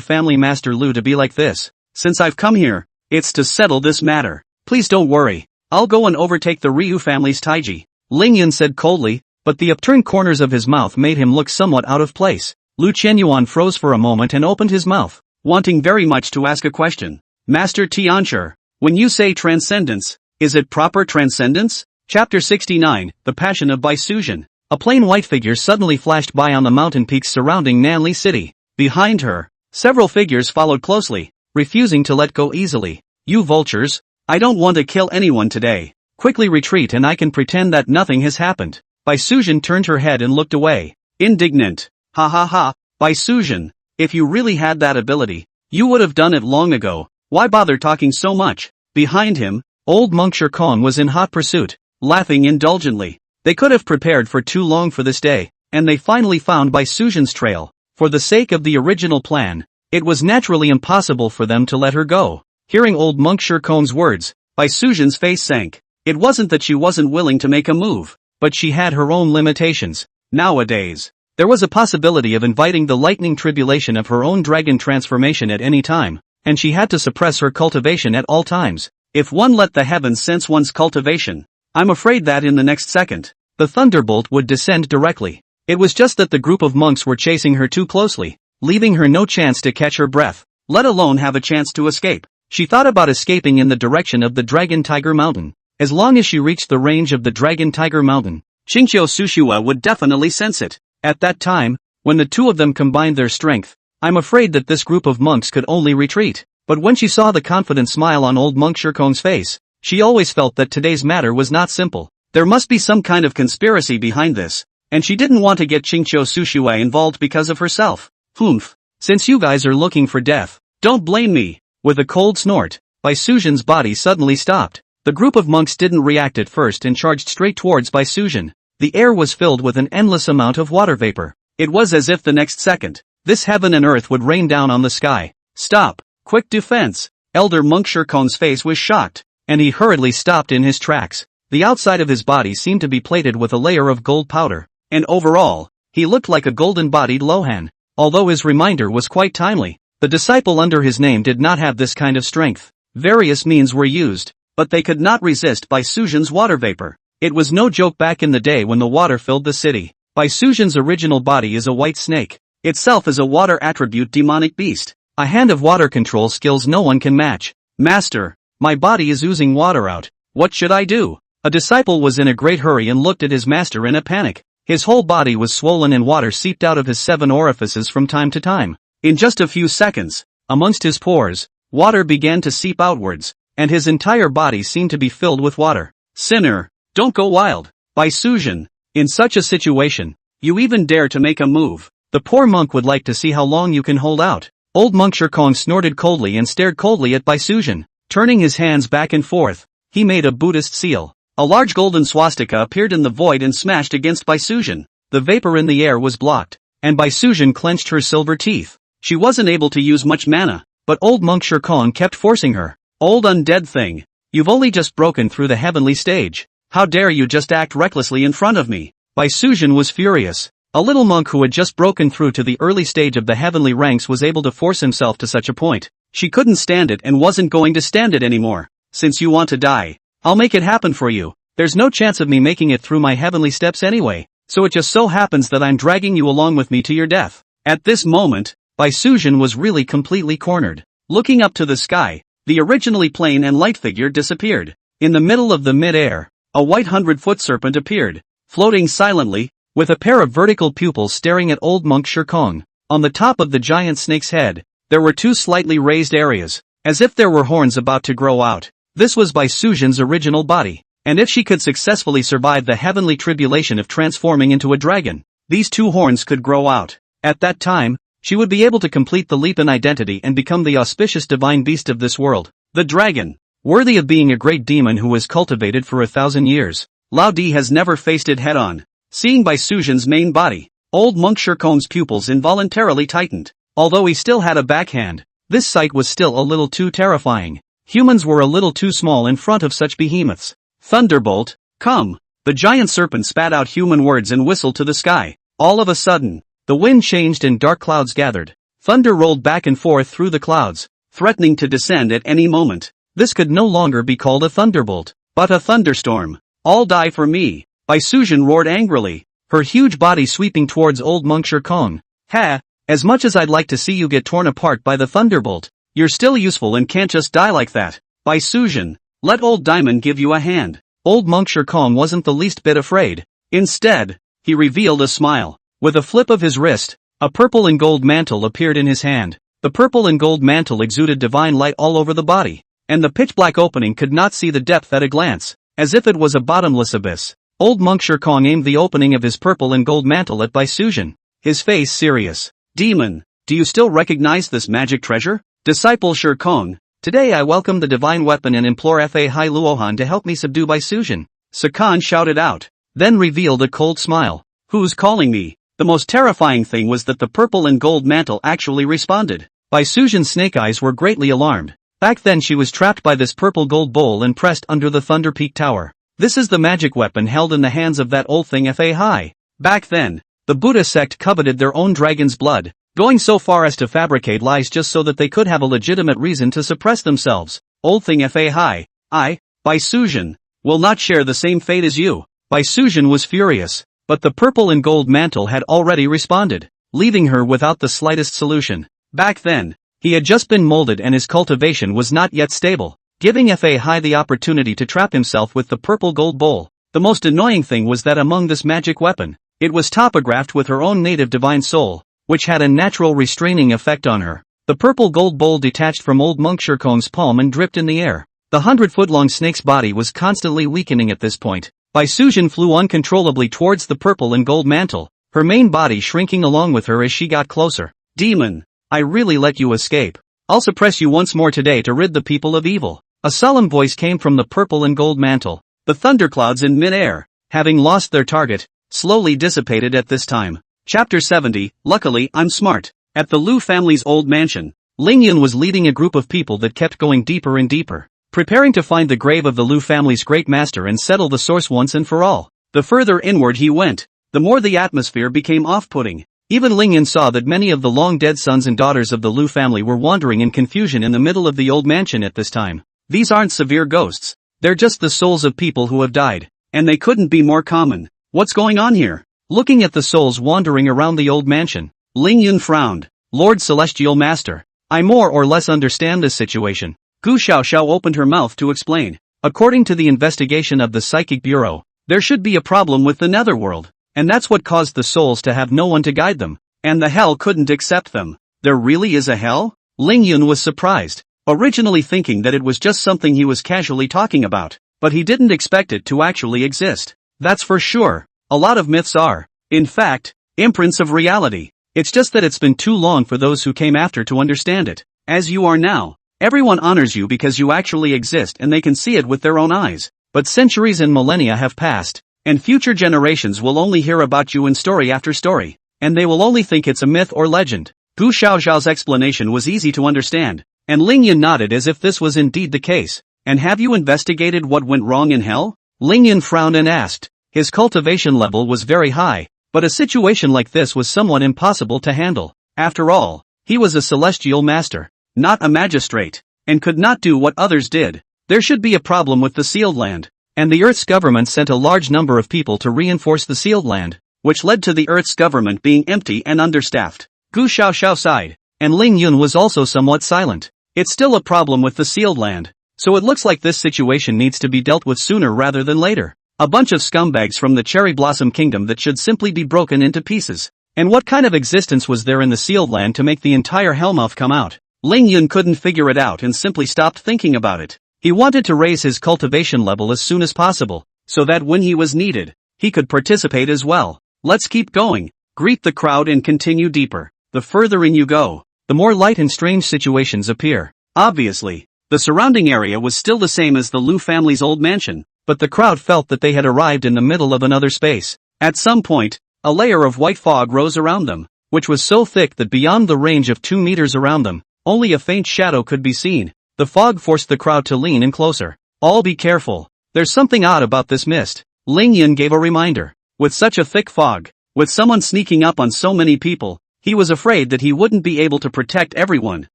family master Lu to be like this. Since I've come here, it's to settle this matter. Please don't worry. I'll go and overtake the Ryu family's Taiji. Ling Yun said coldly, but the upturned corners of his mouth made him look somewhat out of place. Lu Qianyuan froze for a moment and opened his mouth, wanting very much to ask a question. Master Tiancher, when you say transcendence, is it proper transcendence? Chapter 69, The Passion of Baisuzhen. A plain white figure suddenly flashed by on the mountain peaks surrounding Nanli City. Behind her, several figures followed closely, refusing to let go easily. You vultures, I don't want to kill anyone today. Quickly retreat and I can pretend that nothing has happened. Baisuzhen turned her head and looked away. Indignant. Ha ha ha, Baisuzhen, if you really had that ability, you would have done it long ago. Why bother talking so much? Behind him, old monk Shirkong was in hot pursuit, laughing indulgently. They could have prepared for too long for this day, and they finally found Baisuzhen's trail. For the sake of the original plan, it was naturally impossible for them to let her go. Hearing old monk Shirkong's words, Baisuzhen's face sank. It wasn't that she wasn't willing to make a move, but she had her own limitations. Nowadays, there was a possibility of inviting the lightning tribulation of her own dragon transformation at any time, and she had to suppress her cultivation at all times. If one let the heavens sense one's cultivation, I'm afraid that in the next second, the thunderbolt would descend directly. It was just that the group of monks were chasing her too closely, leaving her no chance to catch her breath, let alone have a chance to escape. She thought about escaping in the direction of the Dragon Tiger Mountain. As long as she reached the range of the Dragon Tiger Mountain, Qingqiu Sushua would definitely sense it. At that time, when the two of them combined their strength, I'm afraid that this group of monks could only retreat. But when she saw the confident smile on old monk Shirkong's face, she always felt that today's matter was not simple. There must be some kind of conspiracy behind this, and she didn't want to get Qingqiu Sushua involved because of herself. Humph. Since you guys are looking for death, don't blame me. With a cold snort, Baisuzhen's body suddenly stopped. The group of monks didn't react at first and charged straight towards Baisuzhen. The air was filled with an endless amount of water vapor. It was as if the next second, this heaven and earth would rain down on the sky. Stop! Quick defense! Elder monk Shirkong's face was shocked, and he hurriedly stopped in his tracks. The outside of his body seemed to be plated with a layer of gold powder, and overall, he looked like a golden-bodied Lohan. Although his reminder was quite timely, the disciple under his name did not have this kind of strength. Various means were used, but they could not resist Bai Suzhen's water vapor. It was no joke back in the day when the water filled the city. Bai Suzhen's original body is a white snake. Itself is a water attribute demonic beast. A hand of water control skills no one can match. Master, my body is oozing water out. What should I do? A disciple was in a great hurry and looked at his master in a panic. His whole body was swollen and water seeped out of his 7 orifices from time to time. In just a few seconds, amongst his pores, water began to seep outwards, and his entire body seemed to be filled with water. Sinner, don't go wild. Bai Suzhen, in such a situation, you even dare to make a move. The poor monk would like to see how long you can hold out. Old monk Shirkong snorted coldly and stared coldly at Bai Suzhen. Turning his hands back and forth, he made a Buddhist seal. A large golden swastika appeared in the void and smashed against Bai Suzhen. The vapor in the air was blocked, and Bai Suzhen clenched her silver teeth. She wasn't able to use much mana, but old monk Shirkong kept forcing her. Old undead thing, you've only just broken through the heavenly stage. How dare you just act recklessly in front of me? Bai Suzhen was furious. A little monk who had just broken through to the early stage of the heavenly ranks was able to force himself to such a point. She couldn't stand it and wasn't going to stand it anymore. Since you want to die, I'll make it happen for you. There's no chance of me making it through my heavenly steps anyway, so it just so happens that I'm dragging you along with me to your death. At this moment, Bai Suzhen was really completely cornered. Looking up to the sky, the originally plain and light figure disappeared. In the middle of the mid-air, a white 100-foot serpent appeared, floating silently, with a pair of vertical pupils staring at old monk Shirkong. On the top of the giant snake's head, there were 2 slightly raised areas, as if there were horns about to grow out. This was Bai Suzhen's original body, and if she could successfully survive the heavenly tribulation of transforming into a dragon, these 2 horns could grow out. At that time, she would be able to complete the leap in identity and become the auspicious divine beast of this world, the dragon, worthy of being a great demon who was cultivated for 1,000 years. Lao Di has never faced it head-on. Seeing Bai Suzhen's main body, old monk Shirkong's pupils involuntarily tightened. Although he still had a backhand, this sight was still a little too terrifying. Humans were a little too small in front of such behemoths. Thunderbolt, come! The giant serpent spat out human words and whistled to the sky. All of a sudden, the wind changed and dark clouds gathered. Thunder rolled back and forth through the clouds, threatening to descend at any moment. This could no longer be called a thunderbolt, but a thunderstorm. All die for me! Bai Suzhen roared angrily, her huge body sweeping towards old monk Shirkong. Ha! As much as I'd like to see you get torn apart by the thunderbolt, you're still useful and can't just die like that. Bai Suzhen, let old Diamond give you a hand. Old monk Shirkong wasn't the least bit afraid. Instead, he revealed a smile. With a flip of his wrist, a purple and gold mantle appeared in his hand. The purple and gold mantle exuded divine light all over the body, and the pitch-black opening could not see the depth at a glance, as if it was a bottomless abyss. Old monk Shirkong aimed the opening of his purple and gold mantle at Bai Suzhen, his face serious. Demon, do you still recognize this magic treasure? Disciple Shirkong, today I welcome the divine weapon and implore Fa Hai Luohan to help me subdue Bai Suzhen. Sakan shouted out, then revealed a cold smile. Who's calling me? The most terrifying thing was that the purple and gold mantle actually responded. Bai Suzhen's snake eyes were greatly alarmed. Back then she was trapped by this purple gold bowl and pressed under the Thunder Peak Tower. This is the magic weapon held in the hands of that old thing Fa Hai. Back then, the Buddha sect coveted their own dragon's blood, going so far as to fabricate lies just so that they could have a legitimate reason to suppress themselves. Old thing Fa Hai, I, Bai Suzhen, will not share the same fate as you. Bai Suzhen was furious, but the purple and gold mantle had already responded, leaving her without the slightest solution. Back then, he had just been molded and his cultivation was not yet stable, giving Fa Hai the opportunity to trap himself with the purple gold bowl. The most annoying thing was that among this magic weapon, it was topographed with her own native divine soul, which had a natural restraining effect on her. The purple gold bowl detached from old monk Shirkong's palm and dripped in the air. The 100-foot-long snake's body was constantly weakening at this point. Bai Suzhen flew uncontrollably towards the purple and gold mantle, her main body shrinking along with her as she got closer. Demon, I really let you escape. I'll suppress you once more today to rid the people of evil. A solemn voice came from the purple and gold mantle. The thunderclouds in mid-air, having lost their target, slowly dissipated at this time. Chapter 70, Luckily I'm smart. At the Liu family's old mansion, Ling Yun was leading a group of people that kept going deeper and deeper, preparing to find the grave of the Liu family's great master and settle the source once and for all. The further inward he went, the more the atmosphere became off-putting. Even Ling Yun saw that many of the long-dead sons and daughters of the Lu family were wandering in confusion in the middle of the old mansion at this time. These aren't severe ghosts. They're just the souls of people who have died. And they couldn't be more common. What's going on here? Looking at the souls wandering around the old mansion, Ling Yun frowned. Lord Celestial Master, I more or less understand this situation. Gu Xiaoxiao opened her mouth to explain. According to the investigation of the Psychic Bureau, there should be a problem with the netherworld. And that's what caused the souls to have no one to guide them. And the hell couldn't accept them. There really is a hell? Ling Yun was surprised, originally thinking that it was just something he was casually talking about. But he didn't expect it to actually exist. That's for sure. A lot of myths are, in fact, imprints of reality. It's just that it's been too long for those who came after to understand it. As you are now, everyone honors you because you actually exist and they can see it with their own eyes. But centuries and millennia have passed, and future generations will only hear about you in story after story, and they will only think it's a myth or legend. Gu Xiaoxiao's explanation was easy to understand, and Ling Yun nodded as if this was indeed the case. And have you investigated what went wrong in hell? Ling Yun frowned and asked. His cultivation level was very high, but a situation like this was somewhat impossible to handle. After all, he was a celestial master, not a magistrate, and could not do what others did. There should be a problem with the sealed land, and the Earth's government sent a large number of people to reinforce the sealed land, which led to the Earth's government being empty and understaffed. Gu Xiaoxiao sighed, and Ling Yun was also somewhat silent. It's still a problem with the sealed land. So it looks like this situation needs to be dealt with sooner rather than later. A bunch of scumbags from the Cherry Blossom Kingdom that should simply be broken into pieces. And what kind of existence was there in the sealed land to make the entire Hellmouth come out? Ling Yun couldn't figure it out and simply stopped thinking about it. He wanted to raise his cultivation level as soon as possible, so that when he was needed, he could participate as well. Let's keep going. Greet the crowd and continue deeper. The further in you go, the more light and strange situations appear. Obviously, the surrounding area was still the same as the Lu family's old mansion, but the crowd felt that they had arrived in the middle of another space. At some point, a layer of white fog rose around them, which was so thick that beyond the range of 2 meters around them, only a faint shadow could be seen. The fog forced the crowd to lean in closer. All be careful. There's something odd about this mist. Ling Yun gave a reminder. With such a thick fog, with someone sneaking up on so many people, he was afraid that he wouldn't be able to protect everyone.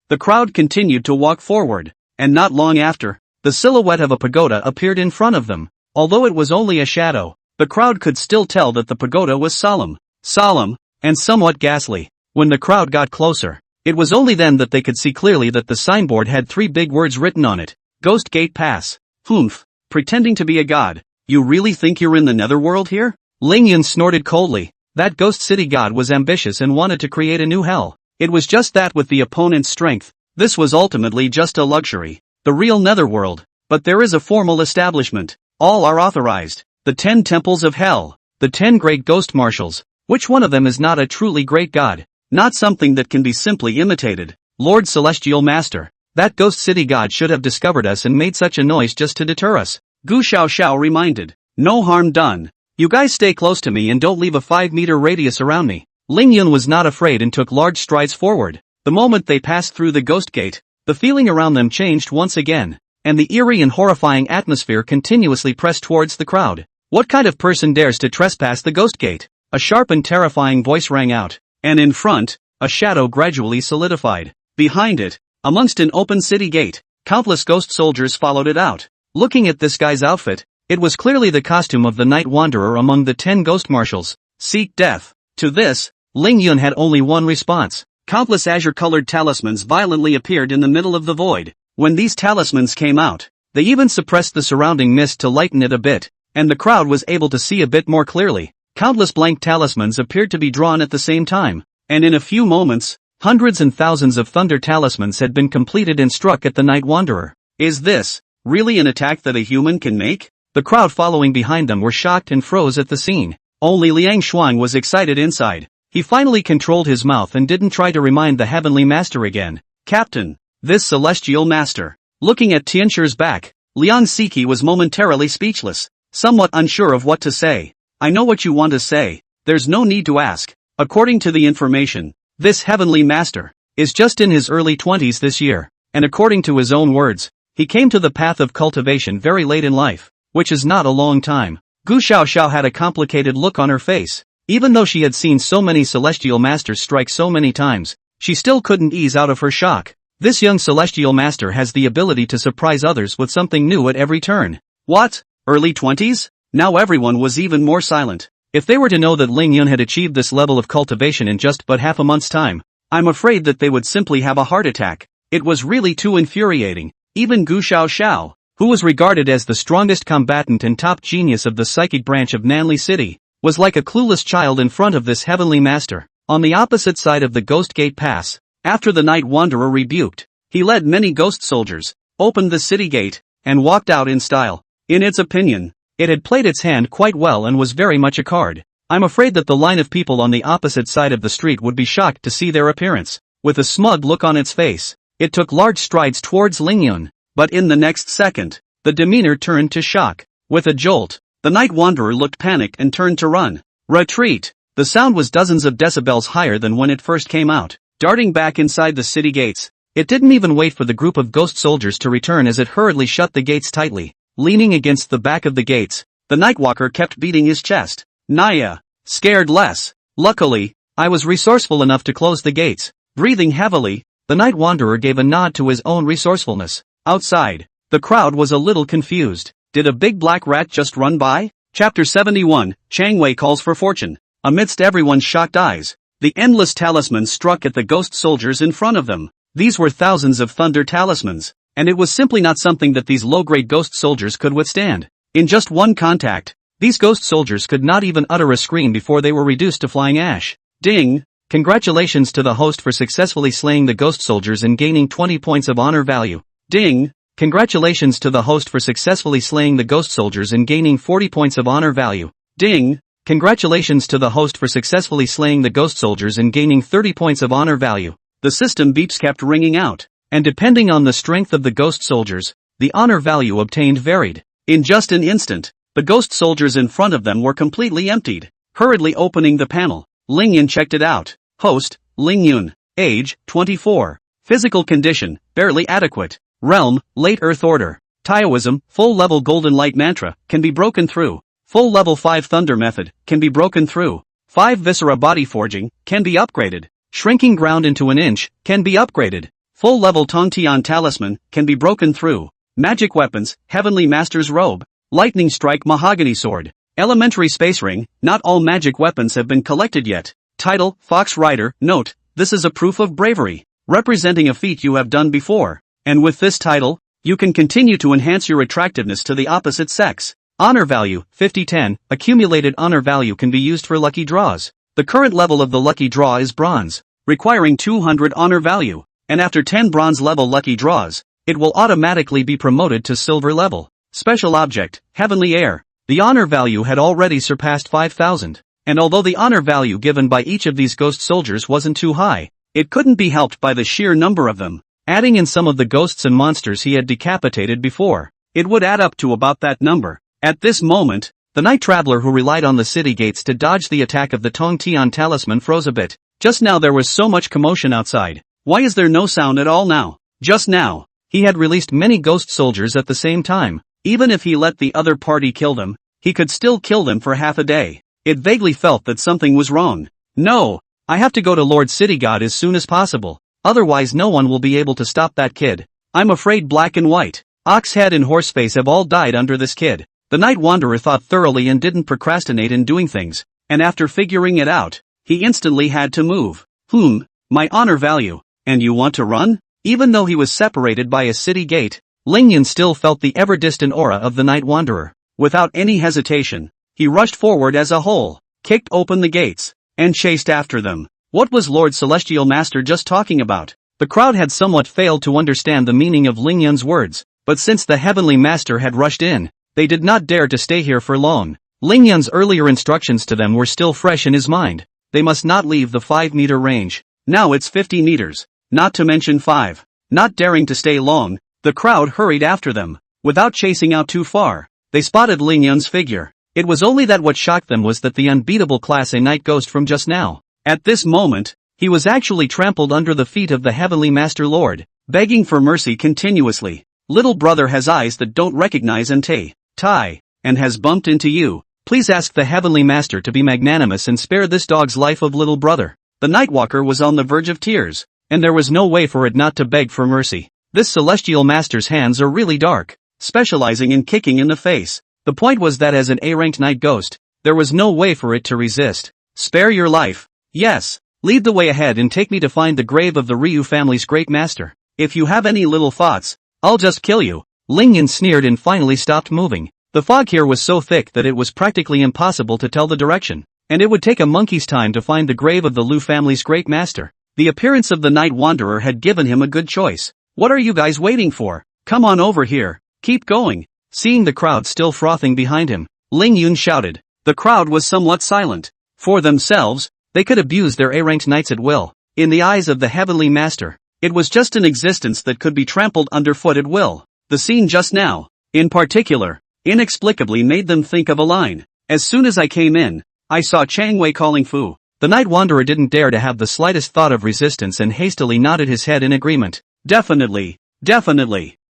The crowd continued to walk forward. And not long after, the silhouette of a pagoda appeared in front of them. Although it was only a shadow, the crowd could still tell that the pagoda was solemn, and somewhat ghastly. When the crowd got closer, it was only then that they could see clearly that the signboard had 3 big words written on it. Ghost Gate Pass. Humph. Pretending to be a god. You really think you're in the netherworld here? Ling Yun snorted coldly. That ghost city god was ambitious and wanted to create a new hell. It was just that with the opponent's strength. This was ultimately just a luxury. The real netherworld. But there is a formal establishment. All are authorized. The 10 temples of hell. The 10 great ghost marshals. Which one of them is not a truly great god? Not something that can be simply imitated. Lord Celestial Master. That ghost city god should have discovered us and made such a noise just to deter us. Gu Xiaoxiao reminded. No harm done. You guys stay close to me and don't leave a 5-meter radius around me. Ling Yun was not afraid and took large strides forward. The moment they passed through the ghost gate, the feeling around them changed once again, and the eerie and horrifying atmosphere continuously pressed towards the crowd. What kind of person dares to trespass the ghost gate? A sharp and terrifying voice rang out, and in front, a shadow gradually solidified. Behind it, amongst an open city gate, countless ghost soldiers followed it out. Looking at this guy's outfit, it was clearly the costume of the night wanderer among the 10 ghost marshals. Seek death. To this, Ling Yun had only one response. Countless azure-colored talismans violently appeared in the middle of the void. When these talismans came out, they even suppressed the surrounding mist to lighten it a bit, and the crowd was able to see a bit more clearly. Countless blank talismans appeared to be drawn at the same time, and in a few moments, hundreds and thousands of thunder talismans had been completed and struck at the night wanderer. Is this really an attack that a human can make? The crowd following behind them were shocked and froze at the scene. Only Liang Shuang was excited inside. He finally controlled his mouth and didn't try to remind the Heavenly Master again. Captain, this Celestial Master. Looking at Tianxi's back, Liang Siki was momentarily speechless, somewhat unsure of what to say. I know what you want to say. There's no need to ask. According to the information, this Heavenly Master is just in his early 20s this year, and according to his own words, he came to the path of cultivation very late in life, which is not a long time. Gu Xiaoxiao had a complicated look on her face. Even though she had seen so many celestial masters strike so many times, she still couldn't ease out of her shock. This young celestial master has the ability to surprise others with something new at every turn. What? Early 20s? Now everyone was even more silent. If they were to know that Ling Yun had achieved this level of cultivation in just but half a month's time, I'm afraid that they would simply have a heart attack. It was really too infuriating. Even Gu Xiao, who was regarded as the strongest combatant and top genius of the psychic branch of Nanli City, was like a clueless child in front of this heavenly master. On the opposite side of the Ghost Gate Pass, after the Night Wanderer rebuked, he led many ghost soldiers, opened the city gate, and walked out in style. In its opinion, it had played its hand quite well and was very much a card. I'm afraid that the line of people on the opposite side of the street would be shocked to see their appearance. With a smug look on its face, it took large strides towards Ling Yun, but in the next second, the demeanor turned to shock. With a jolt, the Night Wanderer looked panicked and turned to run. Retreat! The sound was dozens of decibels higher than when it first came out. Darting back inside the city gates, it didn't even wait for the group of ghost soldiers to return as it hurriedly shut the gates tightly. Leaning against the back of the gates, the Nightwalker kept beating his chest. Naya, scared less. Luckily, I was resourceful enough to close the gates. Breathing heavily, the Night Wanderer gave a nod to his own resourcefulness. Outside, the crowd was a little confused. Did a big black rat just run by? Chapter 71, Chang Wei calls for fortune. Amidst everyone's shocked eyes, the endless talismans struck at the ghost soldiers in front of them. These were thousands of thunder talismans, and it was simply not something that these low-grade ghost soldiers could withstand. In just one contact, these ghost soldiers could not even utter a scream before they were reduced to flying ash. Ding! Congratulations to the host for successfully slaying the ghost soldiers and gaining 20 points of honor value. Ding! Congratulations to the host for successfully slaying the ghost soldiers and gaining 40 points of honor value. Ding! Congratulations to the host for successfully slaying the ghost soldiers and gaining 30 points of honor value. The system beeps kept ringing out, and depending on the strength of the ghost soldiers, the honor value obtained varied. In just an instant, the ghost soldiers in front of them were completely emptied. Hurriedly opening the panel, Ling Yun checked it out. Host, Ling Yun. Age, 24. Physical condition, barely adequate. Realm, Late Earth Order. Taoism, full-level Golden Light Mantra, can be broken through. Full level 5 Thunder Method, can be broken through. 5 Viscera Body Forging, can be upgraded. Shrinking Ground into an inch, can be upgraded. Full level Tongtian Talisman, can be broken through. Magic Weapons, Heavenly Master's Robe. Lightning Strike Mahogany Sword. Elementary Space Ring, not all magic weapons have been collected yet. Title, Fox Rider. Note, this is a proof of bravery, representing a feat you have done before. And with this title, you can continue to enhance your attractiveness to the opposite sex. Honor value, 50-10, accumulated honor value can be used for lucky draws. The current level of the lucky draw is bronze, requiring 200 honor value, and after 10 bronze level lucky draws, it will automatically be promoted to silver level. Special object, Heavenly Air. The honor value had already surpassed 5,000, and although the honor value given by each of these ghost soldiers wasn't too high, it couldn't be helped by the sheer number of them. Adding in some of the ghosts and monsters he had decapitated before, it would add up to about that number. At this moment, the night traveler who relied on the city gates to dodge the attack of the Tongtian Talisman froze a bit. Just now there was so much commotion outside. Why is there no sound at all now? Just now, he had released many ghost soldiers at the same time. Even if he let the other party kill them, he could still kill them for half a day. It vaguely felt that something was wrong. No, I have to go to Lord City God as soon as possible. Otherwise no one will be able to stop that kid. I'm afraid Black and White, Oxhead and Horseface have all died under this kid. The Night Wanderer thought thoroughly and didn't procrastinate in doing things, and after figuring it out, he instantly had to move. My honor value, and you want to run? Even though he was separated by a city gate, Ling Yun still felt the ever-distant aura of the Night Wanderer. Without any hesitation, he rushed forward as a whole, kicked open the gates, and chased after them. What was Lord Celestial Master just talking about? The crowd had somewhat failed to understand the meaning of Ling Yun's words, but since the Heavenly Master had rushed in, they did not dare to stay here for long. Ling Yun's earlier instructions to them were still fresh in his mind. They must not leave the 5-meter range. Now it's 50 meters, not to mention 5. Not daring to stay long, the crowd hurried after them. Without chasing out too far, they spotted Ling Yun's figure. It was only that what shocked them was that the unbeatable Class A Night Ghost from just now. At this moment, he was actually trampled under the feet of the Heavenly Master Lord, begging for mercy continuously. Little brother has eyes that don't recognize and and has bumped into you. Please ask the Heavenly Master to be magnanimous and spare this dog's life of little brother. The Nightwalker was on the verge of tears, and there was no way for it not to beg for mercy. This Celestial Master's hands are really dark, specializing in kicking in the face. The point was that as an A-ranked night ghost, there was no way for it to resist. Spare your life. Yes. Lead the way ahead and take me to find the grave of the Ryu family's great master. If you have any little thoughts, I'll just kill you. Ling Yun sneered and finally stopped moving. The fog here was so thick that it was practically impossible to tell the direction, and it would take a monkey's time to find the grave of the Lu family's great master. The appearance of the Night Wanderer had given him a good choice. What are you guys waiting for? Come on over here. Keep going. Seeing the crowd still frothing behind him, Ling Yun shouted. The crowd was somewhat silent. For themselves, they could abuse their A-ranked knights at will. In the eyes of the Heavenly Master, it was just an existence that could be trampled underfoot at will. The scene just now, in particular, inexplicably made them think of a line. As soon as I came in, I saw Chang Wei calling Fu. The Night Wanderer didn't dare to have the slightest thought of resistance and hastily nodded his head in agreement. Definitely.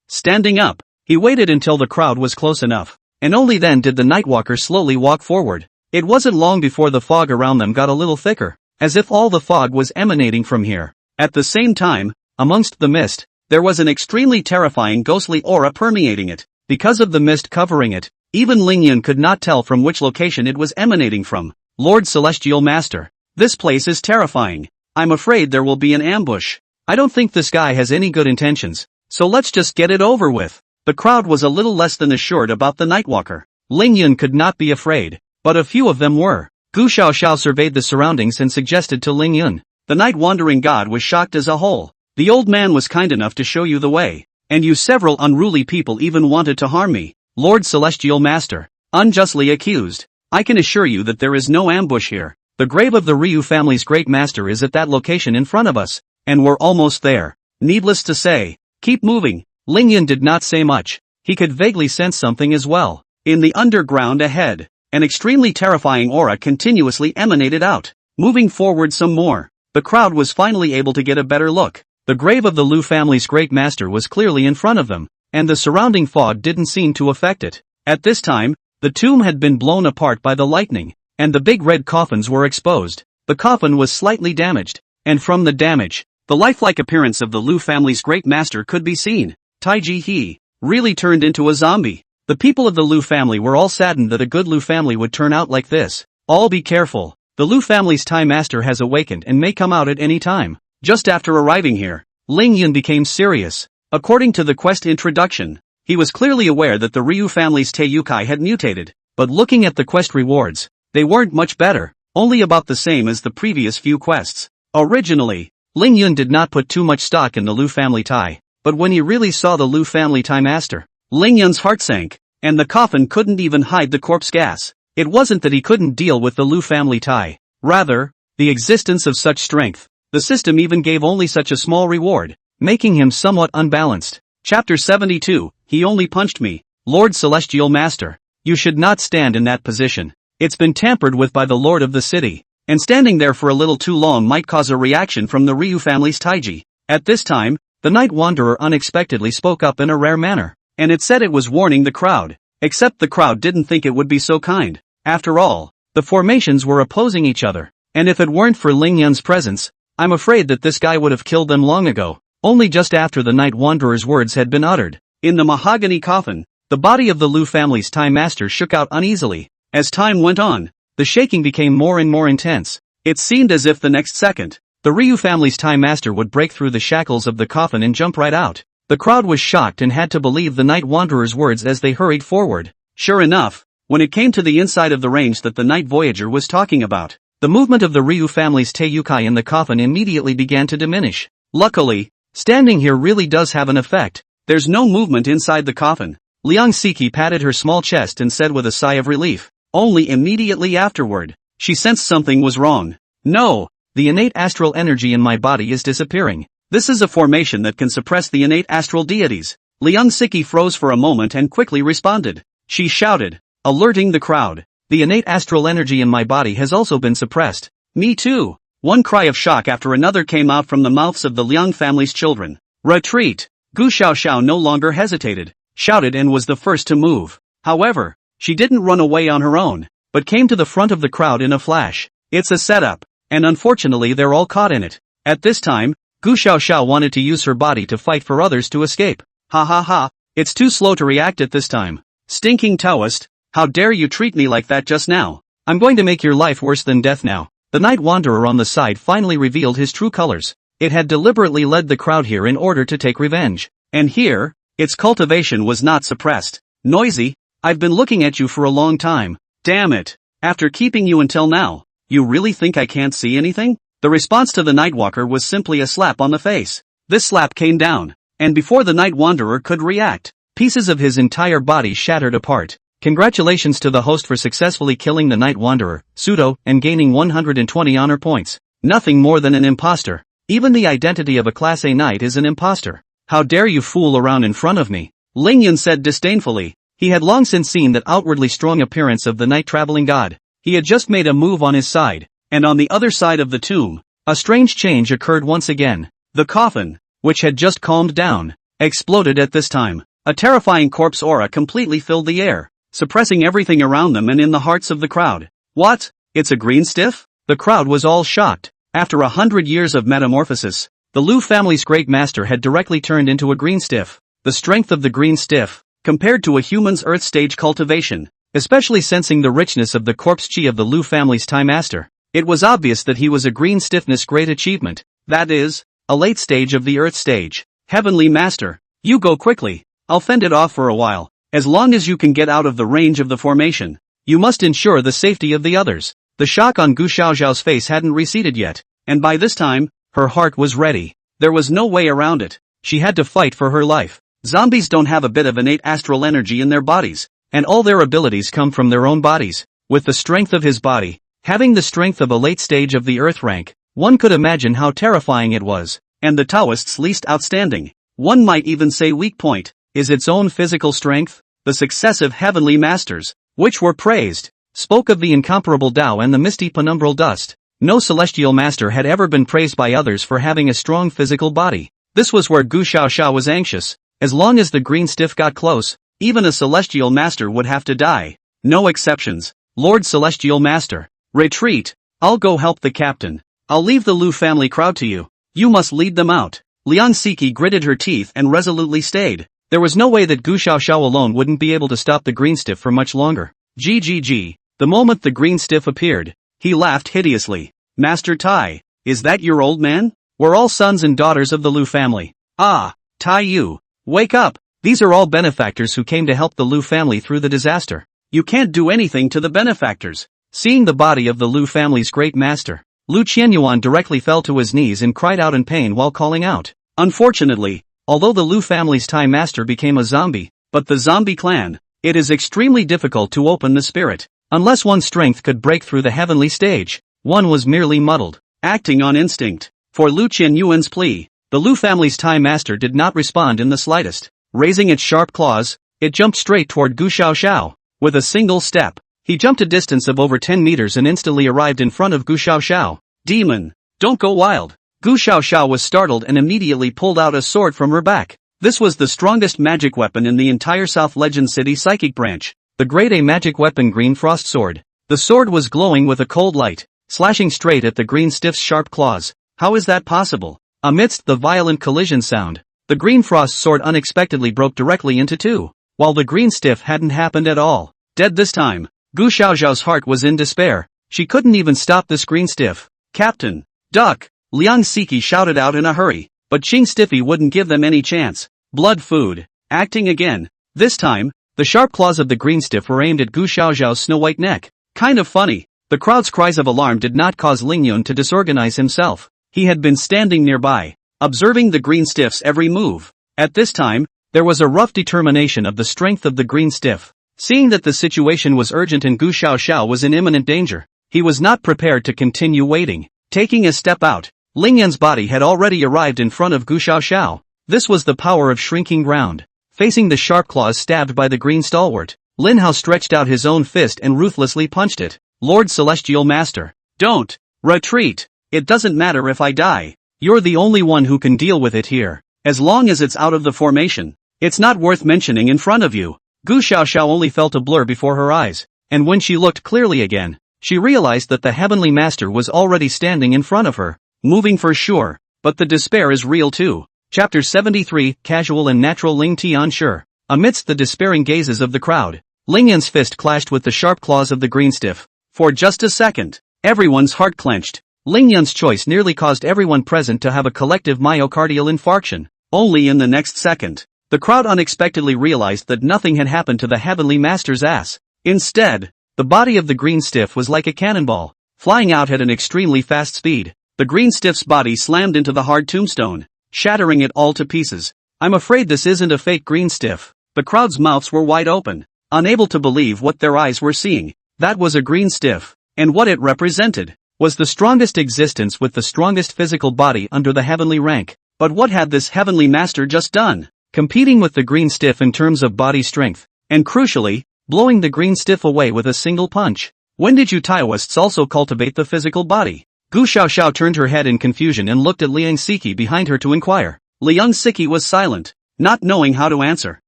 Standing up, he waited until the crowd was close enough, and only then did the Nightwalker slowly walk forward. It wasn't long before the fog around them got a little thicker, as if all the fog was emanating from here. At the same time, amongst the mist, there was an extremely terrifying ghostly aura permeating it. Because of the mist covering it, even Ling Yun could not tell from which location it was emanating from. Lord Celestial Master, this place is terrifying. I'm afraid there will be an ambush. I don't think this guy has any good intentions, so let's just get it over with. The crowd was a little less than assured about the Nightwalker. Ling Yun could not be afraid, but a few of them were. Gu Xiaoxiao surveyed the surroundings and suggested to Ling Yun. The night-wandering god was shocked as a whole. The old man was kind enough to show you the way, and you several unruly people even wanted to harm me. Lord Celestial Master, unjustly accused. I can assure you that there is no ambush here. The grave of the Ryu family's great master is at that location in front of us, and we're almost there. Needless to say, keep moving. Ling Yun did not say much. He could vaguely sense something as well. In the underground ahead, an extremely terrifying aura continuously emanated out. Moving forward some more, the crowd was finally able to get a better look. The grave of the Lu family's great master was clearly in front of them, and the surrounding fog didn't seem to affect it. At this time, the tomb had been blown apart by the lightning, and the big red coffins were exposed. The coffin was slightly damaged, and from the damage, the lifelike appearance of the Lu family's great master could be seen. Taiji He really turned into a zombie. The people of the Lu family were all saddened that a good Lu family would turn out like this. All be careful. The Lu family's Tai Master has awakened and may come out at any time. Just after arriving here, Ling Yun became serious. According to the quest introduction, he was clearly aware that the Ryu family's Teiyukai had mutated, but looking at the quest rewards, they weren't much better, only about the same as the previous few quests. Originally, Ling Yun did not put too much stock in the Lu family Tai, but when he really saw the Lu family Tai Master, Ling Yun's heart sank, and the coffin couldn't even hide the corpse gas. It wasn't that he couldn't deal with the Lu family Tai, rather, the existence of such strength. The system even gave only such a small reward, making him somewhat unbalanced. Chapter 72, He only punched me. Lord Celestial Master, you should not stand in that position. It's been tampered with by the Lord of the city, and standing there for a little too long might cause a reaction from the Ryu family's Taiji. At this time, the Night Wanderer unexpectedly spoke up in a rare manner, and it said it was warning the crowd. Except the crowd didn't think it would be so kind. After all, the formations were opposing each other, and if it weren't for Ling Yun's presence, I'm afraid that this guy would have killed them long ago. Only just after the Night Wanderer's words had been uttered, in the mahogany coffin, the body of the Lu family's Tai Master shook out uneasily. As time went on, the shaking became more and more intense. It seemed as if the next second, the Ryu family's Tai Master would break through the shackles of the coffin and jump right out. The crowd was shocked and had to believe the Night Wanderer's words as they hurried forward. Sure enough, when it came to the inside of the range that the Night Voyager was talking about, the movement of the Ryu family's Teiyukai in the coffin immediately began to diminish. Luckily, standing here really does have an effect. There's no movement inside the coffin. Liang Siki patted her small chest and said with a sigh of relief. Only immediately afterward, she sensed something was wrong. No, the innate astral energy in my body is disappearing. This is a formation that can suppress the innate astral deities. Liang Siki froze for a moment and quickly responded. She shouted, alerting the crowd. The innate astral energy in my body has also been suppressed. Me too. One cry of shock after another came out from the mouths of the Liang family's children. Retreat! Gu Xiaoxiao no longer hesitated, shouted and was the first to move. However, she didn't run away on her own. but came to the front of the crowd in a flash. It's a setup, and unfortunately they're all caught in it. At this time, Gu Xiaoxiao wanted to use her body to fight for others to escape. Ha ha ha, it's too slow to react at this time. Stinking Taoist, how dare you treat me like that just now? I'm going to make your life worse than death now. The Night Wanderer on the side finally revealed his true colors. It had deliberately led the crowd here in order to take revenge. And here, its cultivation was not suppressed. Noisy, I've been looking at you for a long time. Damn it. After keeping you until now, you really think I can't see anything? The response to the Nightwalker was simply a slap on the face. This slap came down, and before the Night Wanderer could react, pieces of his entire body shattered apart. Congratulations to the host for successfully killing the Night Wanderer, Pseudo, and gaining 120 honor points. Nothing more than an imposter. Even the identity of a Class A knight is an imposter. How dare you fool around in front of me? Lingyan said disdainfully. He had long since seen that outwardly strong appearance of the night-traveling god. He had just made a move on his side, and on the other side of the tomb, a strange change occurred once again. The coffin, which had just calmed down, exploded at this time. A terrifying corpse aura completely filled the air, suppressing everything around them and in the hearts of the crowd. What? It's a green stiff? The crowd was all shocked. After 100 years of metamorphosis, the Lu family's great master had directly turned into a green stiff. The strength of the green stiff, compared to a human's earth stage cultivation, especially sensing the richness of the corpse chi of the Lu family's Thai master, it was obvious that he was a green stiffness great achievement, that is, a late stage of the earth stage. Heavenly master, you go quickly, I'll fend it off for a while. As long as you can get out of the range of the formation, you must ensure the safety of the others. The shock on Gu Xiaoxiao's face hadn't receded yet, and by this time, her heart was ready. There was no way around it. She had to fight for her life. Zombies don't have a bit of innate astral energy in their bodies, and all their abilities come from their own bodies. With the strength of his body, having the strength of a late stage of the earth rank, one could imagine how terrifying it was. And the Taoist's least outstanding, one might even say weak point, is its own physical strength. The successive heavenly masters, which were praised, spoke of the incomparable Tao and the misty penumbral dust. No celestial master had ever been praised by others for having a strong physical body. This was where Gu Xiaoxiao was anxious. As long as the green stiff got close, even a celestial master would have to die. No exceptions. Lord Celestial Master, retreat. I'll go help the captain. I'll leave the Lu family crowd to you. You must lead them out. Liang Siki gritted her teeth and resolutely stayed. There was no way that Gu Xiaoxiao alone wouldn't be able to stop the green stiff for much longer. GGG. The moment the green stiff appeared, he laughed hideously. Master Tai, is that your old man? We're all sons and daughters of the Lu family. Ah, Tai Yu, wake up. These are all benefactors who came to help the Lu family through the disaster. You can't do anything to the benefactors. Seeing the body of the Lu family's great master, Lu Qianyuan directly fell to his knees and cried out in pain while calling out. Unfortunately, although the Lu family's Thai master became a zombie, but the zombie clan, it is extremely difficult to open the spirit, unless one's strength could break through the heavenly stage. One was merely muddled, acting on instinct. For Lu Qianyuan's plea, the Lu family's Thai master did not respond in the slightest. Raising its sharp claws, it jumped straight toward Gu Xiaoxiao. With a single step, he jumped a distance of over 10 meters and instantly arrived in front of Gu Xiaoxiao. Demon, don't go wild. Gu Xiaoxiao was startled and immediately pulled out a sword from her back. This was the strongest magic weapon in the entire South Legend City psychic branch. The Grade A magic weapon Green Frost Sword. The sword was glowing with a cold light, slashing straight at the green stiff's sharp claws. How is that possible? Amidst the violent collision sound, the Green Frost Sword unexpectedly broke directly into two, while the green stiff hadn't happened at all. Dead this time. Gu Xiaoxiao's heart was in despair. She couldn't even stop this green stiff. Captain, duck! Liang Siki shouted out in a hurry, but Ching Stiffy wouldn't give them any chance. Blood food. Acting again. This time, the sharp claws of the green stiff were aimed at Gu Xiaoxiao's snow-white neck. Kind of funny. The crowd's cries of alarm did not cause Lingyun to disorganize himself. He had been standing nearby, observing the green stiff's every move. At this time, there was a rough determination of the strength of the green stiff. Seeing that the situation was urgent and Gu Xiaoxiao was in imminent danger, he was not prepared to continue waiting. Taking a step out, Lingyun's body had already arrived in front of Gu Xiaoxiao. This was the power of shrinking ground. Facing the sharp claws stabbed by the green stalwart, Lin Hao stretched out his own fist and ruthlessly punched it. Lord Celestial Master, don't! Retreat! It doesn't matter if I die. You're the only one who can deal with it here. As long as it's out of the formation, it's not worth mentioning in front of you. Gu Xiaoxiao only felt a blur before her eyes. and when she looked clearly again, she realized that the Heavenly Master was already standing in front of her, moving for sure, but the despair is real too. Chapter 73, Casual and Natural. Ling Tian sure. Amidst the despairing gazes of the crowd, Ling Yun's fist clashed with the sharp claws of the greenstiff. For just a second, everyone's heart clenched. Ling Yun's choice nearly caused everyone present to have a collective myocardial infarction. Only in the next second, the crowd unexpectedly realized that nothing had happened to the Heavenly Master's ass. Instead, the body of the greenstiff was like a cannonball, flying out at an extremely fast speed. The greenstiff's body slammed into the hard tombstone, shattering it all to pieces. I'm afraid this isn't a fake greenstiff. The crowd's mouths were wide open, unable to believe what their eyes were seeing. That was a greenstiff, and what it represented was the strongest existence with the strongest physical body under the heavenly rank. But what had this Heavenly Master just done? Competing with the greenstiff in terms of body strength, and crucially, blowing the greenstiff away with a single punch. When did you Taoists also cultivate the physical body? Gu Xiaoxiao turned her head in confusion and looked at Liang Siki behind her to inquire. Liang Siki was silent, not knowing how to answer.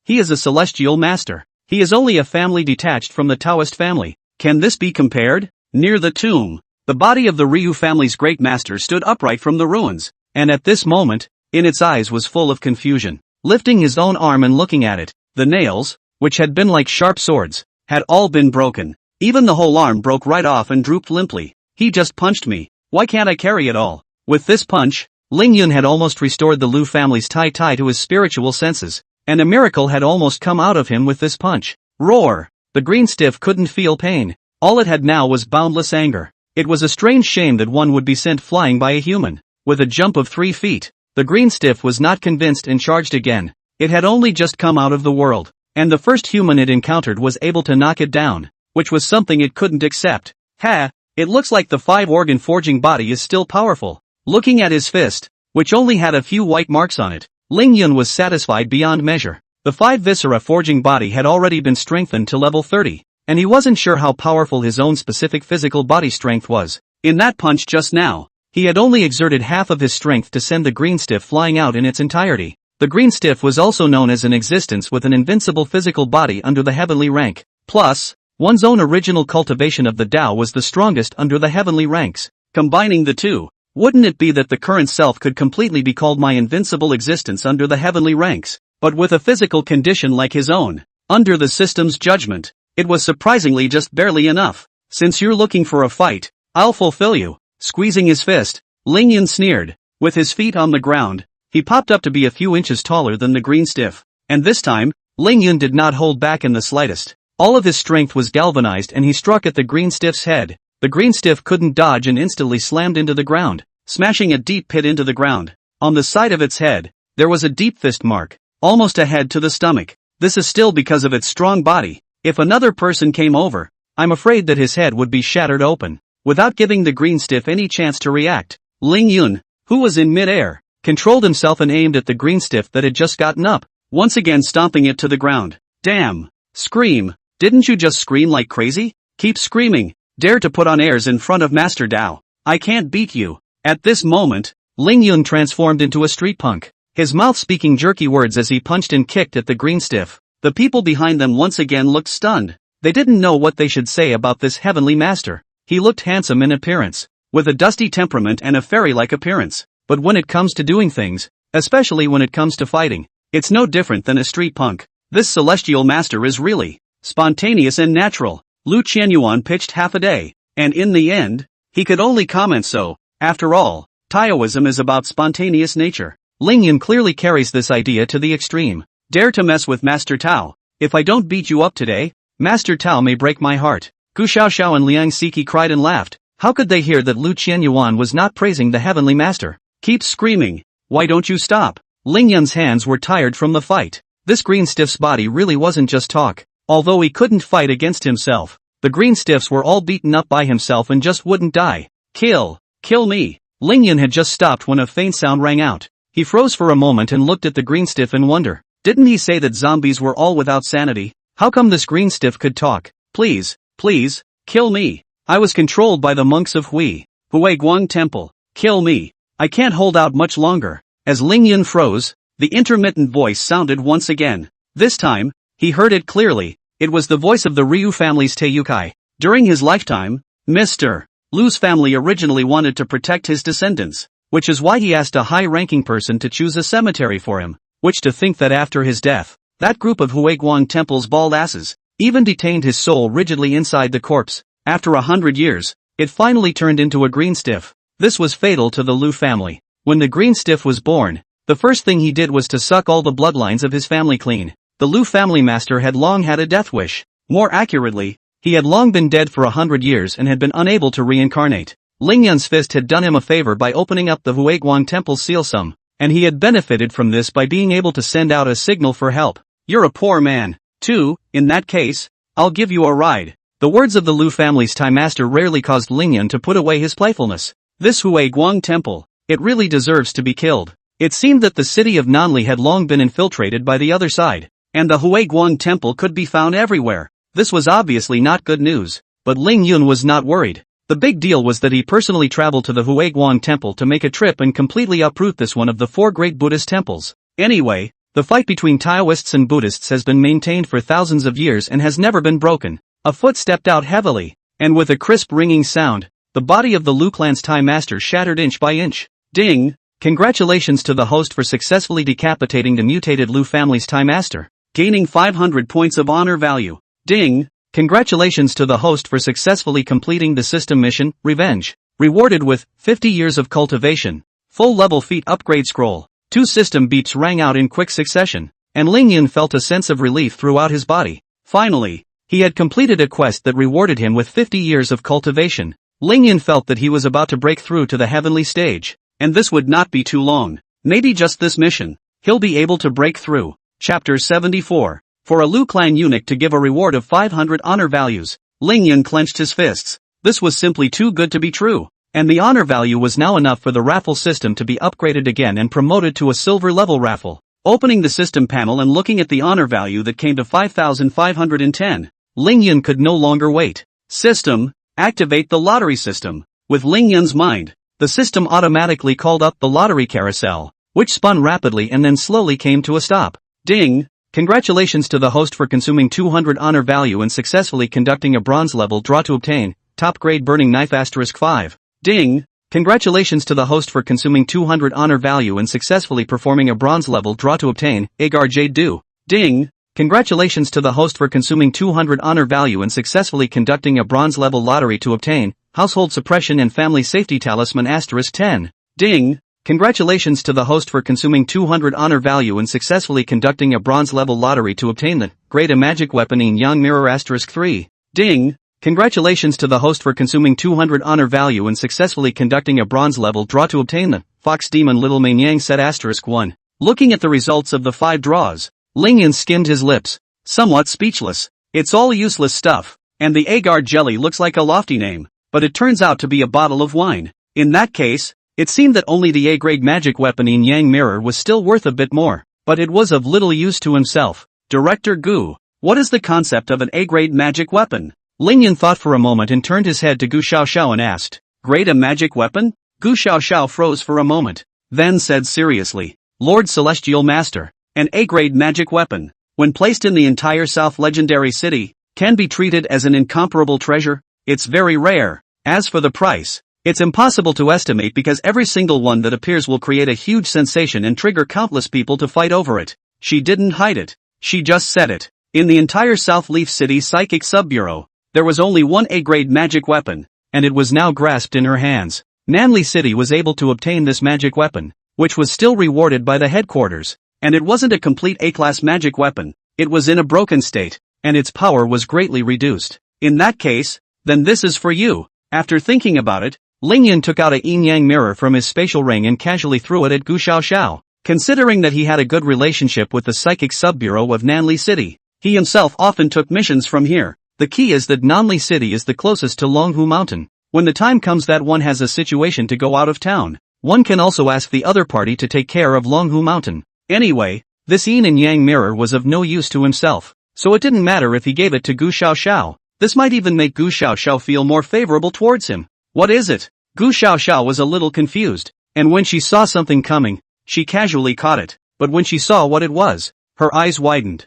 He is a celestial master. He is only a family detached from the Taoist family. Can this be compared? Near the tomb, the body of the Ryu family's great master stood upright from the ruins, and at this moment, in its eyes was full of confusion. Lifting his own arm and looking at it, the nails, which had been like sharp swords, had all been broken. Even the whole arm broke right off and drooped limply. He just punched me. Why can't I carry it all? With this punch, Ling Yun had almost restored the Lu family's Tai to his spiritual senses, and a miracle had almost come out of him with this punch. Roar! The greenstiff couldn't feel pain. All it had now was boundless anger. It was a strange shame that one would be sent flying by a human. With a jump of 3 feet, the greenstiff was not convinced and charged again. It had only just come out of the world, and the first human it encountered was able to knock it down, which was something it couldn't accept. Ha! It looks like the 5-organ forging body is still powerful. Looking at his fist, which only had a few white marks on it, Ling Yun was satisfied beyond measure. The 5 viscera forging body had already been strengthened to level 30, and he wasn't sure how powerful his own specific physical body strength was. In that punch just now, he had only exerted half of his strength to send the greenstiff flying out in its entirety. The greenstiff was also known as an existence with an invincible physical body under the heavenly rank. Plus, one's own original cultivation of the Tao was the strongest under the heavenly ranks. Combining the two, wouldn't it be that the current self could completely be called my invincible existence under the heavenly ranks, but with a physical condition like his own? Under the system's judgment, it was surprisingly just barely enough. Since you're looking for a fight, I'll fulfill you. Squeezing his fist, Ling Yun sneered. With his feet on the ground, he popped up to be a few inches taller than the greenstiff. And this time, Ling Yun did not hold back in the slightest. All of his strength was galvanized and he struck at the greenstiff's head. The greenstiff couldn't dodge and instantly slammed into the ground, smashing a deep pit into the ground. On the side of its head, there was a deep fist mark, almost a head to the stomach. This is still because of its strong body. If another person came over, I'm afraid that his head would be shattered open. Without giving the greenstiff any chance to react, Ling Yun, who was in mid-air, controlled himself and aimed at the greenstiff that had just gotten up, once again stomping it to the ground. Damn! Scream! Didn't you just scream like crazy? Keep screaming! Dare to put on airs in front of Master Dao. I can't beat you. At this moment, Ling Yun transformed into a street punk, his mouth speaking jerky words as he punched and kicked at the greenstiff. The people behind them once again looked stunned. They didn't know what they should say about this heavenly master. He looked handsome in appearance, with a dusty temperament and a fairy-like appearance. But when it comes to doing things, especially when it comes to fighting, it's no different than a street punk. This celestial master is really spontaneous and natural. Lu Qianyuan pitched half a day, and in the end, he could only comment so. After all, Taoism is about spontaneous nature. Ling Yun clearly carries this idea to the extreme. Dare to mess with Master Tao. If I don't beat you up today, Master Tao may break my heart. Gu Xiaoxiao and Liang Siki cried and laughed. How could they hear that Lu Qianyuan was not praising the heavenly master? Keep screaming. Why don't you stop? Ling Yun's hands were tired from the fight. This greenstiff's body really wasn't just talk. Although he couldn't fight against himself, the greenstiffs were all beaten up by himself and just wouldn't die. Kill! Kill me! Ling Yun had just stopped when a faint sound rang out. He froze for a moment and looked at the greenstiff in wonder. Didn't he say that zombies were all without sanity? How come this greenstiff could talk? Please, please, kill me. I was controlled by the monks of Hui Guang Temple. Kill me. I can't hold out much longer. As Ling Yun froze, the intermittent voice sounded once again. This time, he heard it clearly. It was the voice of the Ryu family's Taiyukai. During his lifetime, Mr. Lu's family originally wanted to protect his descendants, which is why he asked a high-ranking person to choose a cemetery for him, which to think that after his death, that group of Huiguang Temple's bald asses even detained his soul rigidly inside the corpse. After 100 years, it finally turned into a green stiff. This was fatal to the Lu family. When the green stiff was born, the first thing he did was to suck all the bloodlines of his family clean. The Lu family master had long had a death wish. More accurately, he had long been dead for 100 years and had been unable to reincarnate. Ling Yun's fist had done him a favor by opening up the Huiguang Temple's seal sum, and he had benefited from this by being able to send out a signal for help. You're a poor man, too. In that case, I'll give you a ride. The words of the Lu family's Thai master rarely caused Ling Yun to put away his playfulness. This Huiguang Temple, it really deserves to be killed. It seemed that the city of Nanli had long been infiltrated by the other side, and the Huiguang Temple could be found everywhere. This was obviously not good news, but Ling Yun was not worried. The big deal was that he personally traveled to the Huiguang Temple to make a trip and completely uproot this one of the 4 great Buddhist temples. Anyway, the fight between Taoists and Buddhists has been maintained for thousands of years and has never been broken. A foot stepped out heavily, and with a crisp ringing sound, the body of the Lu clan's Thai master shattered inch by inch. Ding! Congratulations to the host for successfully decapitating the mutated Lu family's Thai master, gaining 500 points of honor value. Ding! Congratulations to the host for successfully completing the system mission, Revenge. Rewarded with 50 years of cultivation. Full level feat upgrade scroll. 2 system beeps rang out in quick succession, and Ling Yun felt a sense of relief throughout his body. Finally, he had completed a quest that rewarded him with 50 years of cultivation. Ling Yun felt that he was about to break through to the heavenly stage, and this would not be too long. Maybe just this mission, he'll be able to break through. Chapter 74. For a Lu clan eunuch to give a reward of 500 honor values, Ling Yun clenched his fists. This was simply too good to be true, and the honor value was now enough for the raffle system to be upgraded again and promoted to a silver level raffle. Opening the system panel and looking at the honor value that came to 5,510, Ling Yun could no longer wait. System, activate the lottery system. With Ling Yun's mind, the system automatically called up the lottery carousel, which spun rapidly and then slowly came to a stop. Ding! Congratulations to the host for consuming 200 honor value and successfully conducting a bronze level draw to obtain top grade burning knife *5. Ding! Congratulations to the host for consuming 200 honor value and successfully performing a bronze level draw to obtain Agar Jade Do. Ding! Congratulations to the host for consuming 200 honor value and successfully conducting a bronze level lottery to obtain Household Suppression and Family Safety Talisman *10. Ding! Congratulations to the host for consuming 200 honor value and successfully conducting a bronze level lottery to obtain the Great Magic Weapon Yin Yang Mirror *3. Ding! Congratulations to the host for consuming 200 honor value and successfully conducting a bronze level draw to obtain the Fox Demon Little Main Yang Set *1. Looking at the results of the 5 draws, Ling Yun skimmed his lips, somewhat speechless. It's all useless stuff, and the agar jelly looks like a lofty name, but it turns out to be a bottle of wine. In that case, it seemed that only the A-grade magic weapon Yin Yang Mirror was still worth a bit more, but it was of little use to himself. Director Gu, what is the concept of an A-grade magic weapon? Ling Yun thought for a moment and turned his head to Gu Xiaoxiao and asked, Grade a magic weapon? Gu Xiaoxiao froze for a moment, then said seriously, Lord Celestial Master, an A-grade magic weapon, when placed in the entire South Legendary City, can be treated as an incomparable treasure. It's very rare. As for the price, it's impossible to estimate because every single one that appears will create a huge sensation and trigger countless people to fight over it. She didn't hide it. She just said it. In the entire South Leaf City Psychic Sub-Bureau, there was only one A-grade magic weapon, and it was now grasped in her hands. Nanli City was able to obtain this magic weapon, which was still rewarded by the headquarters, and it wasn't a complete A-class magic weapon. It was in a broken state, and its power was greatly reduced. In that case, then this is for you. After thinking about it, Ling Yun took out a yin-yang mirror from his spatial ring and casually threw it at Gu Xiaoxiao. Considering that he had a good relationship with the Psychic Sub-Bureau of Nanli City, he himself often took missions from here. The key is that Nanli City is the closest to Longhu Mountain. When the time comes that one has a situation to go out of town, one can also ask the other party to take care of Longhu Mountain. Anyway, this yin and yang mirror was of no use to himself, so it didn't matter if he gave it to Gu Xiaoxiao. This might even make Gu Xiaoxiao feel more favorable towards him. What is it? Gu Xiaoxiao was a little confused, and when she saw something coming, she casually caught it, but when she saw what it was, her eyes widened.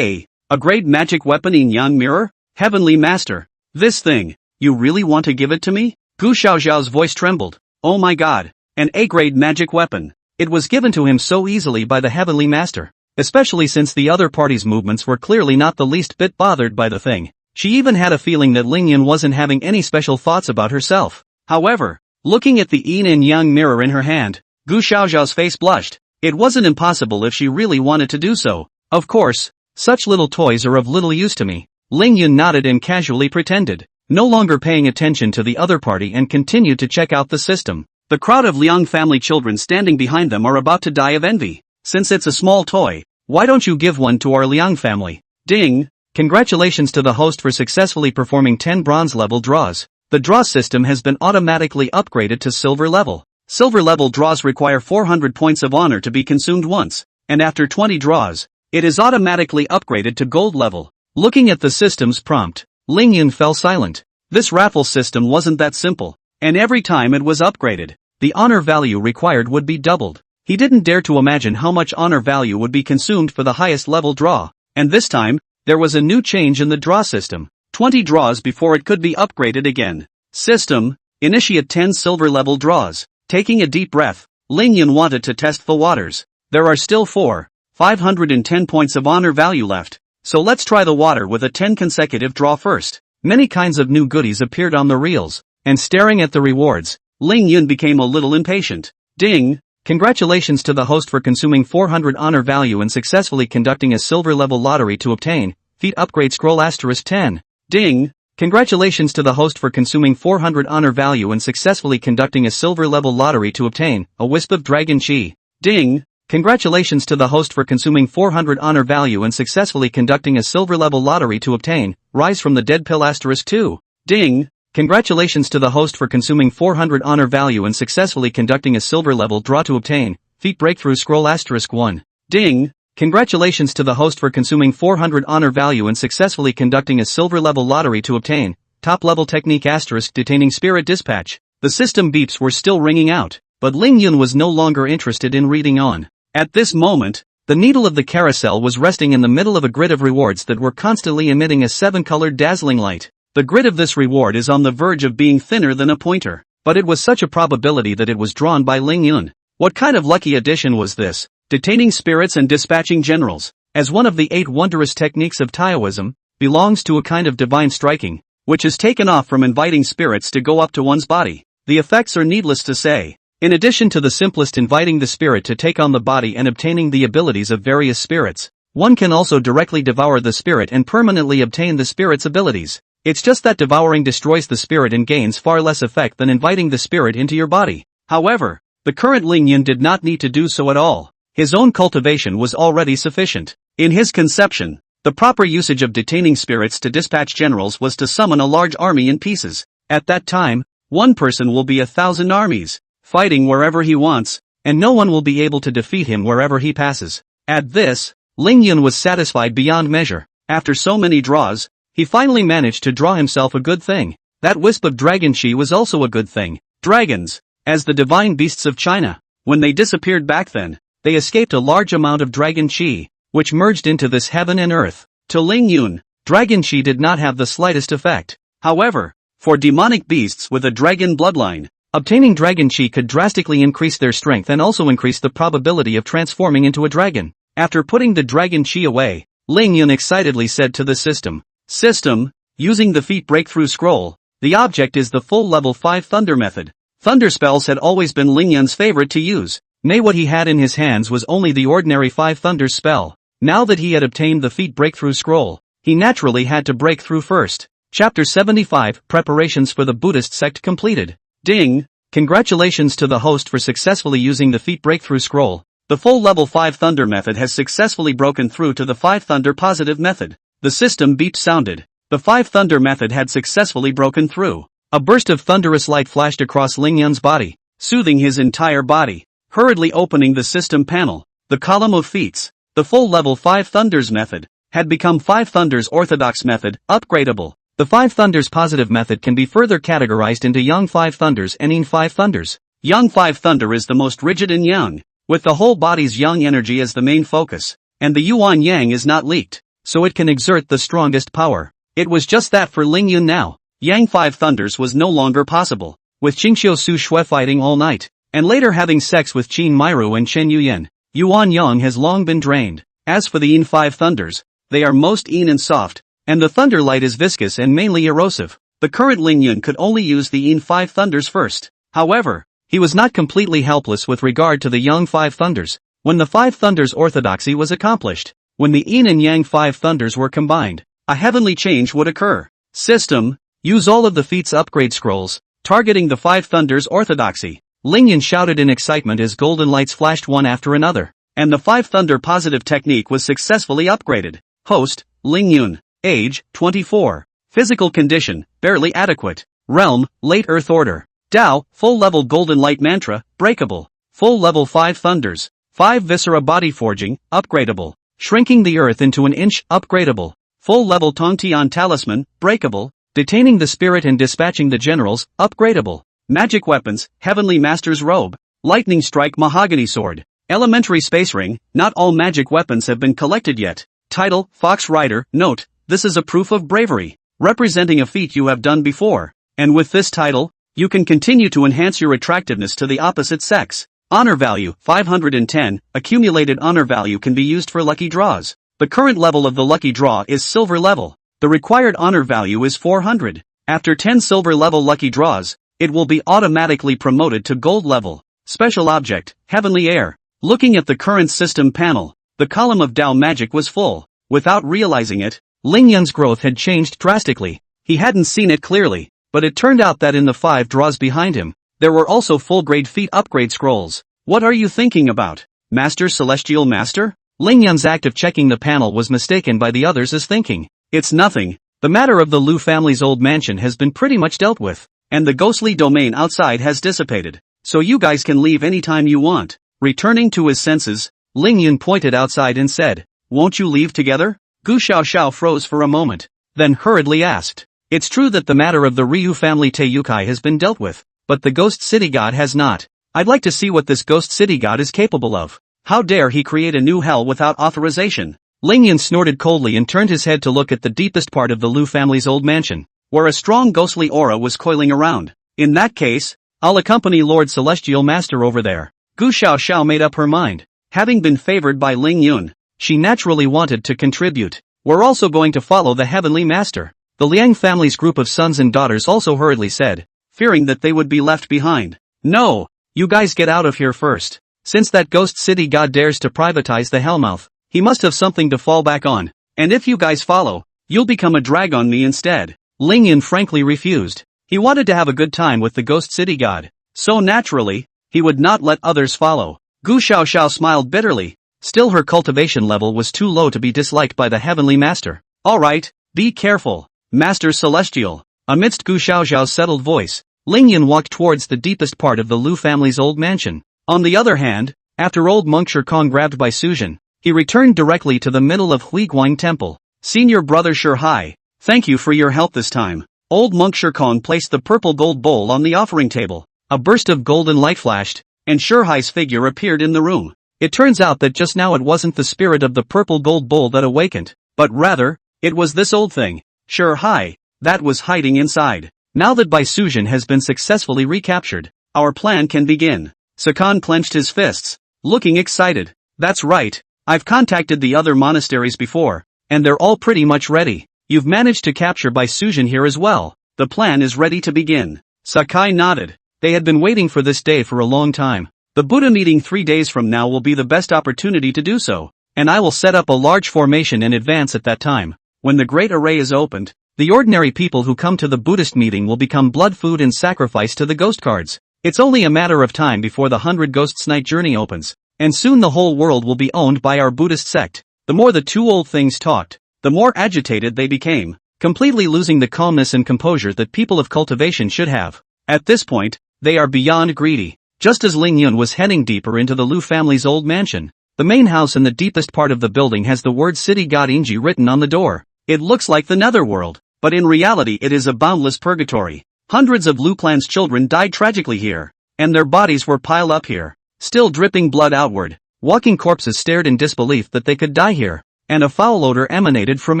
A great magic weapon in Yang Mirror? Heavenly Master. This thing, you really want to give it to me? Gu Xiaoxiao's voice trembled. Oh my god. An A-grade magic weapon. It was given to him so easily by the Heavenly Master. Especially since the other party's movements were clearly not the least bit bothered by the thing. She even had a feeling that Lingyun wasn't having any special thoughts about herself. However, looking at the yin and yang mirror in her hand, Gu Xiaoxiao's face blushed. It wasn't impossible if she really wanted to do so. Of course, such little toys are of little use to me. Lingyun nodded and casually pretended, no longer paying attention to the other party, and continued to check out the system. The crowd of Liang family children standing behind them are about to die of envy. Since it's a small toy, why don't you give one to our Liang family? Ding! Congratulations to the host for successfully performing 10 bronze level draws. The draw system has been automatically upgraded to silver level. Silver level draws require 400 points of honor to be consumed once, and after 20 draws, it is automatically upgraded to gold level. Looking at the system's prompt, Lingyun fell silent. This raffle system wasn't that simple, and every time it was upgraded, the honor value required would be doubled. He didn't dare to imagine how much honor value would be consumed for the highest level draw, and this time, there was a new change in the draw system. 20 draws before it could be upgraded again. System, initiate 10 silver level draws. Taking a deep breath, Lingyun wanted to test the waters. There are still 510 points of honor value left, so let's try the water with a 10 consecutive draw first. Many kinds of new goodies appeared on the reels, and staring at the rewards, Lingyun became a little impatient. Ding! Congratulations to the host for consuming 400 honor value and successfully conducting a silver level lottery to obtain feat upgrade scroll *10. Ding! Congratulations to the host for consuming 400 honor value and successfully conducting a silver level lottery to obtain a wisp of dragon chi. Ding! Congratulations to the host for consuming 400 honor value and successfully conducting a silver level lottery to obtain rise from the dead pill *2. Ding! Congratulations to the host for consuming 400 honor value and successfully conducting a silver level draw to obtain feat breakthrough scroll *1. Ding! Congratulations to the host for consuming 400 honor value and successfully conducting a silver level lottery to obtain top level technique * detaining spirit dispatch. The system beeps were still ringing out, but Lingyun was no longer interested in reading on. At this moment, the needle of the carousel was resting in the middle of a grid of rewards that were constantly emitting a 7-colored dazzling light. The grid of this reward is on the verge of being thinner than a pointer, but it was such a probability that it was drawn by Lingyun. What kind of lucky addition was this? Detaining spirits and dispatching generals, as one of the 8 wondrous techniques of Taoism, belongs to a kind of divine striking, which is taken off from inviting spirits to go up to one's body. The effects are needless to say. In addition to the simplest inviting the spirit to take on the body and obtaining the abilities of various spirits, one can also directly devour the spirit and permanently obtain the spirit's abilities. It's just that devouring destroys the spirit and gains far less effect than inviting the spirit into your body. However, the current Lingyun did not need to do so at all. His own cultivation was already sufficient. In his conception, the proper usage of detaining spirits to dispatch generals was to summon a large army in pieces. At that time, one person will be 1,000 armies, fighting wherever he wants, and no one will be able to defeat him wherever he passes. At this, Lingyun was satisfied beyond measure. After so many draws, he finally managed to draw himself a good thing. That wisp of dragon chi was also a good thing. Dragons, as the divine beasts of China, when they disappeared back then, they escaped a large amount of dragon chi, which merged into this heaven and earth. To Lingyun, dragon chi did not have the slightest effect. However, for demonic beasts with a dragon bloodline, obtaining dragon chi could drastically increase their strength and also increase the probability of transforming into a dragon. After putting the dragon chi away, Lingyun excitedly said to the system, System, using the feat breakthrough scroll, the object is the full level 5 thunder method. Thunder spells had always been Lingyun's favorite to use. Nay, what he had in his hands was only the ordinary 5 thunder spell. Now that he had obtained the feat breakthrough scroll, he naturally had to break through first. Chapter 75, Preparations for the Buddhist Sect completed. Ding! Congratulations to the host for successfully using the feat breakthrough scroll. The full level 5 thunder method has successfully broken through to the 5 thunder positive method. The system beep sounded. The 5 thunder method had successfully broken through. A burst of thunderous light flashed across Lingyun's body, soothing his entire body. Hurriedly opening the system panel, the column of feats, the full level 5 thunders method, had become 5 thunders orthodox method, upgradable. The 5 thunders positive method can be further categorized into Yang 5 thunders and Yin 5 thunders. Yang 5 thunder is the most rigid and yang, with the whole body's yang energy as the main focus, and the yuan yang is not leaked. so it can exert the strongest power. It was just that for Ling Yun now. Yang Five Thunders was no longer possible, with Qingxiu Su Shui fighting all night, and later having sex with Qin Miru and Chen Yuyan. Yuan Yang has long been drained. As for the Yin Five Thunders, they are most Yin and soft, and the Thunder Light is viscous and mainly erosive. The current Ling Yun could only use the Yin Five Thunders first. However, he was not completely helpless with regard to the Yang Five Thunders. When the Five Thunders orthodoxy was accomplished, when the Yin and Yang Five Thunders were combined, a heavenly change would occur. System: use all of the feat's upgrade scrolls, targeting the Five Thunders orthodoxy. Ling Yun shouted in excitement as golden lights flashed one after another, and the Five Thunder positive technique was successfully upgraded. Host: Ling Yun. Age: 24. Physical condition: barely adequate. Realm: late Earth Order. Tao: full level golden light mantra, breakable. Full level 5 thunders. 5 viscera body forging, upgradable. Shrinking the earth into an inch, upgradable. Full level Tongtian talisman, breakable. Detaining the spirit and dispatching the generals, upgradable. Magic weapons: heavenly master's robe. Lightning strike mahogany sword. Elementary space ring. Not all magic weapons have been collected yet. Title: Fox Rider. Note: this is a proof of bravery, representing a feat you have done before. And with this title, you can continue to enhance your attractiveness to the opposite sex. Honor value: 510. Accumulated honor value can be used for lucky draws. The current level of the lucky draw is silver level. The required honor value is 400. After 10 silver level lucky draws, it will be automatically promoted to gold level. Special object: heavenly air. Looking at the current system panel, the column of Tao magic was full. Without realizing it, Ling Yun's growth had changed drastically. He hadn't seen it clearly, but it turned out that in the 5 draws behind him, there were also full-grade feat upgrade scrolls. What are you thinking about, Master Celestial Master? Ling Yun's act of checking the panel was mistaken by the others as thinking. It's nothing. The matter of the Lu family's old mansion has been pretty much dealt with, and the ghostly domain outside has dissipated, so you guys can leave anytime you want. Returning to his senses, Ling Yun pointed outside and said, "Won't you leave together?" Gu Xiaoxiao froze for a moment, then hurriedly asked, "It's true that the matter of the Ryu family Teiyukai has been dealt with, but the Ghost City God has not. I'd like to see what this Ghost City God is capable of. How dare he create a new hell without authorization?" Ling Yun snorted coldly and turned his head to look at the deepest part of the Lu family's old mansion, where a strong ghostly aura was coiling around. "In that case, I'll accompany Lord Celestial Master over there." Gu Xiaoxiao made up her mind. Having been favored by Ling Yun, she naturally wanted to contribute. "We're also going to follow the Heavenly Master." The Liang family's group of sons and daughters also hurriedly said, fearing that they would be left behind. "No, you guys get out of here first. Since that Ghost City God dares to privatize the Hellmouth, he must have something to fall back on, and if you guys follow, you'll become a drag on me instead." Ling Yun frankly refused. He wanted to have a good time with the Ghost City God, so naturally, he would not let others follow. Gu Xiaoxiao smiled bitterly. Still, her cultivation level was too low to be disliked by the Heavenly Master. "Alright, be careful, Master Celestial." Amidst Gu Xiaoxiao's settled voice, Ling Yun walked towards the deepest part of the Lu family's old mansion. On the other hand, after old monk Shirkong grabbed by Suzhen, he returned directly to the middle of Huiguang Temple. "Senior brother Shihai, thank you for your help this time." Old monk Shirkong placed the purple gold bowl on the offering table. A burst of golden light flashed, and Shihai's figure appeared in the room. It turns out that just now it wasn't the spirit of the purple gold bowl that awakened, but rather, it was this old thing, Shihai, that was hiding inside. Now that Bai Suzhen has been successfully recaptured, our plan can begin. Sakan clenched his fists, looking excited. "That's right, I've contacted the other monasteries before, and they're all pretty much ready. You've managed to capture Bai Suzhen here as well. The plan is ready to begin." Sakai nodded. They had been waiting for this day for a long time. The Buddha meeting 3 days from now will be the best opportunity to do so, and I will set up a large formation in advance at that time. When the great array is opened, the ordinary people who come to the Buddhist meeting will become blood food and sacrifice to the ghost cards. It's only a matter of time before the 100 Ghosts Night journey opens, and soon the whole world will be owned by our Buddhist sect. The more the two old things talked, the more agitated they became, completely losing the calmness and composure that people of cultivation should have. At this point, they are beyond greedy. Just as Ling Yun was heading deeper into the Lu family's old mansion, the main house in the deepest part of the building has the word City God Inji written on the door. It looks like the netherworld, but in reality it is a boundless purgatory. Hundreds of Lu clan's children died tragically here, and their bodies were piled up here, still dripping blood outward. Walking corpses stared in disbelief that they could die here. and a foul odor emanated from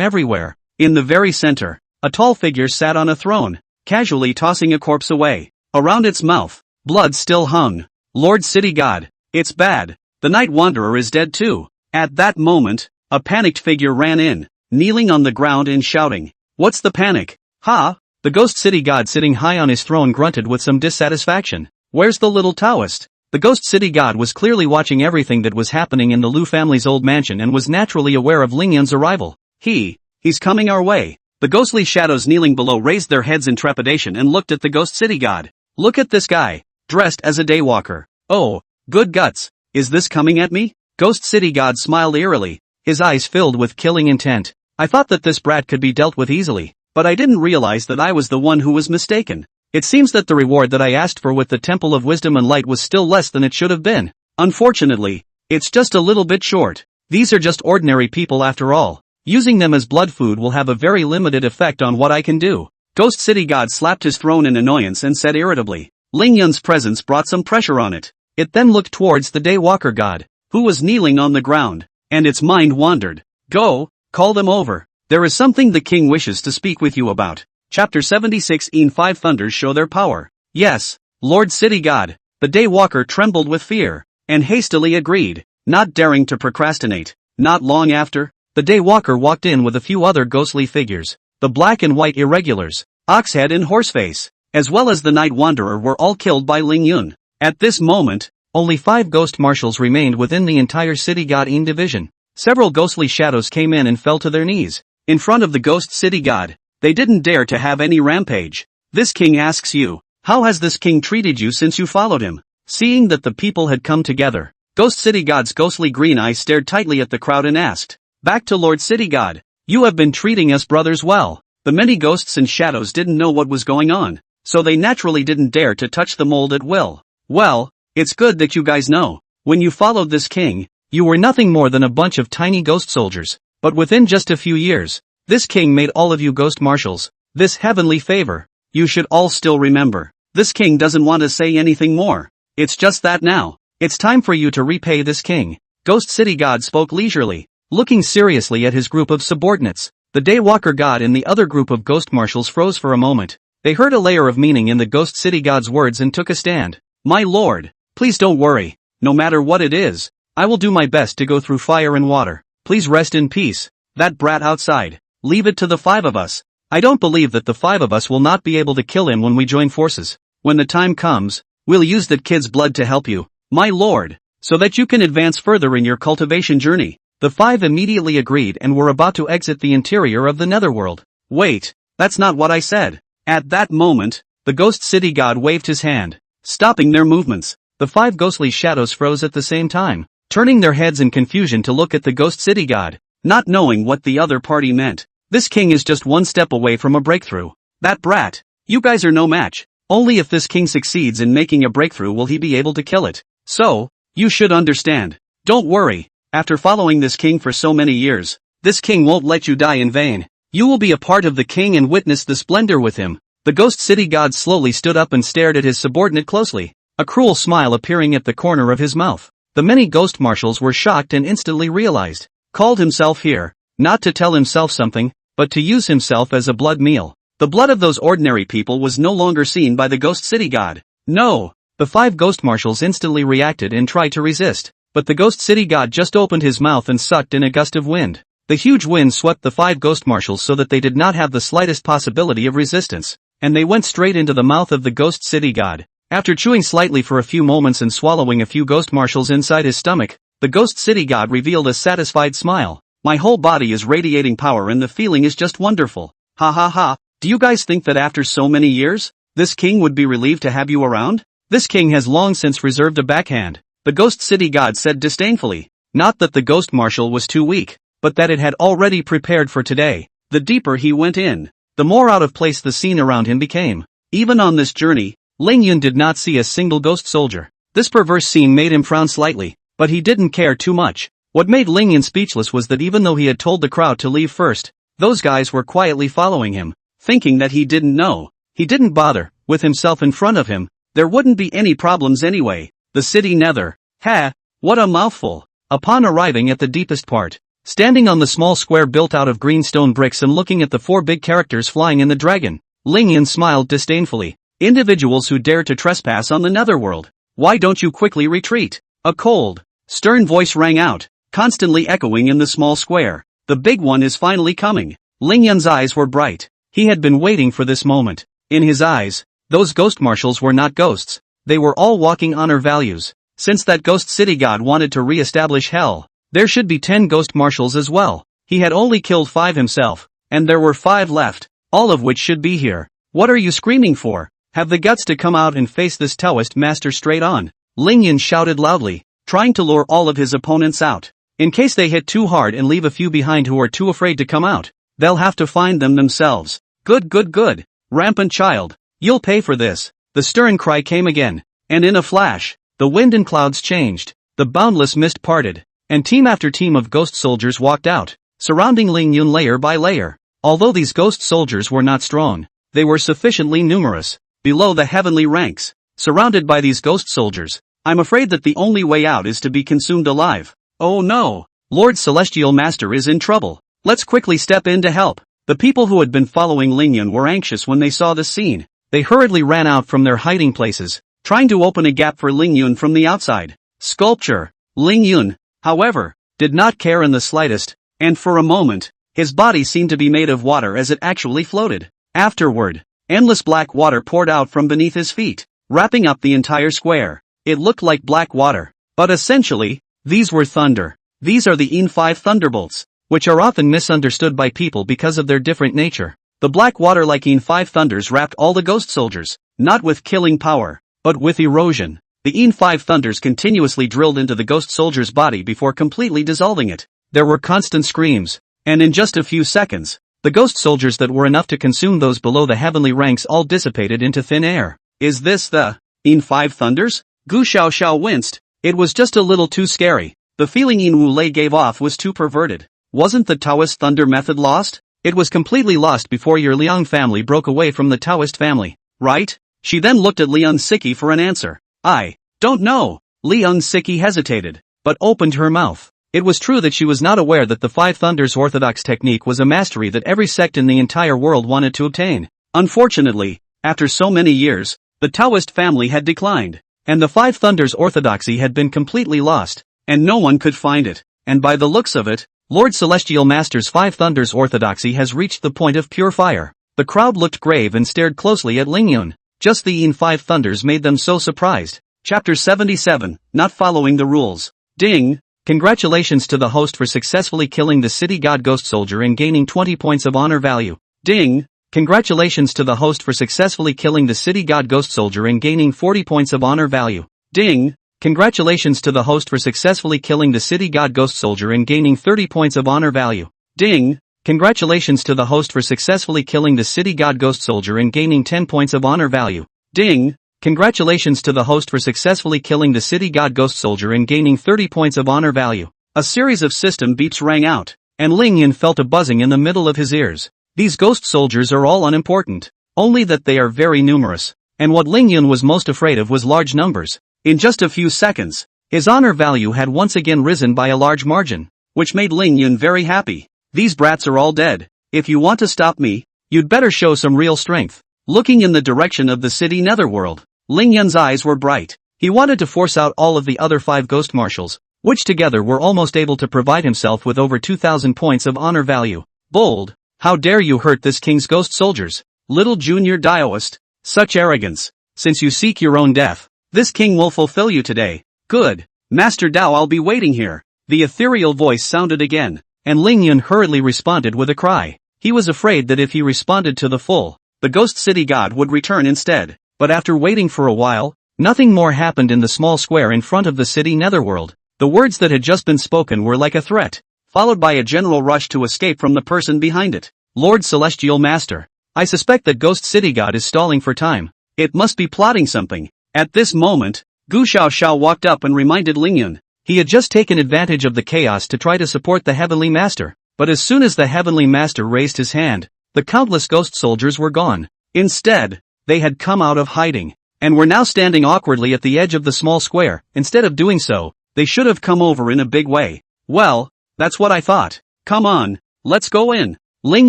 everywhere. In the very center, a tall figure sat on a throne, casually tossing a corpse away. Around its mouth, blood still hung. Lord City God, it's bad. The Night Wanderer is dead too. At that moment, a panicked figure ran in, kneeling on the ground and shouting, "What's the panic? Ha?" The Ghost City God sitting high on his throne grunted with some dissatisfaction. "Where's the little Taoist?" The Ghost City God was clearly watching everything that was happening in the Lu family's old mansion and was naturally aware of Ling Yun's arrival. He's coming our way." The ghostly shadows kneeling below raised their heads in trepidation and looked at the Ghost City God. "Look at this guy, dressed as a daywalker. Oh, good guts, is this coming at me?" Ghost City God smiled eerily, his eyes filled with killing intent. "I thought that this brat could be dealt with easily, but I didn't realize that I was the one who was mistaken. It seems that the reward that I asked for with the Temple of Wisdom and Light was still less than it should have been. Unfortunately, it's just a little bit short. These are just ordinary people after all. Using them as blood food will have a very limited effect on what I can do." Ghost City God slapped his throne in annoyance and said irritably. Ling Yun's presence brought some pressure on it. It then looked towards the Daywalker God, who was kneeling on the ground, and its mind wandered. "Go, call them over. There is something the king wishes to speak with you about." Chapter 76 5 Thunders show their power. "Yes, Lord City God." The Daywalker trembled with fear, and hastily agreed, not daring to procrastinate. Not long after, the Daywalker walked in with a few other ghostly figures. The black and white irregulars, Oxhead and Horseface, as well as the Night Wanderer were all killed by Ling Yun. At this moment, only 5 ghost marshals remained within the entire City God-in division. Several ghostly shadows came in and fell to their knees in front of the Ghost City God. They didn't dare to have any rampage. "This king asks you, how has this king treated you since you followed him?" Seeing that the people had come together, Ghost City God's ghostly green eyes stared tightly at the crowd and asked, "Back to Lord City God, you have been treating us brothers well." The many ghosts and shadows didn't know what was going on, so they naturally didn't dare to touch the mold at will. "Well, it's good that you guys know. When you followed this king, you were nothing more than a bunch of tiny ghost soldiers. But within just a few years, this king made all of you ghost marshals. This heavenly favor, you should all still remember. This king doesn't want to say anything more. It's just that now, it's time for you to repay this king." Ghost City God spoke leisurely, looking seriously at his group of subordinates. The Daywalker God and the other group of ghost marshals froze for a moment. They heard a layer of meaning in the Ghost City God's words and took a stand. "My lord, please don't worry. No matter what it is, I will do my best to go through fire and water. Please rest in peace. That brat outside, leave it to the 5 of us. I don't believe that the 5 of us will not be able to kill him when we join forces. When the time comes, we'll use that kid's blood to help you, my lord, so that you can advance further in your cultivation journey." The 5 immediately agreed and were about to exit the interior of the netherworld. "Wait, that's not what I said." At that moment, the Ghost City God waved his hand, stopping their movements. The 5 ghostly shadows froze at the same time, turning their heads in confusion to look at the Ghost City God, not knowing what the other party meant. "This king is just one step away from a breakthrough. That brat, you guys are no match. Only if this king succeeds in making a breakthrough will he be able to kill it. So, you should understand. Don't worry. After following this king for so many years, this king won't let you die in vain. You will be a part of the king and witness the splendor with him." The Ghost City God slowly stood up and stared at his subordinate closely, a cruel smile appearing at the corner of his mouth. The many ghost marshals were shocked and instantly realized, called himself here, not to tell himself something, but to use himself as a blood meal. The blood of those ordinary people was no longer seen by the Ghost City God. "No!" The 5 ghost marshals instantly reacted and tried to resist. But the Ghost City God just opened his mouth and sucked in a gust of wind. The huge wind swept the 5 ghost marshals so that they did not have the slightest possibility of resistance, and they went straight into the mouth of the Ghost City God. After chewing slightly for a few moments and swallowing a few ghost marshals inside his stomach, the Ghost City God revealed a satisfied smile. "My whole body is radiating power and the feeling is just wonderful. Ha ha ha, do you guys think that after so many years, this king would be relieved to have you around? This king has long since reserved a backhand," the Ghost City God said disdainfully. Not that the Ghost Marshal was too weak, but that it had already prepared for today. The deeper he went in, the more out of place the scene around him became. Even on this journey, Ling Yun did not see a single ghost soldier. This perverse scene made him frown slightly, but he didn't care too much. What made Ling Yun speechless was that even though he had told the crowd to leave first, those guys were quietly following him, thinking that he didn't know. He didn't bother. With himself in front of him, there wouldn't be any problems anyway. The city nether. Ha! What a mouthful! Upon arriving at the deepest part, Standing on the small square built out of green stone bricks and looking at the 4 big characters flying in the dragon, Lingyun smiled disdainfully. Individuals who dare to trespass on the netherworld, why don't you quickly retreat? A cold, stern voice rang out, constantly echoing in the small square. The big one is finally coming. Lingyun's eyes were bright. He had been waiting for this moment. In his eyes, those ghost marshals were not ghosts. They were all walking honor values. Since that ghost city god wanted to re-establish hell, there should be 10 ghost marshals as well. He had only killed 5 himself, and there were 5 left, all of which should be here. What are you screaming for? Have the guts to come out and face this Taoist master straight on. Lingyun shouted loudly, trying to lure all of his opponents out. In case they hit too hard and leave a few behind who are too afraid to come out, they'll have to find them themselves. Good. Rampant child, you'll pay for this. The stern cry came again, and in a flash, the wind and clouds changed, the boundless mist parted, and team after team of ghost soldiers walked out, surrounding Lingyun layer by layer. Although these ghost soldiers were not strong, they were sufficiently numerous. Below the heavenly ranks, surrounded by these ghost soldiers, I'm afraid that the only way out is to be consumed alive. Oh no! Lord Celestial Master is in trouble. Let's quickly step in to help. The people who had been following Lingyun were anxious when they saw this scene. They hurriedly ran out from their hiding places, trying to open a gap for Lingyun from the outside. Sculpture. Lingyun, however, did not care in the slightest, and for a moment, his body seemed to be made of water as it actually floated. Afterward, endless black water poured out from beneath his feet, wrapping up the entire square. It looked like black water, but essentially, these were thunder. These are the In-5 thunderbolts, which are often misunderstood by people because of their different nature. The black water like In-5 thunders wrapped all the ghost soldiers, not with killing power, but with erosion. The In-5 thunders continuously drilled into the ghost soldier's body before completely dissolving it. There were constant screams, and in just a few seconds, the ghost soldiers that were enough to consume those below the heavenly ranks all dissipated into thin air. Is this the In-5 thunders? Gu Xiaoxiao winced. It was just a little too scary. The feeling In Wu Lei gave off was too perverted. Wasn't the Taoist thunder method lost? It was completely lost before your Liang family broke away from the Taoist family, right? She then looked at Liang Siki for an answer. I don't know. Liang Siki hesitated, but opened her mouth. It was true that she was not aware that the 5 thunders orthodox technique was a mastery that every sect in the entire world wanted to obtain. Unfortunately, after so many years, the Taoist family had declined, and the 5 thunders orthodoxy had been completely lost, and no one could find it. And by the looks of it, Lord Celestial Master's 5 thunders orthodoxy has reached the point of pure fire. The crowd looked grave and stared closely at Lingyun. Just the In-5 thunders made them so surprised. Chapter 77, Not Following the Rules. Ding! Congratulations to the host for successfully killing the city god ghost soldier and gaining 20 points of honor value. Ding! Congratulations to the host for successfully killing the city god ghost soldier and gaining 40 points of honor value. Ding! Congratulations to the host for successfully killing the city god ghost soldier and gaining 30 points of honor value. Ding! Congratulations to the host for successfully killing the city god ghost soldier and gaining 10 points of honor value. Ding! Congratulations to the host for successfully killing the city god ghost soldier and gaining 30 points of honor value. A series of system beeps rang out, and Lingyun felt a buzzing in the middle of his ears. These ghost soldiers are all unimportant, only that they are very numerous, and what Lingyun was most afraid of was large numbers. In just a few seconds, his honor value had once again risen by a large margin, which made Lingyun very happy. These brats are all dead. If you want to stop me, you'd better show some real strength. Looking in the direction of the city netherworld, Lingyun's eyes were bright. He wanted to force out all of the other 5 ghost marshals, which together were almost able to provide himself with over 2,000 points of honor value. Bold! How dare you hurt this king's ghost soldiers? Little junior Taoist! Such arrogance! Since you seek your own death, this king will fulfill you today. Good! Master Dao, I'll be waiting here. The ethereal voice sounded again, and Lingyun hurriedly responded with a cry. He was afraid that if he responded to the full, the ghost city god would return instead. But after waiting for a while, nothing more happened in the small square in front of the city netherworld. The words that had just been spoken were like a threat, followed by a general rush to escape from the person behind it. Lord Celestial Master, I suspect that Ghost City God is stalling for time. It must be plotting something. At this moment, Gu Xiaoxiao walked up and reminded Lingyun. He had just taken advantage of the chaos to try to support the Heavenly Master, but as soon as the Heavenly Master raised his hand, the countless ghost soldiers were gone. Instead, they had come out of hiding, and were now standing awkwardly at the edge of the small square. Instead of doing so, they should have come over in a big way. Well, That's what I thought. Come on, let's go in. Ling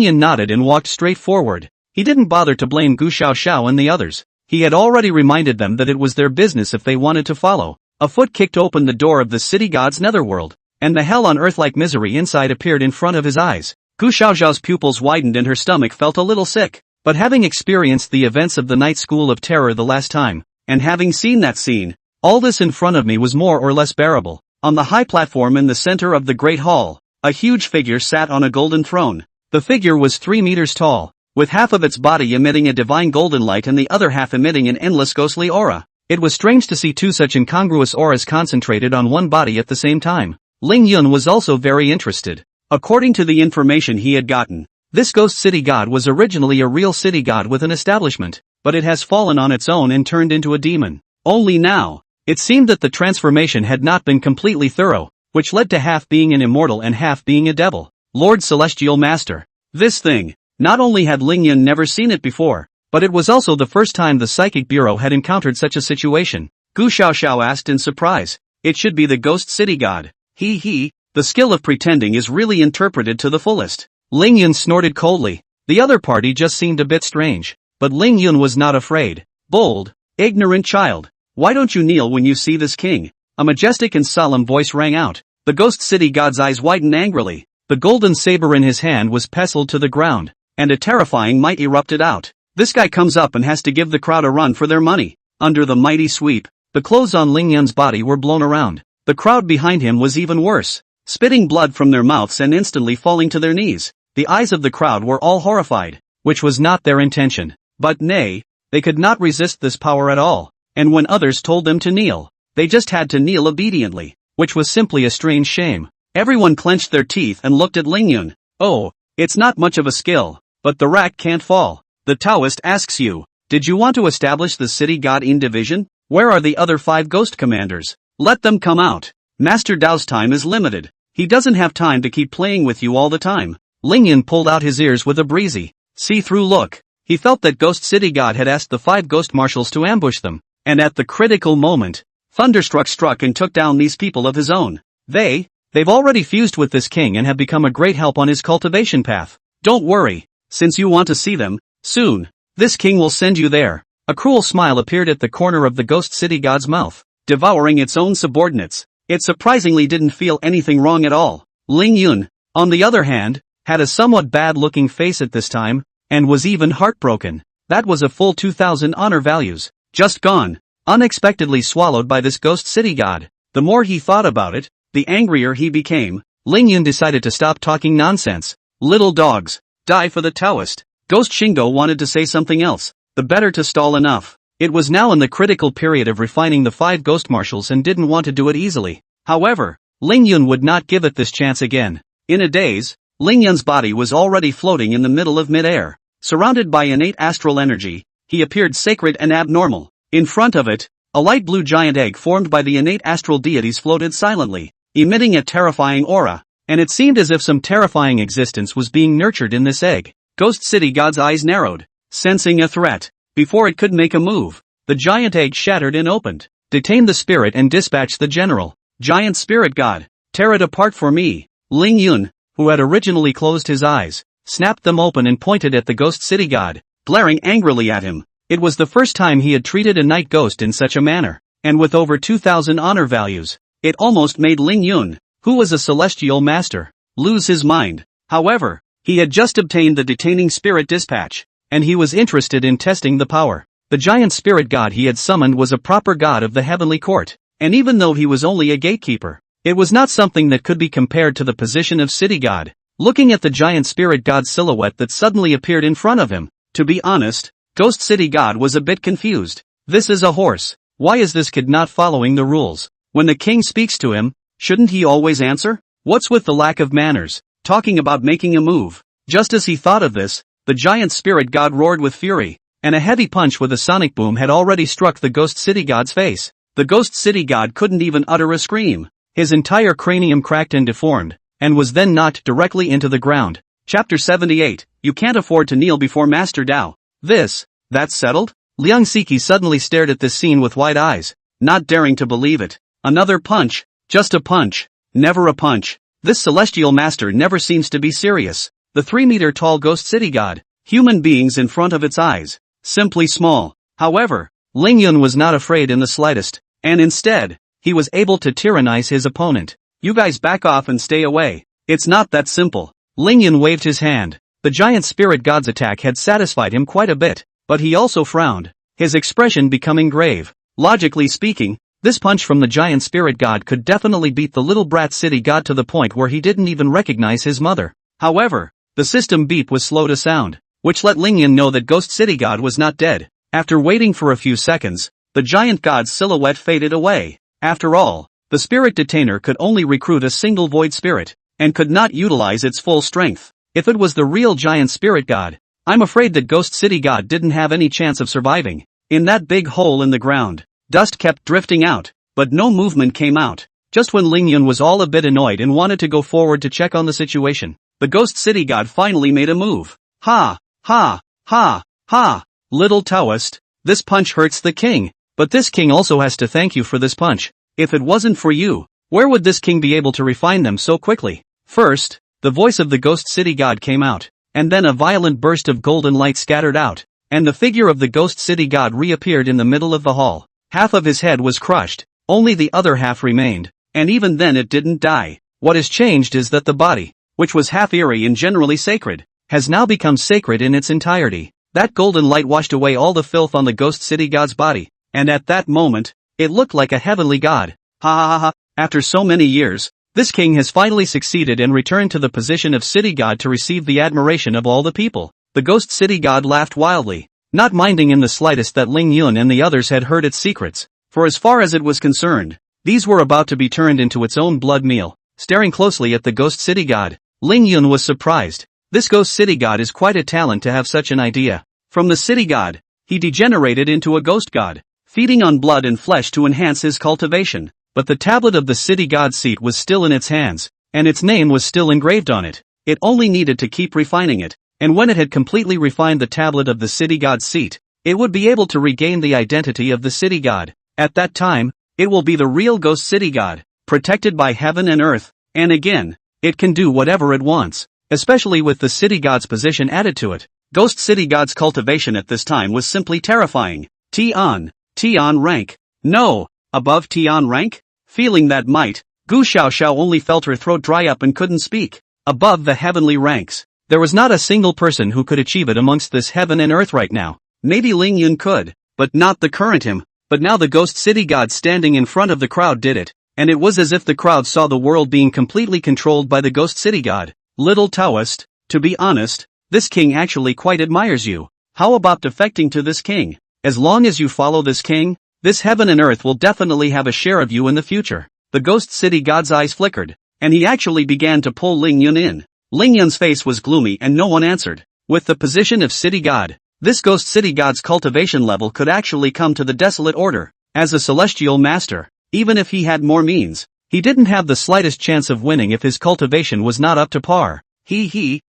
Yun nodded and walked straight forward. He didn't bother to blame Gu Xiaoxiao and the others. He had already reminded them that it was their business if they wanted to follow. A foot kicked open the door of the city god's netherworld, and the hell on earth-like misery inside appeared in front of his eyes. Gu Xiaoxiao's pupils widened and her stomach felt a little sick. But having experienced the events of the night school of terror the last time, and having seen that scene, all this in front of me was more or less bearable. On the high platform in the center of the great hall, a huge figure sat on a golden throne. The figure was 3 meters tall, with half of its body emitting a divine golden light and the other half emitting an endless ghostly aura. It was strange to see two such incongruous auras concentrated on one body at the same time. Ling Yun was also very interested. According to the information he had gotten, this ghost city god was originally a real city god with an establishment, but it has fallen on its own and turned into a demon. Only now, it seemed that the transformation had not been completely thorough, which led to half being an immortal and half being a devil. Lord Celestial Master. This thing, not only had Ling Yun never seen it before, but it was also the first time the Psychic Bureau had encountered such a situation. Gu Xiaoxiao asked in surprise. It should be the ghost city god. The skill of pretending is really interpreted to the fullest. Ling Yun snorted coldly. The other party just seemed a bit strange. But Ling Yun was not afraid. Bold, ignorant child. Why don't you kneel when you see this king? A majestic and solemn voice rang out. The ghost city god's eyes widened angrily. The golden saber in his hand was pestled to the ground, and a terrifying might erupted out. This guy comes up and has to give the crowd a run for their money. Under the mighty sweep, the clothes on Ling Yun's body were blown around. The crowd behind him was even worse, spitting blood from their mouths and instantly falling to their knees. The eyes of the crowd were all horrified, which was not their intention. But nay, they could not resist this power at all, and when others told them to kneel, they just had to kneel obediently, which was simply a strange shame. Everyone clenched their teeth and looked at Ling Yun. Oh, it's not much of a skill, but the rat can't fall. The Taoist asks you, did you want to establish the city god in division? Where are the other 5 ghost commanders? Let them come out. Master Dao's time is limited. He doesn't have time to keep playing with you all the time. Ling Yun pulled out his ears with a breezy, see-through look. He felt that Ghost City God had asked the 5 ghost marshals to ambush them, and at the critical moment, Thunderstruck struck and took down these people of his own. They've already fused with this king and have become a great help on his cultivation path. Don't worry, since you want to see them, soon, this king will send you there. A cruel smile appeared at the corner of the Ghost City God's mouth, devouring its own subordinates. It surprisingly didn't feel anything wrong at all. Ling Yun, on the other hand, had a somewhat bad-looking face at this time, and was even heartbroken. That was a full 2,000 honor values, just gone, unexpectedly swallowed by this Ghost City God. The more he thought about it, the angrier he became. Ling Yun decided to stop talking nonsense. Little dogs, die for the Taoist. Ghost Shingo wanted to say something else, the better to stall enough. It was now in the critical period of refining the 5 ghost marshals and didn't want to do it easily. However, Ling Yun would not give it this chance again. In a daze, Ling Yun's body was already floating in the middle of mid-air. Surrounded by innate astral energy, he appeared sacred and abnormal. In front of it, a light blue giant egg formed by the innate astral deities floated silently, emitting a terrifying aura, and it seemed as if some terrifying existence was being nurtured in this egg. Ghost City God's eyes narrowed, sensing a threat. Before it could make a move, the giant egg shattered and opened. Detain the spirit and dispatch the general. Giant Spirit God, tear it apart for me. Ling Yun, who had originally closed his eyes, snapped them open and pointed at the Ghost City God, glaring angrily at him. It was the first time he had treated a night ghost in such a manner, and with over 2,000 honor values, it almost made Ling Yun, who was a celestial master, lose his mind. However, he had just obtained the detaining spirit dispatch, and he was interested in testing the power. The giant spirit god he had summoned was a proper god of the heavenly court, and even though he was only a gatekeeper, it was not something that could be compared to the position of city god. Looking at the giant spirit god's silhouette that suddenly appeared in front of him, to be honest, Ghost City God was a bit confused. This is a horse. Why is this kid not following the rules? When the king speaks to him, shouldn't he always answer? What's with the lack of manners? Talking about making a move. Just as he thought of this, the giant spirit god roared with fury, and a heavy punch with a sonic boom had already struck the Ghost City God's face. The Ghost City God couldn't even utter a scream. His entire cranium cracked and deformed, and was then knocked directly into the ground. Chapter 78, You Can't Afford to Kneel Before Master Dao. That's settled? Liang Siki suddenly stared at this scene with wide eyes, not daring to believe it. Another punch, just a punch, never a punch. This celestial master never seems to be serious. The 3-meter-tall ghost city god, human beings in front of its eyes, simply small. However, Ling Yun was not afraid in the slightest, and instead, he was able to tyrannize his opponent. You guys back off and stay away. It's not that simple. Ling Yun waved his hand. The giant spirit god's attack had satisfied him quite a bit, but he also frowned, his expression becoming grave. Logically speaking, this punch from the giant spirit god could definitely beat the little brat city god to the point where he didn't even recognize his mother. However, the system beep was slow to sound, which let Ling Yun know that Ghost City God was not dead. After waiting for a few seconds, the giant god's silhouette faded away. After all, the spirit detainer could only recruit a single void spirit, and could not utilize its full strength. If it was the real giant spirit god, I'm afraid that Ghost City God didn't have any chance of surviving. In that big hole in the ground, dust kept drifting out, but no movement came out. Just when Ling Yun was all a bit annoyed and wanted to go forward to check on the situation, the Ghost City God finally made a move. Ha, ha, ha, ha. Little Taoist, this punch hurts the king, but this king also has to thank you for this punch. If it wasn't for you, where would this king be able to refine them so quickly? First, the voice of the Ghost City God came out, and then a violent burst of golden light scattered out, and the figure of the Ghost City God reappeared in the middle of the hall. Half of his head was crushed, only the other half remained, and even then it didn't die. What has changed is that the body, which was half eerie and generally sacred, has now become sacred in its entirety. That golden light washed away all the filth on the Ghost City God's body, and at that moment, it looked like a heavenly god. Ha ha ha ha. After so many years, this king has finally succeeded and returned to the position of city god to receive the admiration of all the people. The Ghost City God laughed wildly, not minding in the slightest that Ling Yun and the others had heard its secrets, for as far as it was concerned, these were about to be turned into its own blood meal. Staring closely at the Ghost City God, Ling Yun was surprised. This Ghost City God is quite a talent to have such an idea. From the city god, he degenerated into a ghost god, feeding on blood and flesh to enhance his cultivation. But the tablet of the city god's seat was still in its hands, and its name was still engraved on it. It only needed to keep refining it, and when it had completely refined the tablet of the city god's seat, it would be able to regain the identity of the city god. At that time, it will be the real Ghost City God, protected by heaven and earth, and again, it can do whatever it wants, especially with the city god's position added to it. Ghost City God's cultivation at this time was simply terrifying. Tian rank. No, above Tian rank? Feeling that might, Gu Xiaoxiao only felt her throat dry up and couldn't speak. Above the heavenly ranks, there was not a single person who could achieve it amongst this heaven and earth right now. Maybe Ling Yun could, but not the current him. But now the Ghost City God standing in front of the crowd did it, and it was as if the crowd saw the world being completely controlled by the Ghost City God. Little Taoist, to be honest, this king actually quite admires you. How about defecting to this king? As long as you follow this king, this heaven and earth will definitely have a share of you in the future. The Ghost City God's eyes flickered, and he actually began to pull Ling Yun in. Ling Yun's face was gloomy and no one answered. With the position of City God, this Ghost City God's cultivation level could actually come to the desolate order. As a celestial master, even if he had more means, he didn't have the slightest chance of winning if his cultivation was not up to par.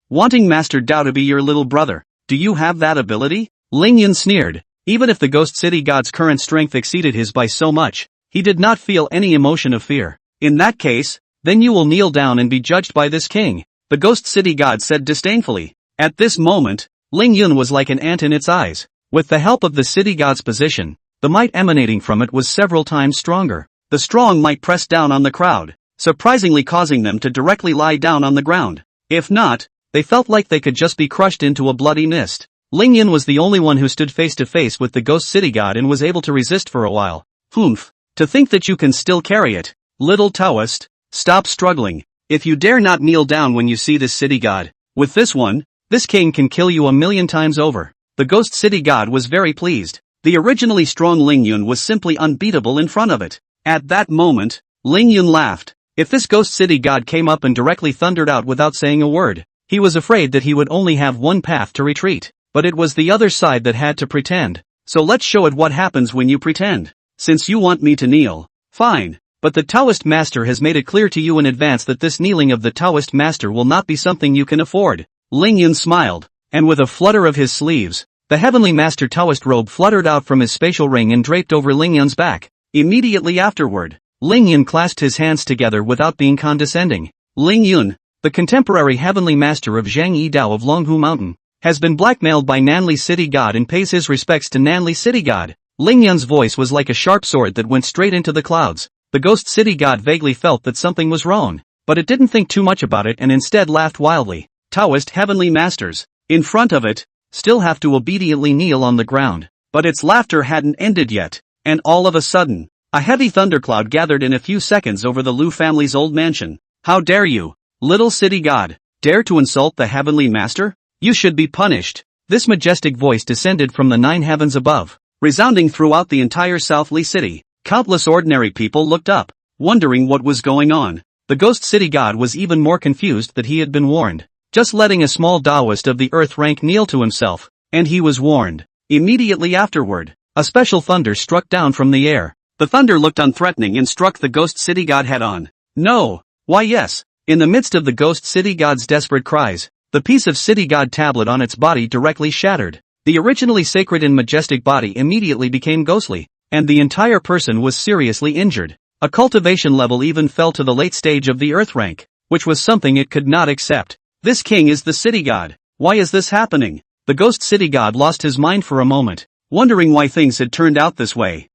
Wanting Master Dao to be your little brother, do you have that ability? Ling Yun sneered. Even if the Ghost City God's current strength exceeded his by so much, he did not feel any emotion of fear. In that case, then you will kneel down and be judged by this king, the Ghost City God said disdainfully. At this moment, Ling Yun was like an ant in its eyes. With the help of the City God's position, the might emanating from it was several times stronger. The strong might pressed down on the crowd, surprisingly causing them to directly lie down on the ground. If not, they felt like they could just be crushed into a bloody mist. Ling Yun was the only one who stood face to face with the Ghost City God and was able to resist for a while. Humph. To think that you can still carry it. Little Taoist, stop struggling. If you dare not kneel down when you see this City God, with this one, this king can kill you 1,000,000 times over. The Ghost City God was very pleased. The originally strong Ling Yun was simply unbeatable in front of it. At that moment, Ling Yun laughed. If this Ghost City God came up and directly thundered out without saying a word, he was afraid that he would only have one path to retreat. But it was the other side that had to pretend. So let's show it what happens when you pretend. Since you want me to kneel, fine. But the Taoist master has made it clear to you in advance that this kneeling of the Taoist master will not be something you can afford. Ling Yun smiled, and with a flutter of his sleeves, the heavenly master Taoist robe fluttered out from his spatial ring and draped over Ling Yun's back. Immediately afterward, Ling Yun clasped his hands together without being condescending. Ling Yun, the contemporary heavenly master of Zhang Yi Dao of Longhu Mountain, has been blackmailed by Nanli City God and pays his respects to Nanli City God. Ling Yun's voice was like a sharp sword that went straight into the clouds. The Ghost City God vaguely felt that something was wrong, but it didn't think too much about it and instead laughed wildly. Taoist heavenly masters, in front of it, still have to obediently kneel on the ground. But its laughter hadn't ended yet, and all of a sudden, a heavy thundercloud gathered in a few seconds over the Lu family's old mansion. How dare you, little city god, dare to insult the heavenly master? You should be punished. This majestic voice descended from the 9 heavens above, resounding throughout the entire South Li city. Countless ordinary people looked up, wondering what was going on. The Ghost City God was even more confused that he had been warned. Just letting a small Taoist of the earth rank kneel to himself, and he was warned. Immediately afterward, a special thunder struck down from the air. The thunder looked unthreatening and struck the Ghost City God head on. No! Why yes! In the midst of the Ghost City God's desperate cries, the piece of City God tablet on its body directly shattered. The originally sacred and majestic body immediately became ghostly, and the entire person was seriously injured. A cultivation level even fell to the late stage of the earth rank, which was something it could not accept. This king is the City God. Why is this happening? The Ghost City God lost his mind for a moment, wondering why things had turned out this way.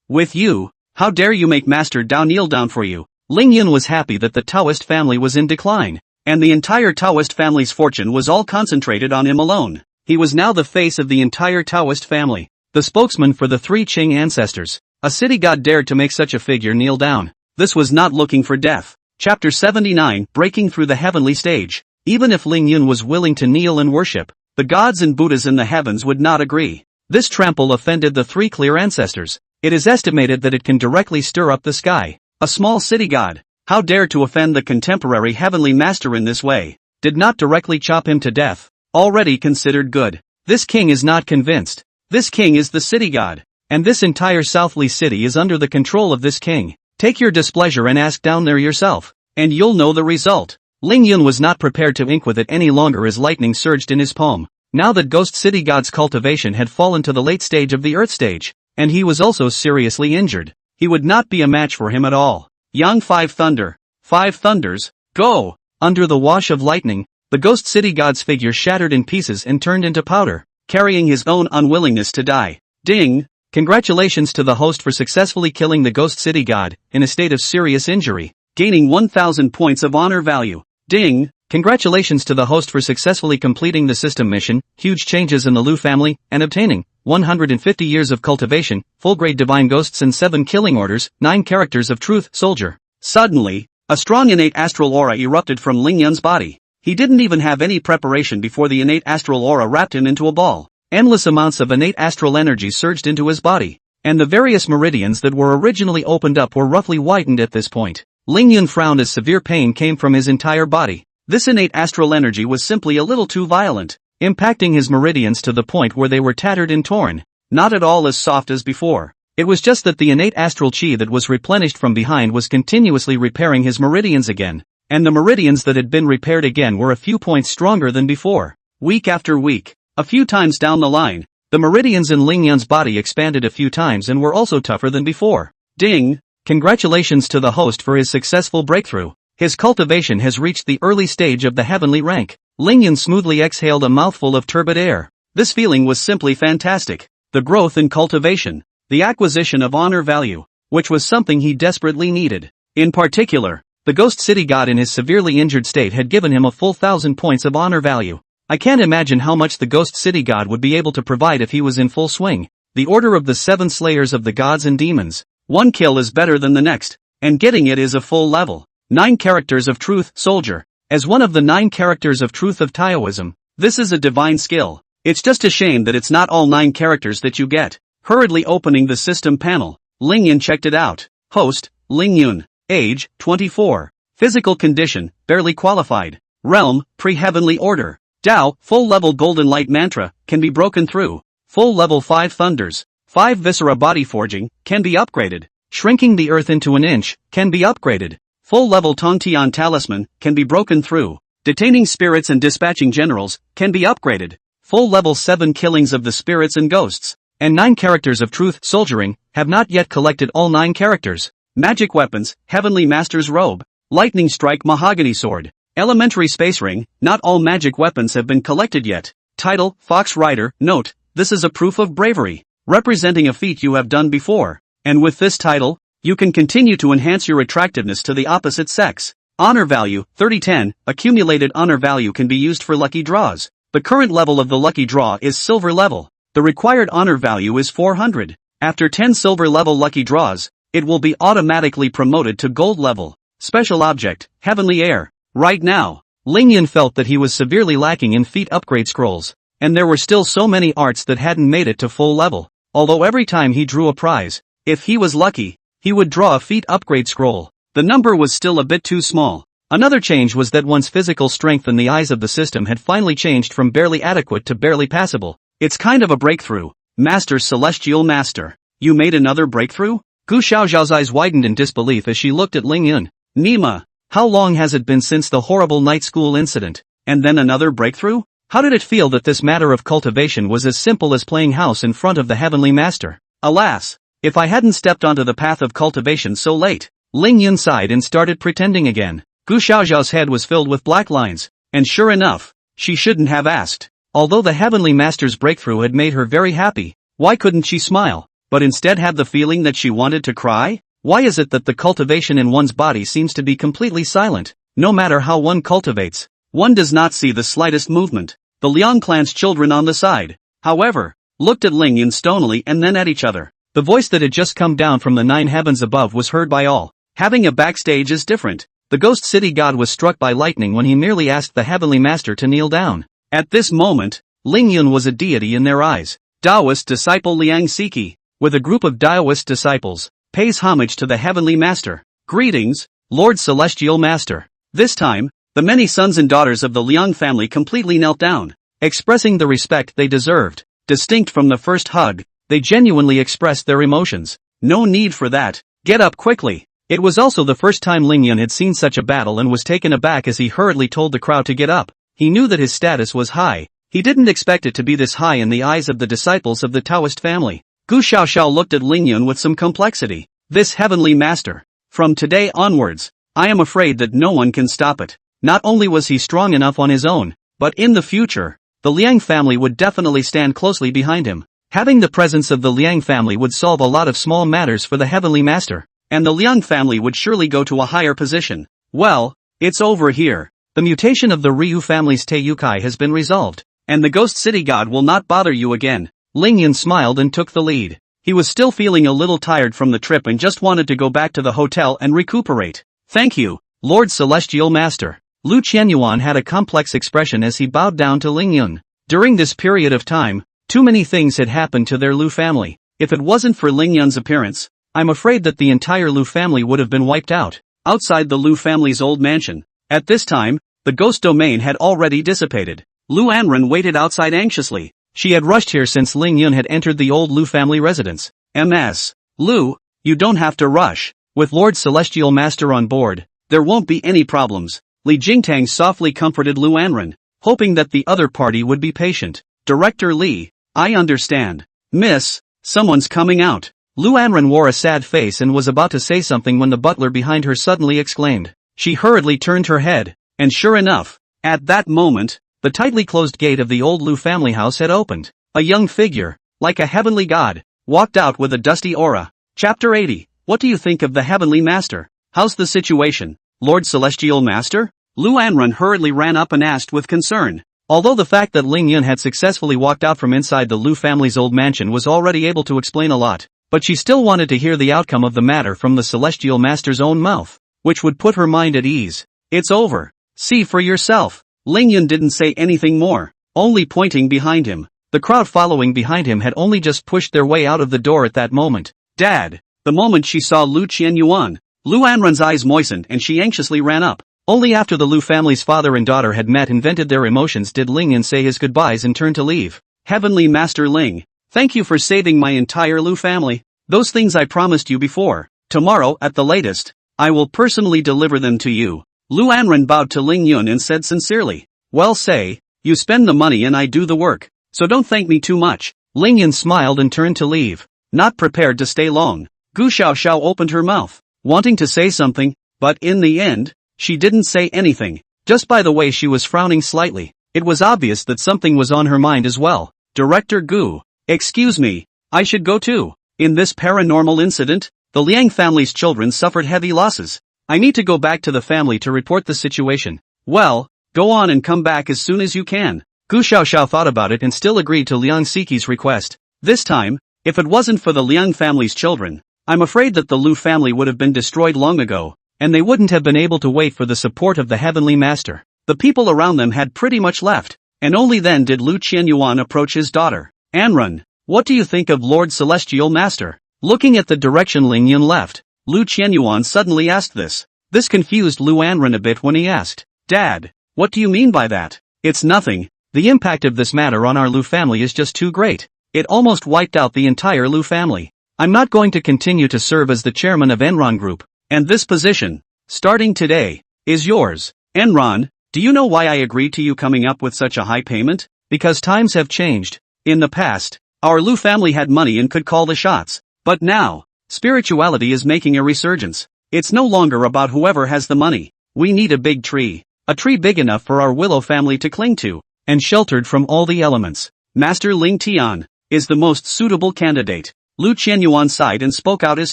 With you, how dare you make Master Dao kneel down for you? Ling Yun was happy that the Taoist family was in decline, and the entire Taoist family's fortune was all concentrated on him alone. He was now the face of the entire Taoist family, the spokesman for the 3 Qing ancestors. A city god dared to make such a figure kneel down. This was not looking for death. Chapter 79, Breaking Through the Heavenly Stage. Even if Ling Yun was willing to kneel and worship, the gods and Buddhas in the heavens would not agree. This trample offended the 3 clear ancestors. It is estimated that it can directly stir up the sky. A small city god, how dare to offend the contemporary heavenly master in this way? Did not directly chop him to death, already considered good. This king is not convinced. This king is the city god, and this entire South Li city is under the control of this king. Take your displeasure and ask down there yourself, and you'll know the result. Ling Yun was not prepared to ink with it any longer as lightning surged in his palm. Now that Ghost City God's cultivation had fallen to the late stage of the Earth stage, and he was also seriously injured, he would not be a match for him at all. Yang 5 Thunder. 5 thunders, go! Under the wash of lightning, the Ghost City God's figure shattered in pieces and turned into powder, carrying his own unwillingness to die. Ding! Congratulations to the host for successfully killing the Ghost City God, in a state of serious injury, gaining 1000 points of honor value. Ding! Congratulations to the host for successfully completing the system mission, huge changes in the Lu family, and obtaining 150 years of cultivation, full-grade divine ghosts and 7 killing orders, 9 characters of truth, soldier. Suddenly, a strong innate astral aura erupted from Ling Yun's body. He didn't even have any preparation before the innate astral aura wrapped him into a ball. Endless amounts of innate astral energy surged into his body, and the various meridians that were originally opened up were roughly widened at this point. Ling Yun frowned as severe pain came from his entire body. This innate astral energy was simply a little too violent, impacting his meridians to the point where they were tattered and torn, not at all as soft as before. It was just that the innate astral chi that was replenished from behind was continuously repairing his meridians again, and the meridians that had been repaired again were a few points stronger than before. Week after week, a few times down the line, the meridians in Ling Yun's body expanded a few times and were also tougher than before. Ding! Congratulations to the host for his successful breakthrough. His cultivation has reached the early stage of the heavenly rank. Ling Yun smoothly exhaled a mouthful of turbid air. This feeling was simply fantastic. The growth in cultivation, the acquisition of honor value, which was something he desperately needed. In particular, the Ghost City God in his severely injured state had given him a full 1000 points of honor value. I can't imagine how much the Ghost City God would be able to provide if he was in full swing. The order of the 7 slayers of the gods and demons. One kill is better than the next, and getting it is a full level. 9 characters of truth, soldier. As one of the 9 characters of truth of Taoism, this is a divine skill. It's just a shame that it's not all 9 characters that you get. Hurriedly opening the system panel, Ling Yun checked it out. Host, Ling Yun. Age, 24. Physical condition, barely qualified. Realm, pre-heavenly order. Dao, full-level golden light mantra, can be broken through. Full-level 5 thunders. 5 viscera body forging, can be upgraded. Shrinking the earth into an inch, can be upgraded. Full-level Tongtian talisman, can be broken through. Detaining spirits and dispatching generals, can be upgraded. Full-level 7 killings of the spirits and ghosts, and 9 characters of truth, soldiering, have not yet collected all 9 characters. Magic weapons, heavenly master's robe. Lightning Strike Mahogany Sword. Elementary Space Ring. Not all magic weapons have been collected yet. Title, Fox Rider. Note, this is a proof of bravery, representing a feat you have done before. And with this title, you can continue to enhance your attractiveness to the opposite sex. Honor value, 3010. Accumulated honor value can be used for lucky draws. The current level of the lucky draw is silver level. The required honor value is 400. After 10 silver level lucky draws, it will be automatically promoted to gold level. Special object, Heavenly Air. Right now, Lingyun felt that he was severely lacking in feat upgrade scrolls, and there were still so many arts that hadn't made it to full level. Although every time he drew a prize, if he was lucky, he would draw a feat upgrade scroll. The number was still a bit too small. Another change was that one's physical strength in the eyes of the system had finally changed from barely adequate to barely passable. It's kind of a breakthrough. Master Celestial Master. You made another breakthrough? Gu Xiaoxiao's eyes widened in disbelief as she looked at Lingyun. Nima, how long has it been since the horrible night school incident? And then another breakthrough? How did it feel that this matter of cultivation was as simple as playing house in front of the Heavenly Master? Alas, if I hadn't stepped onto the path of cultivation so late. Lingyun sighed and started pretending again. Gu Xiaoxiao's head was filled with black lines, and sure enough, she shouldn't have asked. Although the Heavenly Master's breakthrough had made her very happy, why couldn't she smile, but instead have the feeling that she wanted to cry? Why is it that the cultivation in one's body seems to be completely silent? No matter how one cultivates, one does not see the slightest movement. The Liang clan's children on the side, however, looked at Lingyun stonily and then at each other. The voice that had just come down from the 9 heavens above was heard by all. Having a backstage is different. The Ghost City god was struck by lightning when he merely asked the Heavenly Master to kneel down. At this moment, Lingyun was a deity in their eyes. Taoist disciple Liang Siki, with a group of Taoist disciples, pays homage to the Heavenly Master. Greetings, Lord Celestial Master. This time, the many sons and daughters of the Liang family completely knelt down, expressing the respect they deserved. Distinct from the first hug, they genuinely expressed their emotions. No need for that. Get up quickly. It was also the first time Lingyun had seen such a battle and was taken aback as he hurriedly told the crowd to get up. He knew that his status was high. He didn't expect it to be this high in the eyes of the disciples of the Taoist family. Gu Xiaoxiao looked at Lingyun with some complexity. This Heavenly Master. From today onwards, I am afraid that no one can stop it. Not only was he strong enough on his own, but in the future, the Liang family would definitely stand closely behind him. Having the presence of the Liang family would solve a lot of small matters for the Heavenly Master, and the Liang family would surely go to a higher position. Well, it's over here. The mutation of the Ryu family's Teiyukai has been resolved, and the Ghost City God will not bother you again. Lingyun smiled and took the lead. He was still feeling a little tired from the trip and just wanted to go back to the hotel and recuperate. Thank you, Lord Celestial Master. Lu Qianyuan had a complex expression as he bowed down to Lingyun. During this period of time, too many things had happened to their Lu family. If it wasn't for Lingyun's appearance, I'm afraid that the entire Lu family would have been wiped out. Outside the Lu family's old mansion, at this time, the ghost domain had already dissipated. Lu Anren waited outside anxiously. She had rushed here since Lingyun had entered the old Lu family residence. Ms. Lu, you don't have to rush. With Lord Celestial Master on board, there won't be any problems. Li Jingtang softly comforted Lu Anren, hoping that the other party would be patient. Director Li, I understand. Miss, someone's coming out. Lu Anren wore a sad face and was about to say something when the butler behind her suddenly exclaimed. She hurriedly turned her head, and sure enough, at that moment, the tightly closed gate of the old Lu family house had opened. A young figure, like a heavenly god, walked out with a dusty aura. Chapter 80. What do you think of the Heavenly Master? How's the situation, Lord Celestial Master? Lu Anren hurriedly ran up and asked with concern. Although the fact that Lingyun had successfully walked out from inside the Lu family's old mansion was already able to explain a lot, but she still wanted to hear the outcome of the matter from the Celestial Master's own mouth, which would put her mind at ease. It's over. See for yourself. Lingyun didn't say anything more, only pointing behind him. The crowd following behind him had only just pushed their way out of the door at that moment. Dad! The moment she saw Lu Qianyuan, Lu Anren's eyes moistened and she anxiously ran up. Only after the Lu family's father and daughter had met and vented their emotions did Lingyun say his goodbyes and turn to leave. Heavenly Master Ling, thank you for saving my entire Lu family. Those things I promised you before. Tomorrow, at the latest, I will personally deliver them to you. Lu Anren bowed to Lingyun and said sincerely. Well say, you spend the money and I do the work, so don't thank me too much. Lingyun smiled and turned to leave, not prepared to stay long. Gu Xiaoxiao opened her mouth, wanting to say something, but in the end, She didn't say anything. Just by the way she was frowning slightly, it was obvious that something was on her mind as well. Director Gu. Excuse me, I should go too. In this paranormal incident, the Liang family's children suffered heavy losses. I need to go back to the family to report the situation. Well, go on and come back as soon as you can. Gu Xiaoxiao thought about it and still agreed to Liang Siqi's request. This time, if it wasn't for the Liang family's children, I'm afraid that the Lu family would have been destroyed long ago, and they wouldn't have been able to wait for the support of the Heavenly Master. The people around them had pretty much left, and only then did Lu Qianyuan approach his daughter. Anrun, what do you think of Lord Celestial Master? Looking at the direction Lingyun left, Lu Qianyuan suddenly asked this. This confused Lu Anrun a bit when he asked, Dad, what do you mean by that? It's nothing. The impact of this matter on our Lu family is just too great. It almost wiped out the entire Lu family. I'm not going to continue to serve as the chairman of Enron Group, and this position, starting today, is yours. Enron, do you know why I agreed to you coming up with such a high payment? Because times have changed. In the past, our Lu family had money and could call the shots. But now, spirituality is making a resurgence. It's no longer about whoever has the money. We need a big tree. A tree big enough for our Willow family to cling to, and sheltered from all the elements. Master Ling Tian is the most suitable candidate. Lu Qianyuan sighed and spoke out his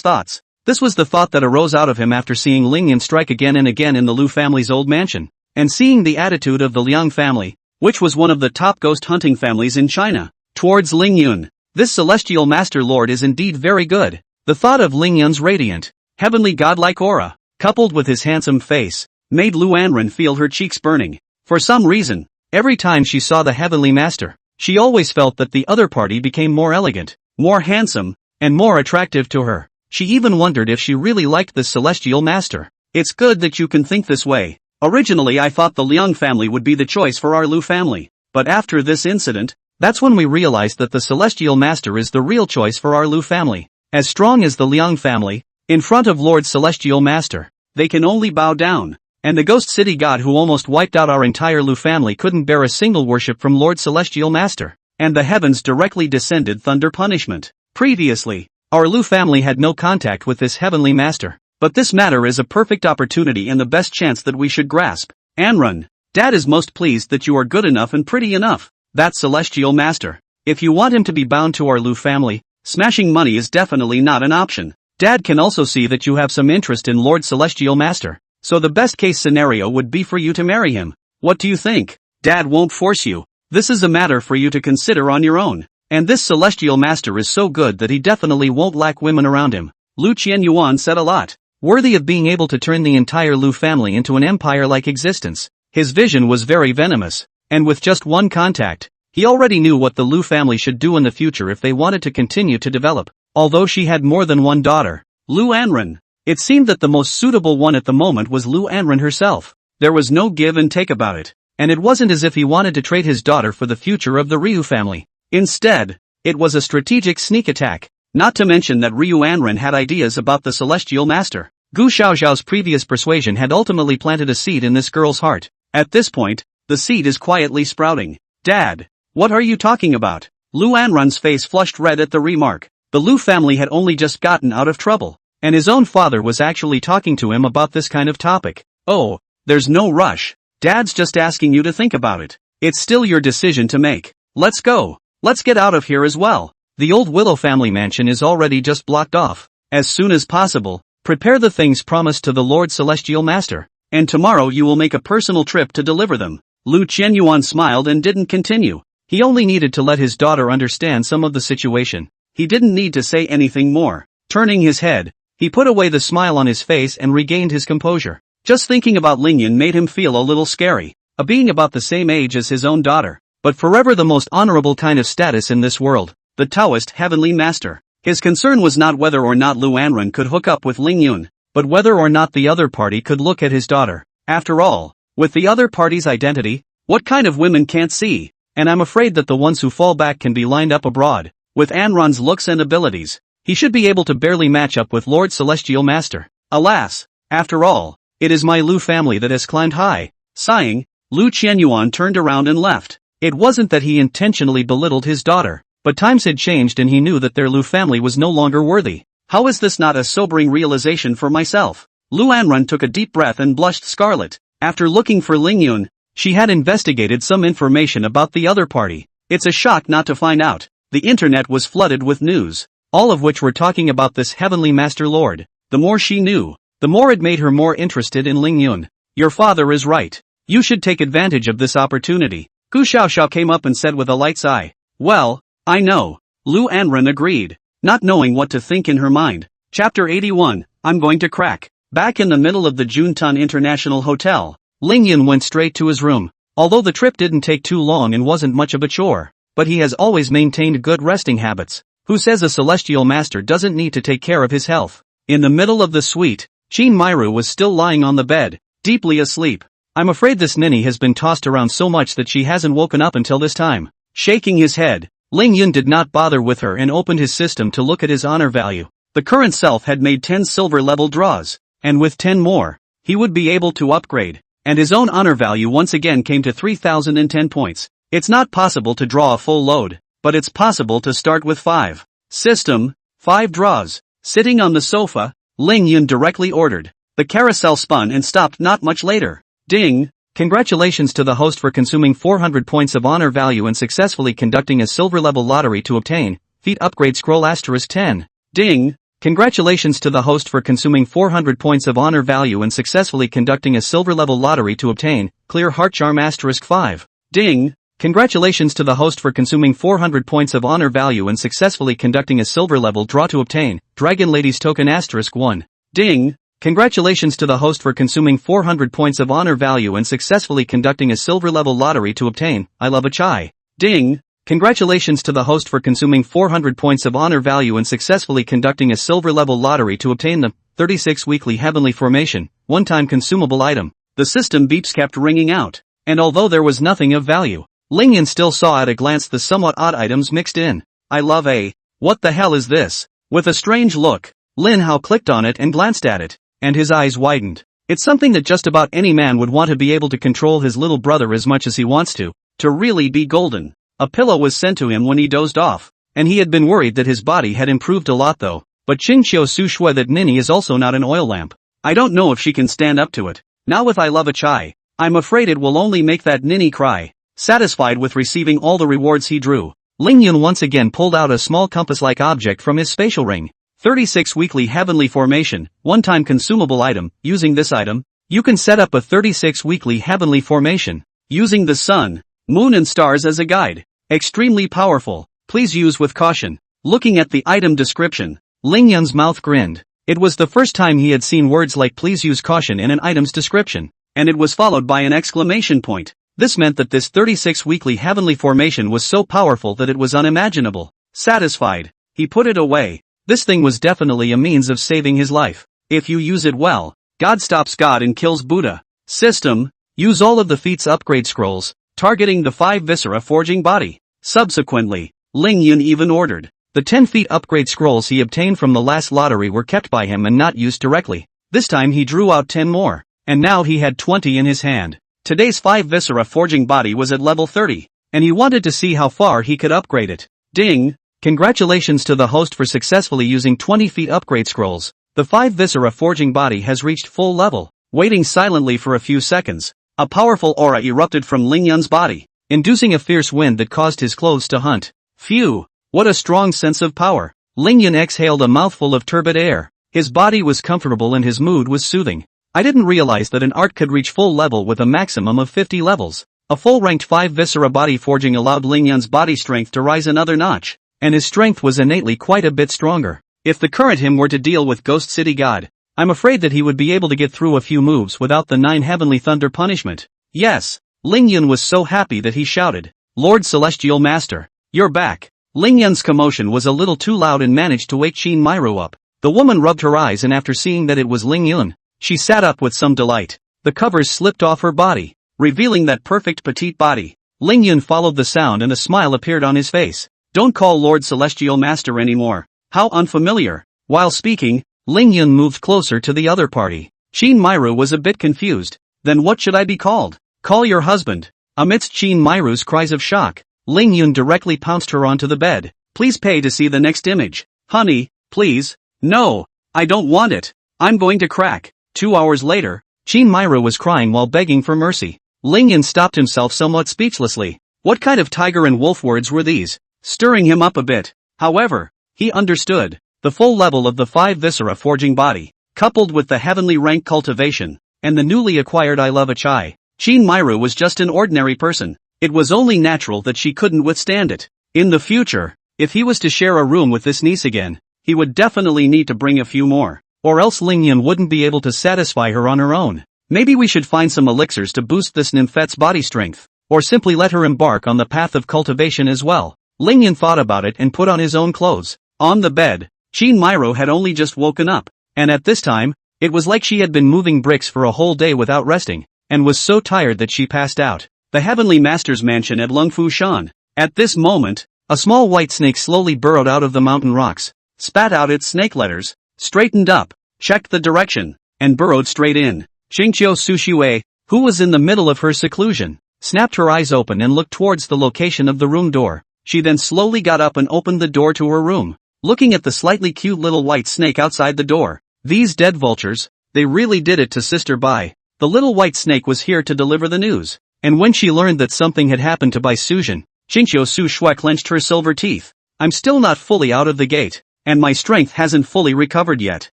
thoughts. This was the thought that arose out of him after seeing Lingyun strike again and again in the Lu family's old mansion, and seeing the attitude of the Liang family, which was one of the top ghost hunting families in China, towards Lingyun. This celestial master lord is indeed very good. The thought of Lingyun's radiant, heavenly godlike aura, coupled with his handsome face, made Lu Anrun feel her cheeks burning. For some reason, every time she saw the heavenly master, she always felt that the other party became more elegant, more handsome, and more attractive to her. She even wondered if she really liked this celestial master. It's good that you can think this way. Originally I thought the Liang family would be the choice for our Lu family, but after this incident, that's when we realized that the celestial master is the real choice for our Lu family. As strong as the Liang family, in front of Lord Celestial Master, they can only bow down. And the ghost city god who almost wiped out our entire Lu family couldn't bear a single worship from Lord Celestial Master. And the heavens directly descended thunder punishment. Previously, our Lu family had no contact with this heavenly master. But this matter is a perfect opportunity and the best chance that we should grasp. Anrun, Dad is most pleased that you are good enough and pretty enough. That celestial master. If you want him to be bound to our Lu family, smashing money is definitely not an option. Dad can also see that you have some interest in Lord Celestial Master. So the best case scenario would be for you to marry him. What do you think? Dad won't force you. This is a matter for you to consider on your own. And this celestial master is so good that he definitely won't lack women around him. Lu Qianyuan said a lot. Worthy of being able to turn the entire Lu family into an empire-like existence. His vision was very venomous. And with just one contact, he already knew what the Lu family should do in the future if they wanted to continue to develop. Although she had more than one daughter, Lu Anrun, it seemed that the most suitable one at the moment was Lu Anrun herself. There was no give and take about it, and it wasn't as if he wanted to trade his daughter for the future of the Ryu family. Instead, it was a strategic sneak attack, not to mention that Ryu Anrun had ideas about the Celestial Master. Gu Xiaoxiao's previous persuasion had ultimately planted a seed in this girl's heart. At this point, the seed is quietly sprouting. Dad, what are you talking about? Lu Anrun's face flushed red at the remark. The Lu family had only just gotten out of trouble, and his own father was actually talking to him about this kind of topic. Oh, there's no rush. Dad's just asking you to think about it. It's still your decision to make. Let's go. Let's get out of here as well. The old Willow family mansion is already just blocked off. As soon as possible, prepare the things promised to the Lord Celestial Master, and tomorrow you will make a personal trip to deliver them. Lu Qianyuan smiled and didn't continue. He only needed to let his daughter understand some of the situation. He didn't need to say anything more. Turning his head, he put away the smile on his face and regained his composure. Just thinking about Lingyun made him feel a little scary. A being about the same age as his own daughter, but forever the most honorable kind of status in this world, the Taoist Heavenly Master. His concern was not whether or not Lu Anrun could hook up with Lingyun, but whether or not the other party could look at his daughter. After all, with the other party's identity, what kind of women can't see? And I'm afraid that the ones who fall back can be lined up abroad. With Anron's looks and abilities, he should be able to barely match up with Lord Celestial Master. Alas, after all, it is my Lu family that has climbed high. Sighing, Lu Qianyuan turned around and left. It wasn't that he intentionally belittled his daughter, but times had changed and he knew that their Lu family was no longer worthy. How is this not a sobering realization for myself? Lu Anrun took a deep breath and blushed scarlet. After looking for Lingyun, she had investigated some information about the other party. It's a shock not to find out. The internet was flooded with news, all of which were talking about this heavenly master lord. The more she knew, the more it made her more interested in Lingyun. Your father is right. You should take advantage of this opportunity. Gu Xiaoxiao came up and said with a light sigh. Well, I know. Lu Anrun agreed, not knowing what to think in her mind. Chapter 81, I'm going to crack. Back in the middle of the Juntun International Hotel, Lingyun went straight to his room. Although the trip didn't take too long and wasn't much of a chore, but he has always maintained good resting habits. Who says a celestial master doesn't need to take care of his health? In the middle of the suite, Qin Mairu was still lying on the bed, deeply asleep. I'm afraid this ninny has been tossed around so much that she hasn't woken up until this time. Shaking his head, Lingyun did not bother with her and opened his system to look at his honor value. The current self had made 10 silver level draws, and with 10 more, he would be able to upgrade, and his own honor value once again came to 3010 points. It's not possible to draw a full load, but it's possible to start with 5. System, 5 draws. Sitting on the sofa, Lingyun directly ordered. The carousel spun and stopped not much later. Ding! Congratulations to the host for consuming 400 points of honor value and successfully conducting a silver level lottery to obtain feat upgrade scroll *10. Ding! Congratulations to the host for consuming 400 points of honor value and successfully conducting a silver level lottery to obtain clear heart charm *5. Ding! Congratulations to the host for consuming 400 points of honor value and successfully conducting a silver level draw to obtain Dragon Lady's token *1. Ding! Congratulations to the host for consuming 400 points of honor value and successfully conducting a silver level lottery to obtain I Love a Chai. Ding! Congratulations to the host for consuming 400 points of honor value and successfully conducting a silver level lottery to obtain the 36 weekly heavenly formation, one-time consumable item. The system beeps kept ringing out, and although there was nothing of value, Lingyun still saw at a glance the somewhat odd items mixed in. I love a. What the hell is this? With a strange look, Lin Hao clicked on it and glanced at it, and his eyes widened. It's something that just about any man would want to be able to control his little brother as much as he wants to really be golden. A pillow was sent to him when he dozed off, and he had been worried that his body had improved a lot though, but Qingqiu Su Shui that Ninny is also not an oil lamp. I don't know if she can stand up to it. Now with I Love a Chai, I'm afraid it will only make that Ninny cry. Satisfied with receiving all the rewards he drew, Lingyun once again pulled out a small compass-like object from his spatial ring. 36 weekly heavenly formation, one-time consumable item. Using this item, you can set up a 36 weekly heavenly formation, using the sun, moon and stars as a guide. Extremely powerful, please use with caution. Looking at the item description, Lingyun's mouth grinned. It was the first time he had seen words like please use caution in an item's description, and it was followed by an exclamation point. This meant that this 36 weekly heavenly formation was so powerful that it was unimaginable. Satisfied, he put it away. This thing was definitely a means of saving his life. If you use it well, God stops God and kills Buddha. System, use all of the feats upgrade scrolls, targeting the 5 viscera forging body. Subsequently, Lingyun even ordered. The 10 feat upgrade scrolls he obtained from the last lottery were kept by him and not used directly. This time he drew out 10 more, and now he had 20 in his hand. Today's 5 viscera forging body was at level 30, and he wanted to see how far he could upgrade it. Ding! Congratulations to the host for successfully using 20 feat upgrade scrolls. The 5 viscera forging body has reached full level. Waiting silently for a few seconds, a powerful aura erupted from Lingyun's body, inducing a fierce wind that caused his clothes to hunt. Phew! What a strong sense of power! Lingyun exhaled a mouthful of turbid air. His body was comfortable and his mood was soothing. I didn't realize that an art could reach full level with a maximum of 50 levels. A full-ranked 5 viscera body forging allowed Lingyun's body strength to rise another notch, and his strength was innately quite a bit stronger. If the current him were to deal with Ghost City God, I'm afraid that he would be able to get through a few moves without the 9 heavenly thunder punishment. Yes! Lingyun was so happy that he shouted, Lord Celestial Master, you're back! Lingyun's commotion was a little too loud and managed to wake Qin Mairu up. The woman rubbed her eyes and after seeing that it was Lingyun, she sat up with some delight. The covers slipped off her body, revealing that perfect petite body. Lingyun followed the sound and a smile appeared on his face. Don't call Lord Celestial Master anymore. How unfamiliar. While speaking, Lingyun moved closer to the other party. Qin Mairu was a bit confused. Then what should I be called? Call your husband. Amidst Qin Mairu's cries of shock, Lingyun directly pounced her onto the bed. Please pay to see the next image. Honey, please. No, I don't want it. I'm going to crack. 2 hours later, Qin Myra was crying while begging for mercy. Lingyan stopped himself somewhat speechlessly. What kind of tiger and wolf words were these? Stirring him up a bit. However, he understood. The full level of the 5 viscera forging body, coupled with the heavenly rank cultivation, and the newly acquired I love a chai. Qin Myra was just an ordinary person. It was only natural that she couldn't withstand it. In the future, if he was to share a room with this niece again, he would definitely need to bring a few more. Or else Lingyan wouldn't be able to satisfy her on her own. Maybe we should find some elixirs to boost this nymphet's body strength. Or simply let her embark on the path of cultivation as well. Lingyan thought about it and put on his own clothes. On the bed, Qin Myra had only just woken up. And at this time, it was like she had been moving bricks for a whole day without resting, and was so tired that she passed out. The Heavenly Master's mansion at Lungfu Shan. At this moment, a small white snake slowly burrowed out of the mountain rocks, spat out its snake letters, straightened up, checked the direction, and burrowed straight in. Xingqiu Sushiwei, who was in the middle of her seclusion, snapped her eyes open and looked towards the location of the room door. She then slowly got up and opened the door to her room, looking at the slightly cute little white snake outside the door. These dead vultures, they really did it to Sister Bai. The little white snake was here to deliver the news. And when she learned that something had happened to Bai Suzhen, Xingqiu Su Shui clenched her silver teeth. I'm still not fully out of the gate, and my strength hasn't fully recovered yet.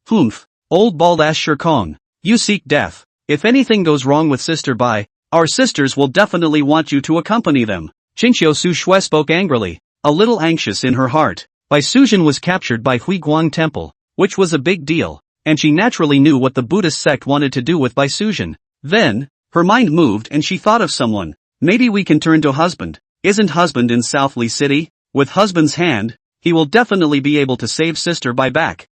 Humph, old bald-ass Shirkong. You seek death. If anything goes wrong with Sister Bai, our sisters will definitely want you to accompany them. Xingqiu Su Shui spoke angrily, a little anxious in her heart. Bai Suzhen was captured by Huiguang Temple, which was a big deal, and she naturally knew what the Buddhist sect wanted to do with Bai Suzhen. Then, her mind moved and she thought of someone. Maybe we can turn to husband. Isn't husband in Southly City? With husband's hand, he will definitely be able to save Sister Bai back.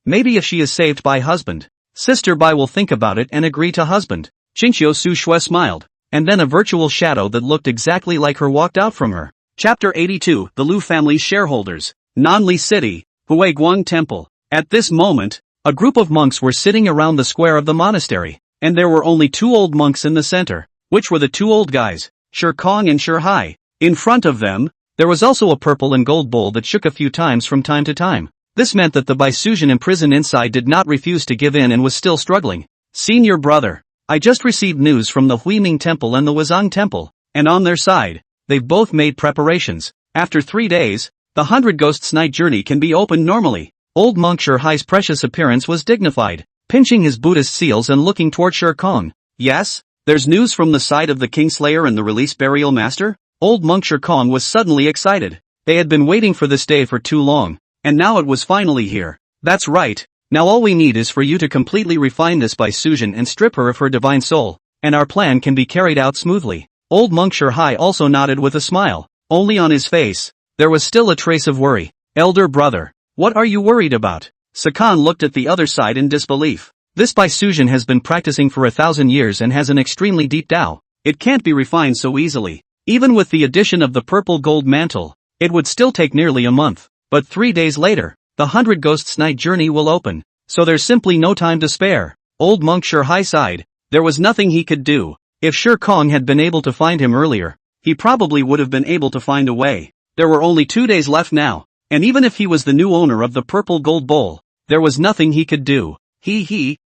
Maybe if she is saved by husband, Sister Bai will think about it and agree to husband. Xingqiu Su Shui smiled, and then a virtual shadow that looked exactly like her walked out from her. Chapter 82, The Lu Family's Shareholders. Nanli City, Huiguang Temple. At this moment, a group of monks were sitting around the square of the monastery, and there were only 2 old monks in the center, which were the 2 old guys, Shirkong and Shirhai. In front of them, there was also a purple and gold bowl that shook a few times from time to time. This meant that the Bai Suzhen imprisoned inside did not refuse to give in and was still struggling. Senior brother, I just received news from the Huiming Temple and the Wuzang Temple, and on their side, they've both made preparations. After 3 days, the 100 Ghosts Night journey can be opened normally. Old monk Shirhai's precious appearance was dignified, pinching his Buddhist seals and looking toward Shirkong. Yes? There's news from the side of the Kingslayer and the Release Burial Master? Old monk Shirkong was suddenly excited. They had been waiting for this day for too long, and now it was finally here. That's right. Now all we need is for you to completely refine this Bai Suzhen and strip her of her divine soul, and our plan can be carried out smoothly. Old monk Shirhai also nodded with a smile. Only on his face, there was still a trace of worry. Elder brother, what are you worried about? Sakan looked at the other side in disbelief. This Bai Suzhen has been practicing for 1,000 years and has an extremely deep Tao. It can't be refined so easily. Even with the addition of the purple gold mantle, it would still take nearly a month. But 3 days later, the 100 Ghosts Night journey will open. So there's simply no time to spare. Old monk Shirhai sighed. There was nothing he could do. If Shirkong had been able to find him earlier, he probably would have been able to find a way. There were only 2 days left now, and even if he was the new owner of the purple gold bowl, there was nothing he could do.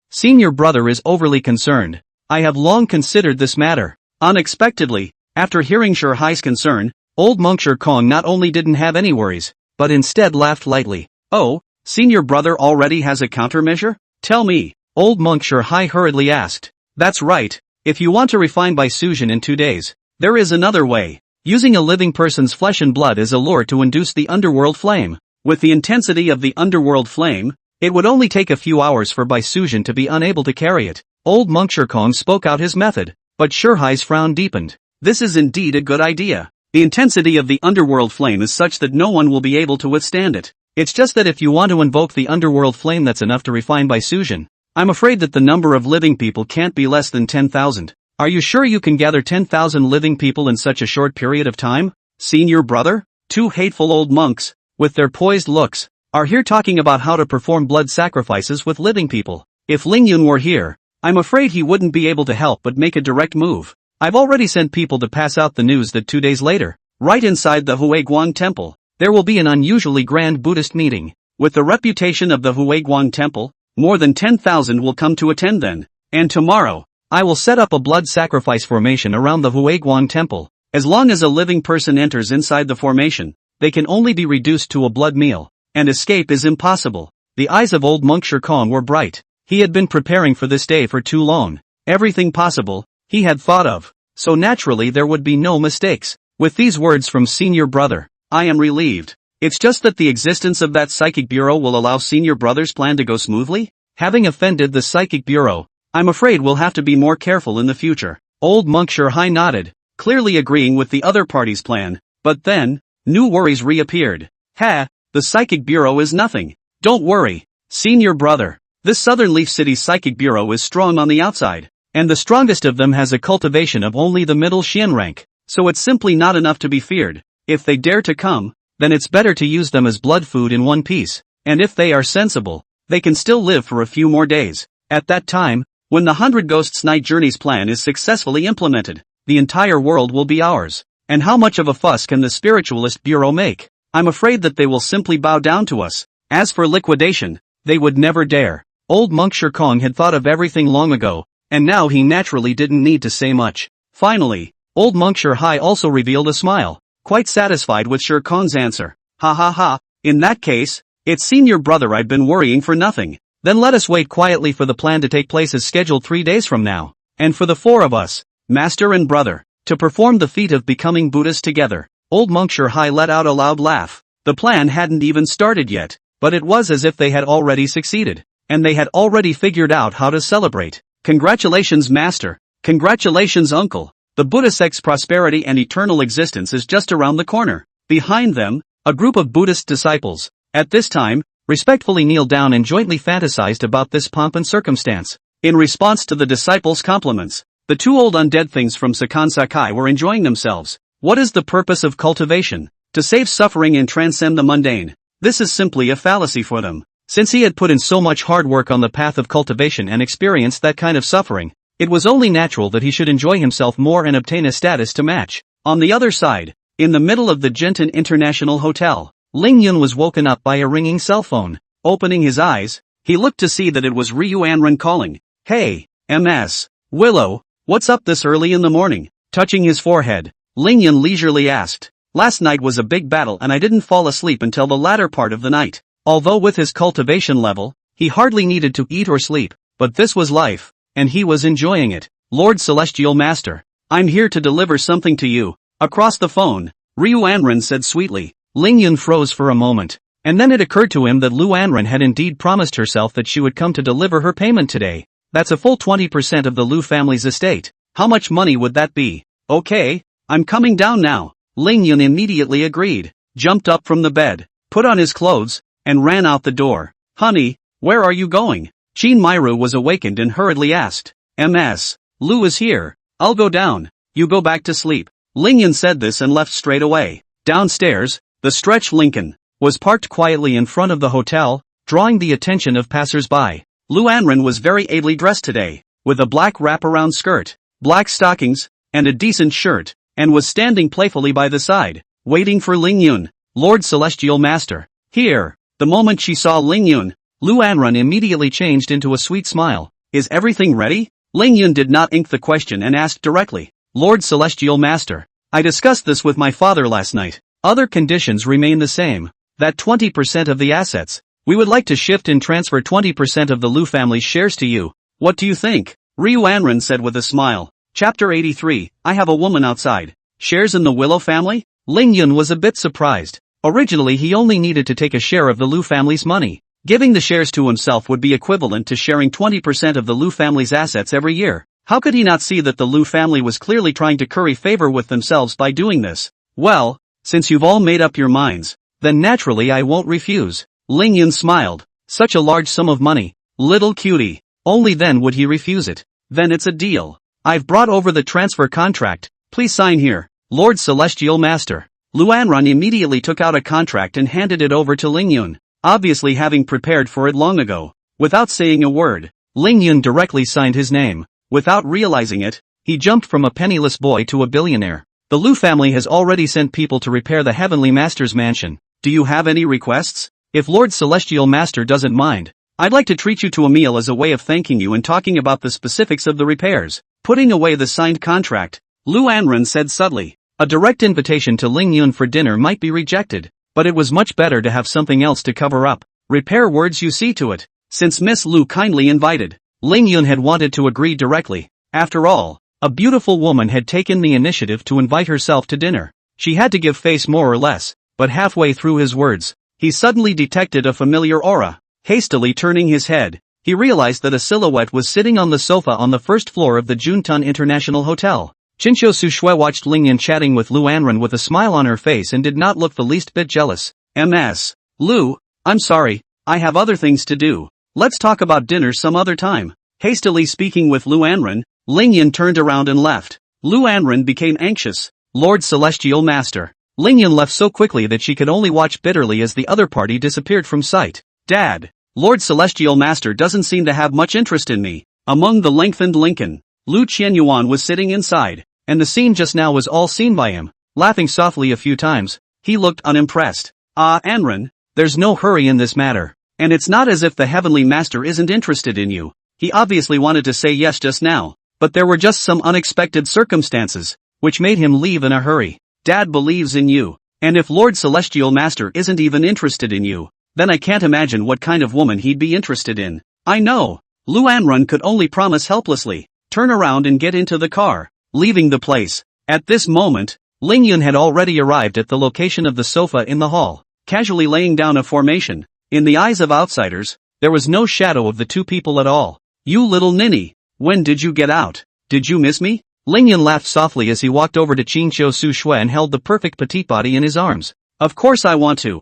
Senior brother is overly concerned. I have long considered this matter. Unexpectedly, after hearing Shirhai's concern, old monk Shirkong not only didn't have any worries, but instead laughed lightly. Oh, senior brother already has a countermeasure? Tell me, old monk Shirhai hurriedly asked. That's right. If you want to refine Bai Suzhen in 2 days, there is another way. Using a living person's flesh and blood as a lure to induce the underworld flame. With the intensity of the underworld flame, it would only take a few hours for Bai Suzhen to be unable to carry it. Old monk Shirkong spoke out his method, but Shirhai's frown deepened. This is indeed a good idea. The intensity of the underworld flame is such that no one will be able to withstand it. It's just that if you want to invoke the underworld flame that's enough to refine Bai Suzhen, I'm afraid that the number of living people can't be less than 10,000. Are you sure you can gather 10,000 living people in such a short period of time? Senior brother? 2 hateful old monks, with their poised looks, are here talking about how to perform blood sacrifices with living people. If Lingyun were here, I'm afraid he wouldn't be able to help but make a direct move. I've already sent people to pass out the news that 2 days later, right inside the Huiguang Temple, there will be an unusually grand Buddhist meeting. With the reputation of the Huiguang Temple, more than 10,000 will come to attend then. And tomorrow, I will set up a blood sacrifice formation around the Huiguan temple. As long as a living person enters inside the formation, they can only be reduced to a blood meal, and escape is impossible. The eyes of old monk Shirkong were bright. He had been preparing for this day for too long. Everything possible, he had thought of. So naturally there would be no mistakes. With these words from Senior Brother, I am relieved. It's just that the existence of that psychic bureau will allow Senior Brother's plan to go smoothly? Having offended the psychic bureau, I'm afraid we'll have to be more careful in the future. Old monk Shirhai nodded, clearly agreeing with the other party's plan. But then, new worries reappeared. The psychic bureau is nothing. Don't worry, Senior Brother. This Southern Leaf City's psychic bureau is strong on the outside, and the strongest of them has a cultivation of only the middle Xian rank, so it's simply not enough to be feared. If they dare to come, then it's better to use them as blood food in one piece, and if they are sensible, they can still live for a few more days. At that time, when the 100 Ghosts Night Journeys plan is successfully implemented, the entire world will be ours. And how much of a fuss can the Spiritualist Bureau make? I'm afraid that they will simply bow down to us. As for liquidation, they would never dare. Old monk Shirkong had thought of everything long ago, and now he naturally didn't need to say much. Finally, old monk Shirhai also revealed a smile, quite satisfied with Shirkong's answer. Ha ha ha, in that case, it's Senior Brother, I've been worrying for nothing. Then let us wait quietly for the plan to take place as scheduled 3 days from now. And for the 4 of us, Master and Brother, to perform the feat of becoming Buddhas together. Old monk Shirhai let out a loud laugh. The plan hadn't even started yet, but it was as if they had already succeeded, and they had already figured out how to celebrate. Congratulations, Master. Congratulations, Uncle. The Buddha sect's prosperity and eternal existence is just around the corner. Behind them, a group of Buddhist disciples, at this time, respectfully kneeled down and jointly fantasized about this pomp and circumstance. In response to the disciples' compliments, the 2 old undead things from Sakan Sakai were enjoying themselves. What is the purpose of cultivation? To save suffering and transcend the mundane. This is simply a fallacy for them. Since he had put in so much hard work on the path of cultivation and experienced that kind of suffering, it was only natural that he should enjoy himself more and obtain a status to match. On the other side, in the middle of the Genton International Hotel, Ling Yun was woken up by a ringing cell phone. Opening his eyes, he looked to see that it was Ryu Anren calling. Hey, MS. Willow, what's up this early in the morning? Touching his forehead, Ling Yun leisurely asked. Last night was a big battle and I didn't fall asleep until the latter part of the night. Although with his cultivation level, he hardly needed to eat or sleep, but this was life, and he was enjoying it. Lord Celestial Master, I'm here to deliver something to you. Across the phone, Ryu Anren said sweetly. Ling Yun froze for a moment, and then it occurred to him that Lu Anren had indeed promised herself that she would come to deliver her payment today. That's a full 20% of the Lu family's estate. How much money would that be? Okay, I'm coming down now. Ling Yun immediately agreed, jumped up from the bed, put on his clothes, and ran out the door. Honey, where are you going? Chin Myru was awakened and hurriedly asked. MS. Lu is here. I'll go down. You go back to sleep. Ling Yun said this and left straight away. Downstairs, the stretch Lincoln was parked quietly in front of the hotel, drawing the attention of passers-by. Lu Anren was very ably dressed today, with a black wraparound skirt, black stockings, and a decent shirt, and was standing playfully by the side, waiting for Ling Yun. Lord Celestial Master, here. The moment she saw Ling Yun, Lu Anren immediately changed into a sweet smile. Is everything ready? Ling Yun did not ink the question and asked directly. Lord Celestial Master, I discussed this with my father last night. Other conditions remain the same. That 20% of the assets, we would like to shift and transfer 20% of the Lu family's shares to you. What do you think? Ryu Anren said with a smile. Chapter 83, I have a woman outside. Shares in the Willow family? Ling Yun was a bit surprised. Originally he only needed to take a share of the Lu family's money. Giving the shares to himself would be equivalent to sharing 20% of the Lu family's assets every year. How could he not see that the Lu family was clearly trying to curry favor with themselves by doing this? Well, since you've all made up your minds, then naturally I won't refuse. Ling Yun smiled. Such a large sum of money. Little cutie. Only then would he refuse it. Then it's a deal. I've brought over the transfer contract. Please sign here. Lord Celestial Master. Lu Anren immediately took out a contract and handed it over to Ling Yun, obviously having prepared for it long ago. Without saying a word, Ling Yun directly signed his name. Without realizing it, he jumped from a penniless boy to a billionaire. The Lu family has already sent people to repair the Heavenly Master's mansion. Do you have any requests? If Lord Celestial Master doesn't mind, I'd like to treat you to a meal as a way of thanking you and talking about the specifics of the repairs. Putting away the signed contract, Lu Anren said subtly. A direct invitation to Ling Yun for dinner might be rejected, but it was much better to have something else to cover up. Repair words, you see to it. Since Miss Lu kindly invited, Ling Yun had wanted to agree directly. After all, a beautiful woman had taken the initiative to invite herself to dinner. She had to give face more or less, but halfway through his words, he suddenly detected a familiar aura. Hastily turning his head, he realized that a silhouette was sitting on the sofa on the first floor of the Juntun International Hotel. Qinqiu Suxue watched Ling Yun chatting with Lu Anren with a smile on her face and did not look the least bit jealous. Ms. Lu, I'm sorry, I have other things to do. Let's talk about dinner some other time. Hastily speaking with Lu Anren, Ling Yun turned around and left. Lu Anren became anxious. Lord Celestial Master. Ling Yun left so quickly that she could only watch bitterly as the other party disappeared from sight. Dad, Lord Celestial Master doesn't seem to have much interest in me. Among the lengthened Lincoln, Lu Qianyuan was sitting inside, and the scene just now was all seen by him. Laughing softly a few times, he looked unimpressed. Anren, there's no hurry in this matter, and it's not as if the Heavenly Master isn't interested in you. He obviously wanted to say yes just now, but there were just some unexpected circumstances, which made him leave in a hurry. Dad believes in you, and if Lord Celestial Master isn't even interested in you, then I can't imagine what kind of woman he'd be interested in. I know. Lu Anren could only promise helplessly. Turn around and get into the car. Leaving the place. At this moment, Ling Yun had already arrived at the location of the sofa in the hall, casually laying down a formation. In the eyes of outsiders, there was no shadow of the two people at all. You little ninny, when did you get out? Did you miss me? Ling Yun laughed softly as he walked over to Qinqiu Suxue and held the perfect petite body in his arms. Of course I want to.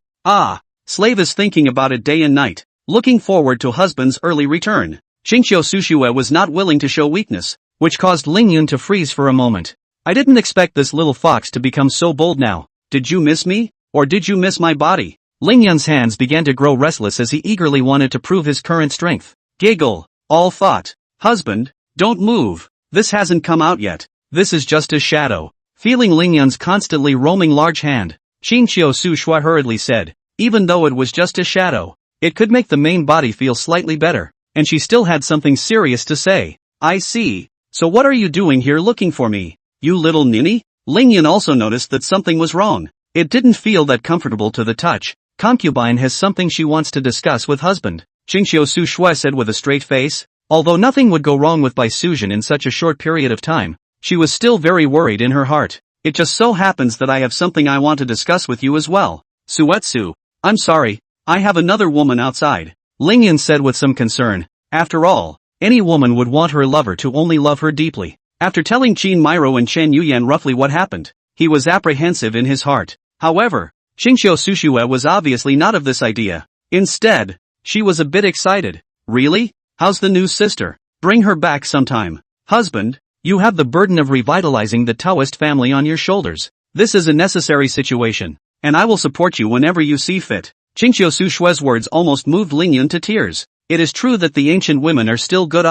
Slave is thinking about it day and night, looking forward to husband's early return. Qinqiu Suxue was not willing to show weakness, which caused Ling Yun to freeze for a moment. I didn't expect this little fox to become so bold now. Did you miss me? Or did you miss my body? Ling Yun's hands began to grow restless as he eagerly wanted to prove his current strength. Giggle. All thought. Husband, don't move. This hasn't come out yet. This is just a shadow. Feeling Ling Yun's constantly roaming large hand, Qinqiu Suxue hurriedly said, even though it was just a shadow, it could make the main body feel slightly better, and she still had something serious to say. I see. So what are you doing here looking for me? You little ninny? Ling Yun also noticed that something was wrong. It didn't feel that comfortable to the touch. Concubine has something she wants to discuss with husband. Qinqiu Suxue said with a straight face. Although nothing would go wrong with Bai Suzhen in such a short period of time, she was still very worried in her heart. It just so happens that I have something I want to discuss with you as well. Suetsu. I'm sorry, I have another woman outside. Ling Yun said with some concern. After all, any woman would want her lover to only love her deeply. After telling Qin Miro and Chen Yuyan roughly what happened, he was apprehensive in his heart. However, Qinqiu Suxue was obviously not of this idea. Instead, she was a bit excited. Really? How's the new sister? Bring her back sometime. Husband, you have the burden of revitalizing the Taoist family on your shoulders. This is a necessary situation, and I will support you whenever you see fit. Qinqiu Suxue's words almost moved Ling Yun to tears. It is true that the ancient women are still good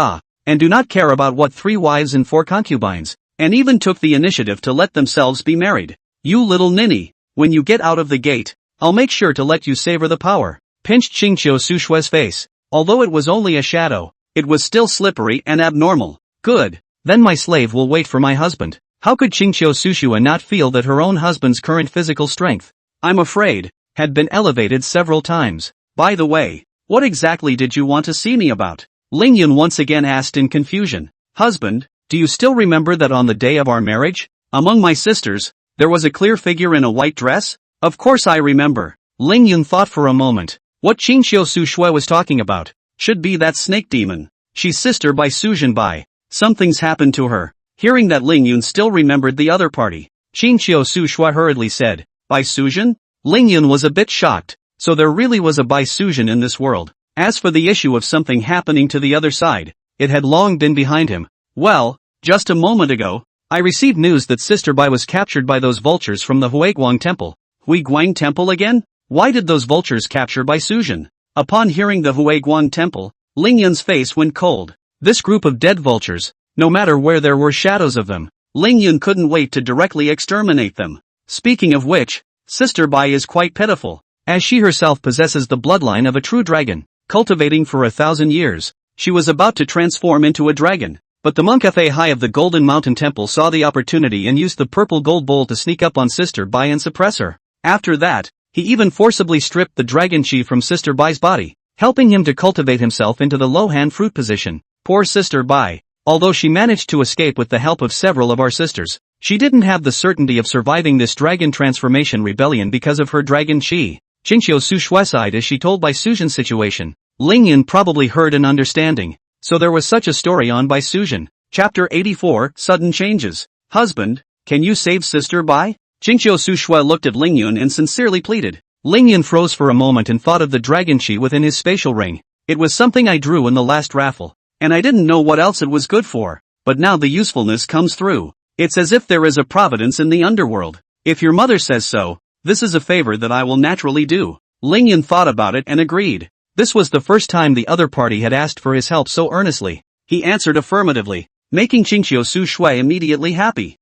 and do not care about what 3 wives and 4 concubines, and even took the initiative to let themselves be married. You little ninny, when you get out of the gate, I'll make sure to let you savor the power. Pinched Qinqiu Suxue's face. Although it was only a shadow, it was still slippery and abnormal. Good. Then my slave will wait for my husband. How could Qinqiu Suxue not feel that her own husband's current physical strength, I'm afraid, had been elevated several times? By the way, what exactly did you want to see me about? Ling Yun once again asked in confusion. Husband, do you still remember that on the day of our marriage, among my sisters, there was a clear figure in a white dress? Of course I remember. Ling Yun thought for a moment. What Qinqiu Suxue was talking about should be that snake demon. She's sister by Suzhen Bai. Something's happened to her. Hearing that Ling Yun still remembered the other party, Qinqiu Suxue hurriedly said, Bai Suzhen? Ling Yun was a bit shocked. So there really was a Bai Suzhen in this world. As for the issue of something happening to the other side, it had long been behind him. Well, just a moment ago, I received news that Sister Bai was captured by those vultures from the Huiguang Temple. Huiguang Temple again? Why did those vultures capture Bai Suzhen? Upon hearing the Huiguang Temple, Ling Yun's face went cold. This group of dead vultures, no matter where there were shadows of them, Ling Yun couldn't wait to directly exterminate them. Speaking of which, Sister Bai is quite pitiful, as she herself possesses the bloodline of a true dragon. cultivating for 1,000 years. She was about to transform into a dragon. But the monk High of the Golden Mountain Temple saw the opportunity and used the purple gold bowl to sneak up on Sister Bai and suppress her. After that, he even forcibly stripped the dragon chi from Sister Bai's body, helping him to cultivate himself into the low-hand fruit position. Poor Sister Bai. Although she managed to escape with the help of several of our sisters, she didn't have the certainty of surviving this dragon transformation rebellion because of her dragon chi. Qingqiu Su Shui sighed as she told Bai Sujin's situation. Ling Yun probably heard an understanding. So there was such a story on Bai Sujin. Chapter 84, Sudden Changes. Husband, can you save Sister Bai? Qingqiu Su Shui looked at Ling Yun and sincerely pleaded. Ling Yun froze for a moment and thought of the dragon chi within his spatial ring. It was something I drew in the last raffle, and I didn't know what else it was good for, but now the usefulness comes through. It's as if there is a providence in the underworld. If your mother says so, this is a favor that I will naturally do. Ling Yun thought about it and agreed. This was the first time the other party had asked for his help so earnestly. He answered affirmatively, making Qingqiu Su Shui immediately happy.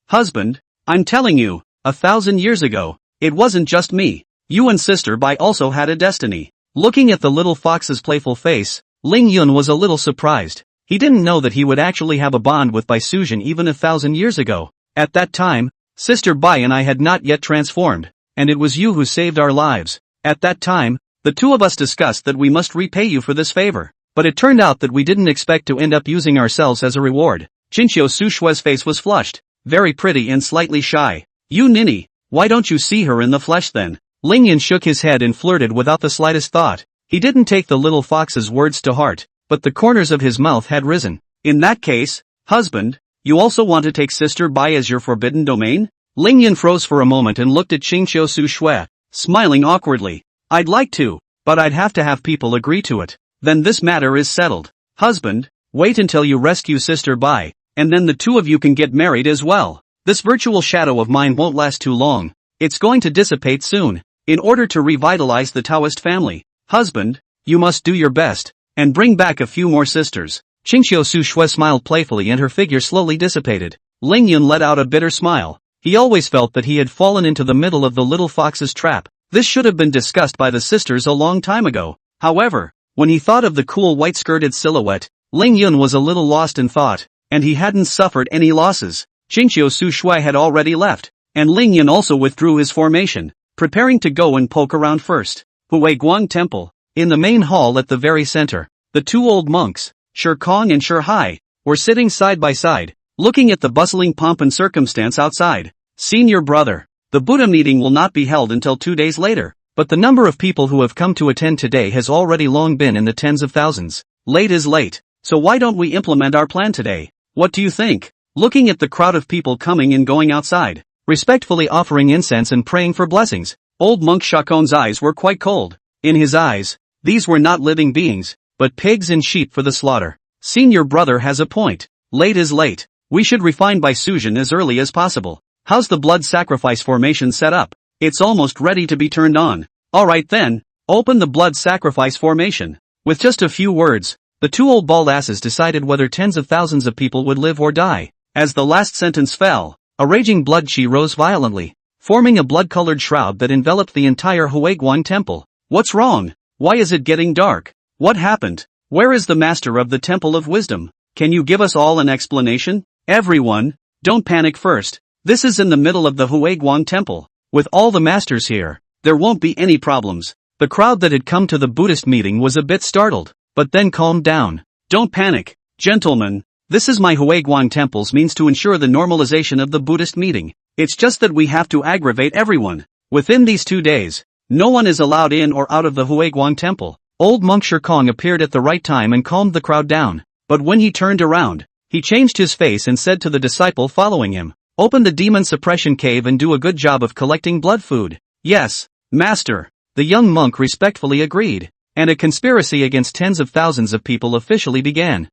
Husband, I'm telling you, 1,000 years ago, it wasn't just me. You and Sister Bai also had a destiny. Looking at the little fox's playful face, Ling Yun was a little surprised. He didn't know that he would actually have a bond with Bai Sujin even 1,000 years ago. At that time, Sister Bai and I had not yet transformed, and it was you who saved our lives. At that time, the two of us discussed that we must repay you for this favor, but it turned out that we didn't expect to end up using ourselves as a reward. Qingqiu Su Shui's face was flushed, very pretty and slightly shy. You ninny, why don't you see her in the flesh then? Ling Yun shook his head and flirted without the slightest thought. He didn't take the little fox's words to heart, but the corners of his mouth had risen. In that case, husband, you also want to take Sister Bai as your forbidden domain? Ling Yun froze for a moment and looked at Qingqiu Su Shui, smiling awkwardly. I'd like to, but I'd have to have people agree to it. Then this matter is settled. Husband, wait until you rescue Sister Bai, and then the two of you can get married as well. This virtual shadow of mine won't last too long. It's going to dissipate soon. In order to revitalize the Taoist family, husband, you must do your best, and bring back a few more sisters. Qingqiu Su Shui smiled playfully and her figure slowly dissipated. Ling Yun let out a bitter smile. He always felt that he had fallen into the middle of the little fox's trap. This should have been discussed by the sisters a long time ago. However, when he thought of the cool white-skirted silhouette, Ling Yun was a little lost in thought, and he hadn't suffered any losses. Qingqiu Su Shui had already left, and Ling Yun also withdrew his formation, preparing to go and poke around first. Huiguang Temple. In the main hall at the very center, the two old monks, Shi Kong and Shi Hai, were sitting side by side, looking at the bustling pomp and circumstance outside. Senior brother, the Buddha meeting will not be held until 2 days later, but the number of people who have come to attend today has already long been in the tens of thousands. Late is late, so why don't we implement our plan today? What do you think? Looking at the crowd of people coming and going outside, respectfully offering incense and praying for blessings, old monk Shakong's eyes were quite cold. In his eyes, these were not living beings, but pigs and sheep for the slaughter. Senior brother has a point. Late is late. We should refine Bai Sujin as early as possible. How's the blood sacrifice formation set up? It's almost ready to be turned on. Alright then, open the blood sacrifice formation. With just a few words, the two old bald asses decided whether tens of thousands of people would live or die. As the last sentence fell, a raging blood chi rose violently, forming a blood-colored shroud that enveloped the entire Huiguang temple. What's wrong? Why is it getting dark? What happened? Where is the master of the Temple of Wisdom? Can you give us all an explanation? Everyone, don't panic first. This is in the middle of the Huiguang temple. With all the masters here, there won't be any problems. The crowd that had come to the Buddhist meeting was a bit startled, but then calmed down. Don't panic, gentlemen. This is my Huiguang temple's means to ensure the normalization of the Buddhist meeting. It's just that we have to aggravate everyone. Within these 2 days, no one is allowed in or out of the Huiguang temple. Old monk Shi Kong appeared at the right time and calmed the crowd down. But when he turned around, he changed his face and said to the disciple following him, "Open the demon suppression cave and do a good job of collecting blood food." "Yes, master." The young monk respectfully agreed, and a conspiracy against tens of thousands of people officially began.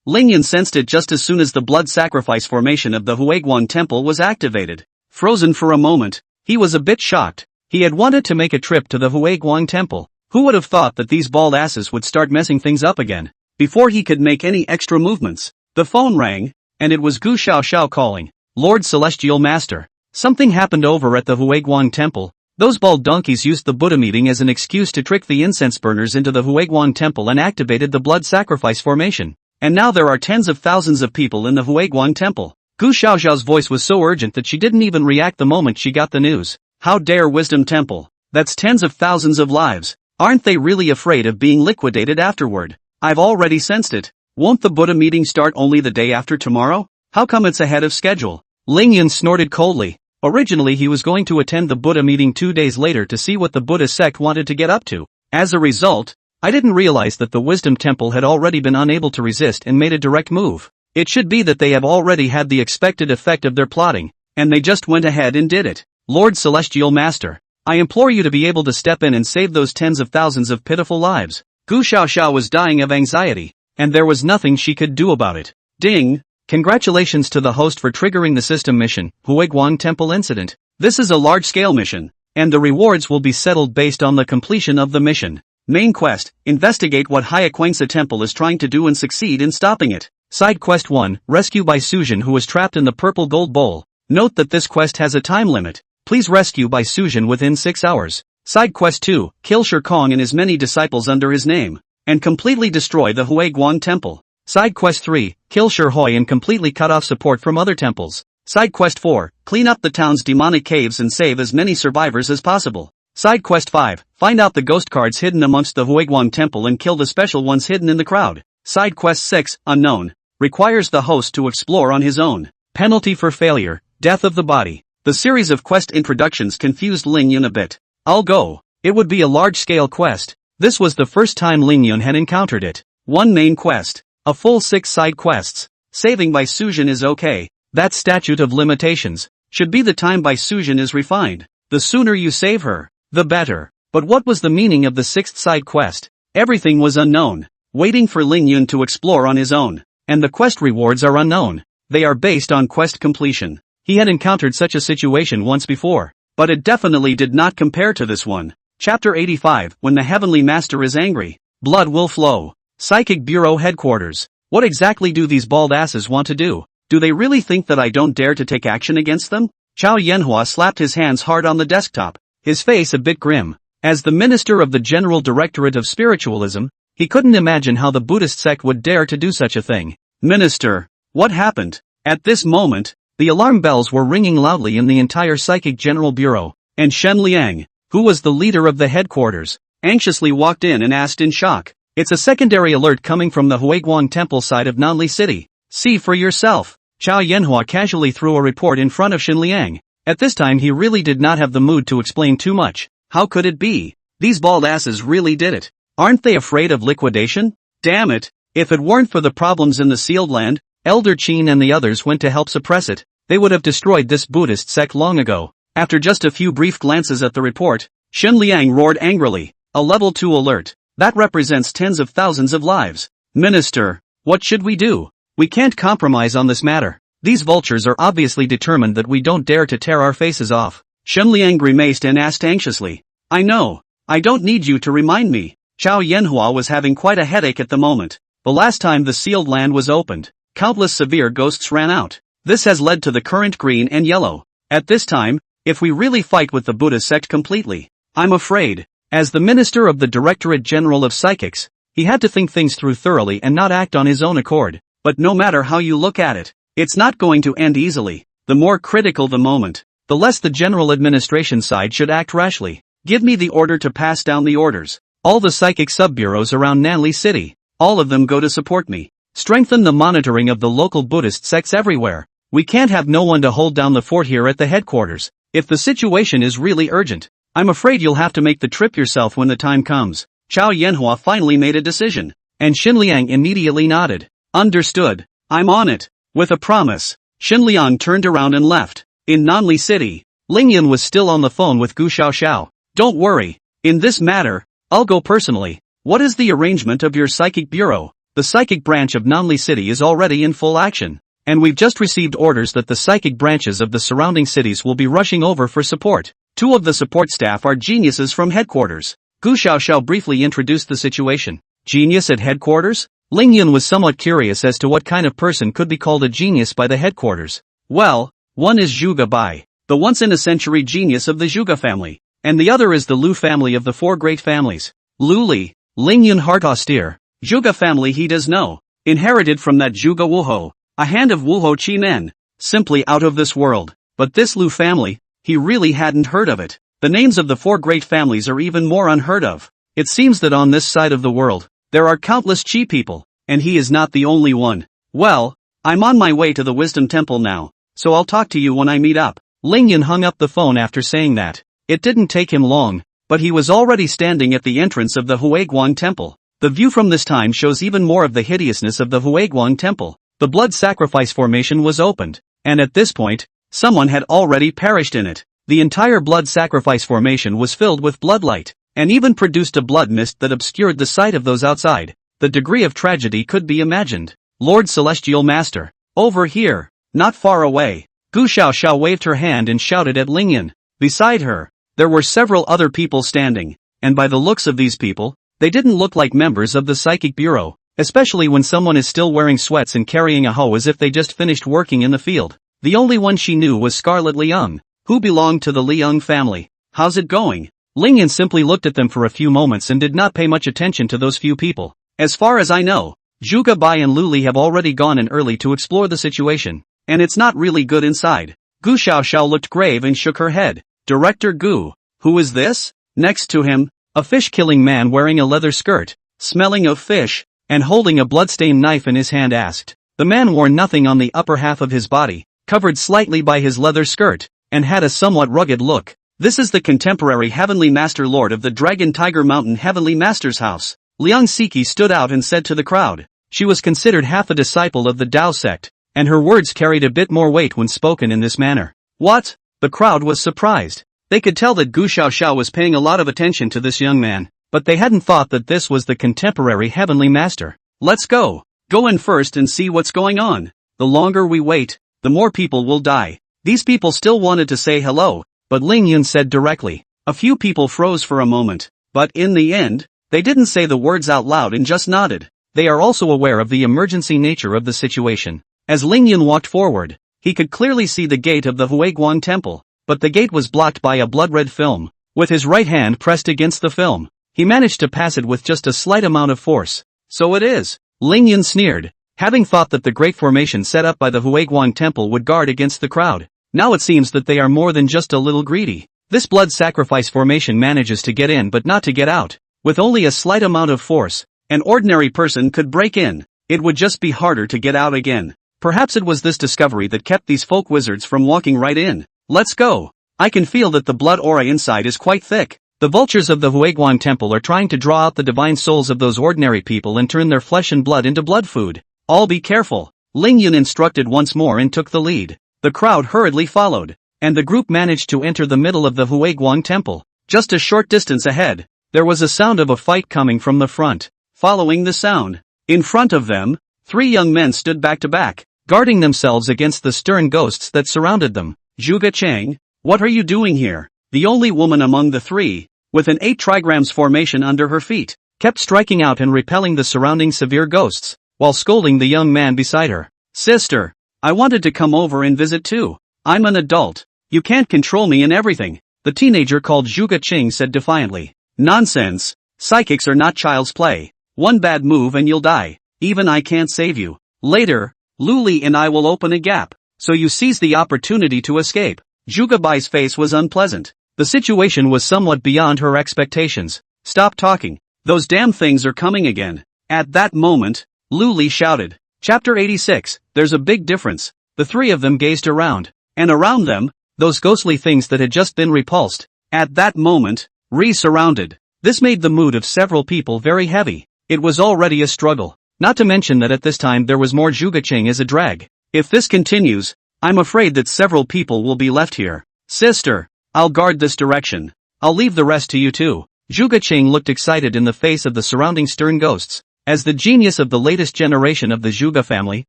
Ling Yun sensed it just as soon as the blood sacrifice formation of the Huiguang temple was activated. Frozen for a moment, he was a bit shocked. He had wanted to make a trip to the Huiguang temple. Who would have thought that these bald asses would start messing things up again? Before he could make any extra movements, the phone rang, and it was Gu Xiao Xiao calling. "Lord Celestial Master, something happened over at the Huiguang temple. Those bald donkeys used the Buddha meeting as an excuse to trick the incense burners into the Huiguang temple and activated the blood sacrifice formation. And now there are tens of thousands of people in the Huiguang temple. Gu Xiaoxiao's voice was so urgent that she didn't even react the moment she got the news. How dare Wisdom Temple? That's tens of thousands of lives. Aren't they really afraid of being liquidated afterward? I've already sensed it. Won't the Buddha meeting start only the day after tomorrow? How come it's ahead of schedule? Ling Yun snorted coldly. Originally he was going to attend the Buddha meeting 2 days later to see what the Buddha sect wanted to get up to. As a result, I didn't realize that the Wisdom Temple had already been unable to resist and made a direct move. It should be that they have already had the expected effect of their plotting, and they just went ahead and did it. Lord Celestial Master, I implore you to be able to step in and save those tens of thousands of pitiful lives. Gu Xiaoxiao was dying of anxiety, and there was nothing she could do about it. Ding! Congratulations to the host for triggering the system mission, Huiguang Temple Incident. This is a large-scale mission, and the rewards will be settled based on the completion of the mission. Main quest, investigate what Hyakuangsa Temple is trying to do and succeed in stopping it. Side quest 1, rescue Bai Sujin who was trapped in the purple gold bowl. Note that this quest has a time limit. Please rescue Bai Sujin within 6 hours. Side quest 2, kill Shi Kong and his many disciples under his name, and completely destroy the Huiguang Temple. Side quest 3, kill Shi Hoi and completely cut off support from other temples. Side quest 4, clean up the town's demonic caves and save as many survivors as possible. Side quest 5, find out the ghost cards hidden amongst the Huiguang Temple and kill the special ones hidden in the crowd. Side quest 6, unknown, requires the host to explore on his own. Penalty for failure, death of the body. The series of quest introductions confused Ling Yun a bit. I'll go. It would be a large-scale quest. This was the first time Ling Yun had encountered it. One main quest. A full 6 side quests. Saving Bai Sujin is okay. That statute of limitations. Should be the time Bai Sujin is refined. The sooner you save her, the better. But what was the meaning of the 6th side quest? Everything was unknown. Waiting for Ling Yun to explore on his own. And the quest rewards are unknown. They are based on quest completion. He had encountered such a situation once before, but it definitely did not compare to this one. Chapter 85, When the Heavenly Master is Angry. Blood will flow. Psychic Bureau Headquarters. What exactly do these bald asses want to do? Do they really think that I don't dare to take action against them? Chao Yanhua slapped his hands hard on the desktop, his face a bit grim. As the minister of the General Directorate of Spiritualism, he couldn't imagine how the Buddhist sect would dare to do such a thing. Minister, what happened? At this moment, the alarm bells were ringing loudly in the entire Psychic General Bureau, and Shen Liang, who was the leader of the headquarters, anxiously walked in and asked in shock. It's a secondary alert coming from the Huiguang Temple side of Nanli City. See for yourself. Chao Yanhua casually threw a report in front of Shen Liang. At this time he really did not have the mood to explain too much. How could it be? These bald asses really did it. Aren't they afraid of liquidation? Damn it. If it weren't for the problems in the sealed land, Elder Qin and the others went to help suppress it, they would have destroyed this Buddhist sect long ago. After just a few brief glances at the report, Shen Liang roared angrily. A level 2 alert. That represents tens of thousands of lives. Minister, what should we do? We can't compromise on this matter. These vultures are obviously determined that we don't dare to tear our faces off. Shen Liang grimaced and asked anxiously. I know. I don't need you to remind me. Chao Yanhua was having quite a headache at the moment. The last time the sealed land was opened, countless severe ghosts ran out. This has led to the current green and yellow. At this time, if we really fight with the Buddha sect completely, I'm afraid, as the minister of the Directorate General of Psychics, he had to think things through thoroughly and not act on his own accord. But no matter how you look at it, it's not going to end easily. The more critical the moment, the less the general administration side should act rashly. Give me the order to pass down the orders. All the psychic sub-bureaus around Nanli City, all of them go to support me. Strengthen the monitoring of the local Buddhist sects everywhere. We can't have no one to hold down the fort here at the headquarters. If the situation is really urgent, I'm afraid you'll have to make the trip yourself when the time comes. Chao Yanhua finally made a decision, and Shen Liang immediately nodded. Understood. I'm on it. With a promise, Shen Liang turned around and left. In Nanli City, Ling Yun was still on the phone with Gu Xiaoxiao. Don't worry. In this matter, I'll go personally. What is the arrangement of your psychic bureau? The psychic branch of Nanli City is already in full action, and we've just received orders that the psychic branches of the surrounding cities will be rushing over for support. 2 of the support staff are geniuses from headquarters. Gu Xiaoxiao briefly introduced the situation. Genius at headquarters? Ling Yun was somewhat curious as to what kind of person could be called a genius by the headquarters. Well, one is Zhuge Bai, the once-in-a-century genius of the Zhuge family. and the other is the Lu family of the four great families. Lu Li, Lingyun heart austere, Zhuge family he does know, inherited from that Zhuge Wuho, a hand of Wuho Qinen, simply out of this world. But this Lu family, he really hadn't heard of it. The names of the four great families are even more unheard of. It seems that on this side of the world, there are countless Qi people, and he is not the only one. Well, I'm on my way to the Wisdom Temple now, so I'll talk to you when I meet up. Lingyun hung up the phone after saying that. It didn't take him long, but he was already standing at the entrance of the Huiguang Temple. The view from this time shows even more of the hideousness of the Huiguang Temple. The blood sacrifice formation was opened, and at this point, someone had already perished in it. The entire blood sacrifice formation was filled with bloodlight, and even produced a blood mist that obscured the sight of those outside. The degree of tragedy could be imagined. Lord Celestial Master, over here, not far away. Gu Xiaoxiao waved her hand and shouted at Lingyun. Beside her, there were several other people standing, and by the looks of these people, they didn't look like members of the Psychic Bureau, especially when someone is still wearing sweats and carrying a hoe as if they just finished working in the field. The only one she knew was Scarlet Liang, who belonged to the Liang family. How's it going? Lingyun simply looked at them for a few moments and did not pay much attention to those few people. As far as I know, Zhuge Bai and Lu Li have already gone in early to explore the situation, and it's not really good inside. Gu Xiaoxiao looked grave and shook her head. Director Gu, who is this? Next to him, a fish-killing man wearing a leather skirt, smelling of fish, and holding a bloodstained knife in his hand asked. The man wore nothing on the upper half of his body, covered slightly by his leather skirt, and had a somewhat rugged look. This is the contemporary Heavenly Master Lord of the Dragon Tiger Mountain Heavenly Master's house. Liang Siki stood out and said to the crowd. She was considered half a disciple of the Tao sect, and her words carried a bit more weight when spoken in this manner. What? The crowd was surprised. They could tell that Gu Xiaoxiao was paying a lot of attention to this young man, but they hadn't thought that this was the contemporary Heavenly Master. Let's go. Go in first and see what's going on. The longer we wait, the more people will die. These people still wanted to say hello, but Lingyun said directly. A few people froze for a moment, but in the end, they didn't say the words out loud and just nodded. They are also aware of the emergency nature of the situation. As Lingyun walked forward, he could clearly see the gate of the Huiguang Temple, but the gate was blocked by a blood-red film. With his right hand pressed against the film, he managed to pass it with just a slight amount of force. So it is. Lingyun sneered, having thought that the great formation set up by the Huiguang Temple would guard against the crowd. Now it seems that they are more than just a little greedy. This blood sacrifice formation manages to get in but not to get out. With only a slight amount of force, an ordinary person could break in. It would just be harder to get out again. Perhaps it was this discovery that kept these folk wizards from walking right in. Let's go. I can feel that the blood aura inside is quite thick. The vultures of the Huiguang Temple are trying to draw out the divine souls of those ordinary people and turn their flesh and blood into blood food. All be careful. Lingyun instructed once more and took the lead. The crowd hurriedly followed, and the group managed to enter the middle of the Huiguang Temple. Just a short distance ahead, there was a sound of a fight coming from the front. Following the sound, in front of them, 3 young men stood back to back, guarding themselves against the stern ghosts that surrounded them. Zhuge Chang, what are you doing here? The only woman among the 3, with an 8 trigrams formation under her feet, kept striking out and repelling the surrounding severe ghosts, while scolding the young man beside her. Sister, I wanted to come over and visit too. I'm an adult. You can't control me in everything. The teenager called Zhuge Ching said defiantly. Nonsense. Psychics are not child's play. One bad move and you'll die. Even I can't save you. Later, Lu Li and I will open a gap, so you seize the opportunity to escape. Zhuge Bai's face was unpleasant. The situation was somewhat beyond her expectations. Stop talking. Those damn things are coming again. At that moment, Lu Li shouted. Chapter 86, there's a big difference. The 3 of them gazed around, and around them, those ghostly things that had just been repulsed. At that moment, re-surrounded. This made the mood of several people very heavy. It was already a struggle. Not to mention that at this time there was more Zhuge Ching as a drag. If this continues, I'm afraid that several people will be left here. Sister, I'll guard this direction. I'll leave the rest to you too. Zhuge Ching looked excited in the face of the surrounding stern ghosts. As the genius of the latest generation of the Zhuge family,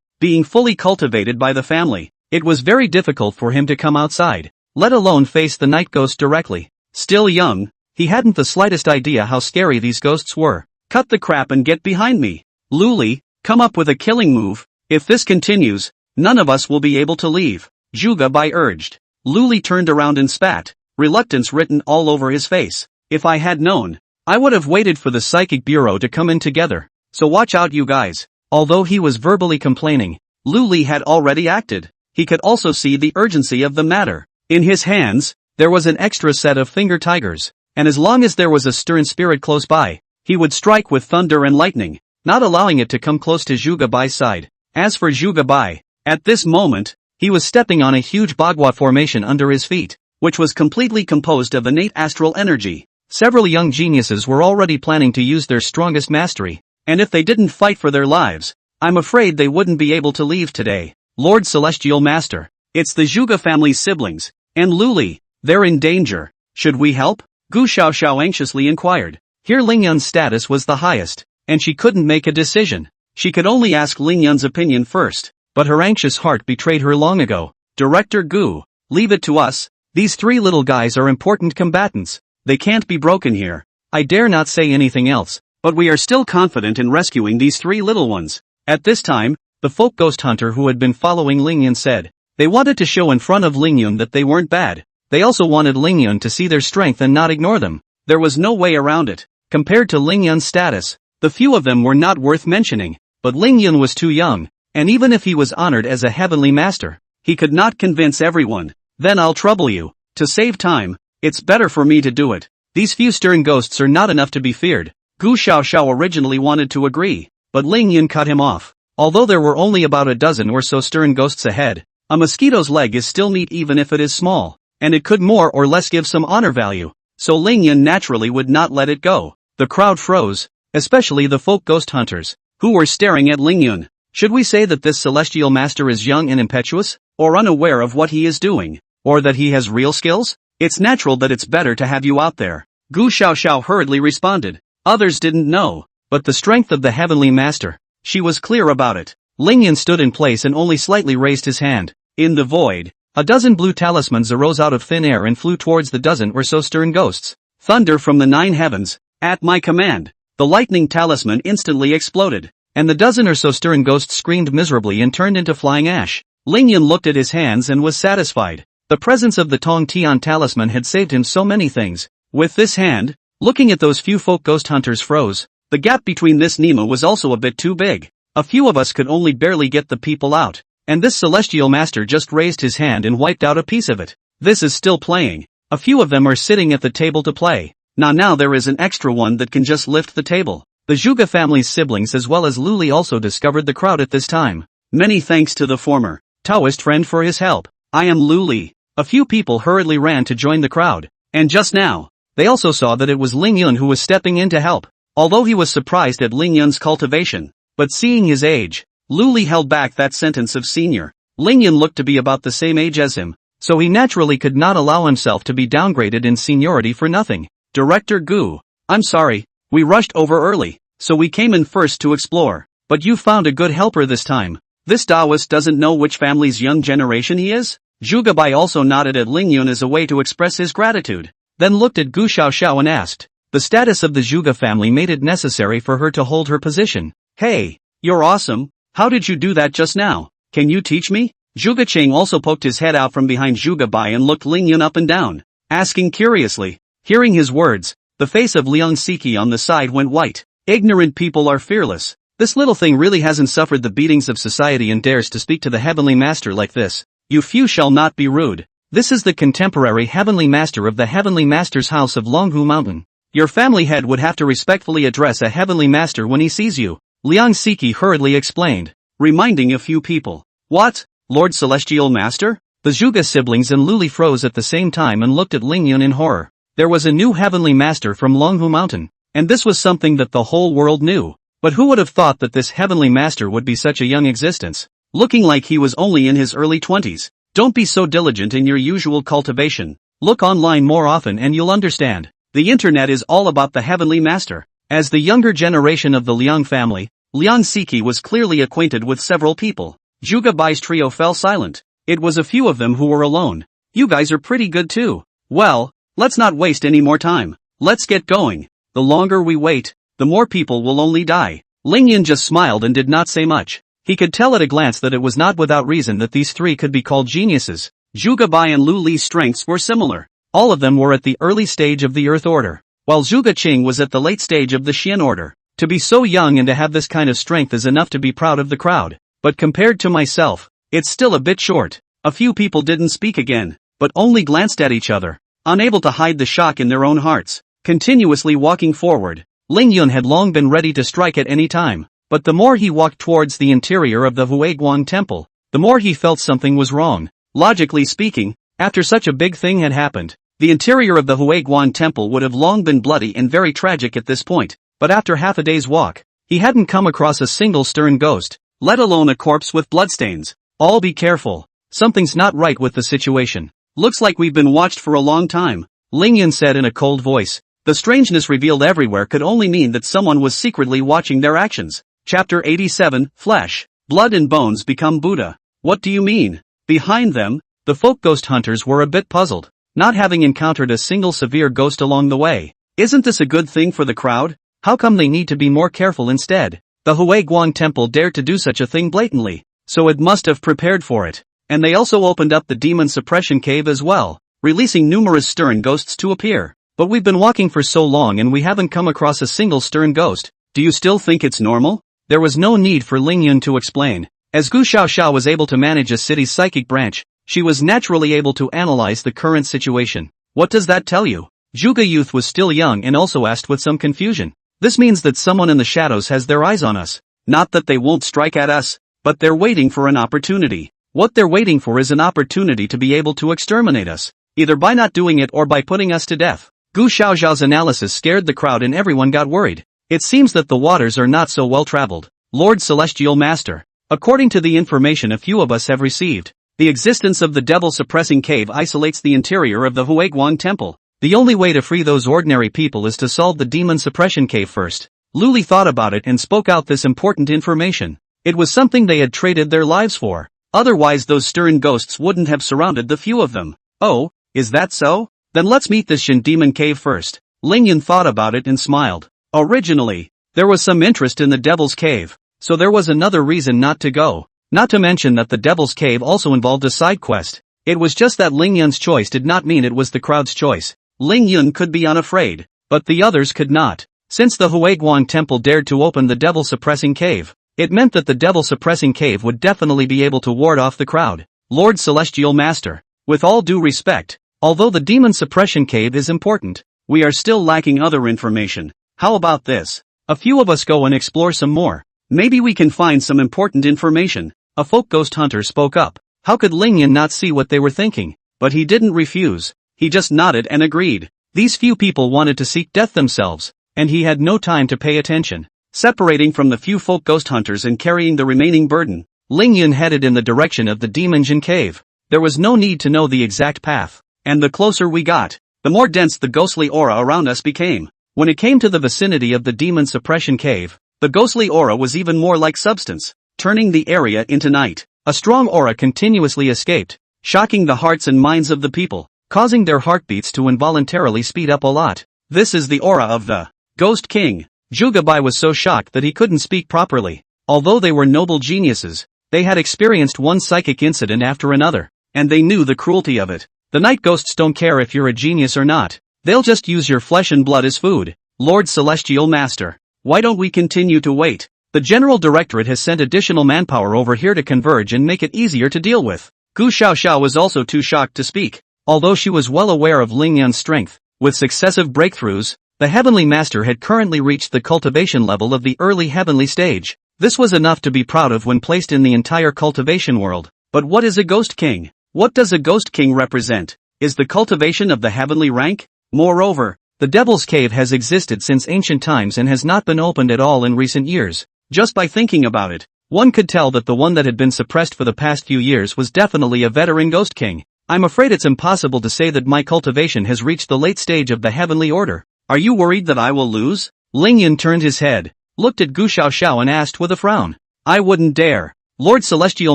being fully cultivated by the family, it was very difficult for him to come outside, let alone face the night ghost directly. Still young, he hadn't the slightest idea how scary these ghosts were. Cut the crap and get behind me. Lu Li, come up with a killing move. If this continues, none of us will be able to leave. Zhuge Bai urged. Lu Li turned around and spat, reluctance written all over his face. If I had known, I would have waited for the psychic bureau to come in together. So watch out, you guys. Although he was verbally complaining, Lu Li had already acted. He could also see the urgency of the matter. In his hands, there was an extra set of finger tigers, and as long as there was a stern spirit close by, he would strike with thunder and lightning, not allowing it to come close to Zhuge Bai's side. As for Zhuge Bai, at this moment, he was stepping on a huge bagua formation under his feet, which was completely composed of innate astral energy. Several young geniuses were already planning to use their strongest mastery, and if they didn't fight for their lives, I'm afraid they wouldn't be able to leave today. Lord Celestial Master, it's the Zhuge family's siblings, and Lu Li, they're in danger. Should we help? Gu Xiaoxiao anxiously inquired. Here Ling Yun's status was the highest, and she couldn't make a decision. She could only ask Ling Yun's opinion first, but her anxious heart betrayed her long ago. Director Gu, leave it to us. These three little guys are important combatants. They can't be broken here. I dare not say anything else, but we are still confident in rescuing these three little ones. At this time, the folk ghost hunter who had been following Ling Yun said, they wanted to show in front of Ling Yun that they weren't bad. They also wanted Ling Yun to see their strength and not ignore them. There was no way around it. Compared to Ling Yun's status, the few of them were not worth mentioning, but Ling Yun was too young, and even if he was honored as a heavenly master, he could not convince everyone. Then I'll trouble you. To save time, it's better for me to do it. These few stern ghosts are not enough to be feared. Gu Xiaoxiao originally wanted to agree, but Ling Yun cut him off. Although there were only about a dozen or so stern ghosts ahead, a mosquito's leg is still meat even if it is small, and it could more or less give some honor value, so Ling Yun naturally would not let it go. The crowd froze, especially the folk ghost hunters, who were staring at Ling Yun. Should we say that this celestial master is young and impetuous, or unaware of what he is doing, or that he has real skills? It's natural that it's better to have you out there. Gu Xiaoxiao hurriedly responded. Others didn't know, but the strength of the heavenly master, she was clear about it. Ling Yun stood in place and only slightly raised his hand. In the void, a dozen blue talismans arose out of thin air and flew towards the dozen or so stern ghosts. Thunder from the 9 heavens, at my command. The lightning talisman instantly exploded, and the dozen or so stern ghosts screamed miserably and turned into flying ash. Ling Yun looked at his hands and was satisfied. The presence of the Tong Tian talisman had saved him so many things. With this hand, looking at those few folk ghost hunters froze. The gap between this Nima was also a bit too big. A few of us could only barely get the people out, and this celestial master just raised his hand and wiped out a piece of it. This is still playing. A few of them are sitting at the table to play. Now there is an extra one that can just lift the table. The Zhuge family's siblings as well as Lu Li also discovered the crowd at this time. Many thanks to the former Taoist friend for his help. I am Lu Li. A few people hurriedly ran to join the crowd, and just now, they also saw that it was Ling Yun who was stepping in to help. Although he was surprised at Ling Yun's cultivation, but seeing his age, Lu Li held back that sentence of senior. Ling Yun looked to be about the same age as him, so he naturally could not allow himself to be downgraded in seniority for nothing. Director Gu, I'm sorry, we rushed over early, so we came in first to explore, but you found a good helper this time. This Taoist doesn't know which family's young generation he is? Zhuge Bai also nodded at Ling Yun as a way to express his gratitude, then looked at Gu Xiaoxiao and asked. The status of the Zhuge family made it necessary for her to hold her position. Hey, you're awesome, how did you do that just now? Can you teach me? Zhuge Cheng also poked his head out from behind Zhuge Bai and looked Ling Yun up and down, asking curiously. Hearing his words, the face of Liang Siki on the side went white. Ignorant people are fearless. This little thing really hasn't suffered the beatings of society and dares to speak to the heavenly master like this. You few shall not be rude. This is the contemporary heavenly master of the heavenly master's house of Longhu Mountain. Your family head would have to respectfully address a heavenly master when he sees you. Liang Siki hurriedly explained, reminding a few people. What? Lord Celestial Master? The Zhuge siblings and Lu Li froze at the same time and looked at Ling Yun in horror. There was a new heavenly master from Longhu Mountain, and this was something that the whole world knew. But who would have thought that this heavenly master would be such a young existence, looking like he was only in his early 20s. Don't be so diligent in your usual cultivation. Look online more often and you'll understand. The internet is all about the heavenly master. As the younger generation of the Liang family, Liang Siki was clearly acquainted with several people. Zhuge Bai's trio fell silent. It was a few of them who were alone. You guys are pretty good too. Well, let's not waste any more time. Let's get going. The longer we wait, the more people will only die. Ling Yun just smiled and did not say much. He could tell at a glance that it was not without reason that these three could be called geniuses. Zhuge Bai and Lu Li's strengths were similar. All of them were at the early stage of the Earth Order, while Zhuge Qing was at the late stage of the Xian Order. To be so young and to have this kind of strength is enough to be proud of the crowd, but compared to myself, it's still a bit short. A few people didn't speak again, but only glanced at each other, unable to hide the shock in their own hearts. Continuously walking forward, Ling Yun had long been ready to strike at any time, but the more he walked towards the interior of the Huiguan temple, the more he felt something was wrong. Logically speaking, after such a big thing had happened, the interior of the Huiguan temple would have long been bloody and very tragic at this point, but after half a day's walk, he hadn't come across a single stern ghost, let alone a corpse with bloodstains. All be careful, something's not right with the situation. Looks like we've been watched for a long time, Ling Yun said in a cold voice. The strangeness revealed everywhere could only mean that someone was secretly watching their actions. Chapter 87, Flesh, Blood and Bones Become Buddha. What do you mean? Behind them, the folk ghost hunters were a bit puzzled, not having encountered a single severe ghost along the way. Isn't this a good thing for the crowd? How come they need to be more careful instead? The Huiguan temple dared to do such a thing blatantly, so it must have prepared for it. And they also opened up the demon suppression cave as well, releasing numerous stern ghosts to appear. But we've been walking for so long and we haven't come across a single stern ghost. Do you still think it's normal? There was no need for Ling Yun to explain. As Gu Xiaoxiao was able to manage a city's psychic branch, she was naturally able to analyze the current situation. What does that tell you? Zhuge Youth was still young and also asked with some confusion. This means that someone in the shadows has their eyes on us. Not that they won't strike at us, but they're waiting for an opportunity. What they're waiting for is an opportunity to be able to exterminate us, either by not doing it or by putting us to death. Gu Xiaoxiao's analysis scared the crowd and everyone got worried. It seems that the waters are not so well traveled. Lord Celestial Master, according to the information a few of us have received, the existence of the devil suppressing cave isolates the interior of the Huiguan temple. The only way to free those ordinary people is to solve the demon suppression cave first. Luli thought about it and spoke out this important information. It was something they had traded their lives for. Otherwise those stern ghosts wouldn't have surrounded the few of them. Oh, is that so? Then let's meet this Shin demon cave first. Ling Yun thought about it and smiled. Originally, there was some interest in the devil's cave, so there was another reason not to go. Not to mention that the devil's cave also involved a side quest. It was just that Ling Yun's choice did not mean it was the crowd's choice. Ling Yun could be unafraid, but the others could not. Since the Huiguan temple dared to open the devil suppressing cave, it meant that the devil suppressing cave would definitely be able to ward off the crowd. Lord Celestial Master, with all due respect, although the demon suppression cave is important, we are still lacking other information. How about this? A few of us go and explore some more. Maybe we can find some important information. A folk ghost hunter spoke up. How could Ling Yun not see what they were thinking? But he didn't refuse. He just nodded and agreed. These few people wanted to seek death themselves, and he had no time to pay attention. Separating from the few folk ghost hunters and carrying the remaining burden, Ling Yun headed in the direction of the Demon Jin cave. There was no need to know the exact path, and the closer we got, the more dense the ghostly aura around us became. When it came to the vicinity of the demon suppression cave, the ghostly aura was even more like substance, turning the area into night. A strong aura continuously escaped, shocking the hearts and minds of the people, causing their heartbeats to involuntarily speed up a lot. This is the aura of the Ghost King. Zhuge Bai was so shocked that he couldn't speak properly. Although they were noble geniuses, they had experienced one psychic incident after another, and they knew the cruelty of it. The night ghosts don't care if you're a genius or not. They'll just use your flesh and blood as food. Lord Celestial Master, why don't we continue to wait? The General Directorate has sent additional manpower over here to converge and make it easier to deal with. Gu Xiaoxiao was also too shocked to speak, although she was well aware of Ling Yun's strength. With successive breakthroughs, the Heavenly Master had currently reached the cultivation level of the early heavenly stage. This was enough to be proud of when placed in the entire cultivation world. But what is a Ghost King? What does a Ghost King represent? Is the cultivation of the heavenly rank? Moreover, the Devil's Cave has existed since ancient times and has not been opened at all in recent years. Just by thinking about it, one could tell that the one that had been suppressed for the past few years was definitely a veteran Ghost King. I'm afraid it's impossible to say that my cultivation has reached the late stage of the heavenly order. Are you worried that I will lose? Ling Yun turned his head, looked at Gu Xiaoxiao and asked with a frown. I wouldn't dare. Lord Celestial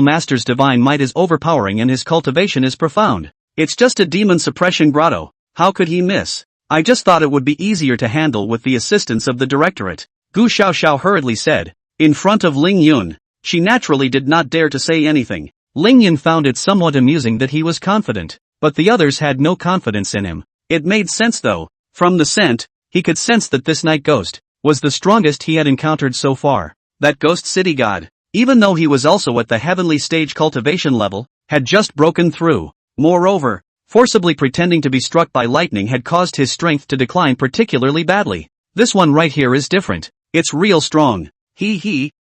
Master's divine might is overpowering and his cultivation is profound. It's just a demon suppression grotto. How could he miss? I just thought it would be easier to handle with the assistance of the Directorate. Gu Xiaoxiao hurriedly said. In front of Ling Yun, she naturally did not dare to say anything. Ling Yun found it somewhat amusing that he was confident. but the others had no confidence in him. It made sense though. From the scent, he could sense that this night ghost was the strongest he had encountered so far. That ghost city god, even though he was also at the heavenly stage cultivation level, had just broken through. Moreover, forcibly pretending to be struck by lightning had caused his strength to decline particularly badly. This one right here is different. It's real strong.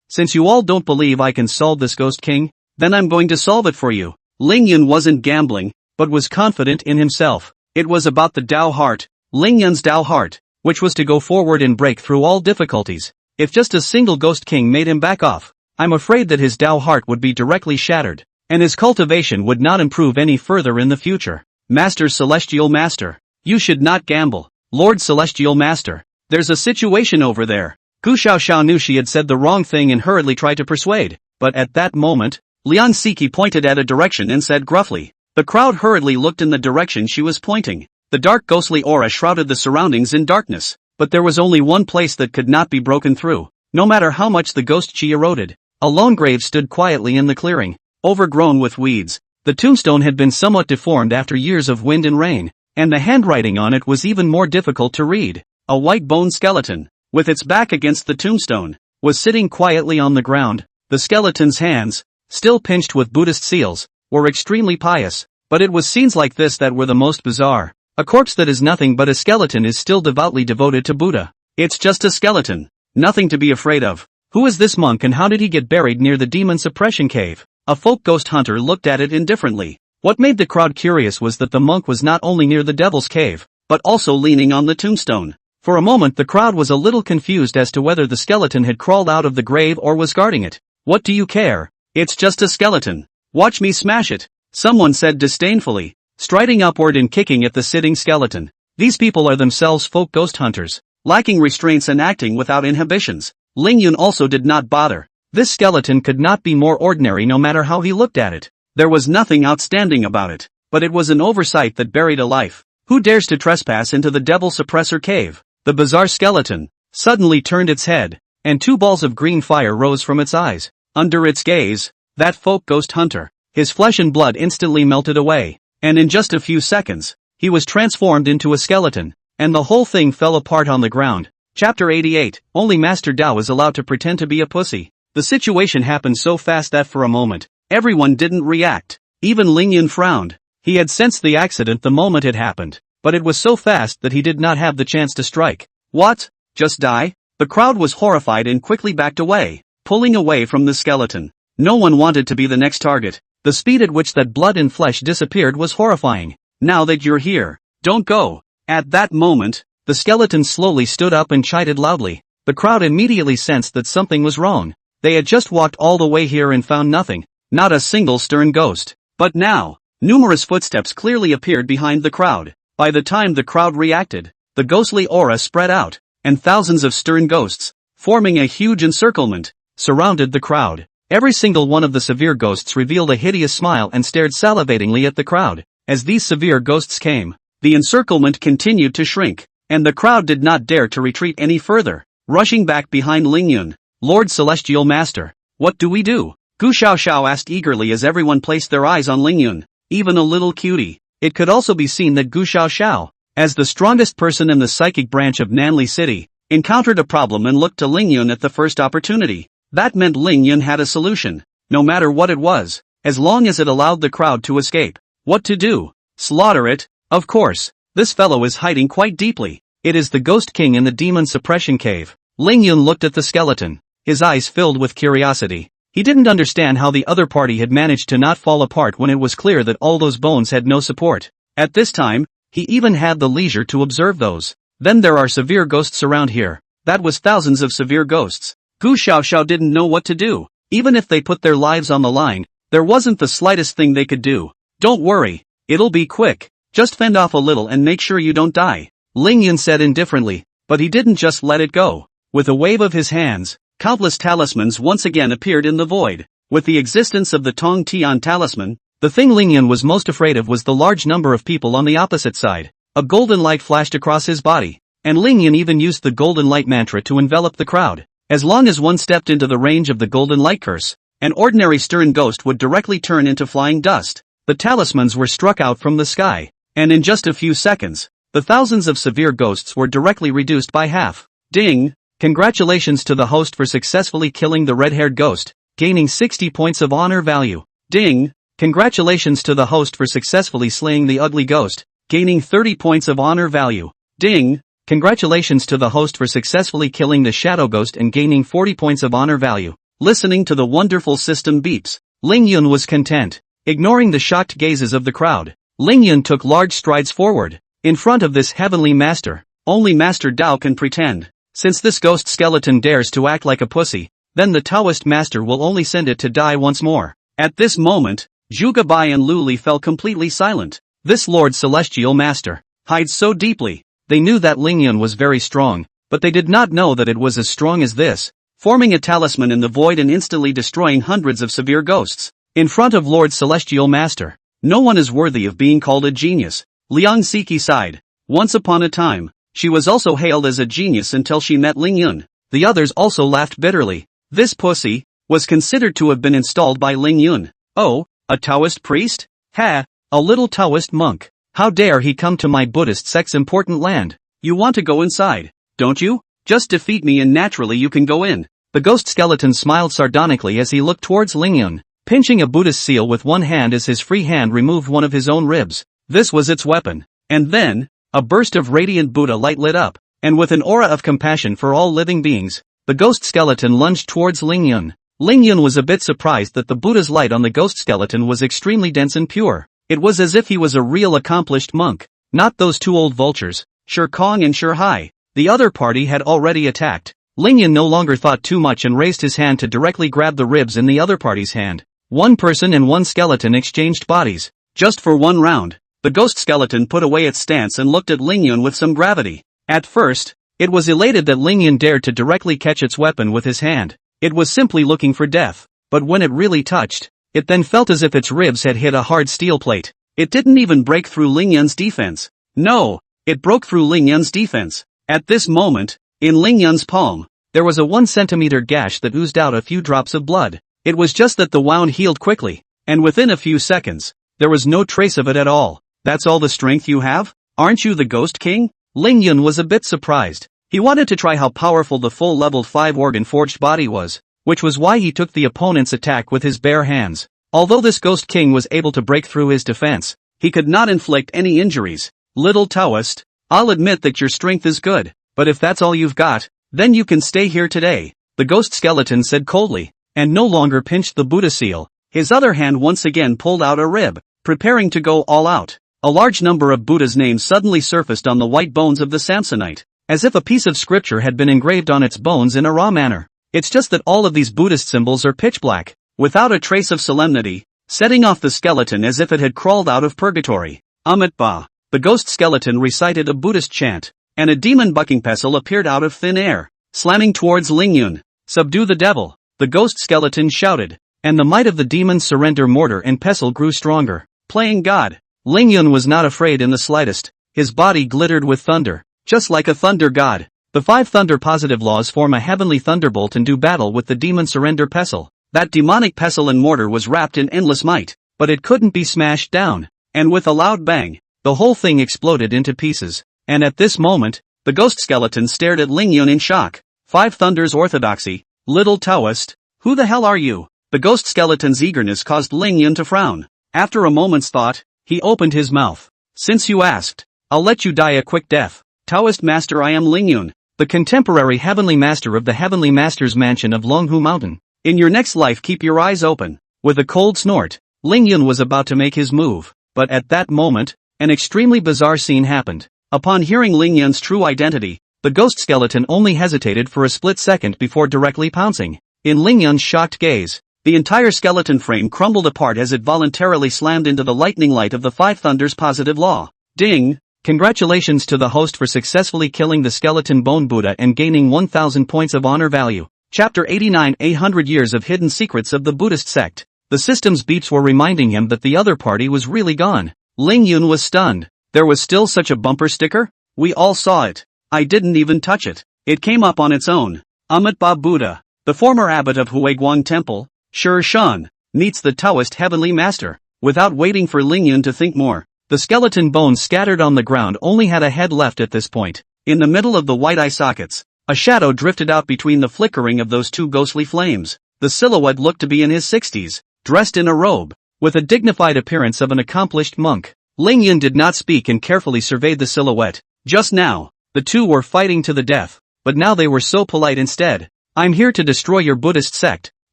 Since you all don't believe I can solve this Ghost King, then I'm going to solve it for you. Ling Yun wasn't gambling, but was confident in himself. It was about the Tao heart, Ling Yun's Tao heart, which was to go forward and break through all difficulties. If just a single Ghost King made him back off, I'm afraid that his Tao heart would be directly shattered, and his cultivation would not improve any further in the future. Master Celestial Master, you should not gamble. Lord Celestial Master, there's a situation over there. Gu Xiaoxiao knew she had said the wrong thing and hurriedly tried to persuade, but at that moment, Lian Siki pointed at a direction and said gruffly. The crowd hurriedly looked in the direction she was pointing. The dark ghostly aura shrouded the surroundings in darkness, but there was only one place that could not be broken through, no matter how much the ghost chi eroded. A lone grave stood quietly in the clearing, overgrown with weeds. The tombstone had been somewhat deformed after years of wind and rain, and the handwriting on it was even more difficult to read. A white bone skeleton, with its back against the tombstone, was sitting quietly on the ground. The skeleton's hands, still pinched with Buddhist seals, were extremely pious, but it was scenes like this that were the most bizarre. A corpse that is nothing but a skeleton is still devoutly devoted to Buddha. It's just a skeleton, nothing to be afraid of. Who is this monk and how did he get buried near the demon suppression cave? A folk ghost hunter looked at it indifferently. What made the crowd curious was that the monk was not only near the devil's cave, but also leaning on the tombstone. For a moment the crowd was a little confused as to whether the skeleton had crawled out of the grave or was guarding it. What do you care? It's just a skeleton. Watch me smash it, someone said disdainfully, striding upward and kicking at the sitting skeleton. These people are themselves folk ghost hunters, lacking restraints and acting without inhibitions. Ling Yun also did not bother. This skeleton could not be more ordinary no matter how he looked at it. There was nothing outstanding about it, but it was an oversight that buried a life. Who dares to trespass into the devil suppressor cave? The bizarre skeleton suddenly turned its head, and two balls of green fire rose from its eyes. Under its gaze, that folk ghost hunter, his flesh and blood instantly melted away, and in just a few seconds, he was transformed into a skeleton, and the whole thing fell apart on the ground. Chapter 88, Only Master Dao is allowed to pretend to be a pussy. The situation happened so fast that for a moment, everyone didn't react. Even Ling Yun frowned. He had sensed the accident the moment it happened, but it was so fast that he did not have the chance to strike. What? Just die? The crowd was horrified and quickly backed away, pulling away from the skeleton. No one wanted to be the next target. The speed at which that blood and flesh disappeared was horrifying. Now that you're here, don't go. At that moment, the skeleton slowly stood up and chided loudly. The crowd immediately sensed that something was wrong. They had just walked all the way here and found nothing, not a single stern ghost. But now, numerous footsteps clearly appeared behind the crowd. By the time the crowd reacted, the ghostly aura spread out, and thousands of stern ghosts, forming a huge encirclement, surrounded the crowd. Every single one of the severe ghosts revealed a hideous smile and stared salivatingly at the crowd. As these severe ghosts came, the encirclement continued to shrink, and the crowd did not dare to retreat any further. Rushing back behind Ling Yun, Lord Celestial Master, what do we do? Gu Xiaoxiao asked eagerly as everyone placed their eyes on Ling Yun, even a little cutie. It could also be seen that Gu Xiaoxiao, as the strongest person in the psychic branch of Nanli City, encountered a problem and looked to Ling Yun at the first opportunity. That meant Ling Yun had a solution, no matter what it was, as long as it allowed the crowd to escape. What to do? Slaughter it? Of course. This fellow is hiding quite deeply. It is the Ghost King in the Demon Suppression Cave. Ling Yun looked at the skeleton, his eyes filled with curiosity. He didn't understand how the other party had managed to not fall apart when it was clear that all those bones had no support. At this time, he even had the leisure to observe those. Then there are severe ghosts around here. That was thousands of severe ghosts. Gu Xiaoxiao didn't know what to do. Even if they put their lives on the line, there wasn't the slightest thing they could do. Don't worry, it'll be quick. Just fend off a little and make sure you don't die, Ling Yun said indifferently, but he didn't just let it go. With a wave of his hands, countless talismans once again appeared in the void. With the existence of the Tong Tian talisman, the thing Ling Yun was most afraid of was the large number of people on the opposite side. A golden light flashed across his body, and Ling Yun even used the golden light mantra to envelop the crowd. As long as one stepped into the range of the golden light curse, an ordinary stern ghost would directly turn into flying dust. the talismans were struck out from the sky, and in just a few seconds, the thousands of severe ghosts were directly reduced by half. Ding! Congratulations to the host for successfully killing the red-haired ghost, gaining 60 points of honor value. Ding! Congratulations to the host for successfully slaying the ugly ghost, gaining 30 points of honor value. Ding! Congratulations to the host for successfully killing the shadow ghost and gaining 40 points of honor value. Listening to the wonderful system beeps, Ling Yun was content. Ignoring the shocked gazes of the crowd, Ling Yun took large strides forward. In front of this heavenly master, only Master Dao can pretend. Since this ghost skeleton dares to act like a pussy, then the Taoist master will only send it to die once more. At this moment, Zhuge Bai and Lu Li fell completely silent. This Lord Celestial Master hides so deeply. They knew that Ling Yun was very strong, but they did not know that it was as strong as this, forming a talisman in the void and instantly destroying hundreds of severe ghosts. In front of Lord Celestial Master, no one is worthy of being called a genius. Liang Siki sighed. Once upon a time, she was also hailed as a genius until she met Ling Yun. The others also laughed bitterly. This pussy was considered to have been installed by Ling Yun. Oh, a Taoist priest? Ha, a little Taoist monk. How dare he come to my Buddhist sect's important land? You want to go inside, don't you? Just defeat me and naturally you can go in. The ghost skeleton smiled sardonically as he looked towards Ling Yun, pinching a Buddhist seal with one hand as his free hand removed one of his own ribs. This was its weapon. And then, a burst of radiant Buddha light lit up, and with an aura of compassion for all living beings, the ghost skeleton lunged towards Ling Yun. Ling Yun was a bit surprised that the Buddha's light on the ghost skeleton was extremely dense and pure. It was as if he was a real accomplished monk, not those two old vultures, Sher Kong and Sher Hai. The other party had already attacked. Ling Yun no longer thought too much and raised his hand to directly grab the ribs in the other party's hand. One person and one skeleton exchanged bodies. Just for one round, the ghost skeleton put away its stance and looked at Ling Yun with some gravity. At first, it was elated that Ling Yun dared to directly catch its weapon with his hand. It was simply looking for death. But when it really touched, it then felt as if its ribs had hit a hard steel plate. It didn't even break through Ling Yun's defense. No, it broke through Ling Yun's defense. At this moment, in Ling Yun's palm, there was a 1 centimeter gash that oozed out a few drops of blood. It was just that the wound healed quickly, and within a few seconds, there was no trace of it at all. That's all the strength you have? Aren't you the Ghost King? Ling Yun was a bit surprised. He wanted to try how powerful the full level 5 organ forged body was, which was why he took the opponent's attack with his bare hands. Although this Ghost King was able to break through his defense, he could not inflict any injuries. Little Taoist, I'll admit that your strength is good, but if that's all you've got, then you can stay here today, the ghost skeleton said coldly, and no longer pinched the Buddha seal. His other hand once again pulled out a rib, preparing to go all out. A large number of Buddha's names suddenly surfaced on the white bones of the Samsonite, as if a piece of scripture had been engraved on its bones in a raw manner. It's just that all of these Buddhist symbols are pitch black, without a trace of solemnity, setting off the skeleton as if it had crawled out of purgatory. Amit Ba. The ghost skeleton recited a Buddhist chant, and a demon bucking pestle appeared out of thin air, slamming towards Ling Yun. Subdue the devil, the ghost skeleton shouted, and the might of the demon's surrender mortar and pestle grew stronger. Playing God. Ling Yun was not afraid in the slightest. His body glittered with thunder, just like a thunder god. The 5 thunder positive laws form a heavenly thunderbolt and do battle with the demon surrender pestle. That demonic pestle and mortar was wrapped in endless might, but it couldn't be smashed down. And with a loud bang, the whole thing exploded into pieces. And at this moment, the ghost skeleton stared at Ling Yun in shock. 5 thunders orthodoxy. Little Taoist, who the hell are you? The ghost skeleton's eagerness caused Ling Yun to frown. After a moment's thought, he opened his mouth. Since you asked, I'll let you die a quick death. Taoist master, I am Ling Yun, the contemporary heavenly master of the heavenly master's mansion of Longhu Mountain. In your next life keep your eyes open. With a cold snort, Ling Yun was about to make his move, but at that moment, an extremely bizarre scene happened. Upon hearing Ling Yun's true identity, the ghost skeleton only hesitated for a split second before directly pouncing. In Ling Yun's shocked gaze, the entire skeleton frame crumbled apart as it voluntarily slammed into the lightning light of the 5 thunders positive law. Ding! Congratulations to the host for successfully killing the skeleton bone Buddha and gaining 1000 points of honor value. Chapter 89, 800 Years of Hidden Secrets of the Buddhist Sect. The system's beeps were reminding him that the other party was really gone. Ling Yun was stunned. There was still such a bumper sticker? We all saw it. I didn't even touch it. It came up on its own. Amit Ba Buddha, the former abbot of Huiguang Temple, Shi Shan, meets the Taoist heavenly master. Without waiting for Lingyun to think more, the skeleton bones scattered on the ground only had a head left at this point. In the middle of the white eye sockets, a shadow drifted out between the flickering of those two ghostly flames. The silhouette looked to be in his 60s, dressed in a robe, with a dignified appearance of an accomplished monk. Lingyun did not speak and carefully surveyed the silhouette. Just now, the two were fighting to the death, but now they were so polite instead. I'm here to destroy your Buddhist sect.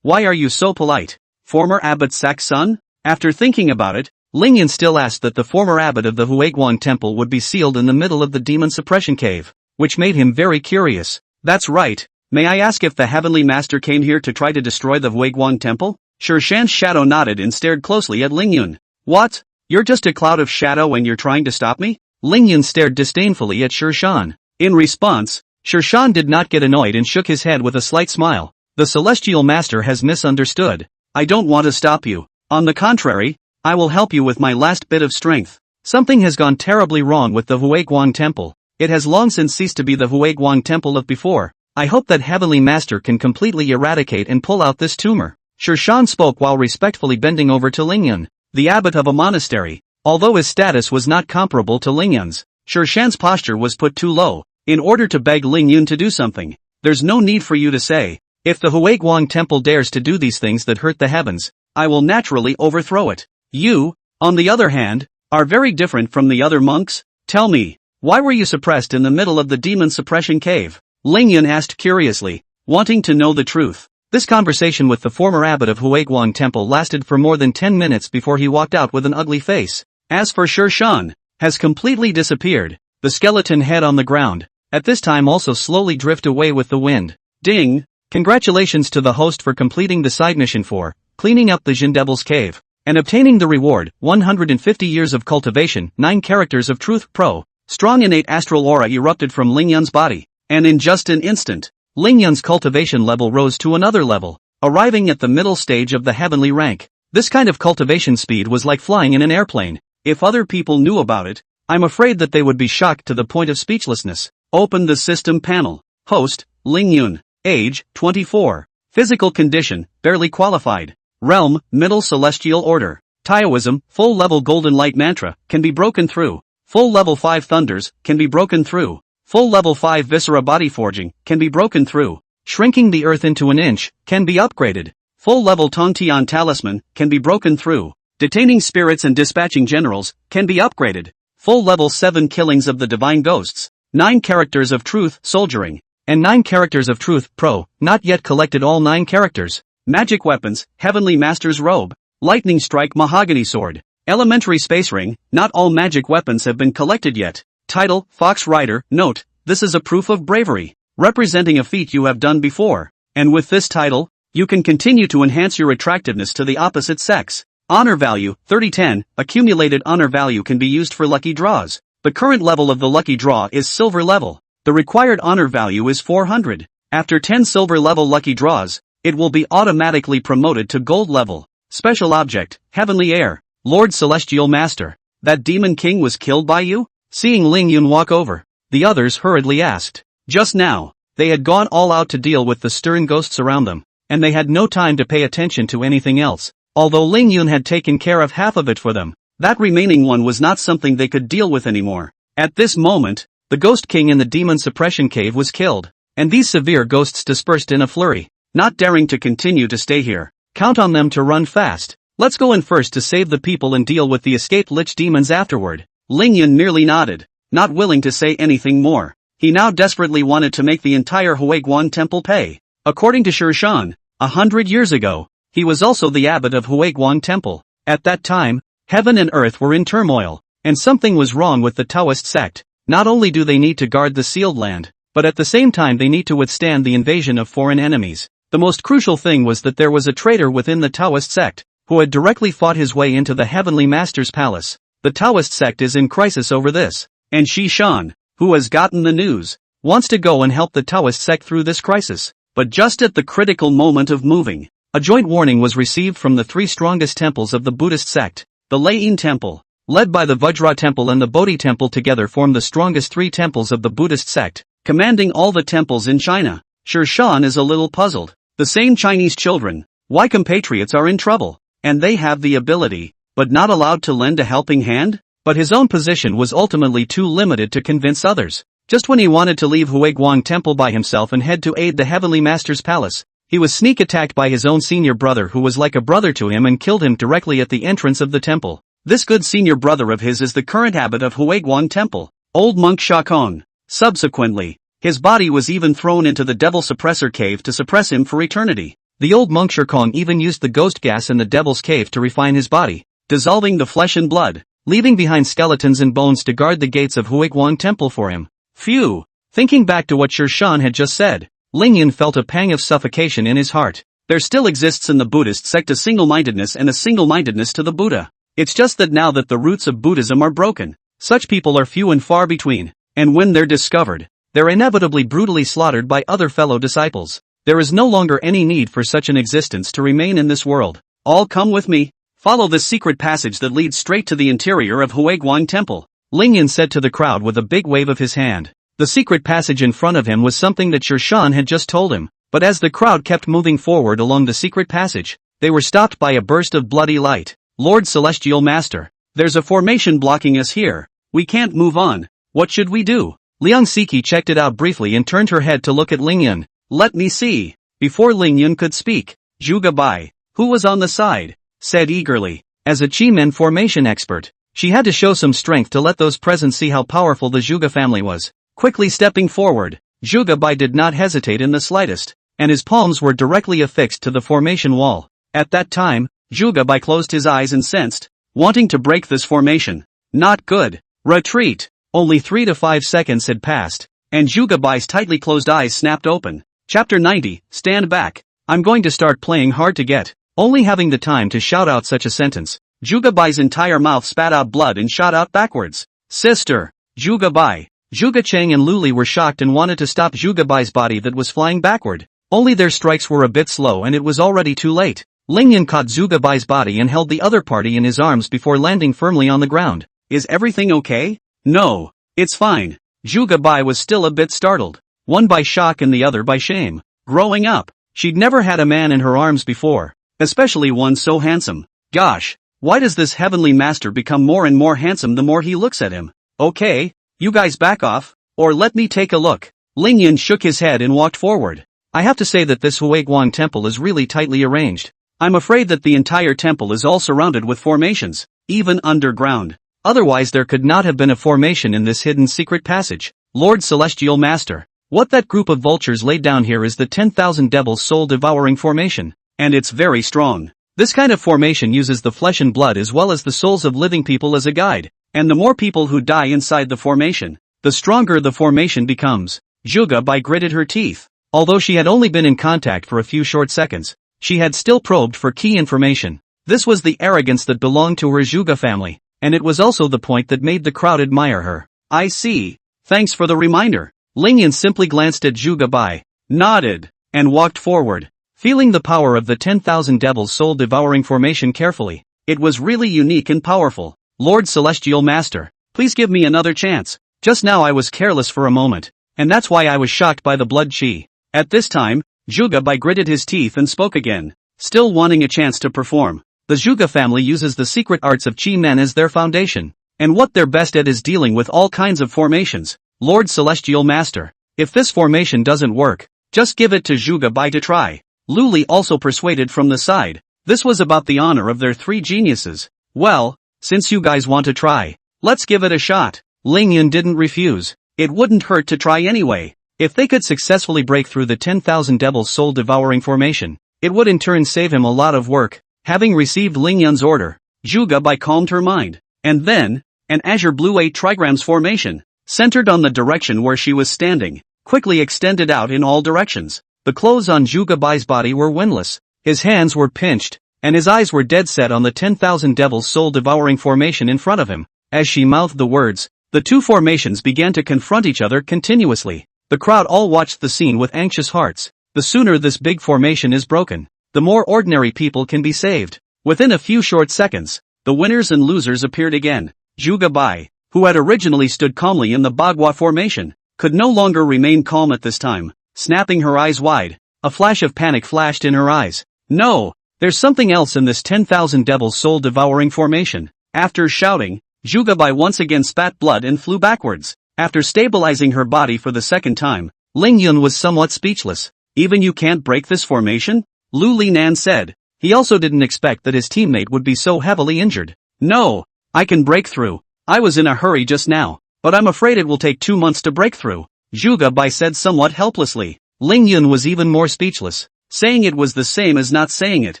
Why are you so polite? Former abbot Sak's son? After thinking about it, Lingyun still asked that the former abbot of the Huiguang temple would be sealed in the middle of the demon suppression cave, which made him very curious. That's right. May I ask if the heavenly master came here to try to destroy the Huiguang temple? Shan's shadow nodded and stared closely at Lingyun. What? You're just a cloud of shadow and you're trying to stop me? Lingyun stared disdainfully at Shan. In response, Shan did not get annoyed and shook his head with a slight smile. The celestial master has misunderstood. I don't want to stop you. On the contrary, I will help you with my last bit of strength. Something has gone terribly wrong with the Huiguang temple. It has long since ceased to be the Huiguang temple of before. I hope that heavenly master can completely eradicate and pull out this tumor. Shan spoke while respectfully bending over to Lingyun, the abbot of a monastery. Although his status was not comparable to Lingyun's, Shan's posture was put too low. In order to beg Lingyun to do something, there's no need for you to say, if the Huiguang temple dares to do these things that hurt the heavens, I will naturally overthrow it. You, on the other hand, are very different from the other monks. Tell me, why were you suppressed in the middle of the demon suppression cave? Lingyun asked curiously, wanting to know the truth. This conversation with the former abbot of Huiguang temple lasted for more than 10 minutes before he walked out with an ugly face. As for Shan, has completely disappeared, the skeleton head on the ground, at this time also slowly drift away with the wind. Ding! Congratulations to the host for completing the side mission 4, cleaning up the Jin Devil's cave, and obtaining the reward, 150 years of cultivation, 9 characters of truth. Pro. Strong innate astral aura erupted from Lingyun's body, and in just an instant, Lingyun's cultivation level rose to another level, arriving at the middle stage of the heavenly rank. This kind of cultivation speed was like flying in an airplane. If other people knew about it, I'm afraid that they would be shocked to the point of speechlessness. Open the system panel. Host, Lingyun. Age, 24. Physical condition, barely qualified. Realm, Middle Celestial Order. Taoism, full level Golden Light Mantra, can be broken through. Full level 5 Thunders, can be broken through. Full level 5 Viscera Body Forging, can be broken through. Shrinking the earth into an inch, can be upgraded. Full level Tongtian Talisman, can be broken through. Detaining spirits and dispatching generals, can be upgraded. Full level 7 Killings of the Divine Ghosts. 9 characters of truth, soldiering. And 9 characters of truth, pro, not yet collected all 9 characters. Magic weapons, Heavenly Master's Robe. Lightning Strike Mahogany Sword. Elementary Space Ring, not all magic weapons have been collected yet. Title, Fox Rider. Note, this is a proof of bravery, representing a feat you have done before. And with this title, you can continue to enhance your attractiveness to the opposite sex. Honor value, 3010, accumulated honor value can be used for lucky draws. The current level of the lucky draw is silver level. The required honor value is 400. After 10 silver level lucky draws, it will be automatically promoted to gold level. Special object, Heavenly Heir, Lord Celestial Master. That demon king was killed by you? Seeing Lingyun walk over, the others hurriedly asked. Just now, they had gone all out to deal with the stern ghosts around them, and they had no time to pay attention to anything else. Although Lingyun had taken care of half of it for them, that remaining one was not something they could deal with anymore. At this moment, the Ghost King in the Demon Suppression Cave was killed, and these severe ghosts dispersed in a flurry, not daring to continue to stay here. Count on them to run fast. Let's go in first to save the people and deal with the escaped lich demons afterward. Lingyun merely nodded, not willing to say anything more. He now desperately wanted to make the entire Huiguang temple pay. According to Shan, 100 years ago, he was also the abbot of Huiguang temple. At that time, heaven and earth were in turmoil, and something was wrong with the Taoist sect. Not only do they need to guard the sealed land, but at the same time they need to withstand the invasion of foreign enemies. The most crucial thing was that there was a traitor within the Taoist sect, who had directly fought his way into the Heavenly Master's palace. The Taoist sect is in crisis over this, and Shan, who has gotten the news, wants to go and help the Taoist sect through this crisis. But just at the critical moment of moving, a joint warning was received from the 3 strongest temples of the Buddhist sect. The Lei Temple, led by the Vajra Temple and the Bodhi Temple together form the strongest 3 temples of the Buddhist sect, commanding all the temples in China. Shan is a little puzzled. The same Chinese children, why compatriots are in trouble, and they have the ability, but not allowed to lend a helping hand? But his own position was ultimately too limited to convince others. Just when he wanted to leave Huiguang Temple by himself and head to aid the Heavenly Master's palace, he was sneak attacked by his own senior brother who was like a brother to him and killed him directly at the entrance of the temple. This good senior brother of his is the current abbot of Huiguang Temple, old monk Shakong. Subsequently, his body was even thrown into the Devil Suppressor Cave to suppress him for eternity. The old monk Shakong even used the ghost gas in the Devil's Cave to refine his body, dissolving the flesh and blood, leaving behind skeletons and bones to guard the gates of Huiguang Temple for him. Phew! Thinking back to what Shan had just said, Lingyan felt a pang of suffocation in his heart. There still exists in the Buddhist sect a single-mindedness and a single-mindedness to the Buddha. It's just that now that the roots of Buddhism are broken, such people are few and far between, and when they're discovered, they're inevitably brutally slaughtered by other fellow disciples. There is no longer any need for such an existence to remain in this world. All come with me. Follow this secret passage that leads straight to the interior of Huiguang Temple, Lingyan said to the crowd with a big wave of his hand. The secret passage in front of him was something that Shan had just told him, but as the crowd kept moving forward along the secret passage, they were stopped by a burst of bloody light. Lord Celestial Master, there's a formation blocking us here. We can't move on. What should we do? Liang Siki checked it out briefly and turned her head to look at Lingyan. Let me see. Before Lingyan could speak, Zhuge Bai, who was on the side, said eagerly, as a Chi-Men formation expert, she had to show some strength to let those present see how powerful the Zhuge family was. Quickly stepping forward, Zhuge Bai did not hesitate in the slightest, and his palms were directly affixed to the formation wall. At that time, Zhuge Bai closed his eyes and sensed, wanting to break this formation. Not good. Retreat. Only 3 to 5 seconds had passed, and Zhuge Bai's tightly closed eyes snapped open. Chapter 90, Stand back. I'm going to start playing hard to get. Only having the time to shout out such a sentence, Zhuge Bai's entire mouth spat out blood and shot out backwards. Sister! Zhuge Bai! Zhuge Cheng and Luli were shocked and wanted to stop Zhuge Bai's body that was flying backward. Only their strikes were a bit slow and it was already too late. Lingyan caught Zhuge Bai's body and held the other party in his arms before landing firmly on the ground. Is everything okay? No. It's fine. Zhuge Bai was still a bit startled. One by shock and the other by shame. Growing up, she'd never had a man in her arms before. Especially one so handsome. Gosh, why does this heavenly master become more and more handsome the more he looks at him? Okay, you guys back off, or let me take a look. Lingyan shook his head and walked forward. I have to say that this Huiguang temple is really tightly arranged. I'm afraid that the entire temple is all surrounded with formations, even underground. Otherwise there could not have been a formation in this hidden secret passage. Lord Celestial Master, what that group of vultures laid down here is the 10,000 devils soul-devouring formation, and it's very strong. This kind of formation uses the flesh and blood as well as the souls of living people as a guide, and the more people who die inside the formation, the stronger the formation becomes. Zhuge Bai gritted her teeth. Although she had only been in contact for a few short seconds, she had still probed for key information. This was the arrogance that belonged to her Zhuge family, and it was also the point that made the crowd admire her. I see. Thanks for the reminder. Lingyan simply glanced at Zhuge Bai, nodded, and walked forward, feeling the power of the 10,000 devils soul-devouring formation carefully. It was really unique and powerful. Lord Celestial Master, please give me another chance. Just now I was careless for a moment, and that's why I was shocked by the blood chi. At this time, Zhuge Bai gritted his teeth and spoke again, still wanting a chance to perform. The Zhuge family uses the secret arts of Chi-Men as their foundation, and what they're best at is dealing with all kinds of formations. Lord Celestial Master, if this formation doesn't work, just give it to Zhuge Bai to try. Luli also persuaded from the side. This was about the honor of their 3 geniuses. Well, since you guys want to try, let's give it a shot. Lingyan didn't refuse. It wouldn't hurt to try anyway. If they could successfully break through the 10,000 devils soul-devouring formation, it would in turn save him a lot of work. Having received Lingyan's order, Zhuge Bai calmed her mind. And then, an azure blue 8 trigrams formation, centered on the direction where she was standing, quickly extended out in all directions. The clothes on Zhuge Bai's body were windless, his hands were pinched, and his eyes were dead set on the 10,000 devils soul-devouring formation in front of him. As she mouthed the words, the 2 formations began to confront each other continuously. The crowd all watched the scene with anxious hearts. The sooner this big formation is broken, the more ordinary people can be saved. Within a few short seconds, the winners and losers appeared again. Zhuge Bai, who had originally stood calmly in the Bagua formation, could no longer remain calm at this time. Snapping her eyes wide, a flash of panic flashed in her eyes. No, There's something else in this 10,000 devils soul-devouring formation. After shouting, Zhuge Bai once again spat blood and flew backwards. After stabilizing her body for the second time, Ling Yun was somewhat speechless. Even you can't break this formation? Lu Linan said. He also didn't expect that his teammate would be so heavily injured. No, I can break through. I was in a hurry just now, but I'm afraid it will take 2 months to break through, Zhuge Bai said somewhat helplessly. Ling Yun was even more speechless. Saying it was the same as not saying it.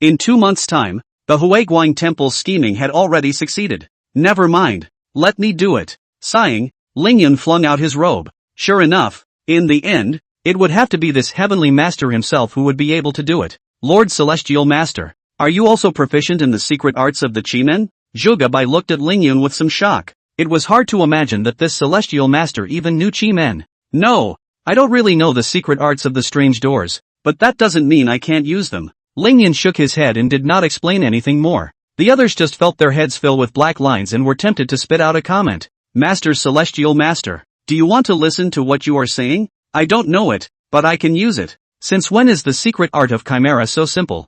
In 2 months' time, the Huiguang Temple's scheming had already succeeded. Never mind, let me do it. Sighing, Ling Yun flung out his robe. Sure enough, in the end, it would have to be this heavenly master himself who would be able to do it. Lord Celestial Master, are you also proficient in the secret arts of the Chi-men? Zhuge Bai looked at Ling Yun with some shock. It was hard to imagine that this Celestial Master even knew Chi-men. No, I don't really know the secret arts of the strange doors, but that doesn't mean I can't use them. Ling Yun shook his head and did not explain anything more. The others just felt their heads fill with black lines and were tempted to spit out a comment. Master Celestial Master, do you want to listen to what you are saying? I don't know it, but I can use it. Since when is the secret art of Chimera so simple?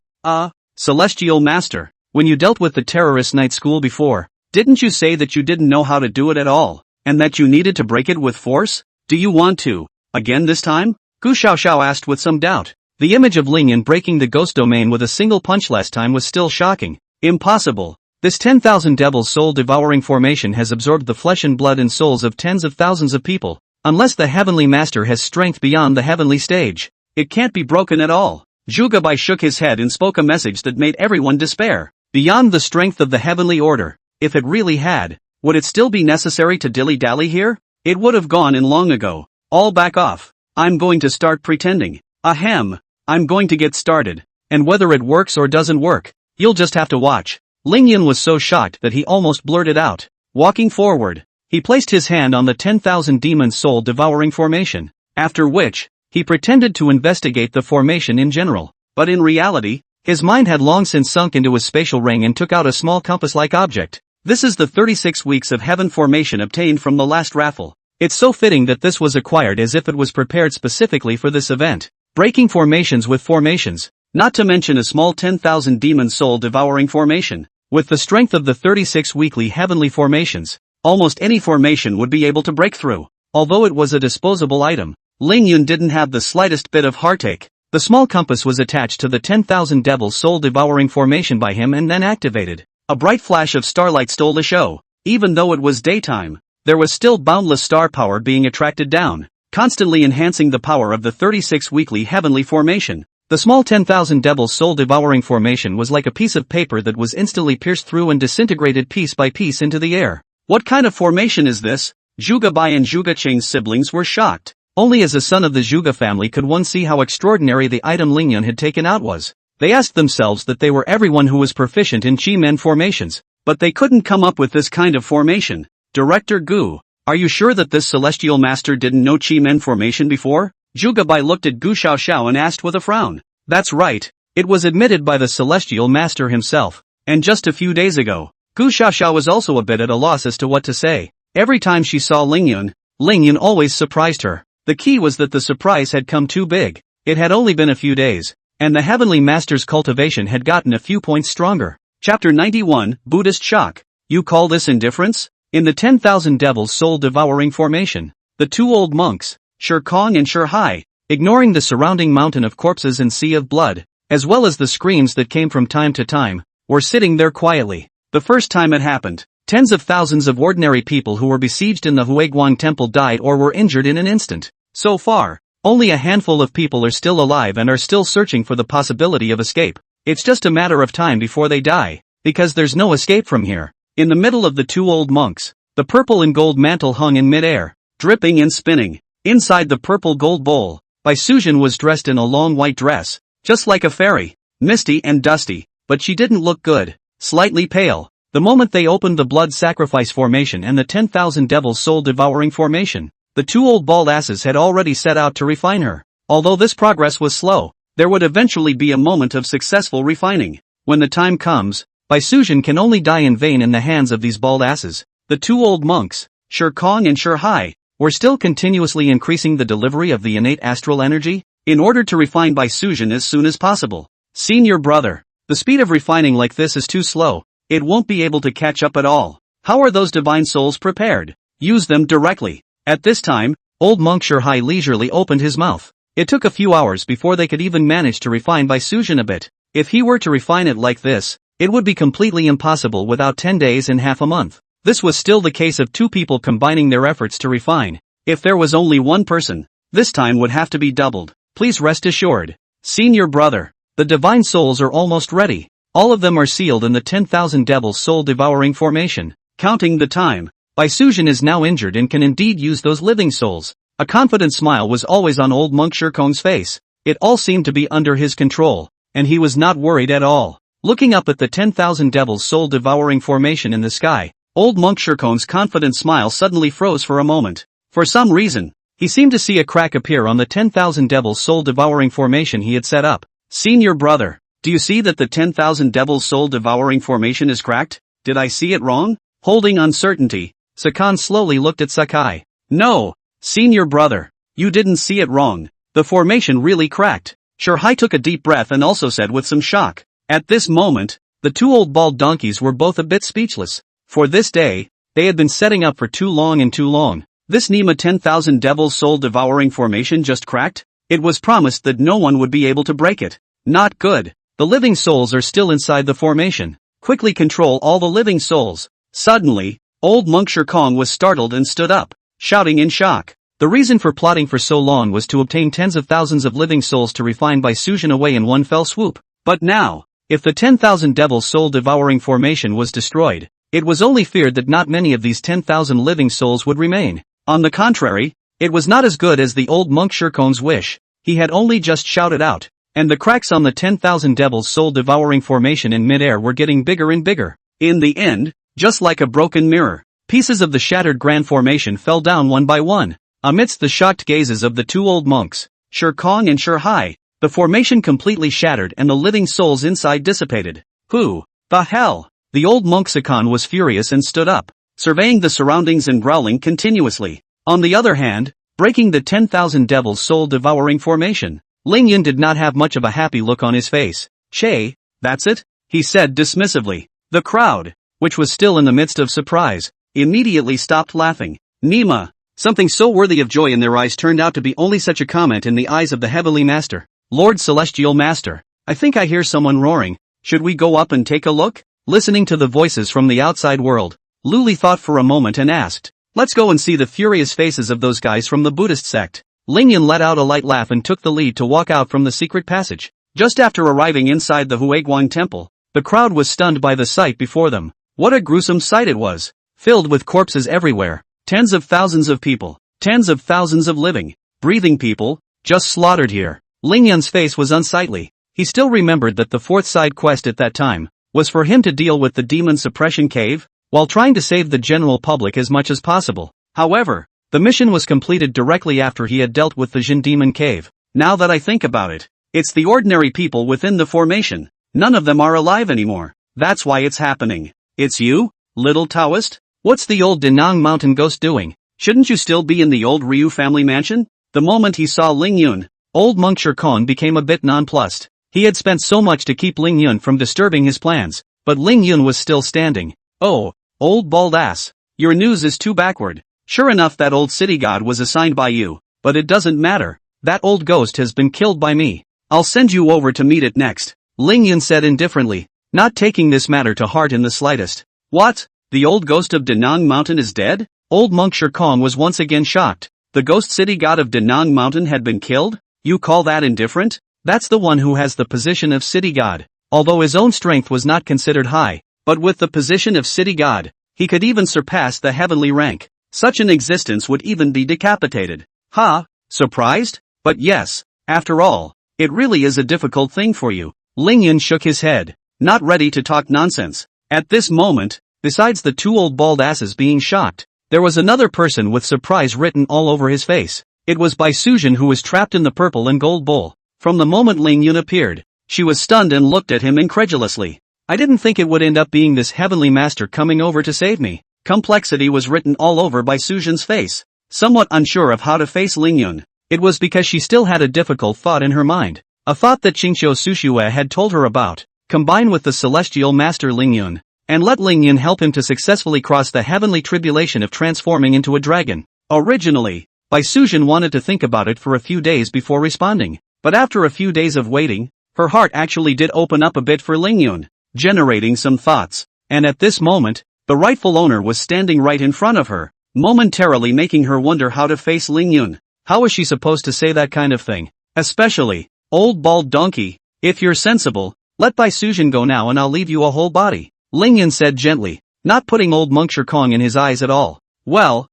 Celestial Master, when you dealt with the terrorist night school before, didn't you say that you didn't know how to do it at all, and that you needed to break it with force? Do you want to, again this time? Gu Xiaoxiao asked with some doubt. The image of Ling Yun breaking the ghost domain with a single punch last time was still shocking. Impossible. This 10,000 devils soul-devouring formation has absorbed the flesh and blood and souls of tens of thousands of people. Unless the heavenly master has strength beyond the heavenly stage, it can't be broken at all. Zhuge Bai shook his head and spoke a message that made everyone despair. Beyond the strength of the heavenly order, if it really had, would it still be necessary to dilly-dally here? It would have gone in long ago. All back off. I'm going to start pretending. Ahem. I'm going to get started. And whether it works or doesn't work, you'll just have to watch. Ling Yun was so shocked that he almost blurted out. Walking forward, he placed his hand on the 10,000 demon soul devouring formation, after which, he pretended to investigate the formation in general. But in reality, his mind had long since sunk into his spatial ring and took out a small compass-like object. This is the 36 weeks of heaven formation obtained from the last raffle. It's so fitting that this was acquired as if it was prepared specifically for this event. Breaking formations with formations, not to mention a small 10,000 demon soul devouring formation. With the strength of the 36 weekly heavenly formations, almost any formation would be able to break through. Although it was a disposable item, Ling Yun didn't have the slightest bit of heartache. The small compass was attached to the 10,000 devil soul devouring formation by him and then activated. A bright flash of starlight stole the show. Even though it was daytime, there was still boundless star power being attracted down, constantly enhancing the power of the 36 weekly heavenly formation. The small 10,000 devil soul devouring formation was like a piece of paper that was instantly pierced through and disintegrated piece by piece into the air. What kind of formation is this? Zhuge Bai and Zhuge Cheng's siblings were shocked. Only as a son of the Zhuge family could one see how extraordinary the item Ling Yun had taken out was. They asked themselves that they were everyone who was proficient in Chi-men formations, but they couldn't come up with this kind of formation. Director Gu, are you sure that this celestial master didn't know Chi-men formation before? Zhuge Bai looked at Gu Xiaoxiao and asked with a frown. That's right, it was admitted by the celestial master himself, and just a few days ago. Gu Xiaoxiao was also a bit at a loss as to what to say. Every time she saw Ling Yun always surprised her. The key was that the surprise had come too big. It had only been a few days, and the heavenly master's cultivation had gotten a few points stronger. Chapter 91, Buddhist Shock. You call this indifference? In the 10,000 devils soul-devouring formation, the two old monks, Shi Kong and Shi Hai, ignoring the surrounding mountain of corpses and sea of blood, as well as the screams that came from time to time, were sitting there quietly. The first time it happened, tens of thousands of ordinary people who were besieged in the Huiguang Temple died or were injured in an instant. So far, only a handful of people are still alive and are still searching for the possibility of escape. It's just a matter of time before they die, because there's no escape from here. In the middle of the two old monks, the purple and gold mantle hung in mid-air, dripping and spinning. Inside the purple gold bowl, Bai Suzhen was dressed in a long white dress, just like a fairy, misty and dusty, but she didn't look good, slightly pale. The moment they opened the blood sacrifice formation and the 10,000 devils soul devouring formation, the two old bald asses had already set out to refine her. Although this progress was slow, there would eventually be a moment of successful refining. When the time comes, Bai Suzhen can only die in vain in the hands of these bald asses. The two old monks, Shi Kong and Shi Hai, were still continuously increasing the delivery of the innate astral energy, in order to refine Bai Suzhen as soon as possible. Senior brother, The speed of refining like this is too slow. It won't be able to catch up at all. How are those divine souls prepared? Use them directly. At this time, old monk Shurhai leisurely opened his mouth. It took a few hours before they could even manage to refine Bai Sujin a bit. If he were to refine it like this, it would be completely impossible without 10 days and half a month. This was still the case of two people combining their efforts to refine. If there was only one person, this time would have to be doubled. Please rest assured, senior brother, the divine souls are almost ready. All of them are sealed in the 10,000 devils soul devouring formation. Counting the time, Bai Sujin is now injured and can indeed use those living souls. A confident smile was always on old monk Shurkong's face. It all seemed to be under his control, and he was not worried at all. Looking up at the 10,000 devils soul devouring formation in the sky, old monk Shurkong's confident smile suddenly froze for a moment. For some reason, he seemed to see a crack appear on the 10,000 devils soul devouring formation he had set up. Senior brother, do you see that the 10,000 devils soul devouring formation is cracked? Did I see it wrong? Holding uncertainty, Sakan slowly looked at Sakai. No, senior brother, you didn't see it wrong. The formation really cracked. Shurhai took a deep breath and also said with some shock. At this moment, the two old bald donkeys were both a bit speechless. For this day, they had been setting up for too long and too long. This Nima 10,000 devils soul devouring formation just cracked? It was promised that no one would be able to break it. Not good. The living souls are still inside the formation. Quickly control all the living souls. Suddenly, old monk Shurkong was startled and stood up, shouting in shock. The reason for plotting for so long was to obtain tens of thousands of living souls to refine Bai Sujin away in one fell swoop. But now, if the 10,000 devils soul devouring formation was destroyed, it was only feared that not many of these 10,000 living souls would remain. On the contrary, it was not as good as the old monk Shurkong's wish. He had only just shouted out, and the cracks on the 10,000 devils soul devouring formation in midair were getting bigger and bigger. In the end, just like a broken mirror, pieces of the shattered grand formation fell down one by one. Amidst the shocked gazes of the two old monks, Shurkong and Shurhai, the formation completely shattered and the living souls inside dissipated. Who the hell? The old monk Sakan was furious and stood up, surveying the surroundings and growling continuously. On the other hand, breaking the 10,000 devils soul devouring formation, Lingyun did not have much of a happy look on his face. Che, that's it? He said dismissively. The crowd, which was still in the midst of surprise, immediately stopped laughing. Nima, something so worthy of joy in their eyes turned out to be only such a comment in the eyes of the Heavenly Master. Lord Celestial Master, I think I hear someone roaring. Should we go up and take a look? Listening to the voices from the outside world, Luli thought for a moment and asked, let's go and see the furious faces of those guys from the Buddhist sect. Lingyun let out a light laugh and took the lead to walk out from the secret passage. Just after arriving inside the Huiguang temple, the crowd was stunned by the sight before them. What a gruesome sight it was, filled with corpses everywhere. Tens of thousands of people, tens of thousands of living, breathing people, just slaughtered here. Lingyun's face was unsightly. He still remembered that the fourth side quest at that time was for him to deal with the demon suppression cave, while trying to save the general public as much as possible. However, the mission was completed directly after he had dealt with the Jin demon cave. Now that I think about it, it's the ordinary people within the formation. None of them are alive anymore. That's why it's happening. It's you, little Taoist? What's the old Denang mountain ghost doing? Shouldn't you still be in the old Ryu family mansion? The moment he saw Lingyun, old monk Shurkong became a bit nonplussed. He had spent so much to keep Lingyun from disturbing his plans, but Lingyun was still standing. Oh, old bald ass, your news is too backward. Sure enough, that old city god was assigned by you, but it doesn't matter. That old ghost has been killed by me. I'll send you over to meet it next, Lingyun said indifferently, not taking this matter to heart in the slightest. What? The old ghost of Denang Mountain is dead? Old monk Shurkong was once again shocked. The ghost city god of Denang Mountain had been killed? You call that indifferent? That's the one who has the position of city god. Although his own strength was not considered high, but with the position of city god, he could even surpass the heavenly rank. Such an existence would even be decapitated. Ha, surprised? But yes, after all, it really is a difficult thing for you. Lingyun shook his head, not ready to talk nonsense. At this moment, besides the two old bald asses being shocked, there was another person with surprise written all over his face. It was Bai Sujin, who was trapped in the purple and gold bowl. From the moment Lingyun appeared, she was stunned and looked at him incredulously. I didn't think it would end up being this heavenly master coming over to save me. Complexity was written all over Bai Sujin's face. Somewhat unsure of how to face Lingyun, it was because she still had a difficult thought in her mind. A thought that Qingqiu Sushue had told her about. combine with the celestial master Lingyun, and let Lingyun help him to successfully cross the heavenly tribulation of transforming into a dragon. Originally, Bai Sujin wanted to think about it for a few days before responding, but after a few days of waiting, her heart actually did open up a bit for Lingyun, generating some thoughts, and at this moment, the rightful owner was standing right in front of her, momentarily making her wonder how to face Lingyun. How was she supposed to say that kind of thing? Especially, old bald donkey, if you're sensible, let Bai Sujin go now and I'll leave you a whole body, Lingyun said gently, not putting old Monk Kong in his eyes at all. Well,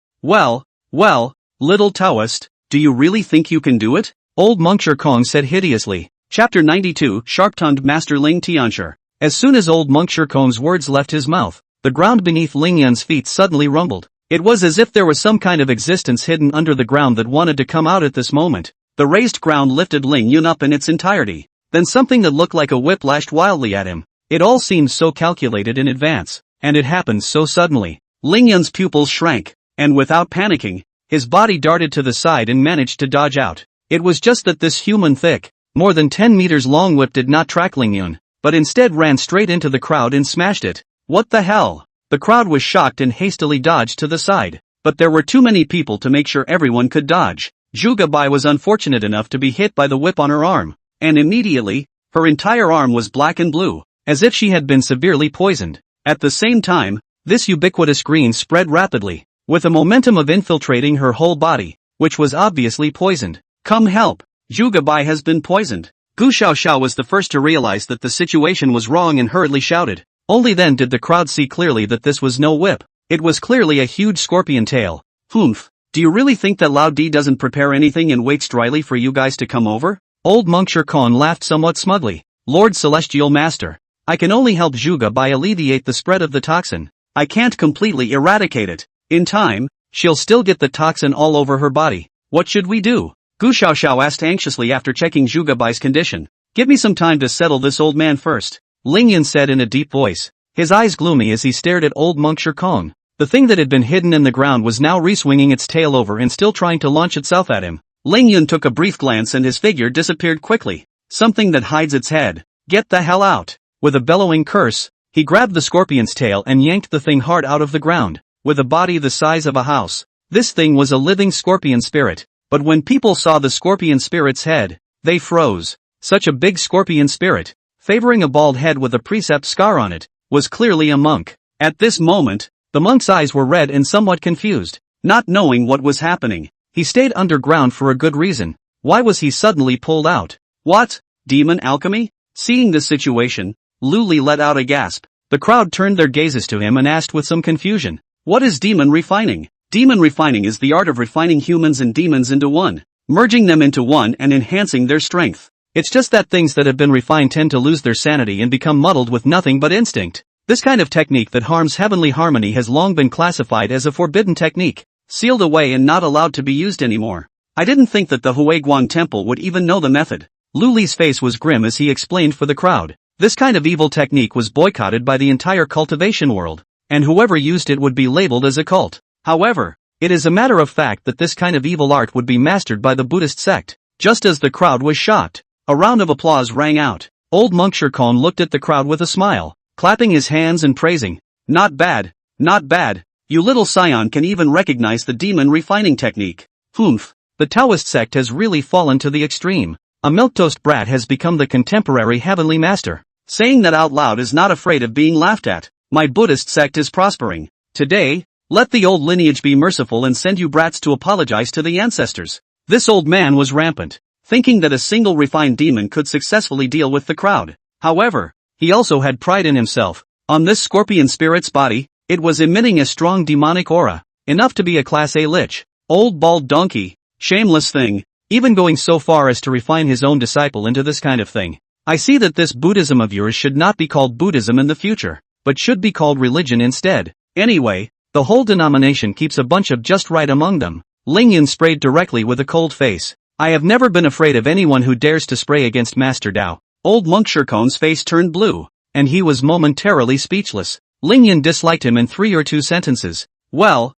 little Taoist, do you really think you can do it? Old Monk Kong said hideously. Chapter 92, Sharp-tongued Master Ling Tianshi. As soon as old Monk Kong's words left his mouth, the ground beneath Lingyun's feet suddenly rumbled. It was as if there was some kind of existence hidden under the ground that wanted to come out at this moment. The raised ground lifted Lingyun up in its entirety. Then something that looked like a whip lashed wildly at him. It all seemed so calculated in advance, and it happened so suddenly. Lingyun's pupils shrank, and without panicking, his body darted to the side and managed to dodge out. It was just that this human thick, more than 10 meters long whip did not track Lingyun, but instead ran straight into the crowd and smashed it. What the hell? The crowd was shocked and hastily dodged to the side, but there were too many people to make sure everyone could dodge. Zhuge Bai was unfortunate enough to be hit by the whip on her arm, and immediately, her entire arm was black and blue, as if she had been severely poisoned. At the same time, this ubiquitous green spread rapidly, with a momentum of infiltrating her whole body, which was obviously poisoned. Come help! Zhuge Bai has been poisoned. Gu Xiaoxiao was the first to realize that the situation was wrong and hurriedly shouted. Only then did the crowd see clearly that this was no whip. It was clearly a huge scorpion tail. Humph, do you really think that Lao Di doesn't prepare anything and waits dryly for you guys to come over? Old Monk Khan laughed somewhat smugly. Lord Celestial Master, I can only help Zhuge Bai alleviate the spread of the toxin. I can't completely eradicate it. In time, she'll still get the toxin all over her body. What should we do? Gu Xiaoxiao asked anxiously after checking Zhuge Bai's condition. Give me some time to settle this old man first, Lingyun said in a deep voice, his eyes gloomy as he stared at old Monk Kong. The thing that had been hidden in the ground was now re-swinging its tail over and still trying to launch itself at him. Lingyun took a brief glance and his figure disappeared quickly. Something that hides its head. Get the hell out. With a bellowing curse, he grabbed the scorpion's tail and yanked the thing hard out of the ground. With a body the size of a house, this thing was a living scorpion spirit. But when people saw the scorpion spirit's head, they froze. Such a big scorpion spirit, favoring a bald head with a precept scar on it, was clearly a monk. At this moment, the monk's eyes were red and somewhat confused. Not knowing what was happening, he stayed underground for a good reason. Why was he suddenly pulled out? What? Demon alchemy? Seeing this situation, Lu Li let out a gasp. The crowd turned their gazes to him and asked with some confusion, what is demon refining? Demon refining is the art of refining humans and demons into one, merging them into one and enhancing their strength. It's just that things that have been refined tend to lose their sanity and become muddled with nothing but instinct. This kind of technique that harms heavenly harmony has long been classified as a forbidden technique, sealed away and not allowed to be used anymore. I didn't think that the Huiguang Temple would even know the method. Lu Li's face was grim as he explained for the crowd. This kind of evil technique was boycotted by the entire cultivation world, and whoever used it would be labeled as a cult. However, it is a matter of fact that this kind of evil art would be mastered by the Buddhist sect. Just as the crowd was shocked, a round of applause rang out. Old Monk Khan looked at the crowd with a smile, clapping his hands and praising. Not bad, not bad. You little scion can even recognize the demon refining technique. Humph, the Taoist sect has really fallen to the extreme. A milquetoast brat has become the contemporary heavenly master. Saying that out loud is not afraid of being laughed at. My Buddhist sect is prospering. Today, let the old lineage be merciful and send you brats to apologize to the ancestors. This old man was rampant, thinking that a single refined demon could successfully deal with the crowd. However, he also had pride in himself. On this scorpion spirit's body, it was emitting a strong demonic aura, enough to be a Class A lich. Old bald donkey, shameless thing, even going so far as to refine his own disciple into this kind of thing. I see that this Buddhism of yours should not be called Buddhism in the future, but should be called religion instead. Anyway, the whole denomination keeps a bunch of just right among them. Lingyun sprayed directly with a cold face. I have never been afraid of anyone who dares to spray against Master Dao. Old Monk Shirkon's face turned blue, and he was momentarily speechless. Lingyun disliked him in 3 or 2 sentences. Well,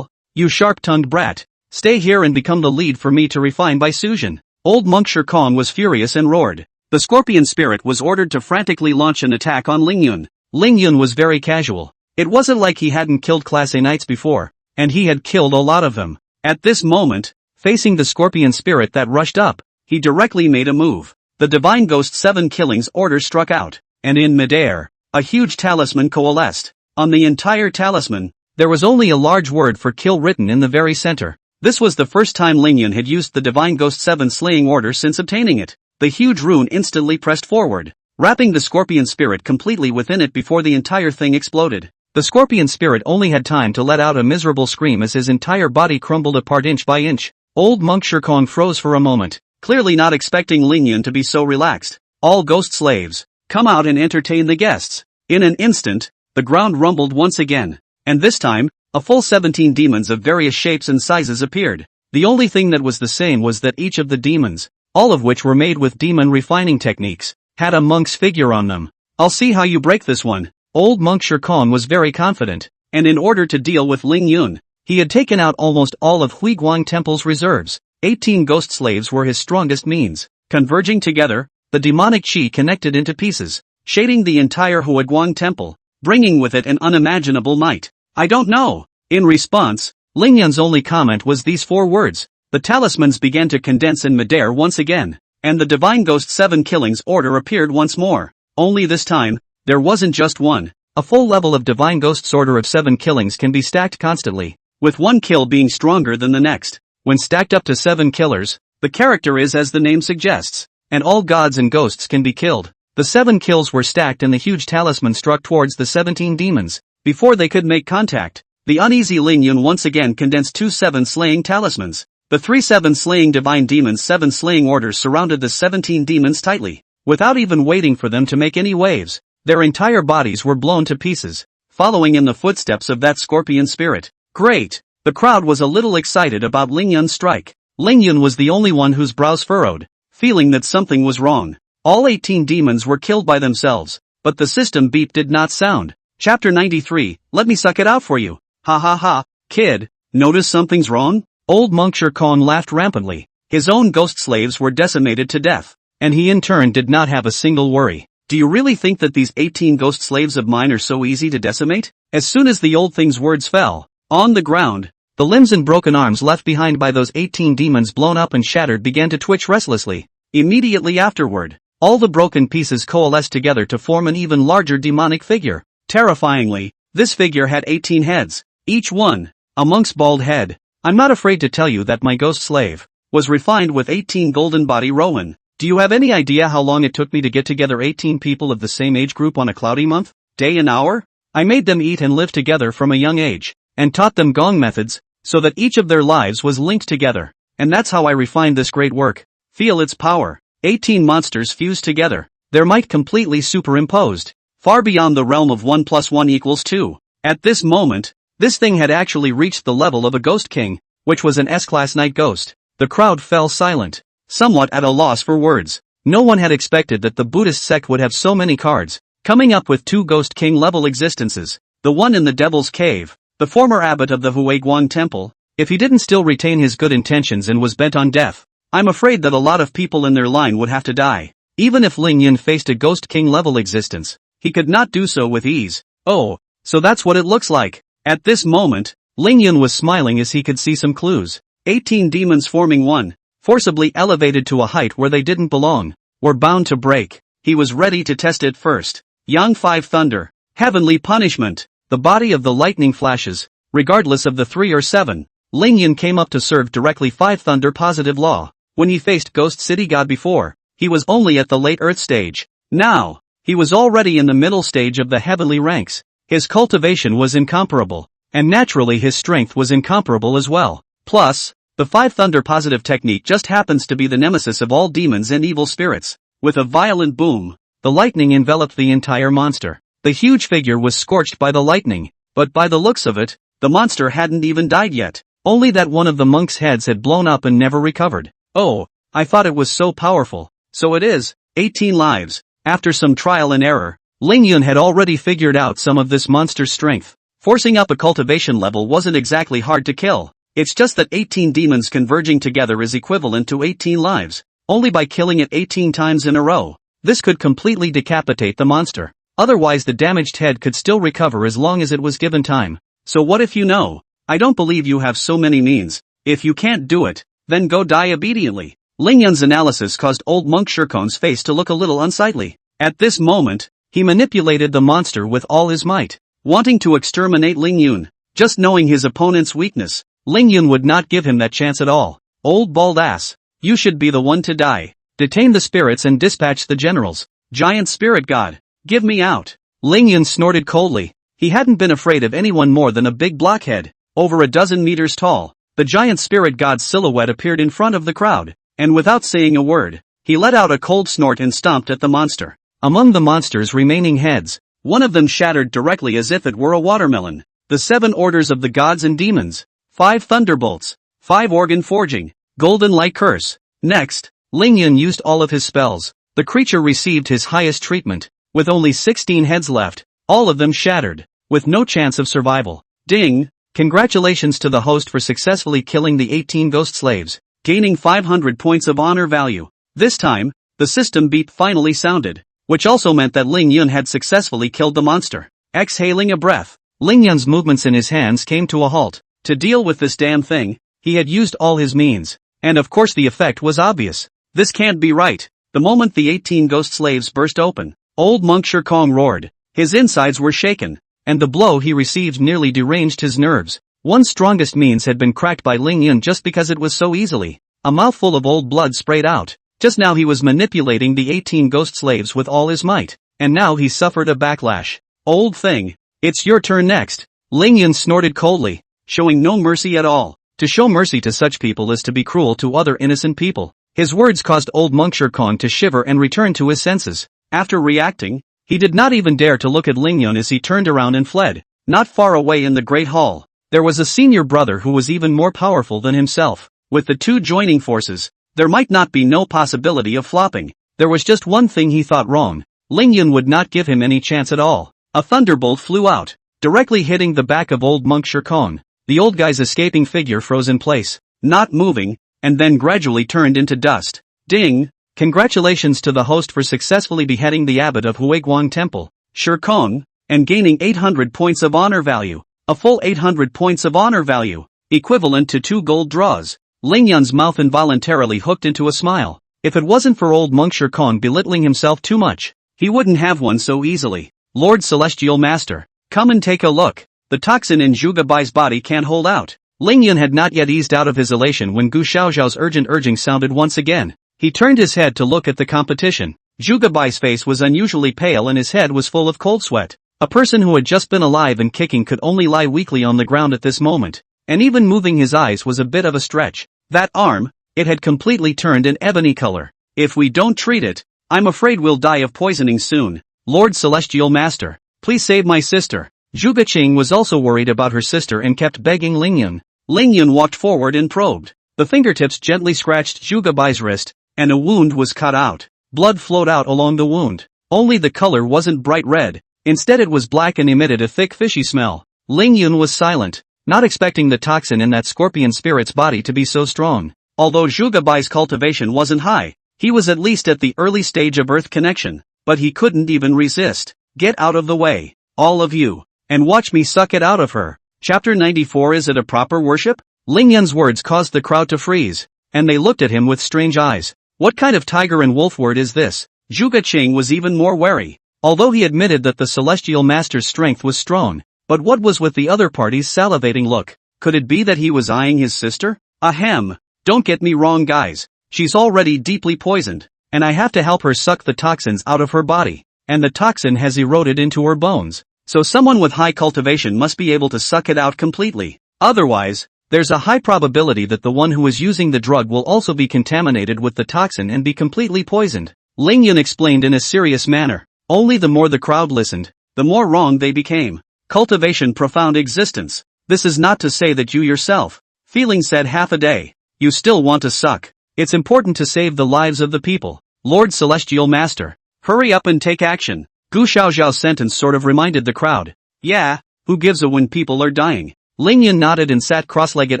you sharp-tongued brat. Stay here and become the lead for me to refine Bai Sujin. Old Monk Shirkong was furious and roared. the scorpion spirit was ordered to frantically launch an attack on Lingyun. Lingyun was very casual. It wasn't like he hadn't killed Class A knights before, and he had killed a lot of them. At this moment, facing the scorpion spirit that rushed up, he directly made a move. The Divine Ghost 7 Killings order struck out, and in midair, a huge talisman coalesced. On the entire talisman, there was only a large word for kill written in the very center. This was the first time Lingyun had used the Divine Ghost 7 slaying order since obtaining it. The huge rune instantly pressed forward, wrapping the scorpion spirit completely within it before the entire thing exploded. The scorpion spirit only had time to let out a miserable scream as his entire body crumbled apart inch by inch. Old monk Shirkong froze for a moment, clearly not expecting Lingyun to be so relaxed. All ghost slaves, come out and entertain the guests. In an instant, the ground rumbled once again, and this time, a full 17 demons of various shapes and sizes appeared. The only thing that was the same was that each of the demons, all of which were made with demon refining techniques, had a monk's figure on them. I'll see how you break this one. Old monk Shirkong was very confident, and in order to deal with Lingyun, he had taken out almost all of Huiguang Temple's reserves. 18 ghost slaves were his strongest means. Converging together, the demonic chi connected into pieces, shading the entire Huiguang Temple, bringing with it an unimaginable might. I don't know. In response, Lingyun's only comment was these 4 words. The talismans began to condense in midair once again, and the Divine Ghost 7 Killings order appeared once more. Only this time, there wasn't just one. A full level of Divine Ghost's order of 7 killings can be stacked constantly, with one kill being stronger than the next. When stacked up to 7 killers, the character is as the name suggests, and all gods and ghosts can be killed. The 7 kills were stacked and the huge talisman struck towards the 17 demons. Before they could make contact, the uneasy Lingyun once again condensed 2 7 slaying talismans. The 3 7 slaying divine demons 7 slaying orders surrounded the 17 demons tightly, without even waiting for them to make any waves. Their entire bodies were blown to pieces, following in the footsteps of that scorpion spirit. Great! The crowd was a little excited about Lingyun's strike. Lingyun was the only one whose brows furrowed, feeling that something was wrong. All 18 demons were killed by themselves, but the system beep did not sound. Chapter 93, let me suck it out for you. Ha ha ha, kid, notice something's wrong? Old monk Shirkong laughed rampantly. His own ghost slaves were decimated to death, and he in turn did not have a single worry. Do you really think that these 18 ghost slaves of mine are so easy to decimate? As soon as the old thing's words fell on the ground, the limbs and broken arms left behind by those 18 demons blown up and shattered began to twitch restlessly. Immediately afterward, all the broken pieces coalesced together to form an even larger demonic figure. Terrifyingly, this figure had 18 heads, each one a monk's bald head. I'm not afraid to tell you that my ghost slave was refined with 18 golden body Rowan. Do you have any idea how long it took me to get together 18 people of the same age group on a cloudy month, day and hour? I made them eat and live together from a young age, and taught them gong methods, so that each of their lives was linked together. And that's how I refined this great work. Feel its power. 18 monsters fused together, their might completely superimposed, far beyond the realm of 1 + 1 = 2. At this moment, this thing had actually reached the level of a ghost king, which was an S-class night ghost. The crowd fell silent, somewhat at a loss for words. No one had expected that the Buddhist sect would have so many cards, coming up with 2 ghost king level existences. The one in the Devil's Cave, the former abbot of the Huiguang Temple, if he didn't still retain his good intentions and was bent on death, I'm afraid that a lot of people in their line would have to die. Even if Lingyun faced a ghost king level existence, he could not do so with ease. Oh, so that's what it looks like. At this moment, Lingyun was smiling as he could see some clues. 18 demons forming one, forcibly elevated to a height where they didn't belong, were bound to break. He was ready to test it first. Yang 5 Thunder, Heavenly Punishment, the body of the lightning flashes, regardless of the 3 or 7. Lingyun came up to serve directly 5 Thunder Positive Law. When he faced Ghost City God before, he was only at the late Earth stage. Now, he was already in the middle stage of the heavenly ranks. His cultivation was incomparable, and naturally his strength was incomparable as well. Plus, the 5 Thunder Positive technique just happens to be the nemesis of all demons and evil spirits. With a violent boom, the lightning enveloped the entire monster. The huge figure was scorched by the lightning, but by the looks of it, the monster hadn't even died yet. Only that one of the monk's heads had blown up and never recovered. Oh, I thought it was so powerful. So it is. 18 lives. After some trial and error, Lingyun had already figured out some of this monster's strength. Forcing up a cultivation level wasn't exactly hard to kill. It's just that 18 demons converging together is equivalent to 18 lives. only by killing it 18 times in a row. This could completely decapitate the monster. Otherwise the damaged head could still recover as long as it was given time. So what if you know? I don't believe you have so many means. If you can't do it, then go die obediently. Ling Yun's analysis caused old monk Shirkon's face to look a little unsightly. At this moment, he manipulated the monster with all his might, wanting to exterminate Ling Yun. Just knowing his opponent's weakness, Ling Yun would not give him that chance at all. Old bald ass, you should be the one to die. Detain the spirits and dispatch the generals. Giant spirit god, give me out. Ling Yun snorted coldly. He hadn't been afraid of anyone more than a big blockhead. Over a dozen meters tall, the giant spirit god's silhouette appeared in front of the crowd, and without saying a word, he let out a cold snort and stomped at the monster. Among the monster's remaining heads, one of them shattered directly as if it were a watermelon. The 7 orders of the gods and demons, 5 thunderbolts, 5 organ forging, golden light curse. Next, Ling Yun used all of his spells. The creature received his highest treatment, with only 16 heads left, all of them shattered, with no chance of survival. Ding! Congratulations to the host for successfully killing the 18 ghost slaves, gaining 500 points of honor value. This time, the system beep finally sounded, which also meant that Ling Yun had successfully killed the monster. Exhaling a breath, Ling Yun's movements in his hands came to a halt. To deal with this damn thing, he had used all his means, and of course the effect was obvious. This can't be right. The moment the 18 ghost slaves burst open, old monk Shirkong roared. His insides were shaken, and the blow he received nearly deranged his nerves. One's strongest means had been cracked by Ling Yun just because it was so easily. A mouthful of old blood sprayed out. Just now he was manipulating the 18 ghost slaves with all his might, and now he suffered a backlash. Old thing, it's your turn next. Ling Yun snorted coldly, showing no mercy at all. To show mercy to such people is to be cruel to other innocent people. His words caused old monk Shirkong to shiver and return to his senses. After reacting, he did not even dare to look at Ling Yun as he turned around and fled. Not far away in the Great Hall, there was a senior brother who was even more powerful than himself. With the two joining forces, there might not be no possibility of flopping. There was just one thing he thought wrong. Ling Yun would not give him any chance at all. A thunderbolt flew out, directly hitting the back of old monk Shirkong. The old guy's escaping figure froze in place, not moving, and then gradually turned into dust. Ding! Congratulations to the host for successfully beheading the abbot of Huiguang Temple, Shirkong, and gaining 800 points of honor value. A full 800 points of honor value, equivalent to 2 gold draws. Ling Yun's mouth involuntarily hooked into a smile. If it wasn't for old monk Shirkong belittling himself too much, he wouldn't have won so easily. Lord Celestial Master, come and take a look. The toxin in Zhuge Bai's body can't hold out. Ling Yun had not yet eased out of his elation when Gu Xiaoxiao's urgent urging sounded once again. He turned his head to look at the competition. Zhuge Bai's face was unusually pale and his head was full of cold sweat. A person who had just been alive and kicking could only lie weakly on the ground at this moment, and even moving his eyes was a bit of a stretch. That arm, it had completely turned an ebony color. If we don't treat it, I'm afraid we'll die of poisoning soon. Lord Celestial Master, please save my sister. Zhuge Qing was also worried about her sister and kept begging Ling Yun. Ling Yun walked forward and probed. The fingertips gently scratched Zhuge Bai's wrist, and a wound was cut out. Blood flowed out along the wound. Only the color wasn't bright red. Instead it was black and emitted a thick fishy smell. Ling Yun was silent, not expecting the toxin in that scorpion spirit's body to be so strong. Although Zhuge Bai's cultivation wasn't high, he was at least at the early stage of earth connection, but he couldn't even resist. Get out of the way, all of you, and watch me suck it out of her. Chapter 94. Is it a proper worship? Ling Yun's words caused the crowd to freeze, and they looked at him with strange eyes. What kind of tiger and wolf word is this? Zhuge Qing was even more wary. Although he admitted that the Celestial Master's strength was strong, but what was with the other party's salivating look? Could it be that he was eyeing his sister? Ahem. Don't get me wrong guys, she's already deeply poisoned, and I have to help her suck the toxins out of her body, and the toxin has eroded into her bones. So someone with high cultivation must be able to suck it out completely. Otherwise, there's a high probability that the one who is using the drug will also be contaminated with the toxin and be completely poisoned. Ling Yun explained in a serious manner. Only the more the crowd listened, the more wrong they became. Cultivation profound existence. This is not to say that you yourself, feeling said half a day, you still want to suck. It's important to save the lives of the people. Lord Celestial Master, hurry up and take action. Gu Xiaoxiao's sentence sort of reminded the crowd. Yeah, who gives a when people are dying? Ling Yun nodded and sat cross-legged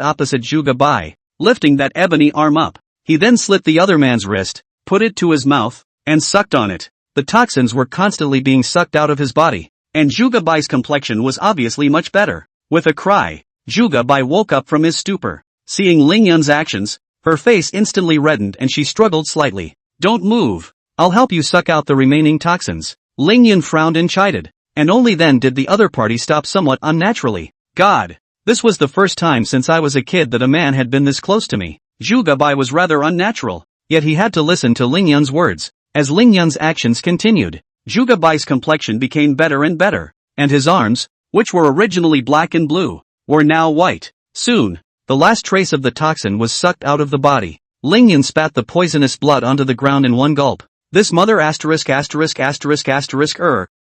opposite Zhuge Bai, lifting that ebony arm up. He then slit the other man's wrist, put it to his mouth, and sucked on it. The toxins were constantly being sucked out of his body, and Juga Bai's complexion was obviously much better. With a cry, Juga Bai woke up from his stupor. Seeing Ling Yun's actions, her face instantly reddened and she struggled slightly. "Don't move. I'll help you suck out the remaining toxins." Ling Yun frowned and chided, and only then did the other party stop somewhat unnaturally. God! This was the first time since I was a kid that a man had been this close to me. Juga Bai was rather unnatural, yet he had to listen to Ling Yun's words. As Ling Yun's actions continued, Juga Bai's complexion became better and better, and his arms, which were originally black and blue, were now white. Soon, the last trace of the toxin was sucked out of the body. Ling Yun spat the poisonous blood onto the ground in one gulp. This mother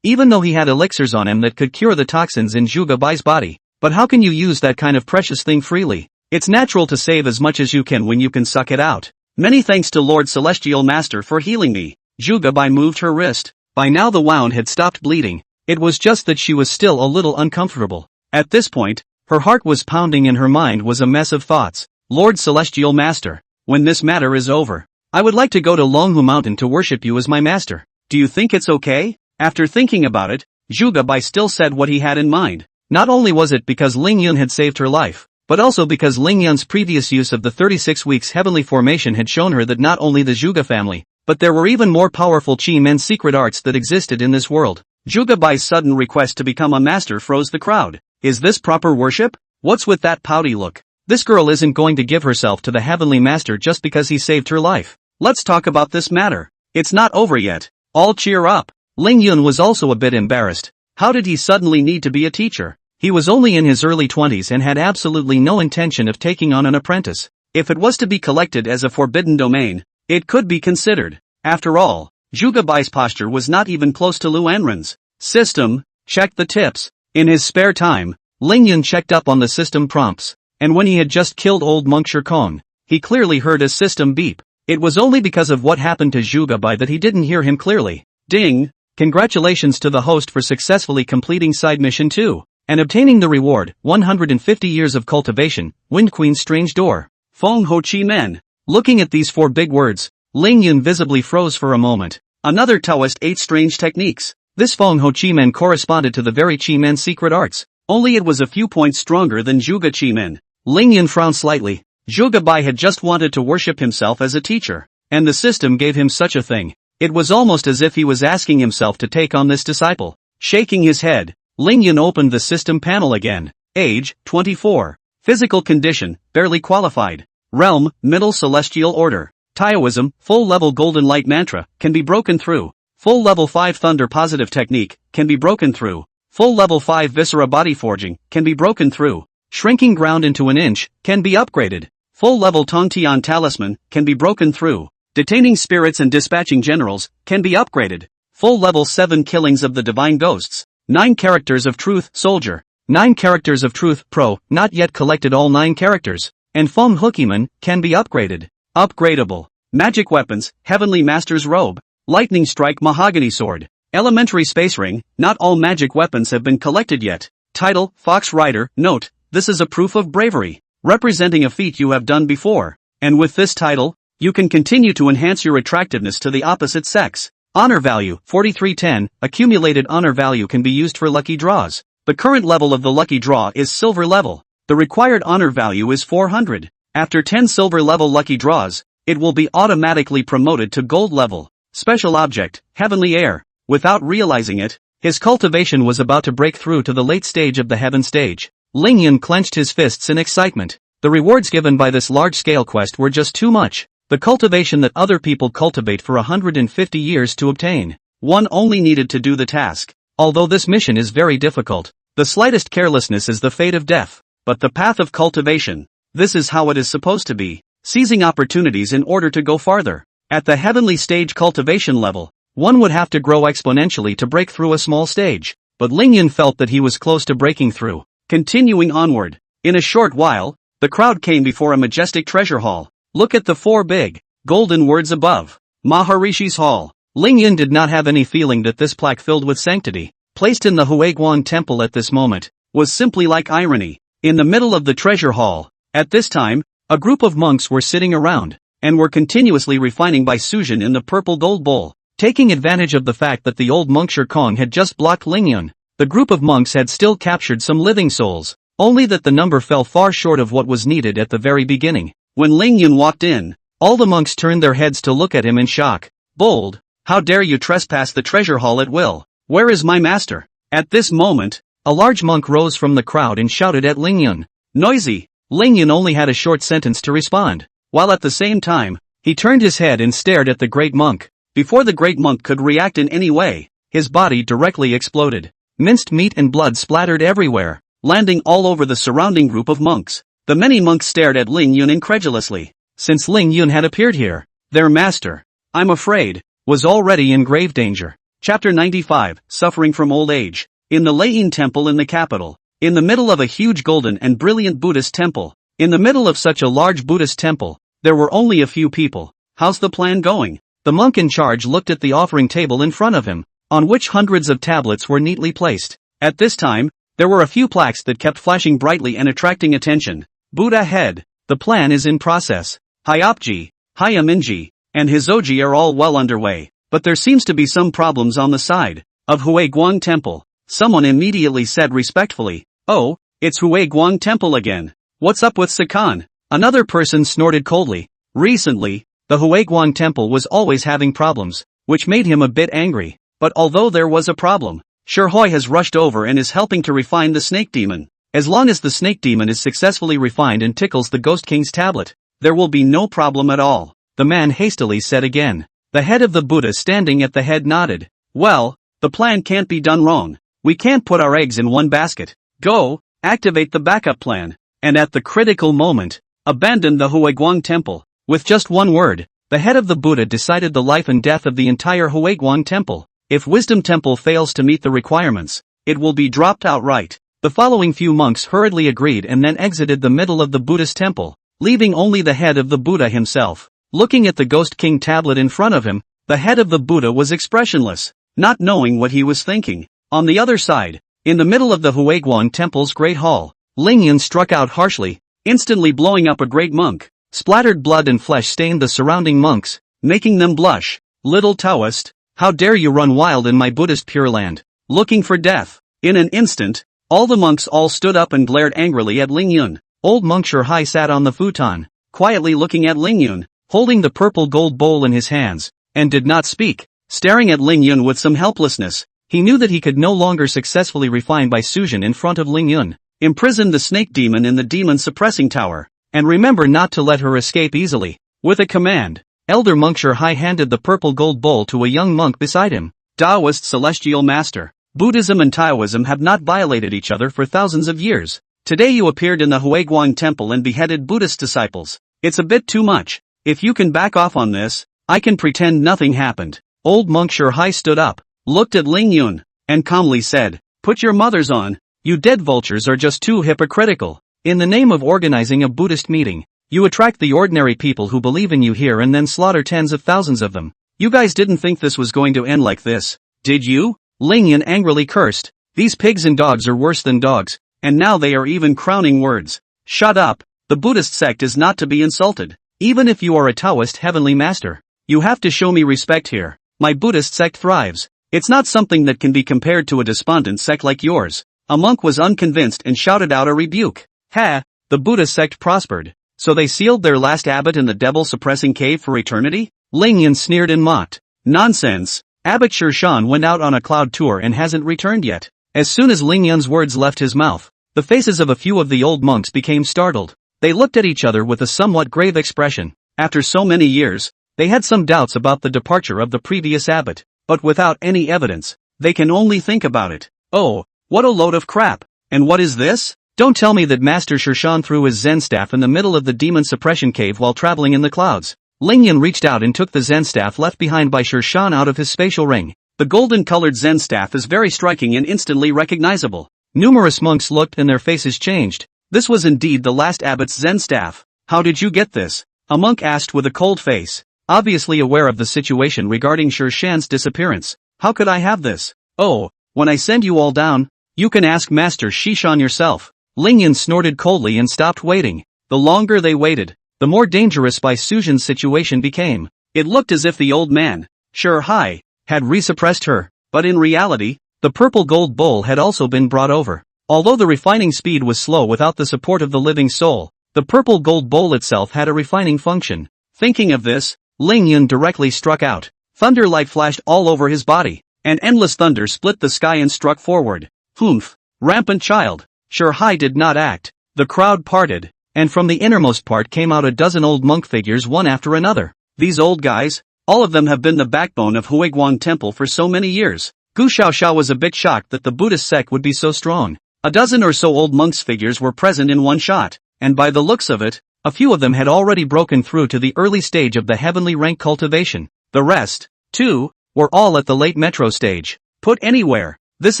even though he had elixirs on him that could cure the toxins in Juga Bai's body. But how can you use that kind of precious thing freely? It's natural to save as much as you can when you can suck it out. Many thanks to Lord Celestial Master for healing me. Juga Bai moved her wrist. By now the wound had stopped bleeding. It was just that she was still a little uncomfortable. At this point, her heart was pounding and her mind was a mess of thoughts. Lord Celestial Master, when this matter is over, I would like to go to Longhu Mountain to worship you as my master. Do you think it's okay? After thinking about it, Juga Bai still said what he had in mind. Not only was it because Ling Yun had saved her life, but also because Ling Yun's previous use of the 36 weeks heavenly formation had shown her that not only the Juga family, but there were even more powerful Chi Men secret arts that existed in this world. Juga Bai's sudden request to become a master froze the crowd. Is this proper worship? What's with that pouty look? This girl isn't going to give herself to the heavenly master just because he saved her life. Let's talk about this matter. It's not over yet. All cheer up. Ling Yun was also a bit embarrassed. How did he suddenly need to be a teacher? He was only in his early 20s and had absolutely no intention of taking on an apprentice. If it was to be collected as a forbidden domain, it could be considered. After all, Juga Bai's posture was not even close to Lu Anren's. System, check the tips. In his spare time, Ling Yun checked up on the system prompts, and when he had just killed old monk Shirkong, he clearly heard his system beep. It was only because of what happened to Juga Bai that he didn't hear him clearly. Ding! Congratulations to the host for successfully completing side mission 2, and obtaining the reward, 150 years of cultivation, Wind Queen's strange door. Feng Ho Chi Men. Looking at these 4 big words, Ling Yun visibly froze for a moment. Another Taoist 8 strange techniques. This Feng Ho Chi Men corresponded to the very Chi Men secret arts, only it was a few points stronger than Juga Chi Men. Ling Yun frowned slightly. Juga Bai had just wanted to worship himself as a teacher, and the system gave him such a thing. It was almost as if he was asking himself to take on this disciple. Shaking his head, Ling Yun opened the system panel again. Age, 24. Physical condition, barely qualified. Realm, Middle Celestial Order. Taoism, full level Golden Light Mantra, can be broken through. Full level 5 Thunder Positive Technique, can be broken through. Full level 5 Viscera Body Forging, can be broken through. Shrinking ground into an inch, can be upgraded. Full level Tongtian Talisman, can be broken through. Detaining spirits and dispatching generals, can be upgraded. Full level 7 Killings of the Divine Ghosts. 9 Characters of Truth, Soldier. 9 Characters of Truth, Pro, not yet collected all 9 characters. And Feng Hookieman, can be upgraded. Upgradable. Magic Weapons, Heavenly Master's Robe. Lightning Strike Mahogany Sword. Elementary Space Ring, not all magic weapons have been collected yet. Title, Fox Rider. Note, this is a proof of bravery, representing a feat you have done before. And with this title, you can continue to enhance your attractiveness to the opposite sex. Honor value, 4310, accumulated honor value can be used for lucky draws. The current level of the lucky draw is silver level. The required honor value is 400. After 10 silver level lucky draws, it will be automatically promoted to gold level. Special object, Heavenly Air. Without realizing it, his cultivation was about to break through to the late stage of the heaven stage. Ling Yun clenched his fists in excitement. The rewards given by this large-scale quest were just too much. The cultivation that other people cultivate for 150 years to obtain. One only needed to do the task. Although this mission is very difficult, the slightest carelessness is the fate of death. But the path of cultivation, this is how it is supposed to be. Seizing opportunities in order to go farther. At the heavenly stage cultivation level, one would have to grow exponentially to break through a small stage. But Ling Yun felt that he was close to breaking through. Continuing onward. In a short while, the crowd came before a majestic treasure hall. Look at the 4 big, golden words above. Maharishi's Hall. Ling Yun did not have any feeling that this plaque filled with sanctity, placed in the Huiguan temple at this moment, was simply like irony. In the middle of the treasure hall, at this time, a group of monks were sitting around. and were continuously refining by Sujin in the purple gold bowl. Taking advantage of the fact that the old monk Shirkong had just blocked Lingyun, the group of monks had still captured some living souls, only that the number fell far short of what was needed at the very beginning. When Lingyun walked in, all the monks turned their heads to look at him in shock. Bold, how dare you trespass the treasure hall at will? Where is my master? At this moment, a large monk rose from the crowd and shouted at Lingyun. Noisy! Lingyun only had a short sentence to respond, while at the same time, he turned his head and stared at the great monk. Before the great monk could react in any way, his body directly exploded. Minced meat and blood splattered everywhere, landing all over the surrounding group of monks. The many monks stared at Lingyun incredulously. Since Lingyun had appeared here, their master, I'm afraid, was already in grave danger. Chapter 95, Suffering from Old Age. In the Lei Temple in the capital, in the middle of a huge golden and brilliant Buddhist temple, in the middle of such a large Buddhist temple, there were only a few people. How's the plan going? The monk in charge looked at the offering table in front of him, on which hundreds of tablets were neatly placed. At this time, there were a few plaques that kept flashing brightly and attracting attention. Buddha head, the plan is in process. Hyopji, Hyaminji, and Hizoji are all well underway, but there seems to be some problems on the side of Hue Guang Temple. Someone immediately said respectfully, oh, it's Hue Guang Temple again. What's up with Sakan? Another person snorted coldly. Recently, the Hue Guang Temple was always having problems, which made him a bit angry. But although there was a problem, Shirhoi has rushed over and is helping to refine the snake demon. As long as the snake demon is successfully refined and tickles the Ghost King's tablet, there will be no problem at all, the man hastily said again. The head of the Buddha standing at the head nodded. Well, the plan can't be done wrong. We can't put our eggs in one basket. Go, activate the backup plan, and at the critical moment, abandon the Hue Guang Temple. With just one word, the head of the Buddha decided the life and death of the entire Hue Guang Temple. If Wisdom Temple fails to meet the requirements, it will be dropped outright. The following few monks hurriedly agreed and then exited the middle of the Buddhist temple, leaving only the head of the Buddha himself. Looking at the Ghost King tablet in front of him, the head of the Buddha was expressionless, not knowing what he was thinking. On the other side, in the middle of the Hue Guang Temple's great hall, Lingyun struck out harshly, instantly blowing up a great monk. Splattered blood and flesh stained the surrounding monks, making them blush. Little Taoist, how dare you run wild in my Buddhist Pure Land, looking for death? In an instant, all the monks all stood up and glared angrily at Lingyun. Old monk Shirhai sat on the futon, quietly looking at Lingyun, holding the purple gold bowl in his hands, and did not speak. Staring at Lingyun with some helplessness, he knew that he could no longer successfully refine by Sujin in front of Lingyun. Imprison the snake demon in the demon suppressing tower, and remember not to let her escape easily. With a command, Elder Monk Shirhai handed the purple gold bowl to a young monk beside him. Taoist Celestial Master, Buddhism and Taoism have not violated each other for thousands of years. Today you appeared in the Hue Guang Temple and beheaded Buddhist disciples. It's a bit too much. If you can back off on this, I can pretend nothing happened. Old Monk Shirhai stood up, looked at Lingyun, and calmly said, put your mothers on. You dead vultures are just too hypocritical. In the name of organizing a Buddhist meeting, you attract the ordinary people who believe in you here and then slaughter tens of thousands of them. You guys didn't think this was going to end like this, did you? Lingyun angrily cursed. These pigs and dogs are worse than dogs, and now they are even crowning words. Shut up, the Buddhist sect is not to be insulted. Even if you are a Taoist heavenly master, you have to show me respect here. My Buddhist sect thrives. It's not something that can be compared to a despondent sect like yours. A monk was unconvinced and shouted out a rebuke. Ha, the Buddha sect prospered, so they sealed their last abbot in the devil-suppressing cave for eternity? Lingyun sneered and mocked. Nonsense, Abbot Shirshan went out on a cloud tour and hasn't returned yet. As soon as Lingyun's words left his mouth, the faces of a few of the old monks became startled. They looked at each other with a somewhat grave expression. After so many years, they had some doubts about the departure of the previous abbot, but without any evidence, they can only think about it. Oh, what a load of crap. And what is this? Don't tell me that Master Shirshan threw his Zen staff in the middle of the demon suppression cave while traveling in the clouds. Lingyun reached out and took the Zen staff left behind by Shirshan out of his spatial ring. The golden-colored Zen staff is very striking and instantly recognizable. Numerous monks looked and their faces changed. This was indeed the last abbot's Zen staff. How did you get this? A monk asked with a cold face, obviously aware of the situation regarding Shirshan's disappearance. How could I have this? Oh, when I send you all down, you can ask Master Shishan yourself. Lingyun snorted coldly and stopped waiting. The longer they waited, the more dangerous Bai Suzhen's situation became. It looked as if the old man, Sure Hai, had resuppressed her, but in reality, the purple gold bowl had also been brought over. Although the refining speed was slow without the support of the living soul, the purple gold bowl itself had a refining function. Thinking of this, Ling Yun directly struck out. Thunderlight flashed all over his body, and endless thunder split the sky and struck forward. Humph! Rampant child! Sure Hai did not act. The crowd parted, and from the innermost part came out a dozen old monk figures one after another. These old guys, all of them have been the backbone of Huiguan Temple for so many years. Gu Xiaoxiao was a bit shocked that the Buddhist sect would be so strong. A dozen or so old monks' figures were present in one shot, and by the looks of it, a few of them had already broken through to the early stage of the heavenly rank cultivation. The rest, too, were all at the late metro stage. Put anywhere, this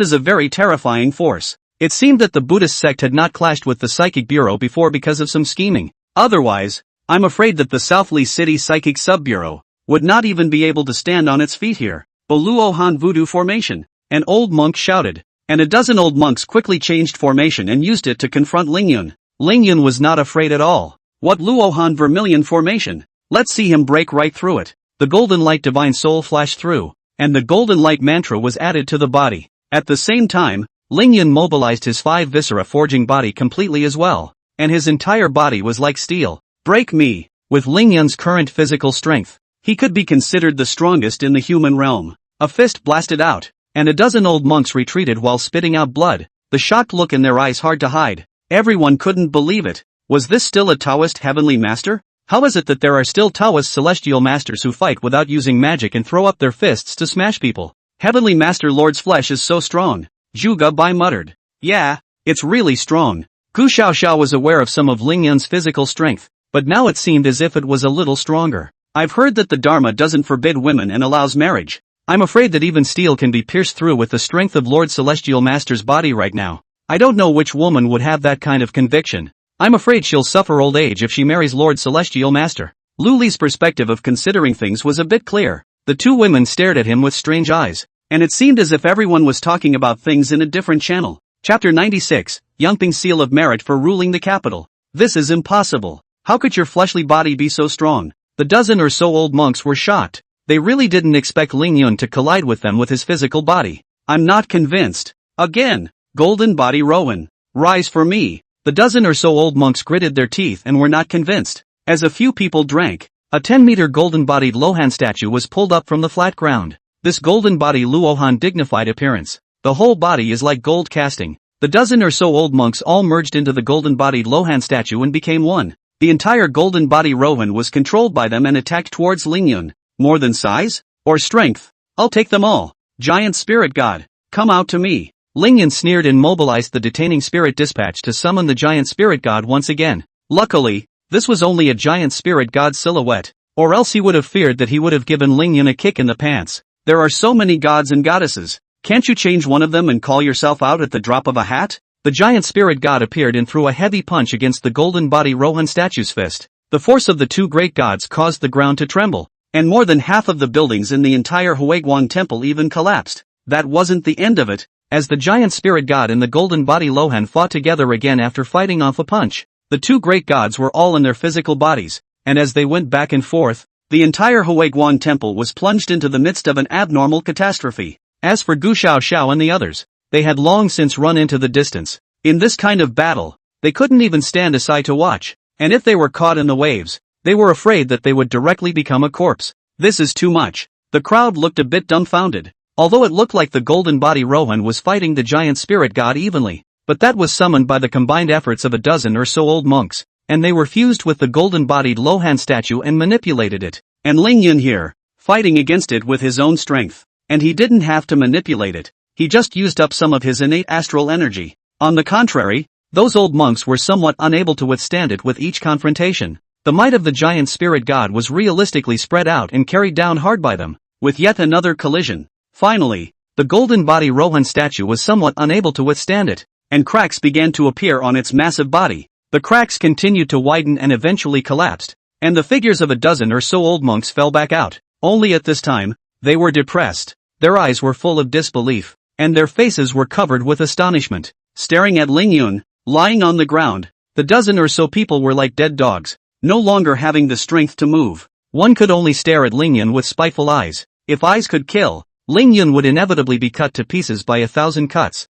is a very terrifying force. It seemed that the Buddhist sect had not clashed with the Psychic Bureau before because of some scheming. Otherwise, I'm afraid that the Southli City Psychic Sub-Bureau would not even be able to stand on its feet here. Luohan Voodoo Formation, an old monk shouted, and a dozen old monks quickly changed formation and used it to confront Ling Yun. Ling Yun was not afraid at all. What Luohan Vermilion Formation? Let's see him break right through it. The golden light divine soul flashed through, and the golden light mantra was added to the body. At the same time, Ling Yun mobilized his 5 viscera forging body completely as well, and his entire body was like steel. Break me! With Ling Yun's current physical strength, he could be considered the strongest in the human realm. A fist blasted out, and a dozen old monks retreated while spitting out blood, the shocked look in their eyes hard to hide. Everyone couldn't believe it. Was this still a Taoist heavenly master? How is it that there are still Taoist celestial masters who fight without using magic and throw up their fists to smash people? Heavenly Master Lord's flesh is so strong. Zhuge Bai muttered. Yeah, it's really strong. Gu Xiaoxiao was aware of some of Ling Yun's physical strength, but now it seemed as if it was a little stronger. I've heard that the Dharma doesn't forbid women and allows marriage. I'm afraid that even steel can be pierced through with the strength of Lord Celestial Master's body right now. I don't know which woman would have that kind of conviction. I'm afraid she'll suffer old age if she marries Lord Celestial Master. Lu Li's perspective of considering things was a bit clear. The two women stared at him with strange eyes, and it seemed as if everyone was talking about things in a different channel. Chapter 96, Yangping Seal of Merit for Ruling the Capital. This is impossible. How could your fleshly body be so strong? The dozen or so old monks were shocked. They really didn't expect Ling Yun to collide with them with his physical body. I'm not convinced. Again, Golden Body Rowan. Rise for me. The dozen or so old monks gritted their teeth and were not convinced. As a few people drank, a 10-meter golden-bodied Lohan statue was pulled up from the flat ground. This golden-body Luohan dignified appearance. The whole body is like gold casting. The dozen or so old monks all merged into the golden-bodied Lohan statue and became one. The entire golden body Rohan was controlled by them and attacked towards Ling Yun. More than size? Or strength? I'll take them all. Giant spirit god, come out to me. Ling Yun sneered and mobilized the detaining spirit dispatch to summon the giant spirit god once again. Luckily, this was only a giant spirit god silhouette, or else he would have feared that he would have given Ling Yun a kick in the pants. There are so many gods and goddesses. Can't you change one of them and call yourself out at the drop of a hat? The giant spirit god appeared and threw a heavy punch against the golden body Rohan statue's fist. The force of the two great gods caused the ground to tremble, and more than half of the buildings in the entire Huiguan temple even collapsed. That wasn't the end of it, as the giant spirit god and the golden body Lohan fought together again after fighting off a punch. The two great gods were all in their physical bodies, and as they went back and forth, the entire Huiguan temple was plunged into the midst of an abnormal catastrophe. As for Gu Xiaoxiao and the others, they had long since run into the distance. In this kind of battle, they couldn't even stand aside to watch, and if they were caught in the waves, they were afraid that they would directly become a corpse. This is too much. The crowd looked a bit dumbfounded, although it looked like the golden body Rohan was fighting the giant spirit god evenly, but that was summoned by the combined efforts of a dozen or so old monks, and they were fused with the golden-bodied Lohan statue and manipulated it. And Ling Yun here, fighting against it with his own strength, and he didn't have to manipulate it. He just used up some of his innate astral energy. On the contrary, those old monks were somewhat unable to withstand it with each confrontation. The might of the giant spirit god was realistically spread out and carried down hard by them, with yet another collision. Finally, the golden body Rohan statue was somewhat unable to withstand it, and cracks began to appear on its massive body. The cracks continued to widen and eventually collapsed, and the figures of a dozen or so old monks fell back out. Only at this time, they were depressed. Their eyes were full of disbelief, and their faces were covered with astonishment. Staring at Ling Yun, lying on the ground, the dozen or so people were like dead dogs. no longer having the strength to move. One could only stare at Lingyun with spiteful eyes. If eyes could kill, Lingyun would inevitably be cut to pieces by 1,000 cuts.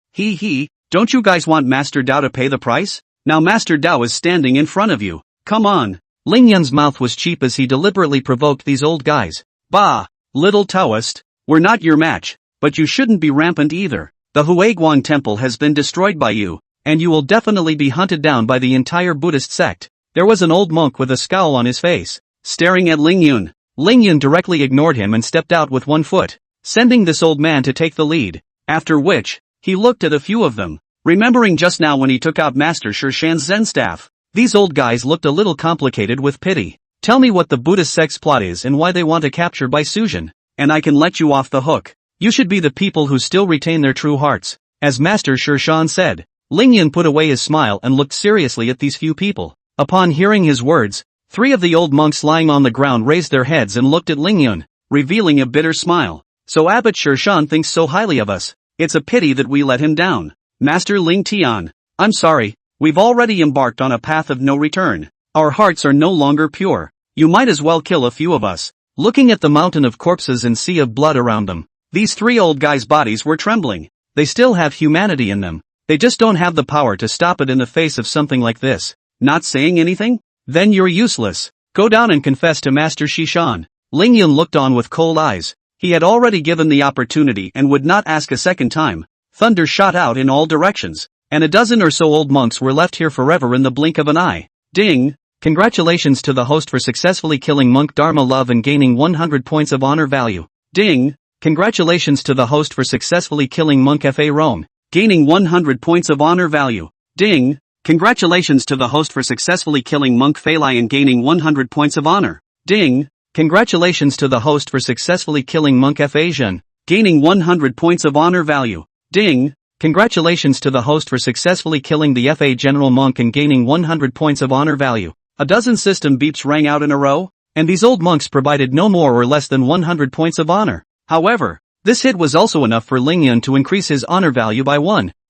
Don't you guys want Master Dao to pay the price? Now Master Dao is standing in front of you. Come on. Lingyun's mouth was cheap as he deliberately provoked these old guys. Bah, little Taoist, we're not your match, but you shouldn't be rampant either. The Huiguang temple has been destroyed by you, and you will definitely be hunted down by the entire Buddhist sect. There was an old monk with a scowl on his face, staring at Lingyun. Lingyun directly ignored him and stepped out with one foot, sending this old man to take the lead, after which, he looked at a few of them, remembering just now when he took out Master Shirshan's Zen staff. These old guys looked a little complicated with pity. Tell me what the Buddhist sect's plot is and why they want to capture Bai Suzhen, and I can let you off the hook. You should be the people who still retain their true hearts. As Master Shirshan said, Lingyun put away his smile and looked seriously at these few people. Upon hearing his words, 3 of the old monks lying on the ground raised their heads and looked at Lingyun, revealing a bitter smile. So Abbot Shirshan thinks so highly of us. It's a pity that we let him down. Master Ling Tian, I'm sorry, we've already embarked on a path of no return. Our hearts are no longer pure. You might as well kill a few of us. Looking at the mountain of corpses and sea of blood around them, these 3 old guys' bodies were trembling. They still have humanity in them. They just don't have the power to stop it in the face of something like this. Not saying anything? Then you're useless. Go down and confess to Master Shishan. Lingyun looked on with cold eyes. He had already given the opportunity and would not ask a second time. Thunder shot out in all directions, and a dozen or so old monks were left here forever in the blink of an eye. Ding! Congratulations to the host for successfully killing Monk Dharma Love and gaining 100 points of honor value. Ding! Congratulations to the host for successfully killing Monk Fa Rome, gaining 100 points of honor value. Ding! Congratulations to the host for successfully killing Monk Fei Lai and gaining 100 points of honor. Ding! Congratulations to the host for successfully killing Monk F. Asian, gaining 100 points of honor value. Ding! Congratulations to the host for successfully killing the FA General Monk and gaining 100 points of honor value. A dozen system beeps rang out in a row, and these old monks provided no more or less than 100 points of honor. However, this hit was also enough for Lingyun to increase his honor value by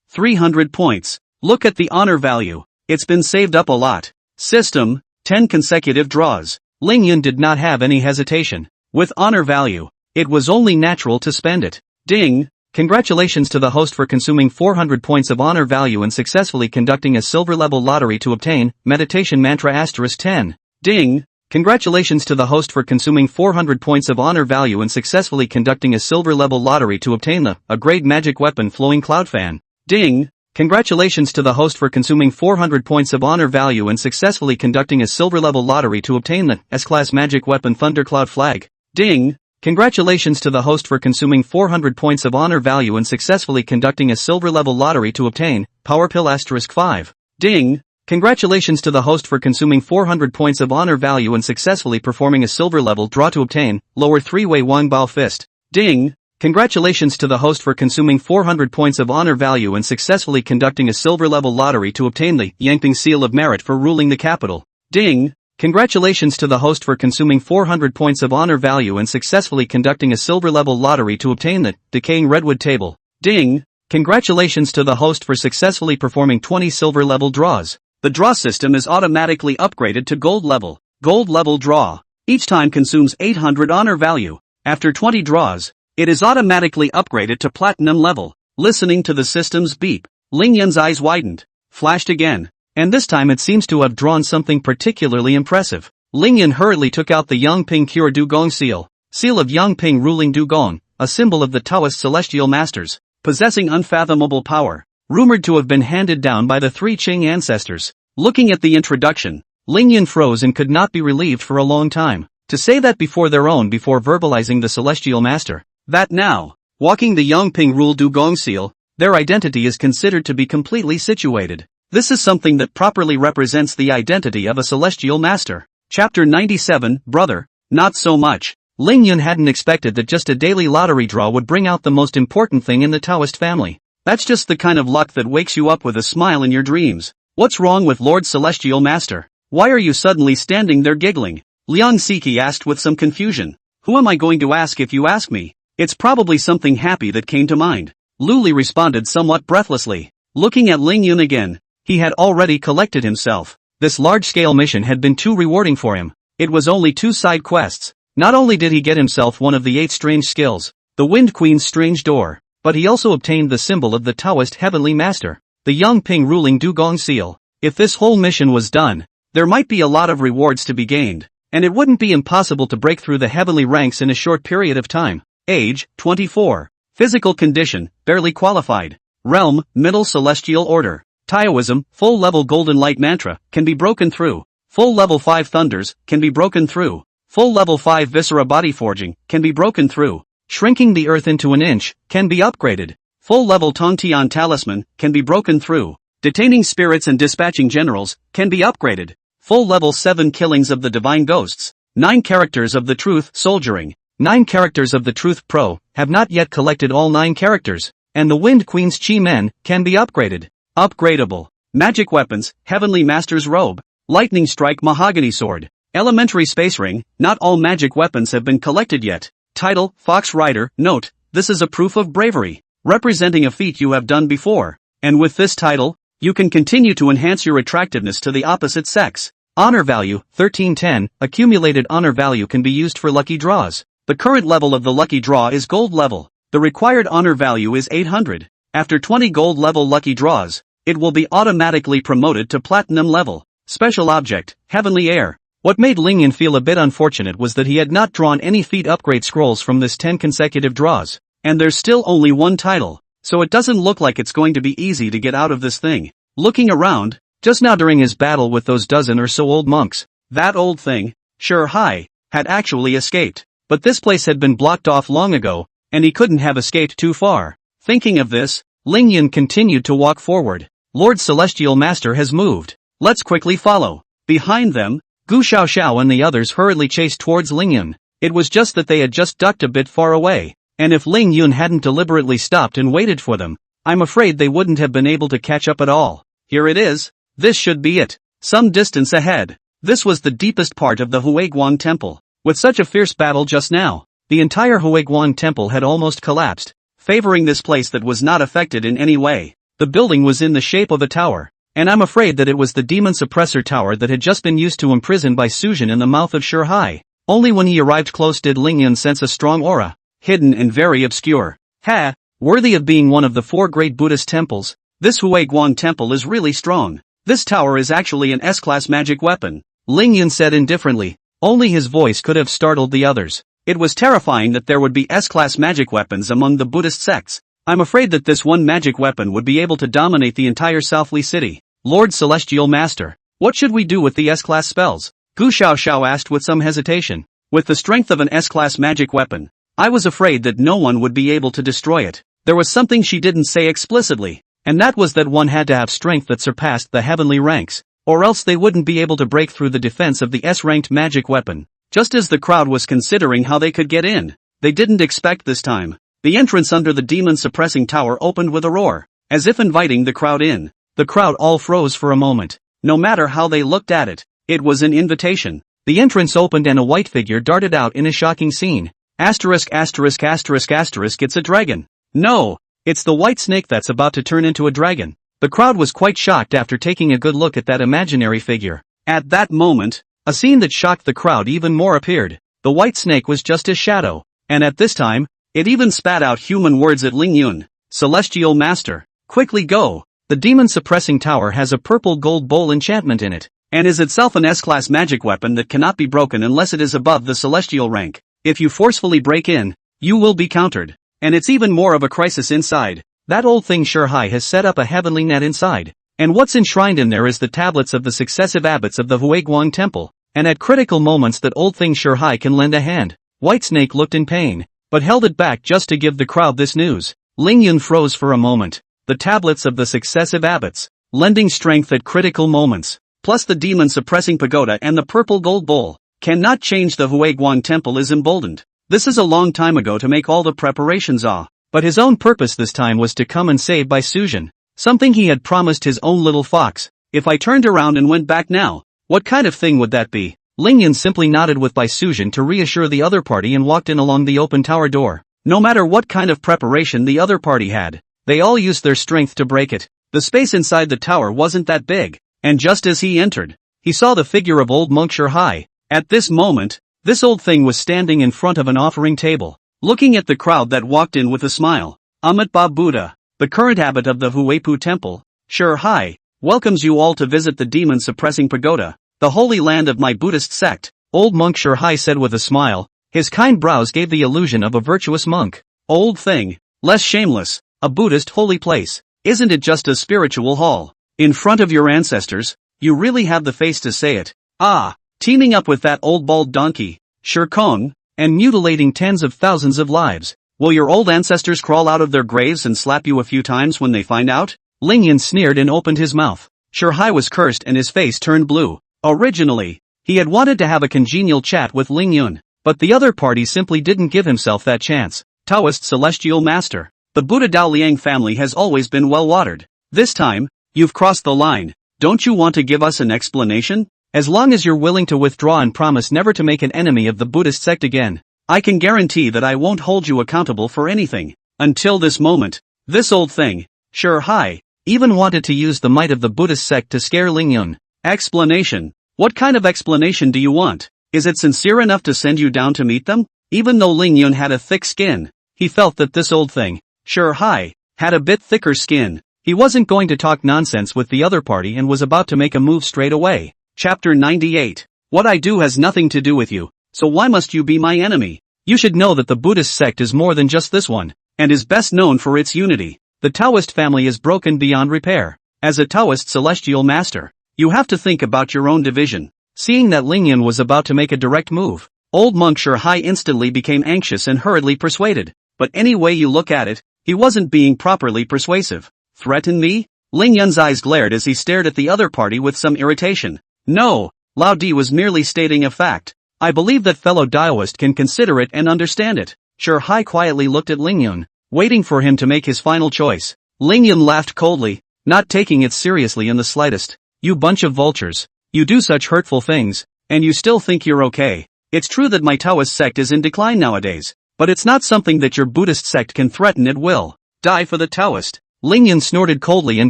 300 points. Look at the honor value. It's been saved up a lot. System, 10 consecutive draws. Lingyun did not have any hesitation. With honor value, it was only natural to spend it. Ding! Congratulations to the host for consuming 400 points of honor value and successfully conducting a silver level lottery to obtain meditation mantra *10. Ding! Congratulations to the host for consuming 400 points of honor value and successfully conducting a silver level lottery to obtain a grade magic weapon flowing cloud fan. Ding! Congratulations to the host for consuming 400 points of honor value and successfully conducting a silver level lottery to obtain the S-Class magic weapon Thundercloud Flag. Ding! Congratulations to the host for consuming 400 points of honor value and successfully conducting a silver level lottery to obtain Power Pill *5. Ding! Congratulations to the host for consuming 400 points of honor value and successfully performing a silver level draw to obtain Lower 3-Way Wang Bao Fist. Ding! Congratulations to the host for consuming 400 points of honor value and successfully conducting a silver level lottery to obtain the Yangping Seal of Merit for ruling the capital. Ding! Congratulations to the host for consuming 400 points of honor value and successfully conducting a silver level lottery to obtain the Decaying Redwood Table. Ding! Congratulations to the host for successfully performing 20 silver level draws. The draw system is automatically upgraded to gold level. Gold level draw. Each time consumes 800 honor value. After 20 draws, it is automatically upgraded to platinum level. Listening to the system's beep, Lingyun's eyes widened, flashed again, and this time it seems to have drawn something particularly impressive. Lingyun hurriedly took out the Yangping Cure Dugong seal, seal of Yangping ruling Dugong, a symbol of the Taoist celestial masters, possessing unfathomable power, rumored to have been handed down by the 3 Qing ancestors. Looking at the introduction, Lingyun froze and could not be relieved for a long time. To say that before verbalizing the celestial master, that now, walking the Yangping Rule Dugong seal, their identity is considered to be completely situated. This is something that properly represents the identity of a celestial master. Chapter 97, Brother, not so much. Lingyun hadn't expected that just a daily lottery draw would bring out the most important thing in the Taoist family. That's just the kind of luck that wakes you up with a smile in your dreams. What's wrong with Lord Celestial Master? Why are you suddenly standing there giggling? Liang Siki asked with some confusion. Who am I going to ask if you ask me? It's probably something happy that came to mind. Luli responded somewhat breathlessly. Looking at Lingyun again, he had already collected himself. This large-scale mission had been too rewarding for him. It was only 2 side quests. Not only did he get himself one of the 8 strange skills, the Wind Queen's strange door, but he also obtained the symbol of the Taoist Heavenly Master, the Yangping ruling Dugong seal. If this whole mission was done, there might be a lot of rewards to be gained, and it wouldn't be impossible to break through the heavenly ranks in a short period of time. Age, 24. Physical condition, barely qualified. Realm, Middle Celestial Order. Taoism, full-level Golden Light Mantra, can be broken through. Full-level 5 Thunders, can be broken through. Full-level 5 Viscera Body Forging, can be broken through. Shrinking the Earth into an inch, can be upgraded. Full-level Tongtian Talisman, can be broken through. Detaining Spirits and Dispatching Generals, can be upgraded. Full-level 7 Killings of the Divine Ghosts. 9 Characters of the Truth Soldiering. 9 Characters of the Truth Pro, have not yet collected all 9 characters, and the Wind Queen's Chi Men, can be upgraded. Upgradable. Magic Weapons, Heavenly Master's Robe. Lightning Strike Mahogany Sword. Elementary Space Ring, not all magic weapons have been collected yet. Title, Fox Rider. Note, this is a proof of bravery, representing a feat you have done before. And with this title, you can continue to enhance your attractiveness to the opposite sex. Honor Value, 1310, accumulated honor value can be used for lucky draws. The current level of the lucky draw is gold level. The required honor value is 800. After 20 gold level lucky draws, it will be automatically promoted to platinum level. Special Object, Heavenly Air. What made Lingyun feel a bit unfortunate was that he had not drawn any feat upgrade scrolls from this 10 consecutive draws. And there's still only one title, so it doesn't look like it's going to be easy to get out of this thing. Looking around, just now during his battle with those dozen or so old monks, that old thing, Sure Hai, had actually escaped. But this place had been blocked off long ago, and he couldn't have escaped too far. Thinking of this, Lingyun continued to walk forward. Lord Celestial Master has moved. Let's quickly follow. Behind them, Gu Xiaoxiao and the others hurriedly chased towards Lingyun. It was just that they had just ducked a bit far away, and if Lingyun hadn't deliberately stopped and waited for them, I'm afraid they wouldn't have been able to catch up at all. Here it is. This should be it. Some distance ahead. This was the deepest part of the Huiguan Temple. With such a fierce battle just now, the entire Huiguan Temple had almost collapsed, favoring this place that was not affected in any way. The building was in the shape of a tower, and I'm afraid that it was the demon suppressor tower that had just been used to imprison by Sujin in the mouth of Sure Hai. Only when he arrived close did Lingyun sense a strong aura, hidden and very obscure. Ha! Worthy of being one of the 4 great Buddhist temples, this Huiguan Temple is really strong. This tower is actually an S-class magic weapon, Lingyun said indifferently. Only his voice could have startled the others. It was terrifying that there would be S-class magic weapons among the Buddhist sects. I'm afraid that this one magic weapon would be able to dominate the entire Southly City. Lord Celestial Master, what should we do with the S-class spells? Gu Xiaoxiao asked with some hesitation. With the strength of an S-class magic weapon, I was afraid that no one would be able to destroy it. There was something she didn't say explicitly, and that was that one had to have strength that surpassed the heavenly ranks, or else they wouldn't be able to break through the defense of the S-ranked magic weapon. Just as the crowd was considering how they could get in, they didn't expect this time. The entrance under the demon-suppressing tower opened with a roar, as if inviting the crowd in. The crowd all froze for a moment. No matter how they looked at it, it was an invitation. The entrance opened and a white figure darted out in a shocking scene. Asterisk asterisk asterisk asterisk it's a dragon. No, it's the white snake that's about to turn into a dragon. The crowd was quite shocked after taking a good look at that imaginary figure. At that moment, a scene that shocked the crowd even more appeared. The white snake was just his shadow, and at this time, it even spat out human words at Lingyun. Celestial Master, quickly go. The demon-suppressing tower has a purple gold bowl enchantment in it, and is itself an S-class magic weapon that cannot be broken unless it is above the celestial rank. If you forcefully break in, you will be countered. And it's even more of a crisis inside. That old thing Sure Hai has set up a heavenly net inside. And what's enshrined in there is the tablets of the successive abbots of the Huiguan Temple. And at critical moments that old thing Sure Hai can lend a hand. Whitesnake looked in pain, but held it back just to give the crowd this news. Lingyun froze for a moment. The tablets of the successive abbots, lending strength at critical moments, plus the demon-suppressing pagoda and the purple gold bowl, cannot change the Huiguan Temple is emboldened. This is a long time ago to make all the preparations but his own purpose this time was to come and save Bai Sujin, something he had promised his own little fox. If I turned around and went back now, what kind of thing would that be? Lingyun simply nodded with Bai Sujin to reassure the other party and walked in along the open tower door. No matter what kind of preparation the other party had, they all used their strength to break it. The space inside the tower wasn't that big, and just as he entered, he saw the figure of old monk Shurhai. At this moment, this old thing was standing in front of an offering table, looking at the crowd that walked in with a smile. Amitabha Buddha, the current abbot of the Huepu temple, Shurhai, welcomes you all to visit the demon-suppressing pagoda, the holy land of my Buddhist sect, old monk Shurhai said with a smile. His kind brows gave the illusion of a virtuous monk. Old thing, less shameless, a Buddhist holy place, isn't it just a spiritual hall? In front of your ancestors, you really have the face to say it. Ah, teaming up with that old bald donkey, Shurkong, and mutilating tens of thousands of lives. Will your old ancestors crawl out of their graves and slap you a few times when they find out? Lingyun sneered and opened his mouth. Shurhai was cursed and his face turned blue. Originally, he had wanted to have a congenial chat with Lingyun, but the other party simply didn't give himself that chance. Taoist Celestial Master, the Buddha Dao Liang family has always been well-watered. This time, you've crossed the line. Don't you want to give us an explanation? As long as you're willing to withdraw and promise never to make an enemy of the Buddhist sect again, I can guarantee that I won't hold you accountable for anything. Until this moment, this old thing, Shurhai, even wanted to use the might of the Buddhist sect to scare Lingyun. Explanation? What kind of explanation do you want? Is it sincere enough to send you down to meet them? Even though Lingyun had a thick skin, he felt that this old thing, Shurhai, had a bit thicker skin. He wasn't going to talk nonsense with the other party and was about to make a move straight away. Chapter 98. What I do has nothing to do with you, so why must you be my enemy? You should know that the Buddhist sect is more than just this one, and is best known for its unity. The Taoist family is broken beyond repair. As a Taoist celestial master, you have to think about your own division. Seeing that Lingyun was about to make a direct move, old monk Shurhai instantly became anxious and hurriedly persuaded. But any way you look at it, he wasn't being properly persuasive. Threaten me? Lingyun's eyes glared as he stared at the other party with some irritation. No, Lao Di was merely stating a fact. I believe that fellow Taoist can consider it and understand it. Shurhai quietly looked at Lingyun, waiting for him to make his final choice. Lingyun laughed coldly, not taking it seriously in the slightest. You bunch of vultures. You do such hurtful things, and you still think you're okay. It's true that my Taoist sect is in decline nowadays, but it's not something that your Buddhist sect can threaten at will. Die for the Taoist. Lingyun snorted coldly and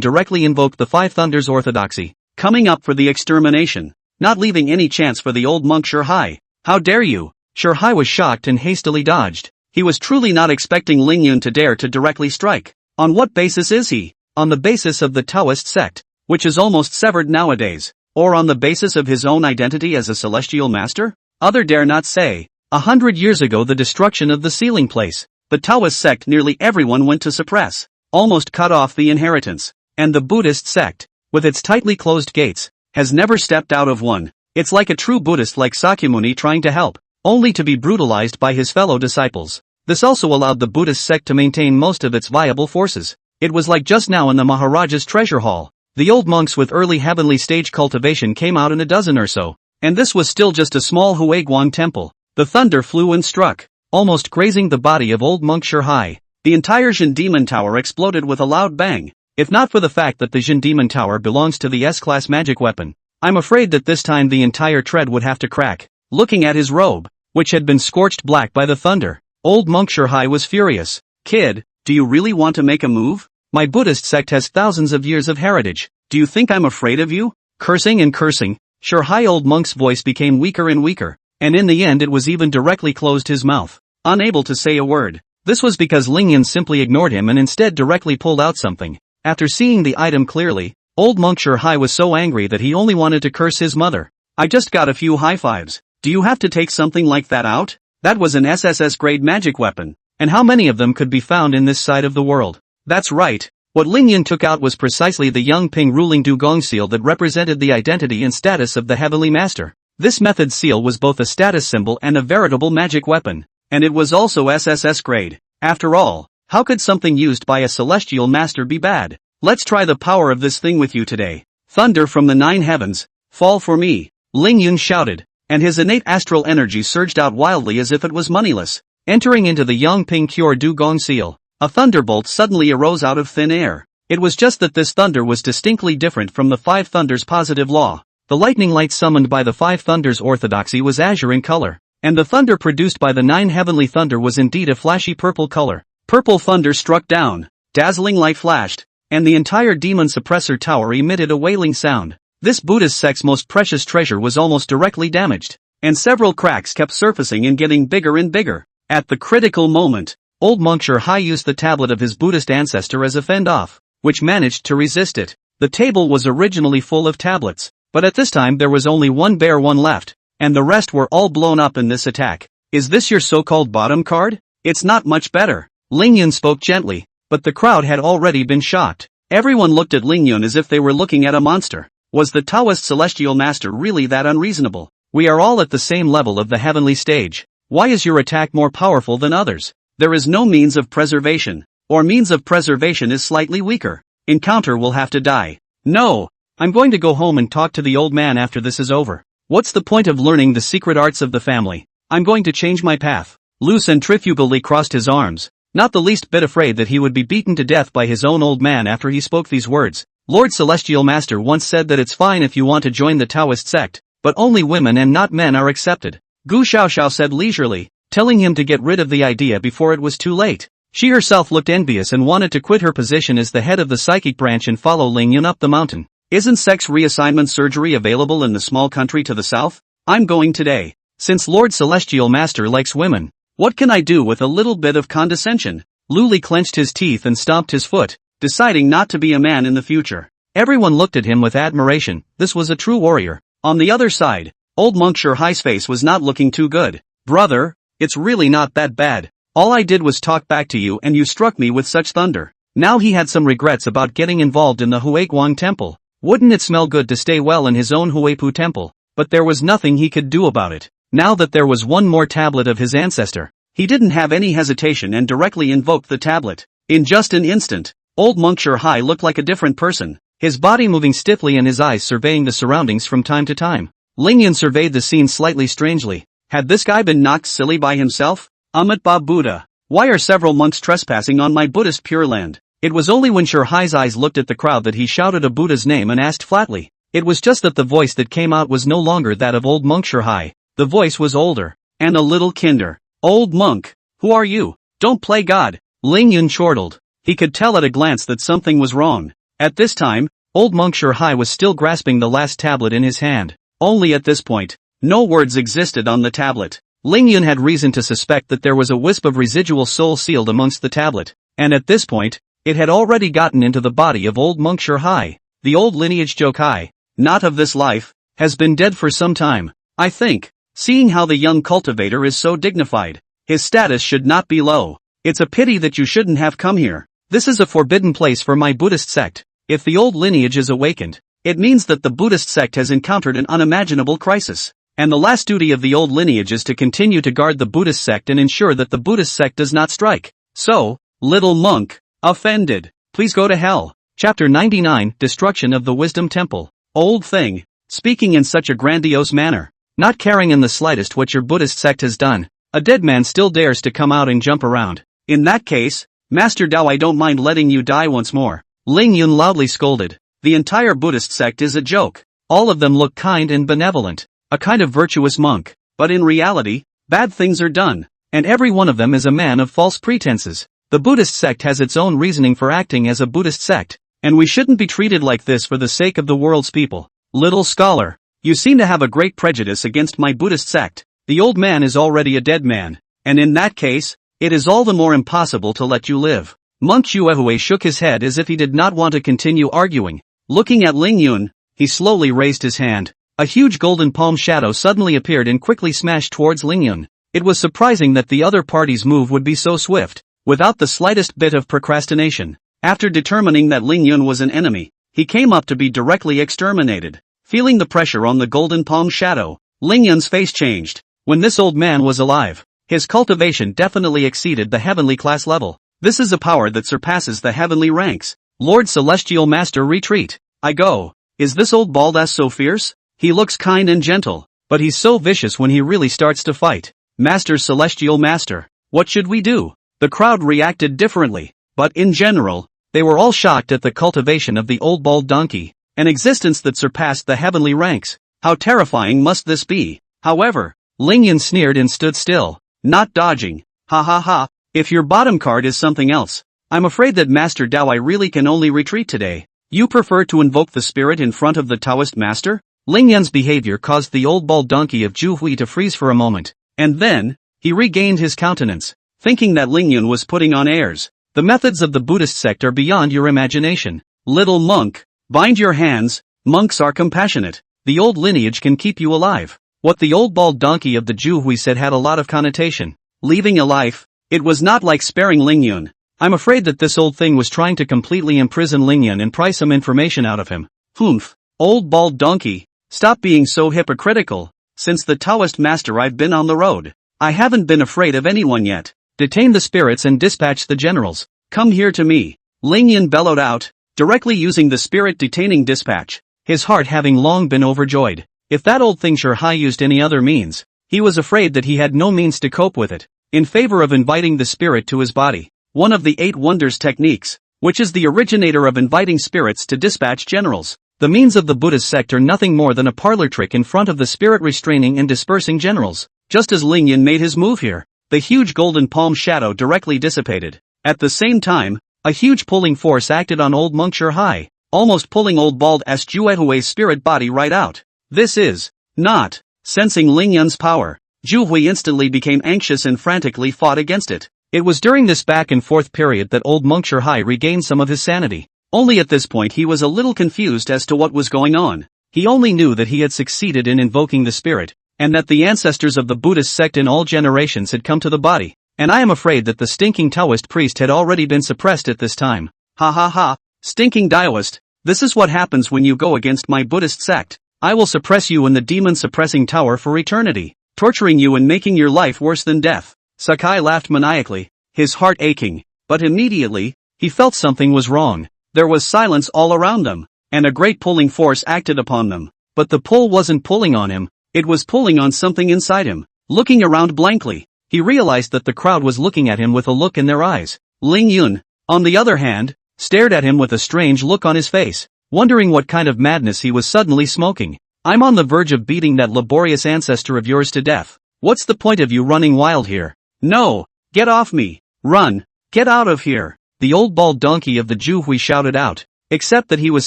directly invoked the Five Thunders orthodoxy, coming up for the extermination, not leaving any chance for the old monk Shurhai. How dare you? Shurhai was shocked and hastily dodged. He was truly not expecting Lingyun to dare to directly strike. On what basis is he? On the basis of the Taoist sect, which is almost severed nowadays. Or on the basis of his own identity as a celestial master? Other dare not say. 100 years ago the destruction of the sealing place, the Taoist sect nearly everyone went to suppress, almost cut off the inheritance, and the Buddhist sect, with its tightly closed gates, has never stepped out of one. It's like a true Buddhist like Sakyamuni trying to help, only to be brutalized by his fellow disciples. This also allowed the Buddhist sect to maintain most of its viable forces. It was like just now in the Maharaja's treasure hall. The old monks with early heavenly stage cultivation came out in a dozen or so, and this was still just a small Hueguang temple. The thunder flew and struck, almost grazing the body of old monk Shurhai. The entire Jin Demon Tower exploded with a loud bang. If not for the fact that the Jin Demon Tower belongs to the S-class magic weapon, I'm afraid that this time the entire tread would have to crack. Looking at his robe, which had been scorched black by the thunder, old monk Shurhai was furious. Kid, do you really want to make a move? My Buddhist sect has thousands of years of heritage. Do you think I'm afraid of you? Cursing and cursing, Shurhai old monk's voice became weaker and weaker, and in the end it was even directly closed his mouth, unable to say a word. This was because Lingyun simply ignored him and instead directly pulled out something. After seeing the item clearly, old monk Shurhai was so angry that he only wanted to curse his mother. I just got a few high fives. Do you have to take something like that out? That was an SSS grade magic weapon, and how many of them could be found in this side of the world? That's right. What Lingyun took out was precisely the Young Ping ruling Dugong seal that represented the identity and status of the Heavenly Master. This method seal was both a status symbol and a veritable magic weapon, and it was also SSS grade. After all, how could something used by a celestial master be bad? Let's try the power of this thing with you today. Thunder from the 9 heavens, fall for me, Lingyun shouted, and his innate astral energy surged out wildly as if it was moneyless. Entering into the Yang Ping Cure Dugong seal, a thunderbolt suddenly arose out of thin air. It was just that this thunder was distinctly different from the 5 thunders positive law. The lightning light summoned by the 5 thunders orthodoxy was azure in color, and the thunder produced by the 9 heavenly thunder was indeed a flashy purple color. Purple thunder struck down, dazzling light flashed, and the entire demon suppressor tower emitted a wailing sound. This Buddhist sect's most precious treasure was almost directly damaged, and several cracks kept surfacing and getting bigger and bigger. At the critical moment, old monk Hai used the tablet of his Buddhist ancestor as a fend-off, which managed to resist it. The table was originally full of tablets, but at this time there was only one bare one left, and the rest were all blown up in this attack. Is this your so-called bottom card? It's not much better. Ling Yun spoke gently, but the crowd had already been shocked. Everyone looked at Ling Yun as if they were looking at a monster. Was the Taoist celestial master really that unreasonable? We are all at the same level of the heavenly stage. Why is your attack more powerful than others? There is no means of preservation, or means of preservation is slightly weaker. Encounter will have to die. No! I'm going to go home and talk to the old man after this is over. What's the point of learning the secret arts of the family? I'm going to change my path. Lu centrifugally crossed his arms, not the least bit afraid that he would be beaten to death by his own old man after he spoke these words. Lord Celestial Master once said that it's fine if you want to join the Taoist sect, but only women and not men are accepted. Gu Xiaoxiao said leisurely, telling him to get rid of the idea before it was too late. She herself looked envious and wanted to quit her position as the head of the psychic branch and follow Ling Yun up the mountain. Isn't sex reassignment surgery available in the small country to the south? I'm going today. Since Lord Celestial Master likes women, what can I do with a little bit of condescension? Lu Li clenched his teeth and stomped his foot, deciding not to be a man in the future. Everyone looked at him with admiration. This was a true warrior. On the other side, old monk Hai's face was not looking too good. Brother, it's really not that bad. All I did was talk back to you and you struck me with such thunder. Now he had some regrets about getting involved in the Huiguang temple. Wouldn't it smell good to stay well in his own Huipu temple? But there was nothing he could do about it. Now that there was one more tablet of his ancestor, he didn't have any hesitation and directly invoked the tablet. In just an instant, old monk Hai looked like a different person, his body moving stiffly and his eyes surveying the surroundings from time to time. Ling Yun surveyed the scene slightly strangely. Had this guy been knocked silly by himself? Ba Buddha. Why are several monks trespassing on my Buddhist Pure Land? It was only when Hai's eyes looked at the crowd that he shouted a Buddha's name and asked flatly. It was just that the voice that came out was no longer that of old monk Hai. The voice was older, and a little kinder. Old monk, who are you? Don't play God. Ling Yun chortled. He could tell at a glance that something was wrong. At this time, old monk Hai was still grasping the last tablet in his hand. Only at this point, no words existed on the tablet. Ling Yun had reason to suspect that there was a wisp of residual soul sealed amongst the tablet, and at this point, it had already gotten into the body of old monk Hai. The old lineage Jokai, not of this life, has been dead for some time, I think. Seeing how the young cultivator is so dignified, his status should not be low. It's a pity that you shouldn't have come here. This is a forbidden place for my Buddhist sect. If the old lineage is awakened, it means that the Buddhist sect has encountered an unimaginable crisis. And the last duty of the old lineage is to continue to guard the Buddhist sect and ensure that the Buddhist sect does not strike. So, little monk, offended, please go to hell. Chapter 99, Destruction of the Wisdom Temple. Old thing, speaking in such a grandiose manner, not caring in the slightest what your Buddhist sect has done, a dead man still dares to come out and jump around. In that case, Master Dao, I don't mind letting you die once more. Ling Yun loudly scolded. The entire Buddhist sect is a joke. All of them look kind and benevolent, a kind of virtuous monk, but in reality, bad things are done, and every one of them is a man of false pretenses. The Buddhist sect has its own reasoning for acting as a Buddhist sect, and we shouldn't be treated like this for the sake of the world's people. Little scholar, you seem to have a great prejudice against my Buddhist sect. The old man is already a dead man, and in that case, it is all the more impossible to let you live. Monk Xuehue shook his head as if he did not want to continue arguing. Looking at Ling Yun, he slowly raised his hand. A huge golden palm shadow suddenly appeared and quickly smashed towards Ling Yun. It was surprising that the other party's move would be so swift, without the slightest bit of procrastination. After determining that Ling Yun was an enemy, he came up to be directly exterminated. Feeling the pressure on the golden palm shadow, Ling Yun's face changed. When this old man was alive, his cultivation definitely exceeded the heavenly class level. This is a power that surpasses the heavenly ranks. Lord Celestial Master, retreat. I go. Is this old baldass so fierce? He looks kind and gentle, but he's so vicious when he really starts to fight. Master Celestial Master, what should we do? The crowd reacted differently, but in general, they were all shocked at the cultivation of the old bald donkey, an existence that surpassed the heavenly ranks. How terrifying must this be? However, Ling Yun sneered and stood still, not dodging. Ha ha ha, if your bottom card is something else, I'm afraid that Master Dao, I really can only retreat today. You prefer to invoke the spirit in front of the Taoist master? Ling Yun's behavior caused the old bald donkey of Zhu Hui to freeze for a moment, and then, he regained his countenance, thinking that Ling Yun was putting on airs. The methods of the Buddhist sect are beyond your imagination. Little monk, bind your hands, monks are compassionate. The old lineage can keep you alive. What the old bald donkey of the Zhu Hui said had a lot of connotation. Leaving a life, it was not like sparing Ling Yun. I'm afraid that this old thing was trying to completely imprison Ling Yun and pry some information out of him. Humph, old bald donkey, stop being so hypocritical. Since the Taoist master I've been on the road. I haven't been afraid of anyone yet. Detain the spirits and dispatch the generals. Come here to me. Ling Yun bellowed out, directly using the spirit detaining dispatch, his heart having long been overjoyed. If that old thing Sure Hai used any other means, he was afraid that he had no means to cope with it, in favor of inviting the spirit to his body. One of the 8 wonders techniques, which is the originator of inviting spirits to dispatch generals. The means of the Buddhist sect are nothing more than a parlor trick in front of the spirit restraining and dispersing generals. Just as Ling Yun made his move here, the huge golden palm shadow directly dissipated. At the same time, a huge pulling force acted on old monk Sure Hai, almost pulling old bald Zhu Hui's spirit body right out. This is not. Sensing Ling Yun's power, Zhu Hui instantly became anxious and frantically fought against it. It was during this back and forth period that old monk Sure Hai regained some of his sanity. Only at this point he was a little confused as to what was going on. He only knew that he had succeeded in invoking the spirit, and that the ancestors of the Buddhist sect in all generations had come to the body. And I am afraid that the stinking Taoist priest had already been suppressed at this time. Ha ha ha, stinking Taoist, this is what happens when you go against my Buddhist sect. I will suppress you in the demon-suppressing tower for eternity, torturing you and making your life worse than death. Sakai laughed maniacally, his heart aching, but immediately, he felt something was wrong. There was silence all around them, and a great pulling force acted upon them. But the pull wasn't pulling on him, it was pulling on something inside him. Looking around blankly, he realized that the crowd was looking at him with a look in their eyes. Ling Yun, on the other hand, stared at him with a strange look on his face, wondering what kind of madness he was suddenly smoking. I'm on the verge of beating that laborious ancestor of yours to death. What's the point of you running wild here? No, get off me, run, get out of here. The old bald donkey of the Zhu Hui shouted out, except that he was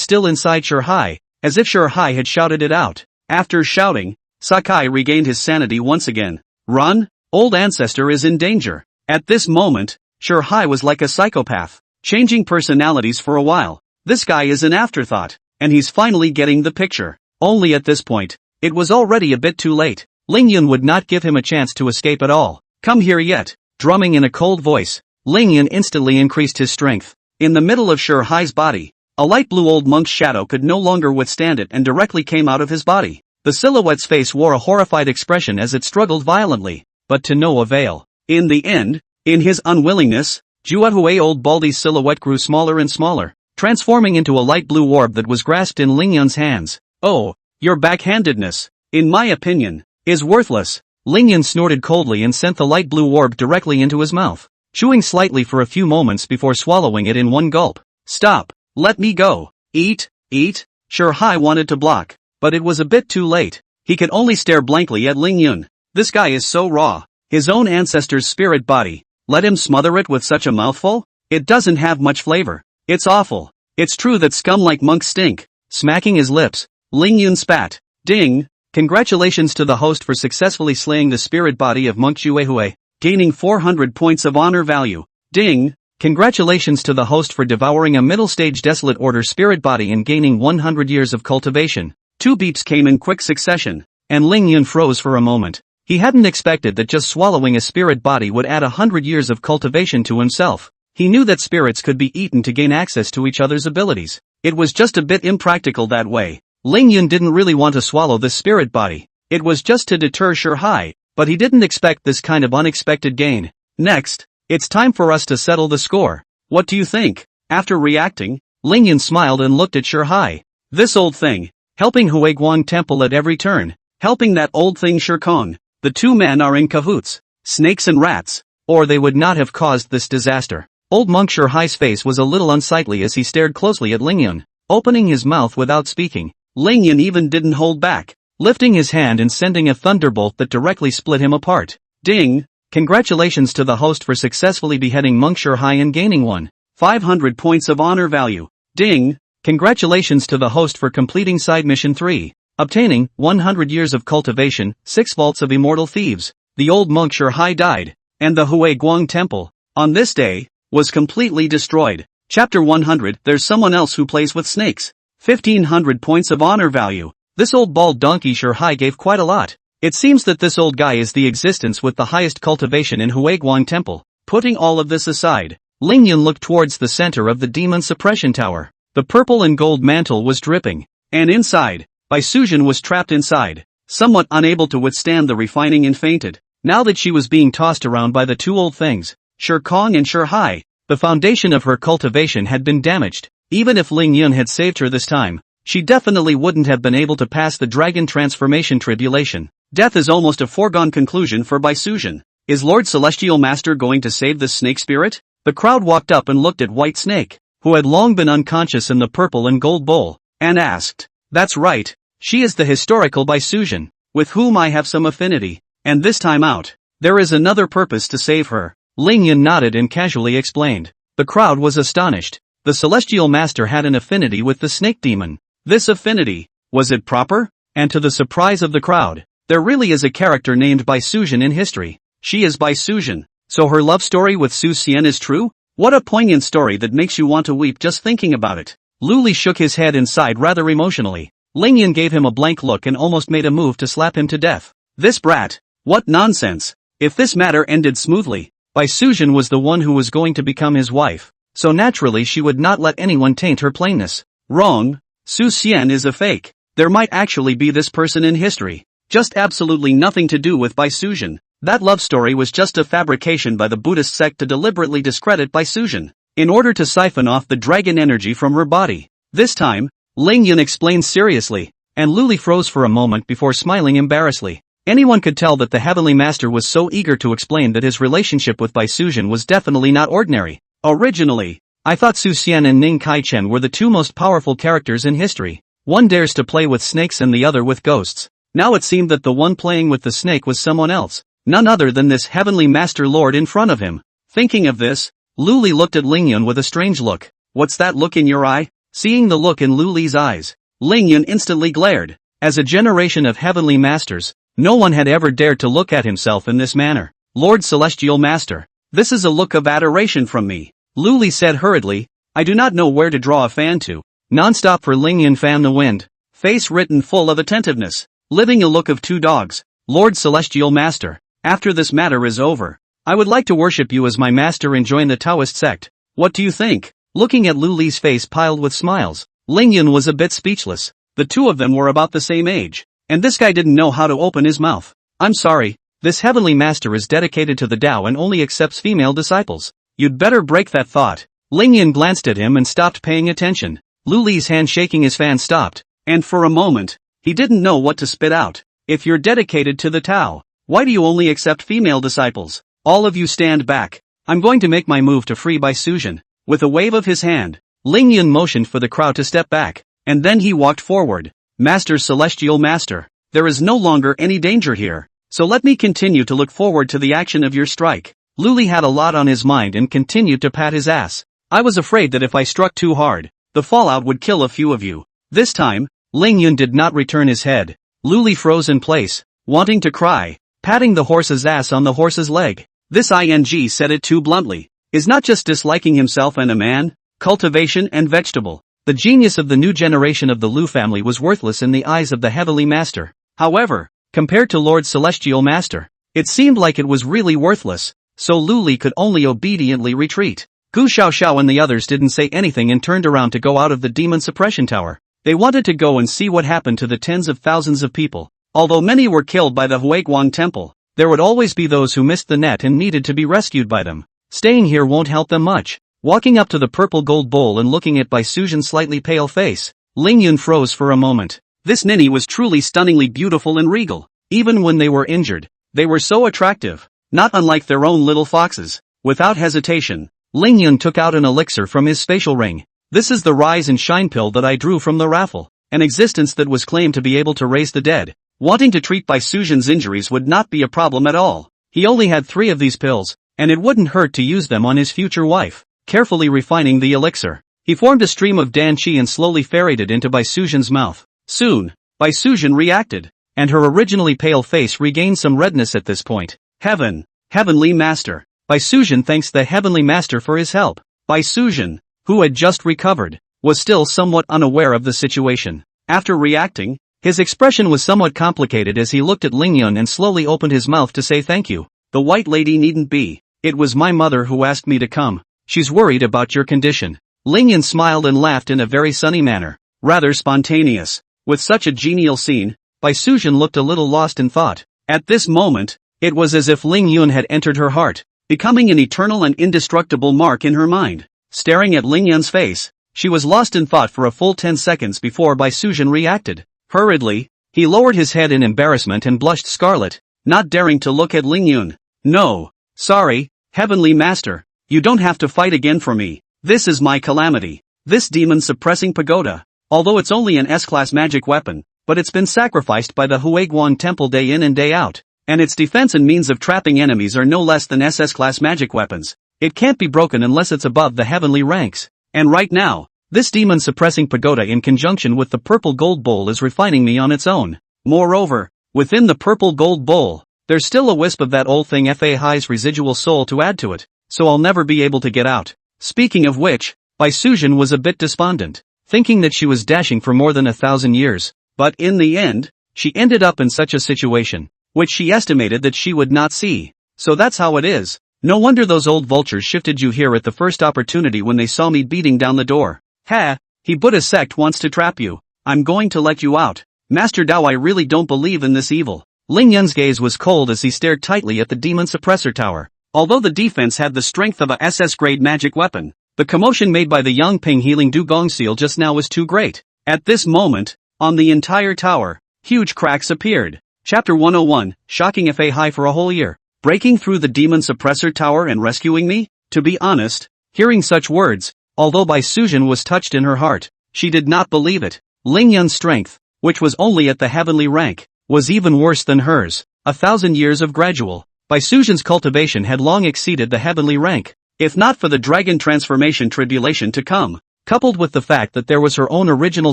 still inside Sure Hai, as if Sure Hai had shouted it out. After shouting, Sakai regained his sanity once again. Run? Old ancestor is in danger. At this moment, Sure Hai was like a psychopath, changing personalities for a while. This guy is an afterthought, and he's finally getting the picture. Only at this point, it was already a bit too late. Ling Yun would not give him a chance to escape at all. Come here yet. Drumming in a cold voice, Ling Yun instantly increased his strength. In the middle of Sure Hai's body, a light blue old monk's shadow could no longer withstand it and directly came out of his body. The silhouette's face wore a horrified expression as it struggled violently, but to no avail. In the end, in his unwillingness, Zhu Hui old Baldy's silhouette grew smaller and smaller, transforming into a light blue orb that was grasped in Ling Yun's hands. Oh, your backhandedness, in my opinion, is worthless. Ling Yun snorted coldly and sent the light blue orb directly into his mouth, chewing slightly for a few moments before swallowing it in one gulp. Stop, let me go. Eat, eat. Sure Hai wanted to block, but it was a bit too late. He could only stare blankly at Ling Yun. This guy is so raw. His own ancestor's spirit body. Let him smother it with such a mouthful? It doesn't have much flavor. It's awful. It's true that scum like monks stink. Smacking his lips, Ling Yun spat. Ding! Congratulations to the host for successfully slaying the spirit body of monk Zhu Hui, gaining 400 points of honor value. Ding! Congratulations to the host for devouring a middle-stage desolate order spirit body and gaining 100 years of cultivation. 2 beeps came in quick succession, and Ling Yun froze for a moment. He hadn't expected that just swallowing a spirit body would add 100 years of cultivation to himself. He knew that spirits could be eaten to gain access to each other's abilities. It was just a bit impractical that way. Ling Yun didn't really want to swallow this spirit body. It was just to deter Sure Hai, but he didn't expect this kind of unexpected gain. Next, it's time for us to settle the score. What do you think? After reacting, Ling Yun smiled and looked at Sure Hai. This old thing, helping Huiguang Temple at every turn, helping that old thing Sure Kong. The two men are in cahoots, snakes and rats, or they would not have caused this disaster. Old monk Sure Hai's face was a little unsightly as he stared closely at Ling Yun, opening his mouth without speaking. Ling Yun even didn't hold back, lifting his hand and sending a thunderbolt that directly split him apart. Ding! Congratulations to the host for successfully beheading monk Sure Hai and gaining 1,500 points of honor value. Ding! Congratulations to the host for completing side mission 3. Obtaining 100 years of cultivation, 6 vaults of immortal thieves. The old monk Shurhai died, and the Hue Guang temple, on this day, was completely destroyed. Chapter 100. There's someone else who plays with snakes. 1500 points of honor value. This old bald donkey Shurhai gave quite a lot. It seems that this old guy is the existence with the highest cultivation in Hue Guang temple. Putting all of this aside, Lingyun looked towards the center of the demon suppression tower. The purple and gold mantle was dripping, and inside, Bai Suzhen was trapped inside, somewhat unable to withstand the refining, and fainted. Now that she was being tossed around by the two old things, Shur Kong and Shur Hai, the foundation of her cultivation had been damaged. Even if Ling Yun had saved her this time, she definitely wouldn't have been able to pass the dragon transformation tribulation. Death is almost a foregone conclusion for Bai Suzhen. Is Lord Celestial Master going to save this snake spirit? The crowd walked up and looked at White Snake, who had long been unconscious in the purple and gold bowl, and asked, "That's right, she is the historical Bai Suzhen, with whom I have some affinity, and this time out, there is another purpose to save her." Ling Yun nodded and casually explained. The crowd was astonished. The Celestial Master had an affinity with the snake demon. This affinity, was it proper? And to the surprise of the crowd, there really is a character named Bai Suzhen in history. She is Bai Suzhen. So her love story with Su Xian is true? What a poignant story that makes you want to weep just thinking about it. Lu Li shook his head and sighed rather emotionally. Ling Yun gave him a blank look and almost made a move to slap him to death. This brat! What nonsense! If this matter ended smoothly, Bai Suzhen was the one who was going to become his wife, so naturally she would not let anyone taint her plainness. Wrong. Su Xian is a fake. There might actually be this person in history. Just absolutely nothing to do with Bai Suzhen. That love story was just a fabrication by the Buddhist sect to deliberately discredit Bai Suzhen, in order to siphon off the dragon energy from her body. This time, Ling Yun explained seriously, and Lu Li froze for a moment before smiling embarrassedly. Anyone could tell that the Heavenly Master was so eager to explain that his relationship with Bai Suzhen was definitely not ordinary. Originally, I thought Su Xian and Ning Kai-chen were the two most powerful characters in history. One dares to play with snakes and the other with ghosts. Now it seemed that the one playing with the snake was someone else, none other than this Heavenly Master Lord in front of him. Thinking of this, Lu Li looked at Ling Yun with a strange look. What's that look in your eye? Seeing the look in Lu Li's eyes, Ling Yun instantly glared. As a generation of Heavenly Masters, no one had ever dared to look at himself in this manner. Lord Celestial Master, this is a look of adoration from me, Lu Li said hurriedly. I do not know where to draw a fan to. Non-stop for Ling Yun fan the wind, face written full of attentiveness, living a look of two dogs. Lord Celestial Master, after this matter is over, I would like to worship you as my master and join the Taoist sect. What do you think? Looking at Lu Li's face piled with smiles, Ling Yun was a bit speechless. The two of them were about the same age, and this guy didn't know how to open his mouth. I'm sorry, this Heavenly Master is dedicated to the Tao and only accepts female disciples. You'd better break that thought. Ling Yun glanced at him and stopped paying attention. Lu Li's hand shaking his fan stopped, and for a moment, he didn't know what to spit out. If you're dedicated to the Tao, why do you only accept female disciples? All of you stand back. I'm going to make my move to free Bai Suzhen. With a wave of his hand, Ling Yun motioned for the crowd to step back, and then he walked forward. Master Celestial Master, there is no longer any danger here, so let me continue to look forward to the action of your strike. Lu Li had a lot on his mind and continued to pat his ass. I was afraid that if I struck too hard, the fallout would kill a few of you. This time, Ling Yun did not return his head. Lu Li froze in place, wanting to cry, patting the horse's ass on the horse's leg. This ing said it too bluntly, is not just disliking himself and a man, cultivation and vegetable. The genius of the new generation of the Lu family was worthless in the eyes of the Heavenly Master. However, compared to Lord Celestial Master, it seemed like it was really worthless, so Lu Li could only obediently retreat. Gu Xiaoxiao and the others didn't say anything and turned around to go out of the demon suppression tower. They wanted to go and see what happened to the tens of thousands of people. Although many were killed by the Huiguang temple, there would always be those who missed the net and needed to be rescued by them. Staying here won't help them much. Walking up to the purple gold bowl and looking at Bai Suzhen's slightly pale face, Ling Yun froze for a moment. This ninny was truly stunningly beautiful and regal. Even when they were injured, they were so attractive, not unlike their own little foxes. Without hesitation, Ling Yun took out an elixir from his spatial ring. This is the rise and shine pill that I drew from the raffle, an existence that was claimed to be able to raise the dead. Wanting to treat Bai Suzhen's injuries would not be a problem at all. He only had 3 of these pills, and it wouldn't hurt to use them on his future wife. Carefully refining the elixir, He formed a stream of Dan Qi and slowly ferried it into Bai Suzhen's mouth. Soon, Bai Suzhen reacted, and her originally pale face regained some redness at this point. Heavenly Master. Bai Suzhen thanks the Heavenly Master for his help. Bai Suzhen, who had just recovered, was still somewhat unaware of the situation. After reacting, his expression was somewhat complicated as he looked at Lingyun and slowly opened his mouth to say thank you. The white lady needn't be. It was my mother who asked me to come. She's worried about your condition. Lingyun smiled and laughed in a very sunny manner. Rather spontaneous. With such a genial scene, Bai Suzhen looked a little lost in thought. At this moment, it was as if Lingyun had entered her heart, becoming an eternal and indestructible mark in her mind. Staring at Lingyun's face, she was lost in thought for a full 10 seconds before Bai Suzhen reacted. Hurriedly, he lowered his head in embarrassment and blushed scarlet, not daring to look at Lingyun. No, sorry, Heavenly Master, you don't have to fight again for me. This is my calamity. This demon-suppressing pagoda. Although it's only an S-class magic weapon, but it's been sacrificed by the Huiguan Temple day in and day out, and its defense and means of trapping enemies are no less than SS-class magic weapons. It can't be broken unless it's above the heavenly ranks. And right now, this demon-suppressing pagoda in conjunction with the purple gold bowl is refining me on its own. Moreover, within the purple gold bowl, there's still a wisp of that old thing Fa Hai's residual soul to add to it, so I'll never be able to get out. Speaking of which, Bai Suzhen was a bit despondent, thinking that she was dashing for more than 1,000 years, but in the end, she ended up in such a situation, which she estimated that she would not see. So that's how it is. No wonder those old vultures shifted you here at the first opportunity when they saw me beating down the door. Ha, he Buddha sect wants to trap you. I'm going to let you out. Master Dao, I really don't believe in this evil. Lingyun's gaze was cold as he stared tightly at the demon suppressor tower. Although the defense had the strength of a SS-grade magic weapon, the commotion made by the Yang Ping healing dugong seal just now was too great. At this moment, on the entire tower, huge cracks appeared. Chapter 101, Shocking Fa Hai for a whole year. Breaking through the demon suppressor tower and rescuing me? To be honest, hearing such words, although Bai Suzhen was touched in her heart, she did not believe it. Lingyun's strength, which was only at the heavenly rank, was even worse than hers. 1,000 years of gradual. Bai Suzhen's cultivation had long exceeded the heavenly rank, if not for the dragon transformation tribulation to come, coupled with the fact that there was her own original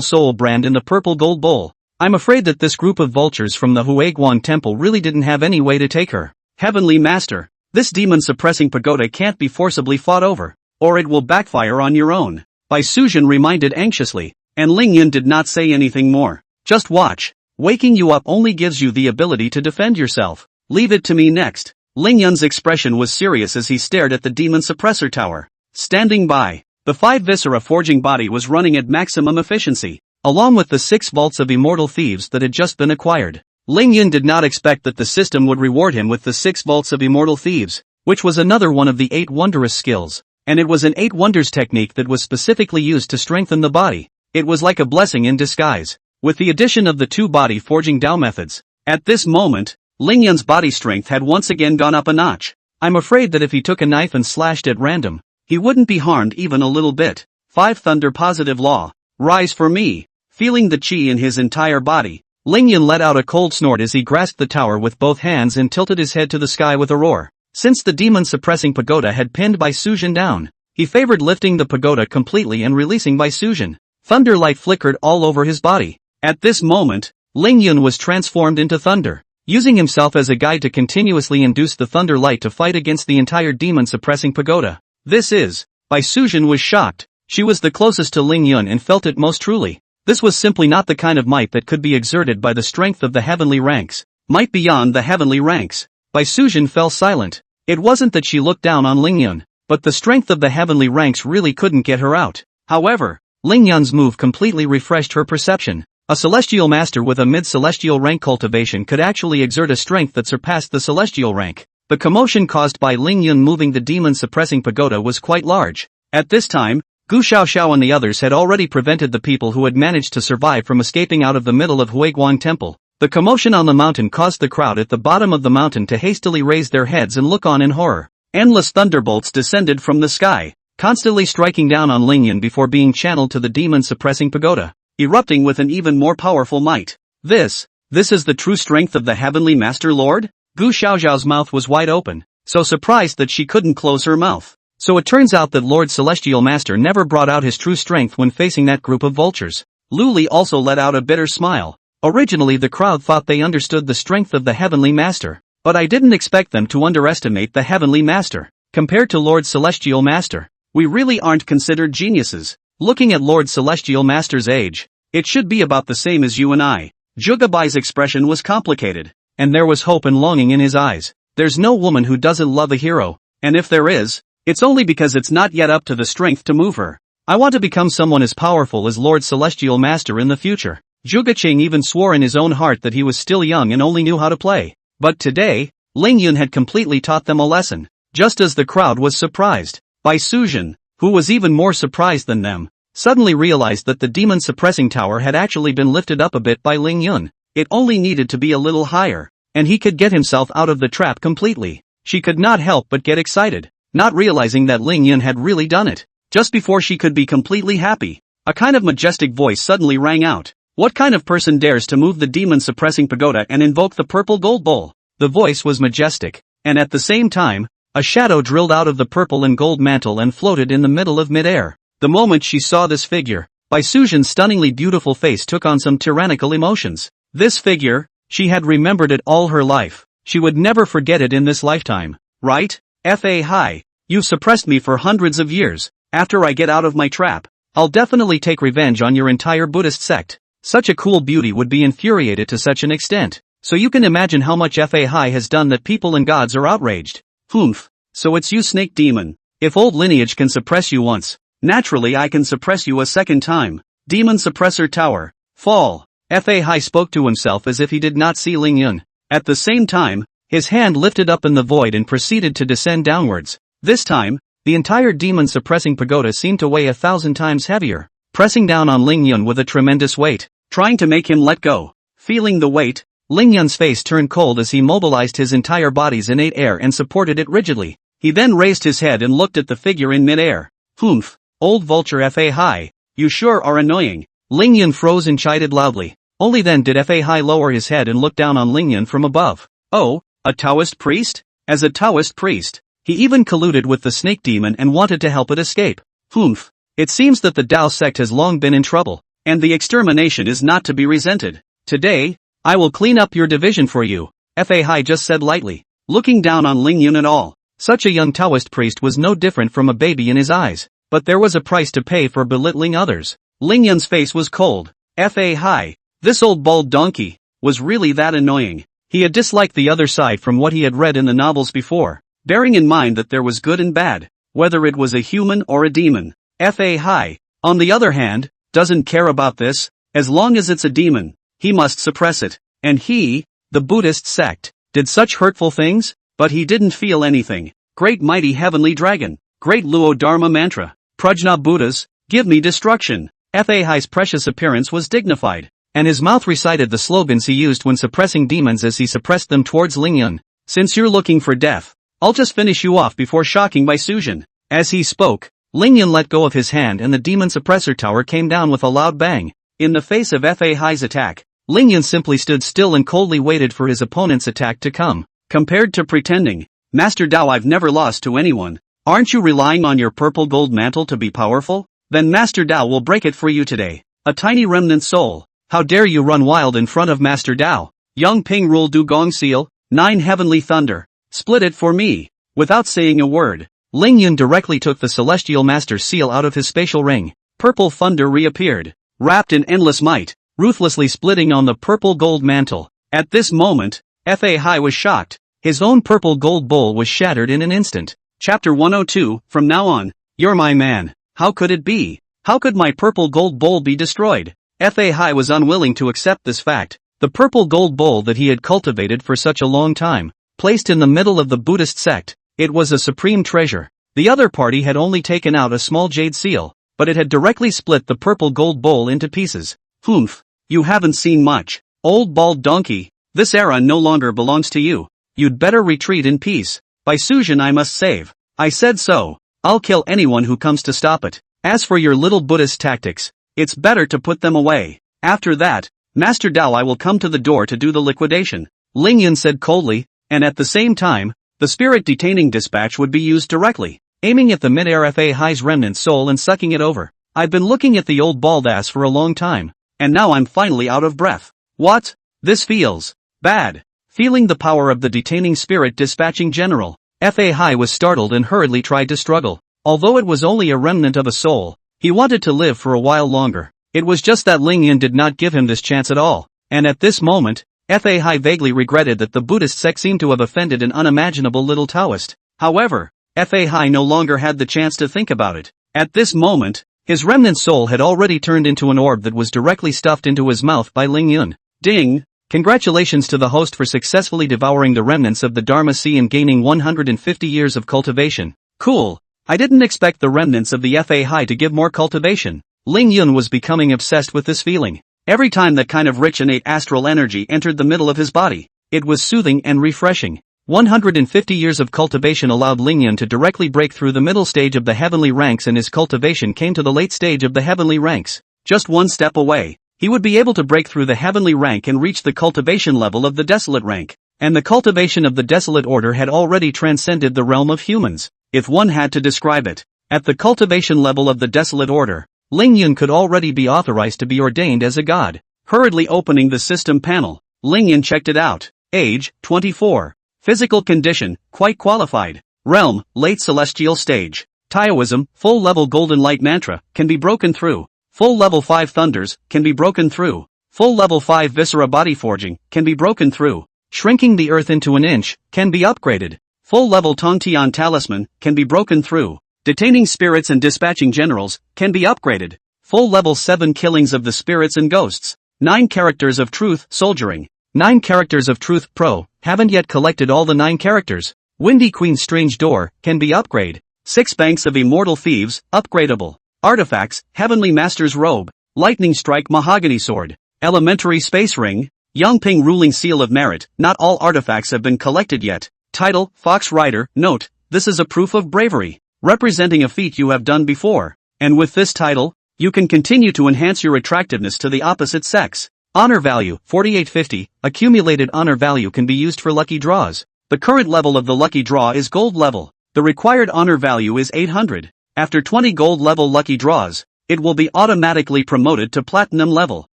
soul brand in the purple gold bowl. I'm afraid that this group of vultures from the Huiguan Temple really didn't have any way to take her. Heavenly Master, this demon-suppressing pagoda can't be forcibly fought over, or it will backfire on your own. Bai Suzhen reminded anxiously, and Lingyun did not say anything more. Just watch. Waking you up only gives you the ability to defend yourself. Leave it to me next. Lingyun's expression was serious as he stared at the demon suppressor tower. Standing by, the 5 viscera forging body was running at maximum efficiency, along with the 6 vaults of immortal thieves that had just been acquired. Lingyun did not expect that the system would reward him with the 6 vaults of immortal thieves, which was another one of the 8 wondrous skills, and it was an 8 wonders technique that was specifically used to strengthen the body. It was like a blessing in disguise, with the addition of the 2 body forging Dao methods. At this moment, Lingyun's body strength had once again gone up a notch. I'm afraid that if he took a knife and slashed at random, he wouldn't be harmed even a little bit. 5 Thunder Positive Law. Rise for me. Feeling the chi in his entire body, Lingyun let out a cold snort as he grasped the tower with both hands and tilted his head to the sky with a roar. Since the demon-suppressing pagoda had pinned Bai Suzhen down, he favored lifting the pagoda completely and releasing Bai Suzhen. Thunder light flickered all over his body. At this moment, Lingyun was transformed into thunder, using himself as a guide to continuously induce the thunder light to fight against the entire demon-suppressing pagoda. Bai Suzhen was shocked. She was the closest to Lingyun and felt it most truly. This was simply not the kind of might that could be exerted by the strength of the heavenly ranks. Might beyond the heavenly ranks. Bai Suzhen fell silent. It wasn't that she looked down on Lingyun, but the strength of the heavenly ranks really couldn't get her out. However, Lingyun's move completely refreshed her perception. A celestial master with a mid-celestial rank cultivation could actually exert a strength that surpassed the celestial rank. The commotion caused by Lingyun moving the demon-suppressing pagoda was quite large. At this time, Gu Xiaoxiao and the others had already prevented the people who had managed to survive from escaping out of the middle of Huiguan Temple. The commotion on the mountain caused the crowd at the bottom of the mountain to hastily raise their heads and look on in horror. Endless thunderbolts descended from the sky, constantly striking down on Lingyun before being channeled to the demon-suppressing pagoda, erupting with an even more powerful might. This is the true strength of the Heavenly Master Lord? Gu Xiaoxiao's mouth was wide open, so surprised that she couldn't close her mouth. So it turns out that Lord Celestial Master never brought out his true strength when facing that group of vultures. Luli also let out a bitter smile. Originally the crowd thought they understood the strength of the Heavenly Master, but I didn't expect them to underestimate the Heavenly Master. Compared to Lord Celestial Master, we really aren't considered geniuses. Looking at Lord Celestial Master's age, it should be about the same as you and I. Jugabai's expression was complicated, and there was hope and longing in his eyes. There's no woman who doesn't love a hero, and if there is, it's only because it's not yet up to the strength to move her. I want to become someone as powerful as Lord Celestial Master in the future. Zhuge even swore in his own heart that he was still young and only knew how to play. But today, Ling Yun had completely taught them a lesson. Just as the crowd was surprised, Bai Sujin, who was even more surprised than them, suddenly realized that the demon suppressing tower had actually been lifted up a bit by Ling Yun. It only needed to be a little higher, and he could get himself out of the trap completely. She could not help but get excited, not realizing that Ling Yun had really done it. Just before she could be completely happy, a kind of majestic voice suddenly rang out. What kind of person dares to move the demon-suppressing pagoda and invoke the purple gold bowl? The voice was majestic, and at the same time, a shadow drilled out of the purple and gold mantle and floated in the middle of mid-air. The moment she saw this figure, Bai Sujin's stunningly beautiful face took on some tyrannical emotions. This figure, she had remembered it all her life. She would never forget it in this lifetime. Right? Fa hi. You've suppressed me for hundreds of years. After I get out of my trap, I'll definitely take revenge on your entire Buddhist sect. Such a cool beauty would be infuriated to such an extent. So you can imagine how much Fa hi has done that people and gods are outraged. Humph. So it's you, snake demon. If old lineage can suppress you once, naturally I can suppress you a second time. Demon suppressor tower. Fall. Fa hi spoke to himself as if he did not see Ling Yun. At the same time, his hand lifted up in the void and proceeded to descend downwards. This time, the entire demon-suppressing pagoda seemed to weigh 1,000 times heavier, pressing down on Ling Yun with a tremendous weight, trying to make him let go. Feeling the weight, Ling Yun's face turned cold as he mobilized his entire body's innate air and supported it rigidly. He then raised his head and looked at the figure in mid-air. Humph, old vulture Fa hi, you sure are annoying. Ling Yun froze and chided loudly. Only then did Fa hi lower his head and look down on Ling Yun from above. Oh, a Taoist priest? As a Taoist priest, he even colluded with the snake demon and wanted to help it escape. Humph. It seems that the Tao sect has long been in trouble, and the extermination is not to be resented. Today, I will clean up your division for you, Fa hi just said lightly, looking down on Ling Yun at all. Such a young Taoist priest was no different from a baby in his eyes, but there was a price to pay for belittling others. Ling Yun's face was cold. Fa hi, this old bald donkey, was really that annoying. He had disliked the other side from what he had read in the novels before. Bearing in mind that there was good and bad, whether it was a human or a demon. Fa hi, on the other hand, doesn't care about this. As long as it's a demon, he must suppress it. And he, the Buddhist sect, did such hurtful things, but he didn't feel anything. Great mighty heavenly dragon, great Luo Dharma mantra, Prajna Buddhas, give me destruction. Fa hi's precious appearance was dignified, and his mouth recited the slogans he used when suppressing demons as he suppressed them towards Ling Yun. Since you're looking for death, I'll just finish you off before shocking Bai Sujin. As he spoke, Ling Yun let go of his hand and the demon suppressor tower came down with a loud bang. In the face of Fa hi's attack, Ling Yun simply stood still and coldly waited for his opponent's attack to come. Compared to pretending, Master Dao, I've never lost to anyone. Aren't you relying on your purple gold mantle to be powerful? Then Master Dao will break it for you today. A tiny remnant soul. How dare you run wild in front of Master Dao? Yang Ping Rule Du Gong Seal, 9 Heavenly Thunder. Split it for me. Without saying a word, Ling Yun directly took the Celestial Master's seal out of his spatial ring. Purple thunder reappeared, wrapped in endless might, ruthlessly splitting on the purple gold mantle. At this moment, Fa hi was shocked. His own purple gold bowl was shattered in an instant. Chapter 102, from now on, you're my man. How could it be? How could my purple gold bowl be destroyed? Fa hi was unwilling to accept this fact. The purple gold bowl that he had cultivated for such a long time, placed in the middle of the Buddhist sect, it was a supreme treasure. The other party had only taken out a small jade seal, but it had directly split the purple gold bowl into pieces. Humph, you haven't seen much, old bald donkey. This era no longer belongs to you. You'd better retreat in peace. Bai Sujin I must save. I said so. I'll kill anyone who comes to stop it. As for your little Buddhist tactics, it's better to put them away. After that, Master Dao I will come to the door to do the liquidation, Ling Yun said coldly, and at the same time, the spirit detaining dispatch would be used directly. aiming at the mid-air FA High's remnant soul and sucking it over. I've been looking at the old bald ass for a long time, and now I'm finally out of breath. What? This feels bad. Feeling the power of the detaining spirit dispatching general, FA High was startled and hurriedly tried to struggle. Although it was only a remnant of a soul, he wanted to live for a while longer. It was just that Ling Yun did not give him this chance at all, and at this moment, FA High vaguely regretted that the Buddhist sect seemed to have offended an unimaginable little Taoist. However, FA High no longer had the chance to think about it. At this moment, his remnant soul had already turned into an orb that was directly stuffed into his mouth by Ling Yun. Ding! Congratulations to the host for successfully devouring the remnants of the Dharma Sea and gaining 150 years of cultivation. Cool! I didn't expect the remnants of the FA High to give more cultivation. Ling Yun was becoming obsessed with this feeling. Every time that kind of rich innate astral energy entered the middle of his body, it was soothing and refreshing. 150 years of cultivation allowed Ling Yun to directly break through the middle stage of the heavenly ranks, and his cultivation came to the late stage of the heavenly ranks. Just one step away, he would be able to break through the heavenly rank and reach the cultivation level of the desolate rank. And the cultivation of the desolate order had already transcended the realm of humans, if one had to describe it. At the cultivation level of the desolate order, Ling Yun could already be authorized to be ordained as a god. Hurriedly opening the system panel, Ling Yun checked it out. Age, 24. Physical condition, quite qualified. Realm, late celestial stage. Taoism, full level golden light mantra, can be broken through. Full level 5 thunders, can be broken through. Full level 5 viscera body forging, can be broken through. Shrinking the earth into an inch, can be upgraded. Full level Tongtian talisman, can be broken through. Detaining spirits and dispatching generals, can be upgraded. Full level 7 killings of the spirits and ghosts. 9 characters of truth, soldiering. 9 characters of truth, pro, haven't yet collected all the 9 characters. Windy Queen's strange door, can be upgrade. 6 banks of immortal thieves, upgradable. Artifacts, Heavenly Master's robe. Lightning strike mahogany sword. Elementary space ring. Yongping ruling seal of merit. Not all artifacts have been collected yet. Title, Fox Rider. Note, this is a proof of bravery, representing a feat you have done before. And with this title, you can continue to enhance your attractiveness to the opposite sex. Honor value, 4850, accumulated honor value can be used for lucky draws. The current level of the lucky draw is gold level. The required honor value is 800. After 20 gold level lucky draws, it will be automatically promoted to platinum level.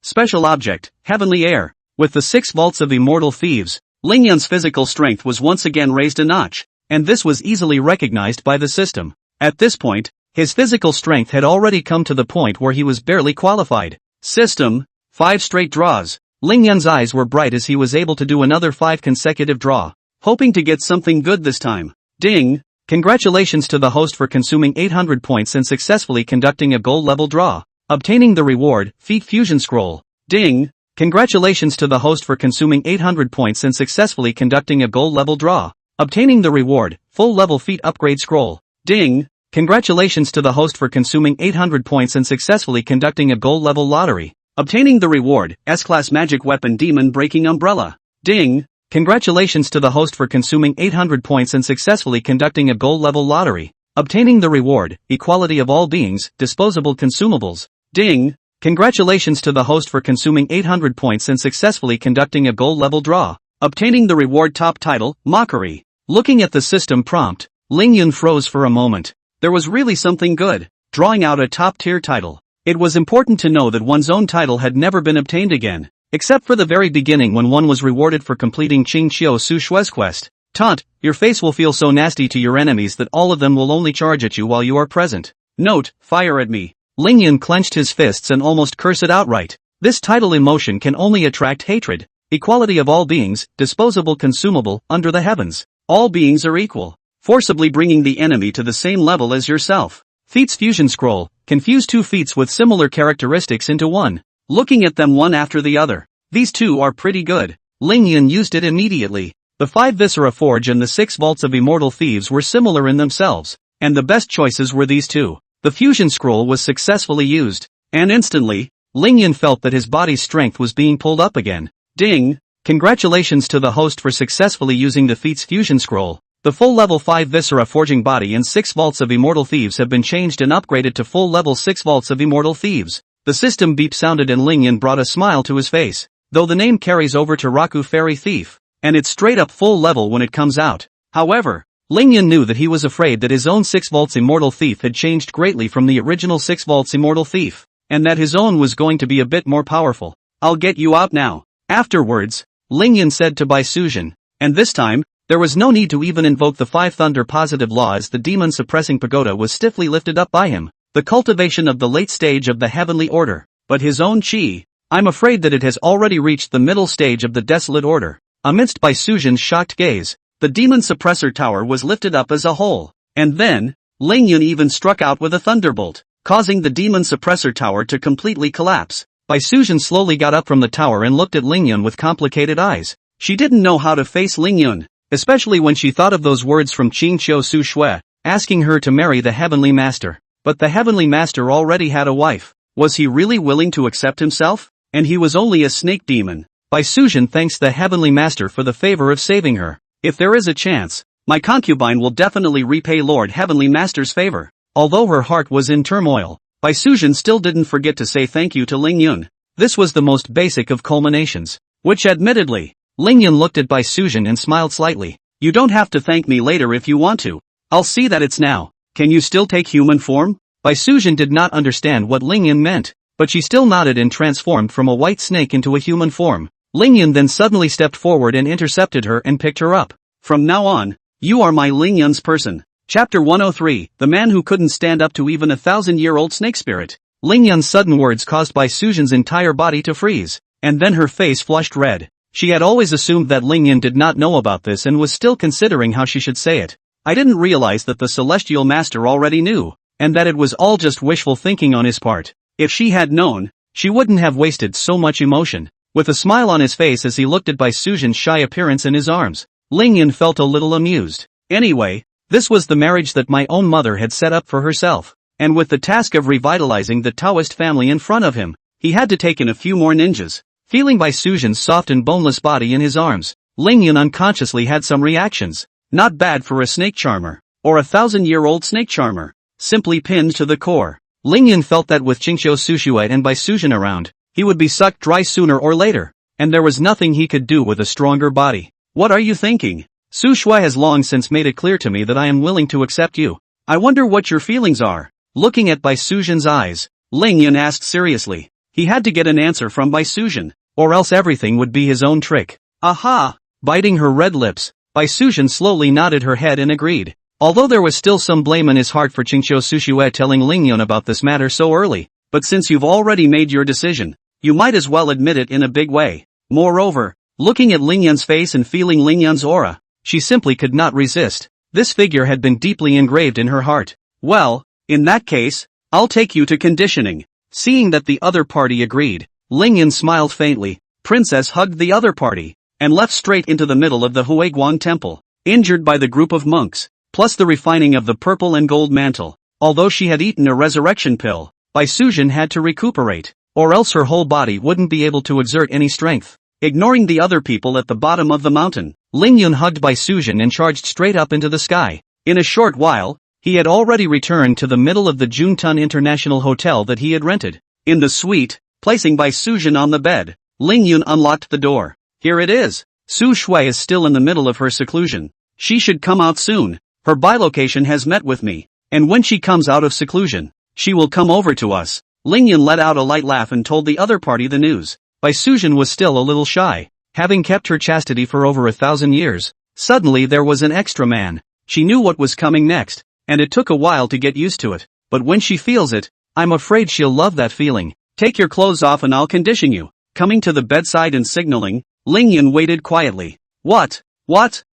Special object, Heavenly Air. With the 6 vaults of immortal thieves, Ling Yun's physical strength was once again raised a notch, and this was easily recognized by the system. At this point, his physical strength had already come to the point where he was barely qualified. System, 5 straight draws. Ling Yun's eyes were bright as he was able to do another 5 consecutive draw, hoping to get something good this time. Ding! Congratulations to the host for consuming 800 points and successfully conducting a gold level draw. Obtaining the reward, Feat Fusion Scroll. Ding! Congratulations to the host for consuming 800 points and successfully conducting a gold level draw. Obtaining the reward, Full Level Feat Upgrade Scroll. Ding! Congratulations to the host for consuming 800 points and successfully conducting a gold level lottery. Obtaining the reward, S-Class Magic Weapon Demon Breaking Umbrella. Ding! Congratulations to the host for consuming 800 points and successfully conducting a gold level lottery. Obtaining the reward, Equality of All Beings, Disposable Consumables. Ding! Congratulations to the host for consuming 800 points and successfully conducting a gold level draw. Obtaining the reward top title, Mockery. Looking at the system prompt, Ling Yun froze for a moment. There was really something good, drawing out a top tier title. It was important to know that one's own title had never been obtained again, except for the very beginning when one was rewarded for completing Qing Qiu Su Shui's quest. Taunt, your face will feel so nasty to your enemies that all of them will only charge at you while you are present. Note, fire at me. Ling Yun clenched his fists and almost cursed it outright. This title emotion can only attract hatred. Equality of all beings, disposable consumable, under the heavens. All beings are equal, forcibly bringing the enemy to the same level as yourself. Feats Fusion Scroll, confuse 2 feats with similar characteristics into one. Looking at them one after the other. These 2 are pretty good. Ling Yun used it immediately. The 5 Viscera Forge and the 6 Vaults of Immortal Thieves were similar in themselves, and the best choices were these 2. The Fusion Scroll was successfully used, and instantly, Ling Yun felt that his body's strength was being pulled up again. Ding! Congratulations to the host for successfully using the Feats Fusion Scroll. The full level 5 Viscera Forging Body and 6 Vaults of Immortal Thieves have been changed and upgraded to full level 6 Vaults of Immortal Thieves. The system beep sounded and Ling Yun brought a smile to his face, though the name carries over to Raku Fairy Thief, and it's straight up full level when it comes out. However, Lingyun knew that he was afraid that his own 6 volts immortal thief had changed greatly from the original 6 volts immortal thief, and that his own was going to be a bit more powerful. I'll get you out now. Afterwards, Lingyun said to Bai Sujin, and this time, there was no need to even invoke the 5 thunder positive law as the demon-suppressing pagoda was stiffly lifted up by him, the cultivation of the late stage of the heavenly order, but his own chi, I'm afraid that it has already reached the middle stage of the desolate order. Amidst Bai Sujin's shocked gaze, the demon suppressor tower was lifted up as a whole, and then, Lingyun even struck out with a thunderbolt, causing the demon suppressor tower to completely collapse. Bai Sujin slowly got up from the tower and looked at Lingyun with complicated eyes. She didn't know how to face Lingyun, especially when she thought of those words from Qingqiu Su Shui, asking her to marry the Heavenly Master. But the Heavenly Master already had a wife. Was he really willing to accept himself? And he was only a snake demon. Bai Sujin thanks the Heavenly Master for the favor of saving her. If there is a chance, my concubine will definitely repay Lord Heavenly Master's favor. Although her heart was in turmoil, Bai Sujin still didn't forget to say thank you to Lingyun. This was the most basic of culminations. Which admittedly, Lingyun looked at Bai Sujin and smiled slightly. You don't have to thank me later if you want to. I'll see that it's now. Can you still take human form? Bai Sujin did not understand what Lingyun meant, but she still nodded and transformed from a white snake into a human form. Lingyun then suddenly stepped forward and intercepted her and picked her up. From now on, you are my Lingyun's person. Chapter 103, The Man Who Couldn't Stand Up to Even a 1,000-Year-Old Snake Spirit. Lingyun's sudden words caused Bai Sujin's entire body to freeze, and then her face flushed red. She had always assumed that Lingyun did not know about this and was still considering how she should say it. I didn't realize that the Celestial Master already knew, and that it was all just wishful thinking on his part. If she had known, she wouldn't have wasted so much emotion. With a smile on his face as he looked at Bai Sujin's shy appearance in his arms, Lingyun felt a little amused. Anyway, this was the marriage that my own mother had set up for herself, and with the task of revitalizing the Taoist family in front of him, he had to take in a few more ninjas. Feeling Bai Sujin's soft and boneless body in his arms, Lingyun unconsciously had some reactions. Not bad for a snake charmer, or a 1,000-year-old snake charmer. Simply pinned to the core. Lingyun felt that with Qingqiu Sushuite and Bai Sujin around, he would be sucked dry sooner or later, and there was nothing he could do with a stronger body. What are you thinking? Su Shui has long since made it clear to me that I am willing to accept you. I wonder what your feelings are. Looking at Bai Sujin's eyes, Lingyun asked seriously. He had to get an answer from Bai Sujin, or else everything would be his own trick. Aha! Biting her red lips, Bai Sujin slowly nodded her head and agreed. Although there was still some blame in his heart for Qingqiu Sushue telling Lingyun about this matter so early, but since you've already made your decision, you might as well admit it in a big way. Moreover, looking at Lingyun's face and feeling Lingyun's aura, she simply could not resist. This figure had been deeply engraved in her heart. Well, in that case, I'll take you to conditioning. Seeing that the other party agreed, Lingyun smiled faintly. Princess hugged the other party, and left straight into the middle of the Huiguang temple, injured by the group of monks, plus the refining of the purple and gold mantle. Although she had eaten a resurrection pill, Bai Sujin had to recuperate, or else her whole body wouldn't be able to exert any strength. Ignoring the other people at the bottom of the mountain, Lingyun hugged Bai Sujin and charged straight up into the sky. In a short while, he had already returned to the middle of the Juntun International Hotel that he had rented. In the suite, placing Bai Sujin on the bed, Lingyun unlocked the door. Here it is. Su Shui is still in the middle of her seclusion. She should come out soon. Her bilocation has met with me, and when she comes out of seclusion, she will come over to us. Lingyun let out a light laugh and told the other party the news. Bai Sujin was still a little shy, having kept her chastity for over 1,000 years. Suddenly there was an extra man. She knew what was coming next, and it took a while to get used to it, but when she feels it, I'm afraid she'll love that feeling. Take your clothes off and I'll condition you. Coming to the bedside and signaling, Lingyun waited quietly. What?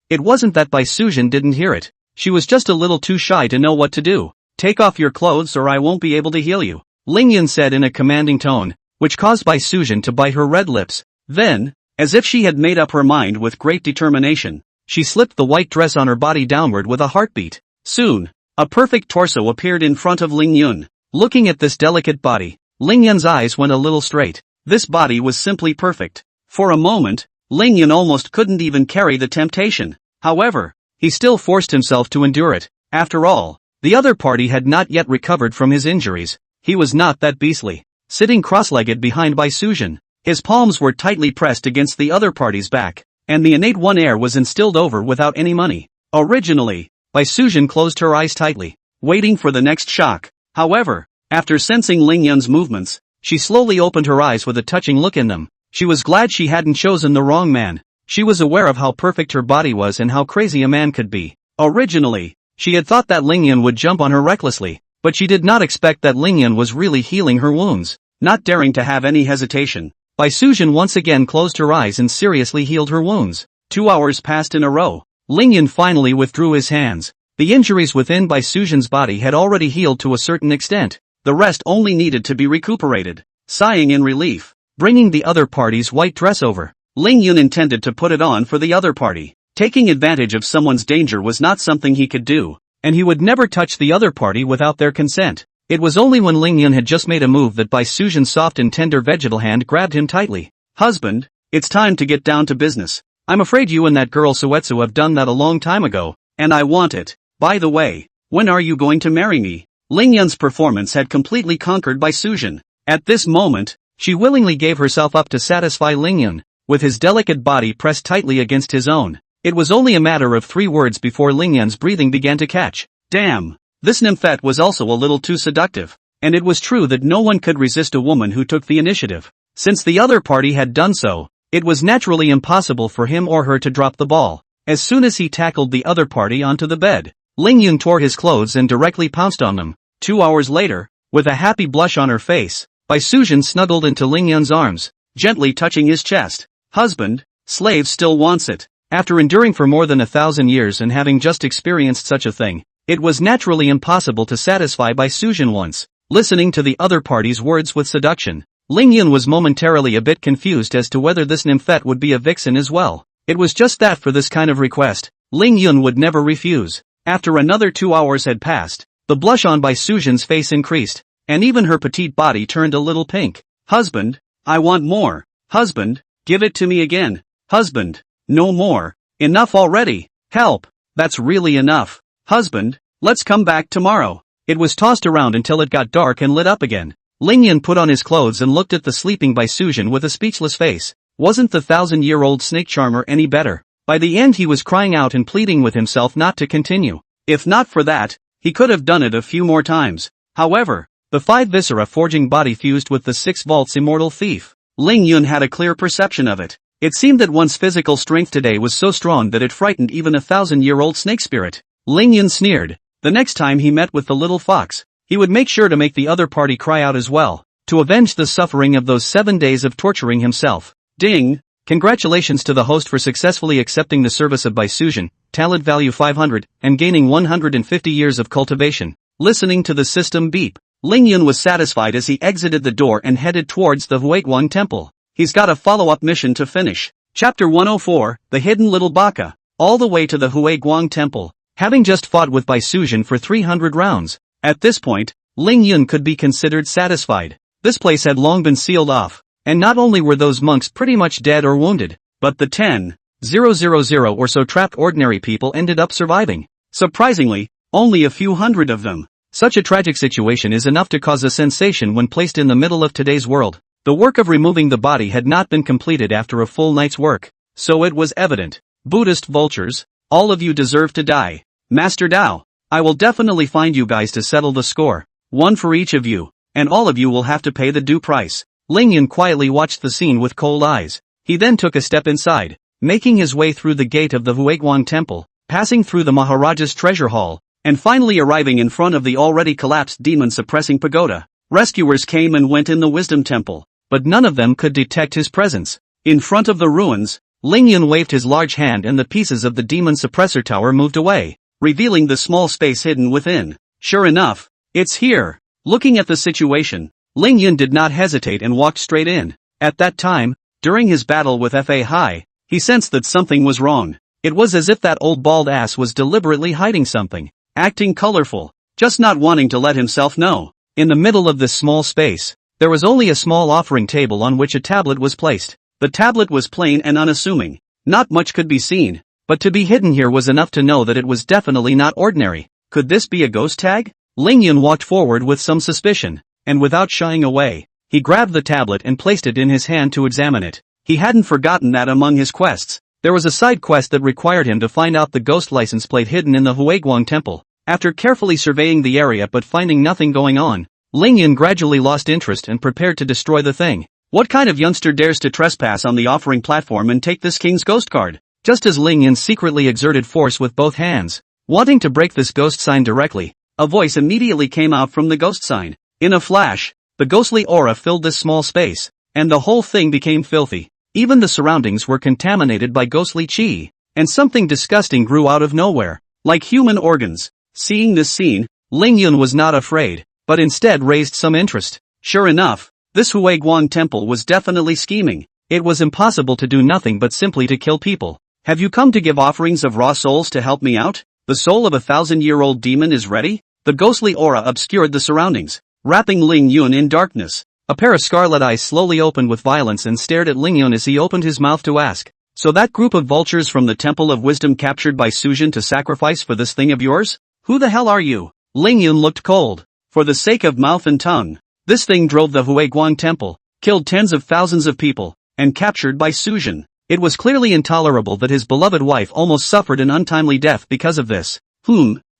It wasn't that Bai Sujin didn't hear it. She was just a little too shy to know what to do. Take off your clothes or I won't be able to heal you, Lingyun said in a commanding tone, which caused Bai Sujin to bite her red lips. Then, as if she had made up her mind with great determination, she slipped the white dress on her body downward with a heartbeat. Soon, a perfect torso appeared in front of Lingyun. Looking at this delicate body, Lingyun's eyes went a little straight. This body was simply perfect. For a moment, Lingyun almost couldn't even carry the temptation. However, he still forced himself to endure it. After all, the other party had not yet recovered from his injuries. He was not that beastly. Sitting cross-legged behind Bai Sujin, his palms were tightly pressed against the other party's back, and the innate one air was instilled over without any money. Originally, Bai Sujin closed her eyes tightly, waiting for the next shock. However, after sensing Ling Yun's movements, she slowly opened her eyes with a touching look in them. She was glad she hadn't chosen the wrong man. She was aware of how perfect her body was and how crazy a man could be. Originally, she had thought that Ling Yun would jump on her recklessly, but she did not expect that Ling Yun was really healing her wounds. Not daring to have any hesitation, Bai Sujin once again closed her eyes and seriously healed her wounds. 2 hours passed in a row. Ling Yun finally withdrew his hands. The injuries within Bai Sujin's body had already healed to a certain extent. The rest only needed to be recuperated. Sighing in relief, bringing the other party's white dress over, Ling Yun intended to put it on for the other party. Taking advantage of someone's danger was not something he could do, and he would never touch the other party without their consent. It was only when Ling Yun had just made a move that Bai Sujin's soft and tender vegetal hand grabbed him tightly. "Husband, it's time to get down to business. I'm afraid you and that girl Suetsu have done that a long time ago, and I want it. By the way, when are you going to marry me?" Ling Yun's performance had completely conquered Bai Sujin. At this moment, she willingly gave herself up to satisfy Ling Yun, with his delicate body pressed tightly against his own. It was only a matter of 3 words before Ling Yun's breathing began to catch. Damn, this nymphette was also a little too seductive, and it was true that no one could resist a woman who took the initiative. Since the other party had done so, it was naturally impossible for him or her to drop the ball. As soon as he tackled the other party onto the bed, Ling Yun tore his clothes and directly pounced on them. 2 hours later, with a happy blush on her face, Bai Sujin snuggled into Ling Yun's arms, gently touching his chest. "Husband, slave still wants it." After enduring for more than 1,000 years and having just experienced such a thing, it was naturally impossible to satisfy Bai Sujin once. Listening to the other party's words with seduction, Ling Yun was momentarily a bit confused as to whether this nymphette would be a vixen as well. It was just that for this kind of request, Ling Yun would never refuse. After another 2 hours had passed, the blush on Bai Sujin's face increased, and even her petite body turned a little pink. "Husband, I want more. Husband, give it to me again. Husband, no more. Enough already. Help, that's really enough. Husband, let's come back tomorrow." It was tossed around until it got dark and lit up again. Ling Yun put on his clothes and looked at the sleeping Bai Sujin with a speechless face. Wasn't the 1,000-year-old snake charmer any better? By the end he was crying out and pleading with himself not to continue. If not for that, he could have done it a few more times. However, the 5 viscera forging body fused with the 6 vaults immortal thief. Ling Yun had a clear perception of it. It seemed that one's physical strength today was so strong that it frightened even a 1,000-year-old snake spirit. Ling Yun sneered. The next time he met with the little fox, he would make sure to make the other party cry out as well, to avenge the suffering of those 7 days of torturing himself. Ding! Congratulations to the host for successfully accepting the service of Bai Sujin, talent value 500, and gaining 150 years of cultivation. Listening to the system beep, Ling Yun was satisfied as he exited the door and headed towards the Huiguang Temple. He's got a follow-up mission to finish. Chapter 104, The Hidden Little Baka. All the way to the Huiguang Temple, having just fought with Bai Sujin for 300 rounds. At this point, Ling Yun could be considered satisfied. This place had long been sealed off, and not only were those monks pretty much dead or wounded, but the 10,000 or so trapped ordinary people ended up surviving. Surprisingly, only a few hundred of them. Such a tragic situation is enough to cause a sensation when placed in the middle of today's world. The work of removing the body had not been completed after a full night's work, so it was evident. Buddhist vultures, all of you deserve to die. Master Dao, I will definitely find you guys to settle the score. 1 for each of you, and all of you will have to pay the due price. Ling Yun quietly watched the scene with cold eyes. He then took a step inside, making his way through the gate of the Huiguang Temple, passing through the Maharaja's treasure hall, and finally arriving in front of the already collapsed demon-suppressing pagoda. Rescuers came and went in the Wisdom Temple, but none of them could detect his presence. In front of the ruins, Ling Yun waved his large hand and the pieces of the demon suppressor tower moved away, revealing the small space hidden within. Sure enough, it's here. Looking at the situation, Ling Yun did not hesitate and walked straight in. At that time, during his battle with Fa Hai, he sensed that something was wrong. It was as if that old bald ass was deliberately hiding something, acting colorful, just not wanting to let himself know. In the middle of this small space, there was only a small offering table on which a tablet was placed. The tablet was plain and unassuming. Not much could be seen, but to be hidden here was enough to know that it was definitely not ordinary. Could this be a ghost tag? Ling Yun walked forward with some suspicion, and without shying away, he grabbed the tablet and placed it in his hand to examine it. He hadn't forgotten that among his quests, There was a side quest that required him to find out the ghost license plate hidden in the Huiguang temple. After carefully surveying the area but finding nothing going on, Ling Yun gradually lost interest and prepared to destroy the thing. What kind of youngster dares to trespass on the offering platform and take this king's ghost card? Just as Ling Yun secretly exerted force with both hands, wanting to break this ghost sign directly, a voice immediately came out from the ghost sign. In a flash, the ghostly aura filled this small space, and the whole thing became filthy. Even the surroundings were contaminated by ghostly qi, and something disgusting grew out of nowhere, like human organs. Seeing this scene, Ling Yun was not afraid, but instead raised some interest. Sure enough, this Huiguang temple was definitely scheming. It was impossible to do nothing but simply to kill people. Have you come to give offerings of raw souls to help me out? The soul of a 1,000-year-old demon is ready? The ghostly aura obscured the surroundings, wrapping Ling Yun in darkness. A pair of scarlet eyes slowly opened with violence and stared at Ling Yun as he opened his mouth to ask, "So that group of vultures from the Temple of Wisdom captured by Sujin to sacrifice for this thing of yours? Who the hell are you?" Ling Yun looked cold. For the sake of mouth and tongue, this thing drove the Huiguang temple, killed tens of thousands of people, and captured by Sujin. It was clearly intolerable that his beloved wife almost suffered an untimely death because of this.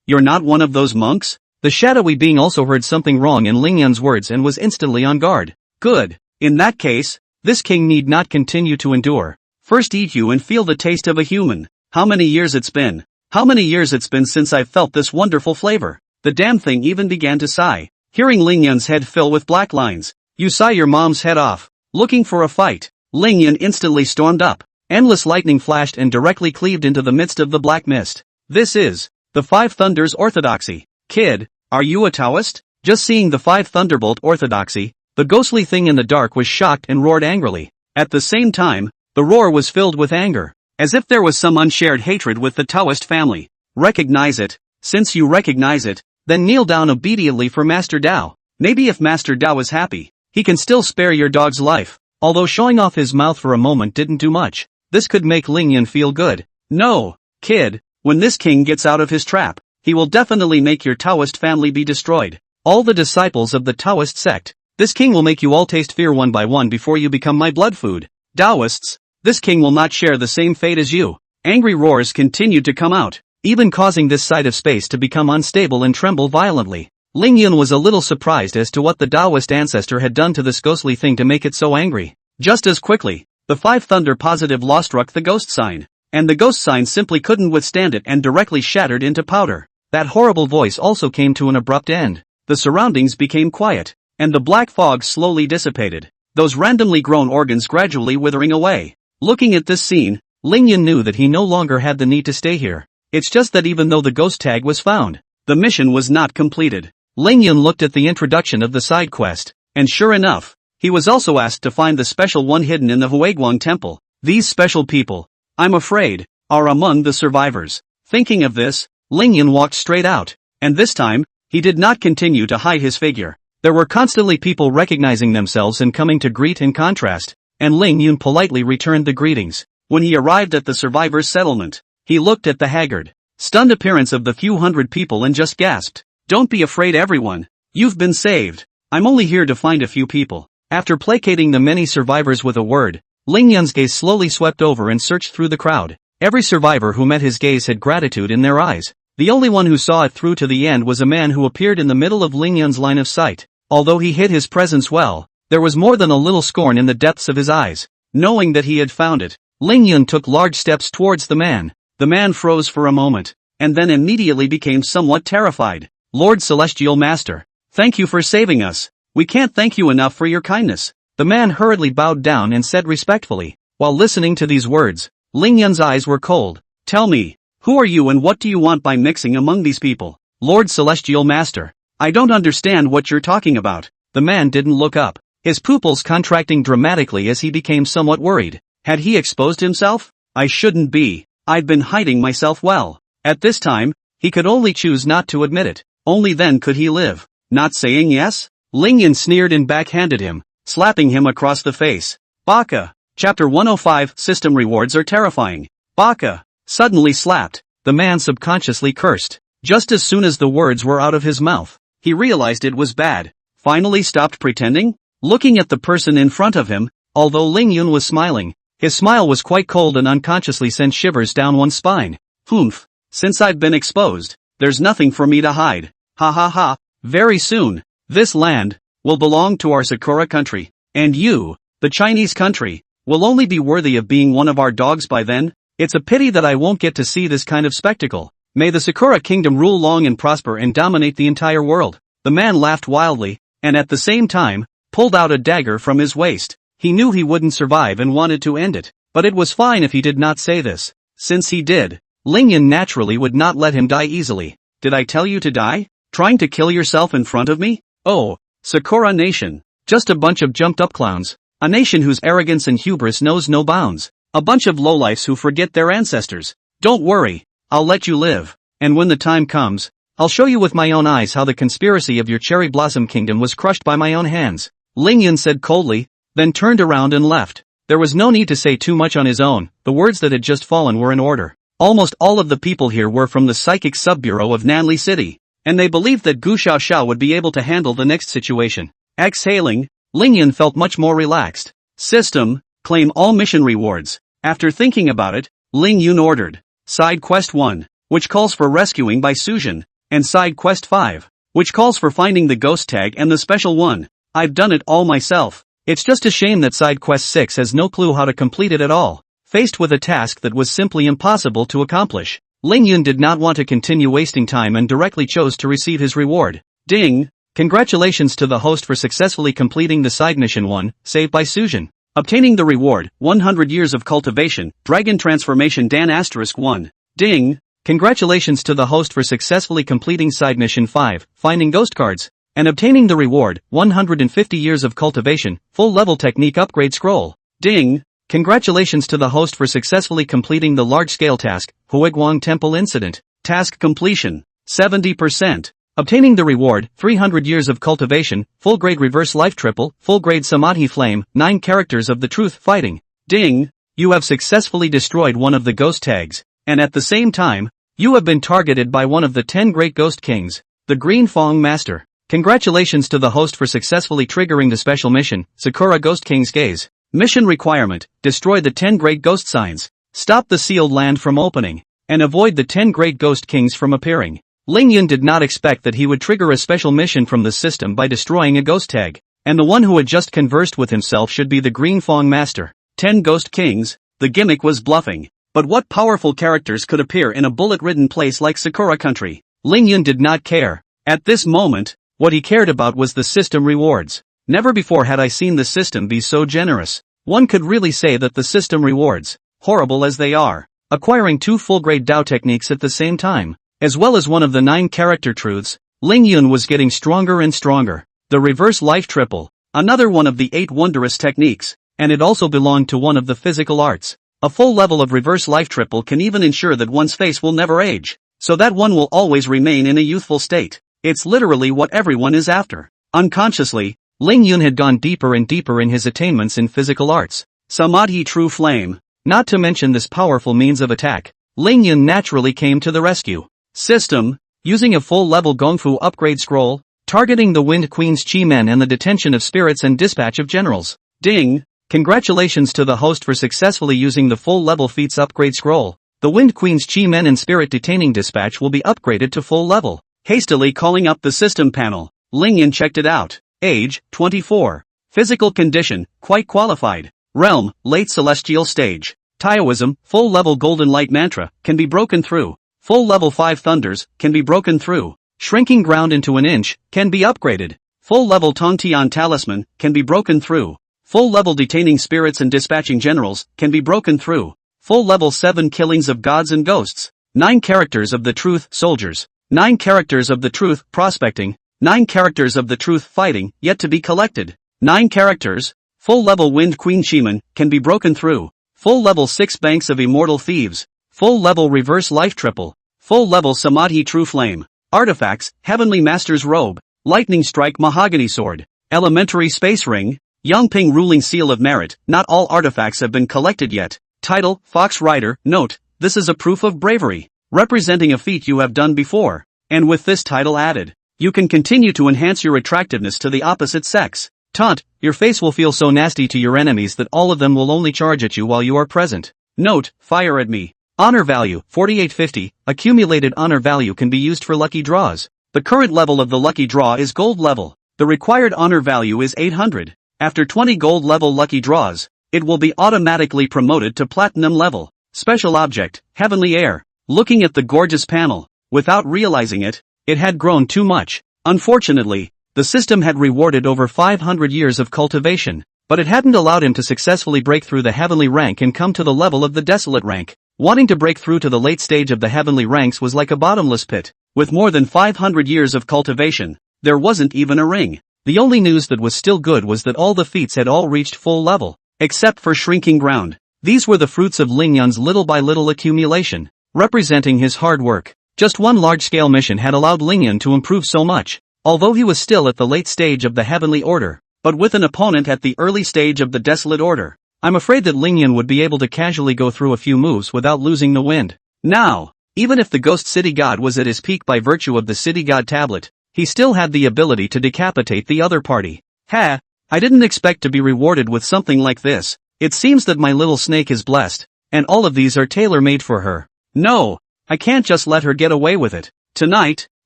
You're not one of those monks? The shadowy being also heard something wrong in Ling Yun's words and was instantly on guard. Good. In that case, this king need not continue to endure. First eat you and feel the taste of a human. How many years it's been? How many years it's been since I've felt this wonderful flavor? The damn thing even began to sigh, hearing Ling Yun's head fill with black lines. You sigh your mom's head off, looking for a fight. Ling Yun instantly stormed up. Endless lightning flashed and directly cleaved into the midst of the black mist. This is the Five Thunders Orthodoxy. Kid, are you a Taoist? Just seeing the Five Thunderbolt Orthodoxy, the ghostly thing in the dark was shocked and roared angrily. At the same time, the roar was filled with anger, as if there was some unshared hatred with the Taoist family. Recognize it. Since you recognize it, then kneel down obediently for Master Dao. Maybe if Master Dao is happy, he can still spare your dog's life. Although showing off his mouth for a moment didn't do much, this could make Ling Yun feel good. No, kid, when this king gets out of his trap, he will definitely make your Taoist family be destroyed. All the disciples of the Taoist sect, this king will make you all taste fear one by one before you become my blood food. Taoists, this king will not share the same fate as you. Angry roars continued to come out, even causing this side of space to become unstable and tremble violently. Ling Yun was a little surprised as to what the Taoist ancestor had done to this ghostly thing to make it so angry. Just as quickly, the Five Thunder positive law struck the ghost sign, and the ghost sign simply couldn't withstand it and directly shattered into powder. That horrible voice also came to an abrupt end. The surroundings became quiet, and the black fog slowly dissipated, those randomly grown organs gradually withering away. Looking at this scene, Ling Yun knew that he no longer had the need to stay here. It's just that even though the ghost tag was found, the mission was not completed. Ling Yun looked at the introduction of the side quest, and sure enough, he was also asked to find the special one hidden in the Huiguang temple. These special people, I'm afraid, are among the survivors. Thinking of this, Ling Yun walked straight out, and this time, he did not continue to hide his figure. There were constantly people recognizing themselves and coming to greet and contrast, and Ling Yun politely returned the greetings. When he arrived at the survivors' settlement, he looked at the haggard, stunned appearance of the few hundred people and just gasped. Don't be afraid everyone, you've been saved. I'm only here to find a few people. After placating the many survivors with a word, Ling Yun's gaze slowly swept over and searched through the crowd. Every survivor who met his gaze had gratitude in their eyes. The only one who saw it through to the end was a man who appeared in the middle of Ling Yun's line of sight. Although he hid his presence well, there was more than a little scorn in the depths of his eyes. Knowing that he had found it, Ling Yun took large steps towards the man. The man froze for a moment, and then immediately became somewhat terrified. Lord Celestial Master, thank you for saving us. We can't thank you enough for your kindness. The man hurriedly bowed down and said respectfully. While listening to these words, Ling Yun's eyes were cold. Tell me, who are you and what do you want by mixing among these people? Lord Celestial Master, I don't understand what you're talking about. The man didn't look up, his pupils contracting dramatically as he became somewhat worried. Had he exposed himself? I shouldn't be. I'd been hiding myself well. At this time, he could only choose not to admit it. Only then could he live. Not saying yes? Ling Yun sneered and backhanded him, slapping him across the face. Baka. Chapter 105 System rewards are terrifying. Baka. Suddenly slapped. The man subconsciously cursed. Just as soon as the words were out of his mouth, he realized it was bad. Finally stopped pretending? Looking at the person in front of him, although Ling Yun was smiling, His smile was quite cold and unconsciously sent shivers down one's spine. Humph. Since I've been exposed, there's nothing for me to hide. Ha ha ha. Very soon, this land will belong to our Sakura country. And you, the Chinese country, will only be worthy of being one of our dogs by then. It's a pity that I won't get to see this kind of spectacle. May the Sakura kingdom rule long and prosper and dominate the entire world. The man laughed wildly, and at the same time, pulled out a dagger from his waist. He knew he wouldn't survive and wanted to end it, but it was fine if he did not say this. Since he did, Lingyun naturally would not let him die easily. Did I tell you to die? Trying to kill yourself in front of me? Oh, Sakura nation. Just a bunch of jumped up clowns. A nation whose arrogance and hubris knows no bounds. A bunch of lowlifes who forget their ancestors. Don't worry, I'll let you live. And when the time comes, I'll show you with my own eyes how the conspiracy of your cherry blossom kingdom was crushed by my own hands. Lingyun said coldly, then turned around and left. There was no need to say too much on his own. The words that had just fallen were in order. Almost all of the people here were from the psychic sub-bureau of Nanli City, and they believed that Gu Xiaoxiao would be able to handle the next situation. Exhaling, Lingyun felt much more relaxed. System, claim all mission rewards. After thinking about it, Lingyun ordered Side Quest 1, which calls for rescuing by Suzhin, and Side Quest 5, which calls for finding the ghost tag and the special one. I've done it all myself. It's just a shame that Side Quest 6 has no clue how to complete it at all. Faced with a task that was simply impossible to accomplish, Lingyun did not want to continue wasting time and directly chose to receive his reward. Ding! Congratulations to the host for successfully completing the side mission 1, saved by Suzhin. Obtaining the reward, 100 years of cultivation, Dragon Transformation Dan *1. Ding! Congratulations to the host for successfully completing side mission 5, finding ghost cards, and obtaining the reward, 150 years of cultivation, full level technique upgrade scroll. Ding! Congratulations to the host for successfully completing the large-scale task, Huiguang Temple Incident. Task completion, 70%. Obtaining the reward, 300 years of cultivation, full-grade reverse life triple, full-grade Samadhi flame, 9 characters of the truth fighting. Ding! You have successfully destroyed one of the ghost tags, and at the same time, you have been targeted by one of the 10 great ghost kings, the Green Fong Master. Congratulations to the host for successfully triggering the special mission, Sakura Ghost King's Gaze. Mission requirement, destroy the 10 great ghost signs, stop the sealed land from opening, and avoid the 10 great ghost kings from appearing. Lingyun did not expect that he would trigger a special mission from the system by destroying a ghost tag, and the one who had just conversed with himself should be the Green Fong Master. 10 ghost kings, the gimmick was bluffing. But what powerful characters could appear in a bullet-ridden place like Sakura country? Lingyun did not care. At this moment, what he cared about was the system rewards. Never before had I seen the system be so generous. One could really say that the system rewards, horrible as they are, acquiring 2 full-grade Dao techniques at the same time, as well as one of the 9 character truths, Lingyun was getting stronger and stronger. The reverse life triple, another one of the 8 wondrous techniques, and it also belonged to one of the physical arts. A full level of reverse life triple can even ensure that one's face will never age, so that one will always remain in a youthful state. It's literally what everyone is after. Unconsciously, Lingyun had gone deeper and deeper in his attainments in physical arts. Samadhi True Flame. Not to mention this powerful means of attack, Lingyun naturally came to the rescue. System, using a full-level Gongfu upgrade scroll, targeting the Wind Queen's Chi Men and the detention of spirits and dispatch of generals. Ding! Congratulations to the host for successfully using the full-level feats upgrade scroll. The Wind Queen's Chi Men and Spirit Detaining Dispatch will be upgraded to full level. Hastily calling up the system panel, Lingyun checked it out. Age, 24. Physical condition, quite qualified. Realm, late celestial stage. Taoism, full-level golden light mantra, can be broken through. Full-level 5 thunders, can be broken through. Shrinking ground into an inch, can be upgraded. Full-level Tongtian talisman, can be broken through. Full-level detaining spirits and dispatching generals, can be broken through. Full-level 7 killings of gods and ghosts. 9 characters of the truth soldiers. 9 characters of the truth prospecting. 9 characters of the truth fighting, yet to be collected. 9 characters, full-level Wind Queen Shiman, can be broken through. Full-level 6 banks of immortal thieves. Full-level reverse life triple. Full-level Samadhi True Flame. Artifacts, Heavenly Master's Robe. Lightning Strike Mahogany Sword. Elementary Space Ring. Yangping Ruling Seal of Merit. Not all artifacts have been collected yet. Title, Fox Rider. Note, this is a proof of bravery, representing a feat you have done before. And with this title added, you can continue to enhance your attractiveness to the opposite sex. Taunt, your face will feel so nasty to your enemies that all of them will only charge at you while you are present. Note, fire at me. Honor value, 4850, accumulated honor value can be used for lucky draws. The current level of the lucky draw is gold level. The required honor value is 800. After 20 gold level lucky draws, it will be automatically promoted to platinum level. Special object, heavenly air. Looking at the gorgeous panel, without realizing it, it had grown too much. Unfortunately, the system had rewarded over 500 years of cultivation, but it hadn't allowed him to successfully break through the heavenly rank and come to the level of the desolate rank. Wanting to break through to the late stage of the heavenly ranks was like a bottomless pit. With more than 500 years of cultivation, there wasn't even a ring. The only news that was still good was that all the feats had all reached full level, except for shrinking ground. These were the fruits of Ling Yun's little by little accumulation, representing his hard work. Just one large-scale mission had allowed Ling Yun to improve so much, although he was still at the late stage of the heavenly order, but with an opponent at the early stage of the desolate order. I'm afraid that Ling Yun would be able to casually go through a few moves without losing the wind. Now, even if the Ghost City God was at his peak by virtue of the City God tablet, he still had the ability to decapitate the other party. I didn't expect to be rewarded with something like this. It seems that my little snake is blessed, and all of these are tailor-made for her. No, I can't just let her get away with it. Tonight,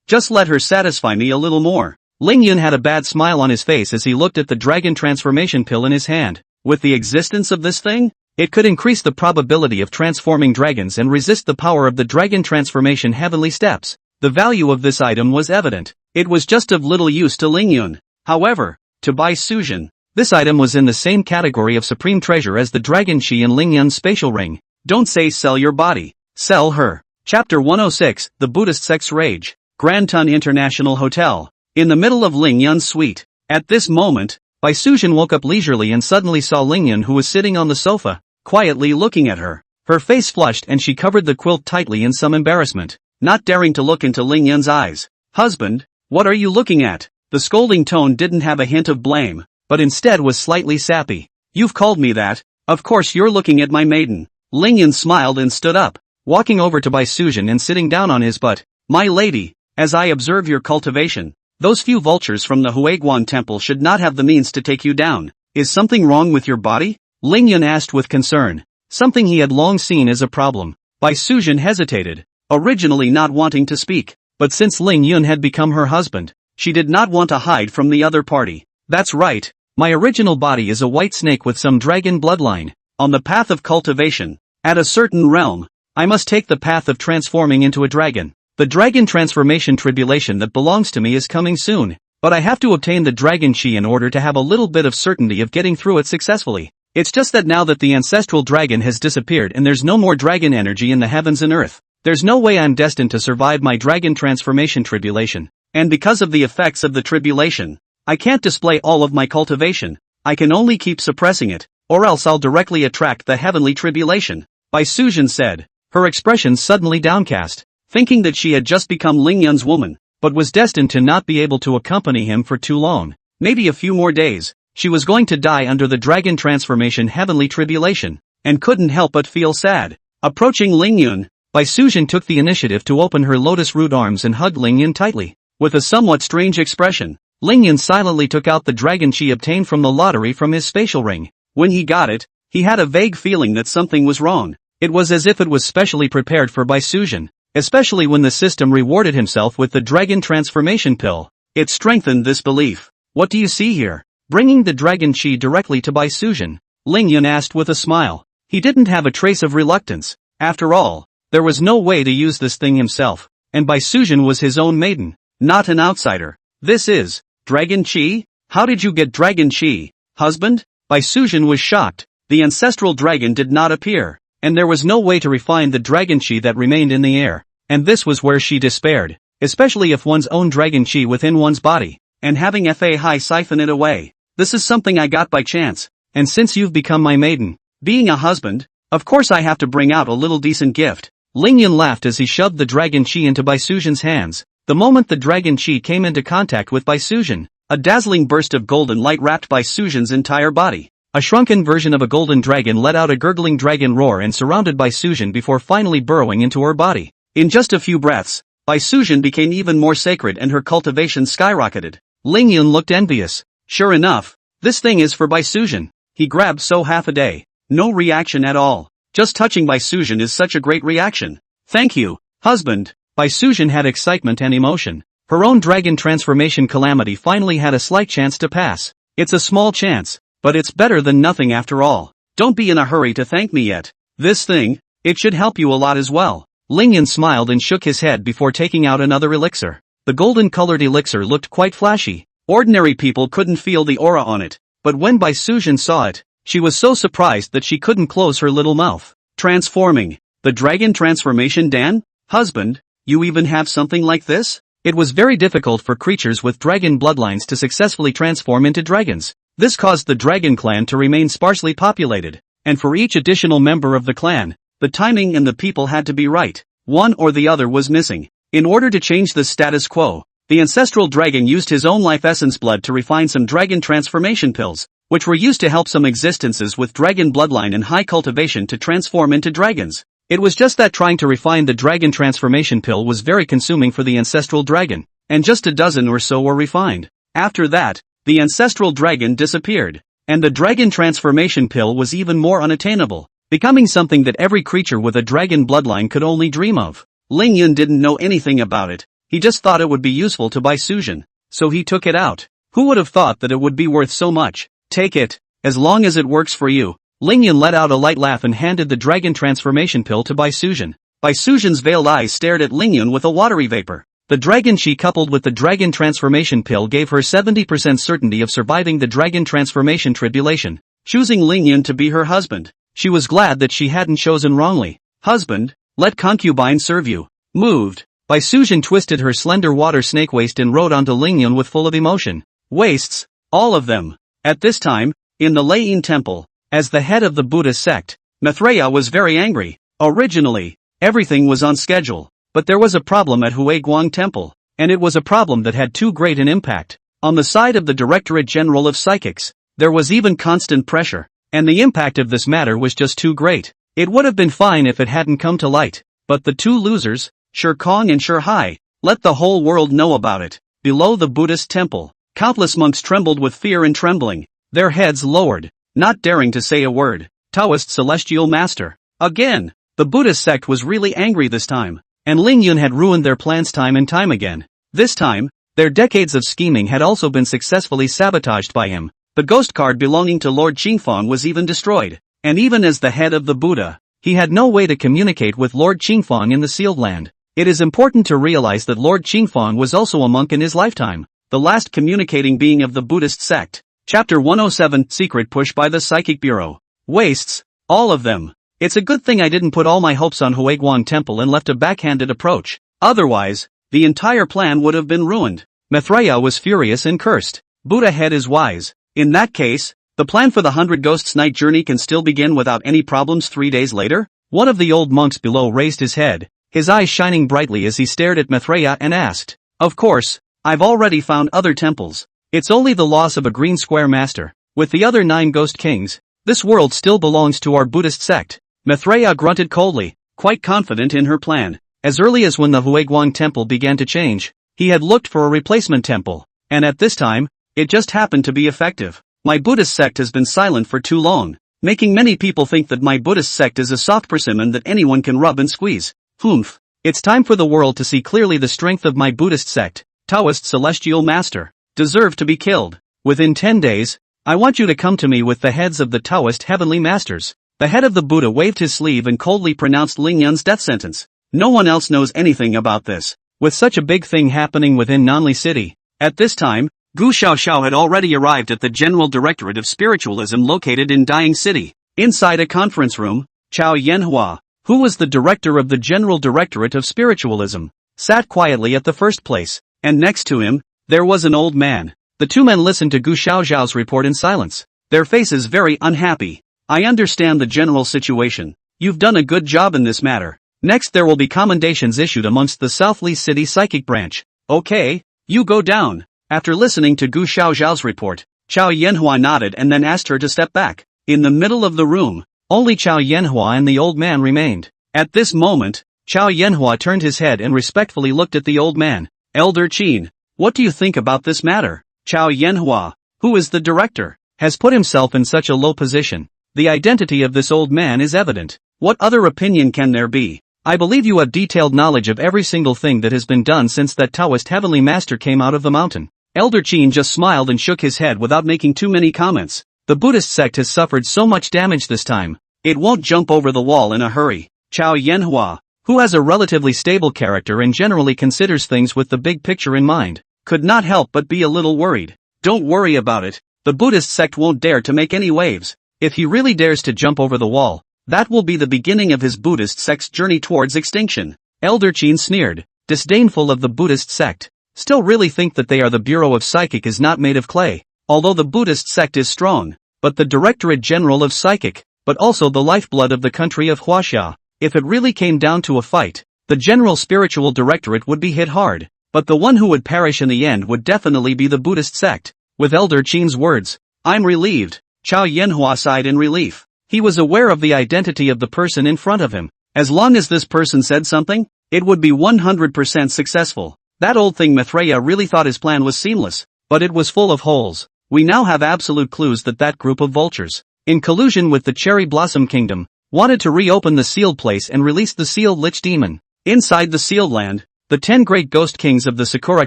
just let her satisfy me a little more. Ling Yun had a bad smile on his face as he looked at the dragon transformation pill in his hand. With the existence of this thing, it could increase the probability of transforming dragons and resist the power of the dragon transformation heavenly steps. The value of this item was evident. It was just of little use to Ling Yun. However, to Bai Sujin, this item was in the same category of supreme treasure as the Dragon Chi and Ling Yun's spatial ring. Don't say sell your body. Sell her. Chapter 106, The Buddhist Sex Rage. Grand Tun International Hotel. In the middle of Ling Yun's suite. At this moment, Bai Sujin woke up leisurely and suddenly saw Ling Yun, who was sitting on the sofa, quietly looking at her. Her face flushed and she covered the quilt tightly in some embarrassment, not daring to look into Ling Yun's eyes. Husband, what are you looking at? The scolding tone didn't have a hint of blame, but instead was slightly sappy. You've called me that. Of course you're looking at my maiden. Ling Yun smiled and stood up, walking over to Bai Sujin and sitting down on his butt. My lady, as I observe your cultivation, those few vultures from the Huiguan temple should not have the means to take you down. Is something wrong with your body? Ling Yun asked with concern, something he had long seen as a problem. Bai Sujin hesitated, originally not wanting to speak, but since Ling Yun had become her husband, she did not want to hide from the other party. That's right, my original body is a white snake with some dragon bloodline. On the path of cultivation, at a certain realm, I must take the path of transforming into a dragon. The dragon transformation tribulation that belongs to me is coming soon, but I have to obtain the dragon chi in order to have a little bit of certainty of getting through it successfully. It's just that now that the ancestral dragon has disappeared and there's no more dragon energy in the heavens and earth, there's no way I'm destined to survive my dragon transformation tribulation. And because of the effects of the tribulation, I can't display all of my cultivation. I can only keep suppressing it, or else I'll directly attract the heavenly tribulation. Bai Sujin said, her expression suddenly downcast, thinking that she had just become Ling Yun's woman, but was destined to not be able to accompany him for too long. Maybe a few more days. She was going to die under the dragon transformation heavenly tribulation, and couldn't help but feel sad. Approaching Ling Yun, Bai Sujin took the initiative to open her lotus root arms and hugged Ling Yun tightly. With a somewhat strange expression, Ling Yun silently took out the dragon chi obtained from the lottery from his spatial ring. When he got it, he had a vague feeling that something was wrong. It was as if it was specially prepared for Bai Sujin, especially when the system rewarded himself with the dragon transformation pill. It strengthened this belief. What do you see here? Bringing the dragon chi directly to Bai Sujin, Ling Yun asked with a smile. He didn't have a trace of reluctance. After all, there was no way to use this thing himself, and Bai Sujin was his own maiden, not an outsider. This is dragon chi? How did you get dragon chi, husband? Bai Sujin was shocked. The ancestral dragon did not appear, and there was no way to refine the dragon chi that remained in the air. And this was where she despaired, especially if one's own dragon chi within one's body, and having fa high siphon it away. This is something I got by chance, and since you've become my maiden, being a husband, of course I have to bring out a little decent gift. Ling Yun laughed as he shoved the dragon chi into Bai Sujin's hands. The moment the dragon chi came into contact with Bai Sujin, a dazzling burst of golden light wrapped Bai Sujin's entire body. A shrunken version of a golden dragon let out a gurgling dragon roar and surrounded Bai Sujin before finally burrowing into her body. In just a few breaths, Bai Sujin became even more sacred and her cultivation skyrocketed. Ling Yun looked envious. Sure enough, This thing is for Baisuzhen. He grabbed so half a day. No reaction at all. Just touching Baisuzhen is such a great reaction. Thank you, husband. Baisuzhen had excitement and emotion. Her own dragon transformation calamity finally had a slight chance to pass. It's a small chance, but it's better than nothing after all. Don't be in a hurry to thank me yet. This thing, it should help you a lot as well. Lingyan smiled and shook his head before taking out another elixir. The golden-colored elixir looked quite flashy. Ordinary people couldn't feel the aura on it, but when Baisuzhen saw it, she was so surprised that she couldn't close her little mouth. Transforming. The dragon transformation, Dan? Husband, you even have something like this? It was very difficult for creatures with dragon bloodlines to successfully transform into dragons. This caused the dragon clan to remain sparsely populated, and for each additional member of the clan, the timing and the people had to be right. One or the other was missing. In order to change the status quo, the ancestral dragon used his own life essence blood to refine some dragon transformation pills, which were used to help some existences with dragon bloodline and high cultivation to transform into dragons. It was just that trying to refine the dragon transformation pill was very consuming for the ancestral dragon, and just a dozen or so were refined. After that, the ancestral dragon disappeared, and the dragon transformation pill was even more unattainable, becoming something that every creature with a dragon bloodline could only dream of. Lingyan didn't know anything about it. He just thought it would be useful to Baisuzhen, so he took it out. Who would have thought that it would be worth so much? Take it, as long as it works for you. Lingyan let out a light laugh and handed the dragon transformation pill to Baisuzhen. Baisuzhen's veiled eyes stared at Lingyan with a watery vapor. The dragon she coupled with the dragon transformation pill gave her 70% certainty of surviving the dragon transformation tribulation. Choosing Lingyan to be her husband, she was glad that she hadn't chosen wrongly. Husband, let concubine serve you. Moved. Baisuzhen twisted her slender water snake waist and rode onto Lingyan with full of emotion. Waists, all of them. At this time, in the Lei temple, as the head of the Buddhist sect, Maitreya was very angry. Originally, everything was on schedule, but there was a problem at Huiguang Temple, and it was a problem that had too great an impact. On the side of the Directorate General of Psychics, there was even constant pressure, and the impact of this matter was just too great. It would have been fine if it hadn't come to light, but the two losers, Shirkong and Shirhai, let the whole world know about it. Below the Buddhist temple, countless monks trembled with fear and trembling, their heads lowered, not daring to say a word. Taoist Celestial Master. Again, the Buddhist sect was really angry this time, and Lingyan had ruined their plans time and time again. This time, their decades of scheming had also been successfully sabotaged by him. The ghost card belonging to Lord Qingfang was even destroyed, and even as the head of the Buddha, he had no way to communicate with Lord Qingfang in the Sealed Land. It is important to realize that Lord Qingfang was also a monk in his lifetime, the last communicating being of the Buddhist sect. Chapter 107, Secret Push by the Psychic Bureau. Wastes, all of them. It's a good thing I didn't put all my hopes on Huiguang Temple and left a backhanded approach. Otherwise, the entire plan would have been ruined. Maitreya was furious and cursed. Buddha head is wise. In that case, the plan for the 100 Ghosts night journey can still begin without any problems 3 days later? One of the old monks below raised his head, his eyes shining brightly as he stared at Maitreya and asked, "Of course, I've already found other temples. It's only the loss of a green square master. With the other 9 ghost kings, this world still belongs to our Buddhist sect." Maitreya grunted coldly, quite confident in her plan. As early as when the Huiguang temple began to change, he had looked for a replacement temple, and at this time, it just happened to be effective. My Buddhist sect has been silent for too long, making many people think that my Buddhist sect is a soft persimmon that anyone can rub and squeeze. Humph. It's time for the world to see clearly the strength of my Buddhist sect. Taoist Celestial Master. Deserve to be killed. Within 10 days, I want you to come to me with the heads of the Taoist Heavenly Masters. The head of the Buddha waved his sleeve and coldly pronounced Lingyan's death sentence. No one else knows anything about this. With such a big thing happening within Nanli City, at this time, Gu Xiaoxiao had already arrived at the General Directorate of Spiritualism located in Dying City. Inside a conference room, Chao Yanhua, who was the director of the General Directorate of Spiritualism, sat quietly at the first place, and next to him, there was an old man. The two men listened to Gu Xiaoxiao's report in silence, their faces very unhappy. I understand the general situation. You've done a good job in this matter. Next there will be commendations issued amongst the South Li City Psychic Branch. Okay, you go down. After listening to Gu Xiaoxiao's report, Chao Yanhua nodded and then asked her to step back. In the middle of the room, only Chao Yanhua and the old man remained. At this moment, Chao Yanhua turned his head and respectfully looked at the old man. Elder Qin, what do you think about this matter? Chao Yanhua, who is the director? has put himself in such a low position. The identity of this old man is evident. What other opinion can there be? I believe you have detailed knowledge of every single thing that has been done since that Taoist heavenly master came out of the mountain. Elder Qin just smiled and shook his head without making too many comments. The Buddhist sect has suffered so much damage this time. It won't jump over the wall in a hurry. Chao Yanhua, who has a relatively stable character and generally considers things with the big picture in mind, could not help but be a little worried. Don't worry about it. The Buddhist sect won't dare to make any waves. If he really dares to jump over the wall, that will be the beginning of his Buddhist sect's journey towards extinction. Elder Qin sneered, disdainful of the Buddhist sect. Still really think that they are the Bureau of Psychic is not made of clay. Although the Buddhist sect is strong, but the Directorate General of Psychic, but also the lifeblood of the country of Huaxia. If it really came down to a fight, the General Spiritual Directorate would be hit hard, but the one who would perish in the end would definitely be the Buddhist sect. With Elder Qin's words, I'm relieved. Chao Yanhua sighed in relief. He was aware of the identity of the person in front of him. As long as this person said something, it would be 100% successful. That old thing Mithraea really thought his plan was seamless, but it was full of holes. We now have absolute clues that that group of vultures, in collusion with the Cherry Blossom Kingdom, wanted to reopen the sealed place and release the sealed Lich Demon. Inside the sealed land, the 10 great ghost kings of the Sakura